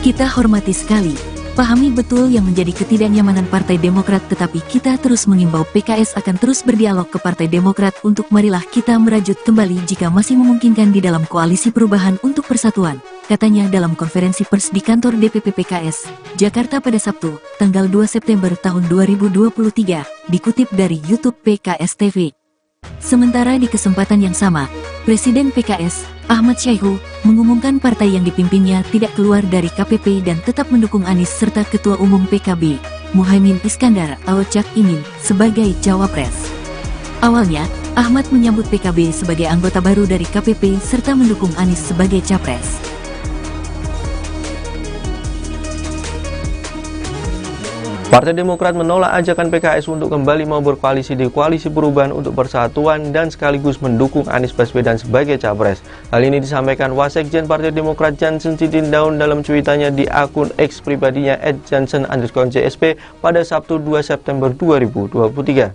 Kita hormati sekali, pahami betul yang menjadi ketidaknyamanan Partai Demokrat, tetapi kita terus mengimbau PKS akan terus berdialog ke Partai Demokrat untuk marilah kita merajut kembali jika masih memungkinkan di dalam Koalisi Perubahan untuk Persatuan, katanya dalam konferensi pers di kantor DPP PKS, Jakarta pada Sabtu, tanggal 2 September tahun 2023, dikutip dari YouTube PKS TV. Sementara di kesempatan yang sama, Presiden PKS, Ahmad Syahiku, mengumumkan partai yang dipimpinnya tidak keluar dari KPP dan tetap mendukung Anies serta Ketua Umum PKB, Muhaimin Iskandar atau Cak Imin, sebagai cawapres. Awalnya, Ahmad menyambut PKB sebagai anggota baru dari KPP serta mendukung Anies sebagai capres. Partai Demokrat menolak ajakan PKS untuk kembali mau berkoalisi di Koalisi Perubahan untuk Persatuan dan sekaligus mendukung Anies Baswedan sebagai capres. Hal ini disampaikan Wasekjen Partai Demokrat Jansen Sitindaun dalam cuitannya di akun X pribadinya @jansen_JSP pada Sabtu 2 September 2023.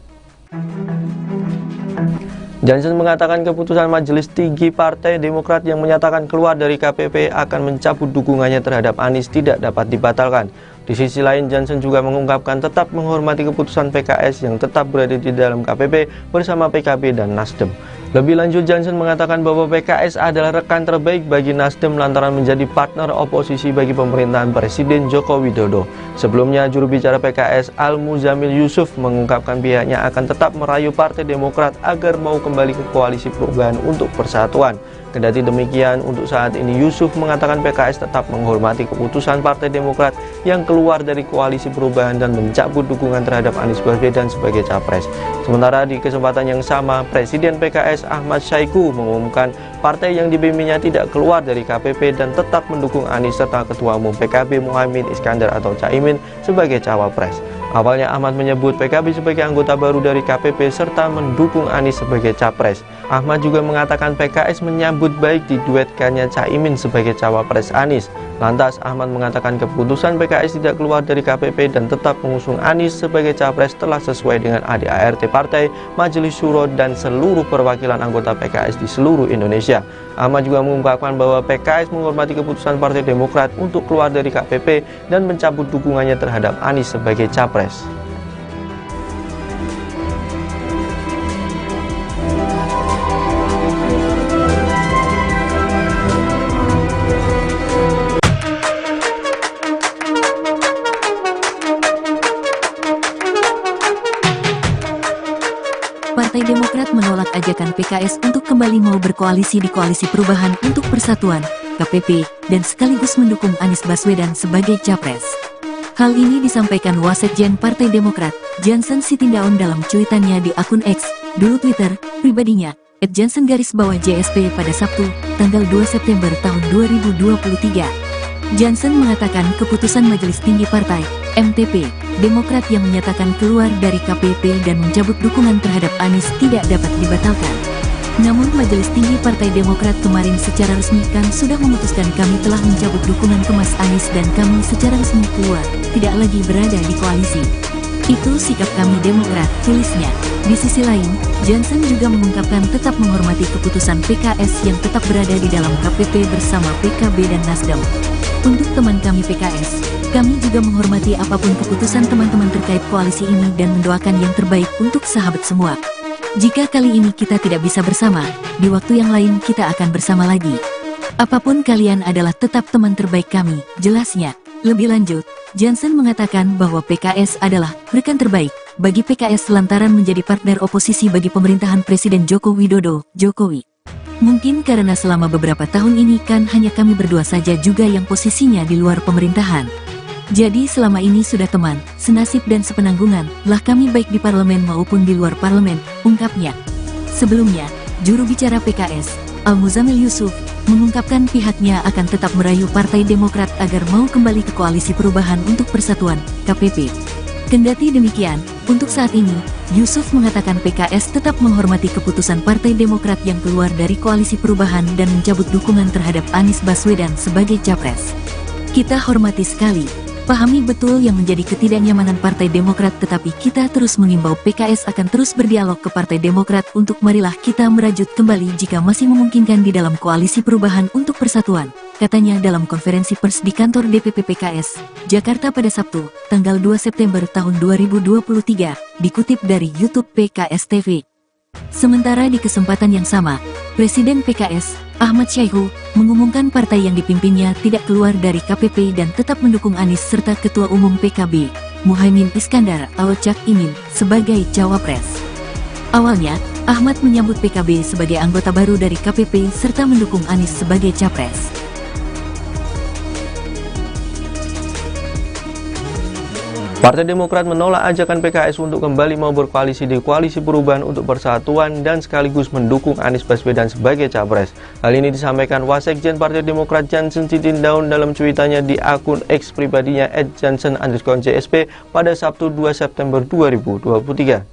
Jansen mengatakan keputusan Majelis Tinggi Partai Demokrat yang menyatakan keluar dari KPP akan mencabut dukungannya terhadap Anies tidak dapat dibatalkan. Di sisi lain, Jansen juga mengungkapkan tetap menghormati keputusan PKS yang tetap berada di dalam KPP bersama PKB dan Nasdem. Lebih lanjut, Jansen mengatakan bahwa PKS adalah rekan terbaik bagi Nasdem lantaran menjadi partner oposisi bagi pemerintahan Presiden Joko Widodo. Sebelumnya, juru bicara PKS Al-Muzamil Yusuf mengungkapkan pihaknya akan tetap merayu Partai Demokrat agar mau kembali ke Koalisi Perubahan untuk Persatuan. Kendati demikian, untuk saat ini Yusuf mengatakan PKS tetap menghormati keputusan Partai Demokrat yang keluar dari Koalisi Perubahan dan mencabut dukungan terhadap Anies Baswedan sebagai capres. Sementara di kesempatan yang sama, Presiden PKS Ahmad Syaiqo mengumumkan partai yang dipimpinnya tidak keluar dari KPP dan tetap mendukung Anies serta Ketua Umum PKB Muhaimin Iskandar atau Caimin sebagai cawapres. Awalnya Ahmad menyebut PKB sebagai anggota baru dari KPP serta mendukung Anies sebagai capres. Ahmad juga mengatakan PKS menyambut baik diduetkannya Caimin sebagai cawapres Anies. Lantas Ahmad mengatakan keputusan PKS tidak keluar dari KPP dan tetap mengusung Anies sebagai capres telah sesuai dengan ADART partai, Majelis Syuro dan seluruh perwakilan anggota PKS di seluruh Indonesia. Ahmad juga mengungkapkan bahwa PKS menghormati keputusan Partai Demokrat untuk keluar dari KPP dan mencabut dukungannya terhadap Anies sebagai capres. Partai Demokrat menolak ajakan PKS untuk kembali mau berkoalisi di Koalisi Perubahan untuk Persatuan, KPP, dan sekaligus mendukung Anies Baswedan sebagai capres. Hal ini disampaikan Wasekjen Partai Demokrat, Jansen Sitindaun dalam cuitannya di akun X, dulu Twitter, pribadinya, @jansen_JSP pada Sabtu, tanggal 2 September tahun 2023. Jansen mengatakan keputusan Majelis Tinggi Partai, MTP, Demokrat yang menyatakan keluar dari KPP dan mencabut dukungan terhadap Anies tidak dapat dibatalkan. Namun Majelis Tinggi Partai Demokrat kemarin secara resmi kan sudah memutuskan kami telah mencabut dukungan ke Mas Anies dan kami secara resmi keluar, tidak lagi berada di koalisi. Itu sikap kami Demokrat, tulisnya. Di sisi lain, Jansen juga mengungkapkan tetap menghormati keputusan PKS yang tetap berada di dalam KPP bersama PKB dan Nasdem. Untuk teman kami PKS, kami juga menghormati apapun keputusan teman-teman terkait koalisi ini dan mendoakan yang terbaik untuk sahabat semua. Jika kali ini kita tidak bisa bersama, di waktu yang lain kita akan bersama lagi. Apapun kalian adalah tetap teman terbaik kami, jelasnya. Lebih lanjut, Jansen mengatakan bahwa PKS adalah rekan terbaik bagi PKS lantaran menjadi partner oposisi bagi pemerintahan Presiden Joko Widodo, Jokowi. Mungkin karena selama beberapa tahun ini kan hanya kami berdua saja juga yang posisinya di luar pemerintahan. Jadi selama ini sudah teman, senasib dan sepenanggungan, lah kami baik di parlemen maupun di luar parlemen, ungkapnya. Sebelumnya, juru bicara PKS, Al-Muzamil Yusuf, mengungkapkan pihaknya akan tetap merayu Partai Demokrat agar mau kembali ke Koalisi Perubahan untuk Persatuan, KPP. Kendati demikian, untuk saat ini, Yusuf mengatakan PKS tetap menghormati keputusan Partai Demokrat yang keluar dari Koalisi Perubahan dan mencabut dukungan terhadap Anies Baswedan sebagai capres. Kita hormati sekali, pahami betul yang menjadi ketidaknyamanan Partai Demokrat, tetapi kita terus mengimbau PKS akan terus berdialog ke Partai Demokrat untuk marilah kita merajut kembali jika masih memungkinkan di dalam Koalisi Perubahan untuk Persatuan, katanya dalam konferensi pers di kantor DPP PKS, Jakarta pada Sabtu, tanggal 2 September tahun 2023, dikutip dari YouTube PKS TV. Sementara di kesempatan yang sama, Presiden PKS, Ahmad Syaiqo, mengumumkan partai yang dipimpinnya tidak keluar dari KPP dan tetap mendukung Anies serta Ketua Umum PKB, Muhaimin Iskandar atau Cak Imin, sebagai cawapres. Awalnya, Ahmad menyambut PKB sebagai anggota baru dari KPP serta mendukung Anies sebagai capres. Partai Demokrat menolak ajakan PKS untuk kembali mau berkoalisi di Koalisi Perubahan untuk Persatuan dan sekaligus mendukung Anies Baswedan sebagai capres. Hal ini disampaikan Wasekjen Partai Demokrat Jansen Sitindaun dalam cuitannya di akun X pribadinya @jansen_JSP pada Sabtu 2 September 2023.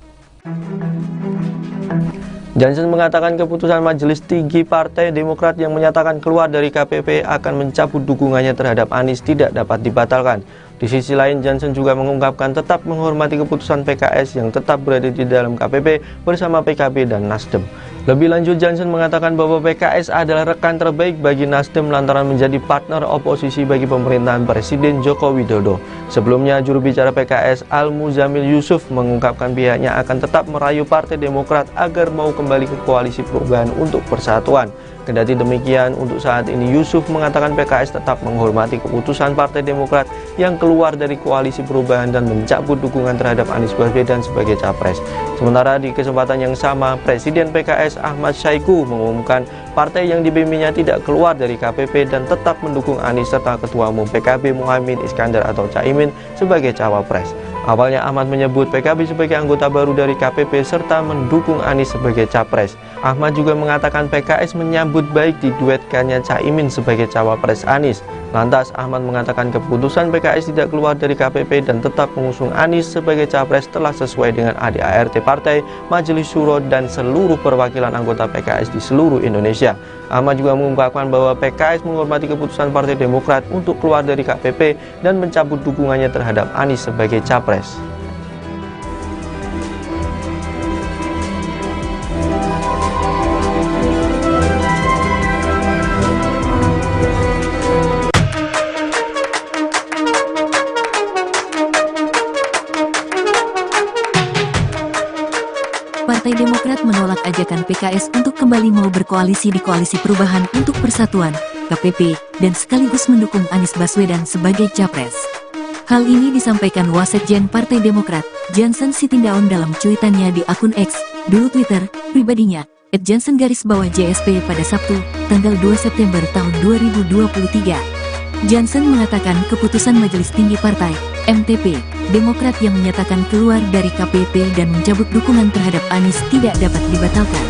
Jansen mengatakan keputusan Majelis Tinggi Partai Demokrat yang menyatakan keluar dari KPP akan mencabut dukungannya terhadap Anies tidak dapat dibatalkan. Di sisi lain, Jansen juga mengungkapkan tetap menghormati keputusan PKS yang tetap berada di dalam KPP bersama PKB dan Nasdem. Lebih lanjut, Jansen mengatakan bahwa PKS adalah rekan terbaik bagi Nasdem lantaran menjadi partner oposisi bagi pemerintahan Presiden Joko Widodo. Sebelumnya, juru bicara PKS Al-Muzamil Yusuf mengungkapkan pihaknya akan tetap merayu Partai Demokrat agar mau kembali ke Koalisi Perubahan untuk Persatuan. Kendati demikian, untuk saat ini Yusuf mengatakan PKS tetap menghormati keputusan Partai Demokrat yang keluar dari Koalisi Perubahan dan mencabut dukungan terhadap Anies Baswedan sebagai capres. Sementara di kesempatan yang sama, Presiden PKS Ahmad Syaiqo mengumumkan partai yang dibimbingnya tidak keluar dari KPP dan tetap mendukung Anies serta Ketua Umum PKB Muhaimin Iskandar atau Caimin sebagai cawapres. Awalnya Ahmad menyebut PKB sebagai anggota baru dari KPP serta mendukung Anies sebagai capres. Ahmad juga mengatakan PKS menyambut baik diduetkannya Caimin sebagai cawapres Anies. Lantas Ahmad mengatakan keputusan PKS tidak keluar dari KPP dan tetap mengusung Anies sebagai capres telah sesuai dengan ADART partai, Majelis Syuro dan seluruh perwakilan anggota PKS di seluruh Indonesia. Ahmad juga mengungkapkan bahwa PKS menghormati keputusan Partai Demokrat untuk keluar dari KPP dan mencabut dukungannya terhadap Anies sebagai capres. Partai Demokrat menolak ajakan PKS untuk kembali mau berkoalisi di Koalisi Perubahan untuk Persatuan, KPP, dan sekaligus mendukung Anies Baswedan sebagai capres. Hal ini disampaikan Wasekjen Partai Demokrat, Jansen Sitindaun dalam cuitannya di akun X, dulu Twitter, pribadinya, @jansen_JSP pada Sabtu, tanggal 2 September tahun 2023. Jansen mengatakan keputusan Majelis Tinggi Partai, MTP, Demokrat yang menyatakan keluar dari KPP dan mencabut dukungan terhadap Anies tidak dapat dibatalkan.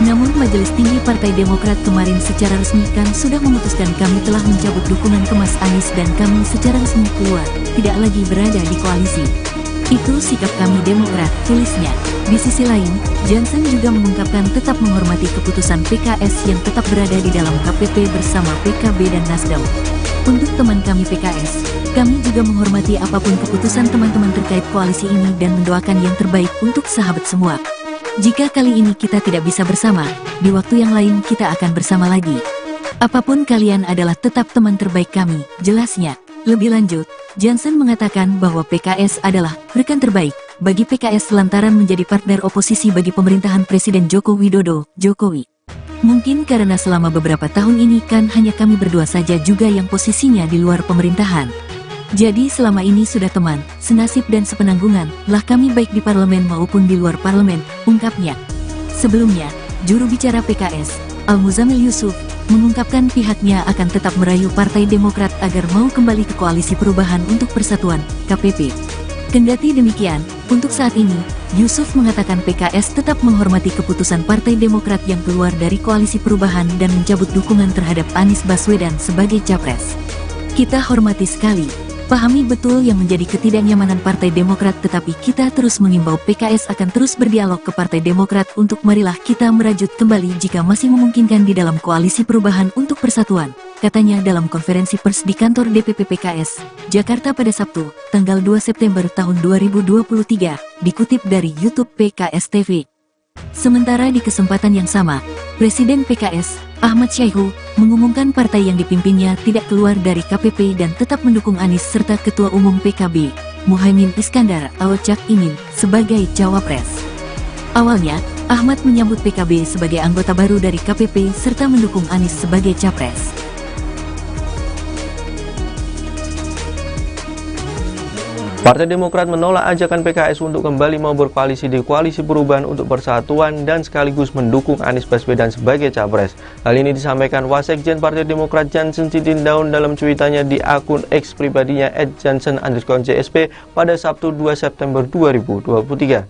Namun Majelis Tinggi Partai Demokrat kemarin secara resmi kan sudah memutuskan kami telah mencabut dukungan ke Mas Anies dan kami secara resmi keluar, tidak lagi berada di koalisi. Itu sikap kami Demokrat, tulisnya. Di sisi lain, Jansen juga mengungkapkan tetap menghormati keputusan PKS yang tetap berada di dalam KPP bersama PKB dan Nasdem. Untuk teman kami PKS, kami juga menghormati apapun keputusan teman-teman terkait koalisi ini dan mendoakan yang terbaik untuk sahabat semua. Jika kali ini kita tidak bisa bersama, di waktu yang lain kita akan bersama lagi. Apapun kalian adalah tetap teman terbaik kami, jelasnya. Lebih lanjut, Jansen mengatakan bahwa PKS adalah rekan terbaik bagi PKS lantaran menjadi partner oposisi bagi pemerintahan Presiden Joko Widodo, Jokowi. Mungkin karena selama beberapa tahun ini kan hanya kami berdua saja juga yang posisinya di luar pemerintahan. Jadi selama ini sudah teman, senasib dan sepenanggungan lah kami baik di parlemen maupun di luar parlemen, ungkapnya. Sebelumnya, juru bicara PKS, Al-Muzamil Yusuf, mengungkapkan pihaknya akan tetap merayu Partai Demokrat agar mau kembali ke Koalisi Perubahan untuk Persatuan, KPP. Kendati demikian, untuk saat ini, Yusuf mengatakan PKS tetap menghormati keputusan Partai Demokrat yang keluar dari Koalisi Perubahan dan mencabut dukungan terhadap Anies Baswedan sebagai capres. Kita hormati sekali, pahami betul yang menjadi ketidaknyamanan Partai Demokrat, tetapi kita terus mengimbau PKS akan terus berdialog ke Partai Demokrat untuk marilah kita merajut kembali jika masih memungkinkan di dalam Koalisi Perubahan untuk Persatuan, katanya dalam konferensi pers di kantor DPP PKS, Jakarta pada Sabtu, tanggal 2 September tahun 2023, dikutip dari YouTube PKS TV. Sementara di kesempatan yang sama, Presiden PKS, Ahmad Syaiqo, mengumumkan partai yang dipimpinnya tidak keluar dari KPP dan tetap mendukung Anies serta Ketua Umum PKB, Muhaimin Iskandar atau Cak Imin, sebagai cawapres. Awalnya, Ahmad menyambut PKB sebagai anggota baru dari KPP serta mendukung Anies sebagai capres. Partai Demokrat menolak ajakan PKS untuk kembali mau berkoalisi di Koalisi Perubahan untuk Persatuan dan sekaligus mendukung Anies Baswedan sebagai capres. Hal ini disampaikan Wasekjen Partai Demokrat Jansen Sitindaun dalam cuitannya di akun X pribadinya @jansen_JSP pada Sabtu 2 September 2023.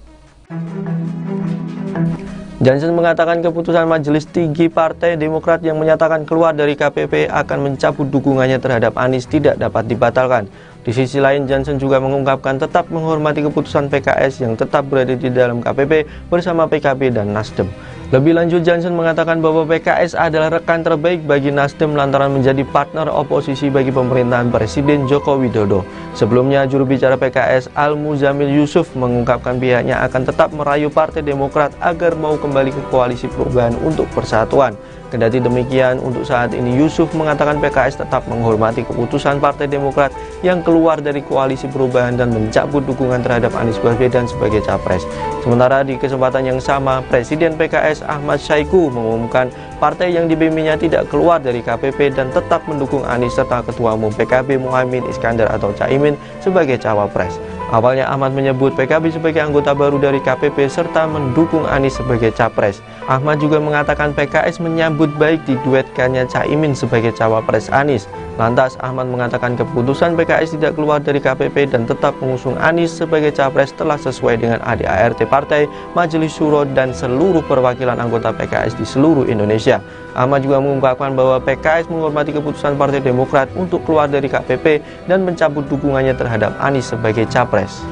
Jansen mengatakan keputusan Majelis Tinggi Partai Demokrat yang menyatakan keluar dari KPP akan mencabut dukungannya terhadap Anies tidak dapat dibatalkan. Di sisi lain, Jansen juga mengungkapkan tetap menghormati keputusan PKS yang tetap berada di dalam KPP bersama PKB dan Nasdem. Lebih lanjut, Jansen mengatakan bahwa PKS adalah rekan terbaik bagi Nasdem lantaran menjadi partner oposisi bagi pemerintahan Presiden Joko Widodo. Sebelumnya, juru bicara PKS Al-Muzamil Yusuf mengungkapkan pihaknya akan tetap merayu Partai Demokrat agar mau kembali ke Koalisi Perubahan untuk Persatuan. Kendati demikian, untuk saat ini Yusuf mengatakan PKS tetap menghormati keputusan Partai Demokrat yang keluar dari Koalisi Perubahan dan mencabut dukungan terhadap Anies Baswedan sebagai capres. Sementara di kesempatan yang sama, Presiden PKS Ahmad Saiku mengumumkan partai yang dipimpinnya tidak keluar dari KPP dan tetap mendukung Anies serta Ketua Umum PKB Muhaimin Iskandar atau Caimin sebagai cawapres. Awalnya Ahmad menyebut PKB sebagai anggota baru dari KPP serta mendukung Anies sebagai capres. Ahmad juga mengatakan PKS menyambut baik diduetkannya Caimin sebagai cawapres Anies. Lantas Ahmad mengatakan keputusan PKS tidak keluar dari KPP dan tetap mengusung Anies sebagai capres telah sesuai dengan ADART partai, Majelis Syuro dan seluruh perwakilan anggota PKS di seluruh Indonesia. Ahmad juga mengungkapkan bahwa PKS menghormati keputusan Partai Demokrat untuk keluar dari KPP dan mencabut dukungannya terhadap Anies sebagai capres.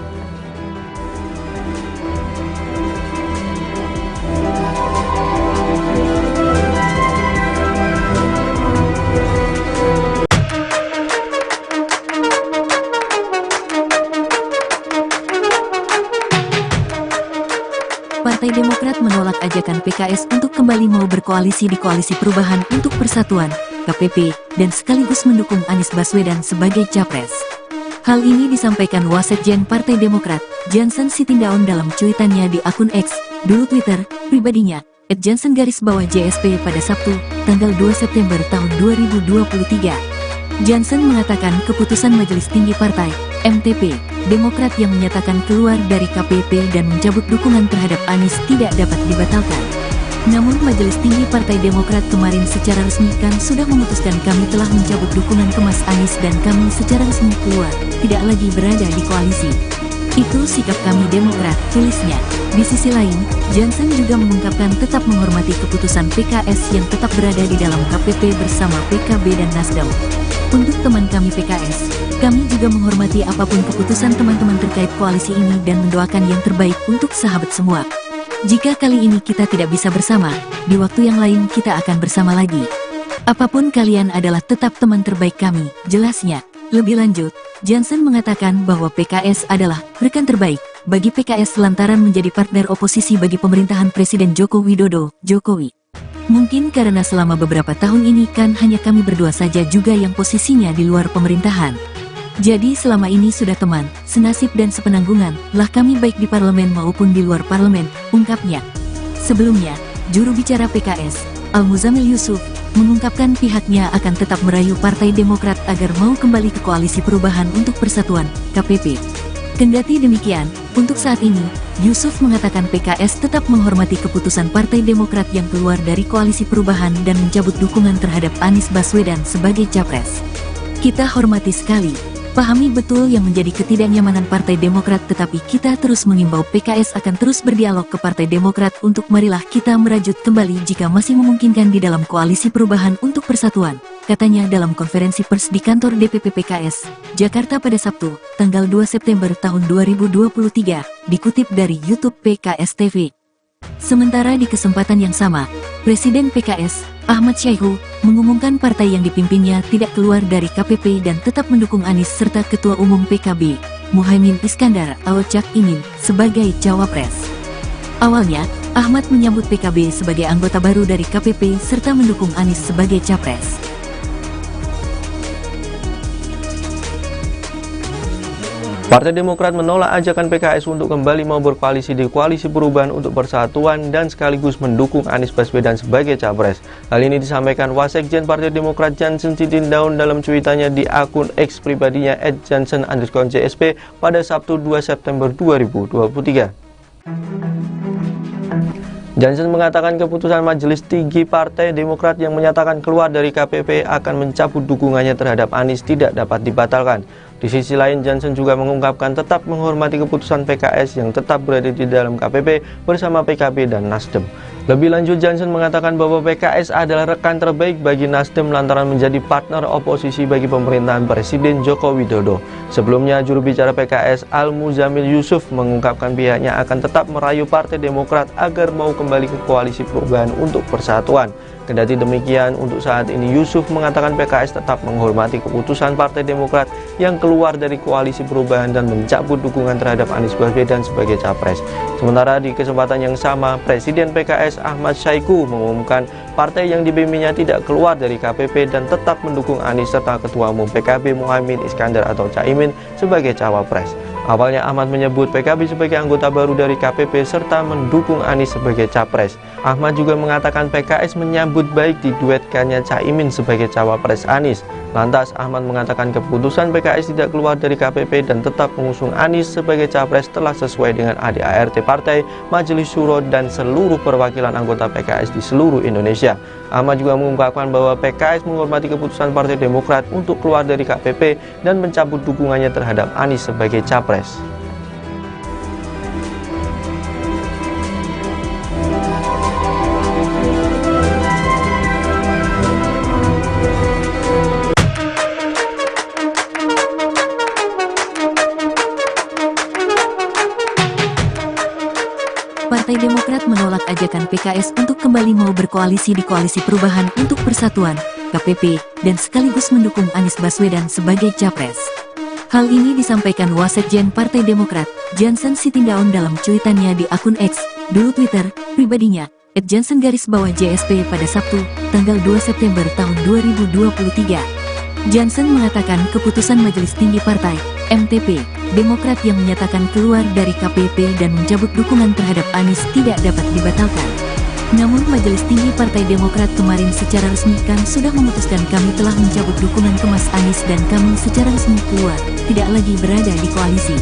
Partai Demokrat menolak ajakan PKS untuk kembali mau berkoalisi di Koalisi Perubahan untuk Persatuan, KPP, dan sekaligus mendukung Anies Baswedan sebagai capres. Hal ini disampaikan Wasekjen Partai Demokrat, Jansen Sitindaun dalam cuitannya di akun X, dulu Twitter, pribadinya, @jansen_JSP pada Sabtu, tanggal 2 September tahun 2023. Jansen mengatakan keputusan Majelis Tinggi Partai, MTP, Demokrat yang menyatakan keluar dari KPP dan mencabut dukungan terhadap Anies tidak dapat dibatalkan. Namun Majelis Tinggi Partai Demokrat kemarin secara resmi kan sudah memutuskan kami telah mencabut dukungan ke Mas Anies dan kami secara resmi keluar, tidak lagi berada di koalisi. Itu sikap kami Demokrat, tulisnya. Di sisi lain, Jansen juga mengungkapkan tetap menghormati keputusan PKS yang tetap berada di dalam KPP bersama PKB dan Nasdem. Untuk teman kami PKS, kami juga menghormati apapun keputusan teman-teman terkait koalisi ini dan mendoakan yang terbaik untuk sahabat semua. Jika kali ini kita tidak bisa bersama, di waktu yang lain kita akan bersama lagi. Apapun kalian adalah tetap teman terbaik kami, jelasnya. Lebih lanjut, Jansen mengatakan bahwa PKS adalah rekan terbaik bagi PKS lantaran menjadi partner oposisi bagi pemerintahan Presiden Joko Widodo, Jokowi. Mungkin karena selama beberapa tahun ini kan hanya kami berdua saja juga yang posisinya di luar pemerintahan. Jadi selama ini sudah teman, senasib dan sepenanggungan lah kami baik di parlemen maupun di luar parlemen, ungkapnya. Sebelumnya, juru bicara PKS, Al-Muzamil Yusuf, mengungkapkan pihaknya akan tetap merayu Partai Demokrat agar mau kembali ke Koalisi Perubahan untuk Persatuan, KPP. Kendati demikian, untuk saat ini, Yusuf mengatakan PKS tetap menghormati keputusan Partai Demokrat yang keluar dari Koalisi Perubahan dan mencabut dukungan terhadap Anies Baswedan sebagai capres. Kita hormati sekali, pahami betul yang menjadi ketidaknyamanan Partai Demokrat, tetapi kita terus mengimbau PKS akan terus berdialog ke Partai Demokrat untuk marilah kita merajut kembali jika masih memungkinkan di dalam Koalisi Perubahan untuk Persatuan, katanya dalam konferensi pers di kantor DPP PKS, Jakarta pada Sabtu, tanggal 2 September tahun 2023, dikutip dari YouTube PKS TV. Sementara di kesempatan yang sama, Presiden PKS, Ahmad Saiku, mengumumkan partai yang dipimpinnya tidak keluar dari KPP dan tetap mendukung Anies serta Ketua Umum PKB, Muhaimin Iskandar atau Cak Imin, sebagai cawapres. Awalnya, Ahmad menyambut PKB sebagai anggota baru dari KPP serta mendukung Anies sebagai capres. Partai Demokrat menolak ajakan PKS untuk kembali mau berkoalisi di Koalisi Perubahan untuk Persatuan dan sekaligus mendukung Anies Baswedan sebagai capres. Hal ini disampaikan Wasekjen Partai Demokrat Jansen Sitindaun dalam cuitannya di akun X pribadinya @jansen_JSP pada Sabtu 2 September 2023. Jansen mengatakan keputusan Majelis Tinggi Partai Demokrat yang menyatakan keluar dari KPP akan mencabut dukungannya terhadap Anies tidak dapat dibatalkan. Di sisi lain, Jansen juga mengungkapkan tetap menghormati keputusan PKS yang tetap berada di dalam KPP bersama PKB dan Nasdem. Lebih lanjut, Jansen mengatakan bahwa PKS adalah rekan terbaik bagi Nasdem lantaran menjadi partner oposisi bagi pemerintahan Presiden Joko Widodo. Sebelumnya, juru bicara PKS Al-Muzamil Yusuf mengungkapkan pihaknya akan tetap merayu Partai Demokrat agar mau kembali ke Koalisi Perubahan untuk Persatuan. Kendati demikian, untuk saat ini Yusuf mengatakan PKS tetap menghormati keputusan Partai Demokrat yang keluar dari Koalisi Perubahan dan mencabut dukungan terhadap Anies Baswedan sebagai capres. Sementara di kesempatan yang sama, Presiden PKS Ahmad Saiku mengumumkan partai yang dibimbingnya tidak keluar dari KPP dan tetap mendukung Anies serta Ketua Umum PKB Muhaimin Iskandar atau Caimin sebagai cawapres. Awalnya Ahmad menyebut PKB sebagai anggota baru dari KPP serta mendukung Anies sebagai capres. Ahmad juga mengatakan PKS menyambut baik diduetkannya Caimin sebagai cawapres Anies. Lantas Ahmad mengatakan keputusan PKS tidak keluar dari KPP dan tetap mengusung Anies sebagai capres telah sesuai dengan ADART partai, Majelis Syuro dan seluruh perwakilan anggota PKS di seluruh Indonesia. Ahmad juga mengungkapkan bahwa PKS menghormati keputusan Partai Demokrat untuk keluar dari KPP dan mencabut dukungannya terhadap Anies sebagai capres. Partai Demokrat menolak ajakan PKS untuk kembali mau berkoalisi di Koalisi Perubahan untuk Persatuan, KPP, dan sekaligus mendukung Anies Baswedan sebagai capres. Hal ini disampaikan Wasekjen Partai Demokrat, Jansen Sitindaun dalam cuitannya di akun X, dulu Twitter, pribadinya, @jansen_JSP pada Sabtu, tanggal 2 September tahun 2023. Jansen mengatakan keputusan Majelis Tinggi Partai, MTP, Demokrat yang menyatakan keluar dari KPP dan mencabut dukungan terhadap Anies tidak dapat dibatalkan. Namun Majelis Tinggi Partai Demokrat kemarin secara resmi kan sudah memutuskan kami telah mencabut dukungan ke Mas Anies dan kami secara resmi keluar, tidak lagi berada di koalisi.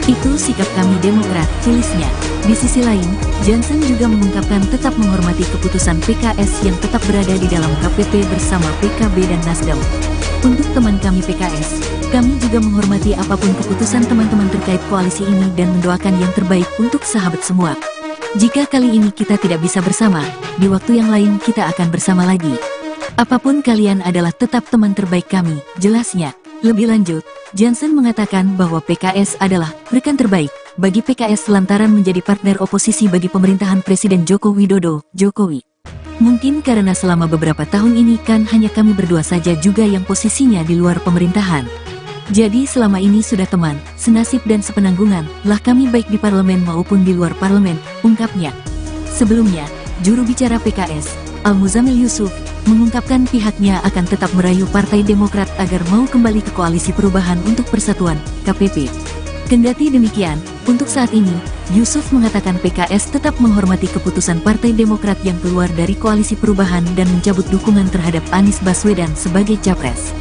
Itu sikap kami Demokrat, tulisnya. Di sisi lain, Jansen juga mengungkapkan tetap menghormati keputusan PKS yang tetap berada di dalam KPP bersama PKB dan Nasdem. Untuk teman kami PKS, kami juga menghormati apapun keputusan teman-teman terkait koalisi ini dan mendoakan yang terbaik untuk sahabat semua. Jika kali ini kita tidak bisa bersama, di waktu yang lain kita akan bersama lagi. Apapun kalian adalah tetap teman terbaik kami, jelasnya. Lebih lanjut, Jansen mengatakan bahwa PKS adalah rekan terbaik bagi PKS lantaran menjadi partner oposisi bagi pemerintahan Presiden Joko Widodo, Jokowi. Mungkin karena selama beberapa tahun ini kan hanya kami berdua saja juga yang posisinya di luar pemerintahan. Jadi selama ini sudah teman, senasib dan sepenanggungan lah kami baik di parlemen maupun di luar parlemen, ungkapnya. Sebelumnya, juru bicara PKS, Al-Muzamil Yusuf, mengungkapkan pihaknya akan tetap merayu Partai Demokrat agar mau kembali ke Koalisi Perubahan untuk Persatuan, KPP. Kendati demikian, untuk saat ini, Yusuf mengatakan PKS tetap menghormati keputusan Partai Demokrat yang keluar dari Koalisi Perubahan dan mencabut dukungan terhadap Anies Baswedan sebagai capres.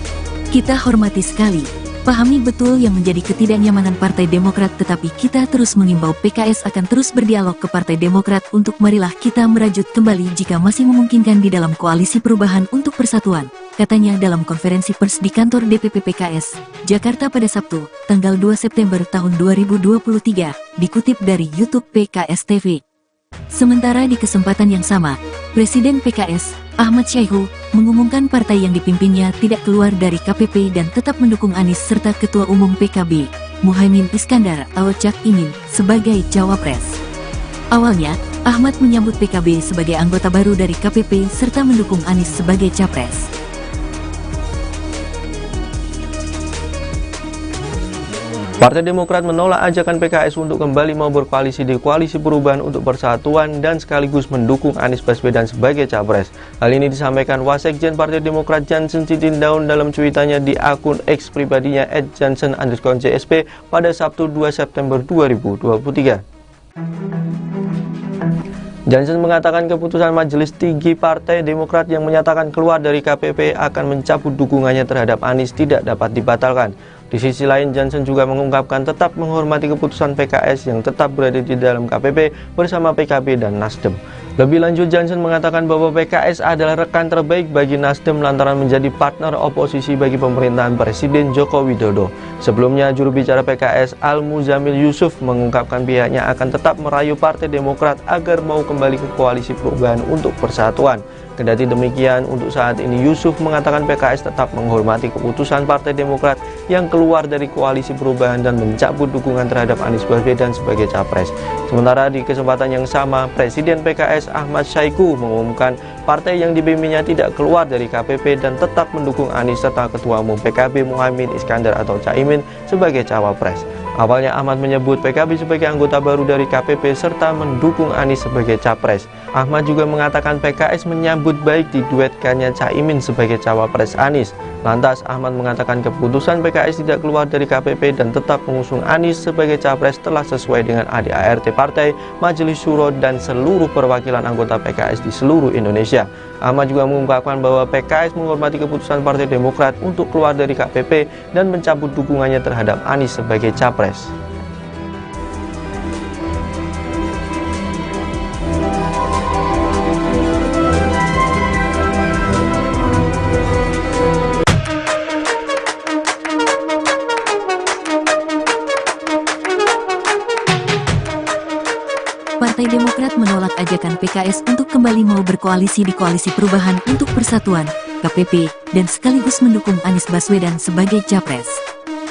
Kita hormati sekali, pahami betul yang menjadi ketidaknyamanan Partai Demokrat, tetapi kita terus mengimbau PKS akan terus berdialog ke Partai Demokrat untuk marilah kita merajut kembali jika masih memungkinkan di dalam Koalisi Perubahan untuk Persatuan, katanya dalam konferensi pers di kantor DPP PKS, Jakarta pada Sabtu, tanggal 2 September tahun 2023, dikutip dari YouTube PKS TV. Sementara di kesempatan yang sama, Presiden PKS, Ahmad Saiku, mengumumkan partai yang dipimpinnya tidak keluar dari KPP dan tetap mendukung Anies serta Ketua Umum PKB, Muhaimin Iskandar atau Cak Imin, sebagai cawapres. Awalnya, Ahmad menyambut PKB sebagai anggota baru dari KPP serta mendukung Anies sebagai capres. Partai Demokrat menolak ajakan PKS untuk kembali mau berkoalisi di Koalisi Perubahan untuk Persatuan dan sekaligus mendukung Anies Baswedan sebagai capres. Hal ini disampaikan Wasekjen Partai Demokrat Jansen Sitindaun dalam cuitannya di akun X pribadinya @jansen_JSP pada Sabtu 2 September 2023. Jansen mengatakan keputusan Majelis Tinggi Partai Demokrat yang menyatakan keluar dari KPP akan mencabut dukungannya terhadap Anies tidak dapat dibatalkan. Di sisi lain, Jansen juga mengungkapkan tetap menghormati keputusan PKS yang tetap berada di dalam KPP bersama PKB dan Nasdem. Lebih lanjut, Jansen mengatakan bahwa PKS adalah rekan terbaik bagi Nasdem lantaran menjadi partner oposisi bagi pemerintahan Presiden Joko Widodo. Sebelumnya, juru bicara PKS Al-Muzamil Yusuf mengungkapkan pihaknya akan tetap merayu Partai Demokrat agar mau kembali ke Koalisi Perubahan untuk Persatuan. Kendati demikian, untuk saat ini Yusuf mengatakan PKS tetap menghormati keputusan Partai Demokrat yang keluar dari Koalisi Perubahan dan mencabut dukungan terhadap Anies Baswedan sebagai capres. Sementara di kesempatan yang sama, Presiden PKS Ahmad Syahiku mengumumkan partai yang dipimpinnya tidak keluar dari KPP dan tetap mendukung Anies serta Ketua Umum PKB Muhaimin Iskandar atau Caimin sebagai cawapres. Awalnya Ahmad menyebut PKB sebagai anggota baru dari KPP serta mendukung Anies sebagai capres. Ahmad juga mengatakan PKS menyambut baik diduetkannya Caimin sebagai cawapres Anies. Lantas Ahmad mengatakan keputusan PKS tidak keluar dari KPP dan tetap mengusung Anies sebagai capres telah sesuai dengan ADART partai, Majelis Syuro dan seluruh perwakilan anggota PKS di seluruh Indonesia. Ahmad juga mengungkapkan bahwa PKS menghormati keputusan Partai Demokrat untuk keluar dari KPP dan mencabut dukungannya terhadap Anies sebagai capres. Partai Demokrat menolak ajakan PKS untuk kembali mau berkoalisi di Koalisi Perubahan untuk Persatuan, KPP, dan sekaligus mendukung Anies Baswedan sebagai capres.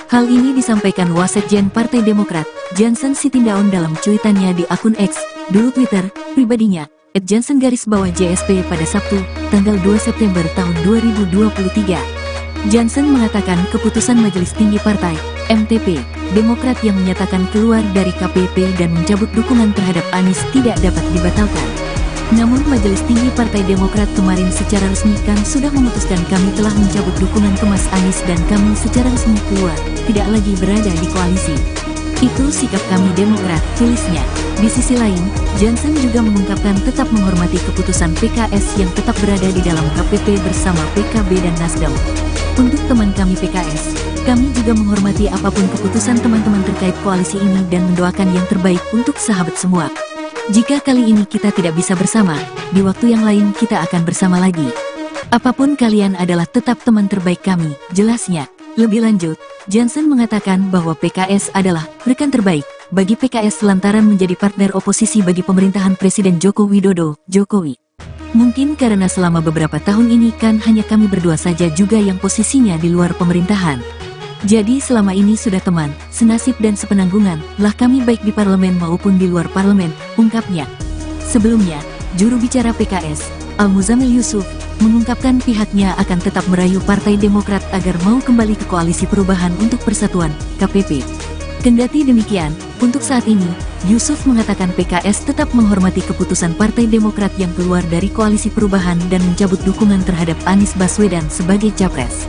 Hal ini disampaikan Wasekjen Partai Demokrat, Jansen Sitindaun dalam cuitannya di akun X, dulu Twitter, pribadinya, @jansen_JSP pada Sabtu, tanggal 2 September tahun 2023. Jansen mengatakan keputusan Majelis Tinggi Partai, MTP, Demokrat yang menyatakan keluar dari KPP dan mencabut dukungan terhadap Anies tidak dapat dibatalkan. Namun Majelis Tinggi Partai Demokrat kemarin secara resmi kan sudah memutuskan kami telah mencabut dukungan ke Mas Anies dan kami secara resmi keluar, tidak lagi berada di koalisi. Itu sikap kami Demokrat, tulisnya. Di sisi lain, Jansen juga mengungkapkan tetap menghormati keputusan PKS yang tetap berada di dalam KPP bersama PKB dan Nasdem. Untuk teman kami PKS, kami juga menghormati apapun keputusan teman-teman terkait koalisi ini dan mendoakan yang terbaik untuk sahabat semua. Jika kali ini kita tidak bisa bersama, di waktu yang lain kita akan bersama lagi. Apapun kalian adalah tetap teman terbaik kami, jelasnya. Lebih lanjut, Jansen mengatakan bahwa PKS adalah rekan terbaik bagi PKS lantaran menjadi partner oposisi bagi pemerintahan Presiden Joko Widodo, Jokowi. Mungkin karena selama beberapa tahun ini kan hanya kami berdua saja juga yang posisinya di luar pemerintahan. Jadi selama ini sudah teman, senasib dan sepenanggungan lah kami baik di parlemen maupun di luar parlemen, ungkapnya. Sebelumnya, juru bicara PKS, Al-Muzamil Yusuf, mengungkapkan pihaknya akan tetap merayu Partai Demokrat agar mau kembali ke Koalisi Perubahan untuk Persatuan, KPP. Kendati demikian, untuk saat ini, Yusuf mengatakan PKS tetap menghormati keputusan Partai Demokrat yang keluar dari Koalisi Perubahan dan mencabut dukungan terhadap Anies Baswedan sebagai capres.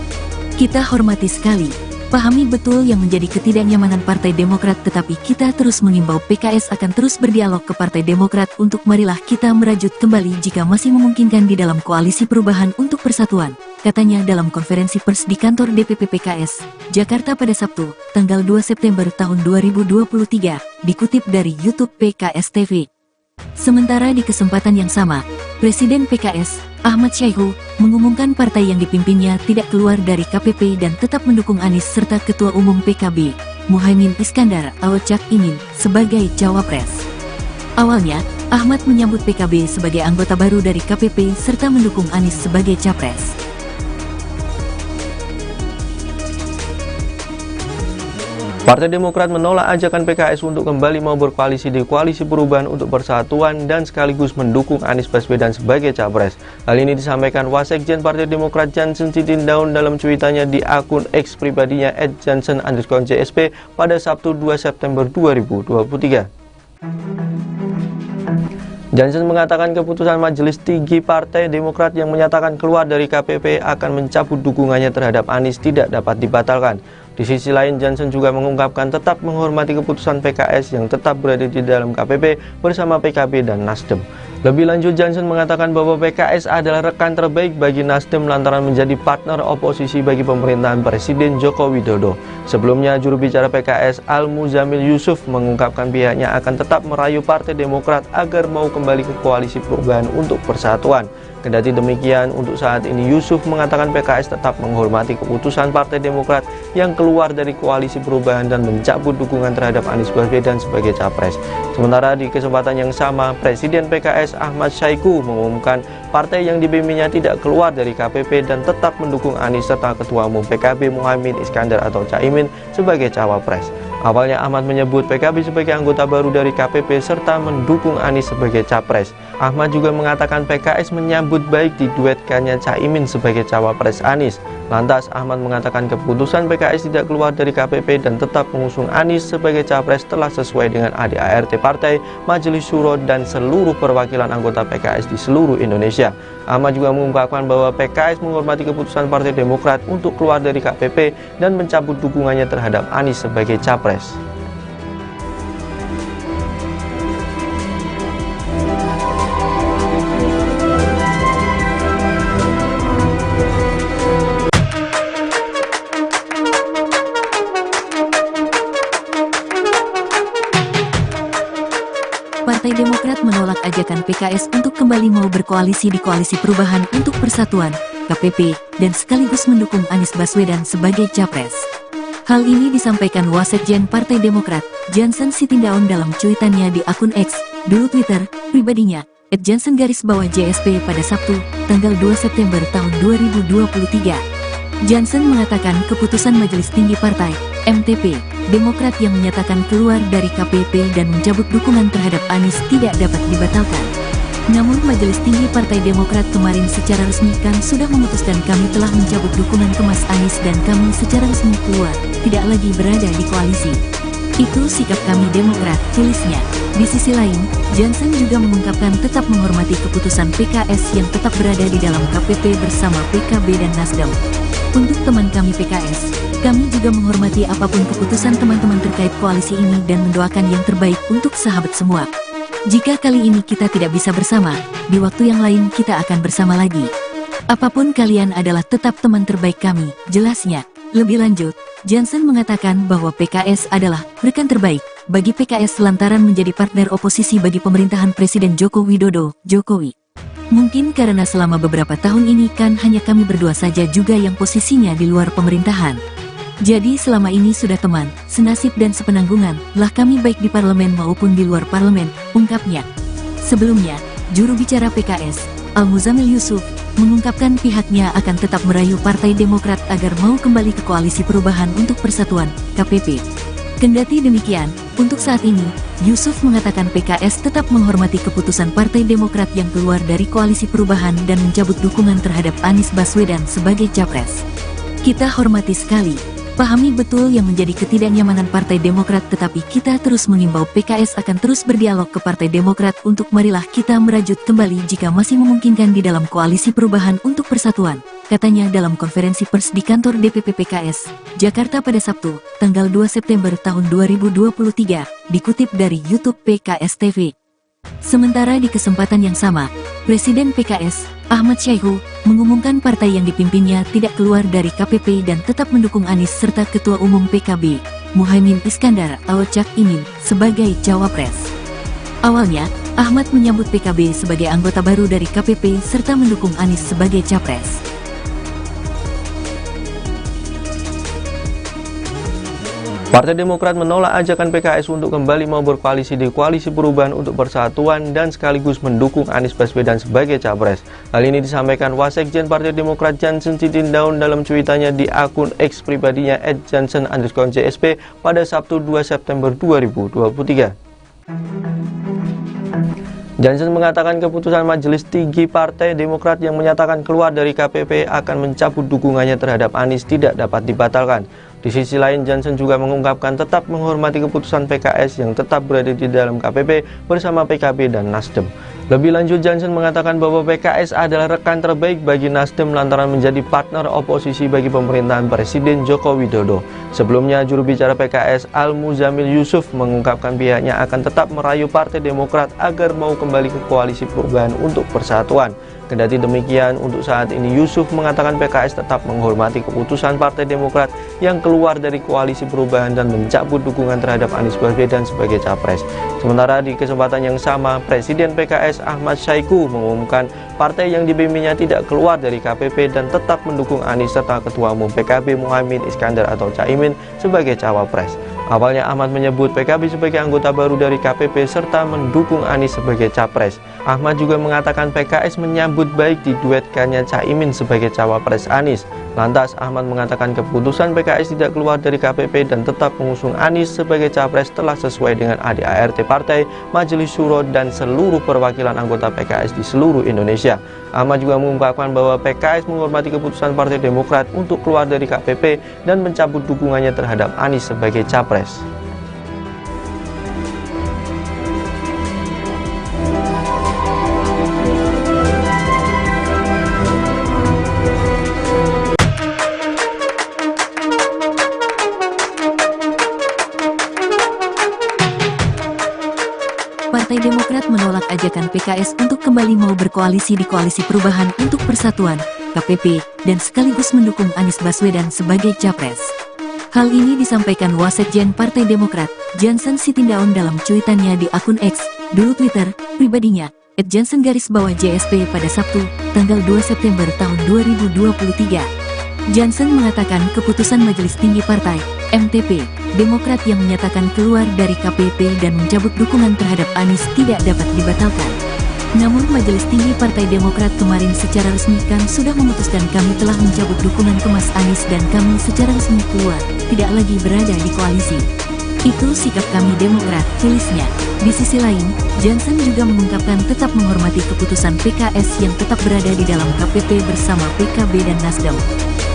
Kita hormati sekali, pahami betul yang menjadi ketidaknyamanan Partai Demokrat, tetapi kita terus mengimbau PKS akan terus berdialog ke Partai Demokrat untuk marilah kita merajut kembali jika masih memungkinkan di dalam Koalisi Perubahan untuk Persatuan, katanya dalam konferensi pers di kantor DPP PKS, Jakarta pada Sabtu, tanggal 2 September tahun 2023, dikutip dari YouTube PKS TV. Sementara di kesempatan yang sama, Presiden PKS, Ahmad Syahiku, mengumumkan partai yang dipimpinnya tidak keluar dari KPP dan tetap mendukung Anies serta Ketua Umum PKB, Muhaimin Iskandar atau Cak Imin, sebagai cawapres. Awalnya, Ahmad menyambut PKB sebagai anggota baru dari KPP serta mendukung Anies sebagai capres. Partai Demokrat menolak ajakan PKS untuk kembali mau berkoalisi di Koalisi Perubahan untuk Persatuan dan sekaligus mendukung Anies Baswedan sebagai capres. Hal ini disampaikan Wasekjen Partai Demokrat Jansen Sitindaun dalam cuitannya di akun X pribadinya @jansen_JSP pada Sabtu 2 September 2023. Jansen mengatakan keputusan Majelis Tinggi Partai Demokrat yang menyatakan keluar dari KPP akan mencabut dukungannya terhadap Anies tidak dapat dibatalkan. Di sisi lain, Jansen juga mengungkapkan tetap menghormati keputusan PKS yang tetap berada di dalam KPP bersama PKB dan Nasdem. Lebih lanjut, Jansen mengatakan bahwa PKS adalah rekan terbaik bagi Nasdem lantaran menjadi partner oposisi bagi pemerintahan Presiden Joko Widodo. Sebelumnya, juru bicara PKS Al-Muzamil Yusuf mengungkapkan pihaknya akan tetap merayu Partai Demokrat agar mau kembali ke Koalisi Perubahan untuk Persatuan. Kendati demikian, untuk saat ini Yusuf mengatakan PKS tetap menghormati keputusan Partai Demokrat yang keluar dari Koalisi Perubahan dan mencabut dukungan terhadap Anies Baswedan sebagai capres. Sementara di kesempatan yang sama, Presiden PKS Ahmad Syahiku mengumumkan partai yang dipimpinnya tidak keluar dari KPP dan tetap mendukung Anies serta Ketua Umum PKB Muhaimin Iskandar atau Caimin sebagai cawapres. Awalnya Ahmad menyebut PKB sebagai anggota baru dari KPP serta mendukung Anies sebagai capres. Ahmad juga mengatakan PKS menyambut baik diduetkannya Caimin sebagai cawapres Anies. Lantas Ahmad mengatakan keputusan PKS tidak keluar dari KPP dan tetap mengusung Anies sebagai capres telah sesuai dengan ADART partai, Majelis Syuro dan seluruh perwakilan anggota PKS di seluruh Indonesia. Ahmad juga mengungkapkan bahwa PKS menghormati keputusan Partai Demokrat untuk keluar dari KPP dan mencabut dukungannya terhadap Anies sebagai capres. Partai Demokrat menolak ajakan PKS untuk kembali mau berkoalisi di Koalisi Perubahan untuk Persatuan, KPP, dan sekaligus mendukung Anies Baswedan sebagai capres. Hal ini disampaikan Wasekjen Partai Demokrat, Jansen Sitindaun dalam cuitannya di akun X, dulu Twitter, pribadinya, @jansen_JSP pada Sabtu, tanggal 2 September tahun 2023. Jansen mengatakan keputusan Majelis Tinggi Partai, MTP, Demokrat yang menyatakan keluar dari KPP dan mencabut dukungan terhadap Anies tidak dapat dibatalkan. Namun Majelis Tinggi Partai Demokrat kemarin secara resmi kan sudah memutuskan kami telah mencabut dukungan ke Mas Anies dan kami secara resmi keluar, tidak lagi berada di koalisi. Itu sikap kami Demokrat, tulisnya. Di sisi lain, Jansen juga mengungkapkan tetap menghormati keputusan PKS yang tetap berada di dalam KPP bersama PKB dan Nasdem. Untuk teman kami PKS, kami juga menghormati apapun keputusan teman-teman terkait koalisi ini dan mendoakan yang terbaik untuk sahabat semua. Jika kali ini kita tidak bisa bersama, di waktu yang lain kita akan bersama lagi. Apapun kalian adalah tetap teman terbaik kami, jelasnya. Lebih lanjut, Jansen mengatakan bahwa PKS adalah rekan terbaik bagi PKS lantaran menjadi partner oposisi bagi pemerintahan Presiden Joko Widodo, Jokowi. Mungkin karena selama beberapa tahun ini kan hanya kami berdua saja juga yang posisinya di luar pemerintahan. Jadi selama ini sudah teman, senasib dan sepenanggungan, lah kami baik di parlemen maupun di luar parlemen, ungkapnya. Sebelumnya, juru bicara PKS, Al-Muzamil Yusuf, mengungkapkan pihaknya akan tetap merayu Partai Demokrat agar mau kembali ke Koalisi Perubahan untuk Persatuan, KPP. Kendati demikian, untuk saat ini, Yusuf mengatakan PKS tetap menghormati keputusan Partai Demokrat yang keluar dari Koalisi Perubahan dan mencabut dukungan terhadap Anies Baswedan sebagai capres. Kita hormati sekali, pahami betul yang menjadi ketidaknyamanan Partai Demokrat, tetapi kita terus mengimbau PKS akan terus berdialog ke Partai Demokrat untuk marilah kita merajut kembali jika masih memungkinkan di dalam Koalisi Perubahan untuk Persatuan, katanya dalam konferensi pers di kantor DPP PKS, Jakarta pada Sabtu, tanggal 2 September tahun 2023, dikutip dari YouTube PKS TV. Sementara di kesempatan yang sama, Presiden PKS, Ahmad Syahiku, mengumumkan partai yang dipimpinnya tidak keluar dari KPP dan tetap mendukung Anies serta Ketua Umum PKB, Muhaimin Iskandar atau Cak Imin, sebagai cawapres. Awalnya, Ahmad menyambut PKB sebagai anggota baru dari KPP serta mendukung Anies sebagai capres. Partai Demokrat menolak ajakan PKS untuk kembali mau berkoalisi di Koalisi Perubahan untuk Persatuan dan sekaligus mendukung Anies Baswedan sebagai capres. Hal ini disampaikan Wasekjen Partai Demokrat Jansen Sitindaun dalam cuitannya di akun X pribadinya @jansen_JSP pada Sabtu 2 September 2023. Jansen mengatakan keputusan Majelis Tinggi Partai Demokrat yang menyatakan keluar dari KPP akan mencabut dukungannya terhadap Anies tidak dapat dibatalkan. Di sisi lain, Jansen juga mengungkapkan tetap menghormati keputusan PKS yang tetap berada di dalam KPP bersama PKB dan Nasdem. Lebih lanjut, Jansen mengatakan bahwa PKS adalah rekan terbaik bagi Nasdem lantaran menjadi partner oposisi bagi pemerintahan Presiden Joko Widodo. Sebelumnya, juru bicara PKS Al-Muzamil Yusuf mengungkapkan pihaknya akan tetap merayu Partai Demokrat agar mau kembali ke Koalisi Perubahan untuk Persatuan. Kendati demikian, untuk saat ini Yusuf mengatakan PKS tetap menghormati keputusan Partai Demokrat yang keluar dari Koalisi Perubahan dan mencabut dukungan terhadap Anies Baswedan sebagai capres. Sementara di kesempatan yang sama, Presiden PKS Ahmad Saiku mengumumkan partai yang dipimpinnya tidak keluar dari KPP dan tetap mendukung Anies serta Ketua Umum PKB Muhaimin Iskandar atau Caimin sebagai cawapres. Awalnya Ahmad menyebut PKB sebagai anggota baru dari KPP serta mendukung Anies sebagai capres. Ahmad juga mengatakan PKS menyambut baik diduetkannya Caimin sebagai cawapres Anies. Lantas Ahmad mengatakan keputusan PKS tidak keluar dari KPP dan tetap mengusung Anies sebagai capres telah sesuai dengan ADART partai, Majelis Syuro dan seluruh perwakilan anggota PKS di seluruh Indonesia. Ahmad juga mengungkapkan bahwa PKS menghormati keputusan Partai Demokrat untuk keluar dari KPP dan mencabut dukungannya terhadap Anies sebagai capres. Partai Demokrat menolak ajakan PKS untuk kembali mau berkoalisi di Koalisi Perubahan untuk Persatuan, KPP, dan sekaligus mendukung Anies Baswedan sebagai capres. Hal ini disampaikan Wasekjen Partai Demokrat, Jansen Sitindaun dalam cuitannya di akun X, dulu Twitter, pribadinya, @jansen_JSP pada Sabtu, tanggal 2 September tahun 2023. Jansen mengatakan keputusan Majelis Tinggi Partai, MTP, Demokrat yang menyatakan keluar dari KPP dan mencabut dukungan terhadap Anies tidak dapat dibatalkan. Namun Majelis Tinggi Partai Demokrat kemarin secara resmi kan sudah memutuskan kami telah mencabut dukungan ke Mas Anies dan kami secara resmi keluar, tidak lagi berada di koalisi. Itu sikap kami Demokrat, tulisnya. Di sisi lain, Jansen juga mengungkapkan tetap menghormati keputusan PKS yang tetap berada di dalam KPP bersama PKB dan Nasdem.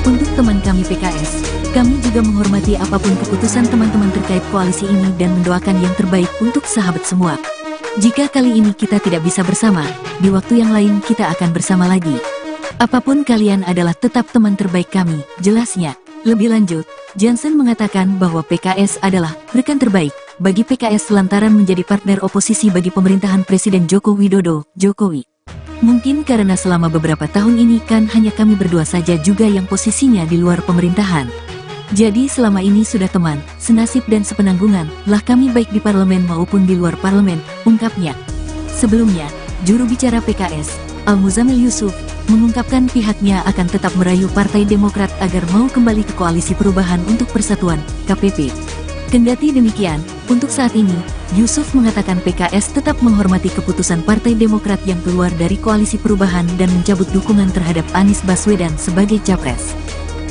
Untuk teman kami PKS, kami juga menghormati apapun keputusan teman-teman terkait koalisi ini dan mendoakan yang terbaik untuk sahabat semua. Jika kali ini kita tidak bisa bersama, di waktu yang lain kita akan bersama lagi. Apapun kalian adalah tetap teman terbaik kami, jelasnya. Lebih lanjut, Jansen mengatakan bahwa PKS adalah rekan terbaik bagi PKS lantaran menjadi partner oposisi bagi pemerintahan Presiden Joko Widodo, Jokowi. Mungkin karena selama beberapa tahun ini kan hanya kami berdua saja juga yang posisinya di luar pemerintahan. Jadi selama ini sudah teman, senasib dan sepenanggungan lah kami baik di parlemen maupun di luar parlemen, ungkapnya. Sebelumnya, juru bicara PKS, Al-Muzamil Yusuf, mengungkapkan pihaknya akan tetap merayu Partai Demokrat agar mau kembali ke Koalisi Perubahan untuk Persatuan, KPP. Kendati demikian, untuk saat ini, Yusuf mengatakan PKS tetap menghormati keputusan Partai Demokrat yang keluar dari Koalisi Perubahan dan mencabut dukungan terhadap Anies Baswedan sebagai capres.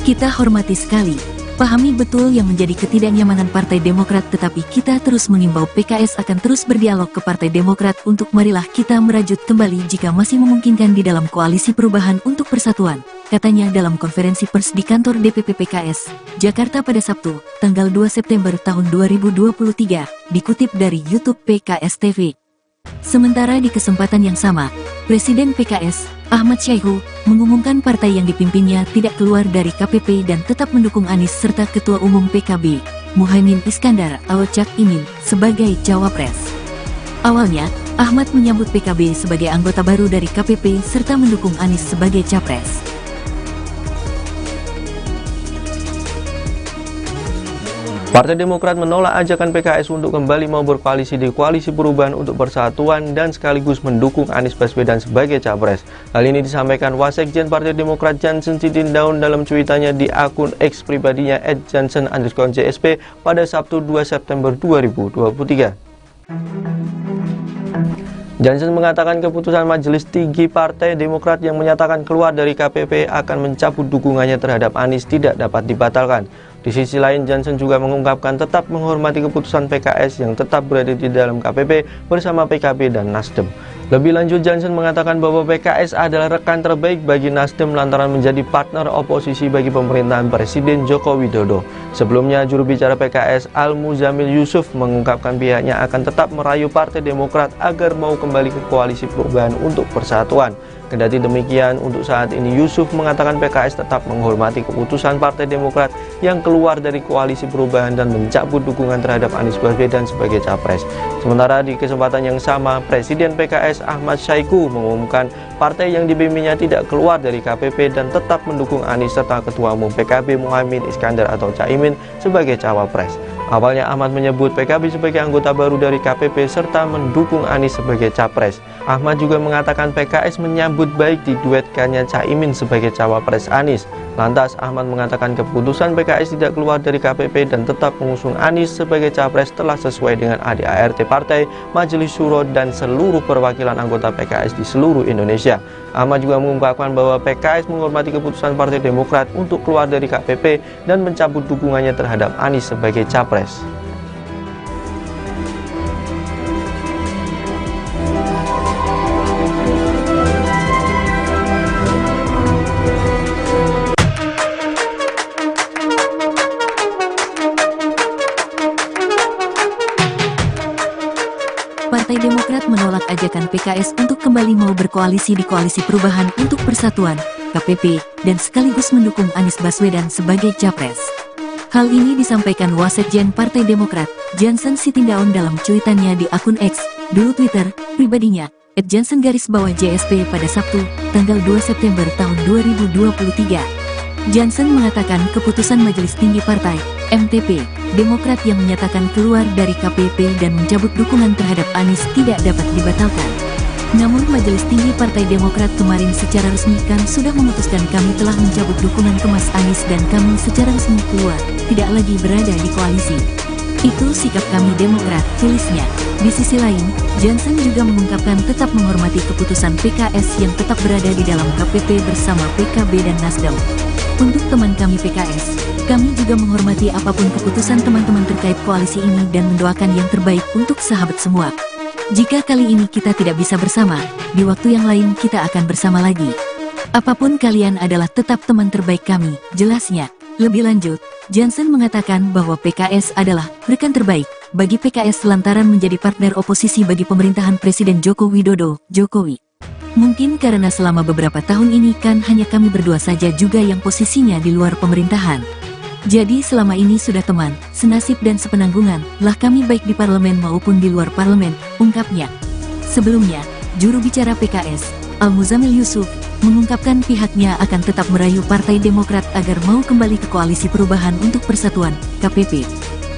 Kita hormati sekali, pahami betul yang menjadi ketidaknyamanan Partai Demokrat, tetapi kita terus mengimbau PKS akan terus berdialog ke Partai Demokrat untuk marilah kita merajut kembali jika masih memungkinkan di dalam Koalisi Perubahan untuk Persatuan, katanya dalam konferensi pers di kantor DPP PKS, Jakarta pada Sabtu, tanggal 2 September tahun 2023, dikutip dari YouTube PKS TV. Sementara di kesempatan yang sama, Presiden PKS, Ahmad Saiku, mengumumkan partai yang dipimpinnya tidak keluar dari KPP dan tetap mendukung Anies serta Ketua Umum PKB, Muhaimin Iskandar atau Cak Imin, sebagai cawapres. Awalnya, Ahmad menyambut PKB sebagai anggota baru dari KPP serta mendukung Anies sebagai capres. Partai Demokrat menolak ajakan PKS untuk kembali mau berkoalisi di Koalisi Perubahan untuk Persatuan dan sekaligus mendukung Anies Baswedan sebagai capres. Hal ini disampaikan Wasekjen Partai Demokrat Jansen Sitindaun dalam cuitannya di akun X pribadinya @jansen_JSP pada Sabtu 2 September 2023. Jansen mengatakan keputusan Majelis Tinggi Partai Demokrat yang menyatakan keluar dari KPP akan mencabut dukungannya terhadap Anies tidak dapat dibatalkan. Di sisi lain, Jansen juga mengungkapkan tetap menghormati keputusan PKS yang tetap berada di dalam KPP bersama PKB dan Nasdem. Lebih lanjut, Jansen mengatakan bahwa PKS adalah rekan terbaik bagi Nasdem lantaran menjadi partner oposisi bagi pemerintahan Presiden Joko Widodo. Sebelumnya, juru bicara PKS Al-Muzamil Yusuf mengungkapkan pihaknya akan tetap merayu Partai Demokrat agar mau kembali ke Koalisi Perubahan untuk Persatuan. Kendati demikian, untuk saat ini Yusuf mengatakan PKS tetap menghormati keputusan Partai Demokrat yang keluar dari Koalisi Perubahan dan mencabut dukungan terhadap Anies Baswedan sebagai capres. Sementara di kesempatan yang sama, Presiden PKS Ahmad Syaiqo mengumumkan partai yang dipimpinnya tidak keluar dari KPP dan tetap mendukung Anies serta Ketua Umum PKB Muhaimin Iskandar atau Caimin sebagai cawapres. Awalnya Ahmad menyebut PKB sebagai anggota baru dari KPP serta mendukung Anies sebagai capres. Ahmad juga mengatakan PKS menyambut baik diduetkannya Caimin sebagai cawapres Anies. Lantas Ahmad mengatakan keputusan PKS tidak keluar dari KPP dan tetap mengusung Anies sebagai capres telah sesuai dengan ADART partai, Majelis Syuro dan seluruh perwakilan anggota PKS di seluruh Indonesia. Ahmad juga mengungkapkan bahwa PKS menghormati keputusan Partai Demokrat untuk keluar dari KPP dan mencabut dukungannya terhadap Anies sebagai capres. Partai Demokrat menolak ajakan PKS untuk kembali mau berkoalisi di Koalisi Perubahan untuk Persatuan, KPP, dan sekaligus mendukung Anies Baswedan sebagai capres. Hal ini disampaikan Wasekjen Partai Demokrat, Jansen Sitindaun dalam cuitannya di akun X, dulu Twitter, pribadinya, @jansen_JSP pada Sabtu, tanggal 2 September tahun 2023. Jansen mengatakan keputusan Majelis Tinggi Partai, MTP, Demokrat yang menyatakan keluar dari KPP dan mencabut dukungan terhadap Anies tidak dapat dibatalkan. Namun Majelis Tinggi Partai Demokrat kemarin secara resmi kan sudah memutuskan kami telah mencabut dukungan ke Mas Anies dan kami secara resmi keluar, tidak lagi berada di koalisi. Itu sikap kami Demokrat, tulisnya. Di sisi lain, Jansen juga mengungkapkan tetap menghormati keputusan PKS yang tetap berada di dalam KPP bersama PKB dan Nasdem. Untuk teman kami PKS, kami juga menghormati apapun keputusan teman-teman terkait koalisi ini dan mendoakan yang terbaik untuk sahabat semua. Jika kali ini kita tidak bisa bersama, di waktu yang lain kita akan bersama lagi. Apapun kalian adalah tetap teman terbaik kami, jelasnya. Lebih lanjut, Jansen mengatakan bahwa PKS adalah rekan terbaik bagi PKS lantaran menjadi partner oposisi bagi pemerintahan Presiden Joko Widodo, Jokowi. Mungkin karena selama beberapa tahun ini kan hanya kami berdua saja juga yang posisinya di luar pemerintahan. Jadi selama ini sudah teman, senasib dan sepenanggungan lah kami baik di parlemen maupun di luar parlemen, ungkapnya. Sebelumnya, juru bicara PKS, Al-Muzamil Yusuf, mengungkapkan pihaknya akan tetap merayu Partai Demokrat agar mau kembali ke Koalisi Perubahan untuk Persatuan, KPP.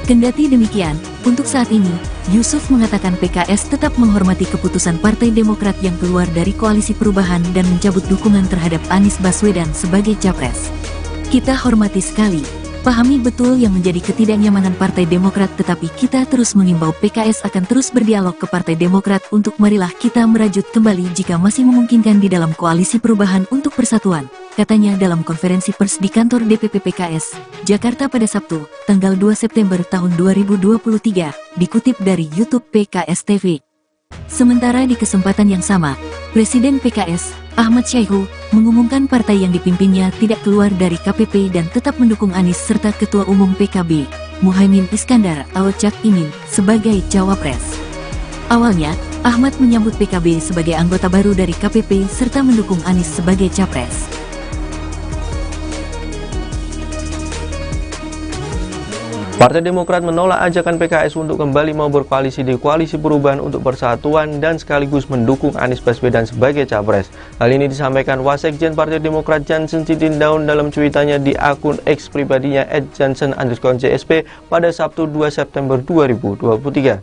Kendati demikian, untuk saat ini, Yusuf mengatakan PKS tetap menghormati keputusan Partai Demokrat yang keluar dari Koalisi Perubahan dan mencabut dukungan terhadap Anies Baswedan sebagai capres. Kita hormati sekali, pahami betul yang menjadi ketidaknyamanan Partai Demokrat, tetapi kita terus mengimbau PKS akan terus berdialog ke Partai Demokrat untuk marilah kita merajut kembali jika masih memungkinkan di dalam Koalisi Perubahan untuk Persatuan, katanya dalam konferensi pers di kantor DPP PKS, Jakarta pada Sabtu, tanggal 2 September tahun 2023, dikutip dari YouTube PKS TV. Sementara di kesempatan yang sama, Presiden PKS, Ahmad Syaiqo, mengumumkan partai yang dipimpinnya tidak keluar dari KPP dan tetap mendukung Anies serta Ketua Umum PKB, Muhaimin Iskandar atau Cak Imin, sebagai cawapres. Awalnya, Ahmad menyambut PKB sebagai anggota baru dari KPP serta mendukung Anies sebagai capres. Partai Demokrat menolak ajakan PKS untuk kembali mau berkoalisi di Koalisi Perubahan untuk Persatuan dan sekaligus mendukung Anies Baswedan sebagai capres. Hal ini disampaikan Wasekjen Partai Demokrat Jansen Sitindaun dalam cuitannya di akun X pribadinya @jansen_JSP pada Sabtu 2 September 2023.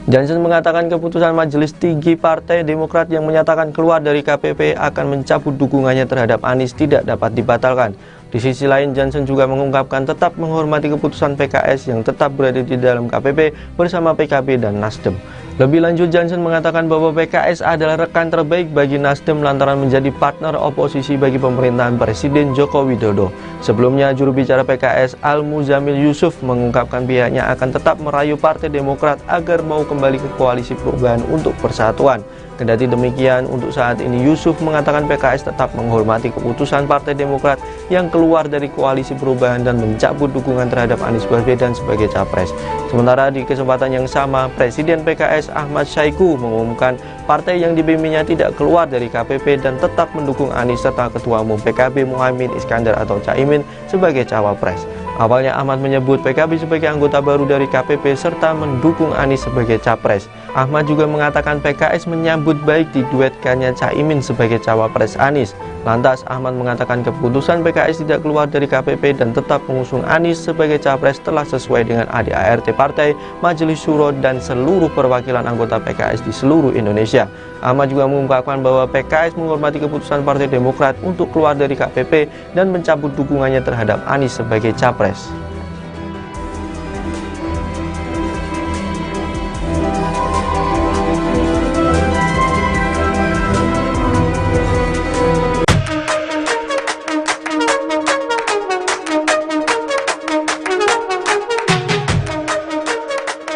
Jansen mengatakan keputusan Majelis Tinggi Partai Demokrat yang menyatakan keluar dari KPP akan mencabut dukungannya terhadap Anies tidak dapat dibatalkan. Di sisi lain, Jansen juga mengungkapkan tetap menghormati keputusan PKS yang tetap berada di dalam KPP bersama PKB dan Nasdem. Lebih lanjut, Jansen mengatakan bahwa PKS adalah rekan terbaik bagi Nasdem lantaran menjadi partner oposisi bagi pemerintahan Presiden Joko Widodo. Sebelumnya, juru bicara PKS Al-Muzamil Yusuf mengungkapkan pihaknya akan tetap merayu Partai Demokrat agar mau kembali ke Koalisi Perubahan untuk Persatuan. Kendati demikian, untuk saat ini Yusuf mengatakan PKS tetap menghormati keputusan Partai Demokrat yang keluar dari Koalisi Perubahan dan mencabut dukungan terhadap Anies Baswedan sebagai capres. Sementara di kesempatan yang sama, Presiden PKS Ahmad Syaiqo mengumumkan partai yang dibimbingnya tidak keluar dari KPP dan tetap mendukung Anies serta Ketua Umum PKB Muhaimin Iskandar atau Caimin sebagai cawapres. Awalnya Ahmad menyebut PKB sebagai anggota baru dari KPP serta mendukung Anies sebagai capres. Ahmad juga mengatakan PKS menyambut baik diduetkannya Caimin sebagai cawapres Anies. Lantas Ahmad mengatakan keputusan PKS tidak keluar dari KPP dan tetap mengusung Anies sebagai capres telah sesuai dengan ADART partai, Majelis Syuro dan seluruh perwakilan anggota PKS di seluruh Indonesia. Ahmad juga mengungkapkan bahwa PKS menghormati keputusan Partai Demokrat untuk keluar dari KPP dan mencabut dukungannya terhadap Anies sebagai capres.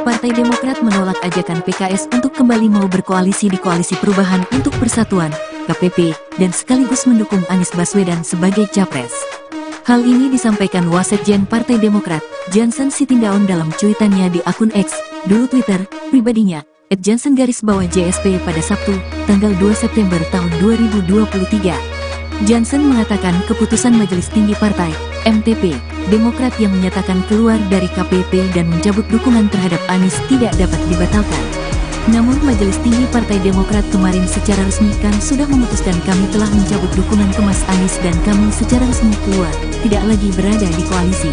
Partai Demokrat menolak ajakan PKS untuk kembali mau berkoalisi di Koalisi Perubahan untuk Persatuan, KPP, dan sekaligus mendukung Anies Baswedan sebagai capres. Hal ini disampaikan Wasekjen Partai Demokrat, Jansen Sitindaun dalam cuitannya di akun X, dulu Twitter, pribadinya, @jansen_JSP pada Sabtu, tanggal 2 September tahun 2023. Jansen mengatakan keputusan Majelis Tinggi Partai, MTP, Demokrat yang menyatakan keluar dari KPP dan mencabut dukungan terhadap Anies tidak dapat dibatalkan. Namun Majelis Tinggi Partai Demokrat kemarin secara resmi kan sudah memutuskan kami telah mencabut dukungan ke Mas Anies dan kami secara resmi keluar, tidak lagi berada di koalisi.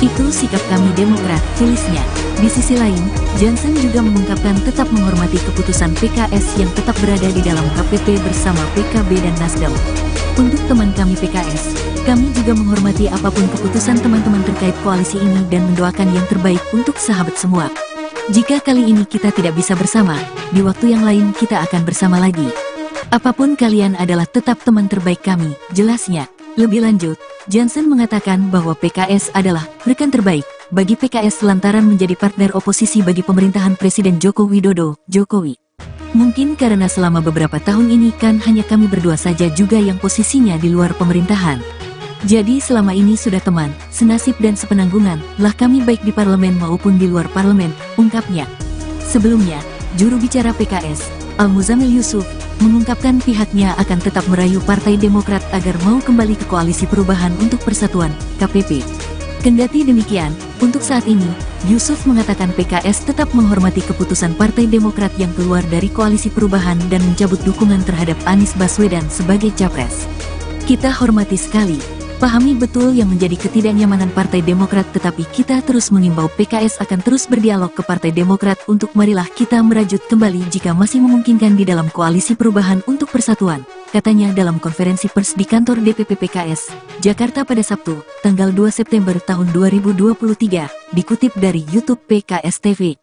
Itu sikap kami Demokrat, tulisnya. Di sisi lain, Jansen juga mengungkapkan tetap menghormati keputusan PKS yang tetap berada di dalam KPP bersama PKB dan Nasdem. Untuk teman kami PKS, kami juga menghormati apapun keputusan teman-teman terkait koalisi ini dan mendoakan yang terbaik untuk sahabat semua. Jika kali ini kita tidak bisa bersama, di waktu yang lain kita akan bersama lagi. Apapun kalian adalah tetap teman terbaik kami, jelasnya. Lebih lanjut, Jansen mengatakan bahwa PKS adalah rekan terbaik bagi PKS lantaran menjadi partner oposisi bagi pemerintahan Presiden Joko Widodo, Jokowi. Mungkin karena selama beberapa tahun ini kan hanya kami berdua saja juga yang posisinya di luar pemerintahan. Jadi selama ini sudah teman, senasib dan sepenanggungan lah kami baik di parlemen maupun di luar parlemen, ungkapnya. Sebelumnya, juru bicara PKS, Al-Muzamil Yusuf, mengungkapkan pihaknya akan tetap merayu Partai Demokrat agar mau kembali ke Koalisi Perubahan untuk Persatuan, KPP. Kendati demikian, untuk saat ini, Yusuf mengatakan PKS tetap menghormati keputusan Partai Demokrat yang keluar dari Koalisi Perubahan dan mencabut dukungan terhadap Anies Baswedan sebagai capres. Kita hormati sekali, pahami betul yang menjadi ketidaknyamanan Partai Demokrat, tetapi kita terus mengimbau PKS akan terus berdialog ke Partai Demokrat untuk marilah kita merajut kembali jika masih memungkinkan di dalam Koalisi Perubahan untuk Persatuan, katanya dalam konferensi pers di kantor DPP PKS, Jakarta pada Sabtu, tanggal 2 September tahun 2023, dikutip dari YouTube PKS TV.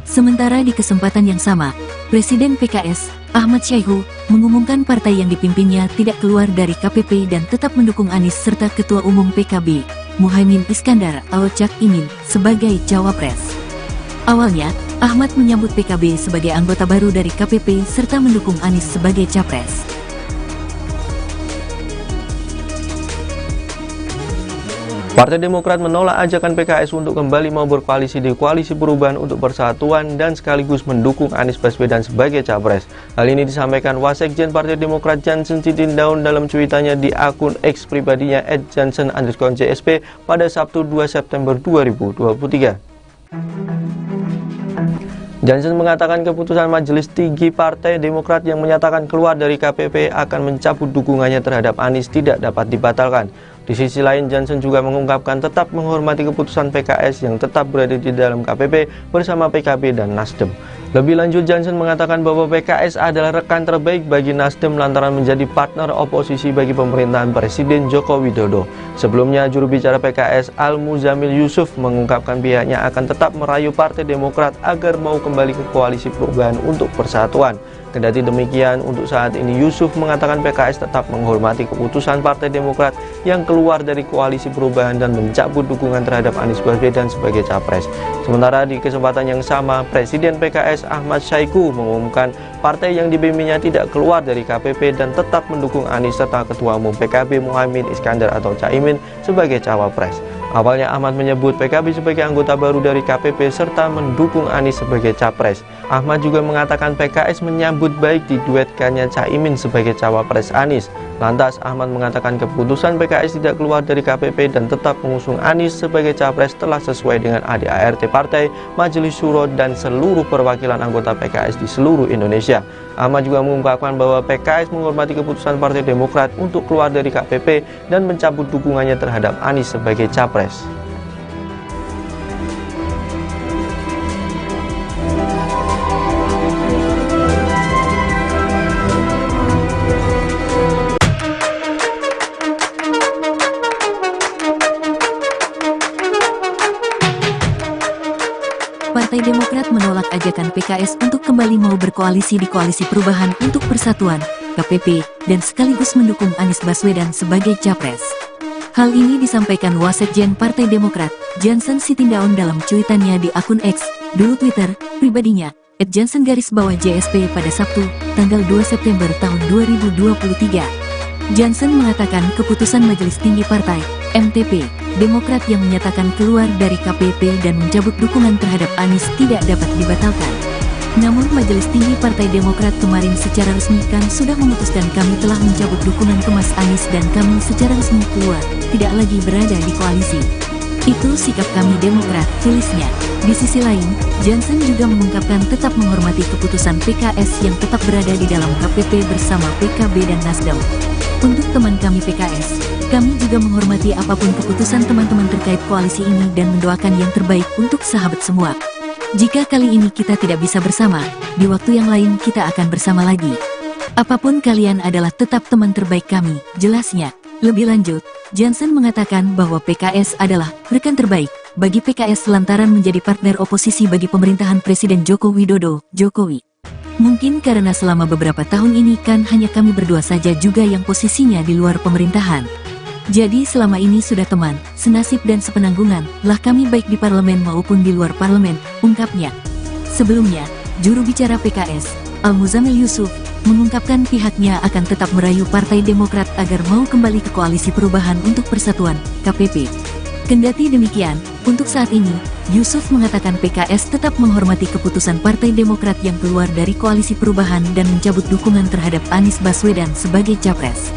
Sementara di kesempatan yang sama, Presiden PKS, Ahmad Syaiqo, mengumumkan partai yang dipimpinnya tidak keluar dari KPP dan tetap mendukung Anies serta Ketua Umum PKB, Muhaimin Iskandar atau Cak Imin, sebagai cawapres. Awalnya, Ahmad menyambut PKB sebagai anggota baru dari KPP serta mendukung Anies sebagai capres. Partai Demokrat menolak ajakan PKS untuk kembali mau berkoalisi di Koalisi Perubahan untuk Persatuan dan sekaligus mendukung Anies Baswedan sebagai capres. Hal ini disampaikan Wasekjen Partai Demokrat Jansen Sitindaun dalam cuitannya di akun X pribadinya @jansen_JSP pada Sabtu 2 September 2023. Jansen mengatakan keputusan Majelis Tinggi Partai Demokrat yang menyatakan keluar dari KPP akan mencabut dukungannya terhadap Anies tidak dapat dibatalkan. Di sisi lain, Jansen juga mengungkapkan tetap menghormati keputusan PKS yang tetap berada di dalam KPP bersama PKB dan Nasdem. Lebih lanjut, Jansen mengatakan bahwa PKS adalah rekan terbaik bagi Nasdem lantaran menjadi partner oposisi bagi pemerintahan Presiden Joko Widodo. Sebelumnya, juru bicara PKS Al-Muzamil Yusuf mengungkapkan pihaknya akan tetap merayu Partai Demokrat agar mau kembali ke Koalisi Perubahan untuk Persatuan. Kendati demikian, untuk saat ini Yusuf mengatakan PKS tetap menghormati keputusan Partai Demokrat yang keluar dari Koalisi Perubahan dan mencabut dukungan terhadap Anies Baswedan sebagai capres. Sementara di kesempatan yang sama, Presiden PKS Ahmad Syaiqo mengumumkan partai yang dipimpinnya tidak keluar dari KPP dan tetap mendukung Anies serta Ketua Umum PKB Muhaimin Iskandar atau Caimin sebagai cawapres. Awalnya Ahmad menyebut PKB sebagai anggota baru dari KPP serta mendukung Anies sebagai capres. Ahmad juga mengatakan PKS menyambut baik diduetkannya Caimin sebagai cawapres Anies. Lantas Ahmad mengatakan keputusan PKS tidak keluar dari KPP dan tetap mengusung Anies sebagai capres telah sesuai dengan ADART partai, Majelis Syuro dan seluruh perwakilan anggota PKS di seluruh Indonesia. Ahmad juga mengungkapkan bahwa PKS menghormati keputusan Partai Demokrat untuk keluar dari KPP dan mencabut dukungannya terhadap Anies sebagai capres. Partai Demokrat menolak ajakan PKS untuk kembali mau berkoalisi di Koalisi Perubahan untuk Persatuan, KPP, dan sekaligus mendukung Anies Baswedan sebagai capres. Hal ini disampaikan Wasekjen Partai Demokrat, Jansen Sitindaun dalam cuitannya di akun X, dulu Twitter, pribadinya, @jansen_JSP pada Sabtu, tanggal 2 September tahun 2023. Jansen mengatakan keputusan Majelis Tinggi Partai, MTP, Demokrat yang menyatakan keluar dari KPP dan mencabut dukungan terhadap Anies tidak dapat dibatalkan. Namun Majelis Tinggi Partai Demokrat kemarin secara resmi kan sudah memutuskan kami telah mencabut dukungan ke Mas Anies dan kami secara resmi keluar, tidak lagi berada di koalisi. Itu sikap kami Demokrat, tulisnya. Di sisi lain, Jansen juga mengungkapkan tetap menghormati keputusan PKS yang tetap berada di dalam KPP bersama PKB dan Nasdem. Untuk teman kami PKS, kami juga menghormati apapun keputusan teman-teman terkait koalisi ini dan mendoakan yang terbaik untuk sahabat semua. Jika kali ini kita tidak bisa bersama, di waktu yang lain kita akan bersama lagi. Apapun kalian adalah tetap teman terbaik kami, jelasnya. Lebih lanjut, Jansen mengatakan bahwa PKS adalah rekan terbaik bagi PKS lantaran menjadi partner oposisi bagi pemerintahan Presiden Joko Widodo, Jokowi. Mungkin karena selama beberapa tahun ini kan hanya kami berdua saja juga yang posisinya di luar pemerintahan. Jadi selama ini sudah teman, senasib dan sepenanggungan lah kami baik di parlemen maupun di luar parlemen, ungkapnya. Sebelumnya, juru bicara PKS, Al-Muzamil Yusuf, mengungkapkan pihaknya akan tetap merayu Partai Demokrat agar mau kembali ke Koalisi Perubahan untuk Persatuan, KPP. Kendati demikian, untuk saat ini, Yusuf mengatakan PKS tetap menghormati keputusan Partai Demokrat yang keluar dari Koalisi Perubahan dan mencabut dukungan terhadap Anies Baswedan sebagai capres.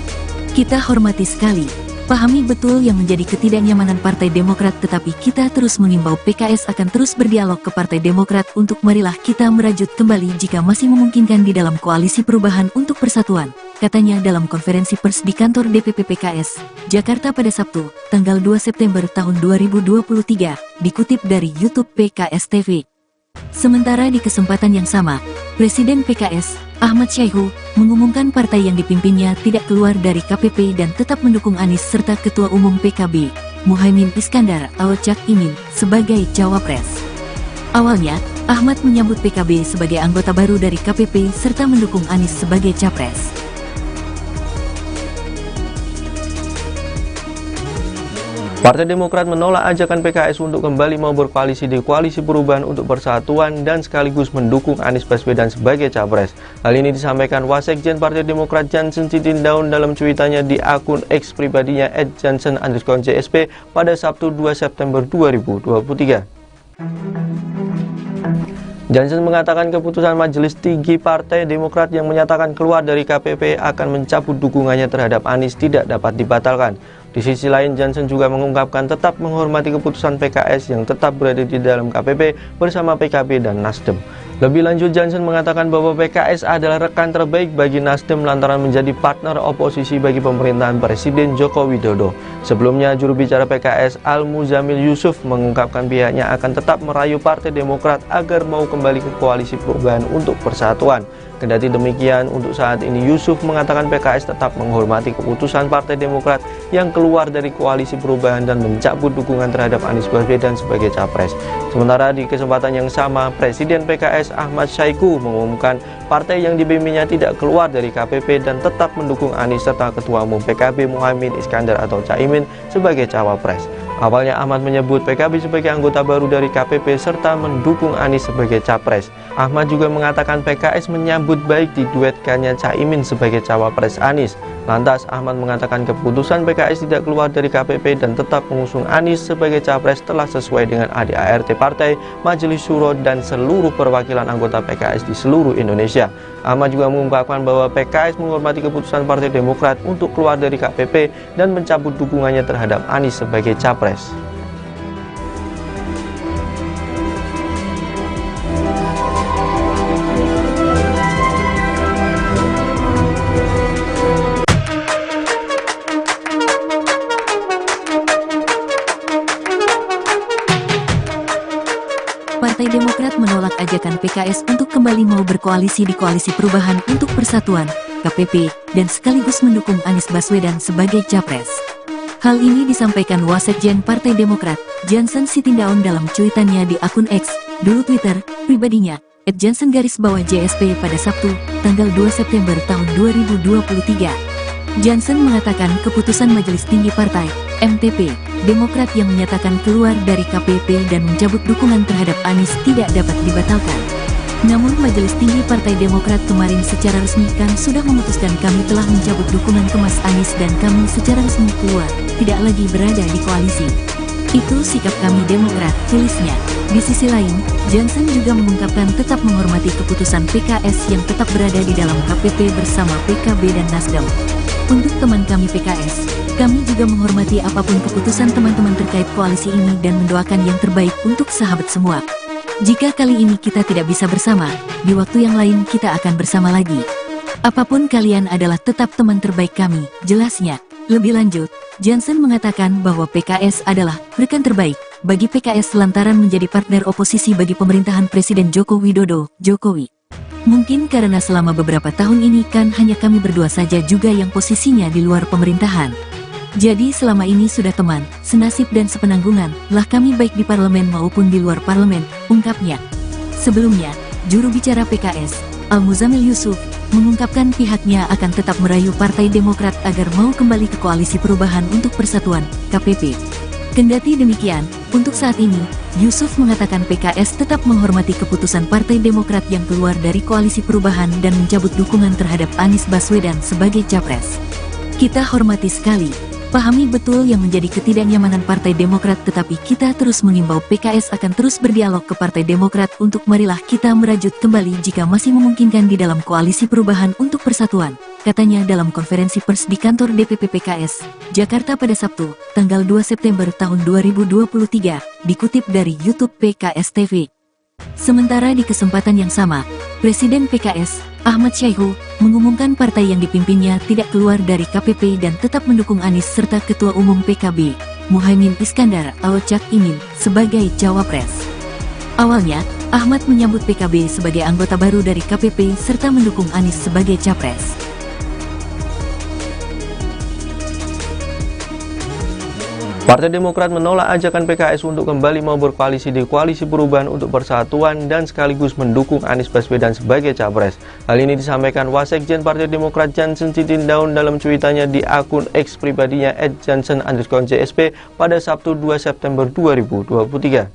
Kita hormati sekali, pahami betul yang menjadi ketidaknyamanan Partai Demokrat, tetapi kita terus mengimbau PKS akan terus berdialog ke Partai Demokrat untuk marilah kita merajut kembali jika masih memungkinkan di dalam Koalisi Perubahan untuk Persatuan, katanya dalam konferensi pers di kantor DPP PKS, Jakarta pada Sabtu, tanggal 2 September tahun 2023, dikutip dari YouTube PKS TV. Sementara di kesempatan yang sama, Presiden PKS, Ahmad Syaiqo, mengumumkan partai yang dipimpinnya tidak keluar dari KPP dan tetap mendukung Anies serta Ketua Umum PKB, Muhaimin Iskandar atau Cak Imin, sebagai cawapres. Awalnya, Ahmad menyambut PKB sebagai anggota baru dari KPP serta mendukung Anies sebagai capres. Partai Demokrat menolak ajakan PKS untuk kembali mau berkoalisi di Koalisi Perubahan untuk Persatuan dan sekaligus mendukung Anies Baswedan sebagai capres. Hal ini disampaikan Wasekjen Partai Demokrat Jansen Sitindaun dalam cuitannya di akun X pribadinya @jansen_JSP pada Sabtu 2 September 2023. Jansen mengatakan keputusan Majelis Tinggi Partai Demokrat yang menyatakan keluar dari KPP akan mencabut dukungannya terhadap Anies tidak dapat dibatalkan. Di sisi lain, Jansen juga mengungkapkan tetap menghormati keputusan PKS yang tetap berada di dalam KPP bersama PKB dan Nasdem. Lebih lanjut, Jansen mengatakan bahwa PKS adalah rekan terbaik bagi Nasdem lantaran menjadi partner oposisi bagi pemerintahan Presiden Joko Widodo. Sebelumnya, juru bicara PKS Al-Muzamil Yusuf mengungkapkan pihaknya akan tetap merayu Partai Demokrat agar mau kembali ke Koalisi Perubahan untuk Persatuan. Kendati demikian, untuk saat ini Yusuf mengatakan PKS tetap menghormati keputusan Partai Demokrat yang keluar dari Koalisi Perubahan dan mencabut dukungan terhadap Anies Baswedan sebagai capres. Sementara di kesempatan yang sama, Presiden PKS Ahmad Syaiqo mengumumkan partai yang dibimbingnya tidak keluar dari KPP dan tetap mendukung Anies serta Ketua Umum PKB Muhaimin Iskandar atau Caimin sebagai cawapres. Awalnya Ahmad menyebut PKB sebagai anggota baru dari KPP serta mendukung Anies sebagai capres. Ahmad juga mengatakan PKS menyambut baik diduetkannya Caimin sebagai cawapres Anies. Lantas Ahmad mengatakan keputusan PKS tidak keluar dari KPP dan tetap mengusung Anies sebagai capres telah sesuai dengan ADART Partai, Majelis Syuro dan seluruh perwakilan anggota PKS di seluruh Indonesia. Ahmad juga mengungkapkan bahwa PKS menghormati keputusan Partai Demokrat untuk keluar dari KPP dan mencabut dukungannya terhadap Anies sebagai capres. Partai Demokrat menolak ajakan PKS untuk kembali mau berkoalisi di Koalisi Perubahan untuk Persatuan, KPP, dan sekaligus mendukung Anies Baswedan sebagai capres. Hal ini disampaikan Wasekjen Partai Demokrat, Jansen Sitindaun dalam cuitannya di akun X, dulu Twitter, pribadinya, @jansen_JSP pada Sabtu, tanggal 2 September tahun 2023. Jansen mengatakan keputusan Majelis Tinggi Partai, MTP, Demokrat yang menyatakan keluar dari KPP dan mencabut dukungan terhadap Anies tidak dapat dibatalkan. Namun Majelis Tinggi Partai Demokrat kemarin secara resmi kan sudah memutuskan kami telah mencabut dukungan ke Mas Anies dan kami secara resmi keluar, tidak lagi berada di koalisi. Itu sikap kami Demokrat, tulisnya. Di sisi lain, Jansen juga mengungkapkan tetap menghormati keputusan PKS yang tetap berada di dalam KPP bersama PKB dan Nasdem. Untuk teman kami PKS, kami juga menghormati apapun keputusan teman-teman terkait koalisi ini dan mendoakan yang terbaik untuk sahabat semua. Jika kali ini kita tidak bisa bersama, di waktu yang lain kita akan bersama lagi. Apapun kalian adalah tetap teman terbaik kami, jelasnya. Lebih lanjut, Jansen mengatakan bahwa PKS adalah rekan terbaik bagi PKS lantaran menjadi partner oposisi bagi pemerintahan Presiden Joko Widodo, Jokowi. Mungkin karena selama beberapa tahun ini kan hanya kami berdua saja juga yang posisinya di luar pemerintahan. Jadi selama ini sudah teman, senasib dan sepenanggungan lah kami baik di parlemen maupun di luar parlemen, ungkapnya. Sebelumnya, juru bicara PKS, Al-Muzamil Yusuf, mengungkapkan pihaknya akan tetap merayu Partai Demokrat agar mau kembali ke Koalisi Perubahan untuk Persatuan, KPP. Kendati demikian, untuk saat ini, Yusuf mengatakan PKS tetap menghormati keputusan Partai Demokrat yang keluar dari Koalisi Perubahan dan mencabut dukungan terhadap Anies Baswedan sebagai capres. Kita hormati sekali, pahami betul yang menjadi ketidaknyamanan Partai Demokrat, tetapi kita terus mengimbau PKS akan terus berdialog ke Partai Demokrat untuk marilah kita merajut kembali jika masih memungkinkan di dalam Koalisi Perubahan untuk Persatuan, katanya dalam konferensi pers di kantor DPP PKS, Jakarta pada Sabtu, tanggal 2 September tahun 2023, dikutip dari YouTube PKS TV. Sementara di kesempatan yang sama, Presiden PKS, Ahmad Syaiqo, mengumumkan partai yang dipimpinnya tidak keluar dari KPP dan tetap mendukung Anies serta Ketua Umum PKB, Muhaimin Iskandar atau Cak Imin, sebagai cawapres. Awalnya, Ahmad menyambut PKB sebagai anggota baru dari KPP serta mendukung Anies sebagai capres. Partai Demokrat menolak ajakan PKS untuk kembali mau berkoalisi di Koalisi Perubahan untuk Persatuan dan sekaligus mendukung Anies Baswedan sebagai capres. Hal ini disampaikan Wasekjen Partai Demokrat Jansen Sitindaun dalam cuitannya di akun X pribadinya @jansen_JSP pada Sabtu 2 September 2023.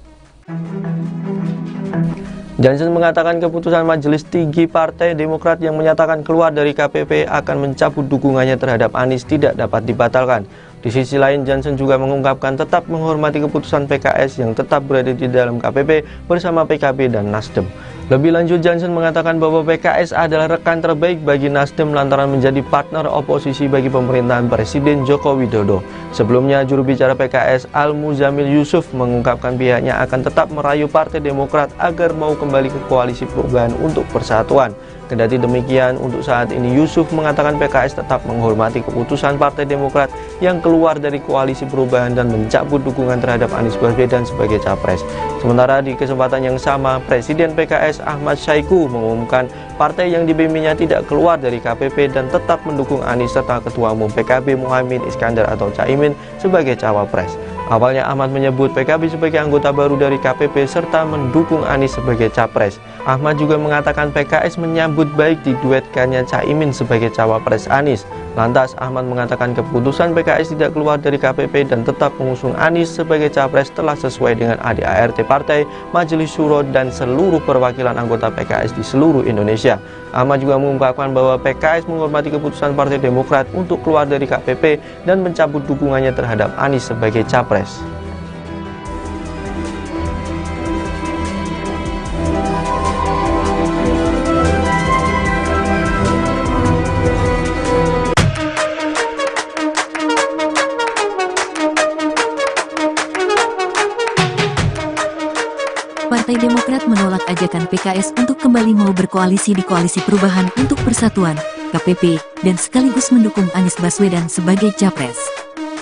Jansen mengatakan keputusan Majelis Tinggi Partai Demokrat yang menyatakan keluar dari KPP akan mencabut dukungannya terhadap Anies tidak dapat dibatalkan. Di sisi lain, Jansen juga mengungkapkan tetap menghormati keputusan PKS yang tetap berada di dalam KPP bersama PKB dan Nasdem. Lebih lanjut, Jansen mengatakan bahwa PKS adalah rekan terbaik bagi Nasdem lantaran menjadi partner oposisi bagi pemerintahan Presiden Joko Widodo. Sebelumnya, juru bicara PKS Al-Muzamil Yusuf mengungkapkan pihaknya akan tetap merayu Partai Demokrat agar mau kembali ke Koalisi Perubahan untuk Persatuan. Kendati demikian, untuk saat ini Yusuf mengatakan PKS tetap menghormati keputusan Partai Demokrat yang keluar dari Koalisi Perubahan dan mencabut dukungan terhadap Anies Baswedan sebagai capres. Sementara di kesempatan yang sama, Presiden PKS Ahmad Syaiqo mengumumkan partai yang dipimpinnya tidak keluar dari KPP dan tetap mendukung Anies serta Ketua Umum PKB Muhaimin Iskandar atau Caimin sebagai cawapres. Awalnya Ahmad menyebut PKB sebagai anggota baru dari KPP serta mendukung Anies sebagai capres. Ahmad juga mengatakan PKS menyambut baik diduetkannya Caimin sebagai cawapres Anies. Lantas Ahmad mengatakan keputusan PKS tidak keluar dari KPP dan tetap mengusung Anies sebagai capres telah sesuai dengan ADART partai, Majelis Syuro dan seluruh perwakilan anggota PKS di seluruh Indonesia. Ahmad juga mengungkapkan bahwa PKS menghormati keputusan Partai Demokrat untuk keluar dari KPP dan mencabut dukungannya terhadap Anies sebagai capres. Partai Demokrat menolak ajakan PKS untuk kembali mau berkoalisi di Koalisi Perubahan untuk Persatuan, KPP, dan sekaligus mendukung Anies Baswedan sebagai capres.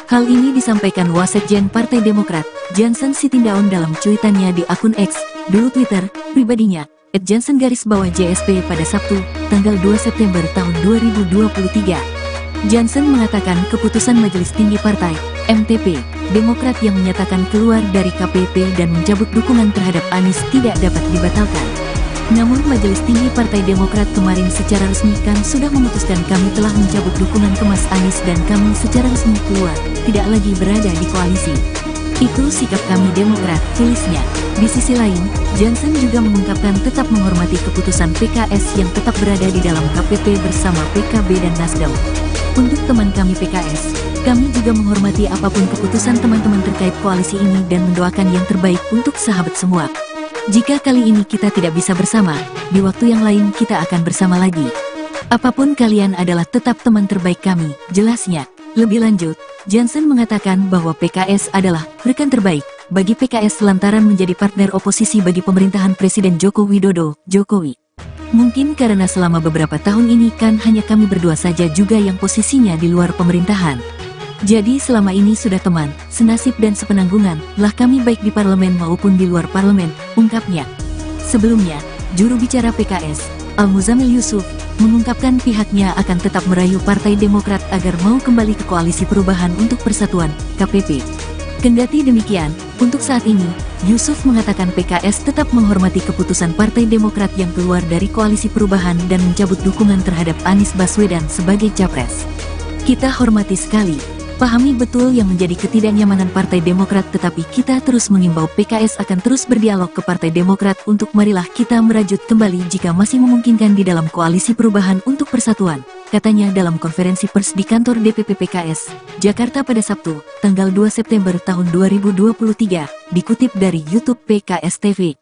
Hal ini disampaikan Wasekjen Partai Demokrat, Jansen Sitindaun dalam cuitannya di akun X, dulu Twitter, pribadinya, @jansen_JSP pada Sabtu, tanggal 2 September tahun 2023. Jansen mengatakan keputusan Majelis Tinggi Partai, MTP, Demokrat yang menyatakan keluar dari KPP dan mencabut dukungan terhadap Anies tidak dapat dibatalkan. Namun Majelis Tinggi Partai Demokrat kemarin secara resmi kan sudah memutuskan kami telah mencabut dukungan ke Mas Anies dan kami secara resmi keluar, tidak lagi berada di koalisi. Itu sikap kami Demokrat, tulisnya. Di sisi lain, Jansen juga mengungkapkan tetap menghormati keputusan PKS yang tetap berada di dalam KPP bersama PKB dan Nasdem. Untuk teman kami PKS, kami juga menghormati apapun keputusan teman-teman terkait koalisi ini dan mendoakan yang terbaik untuk sahabat semua. Jika kali ini kita tidak bisa bersama, di waktu yang lain kita akan bersama lagi. Apapun kalian adalah tetap teman terbaik kami, jelasnya. Lebih lanjut, Jansen mengatakan bahwa PKS adalah rekan terbaik bagi PKS lantaran menjadi partner oposisi bagi pemerintahan Presiden Joko Widodo, Jokowi. Mungkin karena selama beberapa tahun ini kan hanya kami berdua saja juga yang posisinya di luar pemerintahan. Jadi selama ini sudah teman, senasib dan sepenanggungan, lah kami baik di parlemen maupun di luar parlemen, ungkapnya. Sebelumnya, juru bicara PKS, Al-Muzamil Yusuf, mengungkapkan pihaknya akan tetap merayu Partai Demokrat agar mau kembali ke Koalisi Perubahan untuk Persatuan, KPP. Kendati demikian, untuk saat ini, Yusuf mengatakan PKS tetap menghormati keputusan Partai Demokrat yang keluar dari Koalisi Perubahan dan mencabut dukungan terhadap Anies Baswedan sebagai capres. Kita hormati sekali, pahami betul yang menjadi ketidaknyamanan Partai Demokrat, tetapi kita terus mengimbau PKS akan terus berdialog ke Partai Demokrat untuk marilah kita merajut kembali jika masih memungkinkan di dalam Koalisi Perubahan untuk Persatuan, katanya dalam konferensi pers di kantor DPP PKS, Jakarta pada Sabtu, tanggal 2 September tahun 2023, dikutip dari YouTube PKS TV.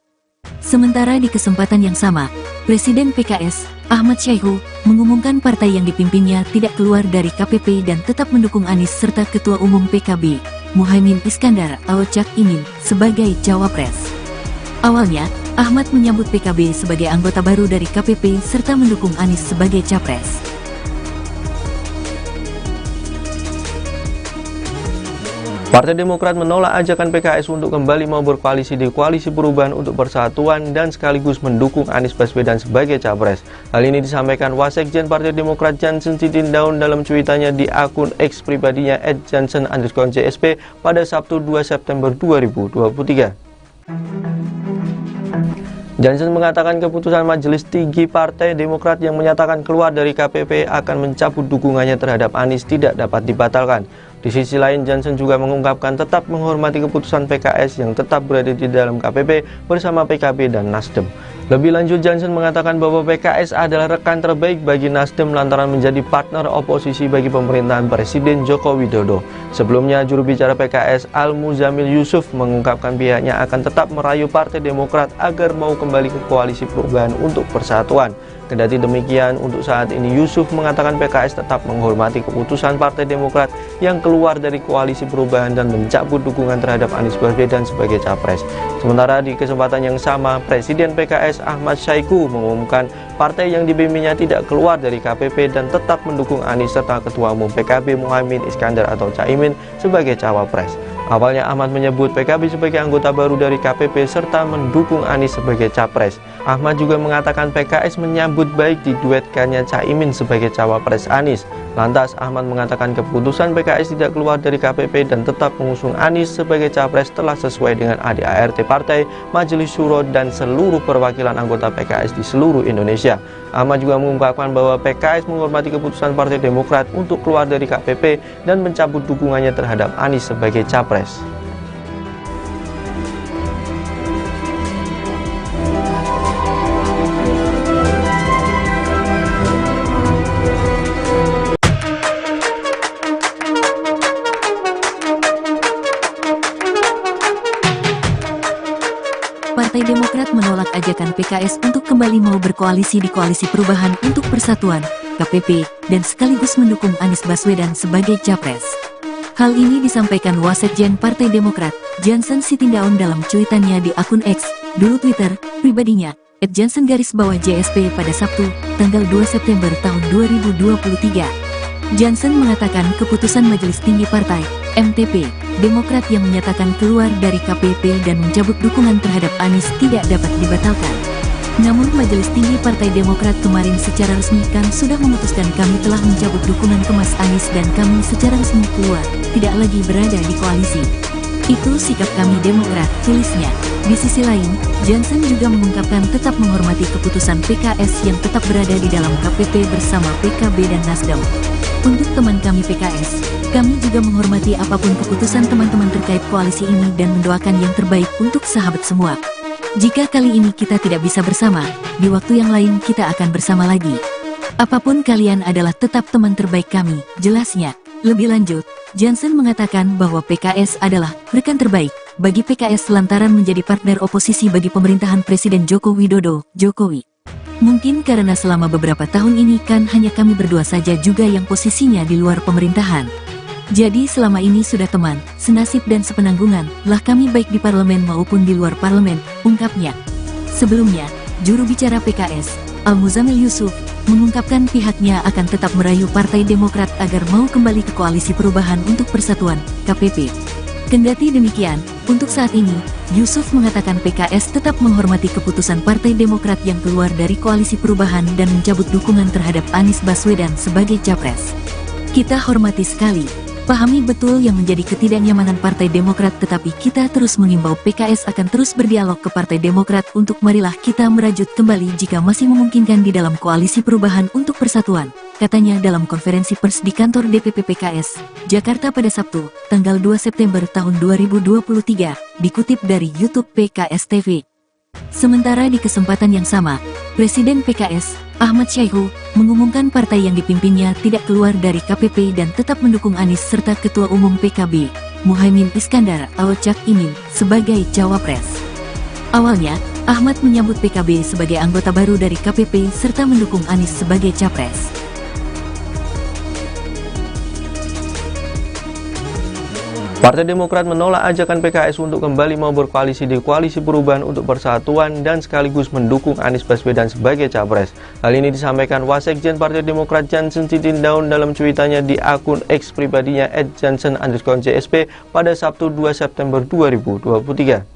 Sementara di kesempatan yang sama, Presiden PKS, Ahmad Syaiqo, mengumumkan partai yang dipimpinnya tidak keluar dari KPP dan tetap mendukung Anies serta Ketua Umum PKB, Muhaimin Iskandar atau Cak Imin, sebagai cawapres. Awalnya, Ahmad menyambut PKB sebagai anggota baru dari KPP serta mendukung Anies sebagai capres. Partai Demokrat menolak ajakan PKS untuk kembali mau berkoalisi di Koalisi Perubahan untuk Persatuan dan sekaligus mendukung Anies Baswedan sebagai capres. Hal ini disampaikan Wasekjen Partai Demokrat Jansen Sitindaun dalam cuitannya di akun X pribadinya @jansen_JSP pada Sabtu 2 September 2023. Jansen mengatakan keputusan Majelis Tinggi Partai Demokrat yang menyatakan keluar dari KPP akan mencabut dukungannya terhadap Anies tidak dapat dibatalkan. Di sisi lain, Jansen juga mengungkapkan tetap menghormati keputusan PKS yang tetap berada di dalam KPP bersama PKB dan Nasdem. Lebih lanjut, Jansen mengatakan bahwa PKS adalah rekan terbaik bagi Nasdem lantaran menjadi partner oposisi bagi pemerintahan Presiden Joko Widodo. Sebelumnya, juru bicara PKS Al-Muzamil Yusuf mengungkapkan pihaknya akan tetap merayu Partai Demokrat agar mau kembali ke Koalisi Perubahan untuk Persatuan. Kendati demikian, untuk saat ini Yusuf mengatakan PKS tetap menghormati keputusan Partai Demokrat yang keluar dari Koalisi Perubahan dan mencabut dukungan terhadap Anies Baswedan sebagai capres. Sementara di kesempatan yang sama, Presiden PKS Ahmad Syahiku mengumumkan partai yang dipimpinnya tidak keluar dari KPP dan tetap mendukung Anies serta Ketua Umum PKB Muhaimin Iskandar atau Caimin sebagai cawapres. Awalnya Ahmad menyebut PKB sebagai anggota baru dari KPP serta mendukung Anies sebagai capres. Ahmad juga mengatakan PKS menyambut baik diduetkannya Caimin sebagai cawapres Anies. Lantas Ahmad mengatakan keputusan PKS tidak keluar dari KPP dan tetap mengusung Anies sebagai capres telah sesuai dengan ADART Partai, Majelis Syuro dan seluruh perwakilan anggota PKS di seluruh Indonesia. Ahmad juga mengungkapkan bahwa PKS menghormati keputusan Partai Demokrat untuk keluar dari KPP dan mencabut dukungannya terhadap Anies sebagai capres. Partai Demokrat menolak ajakan PKS untuk kembali mau berkoalisi di Koalisi Perubahan untuk Persatuan, KPP, dan sekaligus mendukung Anies Baswedan sebagai capres. Hal ini disampaikan Wasekjen Partai Demokrat, Jansen Sitindaun dalam cuitannya di akun X, dulu Twitter, pribadinya, @jansen_JSP pada Sabtu, tanggal 2 September tahun 2023. Jansen mengatakan keputusan Majelis Tinggi Partai, MTP, Demokrat yang menyatakan keluar dari KPP dan mencabut dukungan terhadap Anies tidak dapat dibatalkan. Namun Majelis Tinggi Partai Demokrat kemarin secara resmi kan sudah memutuskan kami telah mencabut dukungan ke Mas Anies dan kami secara resmi keluar, tidak lagi berada di koalisi. Itu sikap kami Demokrat, tulisnya. Di sisi lain, Jansen juga mengungkapkan tetap menghormati keputusan PKS yang tetap berada di dalam KPP bersama PKB dan Nasdem. Untuk teman kami PKS, kami juga menghormati apapun keputusan teman-teman terkait koalisi ini dan mendoakan yang terbaik untuk sahabat semua. Jika kali ini kita tidak bisa bersama, di waktu yang lain kita akan bersama lagi. Apapun kalian adalah tetap teman terbaik kami, jelasnya. Lebih lanjut, Jansen mengatakan bahwa PKS adalah rekan terbaik bagi PKS lantaran menjadi partner oposisi bagi pemerintahan Presiden Joko Widodo, Jokowi. Mungkin karena selama beberapa tahun ini kan hanya kami berdua saja juga yang posisinya di luar pemerintahan. Jadi selama ini sudah teman, senasib dan sepenanggungan lah kami baik di parlemen maupun di luar parlemen, ungkapnya. Sebelumnya, juru bicara PKS, Al-Muzamil Yusuf, mengungkapkan pihaknya akan tetap merayu Partai Demokrat agar mau kembali ke Koalisi Perubahan untuk Persatuan, KPP. Kendati demikian, untuk saat ini, Yusuf mengatakan PKS tetap menghormati keputusan Partai Demokrat yang keluar dari Koalisi Perubahan dan mencabut dukungan terhadap Anies Baswedan sebagai capres. Kita hormati sekali, pahami betul yang menjadi ketidaknyamanan Partai Demokrat, tetapi kita terus mengimbau PKS akan terus berdialog ke Partai Demokrat untuk marilah kita merajut kembali jika masih memungkinkan di dalam Koalisi Perubahan untuk Persatuan, katanya dalam konferensi pers di kantor DPP PKS, Jakarta pada Sabtu, tanggal 2 September tahun 2023, dikutip dari YouTube PKS TV. Sementara di kesempatan yang sama, Presiden PKS, Ahmad Syahiku, mengumumkan partai yang dipimpinnya tidak keluar dari KPP dan tetap mendukung Anies serta Ketua Umum PKB, Muhaimin Iskandar atau Cak Imin, sebagai cawapres. Awalnya, Ahmad menyambut PKB sebagai anggota baru dari KPP serta mendukung Anies sebagai capres. Partai Demokrat menolak ajakan PKS untuk kembali mau berkoalisi di Koalisi Perubahan untuk Persatuan dan sekaligus mendukung Anies Baswedan sebagai capres. Hal ini disampaikan Wasekjen Partai Demokrat Jansen Sitindaun dalam cuitannya di akun X pribadinya @jansen_JSP pada Sabtu 2 September 2023.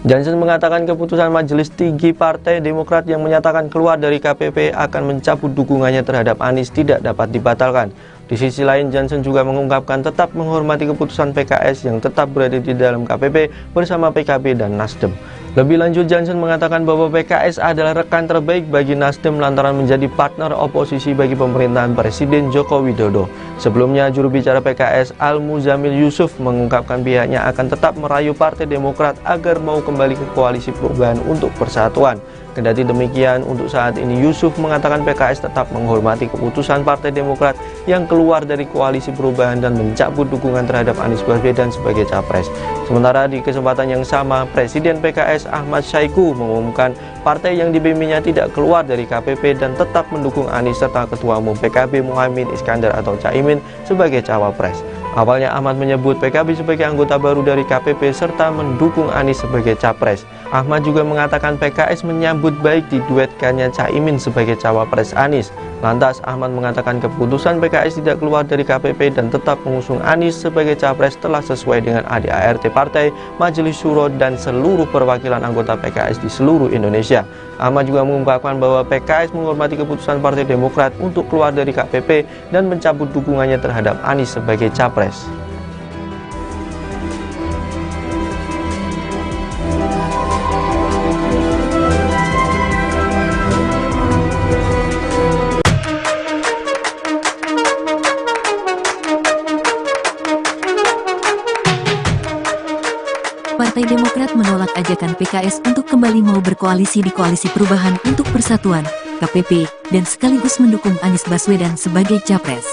Jansen mengatakan keputusan Majelis Tinggi Partai Demokrat yang menyatakan keluar dari KPP akan mencabut dukungannya terhadap Anies tidak dapat dibatalkan. Di sisi lain, Jansen juga mengungkapkan tetap menghormati keputusan PKS yang tetap berada di dalam KPP bersama PKB dan Nasdem. Lebih lanjut, Jansen mengatakan bahwa PKS adalah rekan terbaik bagi Nasdem lantaran menjadi partner oposisi bagi pemerintahan Presiden Joko Widodo. Sebelumnya, juru bicara PKS Al-Muzamil Yusuf mengungkapkan pihaknya akan tetap merayu Partai Demokrat agar mau kembali ke Koalisi Perubahan untuk Persatuan. Kendati demikian, untuk saat ini Yusuf mengatakan PKS tetap menghormati keputusan Partai Demokrat yang keluar dari Koalisi Perubahan dan mencabut dukungan terhadap Anies Baswedan sebagai capres. Sementara di kesempatan yang sama, Presiden PKS Ahmad Syahiku mengumumkan partai yang dipimpinnya tidak keluar dari KPP dan tetap mendukung Anies serta Ketua Umum PKB Muhaimin Iskandar atau Caimin sebagai cawapres. Awalnya Ahmad menyebut PKB sebagai anggota baru dari KPP serta mendukung Anies sebagai capres. Ahmad juga mengatakan PKS menyambut baik diduetkannya Caimin sebagai cawapres Anies. Lantas Ahmad mengatakan keputusan PKS tidak keluar dari KPP dan tetap mengusung Anies sebagai capres telah sesuai dengan ADART Partai, Majelis Syuro dan seluruh perwakilan anggota PKS di seluruh Indonesia. Ahmad juga mengungkapkan bahwa PKS menghormati keputusan Partai Demokrat untuk keluar dari KPP dan mencabut dukungannya terhadap Anies sebagai capres. Partai Demokrat menolak ajakan PKS untuk kembali mau berkoalisi di Koalisi Perubahan untuk Persatuan, KPP, dan sekaligus mendukung Anies Baswedan sebagai capres.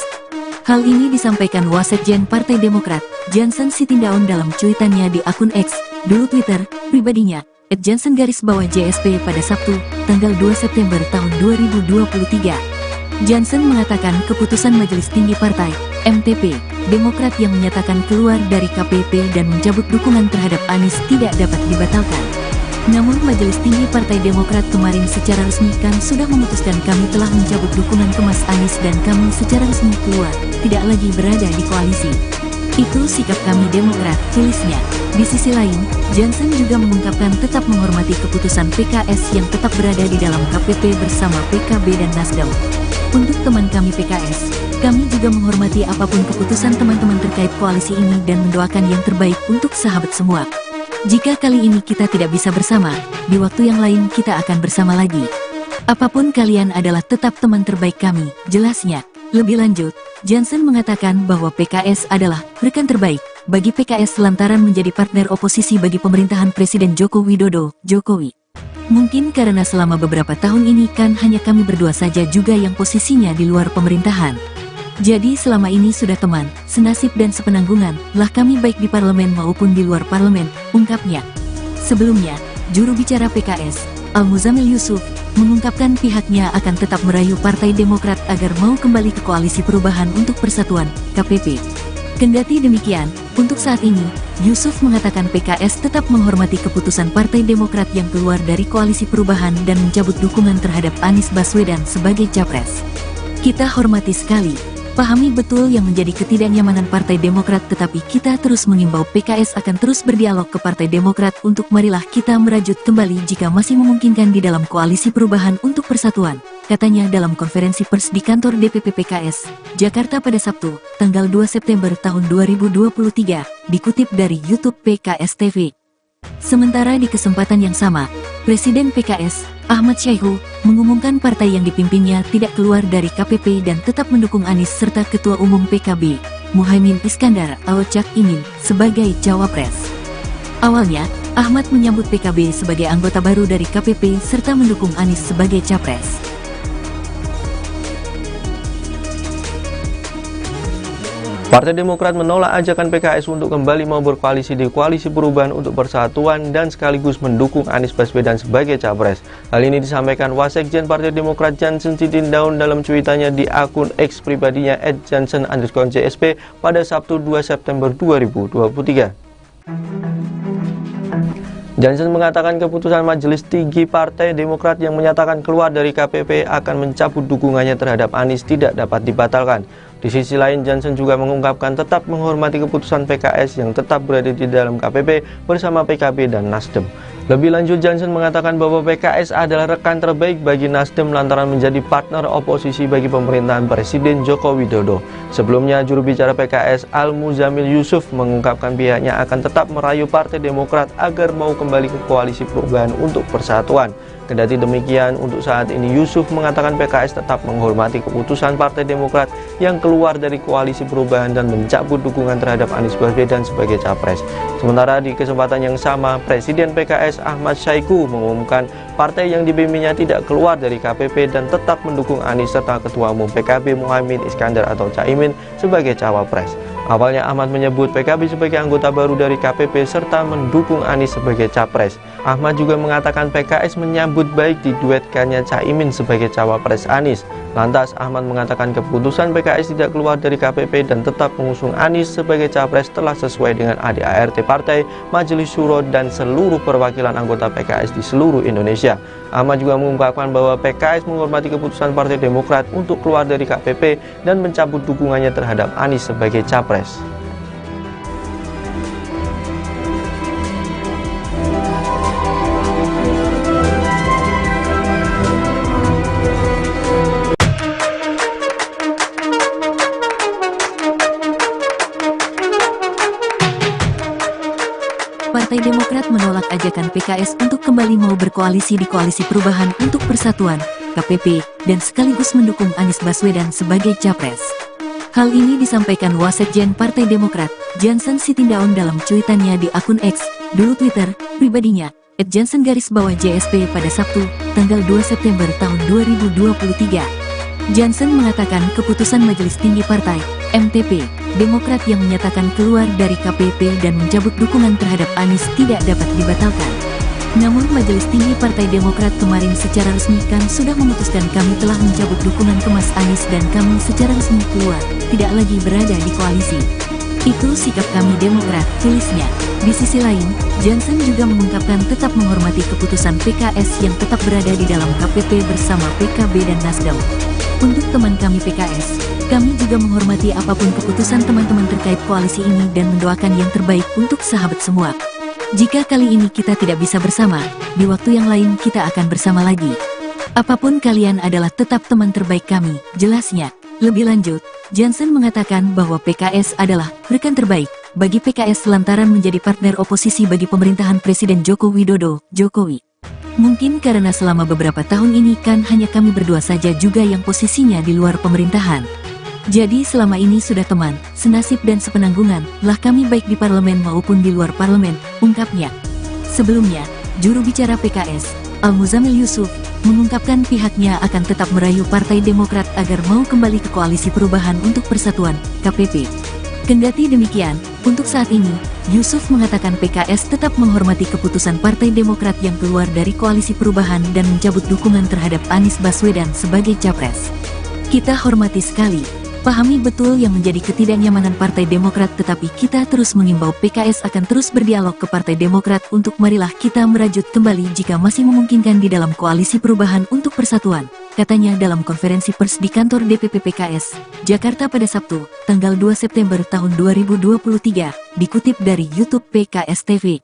Hal ini disampaikan Wasekjen Partai Demokrat, Jansen Sitindaun dalam cuitannya di akun X, dulu Twitter, pribadinya, @jansen_JSP pada Sabtu, tanggal 2 September tahun 2023. Jansen mengatakan keputusan Majelis Tinggi Partai, MTP, Demokrat yang menyatakan keluar dari KPP dan mencabut dukungan terhadap Anies tidak dapat dibatalkan. Namun Majelis Tinggi Partai Demokrat kemarin secara resmi kan sudah memutuskan kami telah mencabut dukungan ke Mas Anies dan kami secara resmi keluar, tidak lagi berada di koalisi. Itu sikap kami Demokrat, tulisnya. Di sisi lain, Jansen juga mengungkapkan tetap menghormati keputusan PKS yang tetap berada di dalam KPP bersama PKB dan Nasdem. Untuk teman kami PKS, kami juga menghormati apapun keputusan teman-teman terkait koalisi ini dan mendoakan yang terbaik untuk sahabat semua. Jika kali ini kita tidak bisa bersama, di waktu yang lain kita akan bersama lagi. Apapun kalian adalah tetap teman terbaik kami, jelasnya. Lebih lanjut, Jansen mengatakan bahwa PKS adalah rekan terbaik bagi PKS lantaran menjadi partner oposisi bagi pemerintahan Presiden Joko Widodo, Jokowi. Mungkin karena selama beberapa tahun ini kan hanya kami berdua saja juga yang posisinya di luar pemerintahan. Jadi selama ini sudah teman, senasib dan sepenanggungan lah kami baik di parlemen maupun di luar parlemen, ungkapnya. Sebelumnya, juru bicara PKS, Al-Muzamil Yusuf, mengungkapkan pihaknya akan tetap merayu Partai Demokrat agar mau kembali ke Koalisi Perubahan untuk Persatuan, KPP. Kendati demikian, untuk saat ini, Yusuf mengatakan PKS tetap menghormati keputusan Partai Demokrat yang keluar dari Koalisi Perubahan dan mencabut dukungan terhadap Anies Baswedan sebagai capres. Kita hormati sekali, pahami betul yang menjadi ketidaknyamanan Partai Demokrat, tetapi kita terus mengimbau PKS akan terus berdialog ke Partai Demokrat untuk marilah kita merajut kembali jika masih memungkinkan di dalam Koalisi Perubahan untuk Persatuan, katanya dalam konferensi pers di kantor DPP PKS, Jakarta pada Sabtu, tanggal 2 September tahun 2023, dikutip dari YouTube PKS TV. Sementara di kesempatan yang sama, Presiden PKS, Ahmad Syahiku, mengumumkan partai yang dipimpinnya tidak keluar dari KPP dan tetap mendukung Anies serta Ketua Umum PKB, Muhaimin Iskandar atau Cak Imin, sebagai cawapres. Awalnya, Ahmad menyambut PKB sebagai anggota baru dari KPP serta mendukung Anies sebagai capres. Partai Demokrat menolak ajakan PKS untuk kembali mau berkoalisi di Koalisi Perubahan untuk Persatuan dan sekaligus mendukung Anies Baswedan sebagai capres. Hal ini disampaikan Wasekjen Partai Demokrat Jansen Sitindaun dalam cuitannya di akun X pribadinya @jansen_JSP pada Sabtu 2 September 2023. Jansen mengatakan keputusan Majelis Tinggi Partai Demokrat yang menyatakan keluar dari KPP akan mencabut dukungannya terhadap Anies tidak dapat dibatalkan. Di sisi lain, Jansen juga mengungkapkan tetap menghormati keputusan PKS yang tetap berada di dalam KPP bersama PKB dan Nasdem. Lebih lanjut, Jansen mengatakan bahwa PKS adalah rekan terbaik bagi Nasdem lantaran menjadi partner oposisi bagi pemerintahan Presiden Joko Widodo. Sebelumnya, juru bicara PKS Al-Muzamil Yusuf mengungkapkan pihaknya akan tetap merayu Partai Demokrat agar mau kembali ke Koalisi Perubahan untuk Persatuan. Kendati demikian, untuk saat ini Yusuf mengatakan PKS tetap menghormati keputusan Partai Demokrat yang keluar dari Koalisi Perubahan dan mencabut dukungan terhadap Anies Baswedan sebagai capres. Sementara di kesempatan yang sama, Presiden PKS Ahmad Syaiqo mengumumkan partai yang dipimpinnya tidak keluar dari KPP dan tetap mendukung Anies serta Ketua Umum PKB Muhaimin Iskandar atau Caimin sebagai cawapres. Awalnya Ahmad menyebut PKB sebagai anggota baru dari KPP serta mendukung Anies sebagai capres. Ahmad juga mengatakan PKS menyambut baik diduetkannya Caimin sebagai cawapres Anies. Lantas Ahmad mengatakan keputusan PKS tidak keluar dari KPP dan tetap mengusung Anies sebagai capres telah sesuai dengan ADART partai, Majelis Syuro dan seluruh perwakilan anggota PKS di seluruh Indonesia. Ahmad juga mengungkapkan bahwa PKS menghormati keputusan Partai Demokrat untuk keluar dari KPP dan mencabut dukungannya terhadap Anies sebagai capres. Partai Demokrat menolak ajakan PKS untuk kembali mau berkoalisi di Koalisi Perubahan untuk Persatuan, KPP, dan sekaligus mendukung Anies Baswedan sebagai capres. Hal ini disampaikan Wasekjen Partai Demokrat, Jansen Sitindaun dalam cuitannya di akun X, dulu Twitter, pribadinya, @jansen_JSP pada Sabtu, tanggal 2 September tahun 2023. Jansen mengatakan keputusan Majelis Tinggi Partai, MTP, Demokrat yang menyatakan keluar dari KPP dan mencabut dukungan terhadap Anies tidak dapat dibatalkan. Namun Majelis Tinggi Partai Demokrat kemarin secara resmi kan sudah memutuskan kami telah mencabut dukungan ke Mas Anies dan kami secara resmi keluar, tidak lagi berada di koalisi. Itu sikap kami Demokrat, tulisnya. Di sisi lain, Jansen juga mengungkapkan tetap menghormati keputusan PKS yang tetap berada di dalam KPP bersama PKB dan Nasdem. Untuk teman kami PKS, kami juga menghormati apapun keputusan teman-teman terkait koalisi ini dan mendoakan yang terbaik untuk sahabat semua. Jika kali ini kita tidak bisa bersama, di waktu yang lain kita akan bersama lagi. Apapun kalian adalah tetap teman terbaik kami, jelasnya. Lebih lanjut, Jansen mengatakan bahwa PKS adalah rekan terbaik bagi PKS lantaran menjadi partner oposisi bagi pemerintahan Presiden Joko Widodo, Jokowi. Mungkin karena selama beberapa tahun ini kan hanya kami berdua saja juga yang posisinya di luar pemerintahan. Jadi selama ini sudah teman, senasib dan sepenanggungan lah kami baik di parlemen maupun di luar parlemen, ungkapnya. Sebelumnya, juru bicara PKS, Al-Muzamil Yusuf, mengungkapkan pihaknya akan tetap merayu Partai Demokrat agar mau kembali ke Koalisi Perubahan untuk Persatuan, KPP. Kendati demikian, untuk saat ini, Yusuf mengatakan PKS tetap menghormati keputusan Partai Demokrat yang keluar dari Koalisi Perubahan dan mencabut dukungan terhadap Anies Baswedan sebagai capres. Kita hormati sekali, pahami betul yang menjadi ketidaknyamanan Partai Demokrat, tetapi kita terus mengimbau PKS akan terus berdialog ke Partai Demokrat untuk marilah kita merajut kembali jika masih memungkinkan di dalam Koalisi Perubahan untuk Persatuan, katanya dalam konferensi pers di kantor DPP PKS, Jakarta pada Sabtu, tanggal 2 September tahun 2023, dikutip dari YouTube PKS TV.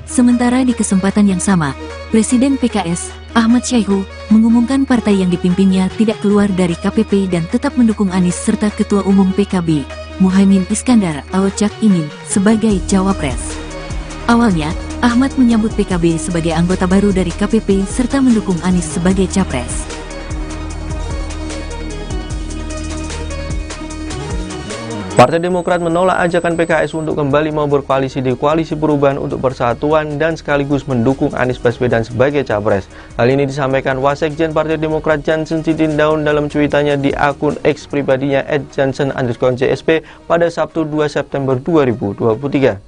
Sementara di kesempatan yang sama, Presiden PKS, Ahmad Syaiqo, mengumumkan partai yang dipimpinnya tidak keluar dari KPP dan tetap mendukung Anies serta Ketua Umum PKB, Muhaimin Iskandar atau Cak Imin, sebagai cawapres. Awalnya, Ahmad menyambut PKB sebagai anggota baru dari KPP serta mendukung Anies sebagai capres. Partai Demokrat menolak ajakan PKS untuk kembali mau berkoalisi di Koalisi Perubahan untuk Persatuan dan sekaligus mendukung Anies Baswedan sebagai capres. Hal ini disampaikan Wasekjen Partai Demokrat Jansen Sitindaun dalam cuitannya di akun X pribadinya @jansen_JSP pada Sabtu 2 September 2023.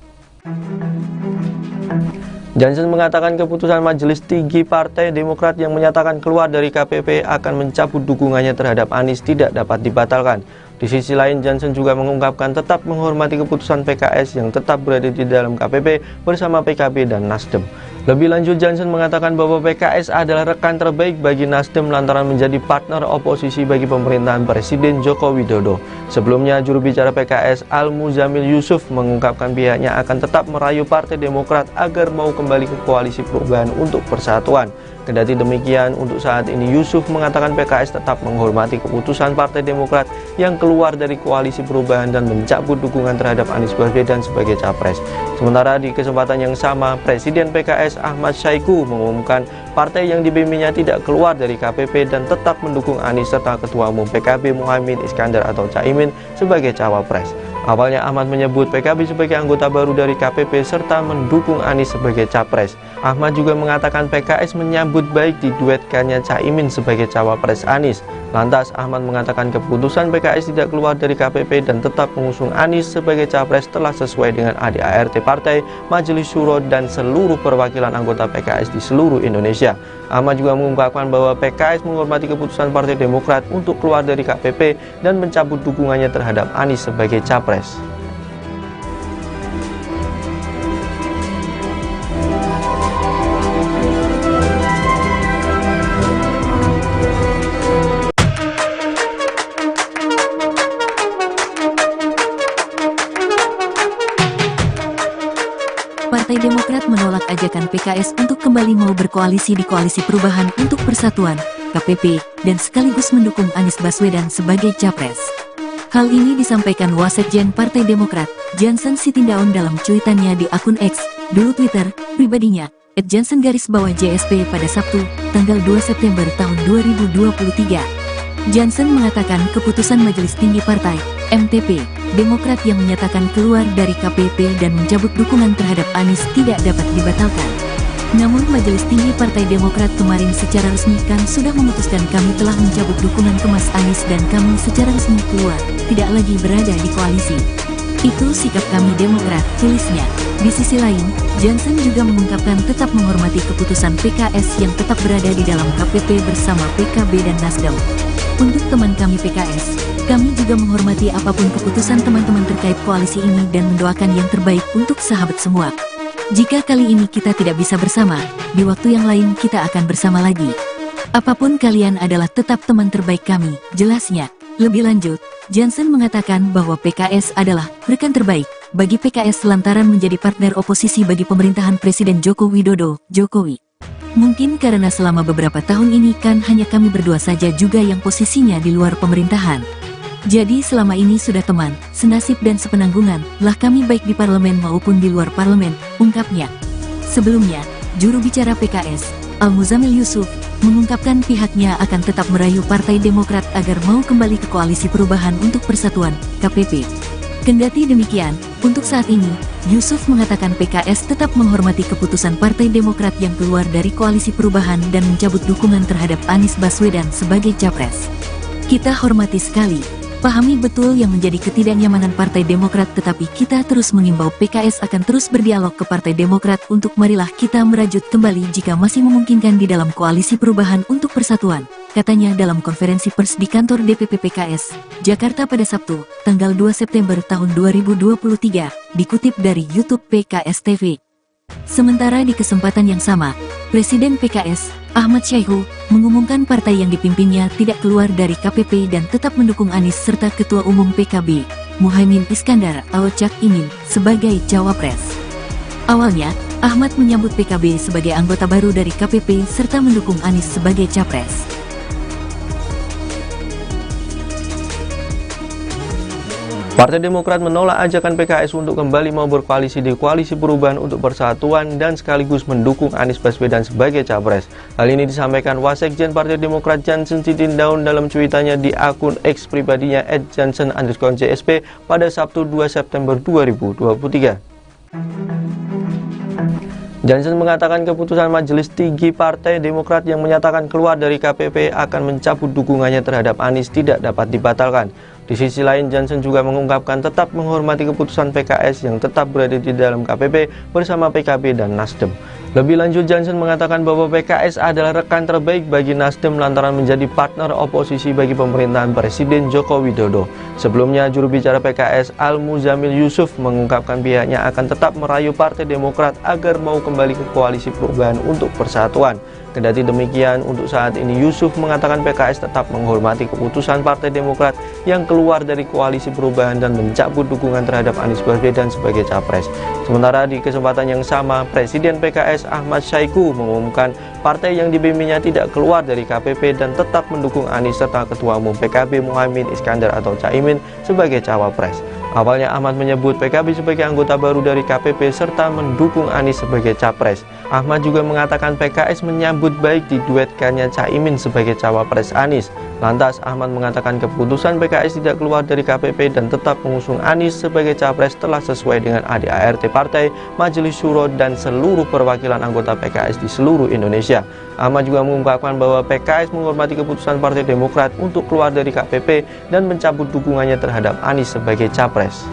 Jansen mengatakan keputusan Majelis Tinggi Partai Demokrat yang menyatakan keluar dari KPP akan mencabut dukungannya terhadap Anies tidak dapat dibatalkan. Di sisi lain, Jansen juga mengungkapkan tetap menghormati keputusan PKS yang tetap berada di dalam KPP bersama PKB dan Nasdem. Lebih lanjut, Jansen mengatakan bahwa PKS adalah rekan terbaik bagi Nasdem lantaran menjadi partner oposisi bagi pemerintahan Presiden Joko Widodo. Sebelumnya, juru bicara PKS Al-Muzamil Yusuf mengungkapkan pihaknya akan tetap merayu Partai Demokrat agar mau kembali ke Koalisi Perubahan untuk Persatuan. Kendati demikian, untuk saat ini Yusuf mengatakan PKS tetap menghormati keputusan Partai Demokrat yang keluar dari Koalisi Perubahan dan mencabut dukungan terhadap Anies Baswedan sebagai capres. Sementara di kesempatan yang sama, Presiden PKS Ahmad Syaiqo mengumumkan partai yang dibimbingnya tidak keluar dari KPP dan tetap mendukung Anies serta Ketua Umum PKB Muhaimin Iskandar atau Caimin sebagai cawapres. Awalnya Ahmad menyebut PKB sebagai anggota baru dari KPP serta mendukung Anies sebagai capres. Ahmad juga mengatakan PKS menyambut baik diduetkannya Caimin sebagai cawapres Anies. Lantas Ahmad mengatakan keputusan PKS tidak keluar dari KPP dan tetap mengusung Anies sebagai capres telah sesuai dengan ADART partai, Majelis Syuro dan seluruh perwakilan anggota PKS di seluruh Indonesia. Ahmad juga mengungkapkan bahwa PKS menghormati keputusan Partai Demokrat untuk keluar dari KPP dan mencabut dukungannya terhadap Anies sebagai capres. Partai Demokrat menolak ajakan PKS untuk kembali mau berkoalisi di Koalisi Perubahan untuk Persatuan, KPP, dan sekaligus mendukung Anies Baswedan sebagai capres. Hal ini disampaikan Wasekjen Partai Demokrat, Jansen Sitindaun dalam cuitannya di akun X, dulu Twitter, pribadinya, @jansen_JSP pada Sabtu, tanggal 2 September tahun 2023. Jansen mengatakan keputusan Majelis Tinggi Partai, MTP, Demokrat yang menyatakan keluar dari KPP dan mencabut dukungan terhadap Anies tidak dapat dibatalkan. Namun Majelis Tinggi Partai Demokrat kemarin secara resmi kan sudah memutuskan kami telah mencabut dukungan ke Mas Anies dan kami secara resmi keluar, tidak lagi berada di koalisi. Itu sikap kami Demokrat, tulisnya. Di sisi lain, Jansen juga mengungkapkan tetap menghormati keputusan PKS yang tetap berada di dalam KPP bersama PKB dan Nasdem. Untuk teman kami PKS, kami juga menghormati apapun keputusan teman-teman terkait koalisi ini dan mendoakan yang terbaik untuk sahabat semua. Jika kali ini kita tidak bisa bersama, di waktu yang lain kita akan bersama lagi. Apapun kalian adalah tetap teman terbaik kami, jelasnya. Lebih lanjut, Jansen mengatakan bahwa PKS adalah rekan terbaik bagi PKS lantaran menjadi partner oposisi bagi pemerintahan Presiden Joko Widodo, Jokowi. Mungkin karena selama beberapa tahun ini kan hanya kami berdua saja juga yang posisinya di luar pemerintahan. Jadi selama ini sudah teman, senasib dan sepenanggungan lah kami baik di parlemen maupun di luar parlemen, ungkapnya. Sebelumnya, juru bicara PKS, Al-Muzamil Yusuf, mengungkapkan pihaknya akan tetap merayu Partai Demokrat agar mau kembali ke Koalisi Perubahan untuk Persatuan, KPP. Kendati demikian, untuk saat ini, Yusuf mengatakan PKS tetap menghormati keputusan Partai Demokrat yang keluar dari Koalisi Perubahan dan mencabut dukungan terhadap Anies Baswedan sebagai capres. Kita hormati sekali, pahami betul yang menjadi ketidaknyamanan Partai Demokrat, tetapi kita terus mengimbau PKS akan terus berdialog ke Partai Demokrat untuk marilah kita merajut kembali jika masih memungkinkan di dalam Koalisi Perubahan untuk Persatuan, katanya dalam konferensi pers di kantor DPP PKS, Jakarta pada Sabtu, tanggal 2 September tahun 2023, dikutip dari YouTube PKS TV. Sementara di kesempatan yang sama, Presiden PKS, Ahmad Syaiqo, mengumumkan partai yang dipimpinnya tidak keluar dari KPP dan tetap mendukung Anies serta Ketua Umum PKB, Muhaimin Iskandar atau Cak Imin, sebagai cawapres. Awalnya, Ahmad menyambut PKB sebagai anggota baru dari KPP serta mendukung Anies sebagai capres. Partai Demokrat menolak ajakan PKS untuk kembali mau berkoalisi di Koalisi Perubahan untuk Persatuan dan sekaligus mendukung Anies Baswedan sebagai capres. Hal ini disampaikan Wasekjen Partai Demokrat Jansen Sitindaun dalam cuitannya di akun X pribadinya @jansen_JSP pada Sabtu 2 September 2023. Jansen mengatakan keputusan Majelis Tinggi Partai Demokrat yang menyatakan keluar dari KPP akan mencabut dukungannya terhadap Anies tidak dapat dibatalkan. Di sisi lain, Jansen juga mengungkapkan tetap menghormati keputusan PKS yang tetap berada di dalam KPP bersama PKB dan Nasdem. Lebih lanjut, Jansen mengatakan bahwa PKS adalah rekan terbaik bagi Nasdem lantaran menjadi partner oposisi bagi pemerintahan Presiden Joko Widodo. Sebelumnya, juru bicara PKS Al-Muzamil Yusuf mengungkapkan pihaknya akan tetap merayu Partai Demokrat agar mau kembali ke Koalisi Perubahan untuk Persatuan. Kendati demikian, untuk saat ini Yusuf mengatakan PKS tetap menghormati keputusan Partai Demokrat yang keluar dari Koalisi Perubahan dan mencabut dukungan terhadap Anies Baswedan sebagai capres. Sementara di kesempatan yang sama, Presiden PKS Ahmad Syahiku mengumumkan partai yang dibimbingnya tidak keluar dari KPP dan tetap mendukung Anies serta Ketua Umum PKB Muhaimin Iskandar atau Caimin sebagai cawapres. Awalnya Ahmad menyebut PKB sebagai anggota baru dari KPP serta mendukung Anies sebagai capres. Ahmad juga mengatakan PKS menyambut baik diduetkannya Caimin sebagai cawapres Anies. Lantas Ahmad mengatakan keputusan PKS tidak keluar dari KPP dan tetap mengusung Anies sebagai capres telah sesuai dengan ADART Partai, Majelis Syuro dan seluruh perwakilan anggota PKS di seluruh Indonesia. Ahmad juga mengungkapkan bahwa PKS menghormati keputusan Partai Demokrat untuk keluar dari KPP dan mencabut dukungannya terhadap Anies sebagai capres.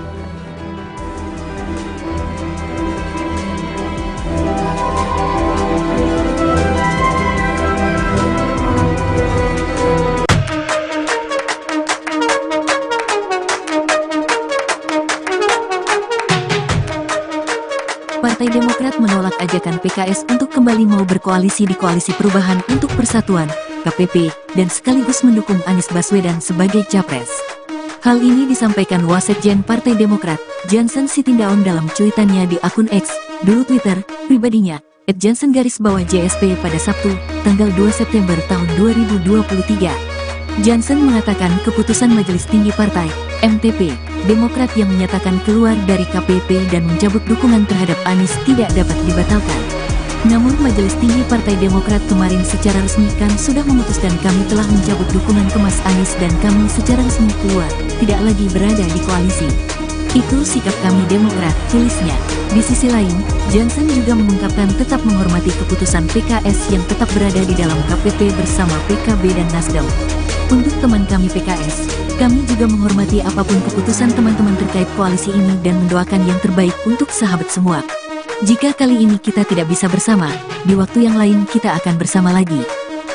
Partai Demokrat menolak ajakan PKS untuk kembali mau berkoalisi di Koalisi Perubahan untuk Persatuan, KPP, dan sekaligus mendukung Anies Baswedan sebagai capres. Hal ini disampaikan Wasekjen Partai Demokrat, Jansen Sitindaun dalam cuitannya di akun X, dulu Twitter, pribadinya, @jansen_JSP pada Sabtu, tanggal 2 September tahun 2023. Jansen mengatakan keputusan Majelis Tinggi Partai, MTP, Demokrat yang menyatakan keluar dari KPP dan mencabut dukungan terhadap Anies tidak dapat dibatalkan. Namun Majelis Tinggi Partai Demokrat kemarin secara resmi kan sudah memutuskan kami telah mencabut dukungan ke Mas Anies dan kami secara resmi keluar, tidak lagi berada di koalisi. Itu sikap kami Demokrat, tulisnya. Di sisi lain, Jansen juga mengungkapkan tetap menghormati keputusan PKS yang tetap berada di dalam KPP bersama PKB dan Nasdem. Untuk teman kami PKS, kami juga menghormati apapun keputusan teman-teman terkait koalisi ini dan mendoakan yang terbaik untuk sahabat semua. Jika kali ini kita tidak bisa bersama, di waktu yang lain kita akan bersama lagi.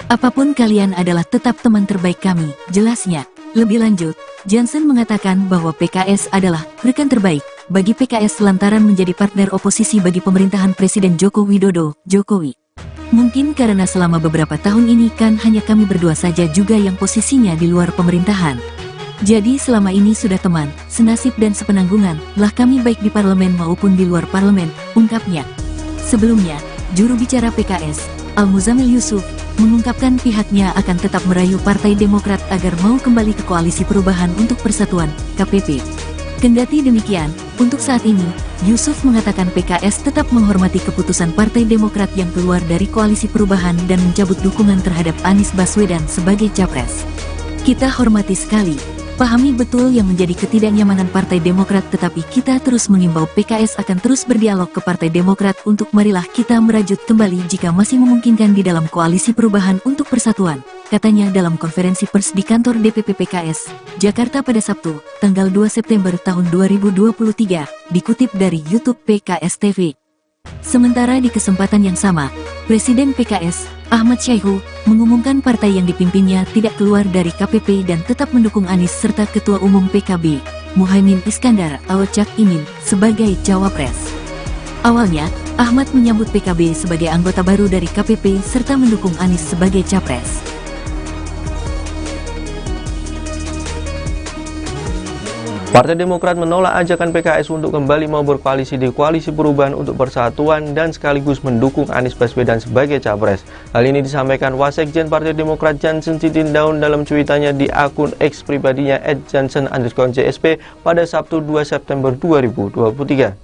Apapun kalian adalah tetap teman terbaik kami, jelasnya. Lebih lanjut, Jansen mengatakan bahwa PKS adalah rekan terbaik bagi PKS lantaran menjadi partner oposisi bagi pemerintahan Presiden Joko Widodo, Jokowi. Mungkin karena selama beberapa tahun ini kan hanya kami berdua saja juga yang posisinya di luar pemerintahan. Jadi selama ini sudah teman, senasib dan sepenanggungan lah kami baik di parlemen maupun di luar parlemen, ungkapnya. Sebelumnya, juru bicara PKS, Al-Muzamil Yusuf, mengungkapkan pihaknya akan tetap merayu Partai Demokrat agar mau kembali ke Koalisi Perubahan untuk Persatuan, KPP. Kendati demikian, untuk saat ini, Yusuf mengatakan PKS tetap menghormati keputusan Partai Demokrat yang keluar dari Koalisi Perubahan dan mencabut dukungan terhadap Anies Baswedan sebagai capres. Kita hormati sekali, pahami betul yang menjadi ketidaknyamanan Partai Demokrat, tetapi kita terus mengimbau PKS akan terus berdialog ke Partai Demokrat untuk marilah kita merajut kembali jika masih memungkinkan di dalam Koalisi Perubahan untuk Persatuan, katanya dalam konferensi pers di kantor DPP PKS, Jakarta pada Sabtu, tanggal 2 September tahun 2023, dikutip dari YouTube PKS TV. Sementara di kesempatan yang sama, Presiden PKS, Ahmad Syahiku, mengumumkan partai yang dipimpinnya tidak keluar dari KPP dan tetap mendukung Anies serta Ketua Umum PKB, Muhaimin Iskandar atau Cak Imin, sebagai cawapres. Awalnya, Ahmad menyambut PKB sebagai anggota baru dari KPP serta mendukung Anies sebagai capres. Partai Demokrat menolak ajakan PKS untuk kembali mau berkoalisi di Koalisi Perubahan untuk Persatuan dan sekaligus mendukung Anies Baswedan sebagai capres. Hal ini disampaikan Wasekjen Partai Demokrat Jansen Sitindaun dalam cuitannya di akun X pribadinya @jansen_JSP pada Sabtu 2 September 2023.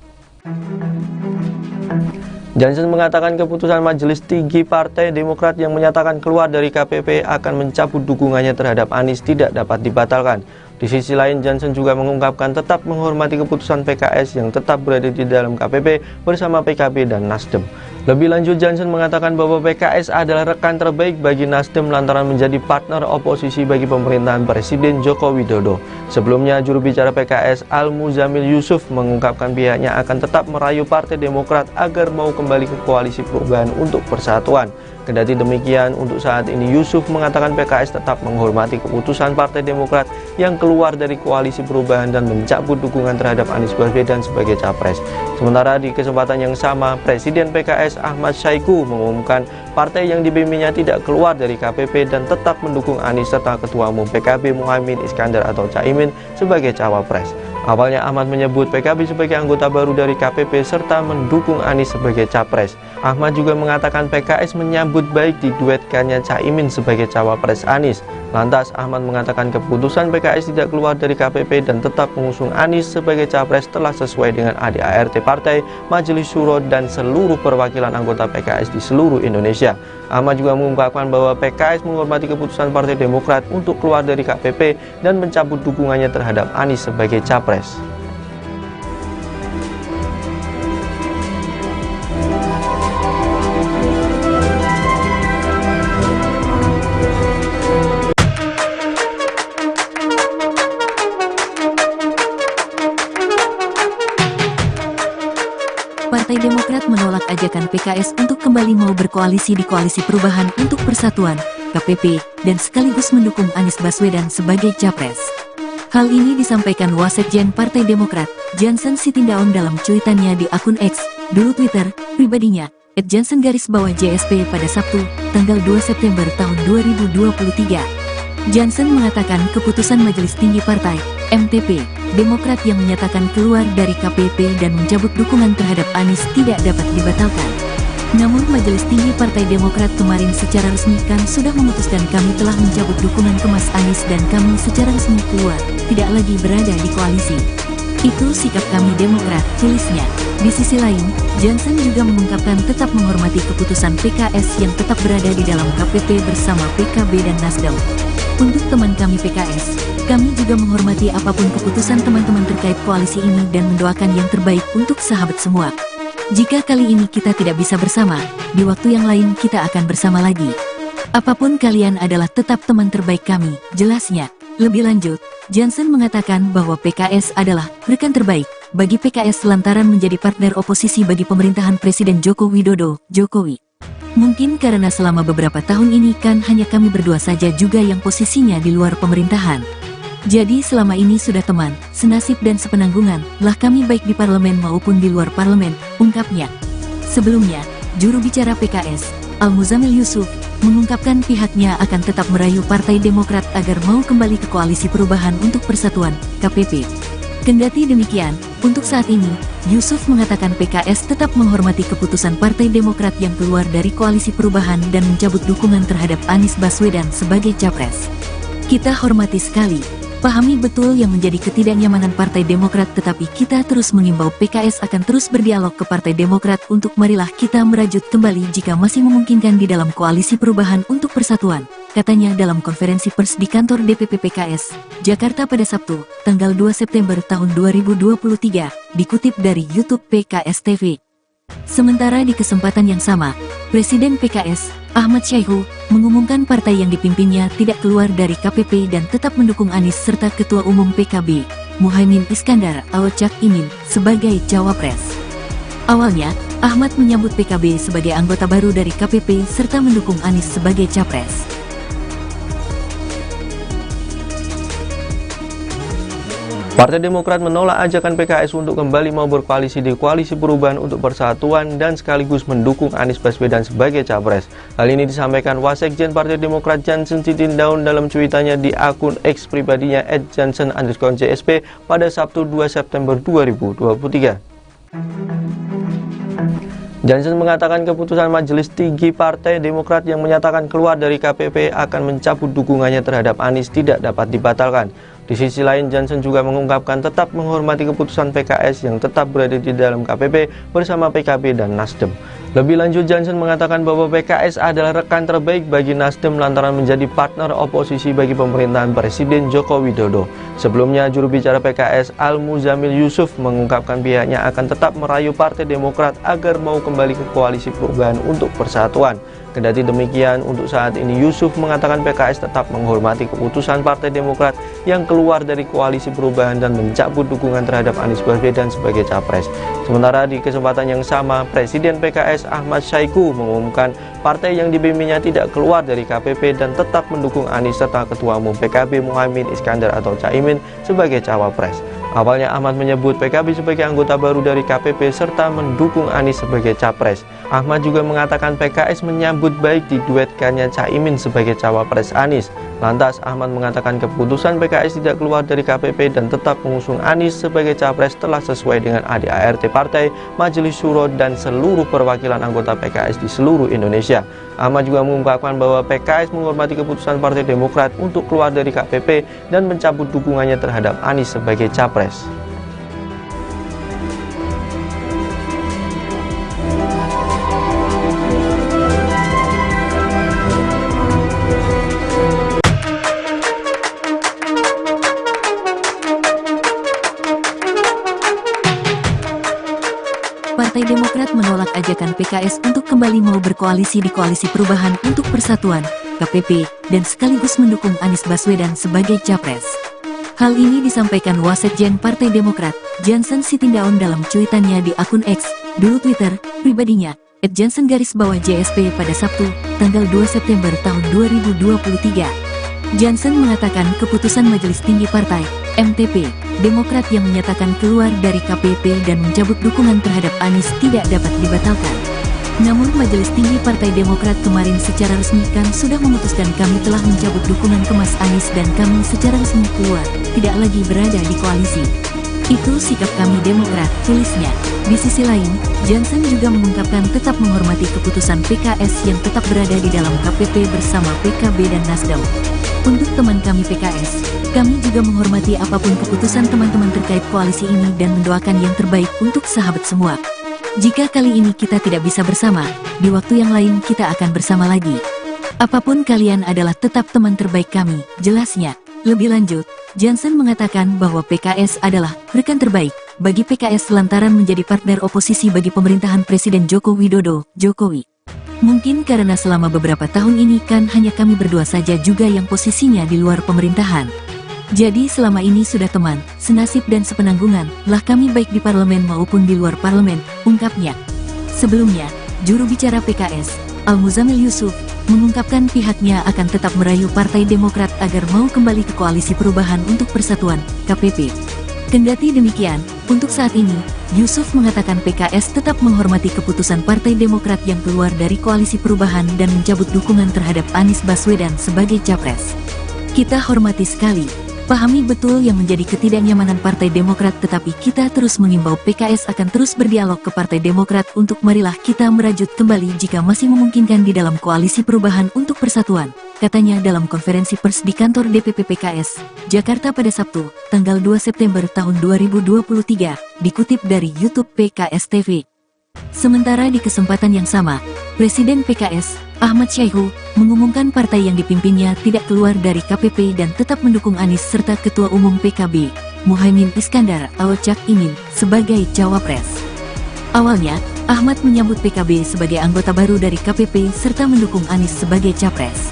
Jansen mengatakan keputusan Majelis Tinggi Partai Demokrat yang menyatakan keluar dari KPP akan mencabut dukungannya terhadap Anies tidak dapat dibatalkan. Di sisi lain, Jansen juga mengungkapkan tetap menghormati keputusan PKS yang tetap berada di dalam KPP bersama PKB dan Nasdem. Lebih lanjut, Jansen mengatakan bahwa PKS adalah rekan terbaik bagi Nasdem lantaran menjadi partner oposisi bagi pemerintahan Presiden Joko Widodo. Sebelumnya, juru bicara PKS Al-Muzamil Yusuf mengungkapkan pihaknya akan tetap merayu Partai Demokrat agar mau kembali ke Koalisi Perubahan untuk Persatuan. Kendati demikian, untuk saat ini Yusuf mengatakan PKS tetap menghormati keputusan Partai Demokrat yang keluar dari Koalisi Perubahan dan mencabut dukungan terhadap Anies Baswedan sebagai capres. Sementara di kesempatan yang sama, Presiden PKS Ahmad Syaiqo mengumumkan partai yang dipimpinnya tidak keluar dari KPP dan tetap mendukung Anies serta Ketua Umum PKB Muhaimin Iskandar atau Caimin sebagai cawapres. Awalnya Ahmad menyebut PKB sebagai anggota baru dari KPP serta mendukung Anies sebagai capres. Ahmad juga mengatakan PKS menyambut baik diduetkannya Caimin sebagai cawapres Anies. Lantas Ahmad mengatakan keputusan PKS tidak keluar dari KPP dan tetap mengusung Anies sebagai capres telah sesuai dengan ADART partai, Majelis Syuro dan seluruh perwakilan anggota PKS di seluruh Indonesia. Ahmad juga mengungkapkan bahwa PKS menghormati keputusan Partai Demokrat untuk keluar dari KPP dan mencabut dukungannya terhadap Anies sebagai capres. Partai Demokrat menolak ajakan PKS untuk kembali mau berkoalisi di Koalisi Perubahan untuk Persatuan, KPP, dan sekaligus mendukung Anies Baswedan sebagai capres. Hal ini disampaikan Wasekjen Partai Demokrat, Jansen Sitindaun dalam cuitannya di akun X, dulu Twitter, pribadinya, @jansen_JSP pada Sabtu, tanggal 2 September tahun 2023. Jansen mengatakan keputusan Majelis Tinggi Partai, MTP, Demokrat yang menyatakan keluar dari KPP dan mencabut dukungan terhadap Anies tidak dapat dibatalkan. Namun Majelis Tinggi Partai Demokrat kemarin secara resmi kan sudah memutuskan kami telah mencabut dukungan ke Mas Anies dan kami secara resmi keluar, tidak lagi berada di koalisi. Itu sikap kami Demokrat, tulisnya. Di sisi lain, Jansen juga mengungkapkan tetap menghormati keputusan PKS yang tetap berada di dalam KPP bersama PKB dan Nasdem. Untuk teman kami PKS, kami juga menghormati apapun keputusan teman-teman terkait koalisi ini dan mendoakan yang terbaik untuk sahabat semua. Jika kali ini kita tidak bisa bersama, di waktu yang lain kita akan bersama lagi. Apapun kalian adalah tetap teman terbaik kami, jelasnya. Lebih lanjut, Jansen mengatakan bahwa PKS adalah rekan terbaik bagi PKS lantaran menjadi partner oposisi bagi pemerintahan Presiden Joko Widodo, Jokowi. Mungkin karena selama beberapa tahun ini kan hanya kami berdua saja juga yang posisinya di luar pemerintahan. Jadi selama ini sudah teman, senasib dan sepenanggungan lah kami baik di parlemen maupun di luar parlemen, ungkapnya. Sebelumnya, juru bicara PKS, Al-Muzamil Yusuf, mengungkapkan pihaknya akan tetap merayu Partai Demokrat agar mau kembali ke Koalisi Perubahan untuk Persatuan, KPP. Kendati demikian, untuk saat ini, Yusuf mengatakan PKS tetap menghormati keputusan Partai Demokrat yang keluar dari Koalisi Perubahan dan mencabut dukungan terhadap Anies Baswedan sebagai capres. Kita hormati sekali, pahami betul yang menjadi ketidaknyamanan Partai Demokrat, tetapi kita terus mengimbau PKS akan terus berdialog ke Partai Demokrat untuk marilah kita merajut kembali jika masih memungkinkan di dalam Koalisi Perubahan untuk Persatuan, katanya dalam konferensi pers di kantor DPP PKS, Jakarta pada Sabtu, tanggal 2 September tahun 2023, dikutip dari YouTube PKS TV. Sementara di kesempatan yang sama, Presiden PKS, Ahmad Syaiqo, mengumumkan partai yang dipimpinnya tidak keluar dari KPP dan tetap mendukung Anies serta Ketua Umum PKB, Muhaimin Iskandar atau Cak Imin, sebagai cawapres. Awalnya, Ahmad menyambut PKB sebagai anggota baru dari KPP serta mendukung Anies sebagai capres. Partai Demokrat menolak ajakan PKS untuk kembali mau berkoalisi di Koalisi Perubahan untuk Persatuan dan sekaligus mendukung Anies Baswedan sebagai capres. Hal ini disampaikan Wasekjen Partai Demokrat Jansen Sitindaun dalam cuitannya di akun X pribadinya @jansen_JSP pada Sabtu 2 September 2023. Jansen mengatakan keputusan Majelis Tinggi Partai Demokrat yang menyatakan keluar dari KPP akan mencabut dukungannya terhadap Anies tidak dapat dibatalkan. Di sisi lain, Jansen juga mengungkapkan tetap menghormati keputusan PKS yang tetap berada di dalam KPP bersama PKB dan Nasdem. Lebih lanjut, Jansen mengatakan bahwa PKS adalah rekan terbaik bagi Nasdem lantaran menjadi partner oposisi bagi pemerintahan Presiden Joko Widodo. Sebelumnya, juru bicara PKS Al-Muzamil Yusuf mengungkapkan pihaknya akan tetap merayu Partai Demokrat agar mau kembali ke Koalisi Perubahan untuk Persatuan. Kendati demikian, untuk saat ini Yusuf mengatakan PKS tetap menghormati keputusan Partai Demokrat yang keluar dari Koalisi Perubahan dan mencabut dukungan terhadap Anies Baswedan sebagai capres. Sementara di kesempatan yang sama, Presiden PKS Ahmad Saiku mengumumkan partai yang dibimbingnya tidak keluar dari KPP dan tetap mendukung Anies serta Ketua Umum PKB Muhaimin Iskandar atau Caimin sebagai cawapres. Awalnya Ahmad menyebut PKB sebagai anggota baru dari KPP serta mendukung Anies sebagai capres. Ahmad juga mengatakan PKS menyambut baik diduetkannya Caimin sebagai cawapres Anies. Lantas Ahmad mengatakan keputusan PKS tidak keluar dari KPP dan tetap mengusung Anies sebagai capres telah sesuai dengan ADART partai, Majelis Syuro dan seluruh perwakilan anggota PKS di seluruh Indonesia. Ahmad juga mengungkapkan bahwa PKS menghormati keputusan Partai Demokrat untuk keluar dari KPP dan mencabut dukungannya terhadap Anies sebagai capres. Partai Demokrat menolak ajakan PKS untuk kembali mau berkoalisi di Koalisi Perubahan untuk Persatuan, KPP, dan sekaligus mendukung Anies Baswedan sebagai capres. Hal ini disampaikan Wasekjen Partai Demokrat, Jansen Sitindaun dalam cuitannya di akun X, dulu Twitter, pribadinya, @jansen_JSP pada Sabtu, tanggal 2 September tahun 2023. Jansen mengatakan keputusan Majelis Tinggi Partai, MTP, Demokrat yang menyatakan keluar dari KPP dan mencabut dukungan terhadap Anies tidak dapat dibatalkan. Namun Majelis Tinggi Partai Demokrat kemarin secara resmi kan sudah memutuskan kami telah mencabut dukungan ke Mas Anies dan kami secara resmi keluar, tidak lagi berada di koalisi. Itu sikap kami Demokrat, tulisnya. Di sisi lain, Jansen juga mengungkapkan tetap menghormati keputusan PKS yang tetap berada di dalam KPP bersama PKB dan Nasdem. Untuk teman kami PKS, kami juga menghormati apapun keputusan teman-teman terkait koalisi ini dan mendoakan yang terbaik untuk sahabat semua. Jika kali ini kita tidak bisa bersama, di waktu yang lain kita akan bersama lagi. Apapun kalian adalah tetap teman terbaik kami, jelasnya. Lebih lanjut, Jansen mengatakan bahwa PKS adalah rekan terbaik bagi PKS lantaran menjadi partner oposisi bagi pemerintahan Presiden Joko Widodo, Jokowi. Mungkin karena selama beberapa tahun ini kan hanya kami berdua saja juga yang posisinya di luar pemerintahan. Jadi selama ini sudah teman, senasib dan sepenanggungan lah kami baik di parlemen maupun di luar parlemen, ungkapnya. Sebelumnya, juru bicara PKS, Al-Muzamil Yusuf, mengungkapkan pihaknya akan tetap merayu Partai Demokrat agar mau kembali ke Koalisi Perubahan untuk Persatuan, KPP. Kendati demikian, untuk saat ini, Yusuf mengatakan PKS tetap menghormati keputusan Partai Demokrat yang keluar dari Koalisi Perubahan dan mencabut dukungan terhadap Anies Baswedan sebagai capres. Kita hormati sekali, pahami betul yang menjadi ketidaknyamanan Partai Demokrat, tetapi kita terus mengimbau PKS akan terus berdialog ke Partai Demokrat untuk marilah kita merajut kembali jika masih memungkinkan di dalam Koalisi Perubahan untuk Persatuan, katanya dalam konferensi pers di kantor DPP PKS, Jakarta pada Sabtu, tanggal 2 September tahun 2023, dikutip dari YouTube PKS TV. Sementara di kesempatan yang sama, Presiden PKS, Ahmad Saiku, mengumumkan partai yang dipimpinnya tidak keluar dari KPP dan tetap mendukung Anies serta Ketua Umum PKB, Muhaimin Iskandar atau Cak Imin, sebagai cawapres. Awalnya, Ahmad menyambut PKB sebagai anggota baru dari KPP serta mendukung Anies sebagai capres.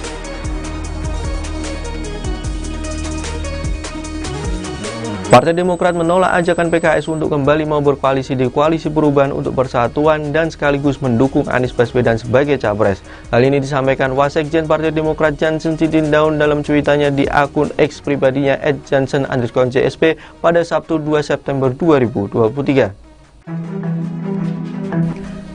Partai Demokrat menolak ajakan PKS untuk kembali mau berkoalisi di Koalisi Perubahan untuk Persatuan dan sekaligus mendukung Anies Baswedan sebagai capres. Hal ini disampaikan Wasekjen Partai Demokrat Jansen Sitindaun dalam cuitannya di akun X pribadinya @jansen_JSP pada Sabtu 2 September 2023.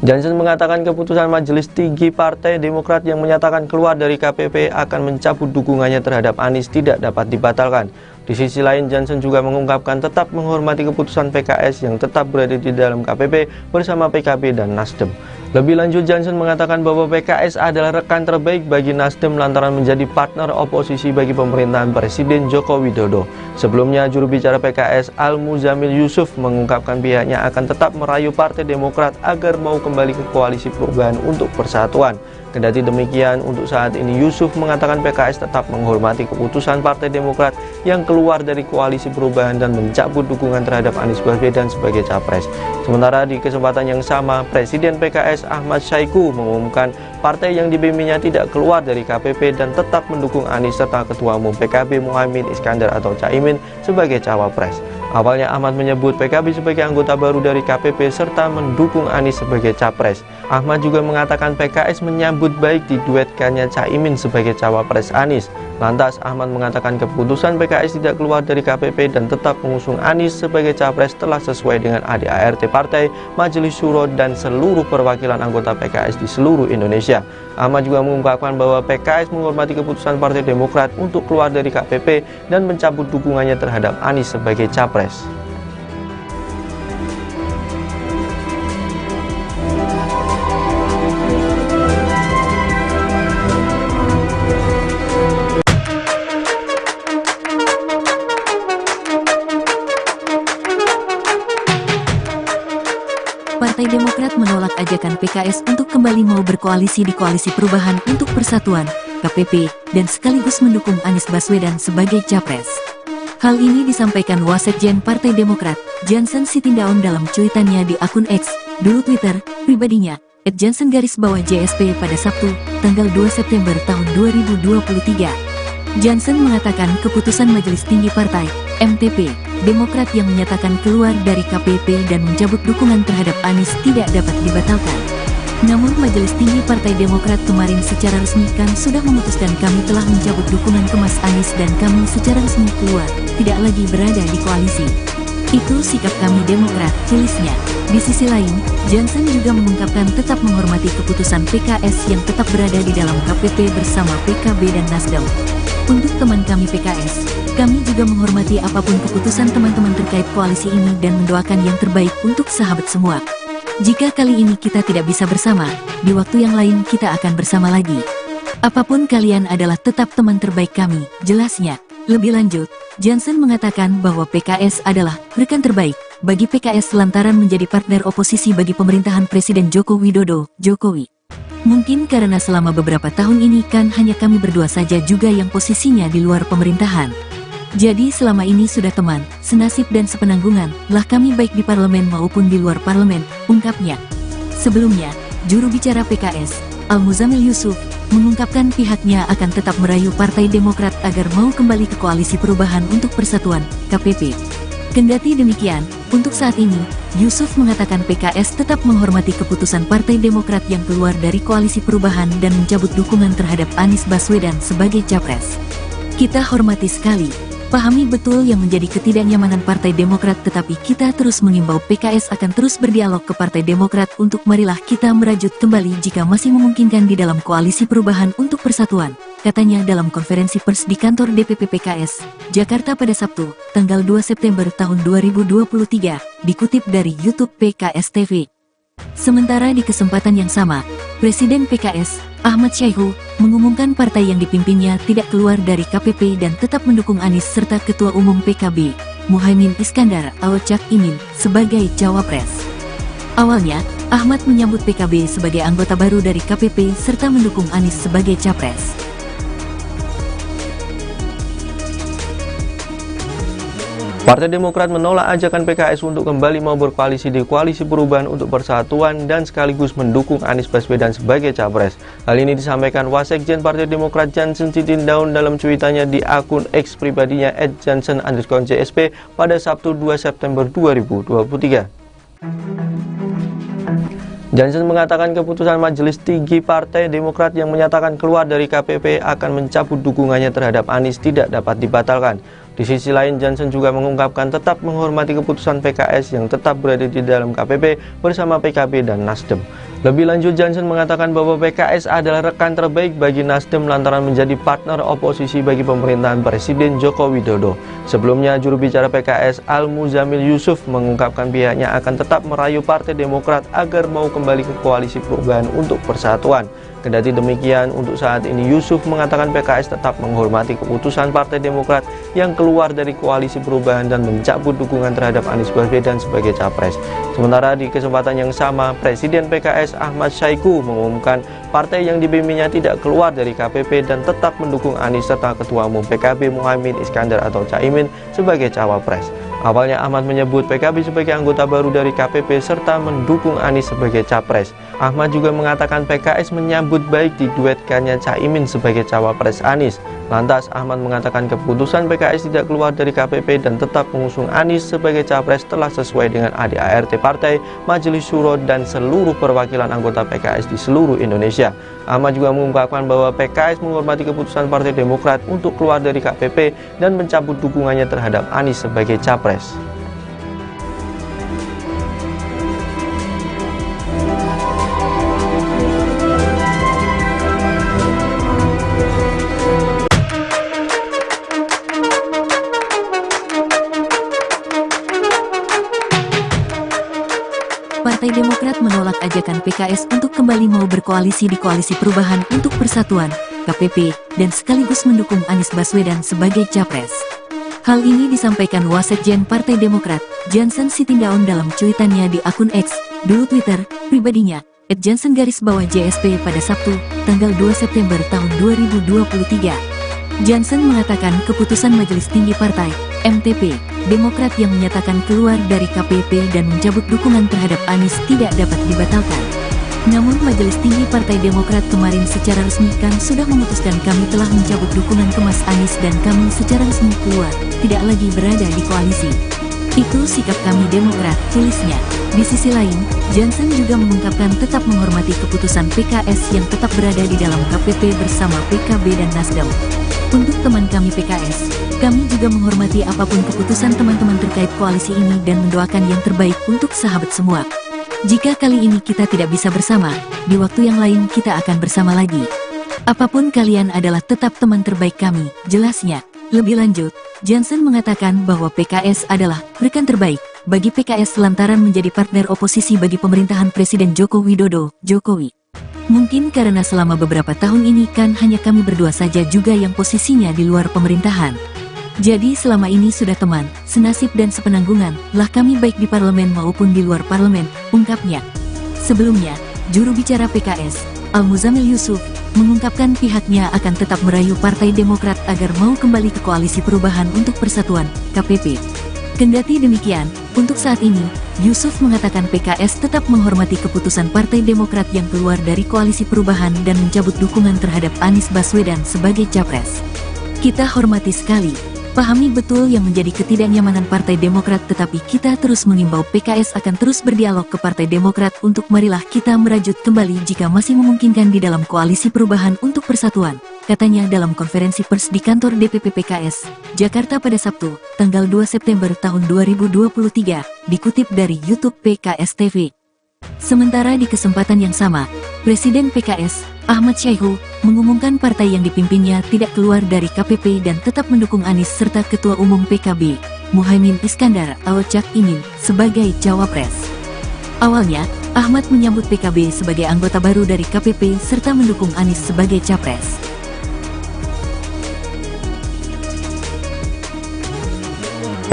Jansen mengatakan keputusan Majelis Tinggi Partai Demokrat yang menyatakan keluar dari KPP akan mencabut dukungannya terhadap Anies tidak dapat dibatalkan. Di sisi lain, Jansen juga mengungkapkan tetap menghormati keputusan PKS yang tetap berada di dalam KPP bersama PKB dan Nasdem. Lebih lanjut, Jansen mengatakan bahwa PKS adalah rekan terbaik bagi Nasdem lantaran menjadi partner oposisi bagi pemerintahan Presiden Joko Widodo. Sebelumnya, juru bicara PKS Al-Muzamil Yusuf mengungkapkan pihaknya akan tetap merayu Partai Demokrat agar mau kembali ke Koalisi Perubahan untuk Persatuan. Kendati demikian, untuk saat ini Yusuf mengatakan PKS tetap menghormati keputusan Partai Demokrat yang keluar dari Koalisi Perubahan dan mencabut dukungan terhadap Anies Baswedan sebagai capres. Sementara di kesempatan yang sama, Presiden PKS Ahmad Saiku mengumumkan partai yang dibimbingnya tidak keluar dari KPP dan tetap mendukung Anies serta Ketua Umum PKB Muhaimin Iskandar atau Caimin sebagai cawapres. Awalnya Ahmad menyebut PKB sebagai anggota baru dari KPP serta mendukung Anies sebagai capres. Ahmad juga mengatakan PKS menyambut baik diduetkannya Caimin sebagai cawapres Anies. Lantas Ahmad mengatakan keputusan PKS tidak keluar dari KPP dan tetap mengusung Anies sebagai capres telah sesuai dengan ADART partai, Majelis Syuro dan seluruh perwakilan anggota PKS di seluruh Indonesia. Ahmad juga mengungkapkan bahwa PKS menghormati keputusan Partai Demokrat untuk keluar dari KPP dan mencabut dukungannya terhadap Anies sebagai capres. Partai Demokrat menolak ajakan PKS untuk kembali mau berkoalisi di Koalisi Perubahan untuk Persatuan, KPP, dan sekaligus mendukung Anies Baswedan sebagai capres. Hal ini disampaikan Wasekjen Partai Demokrat, Jansen Sitindaun dalam cuitannya di akun X, dulu Twitter, pribadinya, @jansen_JSP pada Sabtu, tanggal 2 September tahun 2023. Jansen mengatakan keputusan Majelis Tinggi Partai, MTP, Demokrat yang menyatakan keluar dari KPP dan mencabut dukungan terhadap Anies tidak dapat dibatalkan. Namun Majelis Tinggi Partai Demokrat kemarin secara resmi kan sudah memutuskan kami telah mencabut dukungan ke Mas Anies dan kami secara resmi keluar, tidak lagi berada di koalisi. Itu sikap kami Demokrat, tulisnya. Di sisi lain, Jansen juga mengungkapkan tetap menghormati keputusan PKS yang tetap berada di dalam KPP bersama PKB dan Nasdem. Untuk teman kami PKS, kami juga menghormati apapun keputusan teman-teman terkait koalisi ini dan mendoakan yang terbaik untuk sahabat semua. Jika kali ini kita tidak bisa bersama, di waktu yang lain kita akan bersama lagi. Apapun kalian adalah tetap teman terbaik kami, jelasnya. Lebih lanjut, Jansen mengatakan bahwa PKS adalah rekan terbaik bagi PKS lantaran menjadi partner oposisi bagi pemerintahan Presiden Joko Widodo, Jokowi. Mungkin karena selama beberapa tahun ini kan hanya kami berdua saja juga yang posisinya di luar pemerintahan. Jadi selama ini sudah teman, senasib dan sepenanggungan, lah kami baik di parlemen maupun di luar parlemen, ungkapnya. Sebelumnya, juru bicara PKS, Al-Muzamil Yusuf, mengungkapkan pihaknya akan tetap merayu Partai Demokrat agar mau kembali ke Koalisi Perubahan untuk Persatuan, KPP. Kendati demikian, untuk saat ini, Yusuf mengatakan PKS tetap menghormati keputusan Partai Demokrat yang keluar dari Koalisi Perubahan dan mencabut dukungan terhadap Anies Baswedan sebagai capres. Kita hormati sekali, pahami betul yang menjadi ketidaknyamanan Partai Demokrat, tetapi kita terus mengimbau PKS akan terus berdialog ke Partai Demokrat untuk marilah kita merajut kembali jika masih memungkinkan di dalam Koalisi Perubahan untuk Persatuan, katanya dalam konferensi pers di kantor DPP PKS, Jakarta pada Sabtu, tanggal 2 September tahun 2023, dikutip dari YouTube PKS TV. Sementara di kesempatan yang sama, Presiden PKS, Ahmad Saiku, mengumumkan partai yang dipimpinnya tidak keluar dari KPP dan tetap mendukung Anies serta Ketua Umum PKB, Muhaimin Iskandar atau Cak Imin, sebagai cawapres. Awalnya, Ahmad menyambut PKB sebagai anggota baru dari KPP serta mendukung Anies sebagai capres. Partai Demokrat menolak ajakan PKS untuk kembali mau berkoalisi di Koalisi Perubahan untuk Persatuan dan sekaligus mendukung Anies Baswedan sebagai capres. Hal ini disampaikan Wasekjen Partai Demokrat Jansen Sitindaun dalam cuitannya di akun X pribadinya @jansen_JSP pada Sabtu 2 September 2023. Jansen mengatakan keputusan Majelis Tinggi Partai Demokrat yang menyatakan keluar dari KPP akan mencabut dukungannya terhadap Anies tidak dapat dibatalkan. Di sisi lain, Jansen juga mengungkapkan tetap menghormati keputusan PKS yang tetap berada di dalam KPP bersama PKB dan Nasdem. Lebih lanjut, Jansen mengatakan bahwa PKS adalah rekan terbaik bagi Nasdem lantaran menjadi partner oposisi bagi pemerintahan Presiden Joko Widodo. Sebelumnya, juru bicara PKS Al-Muzamil Yusuf mengungkapkan pihaknya akan tetap merayu Partai Demokrat agar mau kembali ke Koalisi Perubahan untuk Persatuan. Kendati demikian, untuk saat ini Yusuf mengatakan PKS tetap menghormati keputusan Partai Demokrat yang keluar dari Koalisi Perubahan dan mencabut dukungan terhadap Anies Baswedan sebagai capres. Sementara di kesempatan yang sama, Presiden PKS Ahmad Saiku mengumumkan partai yang dipimpinnya tidak keluar dari KPP dan tetap mendukung Anies serta Ketua Umum PKB Muhaimin Iskandar atau Caimin sebagai cawapres. Awalnya Ahmad menyebut PKB sebagai anggota baru dari KPP serta mendukung Anies sebagai capres. Ahmad juga mengatakan PKS menyambut baik diduetkannya Caimin sebagai cawapres Anies. Lantas Ahmad mengatakan keputusan PKS tidak keluar dari KPP dan tetap mengusung Anies sebagai capres telah sesuai dengan ADART Partai, Majelis Syuro dan seluruh perwakilan anggota PKS di seluruh Indonesia. Ahmad juga mengungkapkan bahwa PKS menghormati keputusan Partai Demokrat untuk keluar dari KPP dan mencabut dukungannya terhadap Anies sebagai capres. Partai Demokrat menolak ajakan PKS untuk kembali mau berkoalisi di Koalisi Perubahan untuk Persatuan, KPP, dan sekaligus mendukung Anies Baswedan sebagai capres. Hal ini disampaikan Wasekjen Partai Demokrat, Jansen Sitindaun dalam cuitannya di akun X, dulu Twitter, pribadinya, @jansen_JSP pada Sabtu, tanggal 2 September tahun 2023. Jansen mengatakan keputusan Majelis Tinggi Partai, MTP, Demokrat yang menyatakan keluar dari KPP dan mencabut dukungan terhadap Anies tidak dapat dibatalkan. Namun Majelis Tinggi Partai Demokrat kemarin secara resmi kan sudah memutuskan kami telah mencabut dukungan ke Mas Anies dan kami secara resmi keluar, tidak lagi berada di koalisi. Itu sikap kami Demokrat, tulisnya. Di sisi lain, Jansen juga mengungkapkan tetap menghormati keputusan PKS yang tetap berada di dalam KPP bersama PKB dan Nasdem. Untuk teman kami PKS, kami juga menghormati apapun keputusan teman-teman terkait koalisi ini dan mendoakan yang terbaik untuk sahabat semua. Jika kali ini kita tidak bisa bersama, di waktu yang lain kita akan bersama lagi. Apapun kalian adalah tetap teman terbaik kami, jelasnya. Lebih lanjut, Jansen mengatakan bahwa PKS adalah rekan terbaik bagi PKS lantaran menjadi partner oposisi bagi pemerintahan Presiden Joko Widodo, Jokowi. Mungkin karena selama beberapa tahun ini kan hanya kami berdua saja juga yang posisinya di luar pemerintahan. Jadi selama ini sudah teman, senasib dan sepenanggungan lah kami baik di parlemen maupun di luar parlemen, ungkapnya. Sebelumnya, juru bicara PKS, Al-Muzamil Yusuf, mengungkapkan pihaknya akan tetap merayu Partai Demokrat agar mau kembali ke Koalisi Perubahan untuk Persatuan, KPP. Kendati demikian, untuk saat ini, Yusuf mengatakan PKS tetap menghormati keputusan Partai Demokrat yang keluar dari Koalisi Perubahan dan mencabut dukungan terhadap Anies Baswedan sebagai capres. Kita hormati sekali, pahami betul yang menjadi ketidaknyamanan Partai Demokrat, tetapi kita terus mengimbau PKS akan terus berdialog ke Partai Demokrat untuk marilah kita merajut kembali jika masih memungkinkan di dalam Koalisi Perubahan untuk Persatuan, katanya dalam konferensi pers di kantor DPP PKS, Jakarta pada Sabtu, tanggal 2 September tahun 2023, dikutip dari YouTube PKS TV. Sementara di kesempatan yang sama, Presiden PKS, Ahmad Saiku, mengumumkan partai yang dipimpinnya tidak keluar dari KPP dan tetap mendukung Anies serta Ketua Umum PKB, Muhaimin Iskandar atau Cak Imin, sebagai cawapres. Awalnya, Ahmad menyambut PKB sebagai anggota baru dari KPP serta mendukung Anies sebagai capres.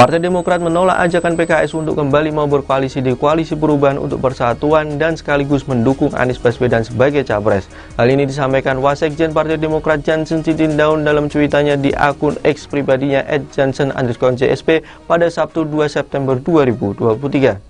Partai Demokrat menolak ajakan PKS untuk kembali mau berkoalisi di Koalisi Perubahan untuk Persatuan dan sekaligus mendukung Anies Baswedan sebagai capres. Hal ini disampaikan Wasekjen Partai Demokrat Jansen Sitindaun dalam cuitannya di akun X pribadinya @jansen_JSP pada Sabtu 2 September 2023.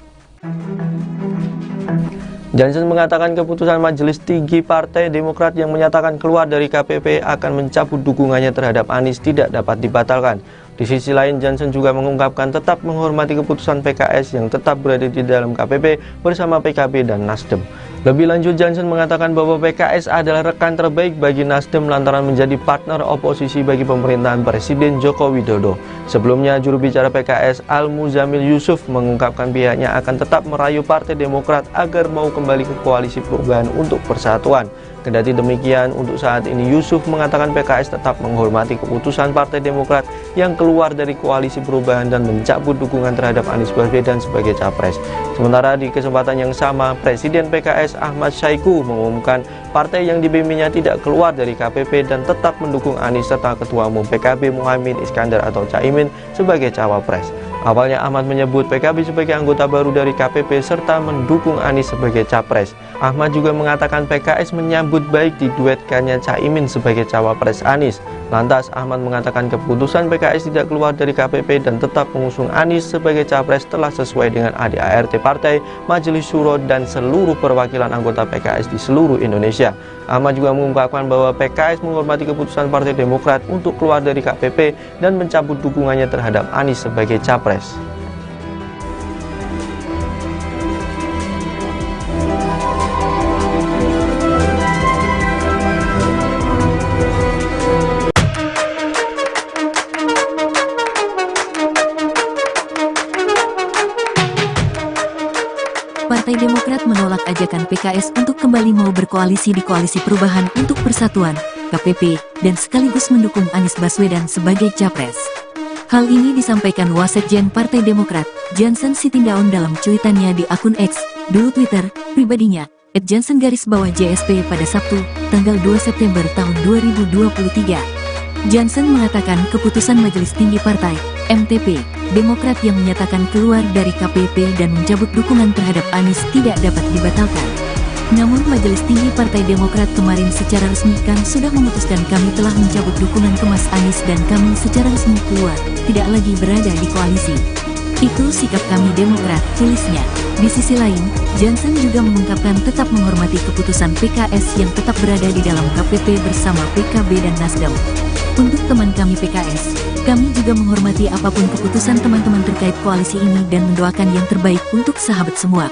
Jansen mengatakan keputusan Majelis Tinggi Partai Demokrat yang menyatakan keluar dari KPP akan mencabut dukungannya terhadap Anies tidak dapat dibatalkan. Di sisi lain, Jansen juga mengungkapkan tetap menghormati keputusan PKS yang tetap berada di dalam KPP bersama PKB dan Nasdem. Lebih lanjut, Jansen mengatakan bahwa PKS adalah rekan terbaik bagi Nasdem lantaran menjadi partner oposisi bagi pemerintahan Presiden Joko Widodo. Sebelumnya, juru bicara PKS Al-Muzamil Yusuf mengungkapkan pihaknya akan tetap merayu Partai Demokrat agar mau kembali ke Koalisi Perubahan untuk Persatuan. Kendati demikian, untuk saat ini Yusuf mengatakan PKS tetap menghormati keputusan Partai Demokrat yang keluar dari Koalisi Perubahan dan mencabut dukungan terhadap Anies Baswedan sebagai capres. Sementara di kesempatan yang sama, Presiden PKS Ahmad Saiku mengumumkan partai yang dibimbingnya tidak keluar dari KPP dan tetap mendukung Anies serta Ketua Umum PKB Muhaimin Iskandar atau Caimin sebagai cawapres. Awalnya Ahmad menyebut PKB sebagai anggota baru dari KPP serta mendukung Anies sebagai capres. Ahmad juga mengatakan PKS menyambut baik diduetkannya Caimin sebagai cawapres Anies. Lantas Ahmad mengatakan keputusan PKS tidak keluar dari KPP dan tetap mengusung Anies sebagai capres telah sesuai dengan ADART partai, Majelis Syuro dan seluruh perwakilan anggota PKS di seluruh Indonesia. Ahmad juga mengungkapkan bahwa PKS menghormati keputusan Partai Demokrat untuk keluar dari KPP dan mencabut dukungannya terhadap Anies sebagai capres. Partai Demokrat menolak ajakan PKS untuk kembali mau berkoalisi di Koalisi Perubahan untuk Persatuan, KPP, dan sekaligus mendukung Anies Baswedan sebagai capres. Hal ini disampaikan Wasekjen Partai Demokrat, Jansen Sitindaun dalam cuitannya di akun X, dulu Twitter, pribadinya, @jansen_JSP pada Sabtu, tanggal 2 September tahun 2023. Jansen mengatakan keputusan Majelis Tinggi Partai, MTP, Demokrat yang menyatakan keluar dari KPP dan mencabut dukungan terhadap Anies tidak dapat dibatalkan. Namun Majelis Tinggi Partai Demokrat kemarin secara resmi kan sudah memutuskan kami telah mencabut dukungan ke Mas Anies dan kami secara resmi keluar, tidak lagi berada di koalisi. Itu sikap kami Demokrat, tulisnya. Di sisi lain, Jansen juga mengungkapkan tetap menghormati keputusan PKS yang tetap berada di dalam KPP bersama PKB dan Nasdem. Untuk teman kami PKS, kami juga menghormati apapun keputusan teman-teman terkait koalisi ini dan mendoakan yang terbaik untuk sahabat semua.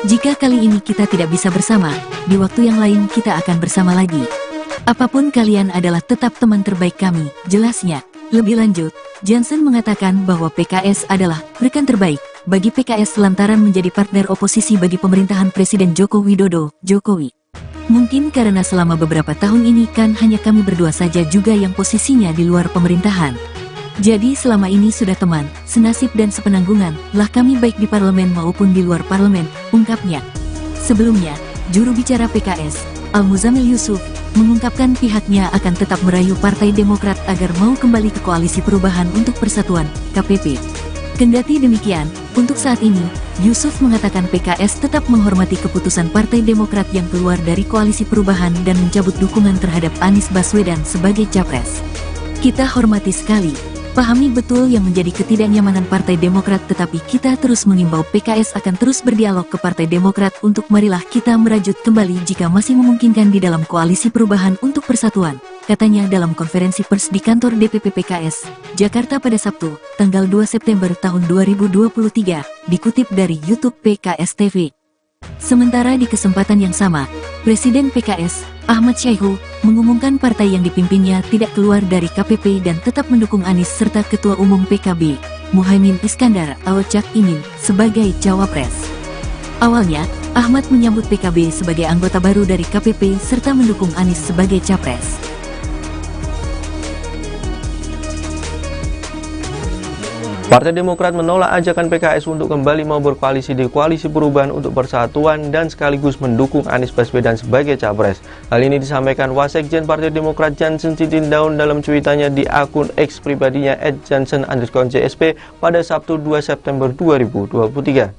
Jika kali ini kita tidak bisa bersama, di waktu yang lain kita akan bersama lagi. Apapun kalian adalah tetap teman terbaik kami, jelasnya. Lebih lanjut, Jansen mengatakan bahwa PKS adalah rekan terbaik bagi PKS lantaran menjadi partner oposisi bagi pemerintahan Presiden Joko Widodo, Jokowi. Mungkin karena selama beberapa tahun ini kan hanya kami berdua saja juga yang posisinya di luar pemerintahan. Jadi selama ini sudah teman, senasib dan sepenanggungan lah kami baik di parlemen maupun di luar parlemen, ungkapnya. Sebelumnya, juru bicara PKS, Al-Muzamil Yusuf, mengungkapkan pihaknya akan tetap merayu Partai Demokrat agar mau kembali ke Koalisi Perubahan untuk Persatuan, KPP. Kendati demikian, untuk saat ini, Yusuf mengatakan PKS tetap menghormati keputusan Partai Demokrat yang keluar dari Koalisi Perubahan dan mencabut dukungan terhadap Anies Baswedan sebagai capres. Kita hormati sekali, pahami betul yang menjadi ketidaknyamanan Partai Demokrat, tetapi kita terus mengimbau PKS akan terus berdialog ke Partai Demokrat untuk marilah kita merajut kembali jika masih memungkinkan di dalam Koalisi Perubahan untuk Persatuan, katanya dalam konferensi pers di kantor DPP PKS, Jakarta pada Sabtu, tanggal 2 September tahun 2023, dikutip dari YouTube PKS TV. Sementara di kesempatan yang sama, Presiden PKS, Ahmad Saiku, mengumumkan partai yang dipimpinnya tidak keluar dari KPP dan tetap mendukung Anies serta Ketua Umum PKB, Muhaimin Iskandar atau Cak Imin, sebagai cawapres. Awalnya, Ahmad menyambut PKB sebagai anggota baru dari KPP serta mendukung Anies sebagai capres. Partai Demokrat menolak ajakan PKS untuk kembali mau berkoalisi di Koalisi Perubahan untuk Persatuan dan sekaligus mendukung Anies Baswedan sebagai capres. Hal ini disampaikan Wasekjen Partai Demokrat Jansen Sitindaun dalam cuitannya di akun X pribadinya @jansen_JSP pada Sabtu 2 September 2023.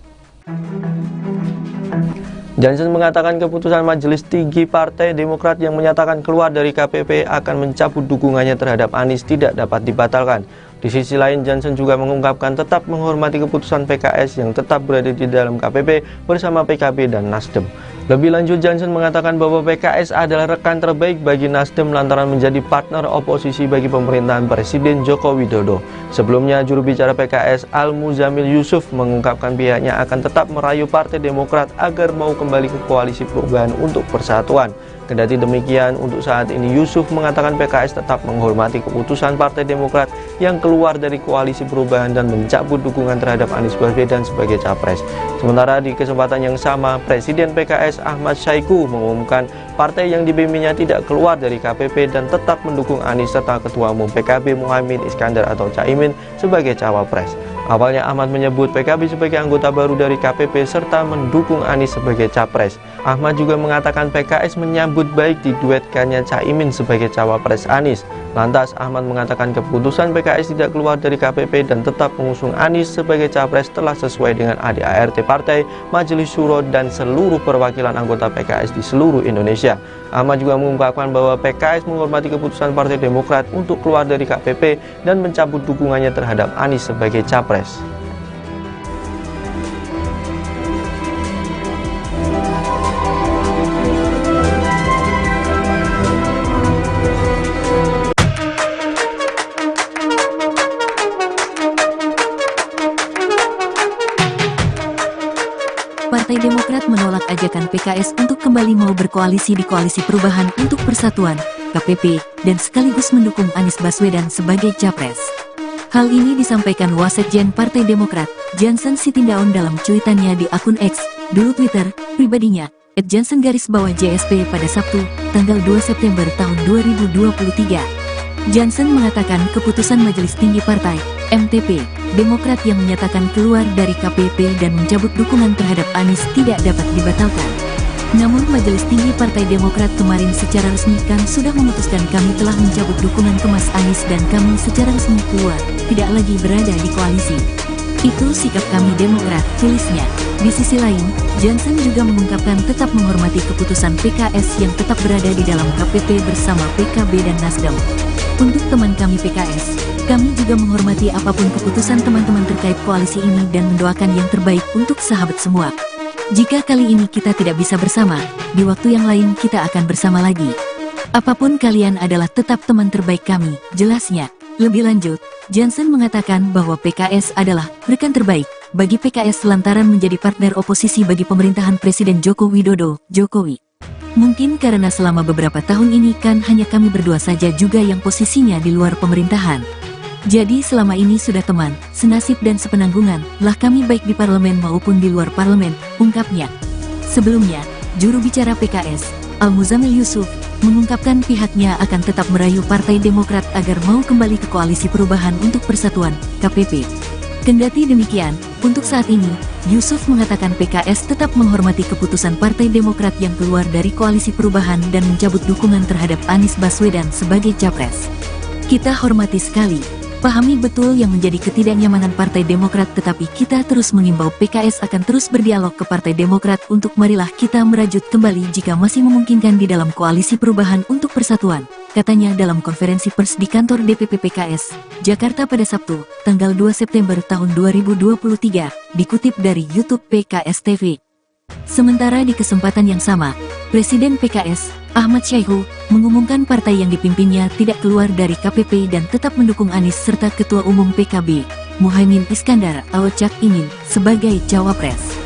Jansen mengatakan keputusan Majelis Tinggi Partai Demokrat yang menyatakan keluar dari KPP akan mencabut dukungannya terhadap Anies tidak dapat dibatalkan. Di sisi lain, Jansen juga mengungkapkan tetap menghormati keputusan PKS yang tetap berada di dalam KPP bersama PKB dan Nasdem. Lebih lanjut, Jansen mengatakan bahwa PKS adalah rekan terbaik bagi Nasdem lantaran menjadi partner oposisi bagi pemerintahan Presiden Joko Widodo. Sebelumnya, juru bicara PKS Al-Muzamil Yusuf mengungkapkan pihaknya akan tetap merayu Partai Demokrat agar mau kembali ke Koalisi Perubahan untuk Persatuan. Kendati demikian, untuk saat ini Yusuf mengatakan PKS tetap menghormati keputusan Partai Demokrat yang keluar dari Koalisi Perubahan dan mencabut dukungan terhadap Anies Baswedan sebagai capres. Sementara di kesempatan yang sama, Presiden PKS Ahmad Syaiqo mengumumkan partai yang dibimbingnya tidak keluar dari KPP dan tetap mendukung Anies serta Ketua Umum PKB Muhaimin Iskandar atau Caimin sebagai cawapres. Awalnya Ahmad menyebut PKB sebagai anggota baru dari KPP serta mendukung Anies sebagai capres. Ahmad juga mengatakan PKS menyambut baik diduetkannya Caimin sebagai cawapres Anies. Lantas Ahmad mengatakan keputusan PKS tidak keluar dari KPP dan tetap mengusung Anies sebagai capres telah sesuai dengan ADART partai, Majelis Syuro dan seluruh perwakilan anggota PKS di seluruh Indonesia. Ahmad juga mengungkapkan bahwa PKS menghormati keputusan Partai Demokrat untuk keluar dari KPP dan mencabut dukungannya terhadap Anies sebagai capres. Partai Demokrat menolak ajakan PKS untuk kembali mau berkoalisi di Koalisi Perubahan untuk Persatuan, KPP, dan sekaligus mendukung Anies Baswedan sebagai capres. Hal ini disampaikan Wasekjen Partai Demokrat, Jansen Sitindaun dalam cuitannya di akun X, dulu Twitter, pribadinya, @jansen_JSP pada Sabtu, tanggal 2 September tahun 2023. Jansen mengatakan keputusan Majelis Tinggi Partai, MTP, Demokrat yang menyatakan keluar dari KPP dan mencabut dukungan terhadap Anies tidak dapat dibatalkan. Namun Majelis Tinggi Partai Demokrat kemarin secara resmi kan sudah memutuskan kami telah mencabut dukungan ke Mas Anies dan kami secara resmi keluar, tidak lagi berada di koalisi. Itu sikap kami Demokrat, tulisnya. Di sisi lain, Jansen juga mengungkapkan tetap menghormati keputusan PKS yang tetap berada di dalam KPP bersama PKB dan Nasdem. Untuk teman kami PKS, kami juga menghormati apapun keputusan teman-teman terkait koalisi ini dan mendoakan yang terbaik untuk sahabat semua. Jika kali ini kita tidak bisa bersama, di waktu yang lain kita akan bersama lagi. Apapun kalian adalah tetap teman terbaik kami, jelasnya. Lebih lanjut, Jansen mengatakan bahwa PKS adalah rekan terbaik bagi PKS lantaran menjadi partner oposisi bagi pemerintahan Presiden Joko Widodo, Jokowi. Mungkin karena selama beberapa tahun ini kan hanya kami berdua saja juga yang posisinya di luar pemerintahan. Jadi selama ini sudah teman, senasib dan sepenanggungan lah kami baik di parlemen maupun di luar parlemen, ungkapnya. Sebelumnya, juru bicara PKS, Al-Muzamil Yusuf, mengungkapkan pihaknya akan tetap merayu Partai Demokrat agar mau kembali ke Koalisi Perubahan untuk Persatuan, KPP. Kendati demikian, untuk saat ini, Yusuf mengatakan PKS tetap menghormati keputusan Partai Demokrat yang keluar dari Koalisi Perubahan dan mencabut dukungan terhadap Anies Baswedan sebagai capres. Kita hormati sekali, pahami betul yang menjadi ketidaknyamanan Partai Demokrat, tetapi kita terus mengimbau PKS akan terus berdialog ke Partai Demokrat untuk marilah kita merajut kembali jika masih memungkinkan di dalam Koalisi Perubahan untuk Persatuan, katanya dalam konferensi pers di kantor DPP PKS, Jakarta pada Sabtu, tanggal 2 September tahun 2023, dikutip dari YouTube PKS TV. Sementara di kesempatan yang sama, Presiden PKS, Ahmad Syaiqo, mengumumkan partai yang dipimpinnya tidak keluar dari KPP dan tetap mendukung Anies serta Ketua Umum PKB, Muhaimin Iskandar atau Cak Imin, sebagai cawapres.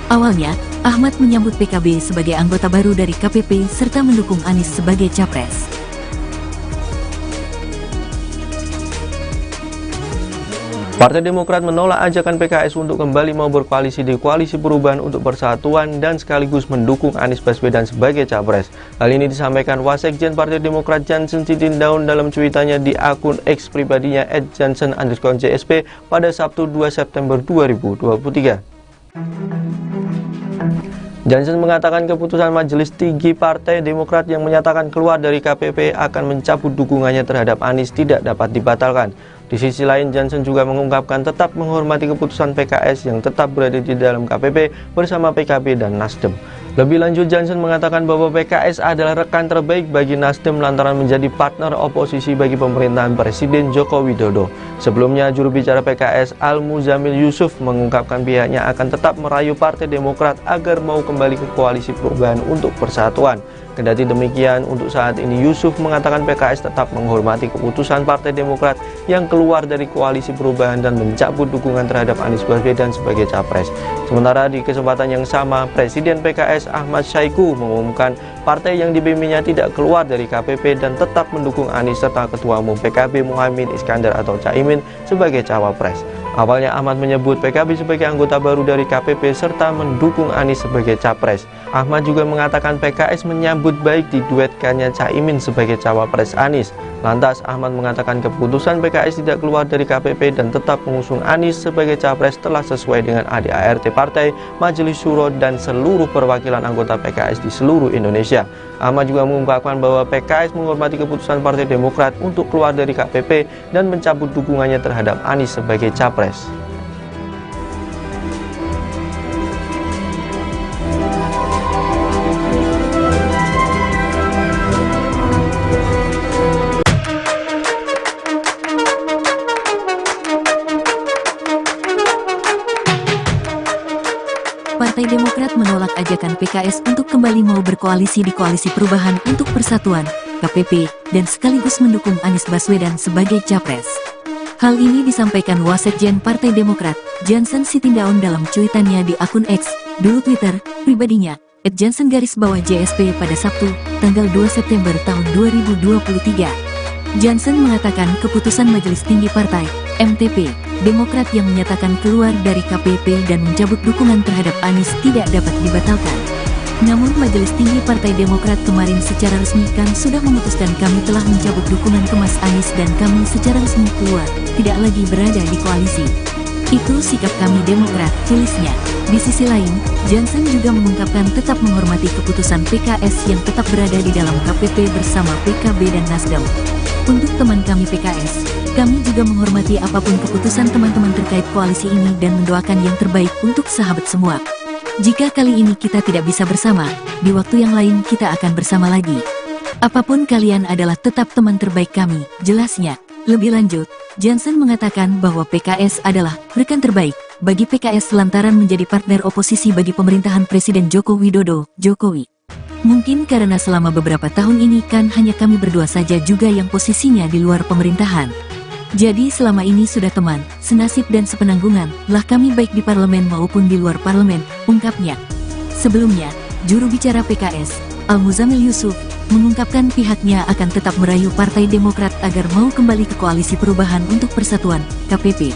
Awalnya, Ahmad menyambut PKB sebagai anggota baru dari KPP serta mendukung Anies sebagai capres. Partai Demokrat menolak ajakan PKS untuk kembali mau berkoalisi di Koalisi Perubahan untuk Persatuan dan sekaligus mendukung Anies Baswedan sebagai capres. Hal ini disampaikan Wasekjen Partai Demokrat Jansen Sitindaun dalam cuitannya di akun X pribadinya @jansen_JSP pada Sabtu 2 September 2023. Jansen mengatakan keputusan Majelis Tinggi Partai Demokrat yang menyatakan keluar dari KPP akan mencabut dukungannya terhadap Anies tidak dapat dibatalkan. Di sisi lain, Jansen juga mengungkapkan tetap menghormati keputusan PKS yang tetap berada di dalam KPP bersama PKB dan Nasdem. Lebih lanjut, Jansen mengatakan bahwa PKS adalah rekan terbaik bagi Nasdem lantaran menjadi partner oposisi bagi pemerintahan Presiden Joko Widodo. Sebelumnya, juru bicara PKS Al-Muzamil Yusuf mengungkapkan pihaknya akan tetap merayu Partai Demokrat agar mau kembali ke Koalisi Perubahan untuk Persatuan. Kendati demikian, untuk saat ini Yusuf mengatakan PKS tetap menghormati keputusan Partai Demokrat yang keluar dari Koalisi Perubahan dan mencabut dukungan terhadap Anies Baswedan sebagai capres. Sementara di kesempatan yang sama, Presiden PKS Ahmad Syaiqo mengumumkan partai yang dipimpinnya tidak keluar dari KPP dan tetap mendukung Anies serta Ketua Umum PKB Muhaimin Iskandar atau Caimin sebagai cawapres. Awalnya Ahmad menyebut PKB sebagai anggota baru dari KPP serta mendukung Anies sebagai capres. Ahmad juga mengatakan PKS menyambut baik diduetkannya Caimin sebagai cawapres Anies. Lantas Ahmad mengatakan keputusan PKS tidak keluar dari KPP dan tetap mengusung Anies sebagai capres telah sesuai dengan ADART partai, Majelis Syuro dan seluruh perwakilan anggota PKS di seluruh Indonesia. Ahmad juga mengungkapkan bahwa PKS menghormati keputusan Partai Demokrat untuk keluar dari KPP dan mencabut dukungannya terhadap Anies sebagai capres. Partai Demokrat menolak ajakan PKS untuk kembali mau berkoalisi di Koalisi Perubahan untuk Persatuan, KPP, dan sekaligus mendukung Anies Baswedan sebagai capres. Hal ini disampaikan Wasekjen Partai Demokrat, Jansen Sitindaun dalam cuitannya di akun X, dulu Twitter, pribadinya, @jansen_JSP pada Sabtu, tanggal 2 September tahun 2023. Jansen mengatakan keputusan Majelis Tinggi Partai, MTP, Demokrat yang menyatakan keluar dari KPP dan mencabut dukungan terhadap Anies tidak dapat dibatalkan. Namun Majelis Tinggi Partai Demokrat kemarin secara resmi kan sudah memutuskan kami telah mencabut dukungan ke Mas Anies dan kami secara resmi keluar, tidak lagi berada di koalisi. Itu sikap kami Demokrat, tulisnya. Di sisi lain, Jansen juga mengungkapkan tetap menghormati keputusan PKS yang tetap berada di dalam KPP bersama PKB dan Nasdem. Untuk teman kami PKS, kami juga menghormati apapun keputusan teman-teman terkait koalisi ini dan mendoakan yang terbaik untuk sahabat semua. Jika kali ini kita tidak bisa bersama, di waktu yang lain kita akan bersama lagi. Apapun kalian adalah tetap teman terbaik kami, jelasnya. Lebih lanjut, Jansen mengatakan bahwa PKS adalah rekan terbaik bagi PKS lantaran menjadi partner oposisi bagi pemerintahan Presiden Joko Widodo, Jokowi. Mungkin karena selama beberapa tahun ini kan hanya kami berdua saja juga yang posisinya di luar pemerintahan. Jadi selama ini sudah teman, senasib dan sepenanggungan lah kami baik di parlemen maupun di luar parlemen, ungkapnya. Sebelumnya, juru bicara PKS, Al-Muzamil Yusuf, mengungkapkan pihaknya akan tetap merayu Partai Demokrat agar mau kembali ke Koalisi Perubahan untuk Persatuan, KPP.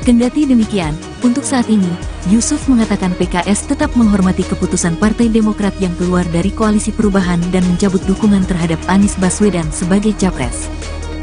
Kendati demikian, untuk saat ini, Yusuf mengatakan PKS tetap menghormati keputusan Partai Demokrat yang keluar dari Koalisi Perubahan dan mencabut dukungan terhadap Anies Baswedan sebagai capres.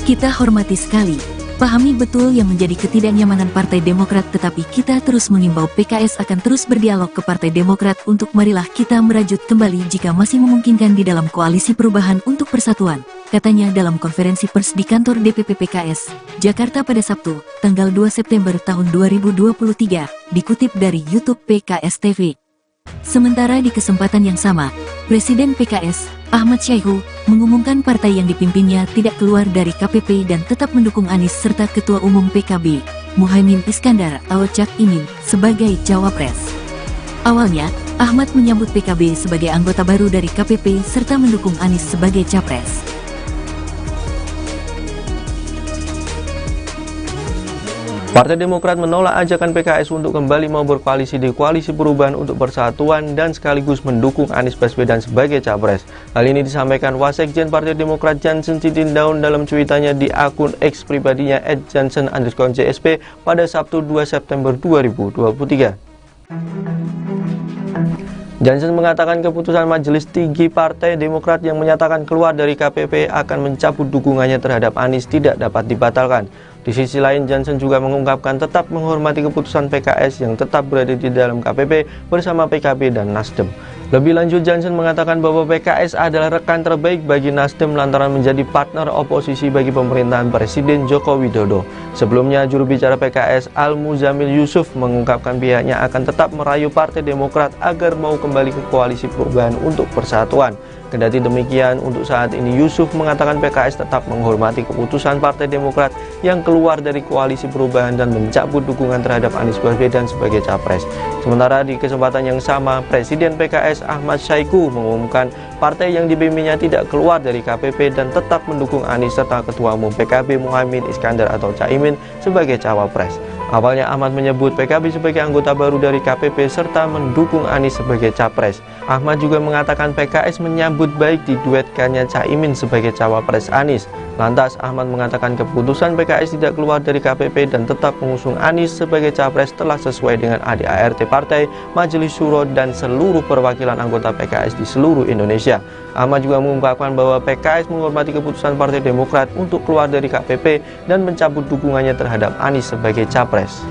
Kita hormati sekali, pahami betul yang menjadi ketidaknyamanan Partai Demokrat, tetapi kita terus mengimbau PKS akan terus berdialog ke Partai Demokrat untuk marilah kita merajut kembali jika masih memungkinkan di dalam Koalisi Perubahan untuk Persatuan, katanya dalam konferensi pers di kantor DPP PKS, Jakarta pada Sabtu, tanggal 2 September tahun 2023, dikutip dari YouTube PKS TV. Sementara di kesempatan yang sama, Presiden PKS, Ahmad Syaiqo, mengumumkan partai yang dipimpinnya tidak keluar dari KPP dan tetap mendukung Anies serta Ketua Umum PKB, Muhaimin Iskandar atau Cak Imin, sebagai cawapres. Awalnya, Ahmad menyambut PKB sebagai anggota baru dari KPP serta mendukung Anies sebagai capres. Partai Demokrat menolak ajakan PKS untuk kembali mau berkoalisi di Koalisi Perubahan untuk Persatuan dan sekaligus mendukung Anies Baswedan sebagai capres. Hal ini disampaikan Wasekjen Partai Demokrat Jansen Sitindaun dalam cuitannya di akun X pribadinya @jansen_JSP pada Sabtu 2 September 2023. Jansen mengatakan keputusan Majelis Tinggi Partai Demokrat yang menyatakan keluar dari KPP akan mencabut dukungannya terhadap Anies tidak dapat dibatalkan. Di sisi lain, Jansen juga mengungkapkan tetap menghormati keputusan PKS yang tetap berada di dalam KPP bersama PKB dan Nasdem. Lebih lanjut, Jansen mengatakan bahwa PKS adalah rekan terbaik bagi Nasdem lantaran menjadi partner oposisi bagi pemerintahan Presiden Joko Widodo. Sebelumnya, juru bicara PKS Al-Muzamil Yusuf mengungkapkan pihaknya akan tetap merayu Partai Demokrat agar mau kembali ke Koalisi Perubahan untuk Persatuan. Kendati demikian, untuk saat ini Yusuf mengatakan PKS tetap menghormati keputusan Partai Demokrat yang keluar dari Koalisi Perubahan dan mencabut dukungan terhadap Anies Baswedan sebagai capres. Sementara di kesempatan yang sama, Presiden PKS Ahmad Saiku mengumumkan partai yang dibimbingnya tidak keluar dari KPP dan tetap mendukung Anies serta Ketua Umum PKB Muhaimin Iskandar atau Caimin sebagai cawapres. Awalnya Ahmad menyebut PKB sebagai anggota baru dari KPP serta mendukung Anies sebagai capres. Ahmad juga mengatakan PKS menyambut baik diduetkannya Caimin sebagai cawapres Anies. Lantas Ahmad mengatakan keputusan PKS tidak keluar dari KPP dan tetap mengusung Anies sebagai capres telah sesuai dengan ADART partai, Majelis Syuro dan seluruh perwakilan anggota PKS di seluruh Indonesia. Ahmad juga mengungkapkan bahwa PKS menghormati keputusan Partai Demokrat untuk keluar dari KPP dan mencabut dukungannya terhadap Anies sebagai capres.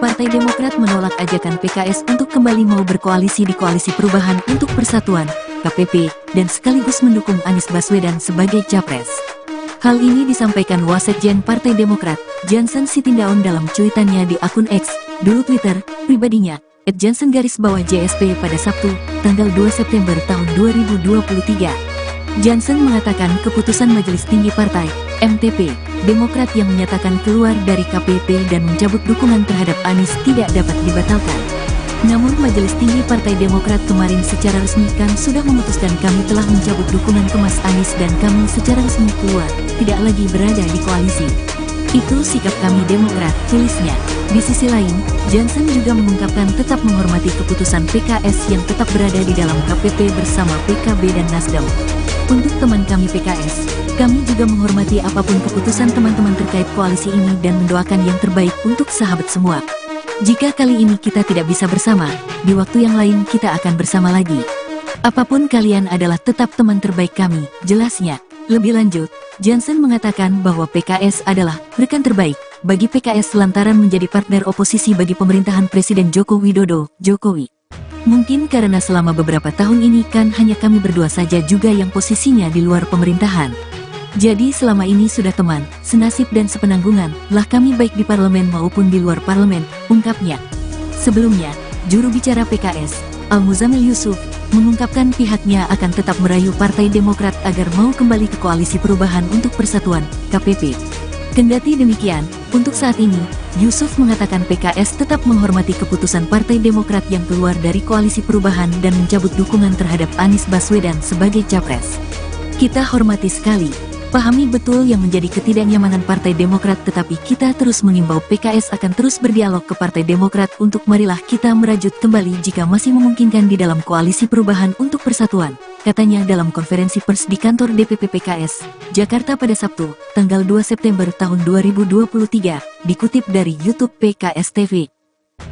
Partai Demokrat menolak ajakan PKS untuk kembali mau berkoalisi di Koalisi Perubahan untuk Persatuan, KPP, dan sekaligus mendukung Anies Baswedan sebagai capres. Hal ini disampaikan Wasekjen Partai Demokrat, Jansen Sitindaun dalam cuitannya di akun X, dulu Twitter, pribadinya, @jansen_JSP pada Sabtu, tanggal 2 September tahun 2023. Jansen mengatakan keputusan Majelis Tinggi Partai, MTP, Demokrat yang menyatakan keluar dari KPP dan mencabut dukungan terhadap Anies tidak dapat dibatalkan. Namun Majelis Tinggi Partai Demokrat kemarin secara resmi kan sudah memutuskan kami telah mencabut dukungan ke Mas Anies dan kami secara resmi keluar, tidak lagi berada di koalisi. Itu sikap kami Demokrat, tulisnya. Di sisi lain, Jansen juga mengungkapkan tetap menghormati keputusan PKS yang tetap berada di dalam KPP bersama PKB dan Nasdem. Untuk teman kami PKS, kami juga menghormati apapun keputusan teman-teman terkait koalisi ini dan mendoakan yang terbaik untuk sahabat semua. Jika kali ini kita tidak bisa bersama, di waktu yang lain kita akan bersama lagi. Apapun kalian adalah tetap teman terbaik kami, jelasnya. Lebih lanjut, Jansen mengatakan bahwa PKS adalah rekan terbaik bagi PKS lantaran menjadi partner oposisi bagi pemerintahan Presiden Joko Widodo, Jokowi. Mungkin karena selama beberapa tahun ini kan hanya kami berdua saja juga yang posisinya di luar pemerintahan. Jadi selama ini sudah teman, senasib dan sepenanggungan lah kami baik di parlemen maupun di luar parlemen, ungkapnya. Sebelumnya, juru bicara PKS, Al-Muzamil Yusuf, mengungkapkan pihaknya akan tetap merayu Partai Demokrat agar mau kembali ke Koalisi Perubahan untuk Persatuan, KPP. Kendati demikian, untuk saat ini, Yusuf mengatakan PKS tetap menghormati keputusan Partai Demokrat yang keluar dari Koalisi Perubahan dan mencabut dukungan terhadap Anies Baswedan sebagai capres. Kita hormati sekali, pahami betul yang menjadi ketidaknyamanan Partai Demokrat, tetapi kita terus mengimbau PKS akan terus berdialog ke Partai Demokrat untuk marilah kita merajut kembali jika masih memungkinkan di dalam Koalisi Perubahan untuk Persatuan, katanya dalam konferensi pers di kantor DPP PKS, Jakarta pada Sabtu, tanggal 2 September tahun 2023, dikutip dari YouTube PKS TV.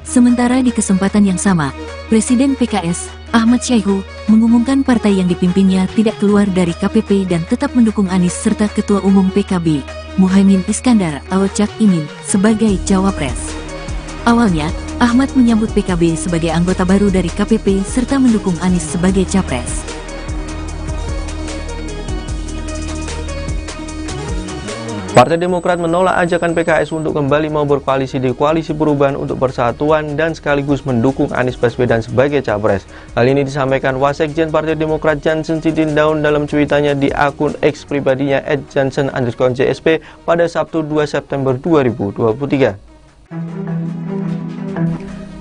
Sementara di kesempatan yang sama, Presiden PKS, Ahmad Saiku, mengumumkan partai yang dipimpinnya tidak keluar dari KPP dan tetap mendukung Anies serta Ketua Umum PKB, Muhaimin Iskandar atau Cak Imin, sebagai cawapres. Awalnya, Ahmad menyambut PKB sebagai anggota baru dari KPP serta mendukung Anies sebagai capres. Partai Demokrat menolak ajakan PKS untuk kembali mau berkoalisi di Koalisi Perubahan untuk Persatuan dan sekaligus mendukung Anies Baswedan sebagai capres. Hal ini disampaikan Wasekjen Partai Demokrat Jansen Sitindaun dalam cuitannya di akun X pribadinya @jansen_JSP pada Sabtu 2 September 2023.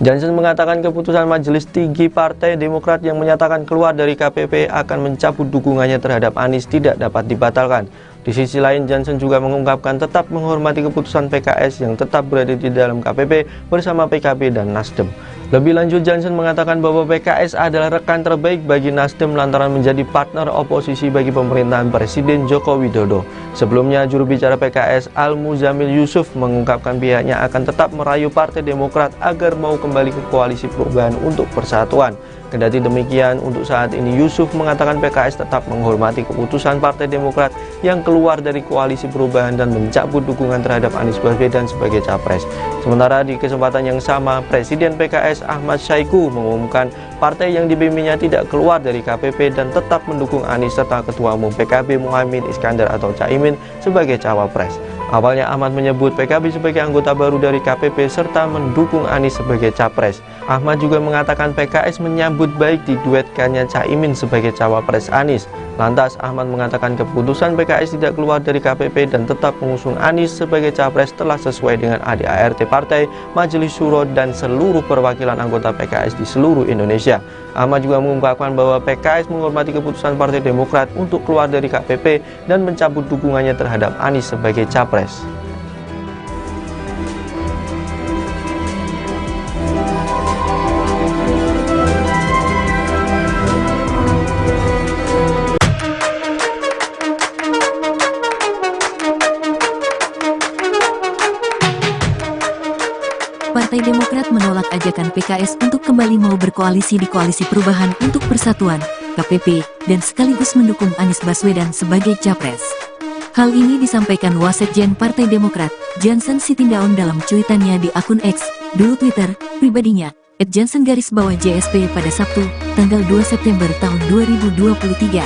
Jansen mengatakan keputusan Majelis Tinggi Partai Demokrat yang menyatakan keluar dari KPP akan mencabut dukungannya terhadap Anies tidak dapat dibatalkan. Di sisi lain, Jansen juga mengungkapkan tetap menghormati keputusan PKS yang tetap berada di dalam KPP bersama PKB dan Nasdem. Lebih lanjut, Jansen mengatakan bahwa PKS adalah rekan terbaik bagi Nasdem lantaran menjadi partner oposisi bagi pemerintahan Presiden Joko Widodo. Sebelumnya, juru bicara PKS Al-Muzamil Yusuf mengungkapkan pihaknya akan tetap merayu Partai Demokrat agar mau kembali ke Koalisi Perubahan untuk Persatuan. Kendati demikian, untuk saat ini Yusuf mengatakan PKS tetap menghormati keputusan Partai Demokrat yang keluar dari Koalisi Perubahan dan mencabut dukungan terhadap Anies Baswedan sebagai capres. Sementara di kesempatan yang sama, Presiden PKS Ahmad Syahiku mengumumkan partai yang dipimpinnya tidak keluar dari KPP dan tetap mendukung Anies serta Ketua Umum PKB Muhaimin Iskandar atau Caimin sebagai cawapres. Awalnya Ahmad menyebut PKB sebagai anggota baru dari KPP serta mendukung Anies sebagai capres. Ahmad juga mengatakan PKS menyambut baik diduetkannya Caimin sebagai cawapres Anies. Lantas Ahmad mengatakan keputusan PKS tidak keluar dari KPP dan tetap mengusung Anies sebagai capres telah sesuai dengan ADART Partai, Majelis Syuro dan seluruh perwakilan anggota PKS di seluruh Indonesia. Ahmad juga mengungkapkan bahwa PKS menghormati keputusan Partai Demokrat untuk keluar dari KPP dan mencabut dukungannya terhadap Anies sebagai capres. Partai Demokrat menolak ajakan PKS untuk kembali mau berkoalisi di Koalisi Perubahan untuk Persatuan, KPP, dan sekaligus mendukung Anies Baswedan sebagai capres. Hal ini disampaikan Wasekjen Partai Demokrat, Jansen Sitindaun dalam cuitannya di akun X, dulu Twitter, pribadinya, @jansen_JSP pada Sabtu, tanggal 2 September tahun 2023.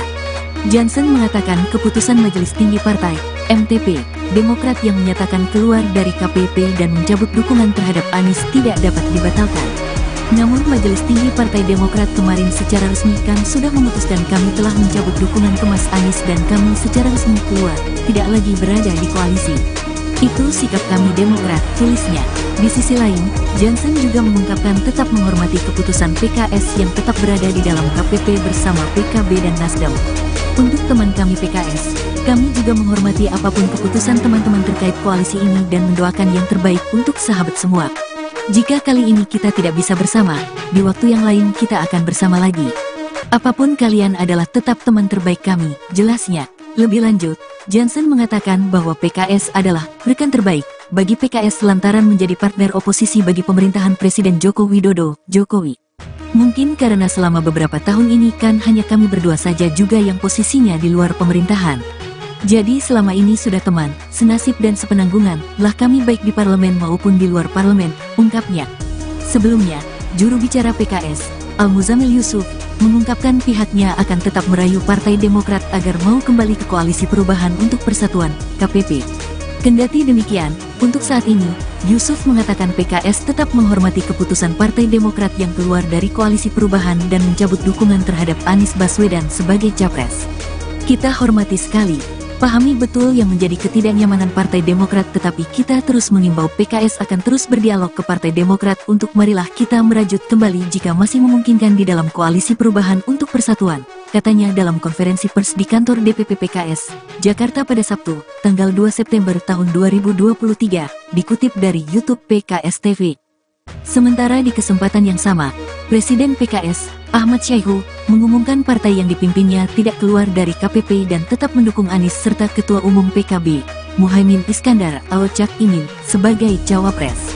Jansen mengatakan keputusan Majelis Tinggi Partai, MTP, Demokrat yang menyatakan keluar dari KPP dan mencabut dukungan terhadap Anies tidak dapat dibatalkan. Namun Majelis Tinggi Partai Demokrat kemarin secara resmi kan sudah memutuskan kami telah mencabut dukungan ke Mas Anies dan kami secara resmi keluar, tidak lagi berada di koalisi. Itu sikap kami Demokrat, tulisnya. Di sisi lain, Jansen juga mengungkapkan tetap menghormati keputusan PKS yang tetap berada di dalam KPP bersama PKB dan Nasdem. Untuk teman kami PKS, kami juga menghormati apapun keputusan teman-teman terkait koalisi ini dan mendoakan yang terbaik untuk sahabat semua. Jika kali ini kita tidak bisa bersama, di waktu yang lain kita akan bersama lagi. Apapun kalian adalah tetap teman terbaik kami, jelasnya. Lebih lanjut, Jansen mengatakan bahwa PKS adalah rekan terbaik bagi PKS lantaran menjadi partner oposisi bagi pemerintahan Presiden Joko Widodo, Jokowi. Mungkin karena selama beberapa tahun ini kan hanya kami berdua saja juga yang posisinya di luar pemerintahan. Jadi selama ini sudah teman, senasib dan sepenanggungan lah kami baik di parlemen maupun di luar parlemen, ungkapnya. Sebelumnya, juru bicara PKS, Al-Muzamil Yusuf, mengungkapkan pihaknya akan tetap merayu Partai Demokrat agar mau kembali ke Koalisi Perubahan untuk Persatuan, KPP. Kendati demikian, untuk saat ini, Yusuf mengatakan PKS tetap menghormati keputusan Partai Demokrat yang keluar dari Koalisi Perubahan dan mencabut dukungan terhadap Anies Baswedan sebagai capres. Kita hormati sekali, pahami betul yang menjadi ketidaknyamanan Partai Demokrat, tetapi kita terus mengimbau PKS akan terus berdialog ke Partai Demokrat untuk marilah kita merajut kembali jika masih memungkinkan di dalam Koalisi Perubahan untuk Persatuan, katanya dalam konferensi pers di kantor DPP PKS, Jakarta pada Sabtu, tanggal 2 September tahun 2023, dikutip dari YouTube PKS TV. Sementara di kesempatan yang sama, Presiden PKS, Ahmad Syahiku, mengumumkan partai yang dipimpinnya tidak keluar dari KPP dan tetap mendukung Anies serta Ketua Umum PKB, Muhaimin Iskandar atau Cak Imin, sebagai cawapres.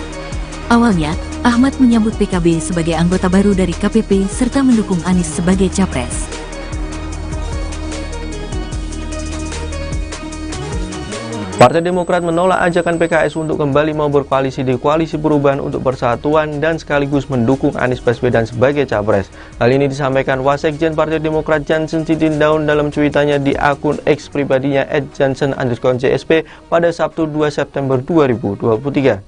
Awalnya, Ahmad menyambut PKB sebagai anggota baru dari KPP serta mendukung Anies sebagai capres. Partai Demokrat menolak ajakan PKS untuk kembali mau berkoalisi di Koalisi Perubahan untuk Persatuan dan sekaligus mendukung Anies Baswedan sebagai capres. Hal ini disampaikan Wasekjen Partai Demokrat Jansen Sitindaun dalam cuitannya di akun X pribadinya @jansen_JSP pada Sabtu 2 September 2023.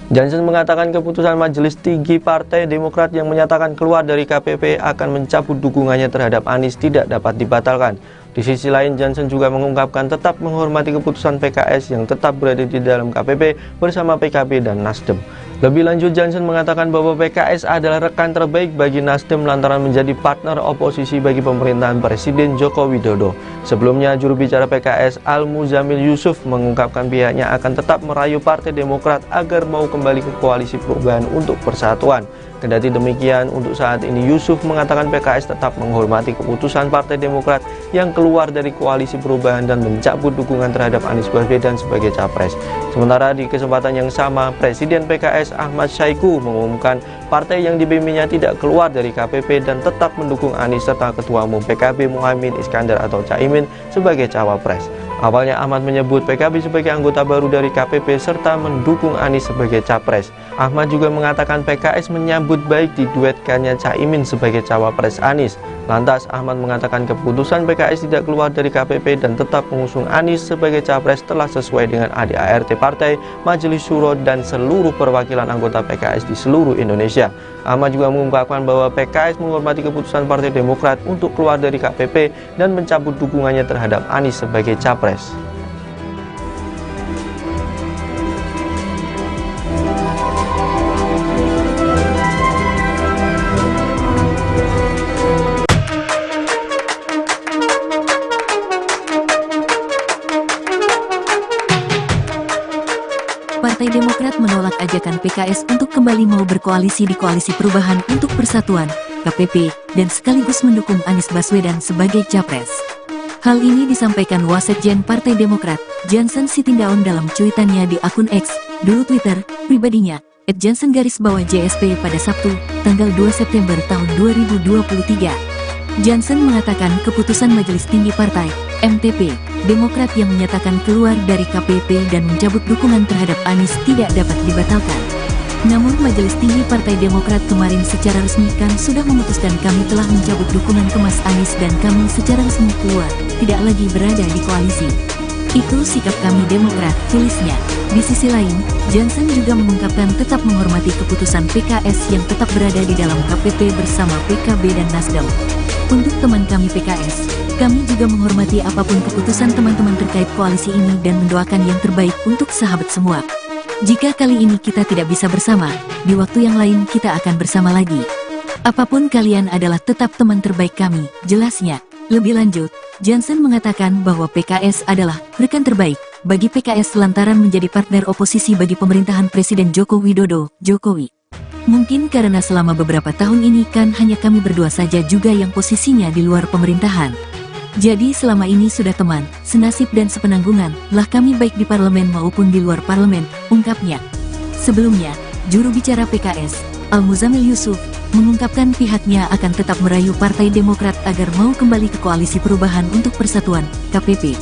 Jansen mengatakan keputusan Majelis Tinggi Partai Demokrat yang menyatakan keluar dari KPP akan mencabut dukungannya terhadap Anies tidak dapat dibatalkan. Di sisi lain, Jansen juga mengungkapkan tetap menghormati keputusan PKS yang tetap berada di dalam KPP bersama PKB dan Nasdem. Lebih lanjut, Jansen mengatakan bahwa PKS adalah rekan terbaik bagi Nasdem lantaran menjadi partner oposisi bagi pemerintahan Presiden Joko Widodo. Sebelumnya, juru bicara PKS Al-Muzamil Yusuf mengungkapkan pihaknya akan tetap merayu Partai Demokrat agar mau kembali ke Koalisi Perubahan untuk Persatuan. Kendati demikian, untuk saat ini Yusuf mengatakan PKS tetap menghormati keputusan Partai Demokrat yang keluar dari Koalisi Perubahan dan mencabut dukungan terhadap Anies Baswedan sebagai capres. Sementara di kesempatan yang sama, Presiden PKS Ahmad Syaiqo mengumumkan partai yang dipimpinnya tidak keluar dari KPP dan tetap mendukung Anies serta Ketua Umum PKB Muhaimin Iskandar atau Caimin sebagai cawapres. Awalnya Ahmad menyebut PKB sebagai anggota baru dari KPP serta mendukung Anies sebagai capres. Ahmad juga mengatakan PKS menyambut baik diduetkannya Caimin sebagai cawapres Anies. Lantas Ahmad mengatakan keputusan PKS tidak keluar dari KPP dan tetap mengusung Anies sebagai capres telah sesuai dengan ADART partai, Majelis Syuro dan seluruh perwakilan anggota PKS di seluruh Indonesia. Ahmad juga mengungkapkan bahwa PKS menghormati keputusan Partai Demokrat untuk keluar dari KPP dan mencabut dukungannya terhadap Anies sebagai capres. Partai Demokrat menolak ajakan PKS untuk kembali mau berkoalisi di Koalisi Perubahan untuk Persatuan, KPP, dan sekaligus mendukung Anies Baswedan sebagai capres. Hal ini disampaikan Wasekjen Partai Demokrat, Jansen Sitindaun dalam cuitannya di akun X, dulu Twitter, pribadinya, @jansen_JSP pada Sabtu, tanggal 2 September tahun 2023. Jansen mengatakan keputusan Majelis Tinggi Partai, MTP, Demokrat yang menyatakan keluar dari KPP dan mencabut dukungan terhadap Anies tidak dapat dibatalkan. Namun Majelis Tinggi Partai Demokrat kemarin secara resmi kan sudah memutuskan kami telah mencabut dukungan ke Mas Anies dan kami secara resmi keluar, tidak lagi berada di koalisi. Itu sikap kami Demokrat, tulisnya. Di sisi lain, Jansen juga mengungkapkan tetap menghormati keputusan PKS yang tetap berada di dalam KPP bersama PKB dan Nasdem. Untuk teman kami PKS, kami juga menghormati apapun keputusan teman-teman terkait koalisi ini dan mendoakan yang terbaik untuk sahabat semua. Jika kali ini kita tidak bisa bersama, di waktu yang lain kita akan bersama lagi. Apapun kalian adalah tetap teman terbaik kami, jelasnya. Lebih lanjut, Jansen mengatakan bahwa PKS adalah rekan terbaik bagi PKS lantaran menjadi partner oposisi bagi pemerintahan Presiden Joko Widodo, Jokowi. Mungkin karena selama beberapa tahun ini kan hanya kami berdua saja juga yang posisinya di luar pemerintahan. Jadi selama ini sudah teman, senasib dan sepenanggungan lah kami baik di parlemen maupun di luar parlemen, ungkapnya. Sebelumnya, juru bicara PKS, Al-Muzamil Yusuf, mengungkapkan pihaknya akan tetap merayu Partai Demokrat agar mau kembali ke Koalisi Perubahan untuk Persatuan, KPP.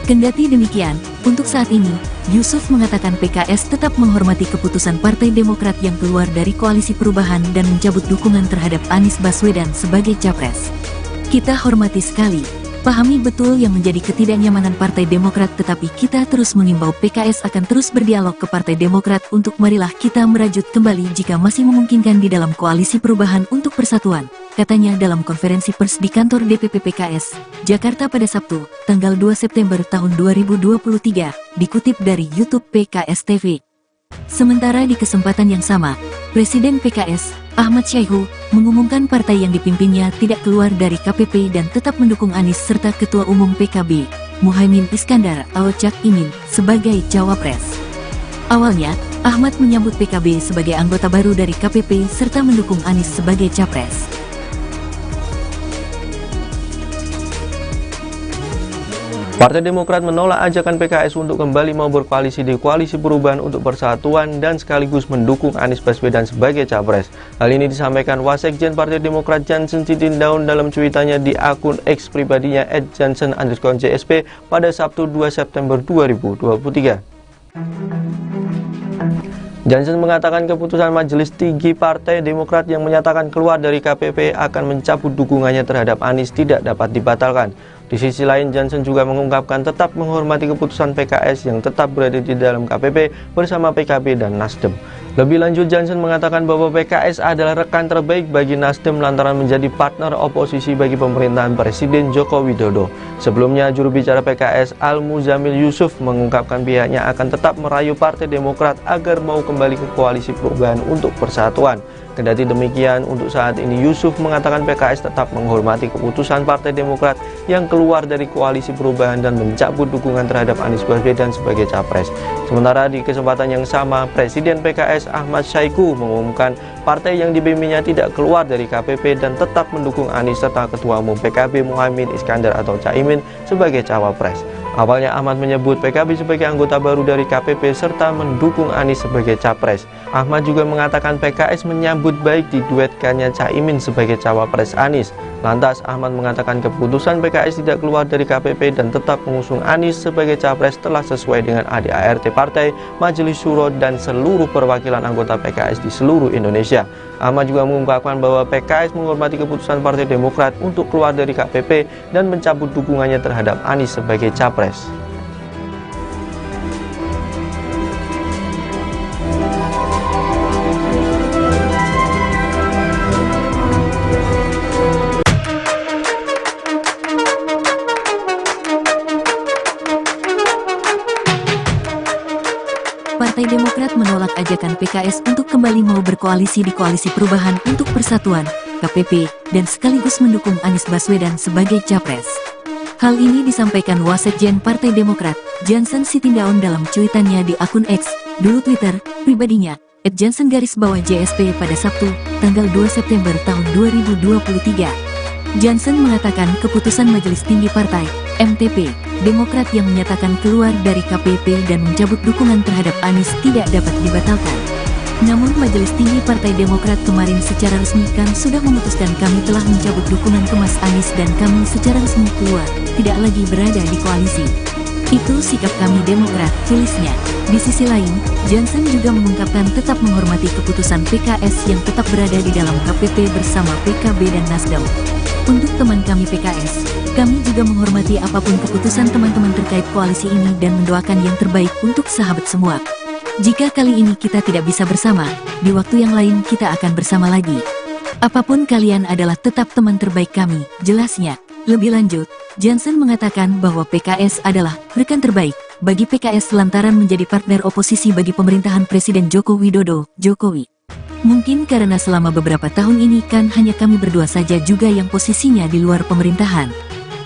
Kendati demikian, untuk saat ini, Yusuf mengatakan PKS tetap menghormati keputusan Partai Demokrat yang keluar dari Koalisi Perubahan dan mencabut dukungan terhadap Anies Baswedan sebagai capres. Kita hormati sekali, pahami betul yang menjadi ketidaknyamanan Partai Demokrat, tetapi kita terus mengimbau PKS akan terus berdialog ke Partai Demokrat untuk marilah kita merajut kembali jika masih memungkinkan di dalam Koalisi Perubahan untuk Persatuan, katanya dalam konferensi pers di kantor DPP PKS, Jakarta pada Sabtu, tanggal 2 September tahun 2023, dikutip dari YouTube PKS TV. Sementara di kesempatan yang sama, Presiden PKS, Ahmad Syaiqo, mengumumkan partai yang dipimpinnya tidak keluar dari KPP dan tetap mendukung Anies serta Ketua Umum PKB, Muhaimin Iskandar atau Caimin, sebagai cawapres. Awalnya, Ahmad menyambut PKB sebagai anggota baru dari KPP serta mendukung Anies sebagai capres. Partai Demokrat menolak ajakan PKS untuk kembali mau berkoalisi di Koalisi Perubahan untuk Persatuan dan sekaligus mendukung Anies Baswedan sebagai capres. Hal ini disampaikan Wasekjen Partai Demokrat Jansen Sitindaun dalam cuitannya di akun X pribadinya @jansen_JSP pada Sabtu 2 September 2023. Jansen mengatakan keputusan Majelis Tinggi Partai Demokrat yang menyatakan keluar dari KPP akan mencabut dukungannya terhadap Anies tidak dapat dibatalkan. Di sisi lain, Jansen juga mengungkapkan tetap menghormati keputusan PKS yang tetap berada di dalam KPP bersama PKB dan Nasdem. Lebih lanjut, Jansen mengatakan bahwa PKS adalah rekan terbaik bagi Nasdem lantaran menjadi partner oposisi bagi pemerintahan Presiden Joko Widodo. Sebelumnya, juru bicara PKS Al-Muzamil Yusuf mengungkapkan pihaknya akan tetap merayu Partai Demokrat agar mau kembali ke Koalisi Perubahan untuk Persatuan. Kendati demikian, untuk saat ini Yusuf mengatakan PKS tetap menghormati keputusan Partai Demokrat yang keluar dari Koalisi Perubahan dan mencabut dukungan terhadap Anies Baswedan sebagai capres. Sementara di kesempatan yang sama, Presiden PKS Ahmad Saiku mengumumkan partai yang dibimbingnya tidak keluar dari KPP dan tetap mendukung Anies serta Ketua Umum PKB Muhaimin Iskandar atau Caimin sebagai cawapres. Awalnya Ahmad menyebut PKB sebagai anggota baru dari KPP serta mendukung Anies sebagai capres. Ahmad juga mengatakan PKS menyambut baik diduetkannya Caimin sebagai cawapres Anies. Lantas Ahmad mengatakan keputusan PKS tidak keluar dari KPP dan tetap mengusung Anies sebagai capres telah sesuai dengan ADART Partai, Majelis Syuro dan seluruh perwakilan anggota PKS di seluruh Indonesia. Ahmad juga mengungkapkan bahwa PKS menghormati keputusan Partai Demokrat untuk keluar dari KPP dan mencabut dukungannya terhadap Anies sebagai capres. Partai Demokrat menolak ajakan PKS untuk kembali mau berkoalisi di Koalisi Perubahan untuk Persatuan, KPP, dan sekaligus mendukung Anies Baswedan sebagai capres. Hal ini disampaikan Wasekjen Partai Demokrat, Jansen Sitindaun dalam cuitannya di akun X, dulu Twitter, pribadinya, @jansen_JSP pada Sabtu, tanggal 2 September tahun 2023. Jansen mengatakan keputusan Majelis Tinggi Partai, MTP, Demokrat yang menyatakan keluar dari KPP dan mencabut dukungan terhadap Anies tidak dapat dibatalkan. Namun Majelis Tinggi Partai Demokrat kemarin secara resmi kan sudah memutuskan kami telah mencabut dukungan ke Mas Anies dan kami secara resmi keluar, tidak lagi berada di koalisi. Itu sikap kami Demokrat, tulisnya. Di sisi lain, Jansen juga mengungkapkan tetap menghormati keputusan PKS yang tetap berada di dalam KPP bersama PKB dan Nasdem. Untuk teman kami PKS, kami juga menghormati apapun keputusan teman-teman terkait koalisi ini dan mendoakan yang terbaik untuk sahabat semua. Jika kali ini kita tidak bisa bersama, di waktu yang lain kita akan bersama lagi. Apapun kalian adalah tetap teman terbaik kami, jelasnya. Lebih lanjut, Jansen mengatakan bahwa PKS adalah rekan terbaik bagi PKS lantaran menjadi partner oposisi bagi pemerintahan Presiden Joko Widodo, Jokowi. Mungkin karena selama beberapa tahun ini kan hanya kami berdua saja juga yang posisinya di luar pemerintahan.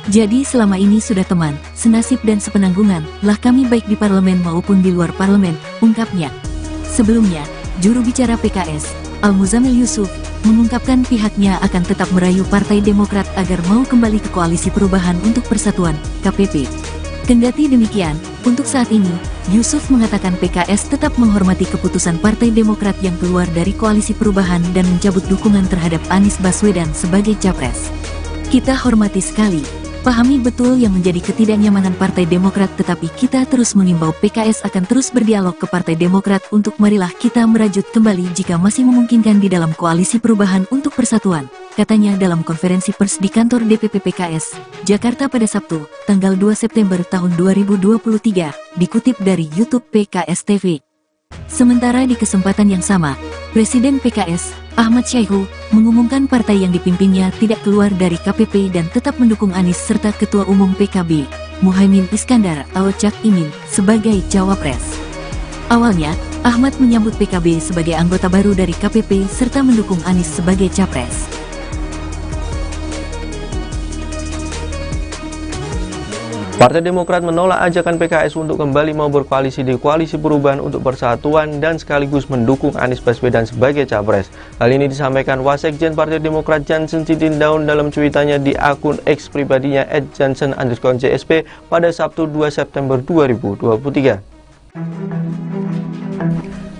Jadi selama ini sudah teman, senasib dan sepenanggungan lah kami baik di parlemen maupun di luar parlemen, ungkapnya. Sebelumnya, juru bicara PKS, Al-Muzamil Yusuf, mengungkapkan pihaknya akan tetap merayu Partai Demokrat agar mau kembali ke Koalisi Perubahan untuk Persatuan, KPP. Kendati demikian, untuk saat ini, Yusuf mengatakan PKS tetap menghormati keputusan Partai Demokrat yang keluar dari Koalisi Perubahan dan mencabut dukungan terhadap Anies Baswedan sebagai capres. Kita hormati sekali. Pahami betul yang menjadi ketidaknyamanan Partai Demokrat, tetapi kita terus mengimbau PKS akan terus berdialog ke Partai Demokrat untuk marilah kita merajut kembali jika masih memungkinkan di dalam Koalisi Perubahan untuk Persatuan, katanya dalam konferensi pers di kantor DPP PKS, Jakarta pada Sabtu, tanggal 2 September tahun 2023, dikutip dari YouTube PKS TV. Sementara di kesempatan yang sama, Presiden PKS, Ahmad Saiku, mengumumkan partai yang dipimpinnya tidak keluar dari KPP dan tetap mendukung Anies serta Ketua Umum PKB, Muhaimin Iskandar atau Cak Imin, sebagai cawapres. Awalnya, Ahmad menyambut PKB sebagai anggota baru dari KPP serta mendukung Anies sebagai capres. Partai Demokrat menolak ajakan PKS untuk kembali mau berkoalisi di Koalisi Perubahan untuk Persatuan dan sekaligus mendukung Anies Baswedan sebagai capres. Hal ini disampaikan Wasekjen Partai Demokrat Jansen Sitindaun dalam cuitannya di akun X pribadinya @jansen_JSP pada Sabtu 2 September 2023.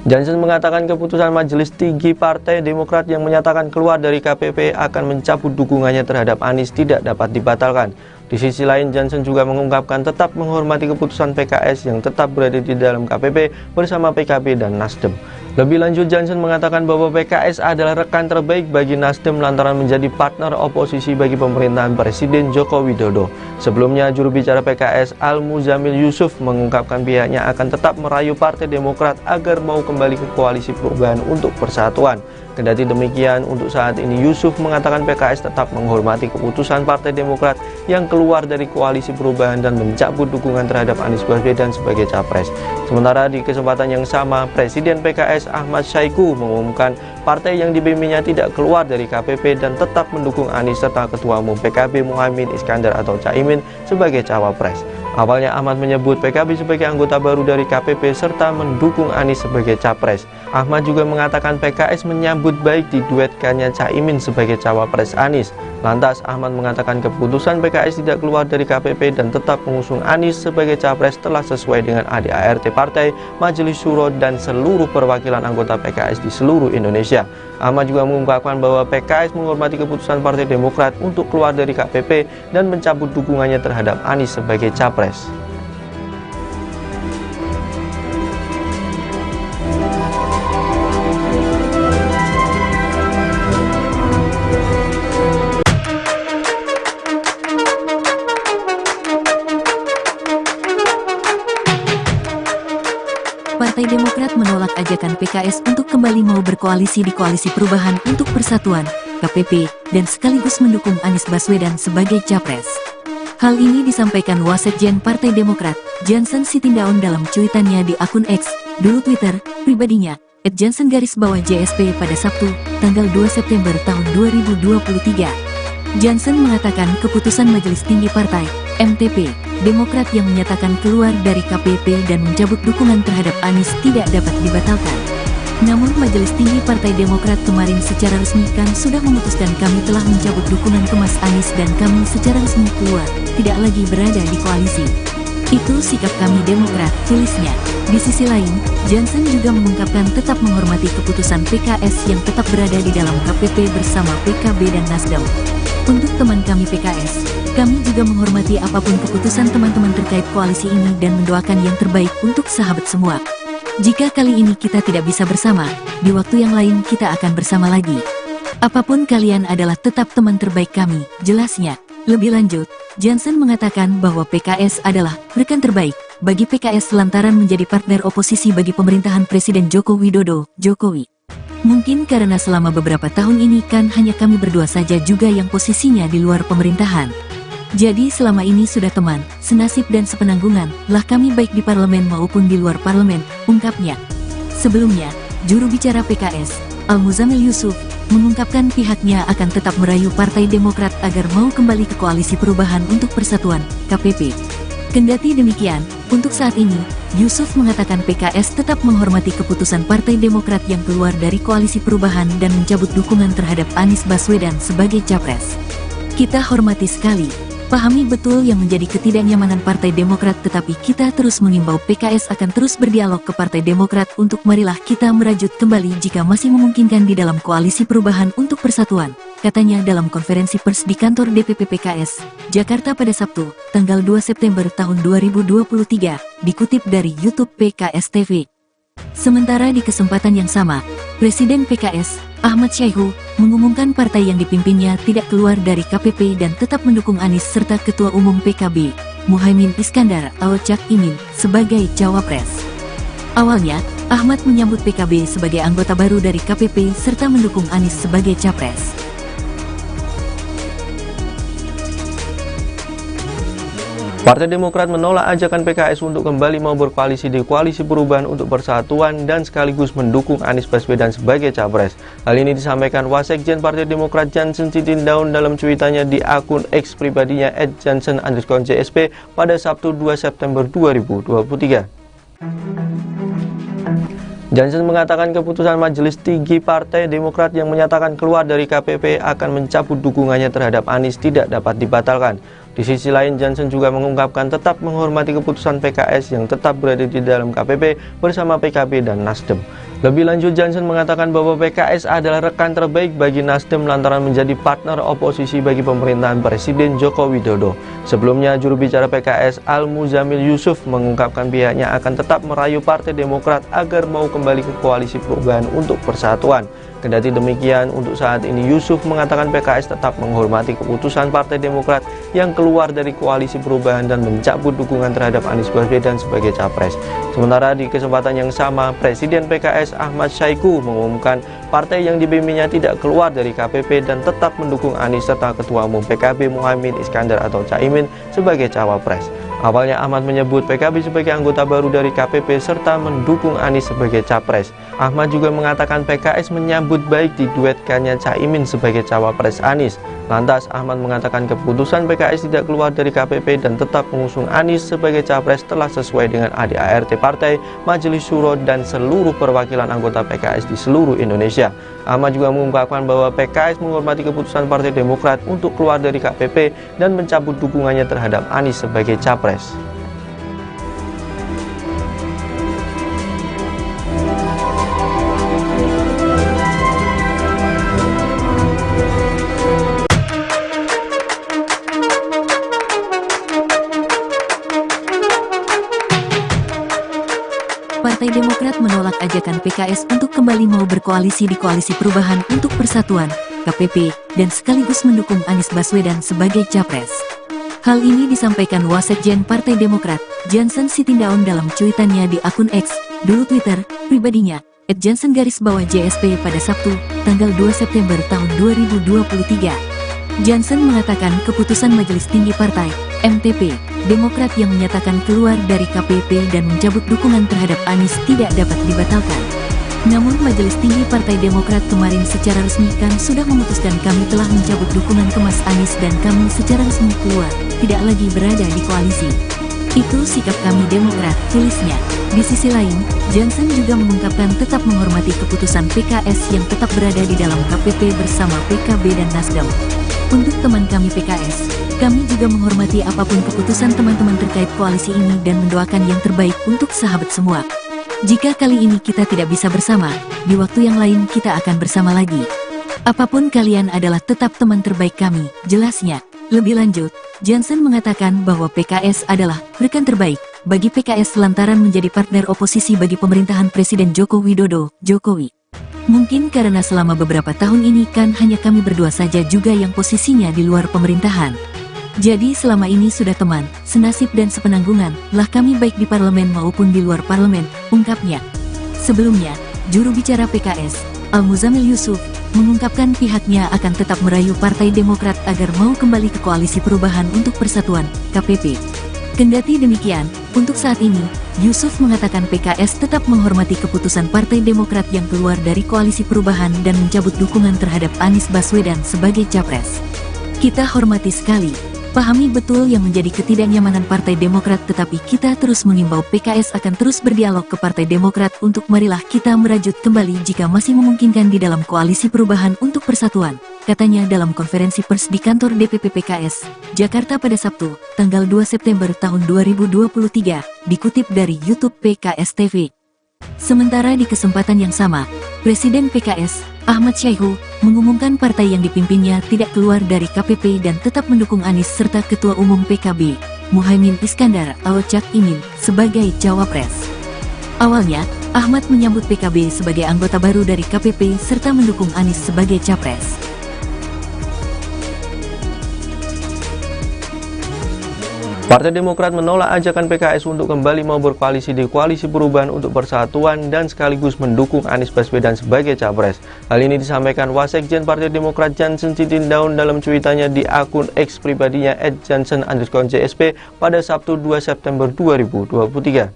Jansen mengatakan keputusan Majelis Tinggi Partai Demokrat yang menyatakan keluar dari KPP akan mencabut dukungannya terhadap Anies tidak dapat dibatalkan. Di sisi lain, Jansen juga mengungkapkan tetap menghormati keputusan PKS yang tetap berada di dalam KPP bersama PKB dan Nasdem. Lebih lanjut, Jansen mengatakan bahwa PKS adalah rekan terbaik bagi Nasdem lantaran menjadi partner oposisi bagi pemerintahan Presiden Joko Widodo. Sebelumnya, juru bicara PKS Al-Muzamil Yusuf mengungkapkan pihaknya akan tetap merayu Partai Demokrat agar mau kembali ke Koalisi Perubahan untuk Persatuan. Kendati demikian, untuk saat ini Yusuf mengatakan PKS tetap menghormati keputusan Partai Demokrat yang keluar dari Koalisi Perubahan dan mencabut dukungan terhadap Anies Baswedan sebagai capres. Sementara di kesempatan yang sama, Presiden PKS Ahmad Syaiqo mengumumkan partai yang dipimpinnya tidak keluar dari KPP dan tetap mendukung Anies serta Ketua Umum PKB Muhaimin Iskandar atau Caimin sebagai cawapres. Awalnya Ahmad menyebut PKB sebagai anggota baru dari KPP serta mendukung Anies sebagai capres. Ahmad juga mengatakan PKS menyambut baik diduetkannya Caimin sebagai cawapres Anies. Lantas Ahmad mengatakan keputusan PKS tidak keluar dari KPP dan tetap mengusung Anies sebagai capres telah sesuai dengan ADART partai, Majelis Syuro dan seluruh perwakilan anggota PKS di seluruh Indonesia. Ahmad juga mengungkapkan bahwa PKS menghormati keputusan Partai Demokrat untuk keluar dari KPP dan mencabut dukungannya terhadap Anies sebagai capres. Partai Demokrat menolak ajakan PKS untuk kembali mau berkoalisi di Koalisi Perubahan untuk Persatuan, KPP, dan sekaligus mendukung Anies Baswedan sebagai capres. Hal ini disampaikan Wasekjen Partai Demokrat, Jansen Sitindaun dalam cuitannya di akun X, dulu Twitter, pribadinya, @jansen_JSP pada Sabtu, tanggal 2 September tahun 2023. Jansen mengatakan keputusan Majelis Tinggi Partai, MTP, Demokrat yang menyatakan keluar dari KPP dan mencabut dukungan terhadap Anies tidak dapat dibatalkan. Namun Majelis Tinggi Partai Demokrat kemarin secara resmi kan sudah memutuskan kami telah mencabut dukungan ke Mas Anies dan kami secara resmi keluar, tidak lagi berada di koalisi. Itu sikap kami Demokrat, tulisnya. Di sisi lain, Jansen juga mengungkapkan tetap menghormati keputusan PKS yang tetap berada di dalam KPP bersama PKB dan Nasdem. Untuk teman kami PKS, kami juga menghormati apapun keputusan teman-teman terkait koalisi ini dan mendoakan yang terbaik untuk sahabat semua. Jika kali ini kita tidak bisa bersama, di waktu yang lain kita akan bersama lagi. Apapun kalian adalah tetap teman terbaik kami, jelasnya. Lebih lanjut, Jansen mengatakan bahwa PKS adalah rekan terbaik bagi PKS lantaran menjadi partner oposisi bagi pemerintahan Presiden Joko Widodo, Jokowi. Mungkin karena selama beberapa tahun ini kan hanya kami berdua saja juga yang posisinya di luar pemerintahan. Jadi selama ini sudah teman, senasib dan sepenanggungan lah kami baik di parlemen maupun di luar parlemen, ungkapnya. Sebelumnya, juru bicara PKS, Al-Muzamil Yusuf, mengungkapkan pihaknya akan tetap merayu Partai Demokrat agar mau kembali ke Koalisi Perubahan untuk Persatuan, KPP. Kendati demikian, untuk saat ini, Yusuf mengatakan PKS tetap menghormati keputusan Partai Demokrat yang keluar dari Koalisi Perubahan dan mencabut dukungan terhadap Anies Baswedan sebagai capres. Kita hormati sekali, pahami betul yang menjadi ketidaknyamanan Partai Demokrat, tetapi kita terus mengimbau PKS akan terus berdialog ke Partai Demokrat untuk marilah kita merajut kembali jika masih memungkinkan di dalam Koalisi Perubahan untuk Persatuan, katanya dalam konferensi pers di kantor DPP PKS, Jakarta pada Sabtu, tanggal 2 September tahun 2023, dikutip dari YouTube PKS TV. Sementara di kesempatan yang sama, Presiden PKS, Ahmad Syaiqo, mengumumkan partai yang dipimpinnya tidak keluar dari KPP dan tetap mendukung Anies serta Ketua Umum PKB, Muhaimin Iskandar atau Cak Imin, sebagai cawapres. Awalnya, Ahmad menyambut PKB sebagai anggota baru dari KPP serta mendukung Anies sebagai capres. Partai Demokrat menolak ajakan PKS untuk kembali mau berkoalisi di Koalisi Perubahan untuk Persatuan dan sekaligus mendukung Anies Baswedan sebagai capres. Hal ini disampaikan Wasekjen Partai Demokrat Jansen Sitindaun dalam cuitannya di akun X pribadinya @jansen_JSP pada Sabtu 2 September 2023. Jansen mengatakan keputusan Majelis Tinggi Partai Demokrat yang menyatakan keluar dari KPP akan mencabut dukungannya terhadap Anies tidak dapat dibatalkan. Di sisi lain, Jansen juga mengungkapkan tetap menghormati keputusan PKS yang tetap berada di dalam KPP bersama PKB dan Nasdem. Lebih lanjut, Jansen mengatakan bahwa PKS adalah rekan terbaik bagi Nasdem lantaran menjadi partner oposisi bagi pemerintahan Presiden Joko Widodo. Sebelumnya, juru bicara PKS Al-Muzamil Yusuf mengungkapkan pihaknya akan tetap merayu Partai Demokrat agar mau kembali ke Koalisi Perubahan untuk Persatuan. Kendati demikian, untuk saat ini Yusuf mengatakan PKS tetap menghormati keputusan Partai Demokrat yang keluar dari Koalisi Perubahan dan mencabut dukungan terhadap Anies Baswedan sebagai capres. Sementara di kesempatan yang sama, Presiden PKS Ahmad Syahiku mengumumkan partai yang dibimbingnya tidak keluar dari KPP dan tetap mendukung Anies serta Ketua Umum PKB Muhaimin Iskandar atau Caimin sebagai cawapres. Awalnya Ahmad menyebut PKB sebagai anggota baru dari KPP serta mendukung Anies sebagai capres. Ahmad juga mengatakan PKS menyambut baik diduetkannya Caimin sebagai cawapres Anies. Lantas Ahmad mengatakan keputusan PKS tidak keluar dari KPP dan tetap mengusung Anies sebagai capres telah sesuai dengan ADART Partai, Majelis Syuro dan seluruh perwakilan anggota PKS di seluruh Indonesia. Ahmad juga mengungkapkan bahwa PKS menghormati keputusan Partai Demokrat untuk keluar dari KPP dan mencabut dukungannya terhadap Anies sebagai capres. Partai Demokrat menolak ajakan PKS untuk kembali mau berkoalisi di Koalisi Perubahan untuk Persatuan, KPP, dan sekaligus mendukung Anies Baswedan sebagai capres. Hal ini disampaikan Wasekjen Partai Demokrat, Jansen Sitindaun dalam cuitannya di akun X, dulu Twitter, pribadinya, @jansen_JSP pada Sabtu, tanggal 2 September tahun 2023. Jansen mengatakan keputusan Majelis Tinggi Partai, MTP, Demokrat yang menyatakan keluar dari KPP dan mencabut dukungan terhadap Anies tidak dapat dibatalkan. Namun Majelis Tinggi Partai Demokrat kemarin secara resmi kan sudah memutuskan kami telah mencabut dukungan ke Mas Anies dan kami secara resmi keluar, tidak lagi berada di koalisi. Itu sikap kami Demokrat, tulisnya. Di sisi lain, Jansen juga mengungkapkan tetap menghormati keputusan PKS yang tetap berada di dalam KPP bersama PKB dan Nasdem. Untuk teman kami PKS, kami juga menghormati apapun keputusan teman-teman terkait koalisi ini dan mendoakan yang terbaik untuk sahabat semua. Jika kali ini kita tidak bisa bersama, di waktu yang lain kita akan bersama lagi. Apapun kalian adalah tetap teman terbaik kami, jelasnya. Lebih lanjut, Jansen mengatakan bahwa PKS adalah rekan terbaik bagi PKS lantaran menjadi partner oposisi bagi pemerintahan Presiden Joko Widodo, Jokowi. Mungkin karena selama beberapa tahun ini kan hanya kami berdua saja juga yang posisinya di luar pemerintahan. Jadi selama ini sudah teman, senasib dan sepenanggungan lah kami baik di parlemen maupun di luar parlemen, ungkapnya. Sebelumnya, juru bicara PKS, Al-Muzamil Yusuf, mengungkapkan pihaknya akan tetap merayu Partai Demokrat agar mau kembali ke Koalisi Perubahan untuk Persatuan, KPP. Kendati demikian, untuk saat ini, Yusuf mengatakan PKS tetap menghormati keputusan Partai Demokrat yang keluar dari Koalisi Perubahan dan mencabut dukungan terhadap Anies Baswedan sebagai capres. Kita hormati sekali, pahami betul yang menjadi ketidaknyamanan Partai Demokrat, tetapi kita terus mengimbau PKS akan terus berdialog ke Partai Demokrat untuk marilah kita merajut kembali jika masih memungkinkan di dalam Koalisi Perubahan untuk Persatuan, katanya dalam konferensi pers di kantor DPP PKS, Jakarta pada Sabtu, tanggal 2 September tahun 2023, dikutip dari YouTube PKS TV. Sementara di kesempatan yang sama, Presiden PKS, Ahmad Syahiku, mengumumkan partai yang dipimpinnya tidak keluar dari KPP dan tetap mendukung Anies serta Ketua Umum PKB, Muhaimin Iskandar atau Cak Imin, sebagai cawapres. Awalnya, Ahmad menyambut PKB sebagai anggota baru dari KPP serta mendukung Anies sebagai capres. Partai Demokrat menolak ajakan PKS untuk kembali mau berkoalisi di Koalisi Perubahan untuk Persatuan dan sekaligus mendukung Anies Baswedan sebagai capres. Hal ini disampaikan Wasekjen Partai Demokrat Jansen Sitindaun dalam cuitannya di akun X pribadinya @jansen_JSP pada Sabtu 2 September 2023.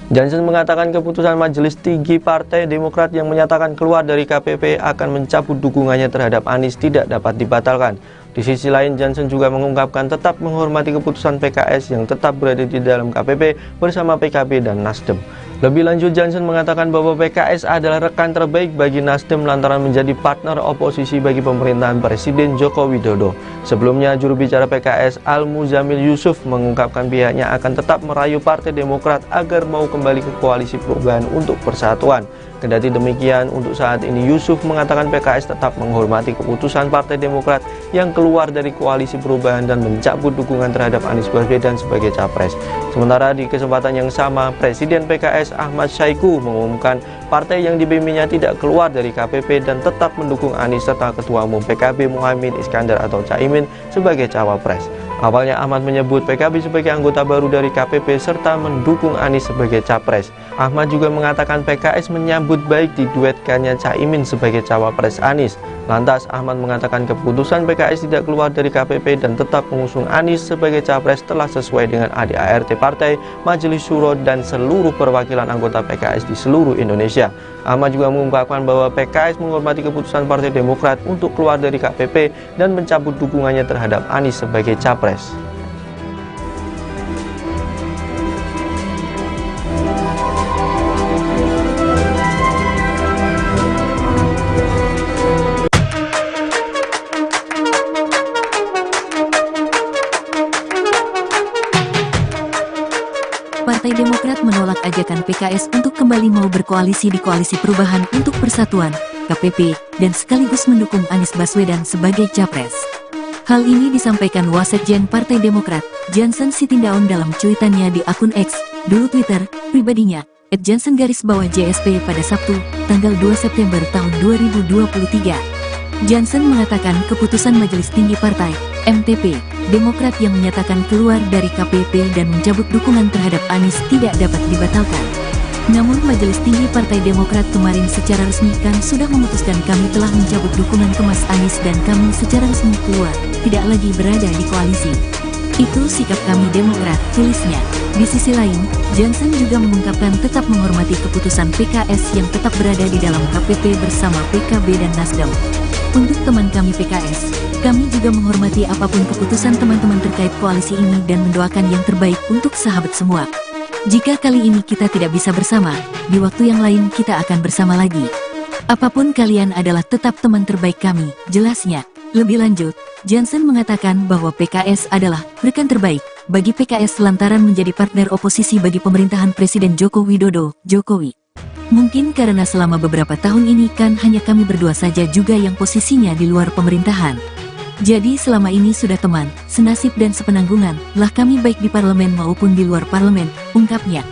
Jansen mengatakan keputusan Majelis Tinggi Partai Demokrat yang menyatakan keluar dari KPP akan mencabut dukungannya terhadap Anies tidak dapat dibatalkan. Di sisi lain, Jansen juga mengungkapkan tetap menghormati keputusan PKS yang tetap berada di dalam KPP bersama PKB dan Nasdem. Lebih lanjut, Jansen mengatakan bahwa PKS adalah rekan terbaik bagi Nasdem lantaran menjadi partner oposisi bagi pemerintahan Presiden Joko Widodo. Sebelumnya, juru bicara PKS Al-Muzamil Yusuf mengungkapkan pihaknya akan tetap merayu Partai Demokrat agar mau kembali ke Koalisi Perubahan untuk Persatuan. Kendati demikian, untuk saat ini Yusuf mengatakan PKS tetap menghormati keputusan Partai Demokrat yang keluar dari Koalisi Perubahan dan mencabut dukungan terhadap Anies Baswedan sebagai capres. Sementara di kesempatan yang sama, Presiden PKS Ahmad Syaiqo mengumumkan partai yang dipimpinnya tidak keluar dari KPP dan tetap mendukung Anies serta Ketua Umum PKB Muhaimin Iskandar atau Caimin sebagai cawapres. Awalnya Ahmad menyebut PKB sebagai anggota baru dari KPP serta mendukung Anies sebagai capres. Ahmad juga mengatakan PKS menyambut baik diduetkannya Caimin sebagai cawapres Anies. Lantas Ahmad mengatakan keputusan PKS tidak keluar dari KPP dan tetap mengusung Anies sebagai capres telah sesuai dengan ADART partai, Majelis Syuro dan seluruh perwakilan anggota PKS di seluruh Indonesia. Ahmad juga mengungkapkan bahwa PKS menghormati keputusan Partai Demokrat untuk keluar dari KPP dan mencabut dukungannya terhadap Anies sebagai capres. Partai Demokrat menolak ajakan PKS untuk kembali mau berkoalisi di Koalisi Perubahan untuk Persatuan, KPP, dan sekaligus mendukung Anies Baswedan sebagai capres. Hal ini disampaikan Wasekjen Partai Demokrat, Jansen Sitindaun dalam cuitannya di akun X, dulu Twitter, pribadinya, @jansen_JSP pada Sabtu, tanggal 2 September tahun 2023. Jansen mengatakan keputusan Majelis Tinggi Partai, MTP, Demokrat yang menyatakan keluar dari KPP dan mencabut dukungan terhadap Anies tidak dapat dibatalkan. Namun Majelis Tinggi Partai Demokrat kemarin secara resmi kan sudah memutuskan kami telah mencabut dukungan ke Mas Anies dan kami secara resmi keluar, tidak lagi berada di koalisi. Itu sikap kami Demokrat, tulisnya. Di sisi lain, Jansen juga mengungkapkan tetap menghormati keputusan PKS yang tetap berada di dalam KPP bersama PKB dan Nasdem. Untuk teman kami PKS, kami juga menghormati apapun keputusan teman-teman terkait koalisi ini dan mendoakan yang terbaik untuk sahabat semua. Jika kali ini kita tidak bisa bersama, di waktu yang lain kita akan bersama lagi. Apapun kalian adalah tetap teman terbaik kami, jelasnya. Lebih lanjut, Jansen mengatakan bahwa PKS adalah rekan terbaik bagi PKS lantaran menjadi partner oposisi bagi pemerintahan Presiden Joko Widodo, Jokowi. Mungkin karena selama beberapa tahun ini kan hanya kami berdua saja juga yang posisinya di luar pemerintahan. Jadi selama ini sudah teman, senasib dan sepenanggungan lah kami baik di parlemen maupun di luar parlemen, ungkapnya.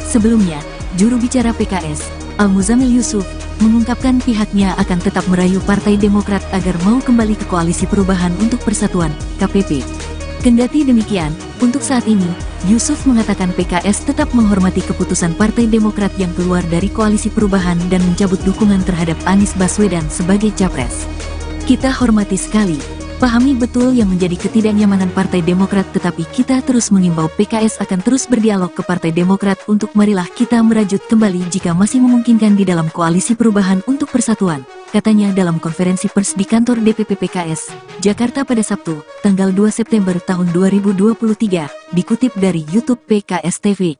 Sebelumnya, juru bicara PKS, Al-Muzamil Yusuf, mengungkapkan pihaknya akan tetap merayu Partai Demokrat agar mau kembali ke Koalisi Perubahan untuk Persatuan, KPP. Kendati demikian, untuk saat ini, Yusuf mengatakan PKS tetap menghormati keputusan Partai Demokrat yang keluar dari Koalisi Perubahan dan mencabut dukungan terhadap Anies Baswedan sebagai capres. Kita hormati sekali, pahami betul yang menjadi ketidaknyamanan Partai Demokrat, tetapi kita terus mengimbau PKS akan terus berdialog ke Partai Demokrat untuk marilah kita merajut kembali jika masih memungkinkan di dalam Koalisi Perubahan untuk Persatuan, katanya dalam konferensi pers di kantor DPP PKS, Jakarta pada Sabtu, tanggal 2 September tahun 2023, dikutip dari YouTube PKS TV.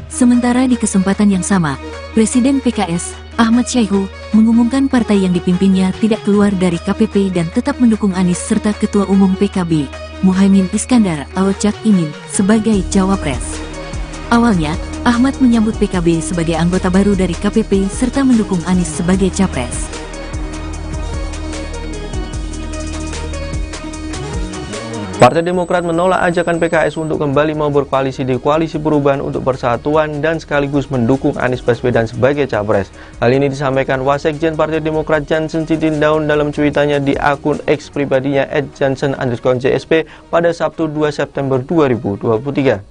Sementara di kesempatan yang sama, Presiden PKS, Ahmad Syaiqo, mengumumkan partai yang dipimpinnya tidak keluar dari KPP dan tetap mendukung Anies serta Ketua Umum PKB, Muhaimin Iskandar atau Caimin, sebagai cawapres. Awalnya, Ahmad menyambut PKB sebagai anggota baru dari KPP serta mendukung Anies sebagai capres. Partai Demokrat menolak ajakan PKS untuk kembali mau berkoalisi di Koalisi Perubahan untuk Persatuan dan sekaligus mendukung Anies Baswedan sebagai capres. Hal ini disampaikan Wasekjen Partai Demokrat Jansen Sitindaun dalam cuitannya di akun X pribadinya @jansen_JSP pada Sabtu 2 September 2023.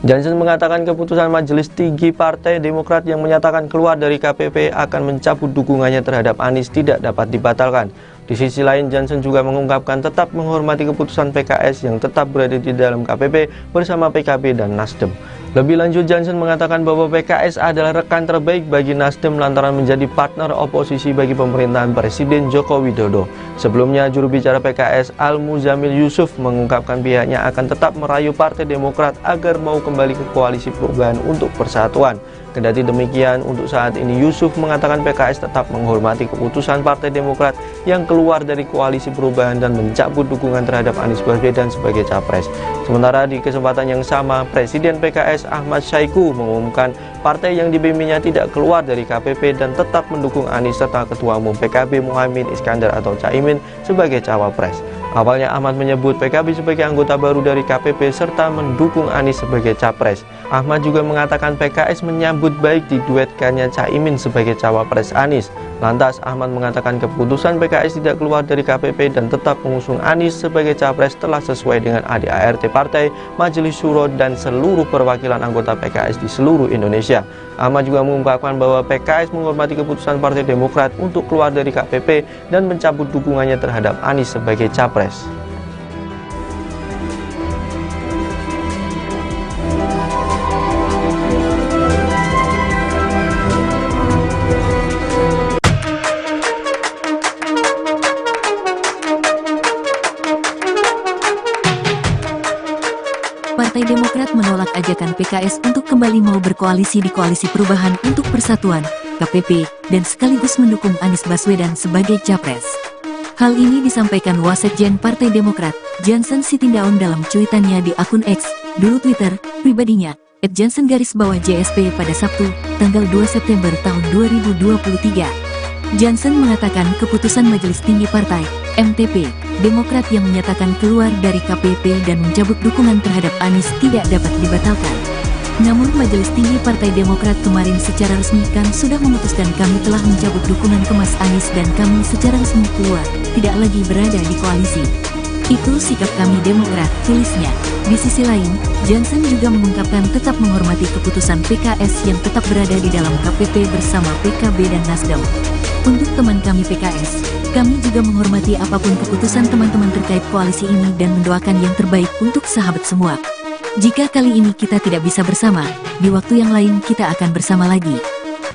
Jansen mengatakan keputusan Majelis Tinggi Partai Demokrat yang menyatakan keluar dari KPP akan mencabut dukungannya terhadap Anies tidak dapat dibatalkan. Di sisi lain, Jansen juga mengungkapkan tetap menghormati keputusan PKS yang tetap berada di dalam KPP bersama PKB dan Nasdem. Lebih lanjut, Jansen mengatakan bahwa PKS adalah rekan terbaik bagi Nasdem lantaran menjadi partner oposisi bagi pemerintahan Presiden Joko Widodo. Sebelumnya, juru bicara PKS Al-Muzamil Yusuf mengungkapkan pihaknya akan tetap merayu Partai Demokrat agar mau kembali ke Koalisi Perubahan untuk Persatuan. Kendati demikian, untuk saat ini Yusuf mengatakan PKS tetap menghormati keputusan Partai Demokrat yang keluar dari Koalisi Perubahan dan mencabut dukungan terhadap Anies Baswedan sebagai capres. Sementara di kesempatan yang sama, Presiden PKS Ahmad Saiku mengumumkan partai yang dibimbingnya tidak keluar dari KPP dan tetap mendukung Anies serta Ketua Umum PKB Muhaimin Iskandar atau Caimin sebagai cawapres. Awalnya Ahmad menyebut PKB sebagai anggota baru dari KPP serta mendukung Anies sebagai capres. Ahmad juga mengatakan PKS menyambut baik diduetkannya Caimin sebagai cawapres Anies. Lantas Ahmad mengatakan keputusan PKS tidak keluar dari KPP dan tetap mengusung Anies sebagai capres telah sesuai dengan ADART partai, Majelis Syuro dan seluruh perwakilan anggota PKS di seluruh Indonesia. Ahmad juga mengungkapkan bahwa PKS menghormati keputusan Partai Demokrat untuk keluar dari KPP dan mencabut dukungannya terhadap Anies sebagai capres. Partai Demokrat menolak ajakan PKS untuk kembali mau berkoalisi di Koalisi Perubahan untuk Persatuan, KPP, dan sekaligus mendukung Anies Baswedan sebagai capres. Hal ini disampaikan Wasekjen Partai Demokrat, Jansen Sitindaun dalam cuitannya di akun X, dulu Twitter, pribadinya, @jansen_JSP pada Sabtu, tanggal 2 September tahun 2023. Jansen mengatakan keputusan Majelis Tinggi Partai, MTP, Demokrat yang menyatakan keluar dari KPP dan mencabut dukungan terhadap Anies tidak dapat dibatalkan. Namun Majelis Tinggi Partai Demokrat kemarin secara resmi kan sudah memutuskan kami telah mencabut dukungan ke Mas Anies dan kami secara resmi keluar, tidak lagi berada di koalisi. Itu sikap kami Demokrat, tulisnya. Di sisi lain, Jansen juga mengungkapkan tetap menghormati keputusan PKS yang tetap berada di dalam KPP bersama PKB dan Nasdem. Untuk teman kami PKS, kami juga menghormati apapun keputusan teman-teman terkait koalisi ini dan mendoakan yang terbaik untuk sahabat semua. Jika kali ini kita tidak bisa bersama, di waktu yang lain kita akan bersama lagi.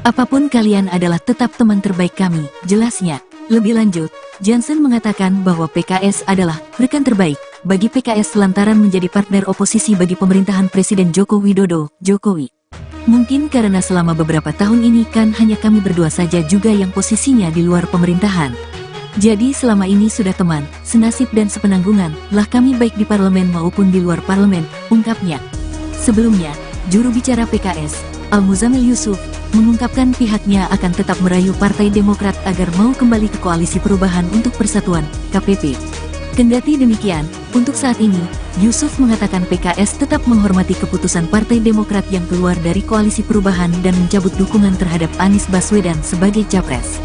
Apapun kalian adalah tetap teman terbaik kami, jelasnya. Lebih lanjut, Jansen mengatakan bahwa PKS adalah rekan terbaik bagi PKS lantaran menjadi partner oposisi bagi pemerintahan Presiden Joko Widodo, Jokowi. Mungkin karena selama beberapa tahun ini kan hanya kami berdua saja juga yang posisinya di luar pemerintahan. Jadi selama ini sudah teman, senasib dan sepenanggungan lah kami baik di parlemen maupun di luar parlemen, ungkapnya. Sebelumnya, juru bicara PKS, Al-Muzamil Yusuf, mengungkapkan pihaknya akan tetap merayu Partai Demokrat agar mau kembali ke Koalisi Perubahan untuk Persatuan, KPP. Kendati demikian, untuk saat ini, Yusuf mengatakan PKS tetap menghormati keputusan Partai Demokrat yang keluar dari Koalisi Perubahan dan mencabut dukungan terhadap Anies Baswedan sebagai capres.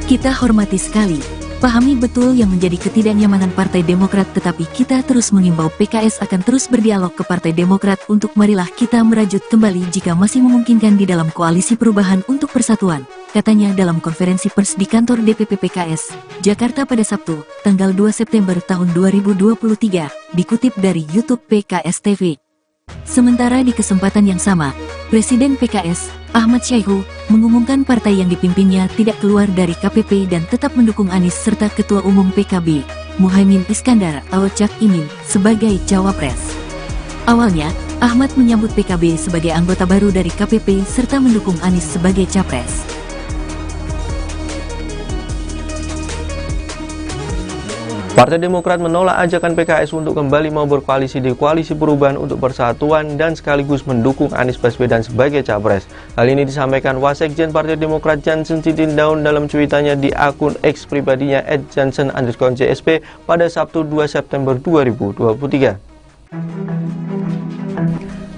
Kita hormati sekali, pahami betul yang menjadi ketidaknyamanan Partai Demokrat, tetapi kita terus mengimbau PKS akan terus berdialog ke Partai Demokrat untuk marilah kita merajut kembali jika masih memungkinkan di dalam Koalisi Perubahan untuk Persatuan, katanya dalam konferensi pers di kantor DPP PKS, Jakarta pada Sabtu, tanggal 2 September tahun 2023, dikutip dari YouTube PKS TV. Sementara di kesempatan yang sama, Presiden PKS, Ahmad Saiku, mengumumkan partai yang dipimpinnya tidak keluar dari KPP dan tetap mendukung Anies serta Ketua Umum PKB, Muhaimin Iskandar atau Cak Imin, sebagai cawapres. Awalnya, Ahmad menyambut PKB sebagai anggota baru dari KPP serta mendukung Anies sebagai capres. Partai Demokrat menolak ajakan PKS untuk kembali mau berkoalisi di Koalisi Perubahan untuk Persatuan dan sekaligus mendukung Anies Baswedan sebagai capres. Hal ini disampaikan Wasekjen Partai Demokrat Jansen Sitindaun dalam cuitannya di akun X pribadinya @jansen_JSP pada Sabtu 2 September 2023.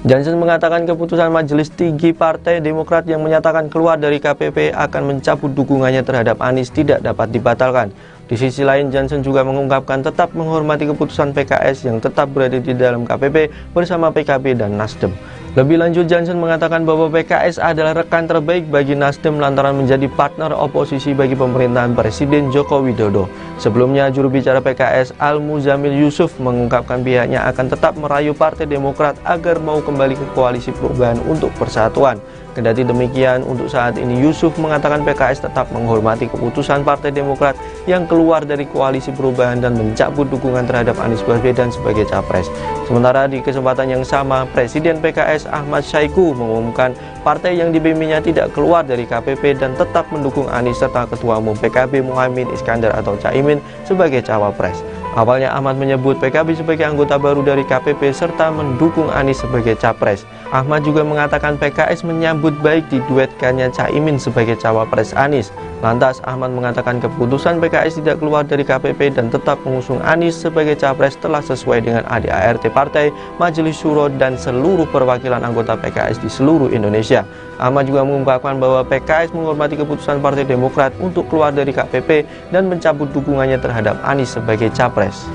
Jansen mengatakan keputusan Majelis Tinggi Partai Demokrat yang menyatakan keluar dari KPP akan mencabut dukungannya terhadap Anies tidak dapat dibatalkan. Di sisi lain, Jansen juga mengungkapkan tetap menghormati keputusan PKS yang tetap berada di dalam KPP bersama PKB dan Nasdem. Lebih lanjut, Jansen mengatakan bahwa PKS adalah rekan terbaik bagi Nasdem lantaran menjadi partner oposisi bagi pemerintahan Presiden Joko Widodo. Sebelumnya, juru bicara PKS Al-Muzamil Yusuf mengungkapkan pihaknya akan tetap merayu Partai Demokrat agar mau kembali ke Koalisi Perubahan untuk Persatuan. Kendati demikian, untuk saat ini Yusuf mengatakan PKS tetap menghormati keputusan Partai Demokrat yang keluar dari Koalisi Perubahan dan mencabut dukungan terhadap Anies Baswedan sebagai capres. Sementara di kesempatan yang sama, Presiden PKS Ahmad Syahiku mengumumkan partai yang dipimpinnya tidak keluar dari KPP dan tetap mendukung Anies serta Ketua Umum PKB Muhaimin Iskandar atau Caimin sebagai cawapres. Awalnya Ahmad menyebut PKB sebagai anggota baru dari KPP serta mendukung Anies sebagai capres. Ahmad juga mengatakan PKS menyambut baik diduetkannya Caimin sebagai cawapres Anies. Lantas Ahmad mengatakan keputusan PKS tidak keluar dari KPP dan tetap mengusung Anies sebagai capres telah sesuai dengan ADART Partai, Majelis Syuro dan seluruh perwakilan anggota PKS di seluruh Indonesia. Ahmad juga mengungkapkan bahwa PKS menghormati keputusan Partai Demokrat untuk keluar dari KPP dan mencabut dukungannya terhadap Anies sebagai capres.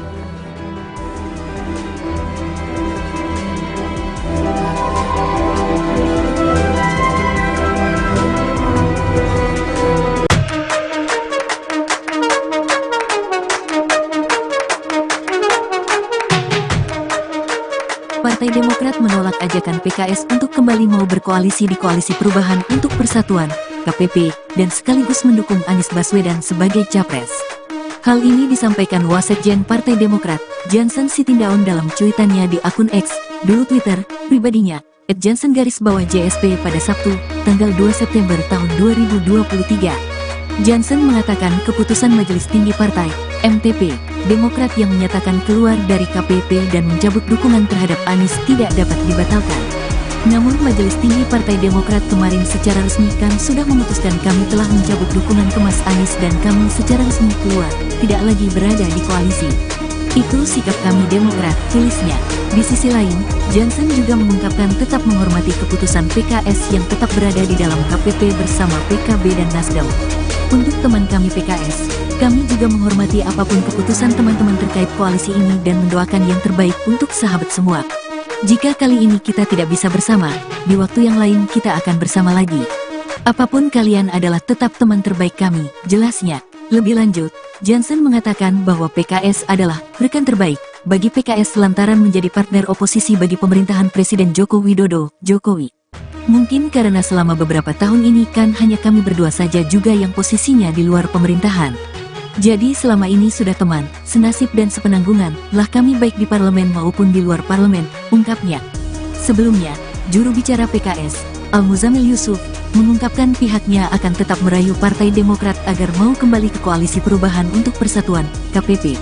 Partai Demokrat menolak ajakan PKS untuk kembali mau berkoalisi di Koalisi Perubahan untuk Persatuan, KPP, dan sekaligus mendukung Anies Baswedan sebagai capres. Hal ini disampaikan Wasekjen Partai Demokrat, Jansen Sitindaun dalam cuitannya di akun X, dulu Twitter, pribadinya, @jansen_JSP pada Sabtu, tanggal 2 September tahun 2023. Jansen mengatakan keputusan Majelis Tinggi Partai, MTP, Demokrat yang menyatakan keluar dari KPP dan mencabut dukungan terhadap Anies tidak dapat dibatalkan. Namun Majelis Tinggi Partai Demokrat kemarin secara resmi kan sudah memutuskan kami telah mencabut dukungan ke Mas Anies dan kami secara resmi keluar, tidak lagi berada di koalisi. Itu sikap kami Demokrat, tulisnya. Di sisi lain, Jansen juga mengungkapkan tetap menghormati keputusan PKS yang tetap berada di dalam KPP bersama PKB dan Nasdem. Untuk teman kami PKS, kami juga menghormati apapun keputusan teman-teman terkait koalisi ini dan mendoakan yang terbaik untuk sahabat semua. Jika kali ini kita tidak bisa bersama, di waktu yang lain kita akan bersama lagi. Apapun kalian adalah tetap teman terbaik kami, jelasnya. Lebih lanjut, Jansen mengatakan bahwa PKS adalah rekan terbaik bagi PKS lantaran menjadi partner oposisi bagi pemerintahan Presiden Joko Widodo, Jokowi. Mungkin karena selama beberapa tahun ini kan hanya kami berdua saja juga yang posisinya di luar pemerintahan. Jadi selama ini sudah teman, senasib dan sepenanggungan lah kami baik di parlemen maupun di luar parlemen, ungkapnya. Sebelumnya, juru bicara PKS, Al-Muzamil Yusuf, mengungkapkan pihaknya akan tetap merayu Partai Demokrat agar mau kembali ke Koalisi Perubahan untuk Persatuan, KPP.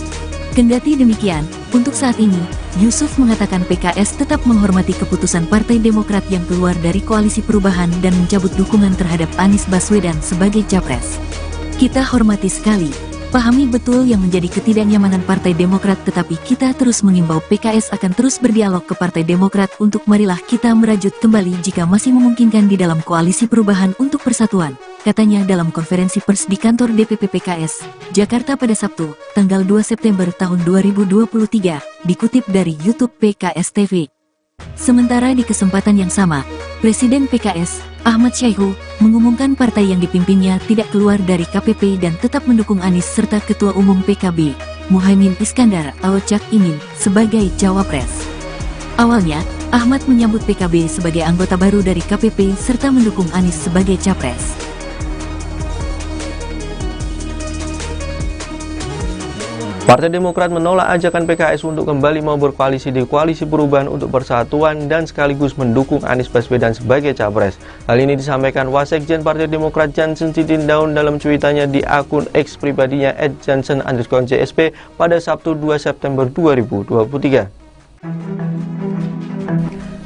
Kendati demikian, untuk saat ini, Yusuf mengatakan PKS tetap menghormati keputusan Partai Demokrat yang keluar dari Koalisi Perubahan dan mencabut dukungan terhadap Anies Baswedan sebagai capres. Kita hormati sekali, pahami betul yang menjadi ketidaknyamanan Partai Demokrat, tetapi kita terus mengimbau PKS akan terus berdialog ke Partai Demokrat untuk marilah kita merajut kembali jika masih memungkinkan di dalam Koalisi Perubahan untuk Persatuan, katanya dalam konferensi pers di kantor DPP PKS, Jakarta pada Sabtu, tanggal 2 September tahun 2023, dikutip dari YouTube PKS TV. Sementara di kesempatan yang sama, Presiden PKS, Ahmad Syahiku, mengumumkan partai yang dipimpinnya tidak keluar dari KPP dan tetap mendukung Anies serta Ketua Umum PKB, Muhaimin Iskandar atau Cak Imin, sebagai cawapres. Awalnya, Ahmad menyambut PKB sebagai anggota baru dari KPP serta mendukung Anies sebagai capres. Partai Demokrat menolak ajakan PKS untuk kembali mau berkoalisi di Koalisi Perubahan untuk Persatuan dan sekaligus mendukung Anies Baswedan sebagai capres. Hal ini disampaikan Wasekjen Partai Demokrat Jansen Sitindaun dalam cuitannya di akun X pribadinya @jansen_JSP pada Sabtu 2 September 2023.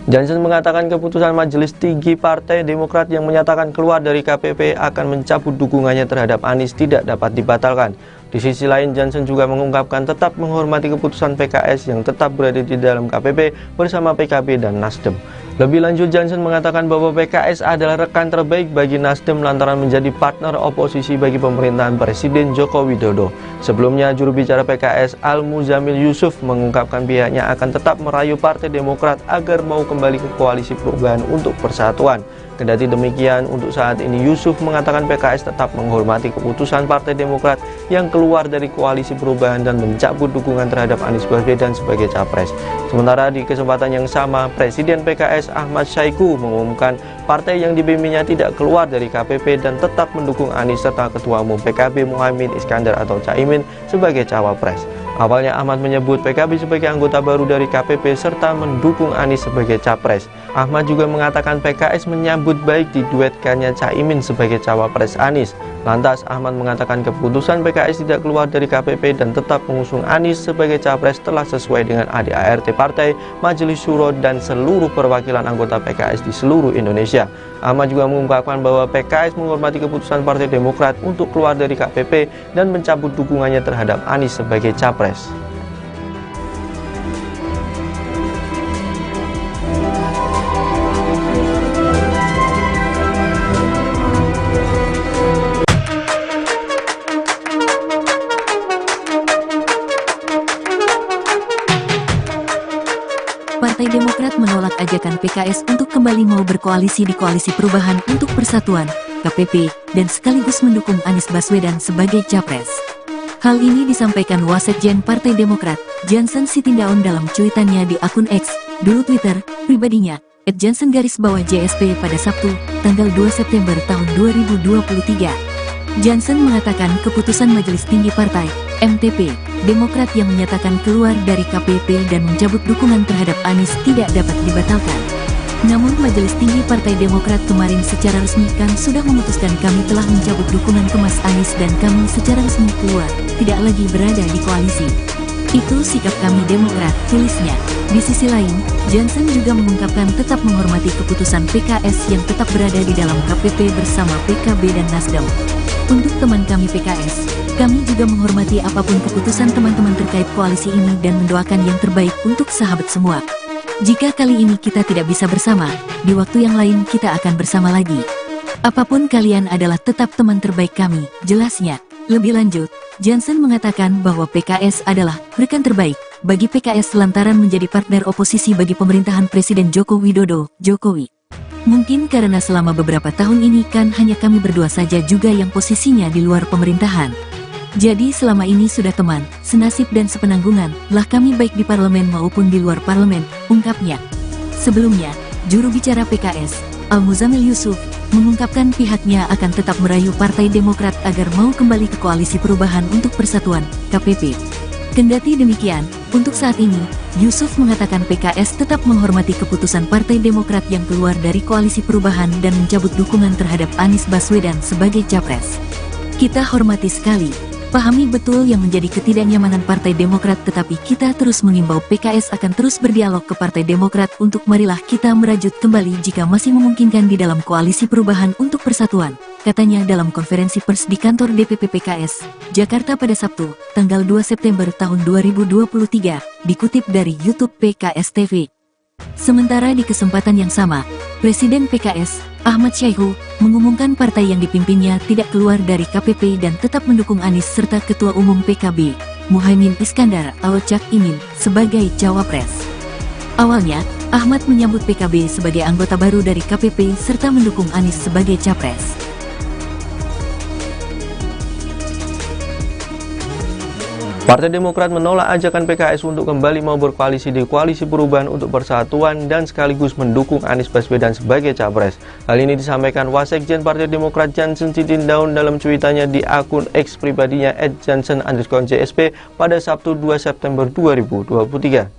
Jansen mengatakan keputusan Majelis Tinggi Partai Demokrat yang menyatakan keluar dari KPP akan mencabut dukungannya terhadap Anies tidak dapat dibatalkan. Di sisi lain, Jansen juga mengungkapkan tetap menghormati keputusan PKS yang tetap berada di dalam KPP bersama PKB dan Nasdem. Lebih lanjut, Jansen mengatakan bahwa PKS adalah rekan terbaik bagi Nasdem lantaran menjadi partner oposisi bagi pemerintahan Presiden Joko Widodo. Sebelumnya, juru bicara PKS Al-Muzamil Yusuf mengungkapkan pihaknya akan tetap merayu Partai Demokrat agar mau kembali ke Koalisi Perubahan untuk Persatuan. Kendati demikian, untuk saat ini Yusuf mengatakan PKS tetap menghormati keputusan Partai Demokrat yang keluar dari Koalisi Perubahan dan mencabut dukungan terhadap Anies Baswedan sebagai capres. Sementara di kesempatan yang sama, Presiden PKS Ahmad Syaiqo mengumumkan partai yang dipimpinnya tidak keluar dari KPP dan tetap mendukung Anies serta Ketua Umum PKB Muhaimin Iskandar atau Caimin sebagai cawapres. Awalnya Ahmad menyebut PKB sebagai anggota baru dari KPP serta mendukung Anies sebagai capres. Ahmad juga mengatakan PKS menyambut baik diduetkannya Caimin sebagai cawapres Anies. Lantas Ahmad mengatakan keputusan PKS tidak keluar dari KPP dan tetap mengusung Anies sebagai capres telah sesuai dengan ADART partai, Majelis Syuro dan seluruh perwakilan anggota PKS di seluruh Indonesia. Ahmad juga mengungkapkan bahwa PKS menghormati keputusan Partai Demokrat untuk keluar dari KPP dan mencabut dukungannya terhadap Anies sebagai capres. Partai Demokrat menolak ajakan PKS untuk kembali mau berkoalisi di Koalisi Perubahan untuk Persatuan, KPP, dan sekaligus mendukung Anies Baswedan sebagai capres. Hal ini disampaikan Wasekjen Partai Demokrat, Jansen Sitindaun dalam cuitannya di akun X, dulu Twitter, pribadinya, @jansen_JSP pada Sabtu, tanggal 2 September tahun 2023. Jansen mengatakan keputusan Majelis Tinggi Partai, MTP, Demokrat yang menyatakan keluar dari KPP dan mencabut dukungan terhadap Anies tidak dapat dibatalkan. Namun Majelis Tinggi Partai Demokrat kemarin secara resmi kan sudah memutuskan kami telah mencabut dukungan ke Mas Anies dan kami secara resmi keluar, tidak lagi berada di koalisi. Itu sikap kami Demokrat, tulisnya. Di sisi lain, Jansen juga mengungkapkan tetap menghormati keputusan PKS yang tetap berada di dalam KPP bersama PKB dan Nasdem. Untuk teman kami PKS, kami juga menghormati apapun keputusan teman-teman terkait koalisi ini dan mendoakan yang terbaik untuk sahabat semua. Jika kali ini kita tidak bisa bersama, di waktu yang lain kita akan bersama lagi. Apapun kalian adalah tetap teman terbaik kami, jelasnya. Lebih lanjut, Jansen mengatakan bahwa PKS adalah rekan terbaik bagi PKS lantaran menjadi partner oposisi bagi pemerintahan Presiden Joko Widodo, Jokowi. Mungkin karena selama beberapa tahun ini kan hanya kami berdua saja juga yang posisinya di luar pemerintahan. Jadi selama ini sudah teman, senasib dan sepenanggungan, lah kami baik di parlemen maupun di luar parlemen, ungkapnya. Sebelumnya, juru bicara PKS, Al-Muzamil Yusuf, mengungkapkan pihaknya akan tetap merayu Partai Demokrat agar mau kembali ke Koalisi Perubahan untuk Persatuan, KPP. Kendati demikian, untuk saat ini, Yusuf mengatakan PKS tetap menghormati keputusan Partai Demokrat yang keluar dari Koalisi Perubahan dan mencabut dukungan terhadap Anies Baswedan sebagai capres. Kita hormati sekali, pahami betul yang menjadi ketidaknyamanan Partai Demokrat, tetapi kita terus mengimbau PKS akan terus berdialog ke Partai Demokrat untuk marilah kita merajut kembali jika masih memungkinkan di dalam Koalisi Perubahan untuk Persatuan, katanya dalam konferensi pers di kantor DPP PKS, Jakarta pada Sabtu, tanggal 2 September tahun 2023, dikutip dari YouTube PKS TV. Sementara di kesempatan yang sama, Presiden PKS, Ahmad Syaiqo, mengumumkan partai yang dipimpinnya tidak keluar dari KPP dan tetap mendukung Anies serta Ketua Umum PKB, Muhaimin Iskandar atau Cak Imin, sebagai cawapres. Awalnya, Ahmad menyambut PKB sebagai anggota baru dari KPP serta mendukung Anies sebagai capres. Partai Demokrat menolak ajakan PKS untuk kembali mau berkoalisi di Koalisi Perubahan untuk Persatuan dan sekaligus mendukung Anies Baswedan sebagai capres. Hal ini disampaikan Wasekjen Partai Demokrat Jansen Sitindaun dalam cuitannya di akun X pribadinya @jansen_JSP pada Sabtu 2 September 2023.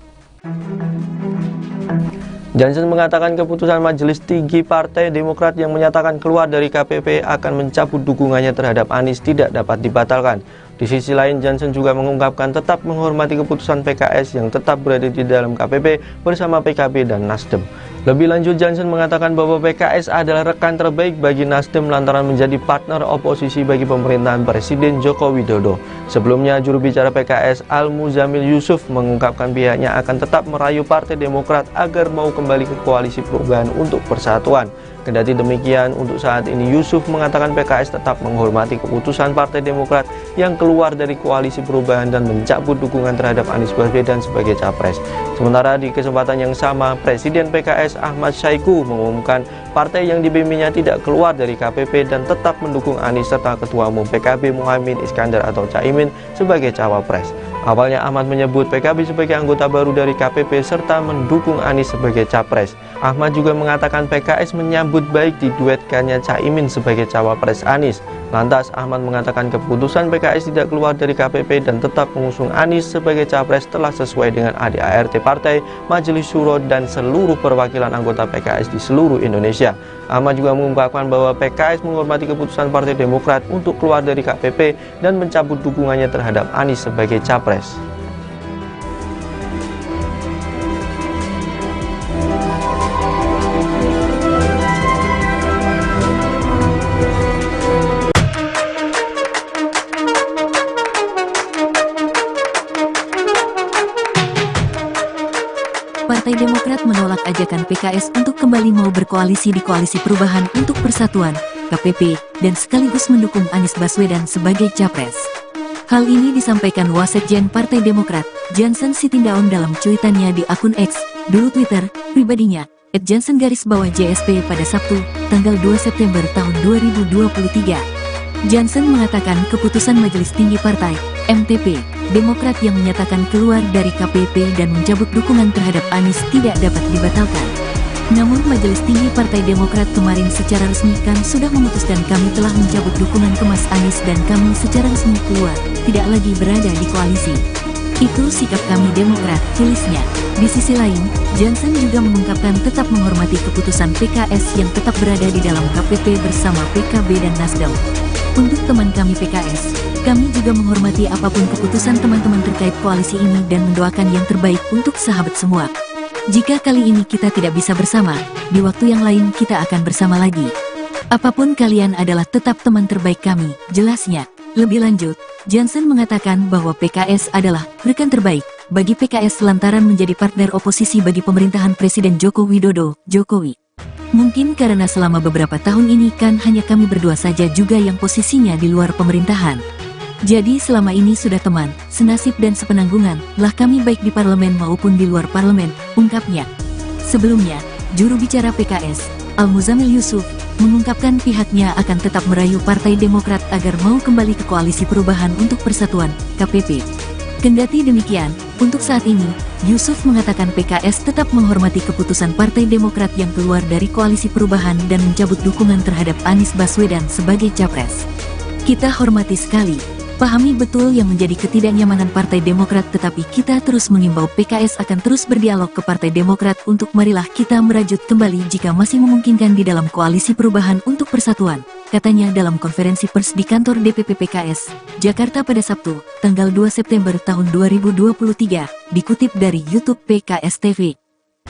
Jansen mengatakan keputusan Majelis Tinggi Partai Demokrat yang menyatakan keluar dari KPP akan mencabut dukungannya terhadap Anies tidak dapat dibatalkan. Di sisi lain, Jansen juga mengungkapkan tetap menghormati keputusan PKS yang tetap berada di dalam KPP bersama PKB dan Nasdem. Lebih lanjut, Jansen mengatakan bahwa PKS adalah rekan terbaik bagi Nasdem lantaran menjadi partner oposisi bagi pemerintahan Presiden Joko Widodo. Sebelumnya, juru bicara PKS Al-Muzamil Yusuf mengungkapkan pihaknya akan tetap merayu Partai Demokrat agar mau kembali ke Koalisi Perubahan untuk Persatuan. Kendati demikian, untuk saat ini Yusuf mengatakan PKS tetap menghormati keputusan Partai Demokrat yang keluar dari Koalisi Perubahan dan mencabut dukungan terhadap Anies Baswedan sebagai capres. Sementara di kesempatan yang sama, Presiden PKS Ahmad Syaiqo mengumumkan partai yang dibimbingnya tidak keluar dari KPP dan tetap mendukung Anies serta Ketua Umum PKB Muhaimin Iskandar atau Caimin sebagai cawapres. Awalnya Ahmad menyebut PKB sebagai anggota baru dari KPP serta mendukung Anies sebagai capres. Ahmad juga mengatakan PKS menyambut baik diduetkannya Caimin sebagai cawapres Anies. Lantas Ahmad mengatakan keputusan PKS tidak keluar dari KPP dan tetap mengusung Anies sebagai capres telah sesuai dengan ADART partai, Majelis Syuro dan seluruh perwakilan anggota PKS di seluruh Indonesia. Ahmad juga mengungkapkan bahwa PKS menghormati keputusan Partai Demokrat untuk keluar dari KPP dan mencabut dukungannya terhadap Anies sebagai capres. Partai Demokrat menolak ajakan PKS untuk kembali mau berkoalisi di Koalisi Perubahan untuk Persatuan, KPP, dan sekaligus mendukung Anies Baswedan sebagai capres. Hal ini disampaikan Wasekjen Partai Demokrat, Jansen Sitindaun dalam cuitannya di akun X, dulu Twitter, pribadinya, @jansen_JSP pada Sabtu, tanggal 2 September tahun 2023. Jansen mengatakan keputusan Majelis Tinggi Partai, MTP, Demokrat yang menyatakan keluar dari KPP dan mencabut dukungan terhadap Anies tidak dapat dibatalkan. Namun Majelis Tinggi Partai Demokrat kemarin secara resmi kan sudah memutuskan kami telah mencabut dukungan ke Mas Anies dan kami secara resmi keluar, tidak lagi berada di koalisi. Itu sikap kami Demokrat, tulisnya. Di sisi lain, Jansen juga mengungkapkan tetap menghormati keputusan PKS yang tetap berada di dalam KPP bersama PKB dan Nasdem. Untuk teman kami PKS, kami juga menghormati apapun keputusan teman-teman terkait koalisi ini dan mendoakan yang terbaik untuk sahabat semua. Jika kali ini kita tidak bisa bersama, di waktu yang lain kita akan bersama lagi. Apapun kalian adalah tetap teman terbaik kami, jelasnya. Lebih lanjut, Jansen mengatakan bahwa PKS adalah rekan terbaik bagi PKS lantaran menjadi partner oposisi bagi pemerintahan Presiden Joko Widodo, Jokowi. Mungkin karena selama beberapa tahun ini kan hanya kami berdua saja juga yang posisinya di luar pemerintahan. Jadi selama ini sudah teman, senasib dan sepenanggungan lah kami baik di parlemen maupun di luar parlemen, ungkapnya. Sebelumnya, juru bicara PKS, Al-Muzamil Yusuf, mengungkapkan pihaknya akan tetap merayu Partai Demokrat agar mau kembali ke Koalisi Perubahan untuk Persatuan, KPP. Kendati demikian, untuk saat ini, Yusuf mengatakan PKS tetap menghormati keputusan Partai Demokrat yang keluar dari Koalisi Perubahan dan mencabut dukungan terhadap Anies Baswedan sebagai capres. Kita hormati sekali, pahami betul yang menjadi ketidaknyamanan Partai Demokrat, tetapi kita terus mengimbau PKS akan terus berdialog ke Partai Demokrat untuk marilah kita merajut kembali jika masih memungkinkan di dalam Koalisi Perubahan untuk Persatuan, katanya dalam konferensi pers di kantor DPP PKS, Jakarta pada Sabtu, tanggal 2 September tahun 2023, dikutip dari YouTube PKS TV.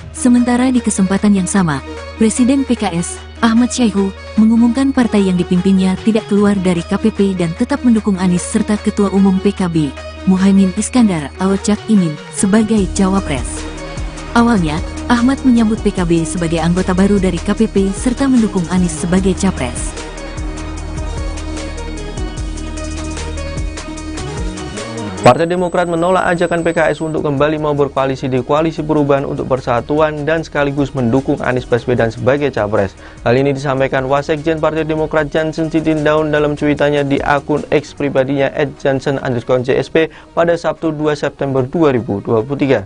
Sementara di kesempatan yang sama, Presiden PKS, Ahmad Syaiqo, mengumumkan partai yang dipimpinnya tidak keluar dari KPP dan tetap mendukung Anies serta Ketua Umum PKB, Muhaimin Iskandar atau Cak Imin, sebagai cawapres. Awalnya, Ahmad menyambut PKB sebagai anggota baru dari KPP serta mendukung Anies sebagai capres. Partai Demokrat menolak ajakan PKS untuk kembali mau berkoalisi di Koalisi Perubahan untuk Persatuan dan sekaligus mendukung Anies Baswedan sebagai capres. Hal ini disampaikan Wasekjen Partai Demokrat Jansen Sitindaun dalam cuitannya di akun X pribadinya @jansen_JSP pada Sabtu 2 September 2023.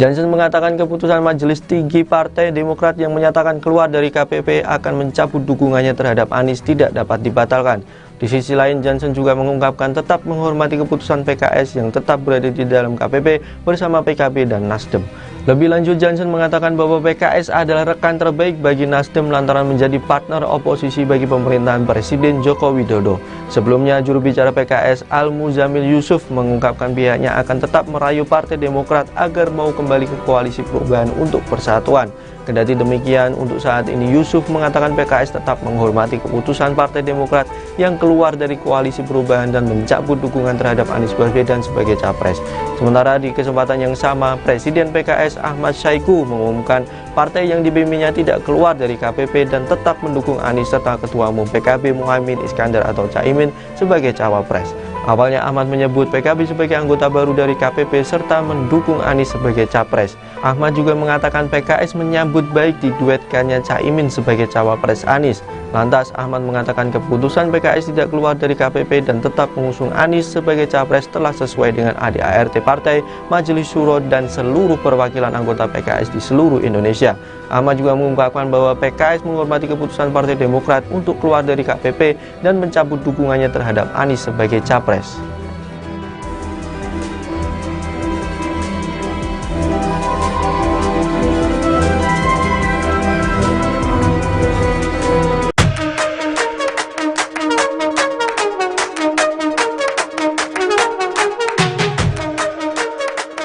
Jansen mengatakan keputusan Majelis Tinggi Partai Demokrat yang menyatakan keluar dari KPP akan mencabut dukungannya terhadap Anies tidak dapat dibatalkan. Di sisi lain, Jansen juga mengungkapkan tetap menghormati keputusan PKS yang tetap berada di dalam KPP bersama PKB dan Nasdem. Lebih lanjut, Jansen mengatakan bahwa PKS adalah rekan terbaik bagi Nasdem lantaran menjadi partner oposisi bagi pemerintahan Presiden Joko Widodo. Sebelumnya, juru bicara PKS Al-Muzamil Yusuf mengungkapkan pihaknya akan tetap merayu Partai Demokrat agar mau kembali ke Koalisi Perubahan untuk Persatuan. Kendati demikian, untuk saat ini Yusuf mengatakan PKS tetap menghormati keputusan Partai Demokrat yang keluar dari Koalisi Perubahan dan mencabut dukungan terhadap Anies Baswedan sebagai capres. Sementara di kesempatan yang sama, Presiden PKS Ahmad Syahiku mengumumkan partai yang dipimpinnya tidak keluar dari KPP dan tetap mendukung Anies serta Ketua Umum PKB Muhaimin Iskandar atau Caimin sebagai cawapres. Awalnya Ahmad menyebut PKB sebagai anggota baru dari KPP serta mendukung Anies sebagai capres. Ahmad juga mengatakan PKS menyambut baik diduetkannya Caimin sebagai cawapres Anies. Lantas Ahmad mengatakan keputusan PKS tidak keluar dari KPP dan tetap mengusung Anies sebagai capres telah sesuai dengan ADART Partai, Majelis Syuro dan seluruh perwakilan anggota PKS di seluruh Indonesia. Ahmad juga mengungkapkan bahwa PKS menghormati keputusan Partai Demokrat untuk keluar dari KPP dan mencabut dukungannya terhadap Anies sebagai capres.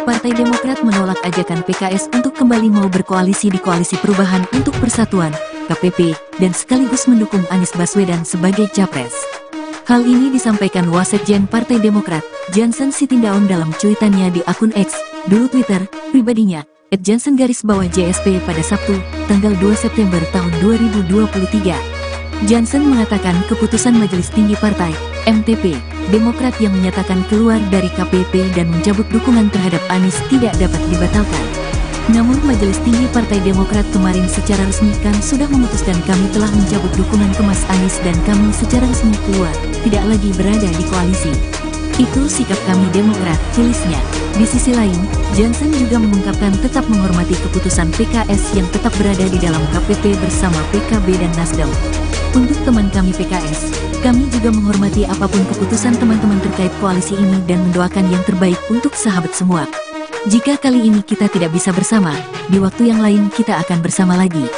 Partai Demokrat menolak ajakan PKS untuk kembali mau berkoalisi di Koalisi Perubahan untuk Persatuan, KPP, dan sekaligus mendukung Anies Baswedan sebagai capres. Hal ini disampaikan Wasekjen Partai Demokrat, Jansen Sitindaun dalam cuitannya di akun X, dulu Twitter, pribadinya, @jansen_JSP pada Sabtu, tanggal 2 September tahun 2023. Jansen mengatakan keputusan Majelis Tinggi Partai, MTP, Demokrat yang menyatakan keluar dari KPP dan mencabut dukungan terhadap Anies tidak dapat dibatalkan. Namun Majelis Tinggi Partai Demokrat kemarin secara resmi kan sudah memutuskan kami telah mencabut dukungan ke Mas Anies dan kami secara resmi keluar, tidak lagi berada di koalisi. Itu sikap kami Demokrat, tulisnya. Di sisi lain, Jansen juga mengungkapkan tetap menghormati keputusan PKS yang tetap berada di dalam KPP bersama PKB dan Nasdem. Untuk teman kami PKS, kami juga menghormati apapun keputusan teman-teman terkait koalisi ini dan mendoakan yang terbaik untuk sahabat semua. Jika kali ini kita tidak bisa bersama, di waktu yang lain kita akan bersama lagi.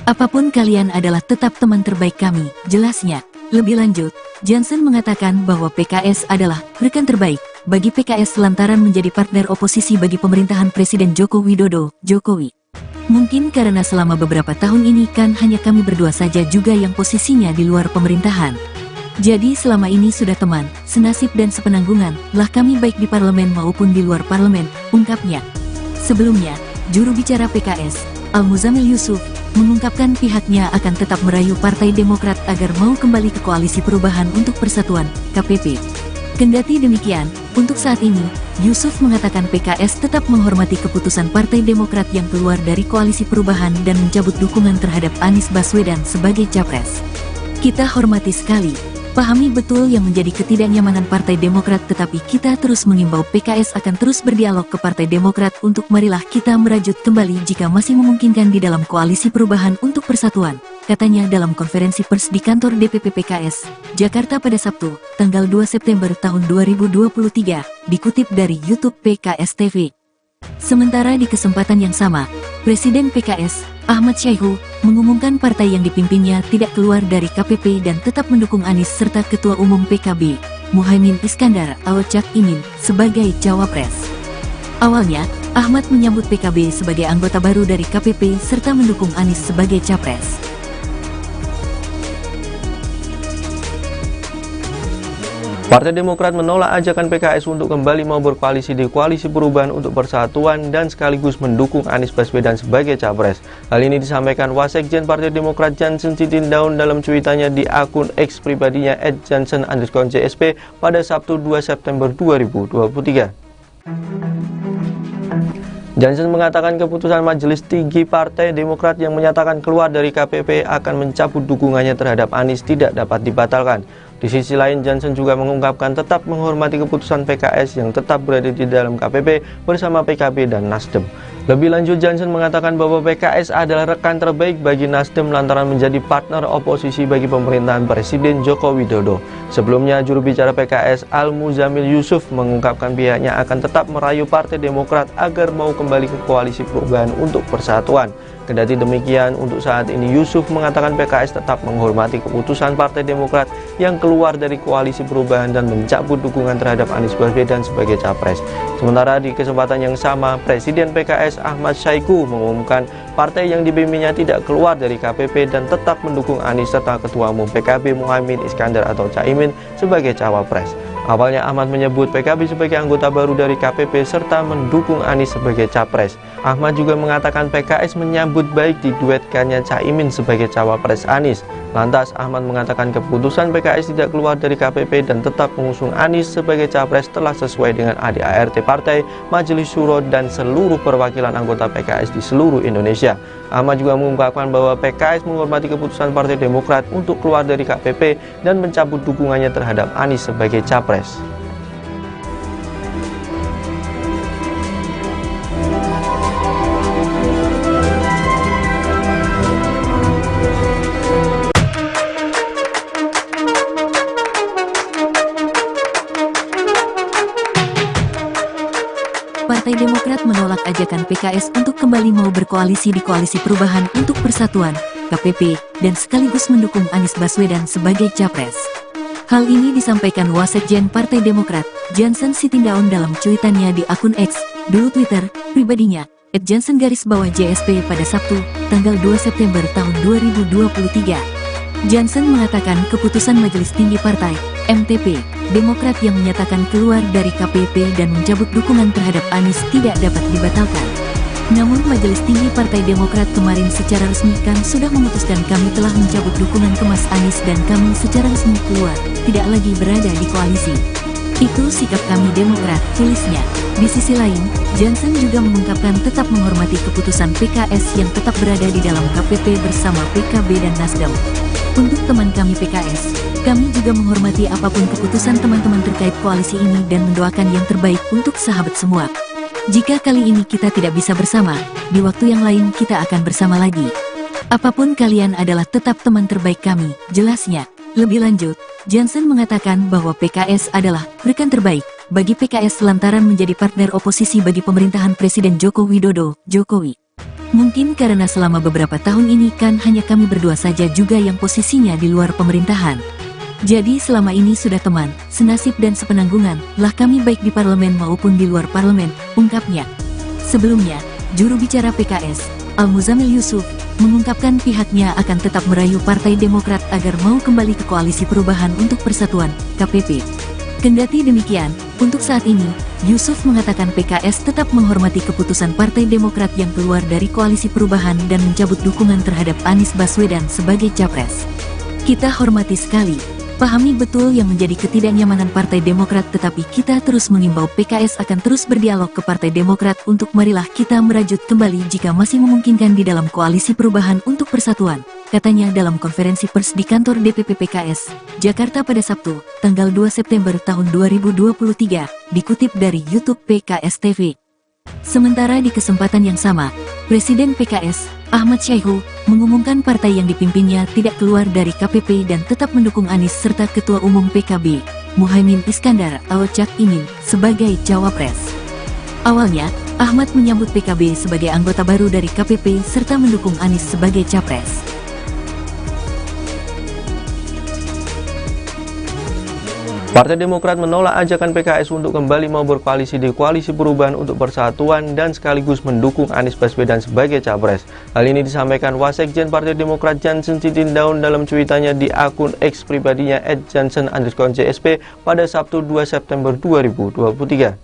Apapun kalian adalah tetap teman terbaik kami, jelasnya. Lebih lanjut, Jansen mengatakan bahwa PKS adalah rekan terbaik bagi PKS lantaran menjadi partner oposisi bagi pemerintahan Presiden Joko Widodo, Jokowi. Mungkin karena selama beberapa tahun ini kan hanya kami berdua saja juga yang posisinya di luar pemerintahan. Jadi selama ini sudah teman, senasib dan sepenanggungan lah kami baik di parlemen maupun di luar parlemen, ungkapnya. Sebelumnya, juru bicara PKS, Al-Muzamil Yusuf, mengungkapkan pihaknya akan tetap merayu Partai Demokrat agar mau kembali ke Koalisi Perubahan untuk Persatuan, KPP. Kendati demikian, untuk saat ini, Yusuf mengatakan PKS tetap menghormati keputusan Partai Demokrat yang keluar dari Koalisi Perubahan dan mencabut dukungan terhadap Anies Baswedan sebagai capres. Kita hormati sekali, pahami betul yang menjadi ketidaknyamanan Partai Demokrat, tetapi kita terus mengimbau PKS akan terus berdialog ke Partai Demokrat untuk marilah kita merajut kembali jika masih memungkinkan di dalam Koalisi Perubahan untuk Persatuan, katanya dalam konferensi pers di kantor DPP PKS, Jakarta pada Sabtu, tanggal 2 September tahun 2023, dikutip dari YouTube PKS TV. Sementara di kesempatan yang sama, Presiden PKS, Ahmad Syahiku, mengumumkan partai yang dipimpinnya tidak keluar dari KPP dan tetap mendukung Anies serta Ketua Umum PKB, Muhaimin Iskandar atau Cak Imin, sebagai cawapres. Awalnya, Ahmad menyambut PKB sebagai anggota baru dari KPP serta mendukung Anies sebagai capres. Partai Demokrat menolak ajakan PKS untuk kembali mau berkoalisi di Koalisi Perubahan untuk Persatuan dan sekaligus mendukung Anies Baswedan sebagai capres. Hal ini disampaikan Wasekjen Partai Demokrat Jansen Sitindaun dalam cuitannya di akun X pribadinya @jansen_JSP pada Sabtu 2 September 2023. Jansen mengatakan keputusan Majelis Tinggi Partai Demokrat yang menyatakan keluar dari KPP akan mencabut dukungannya terhadap Anies tidak dapat dibatalkan. Di sisi lain, Jansen juga mengungkapkan tetap menghormati keputusan PKS yang tetap berada di dalam KPP bersama PKB dan Nasdem. Lebih lanjut, Jansen mengatakan bahwa PKS adalah rekan terbaik bagi Nasdem lantaran menjadi partner oposisi bagi pemerintahan Presiden Joko Widodo. Sebelumnya, juru bicara PKS Al-Muzamil Yusuf mengungkapkan pihaknya akan tetap merayu Partai Demokrat agar mau kembali ke Koalisi Perubahan untuk Persatuan. Kendati demikian, untuk saat ini Yusuf mengatakan PKS tetap menghormati keputusan Partai Demokrat yang keluar dari Koalisi Perubahan dan mencabut dukungan terhadap Anies Baswedan sebagai capres. Sementara di kesempatan yang sama, Presiden PKS Ahmad Syaiqo mengumumkan partai yang dipimpinnya tidak keluar dari KPP dan tetap mendukung Anies serta Ketua Umum PKB Muhaimin Iskandar atau Caimin sebagai cawapres. Awalnya Ahmad menyebut PKB sebagai anggota baru dari KPP serta mendukung Anies sebagai capres. Ahmad juga mengatakan PKS menyambut baik diduetkannya Caimin sebagai cawapres Anies. Lantas Ahmad mengatakan keputusan PKS tidak keluar dari KPP dan tetap mengusung Anies sebagai capres telah sesuai dengan ADART partai, Majelis Syuro dan seluruh perwakilan anggota PKS di seluruh Indonesia. Ahmad juga mengungkapkan bahwa PKS menghormati keputusan Partai Demokrat untuk keluar dari KPP dan mencabut dukungannya terhadap Anies sebagai capres. Partai Demokrat menolak ajakan PKS untuk kembali mau berkoalisi di Koalisi Perubahan untuk Persatuan, KPP, dan sekaligus mendukung Anies Baswedan sebagai capres. Hal ini disampaikan Wasekjen Partai Demokrat, Jansen Sitindaun dalam cuitannya di akun X, dulu Twitter, pribadinya, @jansen_JSP pada Sabtu, tanggal 2 September tahun 2023. Jansen mengatakan keputusan Majelis Tinggi Partai, MTP, Demokrat yang menyatakan keluar dari KPP dan mencabut dukungan terhadap Anies tidak dapat dibatalkan. Namun Majelis Tinggi Partai Demokrat kemarin secara resmi kan sudah memutuskan kami telah mencabut dukungan ke Mas Anies dan kami secara resmi keluar, tidak lagi berada di koalisi. Itu sikap kami Demokrat, tulisnya. Di sisi lain, Jansen juga mengungkapkan tetap menghormati keputusan PKS yang tetap berada di dalam KPP bersama PKB dan Nasdem. Untuk teman kami PKS, kami juga menghormati apapun keputusan teman-teman terkait koalisi ini dan mendoakan yang terbaik untuk sahabat semua. Jika kali ini kita tidak bisa bersama, di waktu yang lain kita akan bersama lagi. Apapun kalian adalah tetap teman terbaik kami, jelasnya. Lebih lanjut, Jansen mengatakan bahwa PKS adalah rekan terbaik bagi PKS lantaran menjadi partner oposisi bagi pemerintahan Presiden Joko Widodo, Jokowi. Mungkin karena selama beberapa tahun ini kan hanya kami berdua saja juga yang posisinya di luar pemerintahan. Jadi selama ini sudah teman, senasib dan sepenanggungan lah kami baik di parlemen maupun di luar parlemen, ungkapnya. Sebelumnya, juru bicara PKS, Al-Muzamil Yusuf, mengungkapkan pihaknya akan tetap merayu Partai Demokrat agar mau kembali ke Koalisi Perubahan untuk Persatuan, KPP. Kendati demikian, untuk saat ini, Yusuf mengatakan PKS tetap menghormati keputusan Partai Demokrat yang keluar dari Koalisi Perubahan dan mencabut dukungan terhadap Anies Baswedan sebagai capres. Kita hormati sekali, pahami betul yang menjadi ketidaknyamanan Partai Demokrat, tetapi kita terus mengimbau PKS akan terus berdialog ke Partai Demokrat untuk marilah kita merajut kembali jika masih memungkinkan di dalam Koalisi Perubahan untuk Persatuan, katanya dalam konferensi pers di kantor DPP PKS, Jakarta pada Sabtu, tanggal 2 September tahun 2023, dikutip dari YouTube PKS TV. Sementara di kesempatan yang sama, Presiden PKS, Ahmad Syaiqo, mengumumkan partai yang dipimpinnya tidak keluar dari KPP dan tetap mendukung Anies serta Ketua Umum PKB, Muhaimin Iskandar atau Cak Imin, sebagai cawapres. Awalnya, Ahmad menyambut PKB sebagai anggota baru dari KPP serta mendukung Anies sebagai capres. Partai Demokrat menolak ajakan PKS untuk kembali mau berkoalisi di Koalisi Perubahan untuk Persatuan dan sekaligus mendukung Anies Baswedan sebagai capres. Hal ini disampaikan Wasekjen Partai Demokrat Jansen Sitindaun dalam cuitannya di akun X pribadinya @jansen_JSP pada Sabtu 2 September 2023.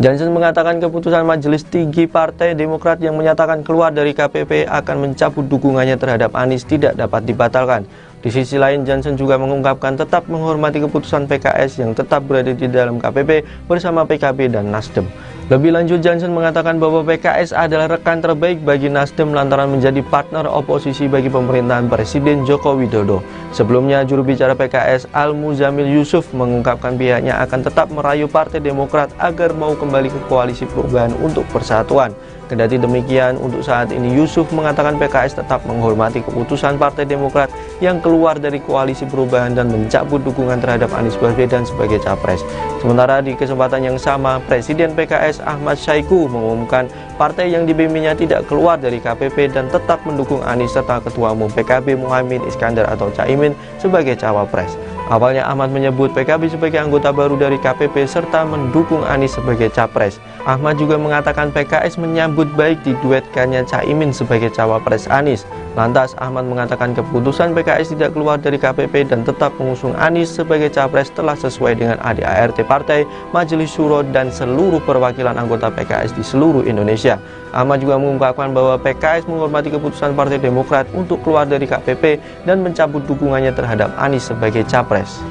Jansen mengatakan keputusan Majelis Tinggi Partai Demokrat yang menyatakan keluar dari KPP akan mencabut dukungannya terhadap Anies tidak dapat dibatalkan. Di sisi lain, Jansen juga mengungkapkan tetap menghormati keputusan PKS yang tetap berada di dalam KPP bersama PKB dan Nasdem. Lebih lanjut, Jansen mengatakan bahwa PKS adalah rekan terbaik bagi Nasdem lantaran menjadi partner oposisi bagi pemerintahan Presiden Joko Widodo. Sebelumnya, juru bicara PKS Al-Muzamil Yusuf mengungkapkan pihaknya akan tetap merayu Partai Demokrat agar mau kembali ke Koalisi Perubahan untuk Persatuan. Kendati demikian, untuk saat ini Yusuf mengatakan PKS tetap menghormati keputusan Partai Demokrat yang keluar dari Koalisi Perubahan dan mencabut dukungan terhadap Anies Baswedan sebagai capres. Sementara di kesempatan yang sama, Presiden PKS Ahmad Saiku mengumumkan partai yang dipimpinnya tidak keluar dari KPP dan tetap mendukung Anies serta Ketua Umum PKB Muhaimin Iskandar atau Caimin sebagai cawapres. Awalnya Ahmad menyebut PKB sebagai anggota baru dari KPP serta mendukung Anies sebagai capres. Ahmad juga mengatakan PKS menyambut baik diduetkannya Caimin sebagai cawapres Anies. Lantas Ahmad mengatakan keputusan PKS tidak keluar dari KPP dan tetap mengusung Anies sebagai capres telah sesuai dengan ADART partai, Majelis Syuro dan seluruh perwakilan anggota PKS di seluruh Indonesia. Ahmad juga mengungkapkan bahwa PKS menghormati keputusan Partai Demokrat untuk keluar dari KPP dan mencabut dukungannya terhadap Anies sebagai capres.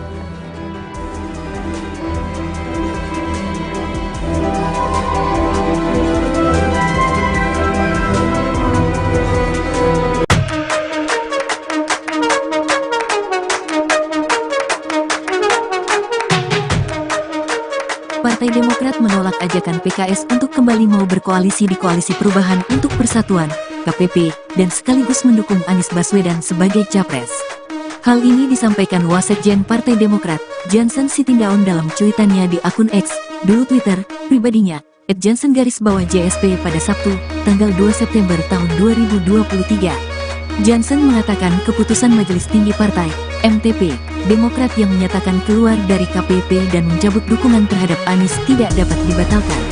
Partai Demokrat menolak ajakan PKS untuk kembali mau berkoalisi di Koalisi Perubahan untuk Persatuan, KPP, dan sekaligus mendukung Anies Baswedan sebagai capres. Hal ini disampaikan Wasekjen Partai Demokrat, Jansen Sitindaun dalam cuitannya di akun X, dulu Twitter, pribadinya, @jansen_JSP pada Sabtu, tanggal 2 September tahun 2023. Jansen mengatakan keputusan Majelis Tinggi Partai, MTP, Demokrat yang menyatakan keluar dari KPP dan mencabut dukungan terhadap Anies tidak dapat dibatalkan.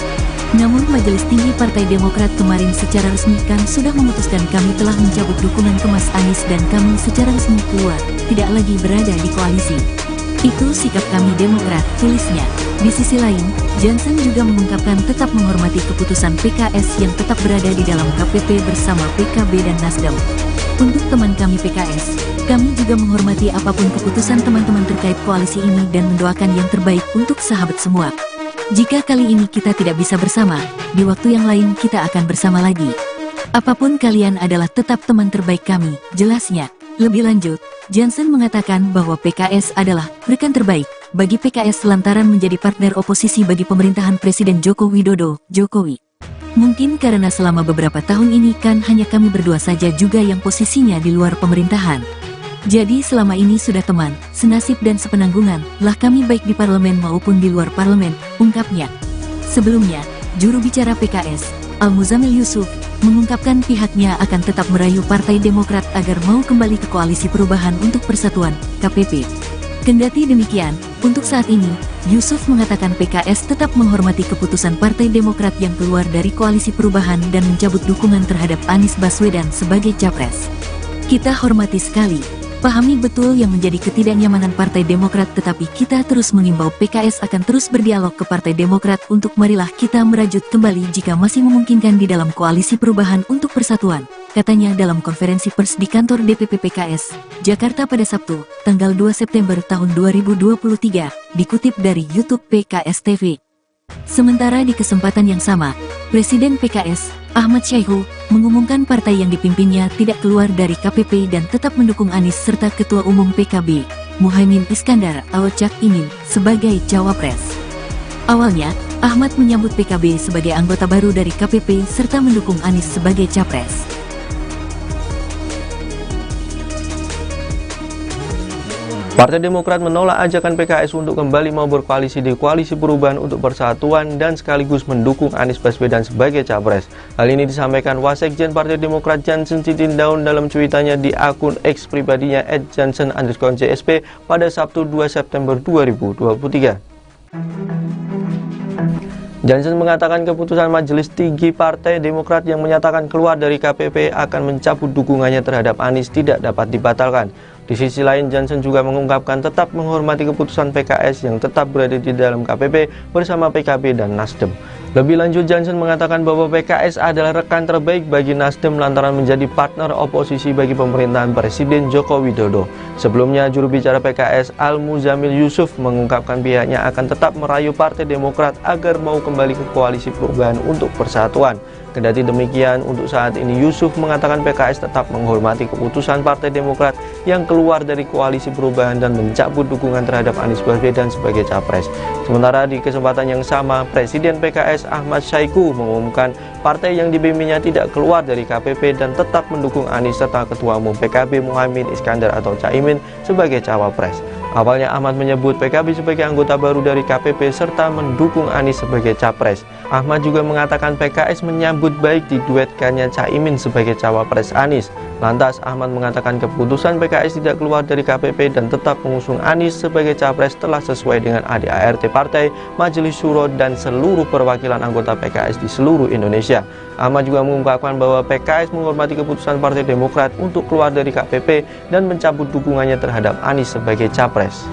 Namun Majelis Tinggi Partai Demokrat kemarin secara resmi kan sudah memutuskan kami telah mencabut dukungan ke Mas Anies dan kami secara resmi keluar, tidak lagi berada di koalisi. Itu sikap kami Demokrat, tulisnya. Di sisi lain, Jansen juga mengungkapkan tetap menghormati keputusan PKS yang tetap berada di dalam KPP bersama PKB dan Nasdem. Untuk teman kami PKS, kami juga menghormati apapun keputusan teman-teman terkait koalisi ini dan mendoakan yang terbaik untuk sahabat semua. Jika kali ini kita tidak bisa bersama, di waktu yang lain kita akan bersama lagi. Apapun kalian adalah tetap teman terbaik kami, jelasnya. Lebih lanjut, Jansen mengatakan bahwa PKS adalah rekan terbaik bagi PKS lantaran menjadi partner oposisi bagi pemerintahan Presiden Joko Widodo, Jokowi. Mungkin karena selama beberapa tahun ini kan hanya kami berdua saja juga yang posisinya di luar pemerintahan. Jadi selama ini sudah teman, senasib dan sepenanggungan lah kami baik di parlemen maupun di luar parlemen, ungkapnya. Sebelumnya, juru bicara PKS, Al-Muzamil Yusuf, mengungkapkan pihaknya akan tetap merayu Partai Demokrat agar mau kembali ke Koalisi Perubahan untuk Persatuan, KPP. Kendati demikian, untuk saat ini, Yusuf mengatakan PKS tetap menghormati keputusan Partai Demokrat yang keluar dari Koalisi Perubahan dan mencabut dukungan terhadap Anies Baswedan sebagai capres. Kita hormati sekali, pahami betul yang menjadi ketidaknyamanan Partai Demokrat, tetapi kita terus mengimbau PKS akan terus berdialog ke Partai Demokrat untuk marilah kita merajut kembali jika masih memungkinkan di dalam Koalisi Perubahan untuk Persatuan, katanya dalam konferensi pers di kantor DPP PKS, Jakarta pada Sabtu, tanggal 2 September tahun 2023, dikutip dari YouTube PKS TV. Sementara di kesempatan yang sama, Presiden PKS, Ahmad Saiku, mengumumkan partai yang dipimpinnya tidak keluar dari KPP dan tetap mendukung Anies serta Ketua Umum PKB, Muhaimin Iskandar atau Cak Imin, sebagai cawapres. Awalnya, Ahmad menyambut PKB sebagai anggota baru dari KPP serta mendukung Anies sebagai capres. Partai Demokrat menolak ajakan PKS untuk kembali mau berkoalisi di Koalisi Perubahan untuk Persatuan dan sekaligus mendukung Anies Baswedan sebagai capres. Hal ini disampaikan Wasekjen Partai Demokrat Jansen Sitindaun dalam cuitannya di akun X pribadinya @jansen_JSP pada Sabtu 2 September 2023. Jansen mengatakan keputusan Majelis Tinggi Partai Demokrat yang menyatakan keluar dari KPP akan mencabut dukungannya terhadap Anies tidak dapat dibatalkan. Di sisi lain, Jansen juga mengungkapkan tetap menghormati keputusan PKS yang tetap berada di dalam KPP bersama PKB dan Nasdem. Lebih lanjut, Jansen mengatakan bahwa PKS adalah rekan terbaik bagi Nasdem lantaran menjadi partner oposisi bagi pemerintahan Presiden Joko Widodo. Sebelumnya, juru bicara PKS Al-Muzamil Yusuf mengungkapkan pihaknya akan tetap merayu Partai Demokrat agar mau kembali ke Koalisi Perubahan untuk Persatuan. Kendati demikian, untuk saat ini Yusuf mengatakan PKS tetap menghormati keputusan Partai Demokrat yang keluar dari Koalisi Perubahan dan mencabut dukungan terhadap Anies Baswedan sebagai capres. Sementara di kesempatan yang sama, Presiden PKS Ahmad Saiku mengumumkan partai yang dipimpinnya tidak keluar dari KPP dan tetap mendukung Anies serta Ketua Umum PKB Muhaimin Iskandar atau Caimin sebagai cawapres. Awalnya Ahmad menyebut PKB sebagai anggota baru dari KPP serta mendukung Anies sebagai capres. Ahmad juga mengatakan PKS menyambut baik diduetkannya Caimin sebagai cawapres Anies. Lantas Ahmad mengatakan keputusan PKS tidak keluar dari KPP dan tetap mengusung Anies sebagai capres telah sesuai dengan ADART partai, Majelis Syuro dan seluruh perwakilan anggota PKS di seluruh Indonesia. Ahmad juga mengungkapkan bahwa PKS menghormati keputusan Partai Demokrat untuk keluar dari KPP dan mencabut dukungannya terhadap Anies sebagai capres.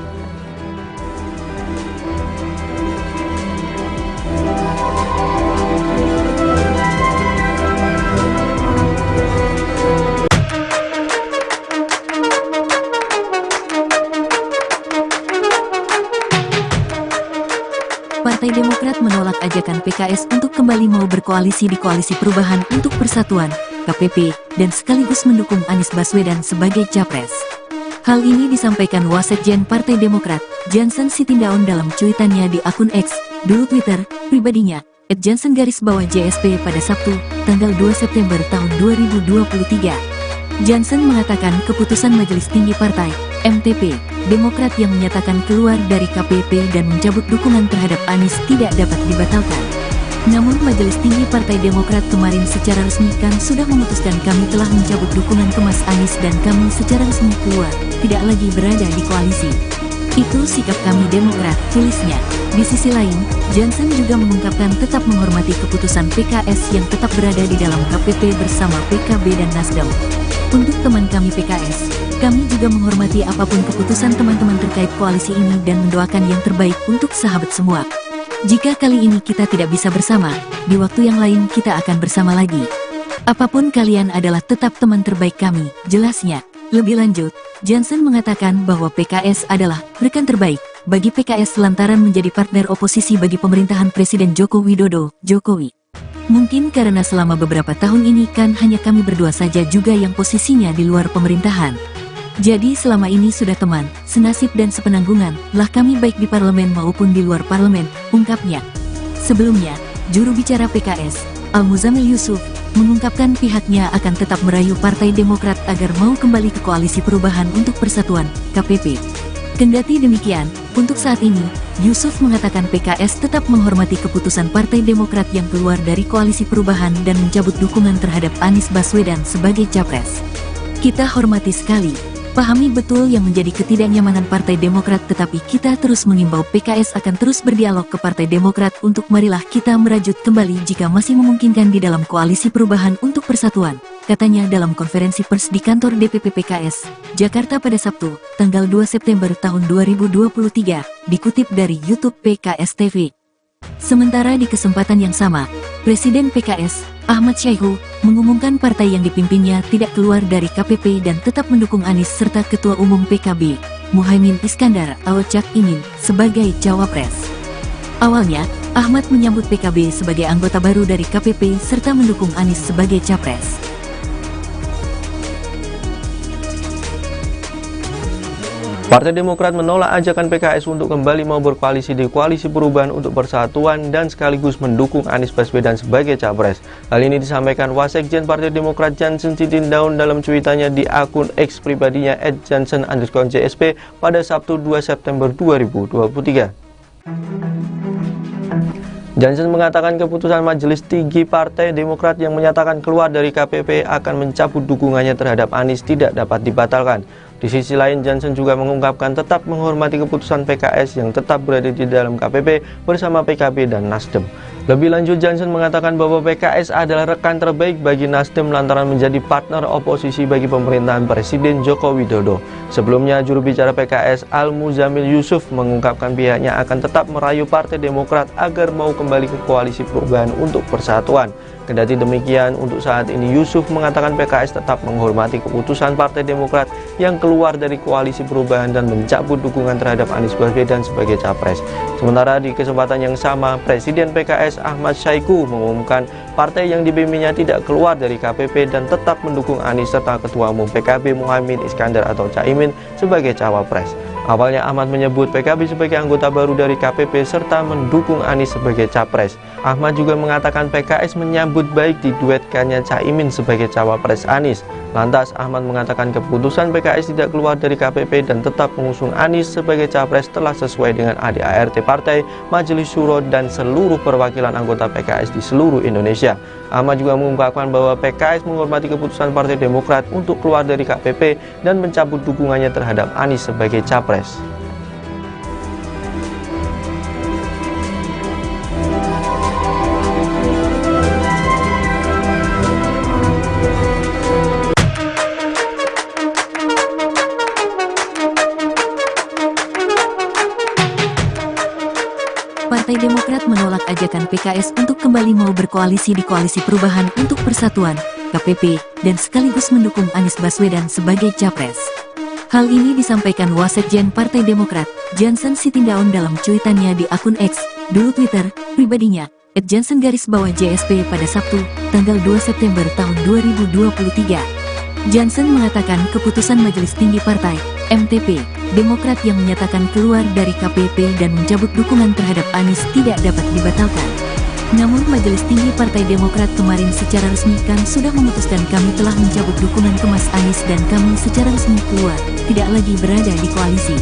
Partai Demokrat menolak ajakan PKS untuk kembali mau berkoalisi di Koalisi Perubahan untuk Persatuan, KPP, dan sekaligus mendukung Anies Baswedan sebagai capres. Hal ini disampaikan Wasekjen Partai Demokrat, Jansen Sitindaun dalam cuitannya di akun X, dulu Twitter, pribadinya, @jansen_JSP pada Sabtu, tanggal 2 September tahun 2023. Jansen mengatakan keputusan Majelis Tinggi Partai, MTP, Demokrat yang menyatakan keluar dari KPP dan mencabut dukungan terhadap Anies tidak dapat dibatalkan. Namun Majelis Tinggi Partai Demokrat kemarin secara resmi kan sudah memutuskan kami telah mencabut dukungan ke Mas Anies dan kami secara resmi keluar, tidak lagi berada di koalisi. Itu sikap kami Demokrat, tulisnya. Di sisi lain, Jansen juga mengungkapkan tetap menghormati keputusan PKS yang tetap berada di dalam KPP bersama PKB dan Nasdem. Untuk teman kami PKS, kami juga menghormati apapun keputusan teman-teman terkait koalisi ini dan mendoakan yang terbaik untuk sahabat semua. Jika kali ini kita tidak bisa bersama, di waktu yang lain kita akan bersama lagi. Apapun kalian adalah tetap teman terbaik kami, jelasnya. Lebih lanjut, Jansen mengatakan bahwa PKS adalah rekan terbaik bagi PKS lantaran menjadi partner oposisi bagi pemerintahan Presiden Joko Widodo, Jokowi. Mungkin karena selama beberapa tahun ini kan hanya kami berdua saja juga yang posisinya di luar pemerintahan. Jadi selama ini sudah teman, senasib dan sepenanggungan lah kami baik di parlemen maupun di luar parlemen, ungkapnya. Sebelumnya, juru bicara PKS, Al-Muzamil Yusuf, mengungkapkan pihaknya akan tetap merayu Partai Demokrat agar mau kembali ke Koalisi Perubahan untuk Persatuan, KPP. Kendati demikian, untuk saat ini, Yusuf mengatakan PKS tetap menghormati keputusan Partai Demokrat yang keluar dari Koalisi Perubahan dan mencabut dukungan terhadap Anies Baswedan sebagai capres. Kita hormati sekali, pahami betul yang menjadi ketidaknyamanan Partai Demokrat, tetapi kita terus mengimbau PKS akan terus berdialog ke Partai Demokrat untuk marilah kita merajut kembali jika masih memungkinkan di dalam Koalisi Perubahan untuk Persatuan, katanya dalam konferensi pers di kantor DPP PKS, Jakarta pada Sabtu, tanggal 2 September tahun 2023, dikutip dari YouTube PKS TV. Sementara di kesempatan yang sama, Presiden PKS, Ahmad Saiku, mengumumkan partai yang dipimpinnya tidak keluar dari KPP dan tetap mendukung Anies serta Ketua Umum PKB, Muhaimin Iskandar atau Cak Imin, sebagai cawapres. Awalnya, Ahmad menyambut PKB sebagai anggota baru dari KPP serta mendukung Anies sebagai capres. Partai Demokrat menolak ajakan PKS untuk kembali mau berkoalisi di Koalisi Perubahan untuk Persatuan dan sekaligus mendukung Anies Baswedan sebagai capres. Hal ini disampaikan Wasekjen Partai Demokrat Jansen Sitindaun dalam cuitannya di akun X pribadinya @jansen_JSP pada Sabtu 2 September 2023. Jansen mengatakan keputusan Majelis Tinggi Partai Demokrat yang menyatakan keluar dari KPP akan mencabut dukungannya terhadap Anies tidak dapat dibatalkan. Di sisi lain, Jansen juga mengungkapkan tetap menghormati keputusan PKS yang tetap berada di dalam KPP bersama PKB dan Nasdem. Lebih lanjut, Jansen mengatakan bahwa PKS adalah rekan terbaik bagi Nasdem lantaran menjadi partner oposisi bagi pemerintahan Presiden Joko Widodo. Sebelumnya, juru bicara PKS Al-Muzamil Yusuf mengungkapkan pihaknya akan tetap merayu Partai Demokrat agar mau kembali ke Koalisi Perubahan untuk Persatuan. Kendati demikian, untuk saat ini Yusuf mengatakan PKS tetap menghormati keputusan Partai Demokrat yang keluar dari Koalisi Perubahan dan mencabut dukungan terhadap Anies Baswedan sebagai capres. Sementara di kesempatan yang sama, Presiden PKS Ahmad Saiku mengumumkan partai yang dibimbingnya tidak keluar dari KPP dan tetap mendukung Anies serta Ketua Umum PKB Muhaimin Iskandar atau Caimin sebagai cawapres. Awalnya Ahmad menyebut PKB sebagai anggota baru dari KPP serta mendukung Anies sebagai capres. Ahmad juga mengatakan PKS menyambut baik diduetkannya Caimin sebagai cawapres Anies. Lantas Ahmad mengatakan keputusan PKS tidak keluar dari KPP dan tetap mengusung Anies sebagai capres telah sesuai dengan ADART partai, Majelis Syuro dan seluruh perwakilan anggota PKS di seluruh Indonesia. Ahmad juga mengungkapkan bahwa PKS menghormati keputusan Partai Demokrat untuk keluar dari KPP dan mencabut dukungannya terhadap Anies sebagai capres. Partai Demokrat menolak ajakan PKS untuk kembali mau berkoalisi di Koalisi Perubahan untuk Persatuan, KPP, dan sekaligus mendukung Anies Baswedan sebagai capres. Hal ini disampaikan Wasekjen Partai Demokrat, Jansen Sitindaun dalam cuitannya di akun X, dulu Twitter, pribadinya, @jansen_JSP pada Sabtu, tanggal 2 September tahun 2023. Jansen mengatakan keputusan Majelis Tinggi Partai, MTP, Demokrat yang menyatakan keluar dari KPP dan mencabut dukungan terhadap Anies tidak dapat dibatalkan. Namun Majelis Tinggi Partai Demokrat kemarin secara resmi kan sudah memutuskan kami telah mencabut dukungan ke Mas Anies dan kami secara resmi keluar, tidak lagi berada di koalisi.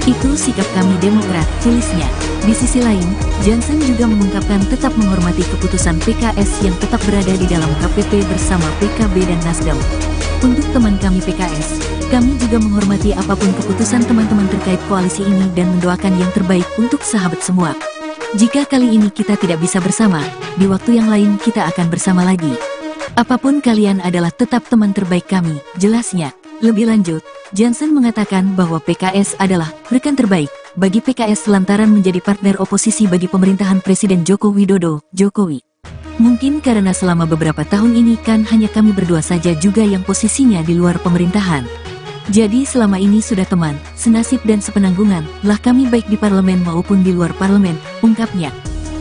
Itu sikap kami Demokrat, tulisnya. Di sisi lain, Jansen juga mengungkapkan tetap menghormati keputusan PKS yang tetap berada di dalam KPP bersama PKB dan Nasdem. Untuk teman kami PKS, kami juga menghormati apapun keputusan teman-teman terkait koalisi ini dan mendoakan yang terbaik untuk sahabat semua. Jika kali ini kita tidak bisa bersama, di waktu yang lain kita akan bersama lagi. Apapun kalian adalah tetap teman terbaik kami, jelasnya. Lebih lanjut, Jansen mengatakan bahwa PKS adalah rekan terbaik bagi PKS lantaran menjadi partner oposisi bagi pemerintahan Presiden Joko Widodo, Jokowi. Mungkin karena selama beberapa tahun ini kan hanya kami berdua saja juga yang posisinya di luar pemerintahan. Jadi selama ini sudah teman, senasib dan sepenanggungan, lah kami baik di parlemen maupun di luar parlemen, ungkapnya.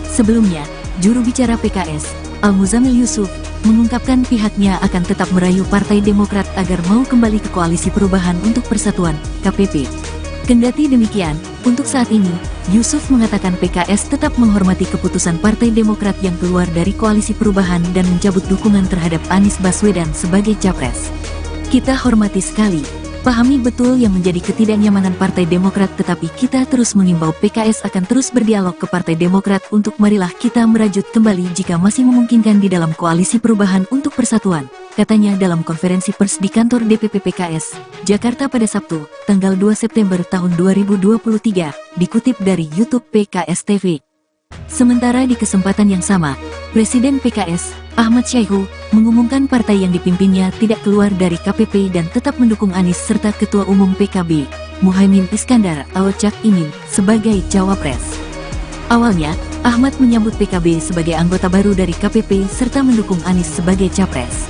Sebelumnya, juru bicara PKS, Al-Muzamil Yusuf, mengungkapkan pihaknya akan tetap merayu Partai Demokrat agar mau kembali ke Koalisi Perubahan untuk Persatuan, KPP. Kendati demikian, untuk saat ini, Yusuf mengatakan PKS tetap menghormati keputusan Partai Demokrat yang keluar dari Koalisi Perubahan dan mencabut dukungan terhadap Anies Baswedan sebagai capres. Kita hormati sekali, pahami betul yang menjadi ketidaknyamanan Partai Demokrat, tetapi kita terus mengimbau PKS akan terus berdialog ke Partai Demokrat untuk marilah kita merajut kembali jika masih memungkinkan di dalam Koalisi Perubahan untuk Persatuan, katanya dalam konferensi pers di kantor DPP PKS, Jakarta pada Sabtu, tanggal 2 September tahun 2023, dikutip dari YouTube PKS TV. Sementara di kesempatan yang sama, Presiden PKS, Ahmad Saiku, mengumumkan partai yang dipimpinnya tidak keluar dari KPP dan tetap mendukung Anies serta Ketua Umum PKB, Muhaimin Iskandar atau Caimin, sebagai cawapres. Awalnya, Ahmad menyambut PKB sebagai anggota baru dari KPP serta mendukung Anies sebagai capres.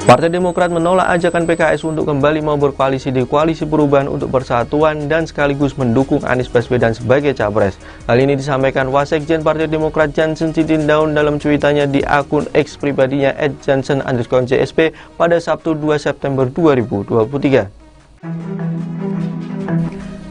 Partai Demokrat menolak ajakan PKS untuk kembali mau berkoalisi di Koalisi Perubahan untuk Persatuan dan sekaligus mendukung Anies Baswedan sebagai capres. Hal ini disampaikan Wasekjen Partai Demokrat Jansen Sitindaun dalam cuitannya di akun X pribadinya @jansen_JSP pada Sabtu 2 September 2023.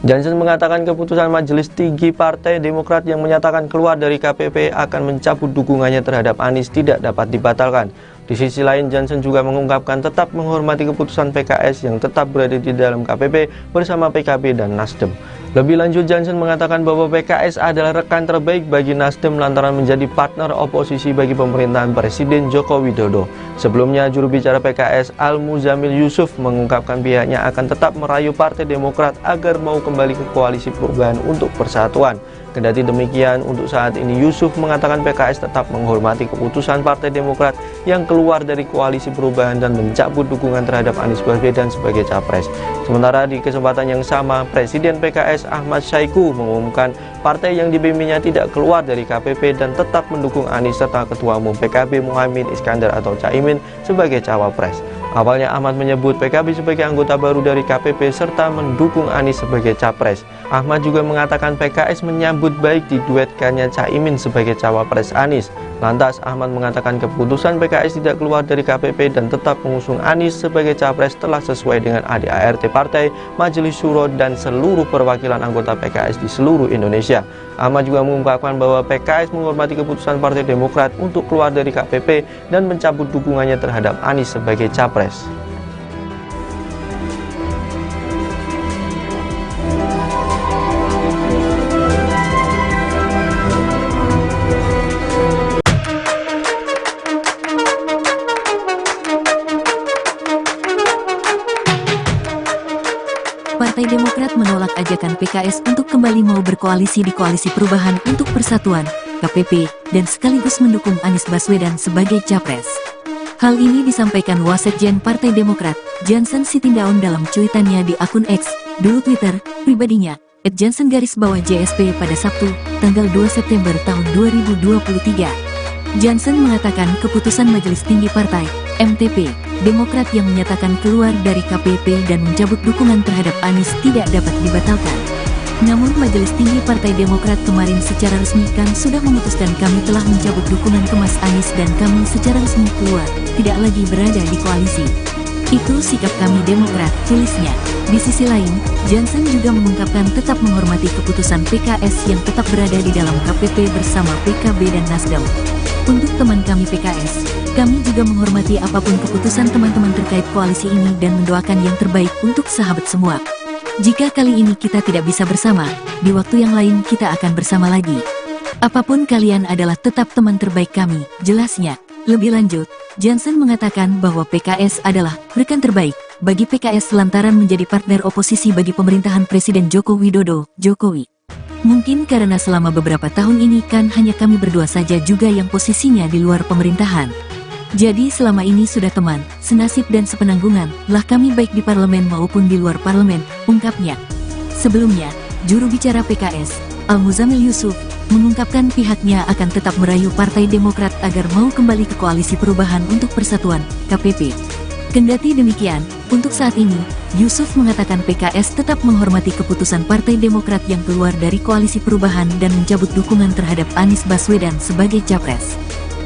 Jansen mengatakan keputusan Majelis Tinggi Partai Demokrat yang menyatakan keluar dari KPP akan mencabut dukungannya terhadap Anies tidak dapat dibatalkan. Di sisi lain, Jansen juga mengungkapkan tetap menghormati keputusan PKS yang tetap berada di dalam KPP bersama PKB dan Nasdem. Lebih lanjut, Jansen mengatakan bahwa PKS adalah rekan terbaik bagi Nasdem lantaran menjadi partner oposisi bagi pemerintahan Presiden Joko Widodo. Sebelumnya, juru bicara PKS Al-Muzamil Yusuf mengungkapkan pihaknya akan tetap merayu Partai Demokrat agar mau kembali ke Koalisi Perubahan untuk Persatuan. Kendati demikian, untuk saat ini Yusuf mengatakan PKS tetap menghormati keputusan Partai Demokrat yang keluar dari Koalisi Perubahan dan mencabut dukungan terhadap Anies Baswedan sebagai capres. Sementara di kesempatan yang sama, Presiden PKS Ahmad Saiku mengumumkan partai yang dipimpinnya tidak keluar dari KPP dan tetap mendukung Anies serta Ketua Umum PKB Muhaimin Iskandar atau Caimin sebagai cawapres. Awalnya Ahmad menyebut PKB sebagai anggota baru dari KPP serta mendukung Anies sebagai capres. Ahmad juga mengatakan PKS menyambut baik diduetkannya Caimin sebagai cawapres Anies. Lantas Ahmad mengatakan keputusan PKS tidak keluar dari KPP dan tetap mengusung Anies sebagai capres telah sesuai dengan ADART Partai, Majelis Syuro dan seluruh perwakilan anggota PKS di seluruh Indonesia. Ahmad juga mengungkapkan bahwa PKS menghormati keputusan Partai Demokrat untuk keluar dari KPP dan mencabut dukungannya terhadap Anies sebagai capres. Partai Demokrat menolak ajakan PKS untuk kembali mau berkoalisi di Koalisi Perubahan untuk Persatuan, KPP, dan sekaligus mendukung Anies Baswedan sebagai capres. Hal ini disampaikan Wasekjen Partai Demokrat, Jansen Sitindaun dalam cuitannya di akun X, dulu Twitter, pribadinya, @jansen_JSP pada Sabtu, tanggal 2 September tahun 2023. Jansen mengatakan keputusan Majelis Tinggi Partai, MTP, Demokrat yang menyatakan keluar dari KPP dan mencabut dukungan terhadap Anies tidak dapat dibatalkan. Namun Majelis Tinggi Partai Demokrat kemarin secara resmi kan sudah memutuskan kami telah mencabut dukungan ke Mas Anies dan kami secara resmi keluar, tidak lagi berada di koalisi. Itu sikap kami Demokrat, tulisnya. Di sisi lain, Jansen juga mengungkapkan tetap menghormati keputusan PKS yang tetap berada di dalam KPP bersama PKB dan Nasdem. Untuk teman kami PKS, kami juga menghormati apapun keputusan teman-teman terkait koalisi ini dan mendoakan yang terbaik untuk sahabat semua. Jika kali ini kita tidak bisa bersama, di waktu yang lain kita akan bersama lagi. Apapun kalian adalah tetap teman terbaik kami, jelasnya. Lebih lanjut, Jansen mengatakan bahwa PKS adalah rekan terbaik bagi PKS lantaran menjadi partner oposisi bagi pemerintahan Presiden Joko Widodo, Jokowi. Mungkin karena selama beberapa tahun ini kan hanya kami berdua saja juga yang posisinya di luar pemerintahan. Jadi selama ini sudah teman, senasib dan sepenanggungan lah kami baik di parlemen maupun di luar parlemen, ungkapnya. Sebelumnya, juru bicara PKS, Al-Muzamil Yusuf, mengungkapkan pihaknya akan tetap merayu Partai Demokrat agar mau kembali ke Koalisi Perubahan untuk Persatuan, KPP. Kendati demikian, untuk saat ini, Yusuf mengatakan PKS tetap menghormati keputusan Partai Demokrat yang keluar dari Koalisi Perubahan dan mencabut dukungan terhadap Anies Baswedan sebagai capres.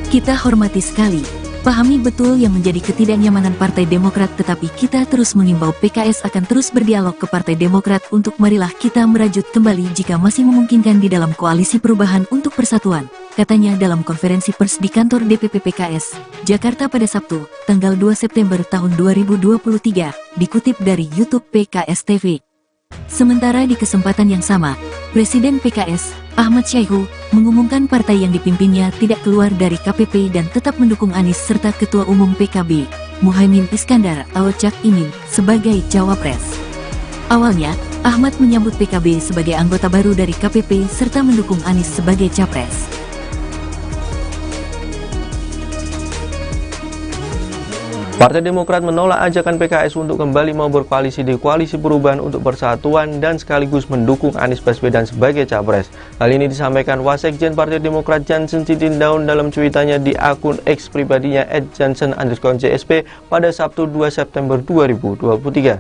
Kita hormati sekali, pahami betul yang menjadi ketidaknyamanan Partai Demokrat, tetapi kita terus mengimbau PKS akan terus berdialog ke Partai Demokrat untuk marilah kita merajut kembali jika masih memungkinkan di dalam Koalisi Perubahan untuk Persatuan, katanya dalam konferensi pers di kantor DPP PKS, Jakarta pada Sabtu, tanggal 2 September tahun 2023, dikutip dari YouTube PKS TV. Sementara di kesempatan yang sama, Presiden PKS, Ahmad Saiku, mengumumkan partai yang dipimpinnya tidak keluar dari KPP dan tetap mendukung Anies serta Ketua Umum PKB, Muhaimin Iskandar atau Cak Imin, sebagai cawapres. Awalnya, Ahmad menyambut PKB sebagai anggota baru dari KPP serta mendukung Anies sebagai capres. Partai Demokrat menolak ajakan PKS untuk kembali mau berkoalisi di Koalisi Perubahan untuk Persatuan dan sekaligus mendukung Anies Baswedan sebagai capres. Hal ini disampaikan Wasekjen Partai Demokrat Jansen Sitindaun dalam cuitannya di akun X pribadinya @jansen_JSP pada Sabtu 2 September 2023.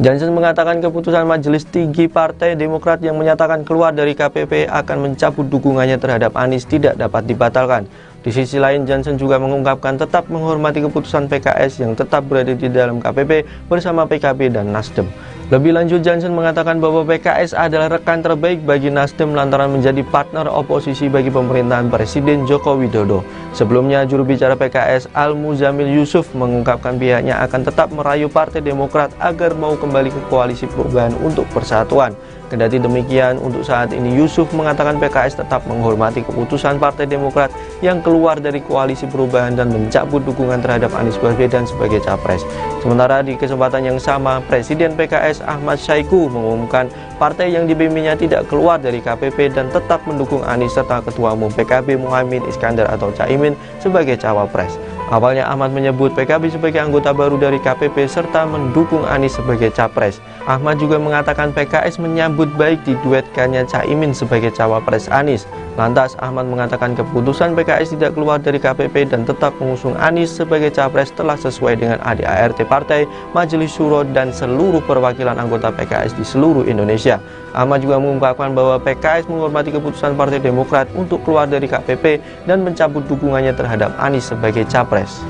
Jansen mengatakan keputusan Majelis Tinggi Partai Demokrat yang menyatakan keluar dari KPP akan mencabut dukungannya terhadap Anies tidak dapat dibatalkan. Di sisi lain, Jansen juga mengungkapkan tetap menghormati keputusan PKS yang tetap berada di dalam KPP bersama PKB dan Nasdem. Lebih lanjut, Jansen mengatakan bahwa PKS adalah rekan terbaik bagi Nasdem lantaran menjadi partner oposisi bagi pemerintahan Presiden Joko Widodo. Sebelumnya, juru bicara PKS Al-Muzamil Yusuf mengungkapkan pihaknya akan tetap merayu Partai Demokrat agar mau kembali ke Koalisi Perubahan untuk Persatuan. Kendati demikian, untuk saat ini Yusuf mengatakan PKS tetap menghormati keputusan Partai Demokrat yang keluar dari Koalisi Perubahan dan mencabut dukungan terhadap Anies Baswedan sebagai capres. Sementara di kesempatan yang sama, Presiden PKS Ahmad Saiku mengumumkan partai yang dipimpinnya tidak keluar dari KPP dan tetap mendukung Anies serta Ketua Umum PKB Muhaimin Iskandar atau Caimin sebagai cawapres. Awalnya Ahmad menyebut PKB sebagai anggota baru dari KPP serta mendukung Anies sebagai capres. Ahmad juga mengatakan PKS menyambut baik diduetkannya Caimin sebagai cawapres Anies. Lantas Ahmad mengatakan keputusan PKS tidak keluar dari KPP dan tetap mengusung Anies sebagai capres telah sesuai dengan ADART partai, Majelis Syuro dan seluruh perwakilan anggota PKS di seluruh Indonesia. Ahmad juga mengungkapkan bahwa PKS menghormati keputusan Partai Demokrat untuk keluar dari KPP dan mencabut dukungannya terhadap Anies sebagai capres.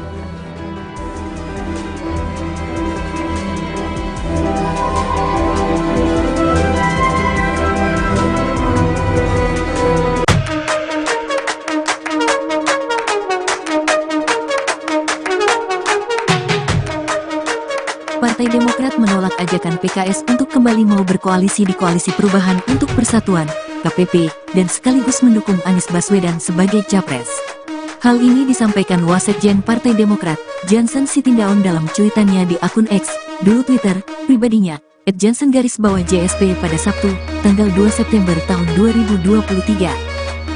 Partai Demokrat menolak ajakan PKS untuk kembali mau berkoalisi di Koalisi Perubahan untuk Persatuan, KPP, dan sekaligus mendukung Anies Baswedan sebagai capres. Hal ini disampaikan Wasekjen Partai Demokrat, Jansen Sitindaun dalam cuitannya di akun X, dulu Twitter, pribadinya, @jansen_JSP pada Sabtu, tanggal 2 September tahun 2023.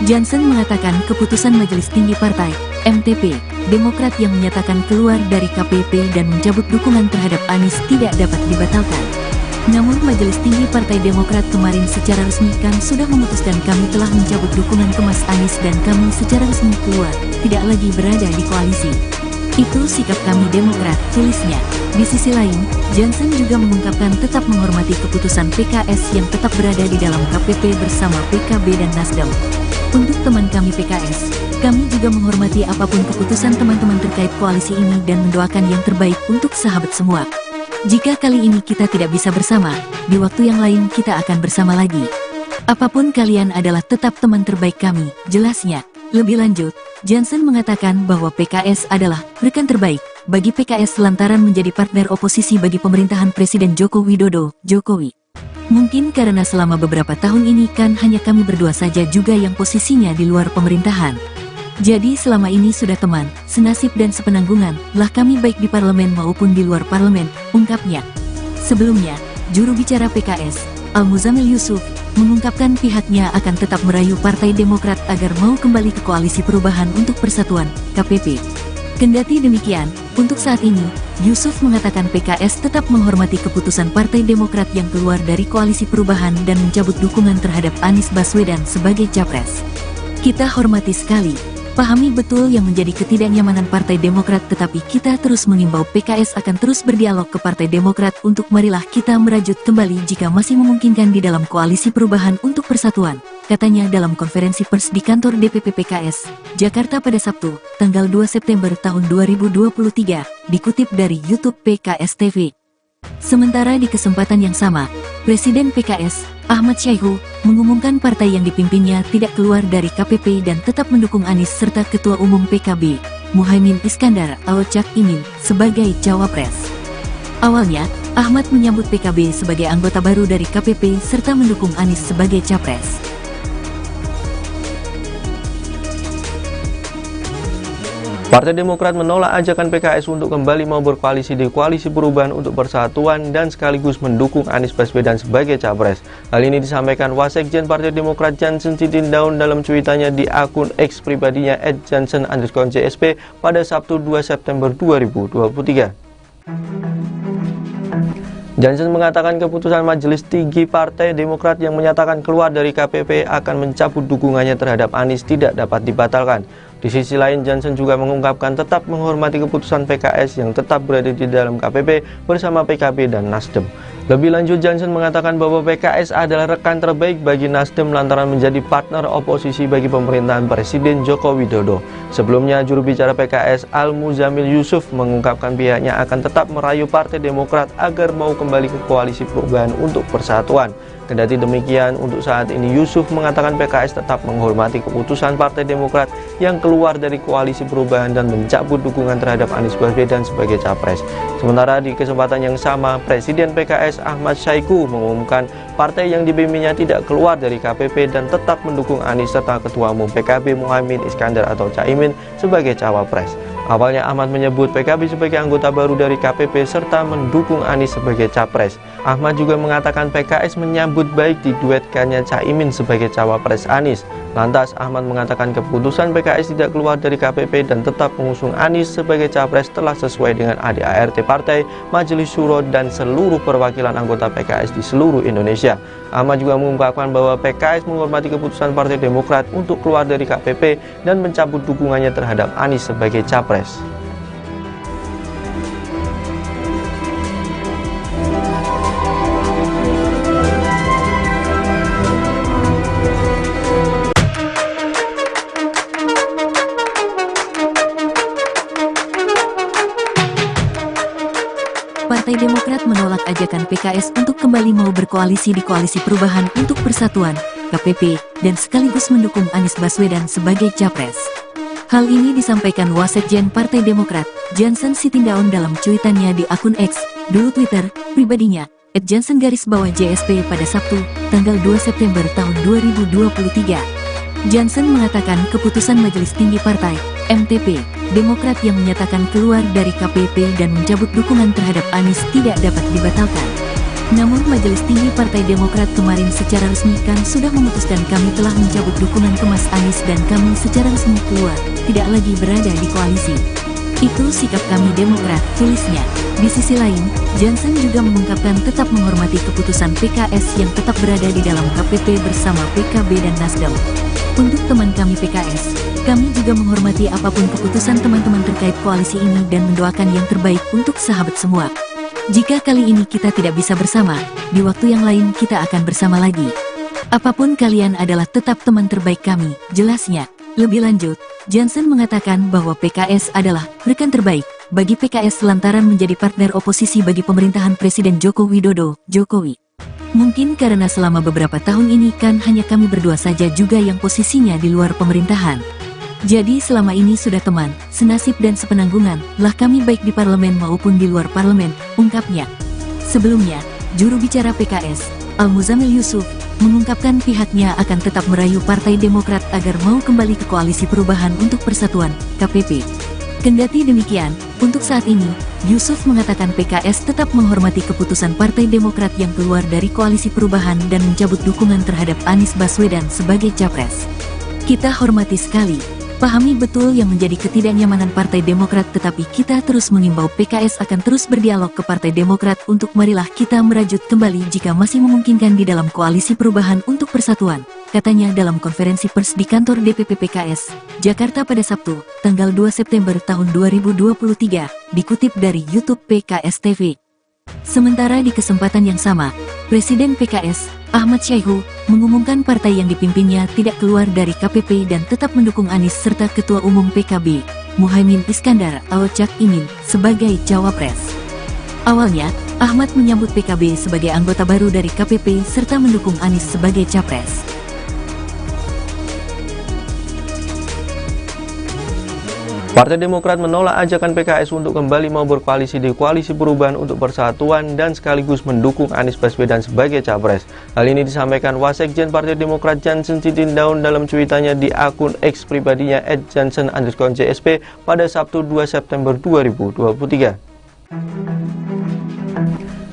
Jansen mengatakan keputusan Majelis Tinggi Partai, MTP, Demokrat yang menyatakan keluar dari KPP dan mencabut dukungan terhadap Anies tidak dapat dibatalkan. Namun Majelis Tinggi Partai Demokrat kemarin secara resmi kan sudah memutuskan kami telah mencabut dukungan ke Mas Anies dan kami secara resmi keluar, tidak lagi berada di koalisi. Itu sikap kami Demokrat, tulisnya. Di sisi lain, Jansen juga mengungkapkan tetap menghormati keputusan PKS yang tetap berada di dalam KPP bersama PKB dan Nasdem. Untuk teman kami PKS, kami juga menghormati apapun keputusan teman-teman terkait koalisi ini dan mendoakan yang terbaik untuk sahabat semua. Jika kali ini kita tidak bisa bersama, di waktu yang lain kita akan bersama lagi. Apapun kalian adalah tetap teman terbaik kami, jelasnya. Lebih lanjut, Jansen mengatakan bahwa PKS adalah rekan terbaik bagi PKS lantaran menjadi partner oposisi bagi pemerintahan Presiden Joko Widodo, Jokowi. Mungkin karena selama beberapa tahun ini kan hanya kami berdua saja juga yang posisinya di luar pemerintahan. Jadi selama ini sudah teman, senasib dan sepenanggungan, lah kami baik di parlemen maupun di luar parlemen, ungkapnya. Sebelumnya, juru bicara PKS, Al-Muzamil Yusuf, mengungkapkan pihaknya akan tetap merayu Partai Demokrat agar mau kembali ke Koalisi Perubahan untuk Persatuan, KPP. Kendati demikian, untuk saat ini, Yusuf mengatakan PKS tetap menghormati keputusan Partai Demokrat yang keluar dari Koalisi Perubahan dan mencabut dukungan terhadap Anies Baswedan sebagai capres. Kita hormati sekali, pahami betul yang menjadi ketidaknyamanan Partai Demokrat, tetapi kita terus mengimbau PKS akan terus berdialog ke Partai Demokrat untuk marilah kita merajut kembali jika masih memungkinkan di dalam Koalisi Perubahan untuk Persatuan, katanya dalam konferensi pers di kantor DPP PKS, Jakarta pada Sabtu, tanggal 2 September tahun 2023, dikutip dari YouTube PKS TV. Sementara di kesempatan yang sama, Presiden PKS, Ahmad Saiku, mengumumkan partai yang dipimpinnya tidak keluar dari KPP dan tetap mendukung Anies serta Ketua Umum PKB, Muhaimin Iskandar atau Cak Imin, sebagai cawapres. Awalnya, Ahmad menyambut PKB sebagai anggota baru dari KPP serta mendukung Anies sebagai capres. Partai Demokrat menolak ajakan PKS untuk kembali mau berkoalisi di Koalisi Perubahan untuk Persatuan dan sekaligus mendukung Anies Baswedan sebagai capres. Hal ini disampaikan Wasekjen Partai Demokrat Jansen Sitindaun dalam cuitannya di akun X pribadinya @jansen_JSP pada Sabtu 2 September 2023. Jansen mengatakan keputusan Majelis Tinggi Partai Demokrat yang menyatakan keluar dari KPP akan mencabut dukungannya terhadap Anies tidak dapat dibatalkan. Di sisi lain, Jansen juga mengungkapkan tetap menghormati keputusan PKS yang tetap berada di dalam KPP bersama PKB dan Nasdem. Lebih lanjut, Jansen mengatakan bahwa PKS adalah rekan terbaik bagi Nasdem lantaran menjadi partner oposisi bagi pemerintahan Presiden Joko Widodo. Sebelumnya, juru bicara PKS Al-Muzamil Yusuf mengungkapkan pihaknya akan tetap merayu Partai Demokrat agar mau kembali ke Koalisi Perubahan untuk Persatuan. Kendati demikian, untuk saat ini Yusuf mengatakan PKS tetap menghormati keputusan Partai Demokrat yang keluar dari Koalisi Perubahan dan mencabut dukungan terhadap Anies Baswedan sebagai capres. Sementara di kesempatan yang sama, Presiden PKS Ahmad Syaiqo mengumumkan partai yang dibimbingnya tidak keluar dari KPP dan tetap mendukung Anies serta Ketua Umum PKB Muhaimin Iskandar atau Caimin sebagai cawapres. Awalnya Ahmad menyebut PKB sebagai anggota baru dari KPP serta mendukung Anies sebagai capres. Ahmad juga mengatakan PKS menyambut baik diduetkannya Caimin sebagai cawapres Anies. Lantas Ahmad mengatakan keputusan PKS tidak keluar dari KPP dan tetap mengusung Anies sebagai capres telah sesuai dengan ADART partai, Majelis Syuro dan seluruh perwakilan anggota PKS di seluruh Indonesia. Ahmad juga mengungkapkan bahwa PKS menghormati keputusan Partai Demokrat untuk keluar dari KPP dan mencabut dukungannya terhadap Anies sebagai capres. Partai Demokrat menolak ajakan PKS untuk kembali mau berkoalisi di Koalisi Perubahan untuk Persatuan, KPP, dan sekaligus mendukung Anies Baswedan sebagai capres. Hal ini disampaikan Wasekjen Partai Demokrat, Jansen Sitindaun dalam cuitannya di akun X, dulu Twitter, pribadinya, @jansen_JSP pada Sabtu, tanggal 2 September tahun 2023. Jansen mengatakan keputusan Majelis Tinggi Partai, MTP, Demokrat yang menyatakan keluar dari KPP dan mencabut dukungan terhadap Anies tidak dapat dibatalkan. Namun Majelis Tinggi Partai Demokrat kemarin secara resmi kan sudah memutuskan kami telah mencabut dukungan ke Mas Anies dan kami secara resmi keluar, tidak lagi berada di koalisi. Itu sikap kami Demokrat, tulisnya. Di sisi lain, Jansen juga mengungkapkan tetap menghormati keputusan PKS yang tetap berada di dalam KPP bersama PKB dan Nasdem. Untuk teman kami PKS, kami juga menghormati apapun keputusan teman-teman terkait koalisi ini dan mendoakan yang terbaik untuk sahabat semua. Jika kali ini kita tidak bisa bersama, di waktu yang lain kita akan bersama lagi. Apapun kalian adalah tetap teman terbaik kami, jelasnya. Lebih lanjut, Jansen mengatakan bahwa PKS adalah rekan terbaik bagi PKS lantaran menjadi partner oposisi bagi pemerintahan Presiden Joko Widodo, Jokowi. Mungkin karena selama beberapa tahun ini kan hanya kami berdua saja juga yang posisinya di luar pemerintahan. Jadi selama ini sudah teman, senasib dan sepenanggungan lah kami baik di parlemen maupun di luar parlemen, ungkapnya. Sebelumnya, juru bicara PKS, Al-Muzamil Yusuf, mengungkapkan pihaknya akan tetap merayu Partai Demokrat agar mau kembali ke Koalisi Perubahan untuk Persatuan, KPP. Kendati demikian, untuk saat ini, Yusuf mengatakan PKS tetap menghormati keputusan Partai Demokrat yang keluar dari Koalisi Perubahan dan mencabut dukungan terhadap Anies Baswedan sebagai capres. Kita hormati sekali, pahami betul yang menjadi ketidaknyamanan Partai Demokrat, tetapi kita terus mengimbau PKS akan terus berdialog ke Partai Demokrat untuk marilah kita merajut kembali jika masih memungkinkan di dalam Koalisi Perubahan untuk Persatuan, katanya dalam konferensi pers di kantor DPP PKS, Jakarta pada Sabtu, tanggal 2 September tahun 2023, dikutip dari YouTube PKS TV. Sementara di kesempatan yang sama, Presiden PKS, Ahmad Syaiqo, mengumumkan partai yang dipimpinnya tidak keluar dari KPP dan tetap mendukung Anies serta Ketua Umum PKB, Muhaimin Iskandar atau Cak Imin, sebagai cawapres. Awalnya, Ahmad menyambut PKB sebagai anggota baru dari KPP serta mendukung Anies sebagai capres. Partai Demokrat menolak ajakan PKS untuk kembali mau berkoalisi di Koalisi Perubahan untuk Persatuan dan sekaligus mendukung Anies Baswedan sebagai capres. Hal ini disampaikan Wasekjen Partai Demokrat Jansen Sitindaun dalam cuitannya di akun X pribadinya @jansen_JSP pada Sabtu 2 September 2023.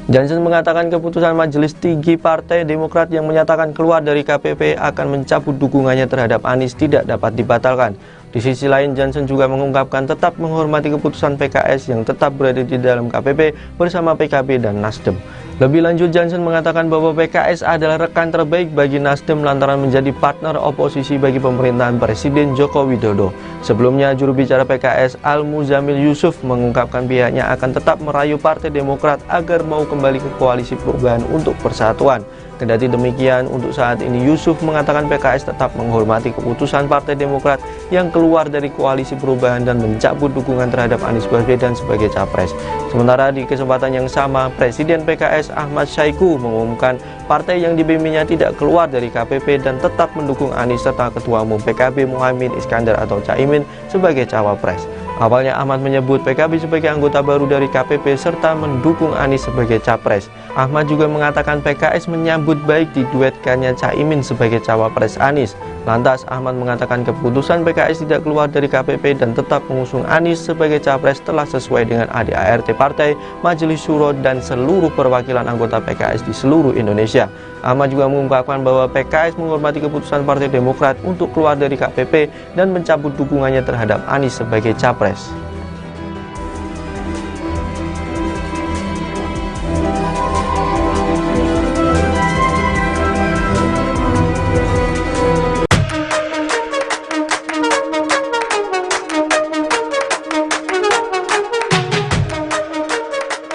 Jansen mengatakan keputusan Majelis Tinggi Partai Demokrat yang menyatakan keluar dari KPP akan mencabut dukungannya terhadap Anies tidak dapat dibatalkan. Di sisi lain, Jansen juga mengungkapkan tetap menghormati keputusan PKS yang tetap berada di dalam KPP bersama PKB dan Nasdem. Lebih lanjut, Jansen mengatakan bahwa PKS adalah rekan terbaik bagi Nasdem lantaran menjadi partner oposisi bagi pemerintahan Presiden Joko Widodo. Sebelumnya, juru bicara PKS Al-Muzamil Yusuf mengungkapkan pihaknya akan tetap merayu Partai Demokrat agar mau kembali ke Koalisi Perubahan untuk Persatuan. Kendati demikian, untuk saat ini Yusuf mengatakan PKS tetap menghormati keputusan Partai Demokrat yang keluar dari Koalisi Perubahan dan mencabut dukungan terhadap Anies Baswedan sebagai capres. Sementara di kesempatan yang sama, Presiden PKS Ahmad Syaiqo mengumumkan partai yang dipimpinnya tidak keluar dari KPP dan tetap mendukung Anies serta Ketua Umum PKB Muhaimin Iskandar atau Caimin sebagai cawapres. Awalnya Ahmad menyebut PKB sebagai anggota baru dari KPP serta mendukung Anies sebagai capres. Ahmad juga mengatakan PKS menyambut baik diduetkannya Caimin sebagai cawapres Anies. Lantas Ahmad mengatakan keputusan PKS tidak keluar dari KPP dan tetap mengusung Anies sebagai capres telah sesuai dengan ADART partai, Majelis Syuro dan seluruh perwakilan anggota PKS di seluruh Indonesia. Ahmad juga mengungkapkan bahwa PKS menghormati keputusan Partai Demokrat untuk keluar dari KPP dan mencabut dukungannya terhadap Anies sebagai capres.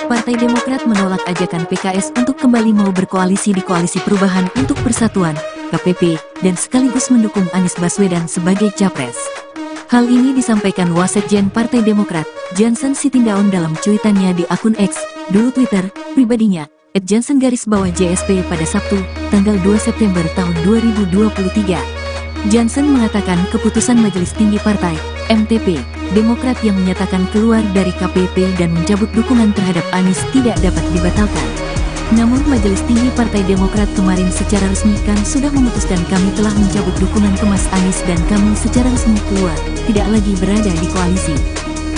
Partai Demokrat menolak ajakan PKS untuk kembali mau berkoalisi di Koalisi Perubahan untuk Persatuan, KPP, dan sekaligus mendukung Anies Baswedan sebagai capres. Hal ini disampaikan Wasekjen Partai Demokrat, Jansen Sitindaun dalam cuitannya di akun X, dulu Twitter, pribadinya, @jansen_JSP pada Sabtu, tanggal 2 September tahun 2023. Jansen mengatakan keputusan Majelis Tinggi Partai, MTP, Demokrat yang menyatakan keluar dari KPP dan mencabut dukungan terhadap Anies tidak dapat dibatalkan. Namun Majelis Tinggi Partai Demokrat kemarin secara resmi kan sudah memutuskan kami telah mencabut dukungan ke Mas Anies dan kami secara resmi keluar, tidak lagi berada di koalisi.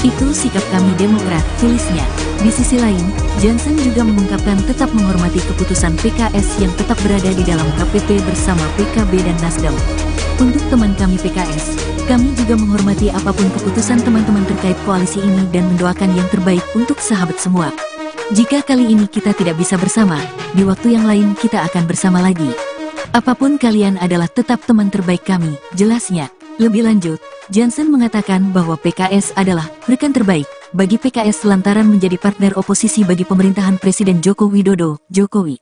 Itu sikap kami Demokrat, tulisnya. Di sisi lain, Jansen juga mengungkapkan tetap menghormati keputusan PKS yang tetap berada di dalam KPP bersama PKB dan Nasdem. Untuk teman kami PKS, kami juga menghormati apapun keputusan teman-teman terkait koalisi ini dan mendoakan yang terbaik untuk sahabat semua. Jika kali ini kita tidak bisa bersama, di waktu yang lain kita akan bersama lagi. Apapun kalian adalah tetap teman terbaik kami, jelasnya. Lebih lanjut, Jansen mengatakan bahwa PKS adalah rekan terbaik bagi PKS lantaran menjadi partner oposisi bagi pemerintahan Presiden Joko Widodo, Jokowi.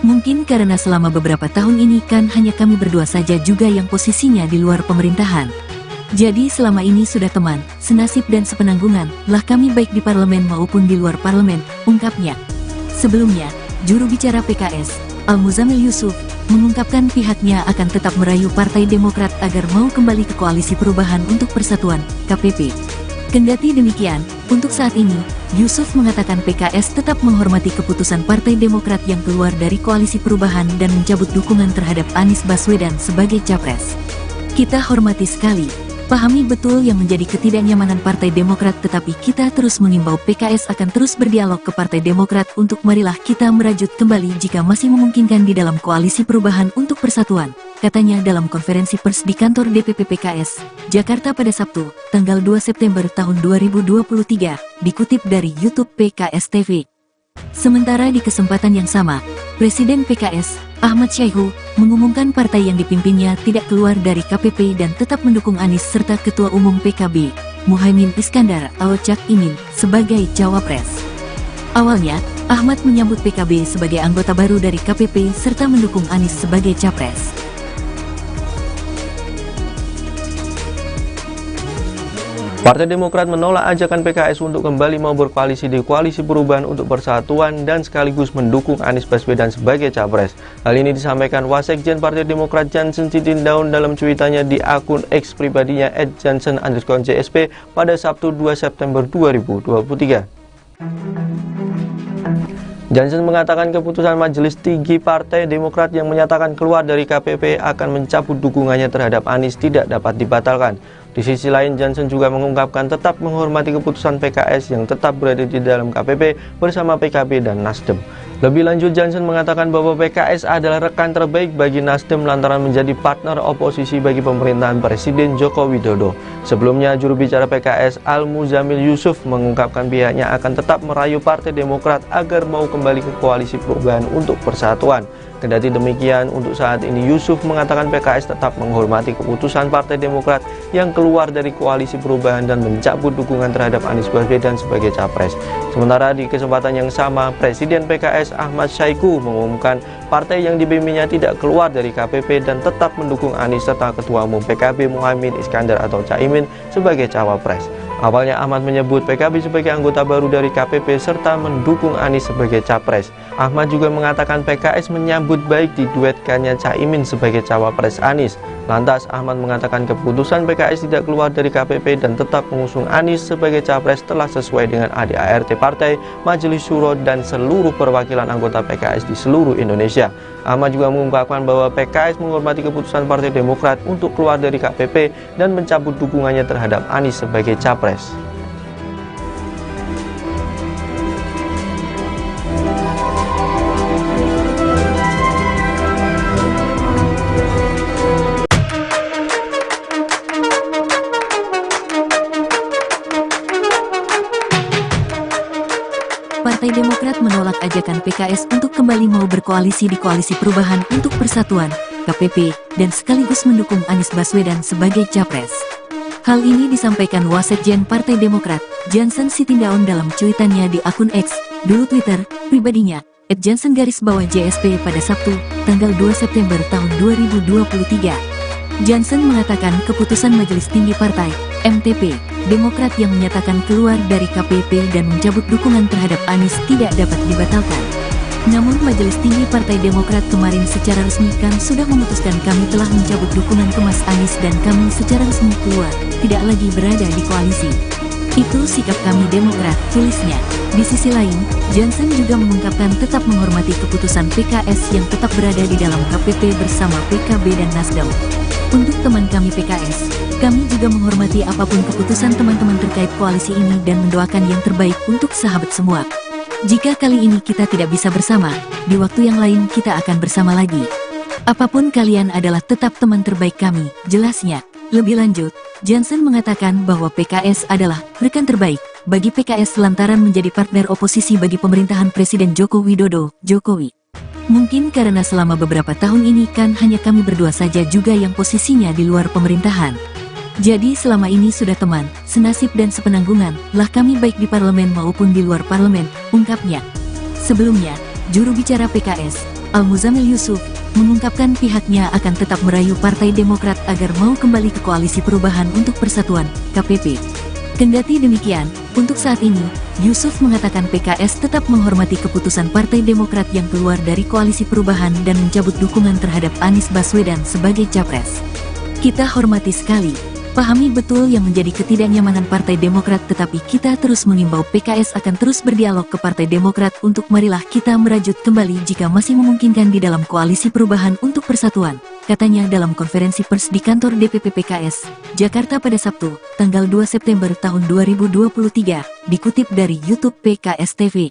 Mungkin karena selama beberapa tahun ini kan hanya kami berdua saja juga yang posisinya di luar pemerintahan. Jadi selama ini sudah teman, senasib dan sepenanggungan lah kami baik di parlemen maupun di luar parlemen, ungkapnya. Sebelumnya, juru bicara PKS, Al-Muzamil Yusuf, mengungkapkan pihaknya akan tetap merayu Partai Demokrat agar mau kembali ke Koalisi Perubahan untuk Persatuan, KPP. Kendati demikian, untuk saat ini, Yusuf mengatakan PKS tetap menghormati keputusan Partai Demokrat yang keluar dari Koalisi Perubahan dan mencabut dukungan terhadap Anies Baswedan sebagai capres. Kita hormati sekali, pahami betul yang menjadi ketidaknyamanan Partai Demokrat, tetapi kita terus mengimbau PKS akan terus berdialog ke Partai Demokrat untuk marilah kita merajut kembali jika masih memungkinkan di dalam Koalisi Perubahan untuk Persatuan, katanya dalam konferensi pers di kantor DPP PKS, Jakarta pada Sabtu, tanggal 2 September tahun 2023, dikutip dari YouTube PKS TV. Sementara di kesempatan yang sama, Presiden PKS, Ahmad Syaiqo, mengumumkan partai yang dipimpinnya tidak keluar dari KPP dan tetap mendukung Anies serta Ketua Umum PKB, Muhaimin Iskandar atau Cak Imin, sebagai cawapres. Awalnya, Ahmad menyambut PKB sebagai anggota baru dari KPP serta mendukung Anies sebagai capres. Partai Demokrat menolak ajakan PKS untuk kembali mau berkoalisi di Koalisi Perubahan untuk Persatuan dan sekaligus mendukung Anies Baswedan sebagai capres. Hal ini disampaikan Wasekjen Partai Demokrat Jansen Sitindaun dalam cuitannya di akun X pribadinya @jansen_JSP pada Sabtu 2 September 2023. Jansen mengatakan keputusan Majelis Tinggi Partai Demokrat yang menyatakan keluar dari KPP akan mencabut dukungannya terhadap Anies tidak dapat dibatalkan. Di sisi lain, Jansen juga mengungkapkan tetap menghormati keputusan PKS yang tetap berada di dalam KPP bersama PKB dan Nasdem. Lebih lanjut, Jansen mengatakan bahwa PKS adalah rekan terbaik bagi Nasdem lantaran menjadi partner oposisi bagi pemerintahan Presiden Joko Widodo. Sebelumnya, juru bicara PKS Al-Muzamil Yusuf mengungkapkan pihaknya akan tetap merayu Partai Demokrat agar mau kembali ke Koalisi Perubahan untuk Persatuan. Kendati demikian, untuk saat ini Yusuf mengatakan PKS tetap menghormati keputusan Partai Demokrat yang keluar dari Koalisi Perubahan dan mencabut dukungan terhadap Anies Baswedan sebagai capres. Sementara di kesempatan yang sama, Presiden PKS Ahmad Saiku mengumumkan partai yang dibimbingnya tidak keluar dari KPP dan tetap mendukung Anies serta Ketua Umum PKB Muhaimin Iskandar atau Caimin sebagai cawapres. Awalnya Ahmad menyebut PKB sebagai anggota baru dari KPP serta mendukung Anies sebagai capres. Ahmad juga mengatakan PKS menyambut baik diduetkannya Caimin sebagai cawapres Anies. Lantas Ahmad mengatakan keputusan PKS tidak keluar dari KPP dan tetap mengusung Anies sebagai capres telah sesuai dengan ADART partai, Majelis Syuro dan seluruh perwakilan anggota PKS di seluruh Indonesia. Ahmad juga mengungkapkan bahwa PKS menghormati keputusan Partai Demokrat untuk keluar dari KPP dan mencabut dukungannya terhadap Anies sebagai capres. Partai Demokrat menolak ajakan PKS untuk kembali mau berkoalisi di Koalisi Perubahan untuk Persatuan, KPP, dan sekaligus mendukung Anies Baswedan sebagai capres. Hal ini disampaikan Wasekjen Partai Demokrat, Jansen Sitindaun dalam cuitannya di akun X, dulu Twitter, pribadinya, @jansen_JSP pada Sabtu, tanggal 2 September tahun 2023. Jansen mengatakan keputusan Majelis Tinggi Partai, MTP, Demokrat yang menyatakan keluar dari KPP dan mencabut dukungan terhadap Anies tidak dapat dibatalkan. Namun Majelis Tinggi Partai Demokrat kemarin secara resmi kan sudah memutuskan kami telah mencabut dukungan ke Mas Anies dan kami secara resmi keluar, tidak lagi berada di koalisi. Itu sikap kami Demokrat, tulisnya. Di sisi lain, Jansen juga mengungkapkan tetap menghormati keputusan PKS yang tetap berada di dalam KPP bersama PKB dan Nasdem. Untuk teman kami PKS, kami juga menghormati apapun keputusan teman-teman terkait koalisi ini dan mendoakan yang terbaik untuk sahabat semua. Jika kali ini kita tidak bisa bersama, di waktu yang lain kita akan bersama lagi. Apapun kalian adalah tetap teman terbaik kami, jelasnya. Lebih lanjut, Jansen mengatakan bahwa PKS adalah rekan terbaik bagi PKS lantaran menjadi partner oposisi bagi pemerintahan Presiden Joko Widodo, Jokowi. Mungkin karena selama beberapa tahun ini kan hanya kami berdua saja juga yang posisinya di luar pemerintahan. Jadi selama ini sudah teman, senasib dan sepenanggungan lah kami baik di parlemen maupun di luar parlemen, ungkapnya. Sebelumnya, juru bicara PKS, Al-Muzamil Yusuf, mengungkapkan pihaknya akan tetap merayu Partai Demokrat agar mau kembali ke Koalisi Perubahan untuk Persatuan, KPP. Kendati demikian, untuk saat ini, Yusuf mengatakan PKS tetap menghormati keputusan Partai Demokrat yang keluar dari Koalisi Perubahan dan mencabut dukungan terhadap Anies Baswedan sebagai capres. Kita hormati sekali, pahami betul yang menjadi ketidaknyamanan Partai Demokrat, tetapi kita terus mengimbau PKS akan terus berdialog ke Partai Demokrat untuk marilah kita merajut kembali jika masih memungkinkan di dalam Koalisi Perubahan untuk Persatuan, katanya dalam konferensi pers di kantor DPP PKS, Jakarta pada Sabtu, tanggal 2 September tahun 2023, dikutip dari YouTube PKS TV.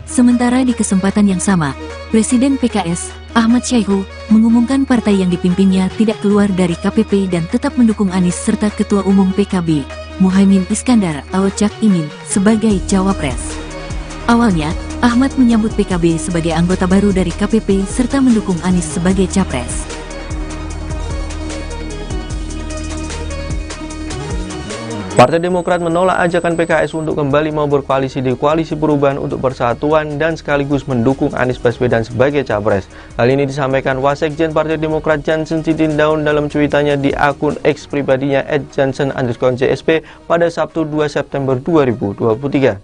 Sementara di kesempatan yang sama, Presiden PKS, Ahmad Saiku, mengumumkan partai yang dipimpinnya tidak keluar dari KPP dan tetap mendukung Anies serta Ketua Umum PKB, Muhaimin Iskandar atau Cak Imin, sebagai cawapres. Awalnya, Ahmad menyambut PKB sebagai anggota baru dari KPP serta mendukung Anies sebagai capres. Partai Demokrat menolak ajakan PKS untuk kembali mau berkoalisi di Koalisi Perubahan untuk Persatuan dan sekaligus mendukung Anies Baswedan sebagai capres. Hal ini disampaikan Wasekjen Partai Demokrat Jansen Sitindaun dalam cuitannya di akun X pribadinya @jansen_JSP pada Sabtu 2 September 2023.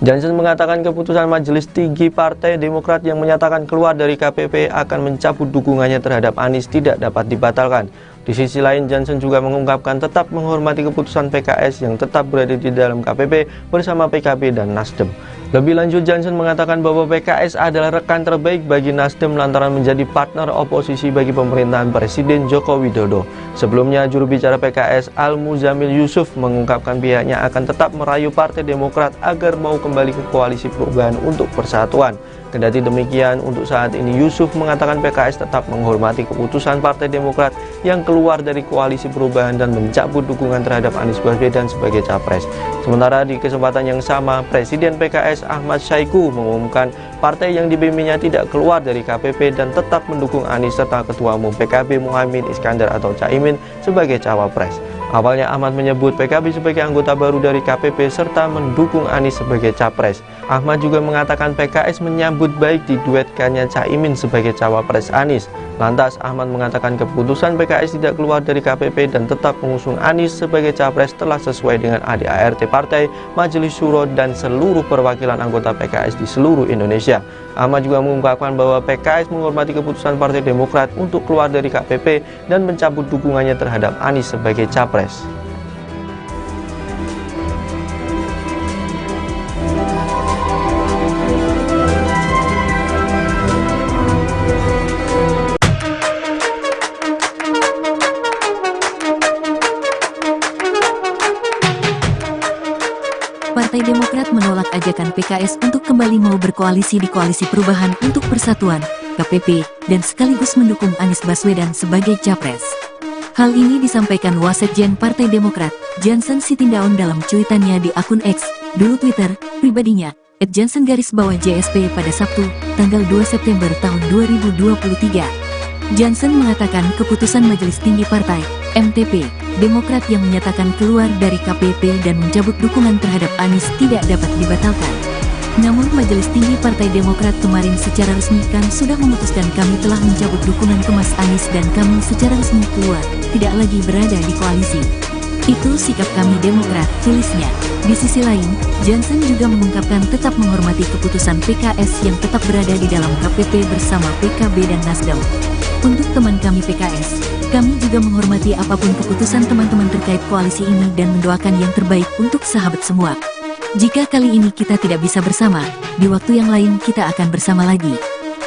Jansen mengatakan keputusan Majelis Tinggi Partai Demokrat yang menyatakan keluar dari KPP akan mencabut dukungannya terhadap Anies tidak dapat dibatalkan. Di sisi lain, Jansen juga mengungkapkan tetap menghormati keputusan PKS yang tetap berada di dalam KPP bersama PKB dan Nasdem. Lebih lanjut, Jansen mengatakan bahwa PKS adalah rekan terbaik bagi Nasdem lantaran menjadi partner oposisi bagi pemerintahan Presiden Joko Widodo. Sebelumnya, juru bicara PKS Al-Muzamil Yusuf mengungkapkan pihaknya akan tetap merayu Partai Demokrat agar mau kembali ke Koalisi Perubahan untuk Persatuan. Kendati demikian, untuk saat ini Yusuf mengatakan PKS tetap menghormati keputusan Partai Demokrat yang keluar dari Koalisi Perubahan dan mencabut dukungan terhadap Anies Baswedan sebagai capres. Sementara di kesempatan yang sama, Presiden PKS Ahmad Syahiku mengumumkan partai yang dipimpinnya tidak keluar dari KPP dan tetap mendukung Anies serta Ketua Umum PKB Muhaimin Iskandar atau Caimin sebagai cawapres. Awalnya Ahmad menyebut PKB sebagai anggota baru dari KPP serta mendukung Anies sebagai capres. Ahmad juga mengatakan PKS menyambut baik diduetkannya Caimin sebagai cawapres Anies. Lantas Ahmad mengatakan keputusan PKS tidak keluar dari KPP dan tetap mengusung Anies sebagai capres telah sesuai dengan ADART Partai, Majelis Syuro dan seluruh perwakilan anggota PKS di seluruh Indonesia. Ahmad juga mengungkapkan bahwa PKS menghormati keputusan Partai Demokrat untuk keluar dari KPP dan mencabut dukungannya terhadap Anies sebagai capres. Partai Demokrat menolak ajakan PKS untuk kembali mau berkoalisi di Koalisi Perubahan untuk Persatuan, KPP, dan sekaligus mendukung Anies Baswedan sebagai capres. Hal ini disampaikan Wasekjen Partai Demokrat, Jansen Sitindaun dalam cuitannya di akun X, dulu Twitter, pribadinya, @jansen_JSP pada Sabtu, tanggal 2 September tahun 2023. Jansen mengatakan keputusan Majelis Tinggi Partai, MTP, Demokrat yang menyatakan keluar dari KPP dan mencabut dukungan terhadap Anies tidak dapat dibatalkan. Namun Majelis Tinggi Partai Demokrat kemarin secara resmi kan sudah memutuskan kami telah mencabut dukungan ke Mas Anies dan kami secara resmi keluar, tidak lagi berada di koalisi. Itu sikap kami Demokrat, tulisnya. Di sisi lain, Jansen juga mengungkapkan tetap menghormati keputusan PKS yang tetap berada di dalam KPP bersama PKB dan Nasdem. Untuk teman kami PKS, kami juga menghormati apapun keputusan teman-teman terkait koalisi ini dan mendoakan yang terbaik untuk sahabat semua. Jika kali ini kita tidak bisa bersama, di waktu yang lain kita akan bersama lagi.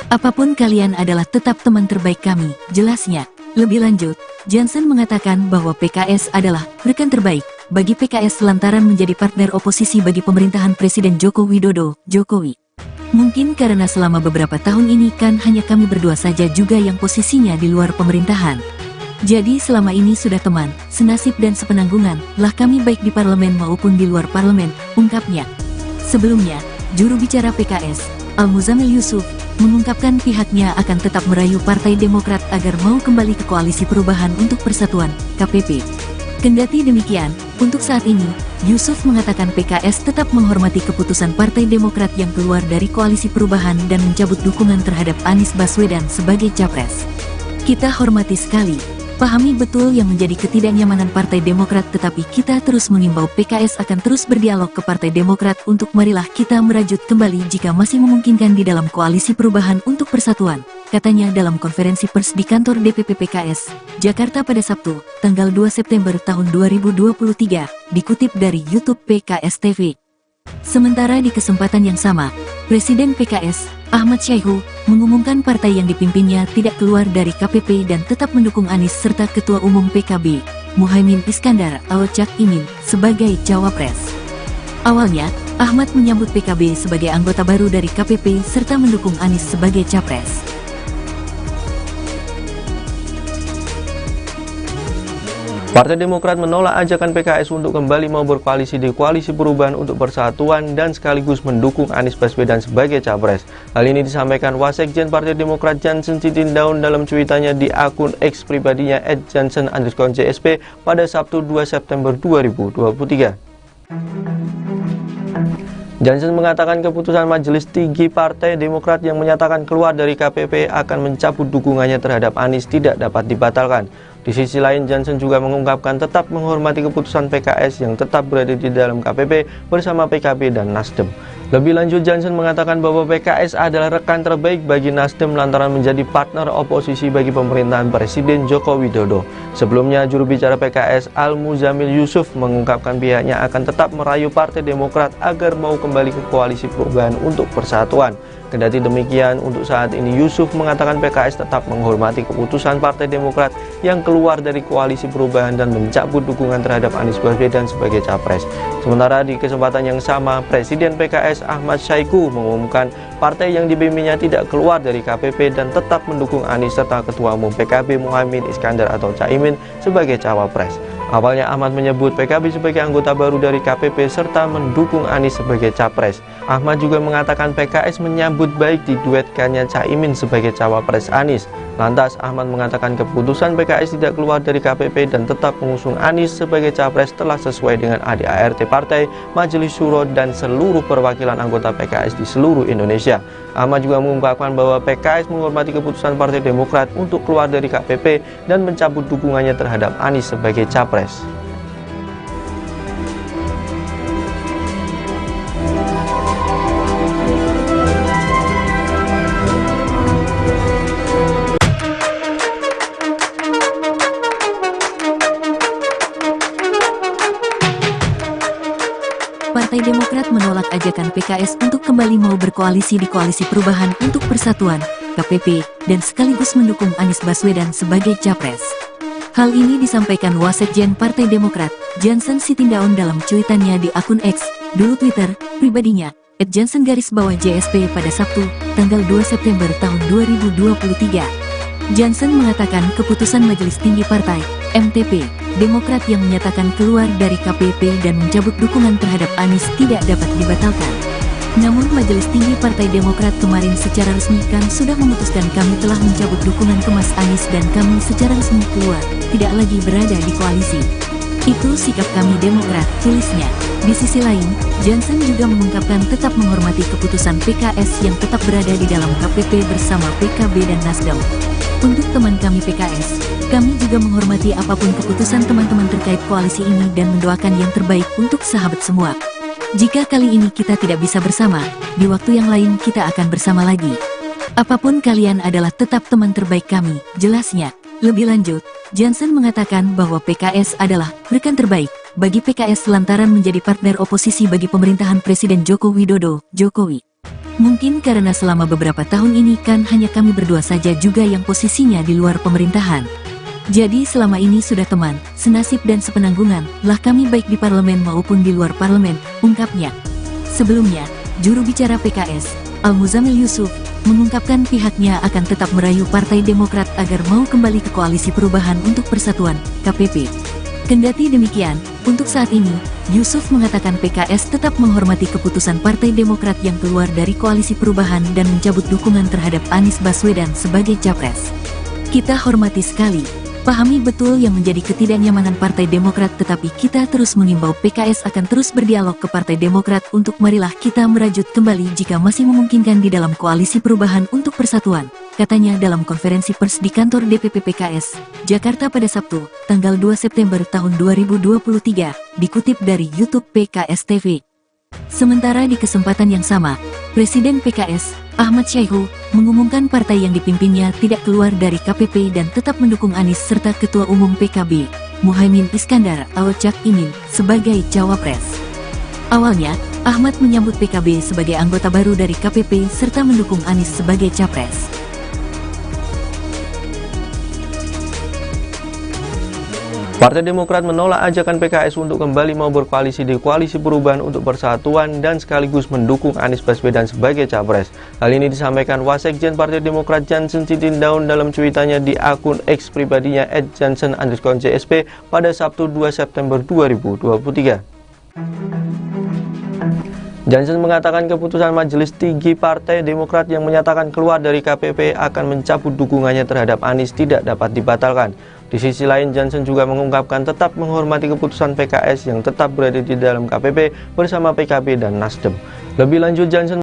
Apapun kalian adalah tetap teman terbaik kami, jelasnya. Lebih lanjut, Jansen mengatakan bahwa PKS adalah rekan terbaik bagi PKS lantaran menjadi partner oposisi bagi pemerintahan Presiden Joko Widodo, Jokowi. Mungkin karena selama beberapa tahun ini kan hanya kami berdua saja juga yang posisinya di luar pemerintahan. Jadi selama ini sudah teman, senasib dan sepenanggungan lah kami baik di parlemen maupun di luar parlemen, ungkapnya. Sebelumnya, juru bicara PKS, Al-Muzamil Yusuf, mengungkapkan pihaknya akan tetap merayu Partai Demokrat agar mau kembali ke Koalisi Perubahan untuk Persatuan, KPP. Kendati demikian, untuk saat ini, Yusuf mengatakan PKS tetap menghormati keputusan Partai Demokrat yang keluar dari Koalisi Perubahan dan mencabut dukungan terhadap Anies Baswedan sebagai capres. Kita hormati sekali. Pahami betul yang menjadi ketidaknyamanan Partai Demokrat, tetapi kita terus mengimbau PKS akan terus berdialog ke Partai Demokrat untuk marilah kita merajut kembali jika masih memungkinkan di dalam Koalisi Perubahan untuk Persatuan, katanya dalam konferensi pers di kantor DPP PKS, Jakarta pada Sabtu, tanggal 2 September tahun 2023, dikutip dari YouTube PKS TV. Sementara di kesempatan yang sama, Presiden PKS, Ahmad Syahiku, mengumumkan partai yang dipimpinnya tidak keluar dari KPP dan tetap mendukung Anies serta Ketua Umum PKB, Muhaimin Iskandar atau Cak Imin, sebagai cawapres. Awalnya, Ahmad menyambut PKB sebagai anggota baru dari KPP serta mendukung Anies sebagai capres. Partai Demokrat menolak ajakan PKS untuk kembali mau berkoalisi di Koalisi Perubahan untuk Persatuan dan sekaligus mendukung Anies Baswedan sebagai capres. Hal ini disampaikan Wasekjen Partai Demokrat Jansen Sitindaun dalam cuitannya di akun X pribadinya @jansen_JSP pada Sabtu 2 September 2023. Jansen mengatakan keputusan Majelis Tinggi Partai Demokrat yang menyatakan keluar dari KPP akan mencabut dukungannya terhadap Anies tidak dapat dibatalkan. Di sisi lain, Jansen juga mengungkapkan tetap menghormati keputusan PKS yang tetap berada di dalam KPP bersama PKB dan Nasdem. Lebih lanjut, Jansen mengatakan bahwa PKS adalah rekan terbaik bagi Nasdem lantaran menjadi partner oposisi bagi pemerintahan Presiden Joko Widodo. Sebelumnya, juru bicara PKS Al-Muzamil Yusuf mengungkapkan pihaknya akan tetap merayu Partai Demokrat agar mau kembali ke Koalisi Perubahan untuk Persatuan. Kendati demikian, untuk saat ini Yusuf mengatakan PKS tetap menghormati keputusan Partai Demokrat yang keluar dari Koalisi Perubahan dan mencabut dukungan terhadap Anies Baswedan sebagai capres. Sementara di kesempatan yang sama, Presiden PKS Ahmad Syaiqo mengumumkan partai yang dipimpinnya tidak keluar dari KPP dan tetap mendukung Anies serta Ketua Umum PKB Muhaimin Iskandar atau Caimin sebagai cawapres. Awalnya Ahmad menyebut PKB sebagai anggota baru dari KPP serta mendukung Anies sebagai capres. Ahmad juga mengatakan PKS menyambut baik diduetkannya Caimin sebagai cawapres Anies. Lantas Ahmad mengatakan keputusan PKS tidak keluar dari KPP dan tetap mengusung Anies sebagai capres telah sesuai dengan ADART partai, Majelis Syuro dan seluruh perwakilan anggota PKS di seluruh Indonesia. Ahmad juga mengungkapkan bahwa PKS menghormati keputusan Partai Demokrat untuk keluar dari KPP dan mencabut dukungannya terhadap Anies sebagai capres. Partai Demokrat menolak ajakan PKS untuk kembali mau berkoalisi di Koalisi Perubahan untuk Persatuan, KPP, dan sekaligus mendukung Anies Baswedan sebagai capres. Hal ini disampaikan Wasekjen Partai Demokrat, Jansen Sitindaun dalam cuitannya di akun X, dulu Twitter, pribadinya, @jansen_JSP pada Sabtu, tanggal 2 September tahun 2023. Jansen mengatakan keputusan Majelis Tinggi Partai, MTP, Demokrat yang menyatakan keluar dari KPP dan mencabut dukungan terhadap Anies tidak dapat dibatalkan. Namun Majelis Tinggi Partai Demokrat kemarin secara resmi kan sudah memutuskan kami telah mencabut dukungan ke Mas Anies dan kami secara resmi keluar, tidak lagi berada di koalisi. Itu sikap kami Demokrat, tulisnya. Di sisi lain, Jansen juga mengungkapkan tetap menghormati keputusan PKS yang tetap berada di dalam KPP bersama PKB dan Nasdem. Untuk teman kami PKS, kami juga menghormati apapun keputusan teman-teman terkait koalisi ini dan mendoakan yang terbaik untuk sahabat semua. Jika kali ini kita tidak bisa bersama, di waktu yang lain kita akan bersama lagi. Apapun kalian adalah tetap teman terbaik kami, jelasnya. Lebih lanjut, Jansen mengatakan bahwa PKS adalah rekan terbaik bagi PKS lantaran menjadi partner oposisi bagi pemerintahan Presiden Joko Widodo, Jokowi. Mungkin karena selama beberapa tahun ini kan hanya kami berdua saja juga yang posisinya di luar pemerintahan. Jadi selama ini sudah teman, senasib dan sepenanggungan lah kami baik di parlemen maupun di luar parlemen, ungkapnya. Sebelumnya, juru bicara PKS, Al-Muzamil Yusuf, mengungkapkan pihaknya akan tetap merayu Partai Demokrat agar mau kembali ke Koalisi Perubahan untuk Persatuan, KPP. Kendati demikian, untuk saat ini, Yusuf mengatakan PKS tetap menghormati keputusan Partai Demokrat yang keluar dari Koalisi Perubahan dan mencabut dukungan terhadap Anies Baswedan sebagai capres. Kita hormati sekali, pahami betul yang menjadi ketidaknyamanan Partai Demokrat, tetapi kita terus mengimbau PKS akan terus berdialog ke Partai Demokrat untuk marilah kita merajut kembali jika masih memungkinkan di dalam Koalisi Perubahan untuk Persatuan, katanya dalam konferensi pers di kantor DPP PKS, Jakarta pada Sabtu, tanggal 2 September tahun 2023, dikutip dari YouTube PKS TV. Sementara di kesempatan yang sama, Presiden PKS, Ahmad Syaiqo, mengumumkan partai yang dipimpinnya tidak keluar dari KPP dan tetap mendukung Anies serta Ketua Umum PKB, Muhaimin Iskandar atau Cak Imin, sebagai cawapres. Awalnya, Ahmad menyambut PKB sebagai anggota baru dari KPP serta mendukung Anies sebagai capres. Partai Demokrat menolak ajakan PKS untuk kembali mau berkoalisi di Koalisi Perubahan untuk Persatuan dan sekaligus mendukung Anies Baswedan sebagai capres. Hal ini disampaikan Wasekjen Partai Demokrat Jansen Sitindaun dalam cuitannya di akun X pribadinya @jansen_JSP pada Sabtu 2 September 2023. Jansen mengatakan keputusan Majelis Tinggi Partai Demokrat yang menyatakan keluar dari KPP akan mencabut dukungannya terhadap Anies tidak dapat dibatalkan. Di sisi lain, Jansen juga mengungkapkan tetap menghormati keputusan PKS yang tetap berada di dalam KPP bersama PKB dan Nasdem. Lebih lanjut, Jansen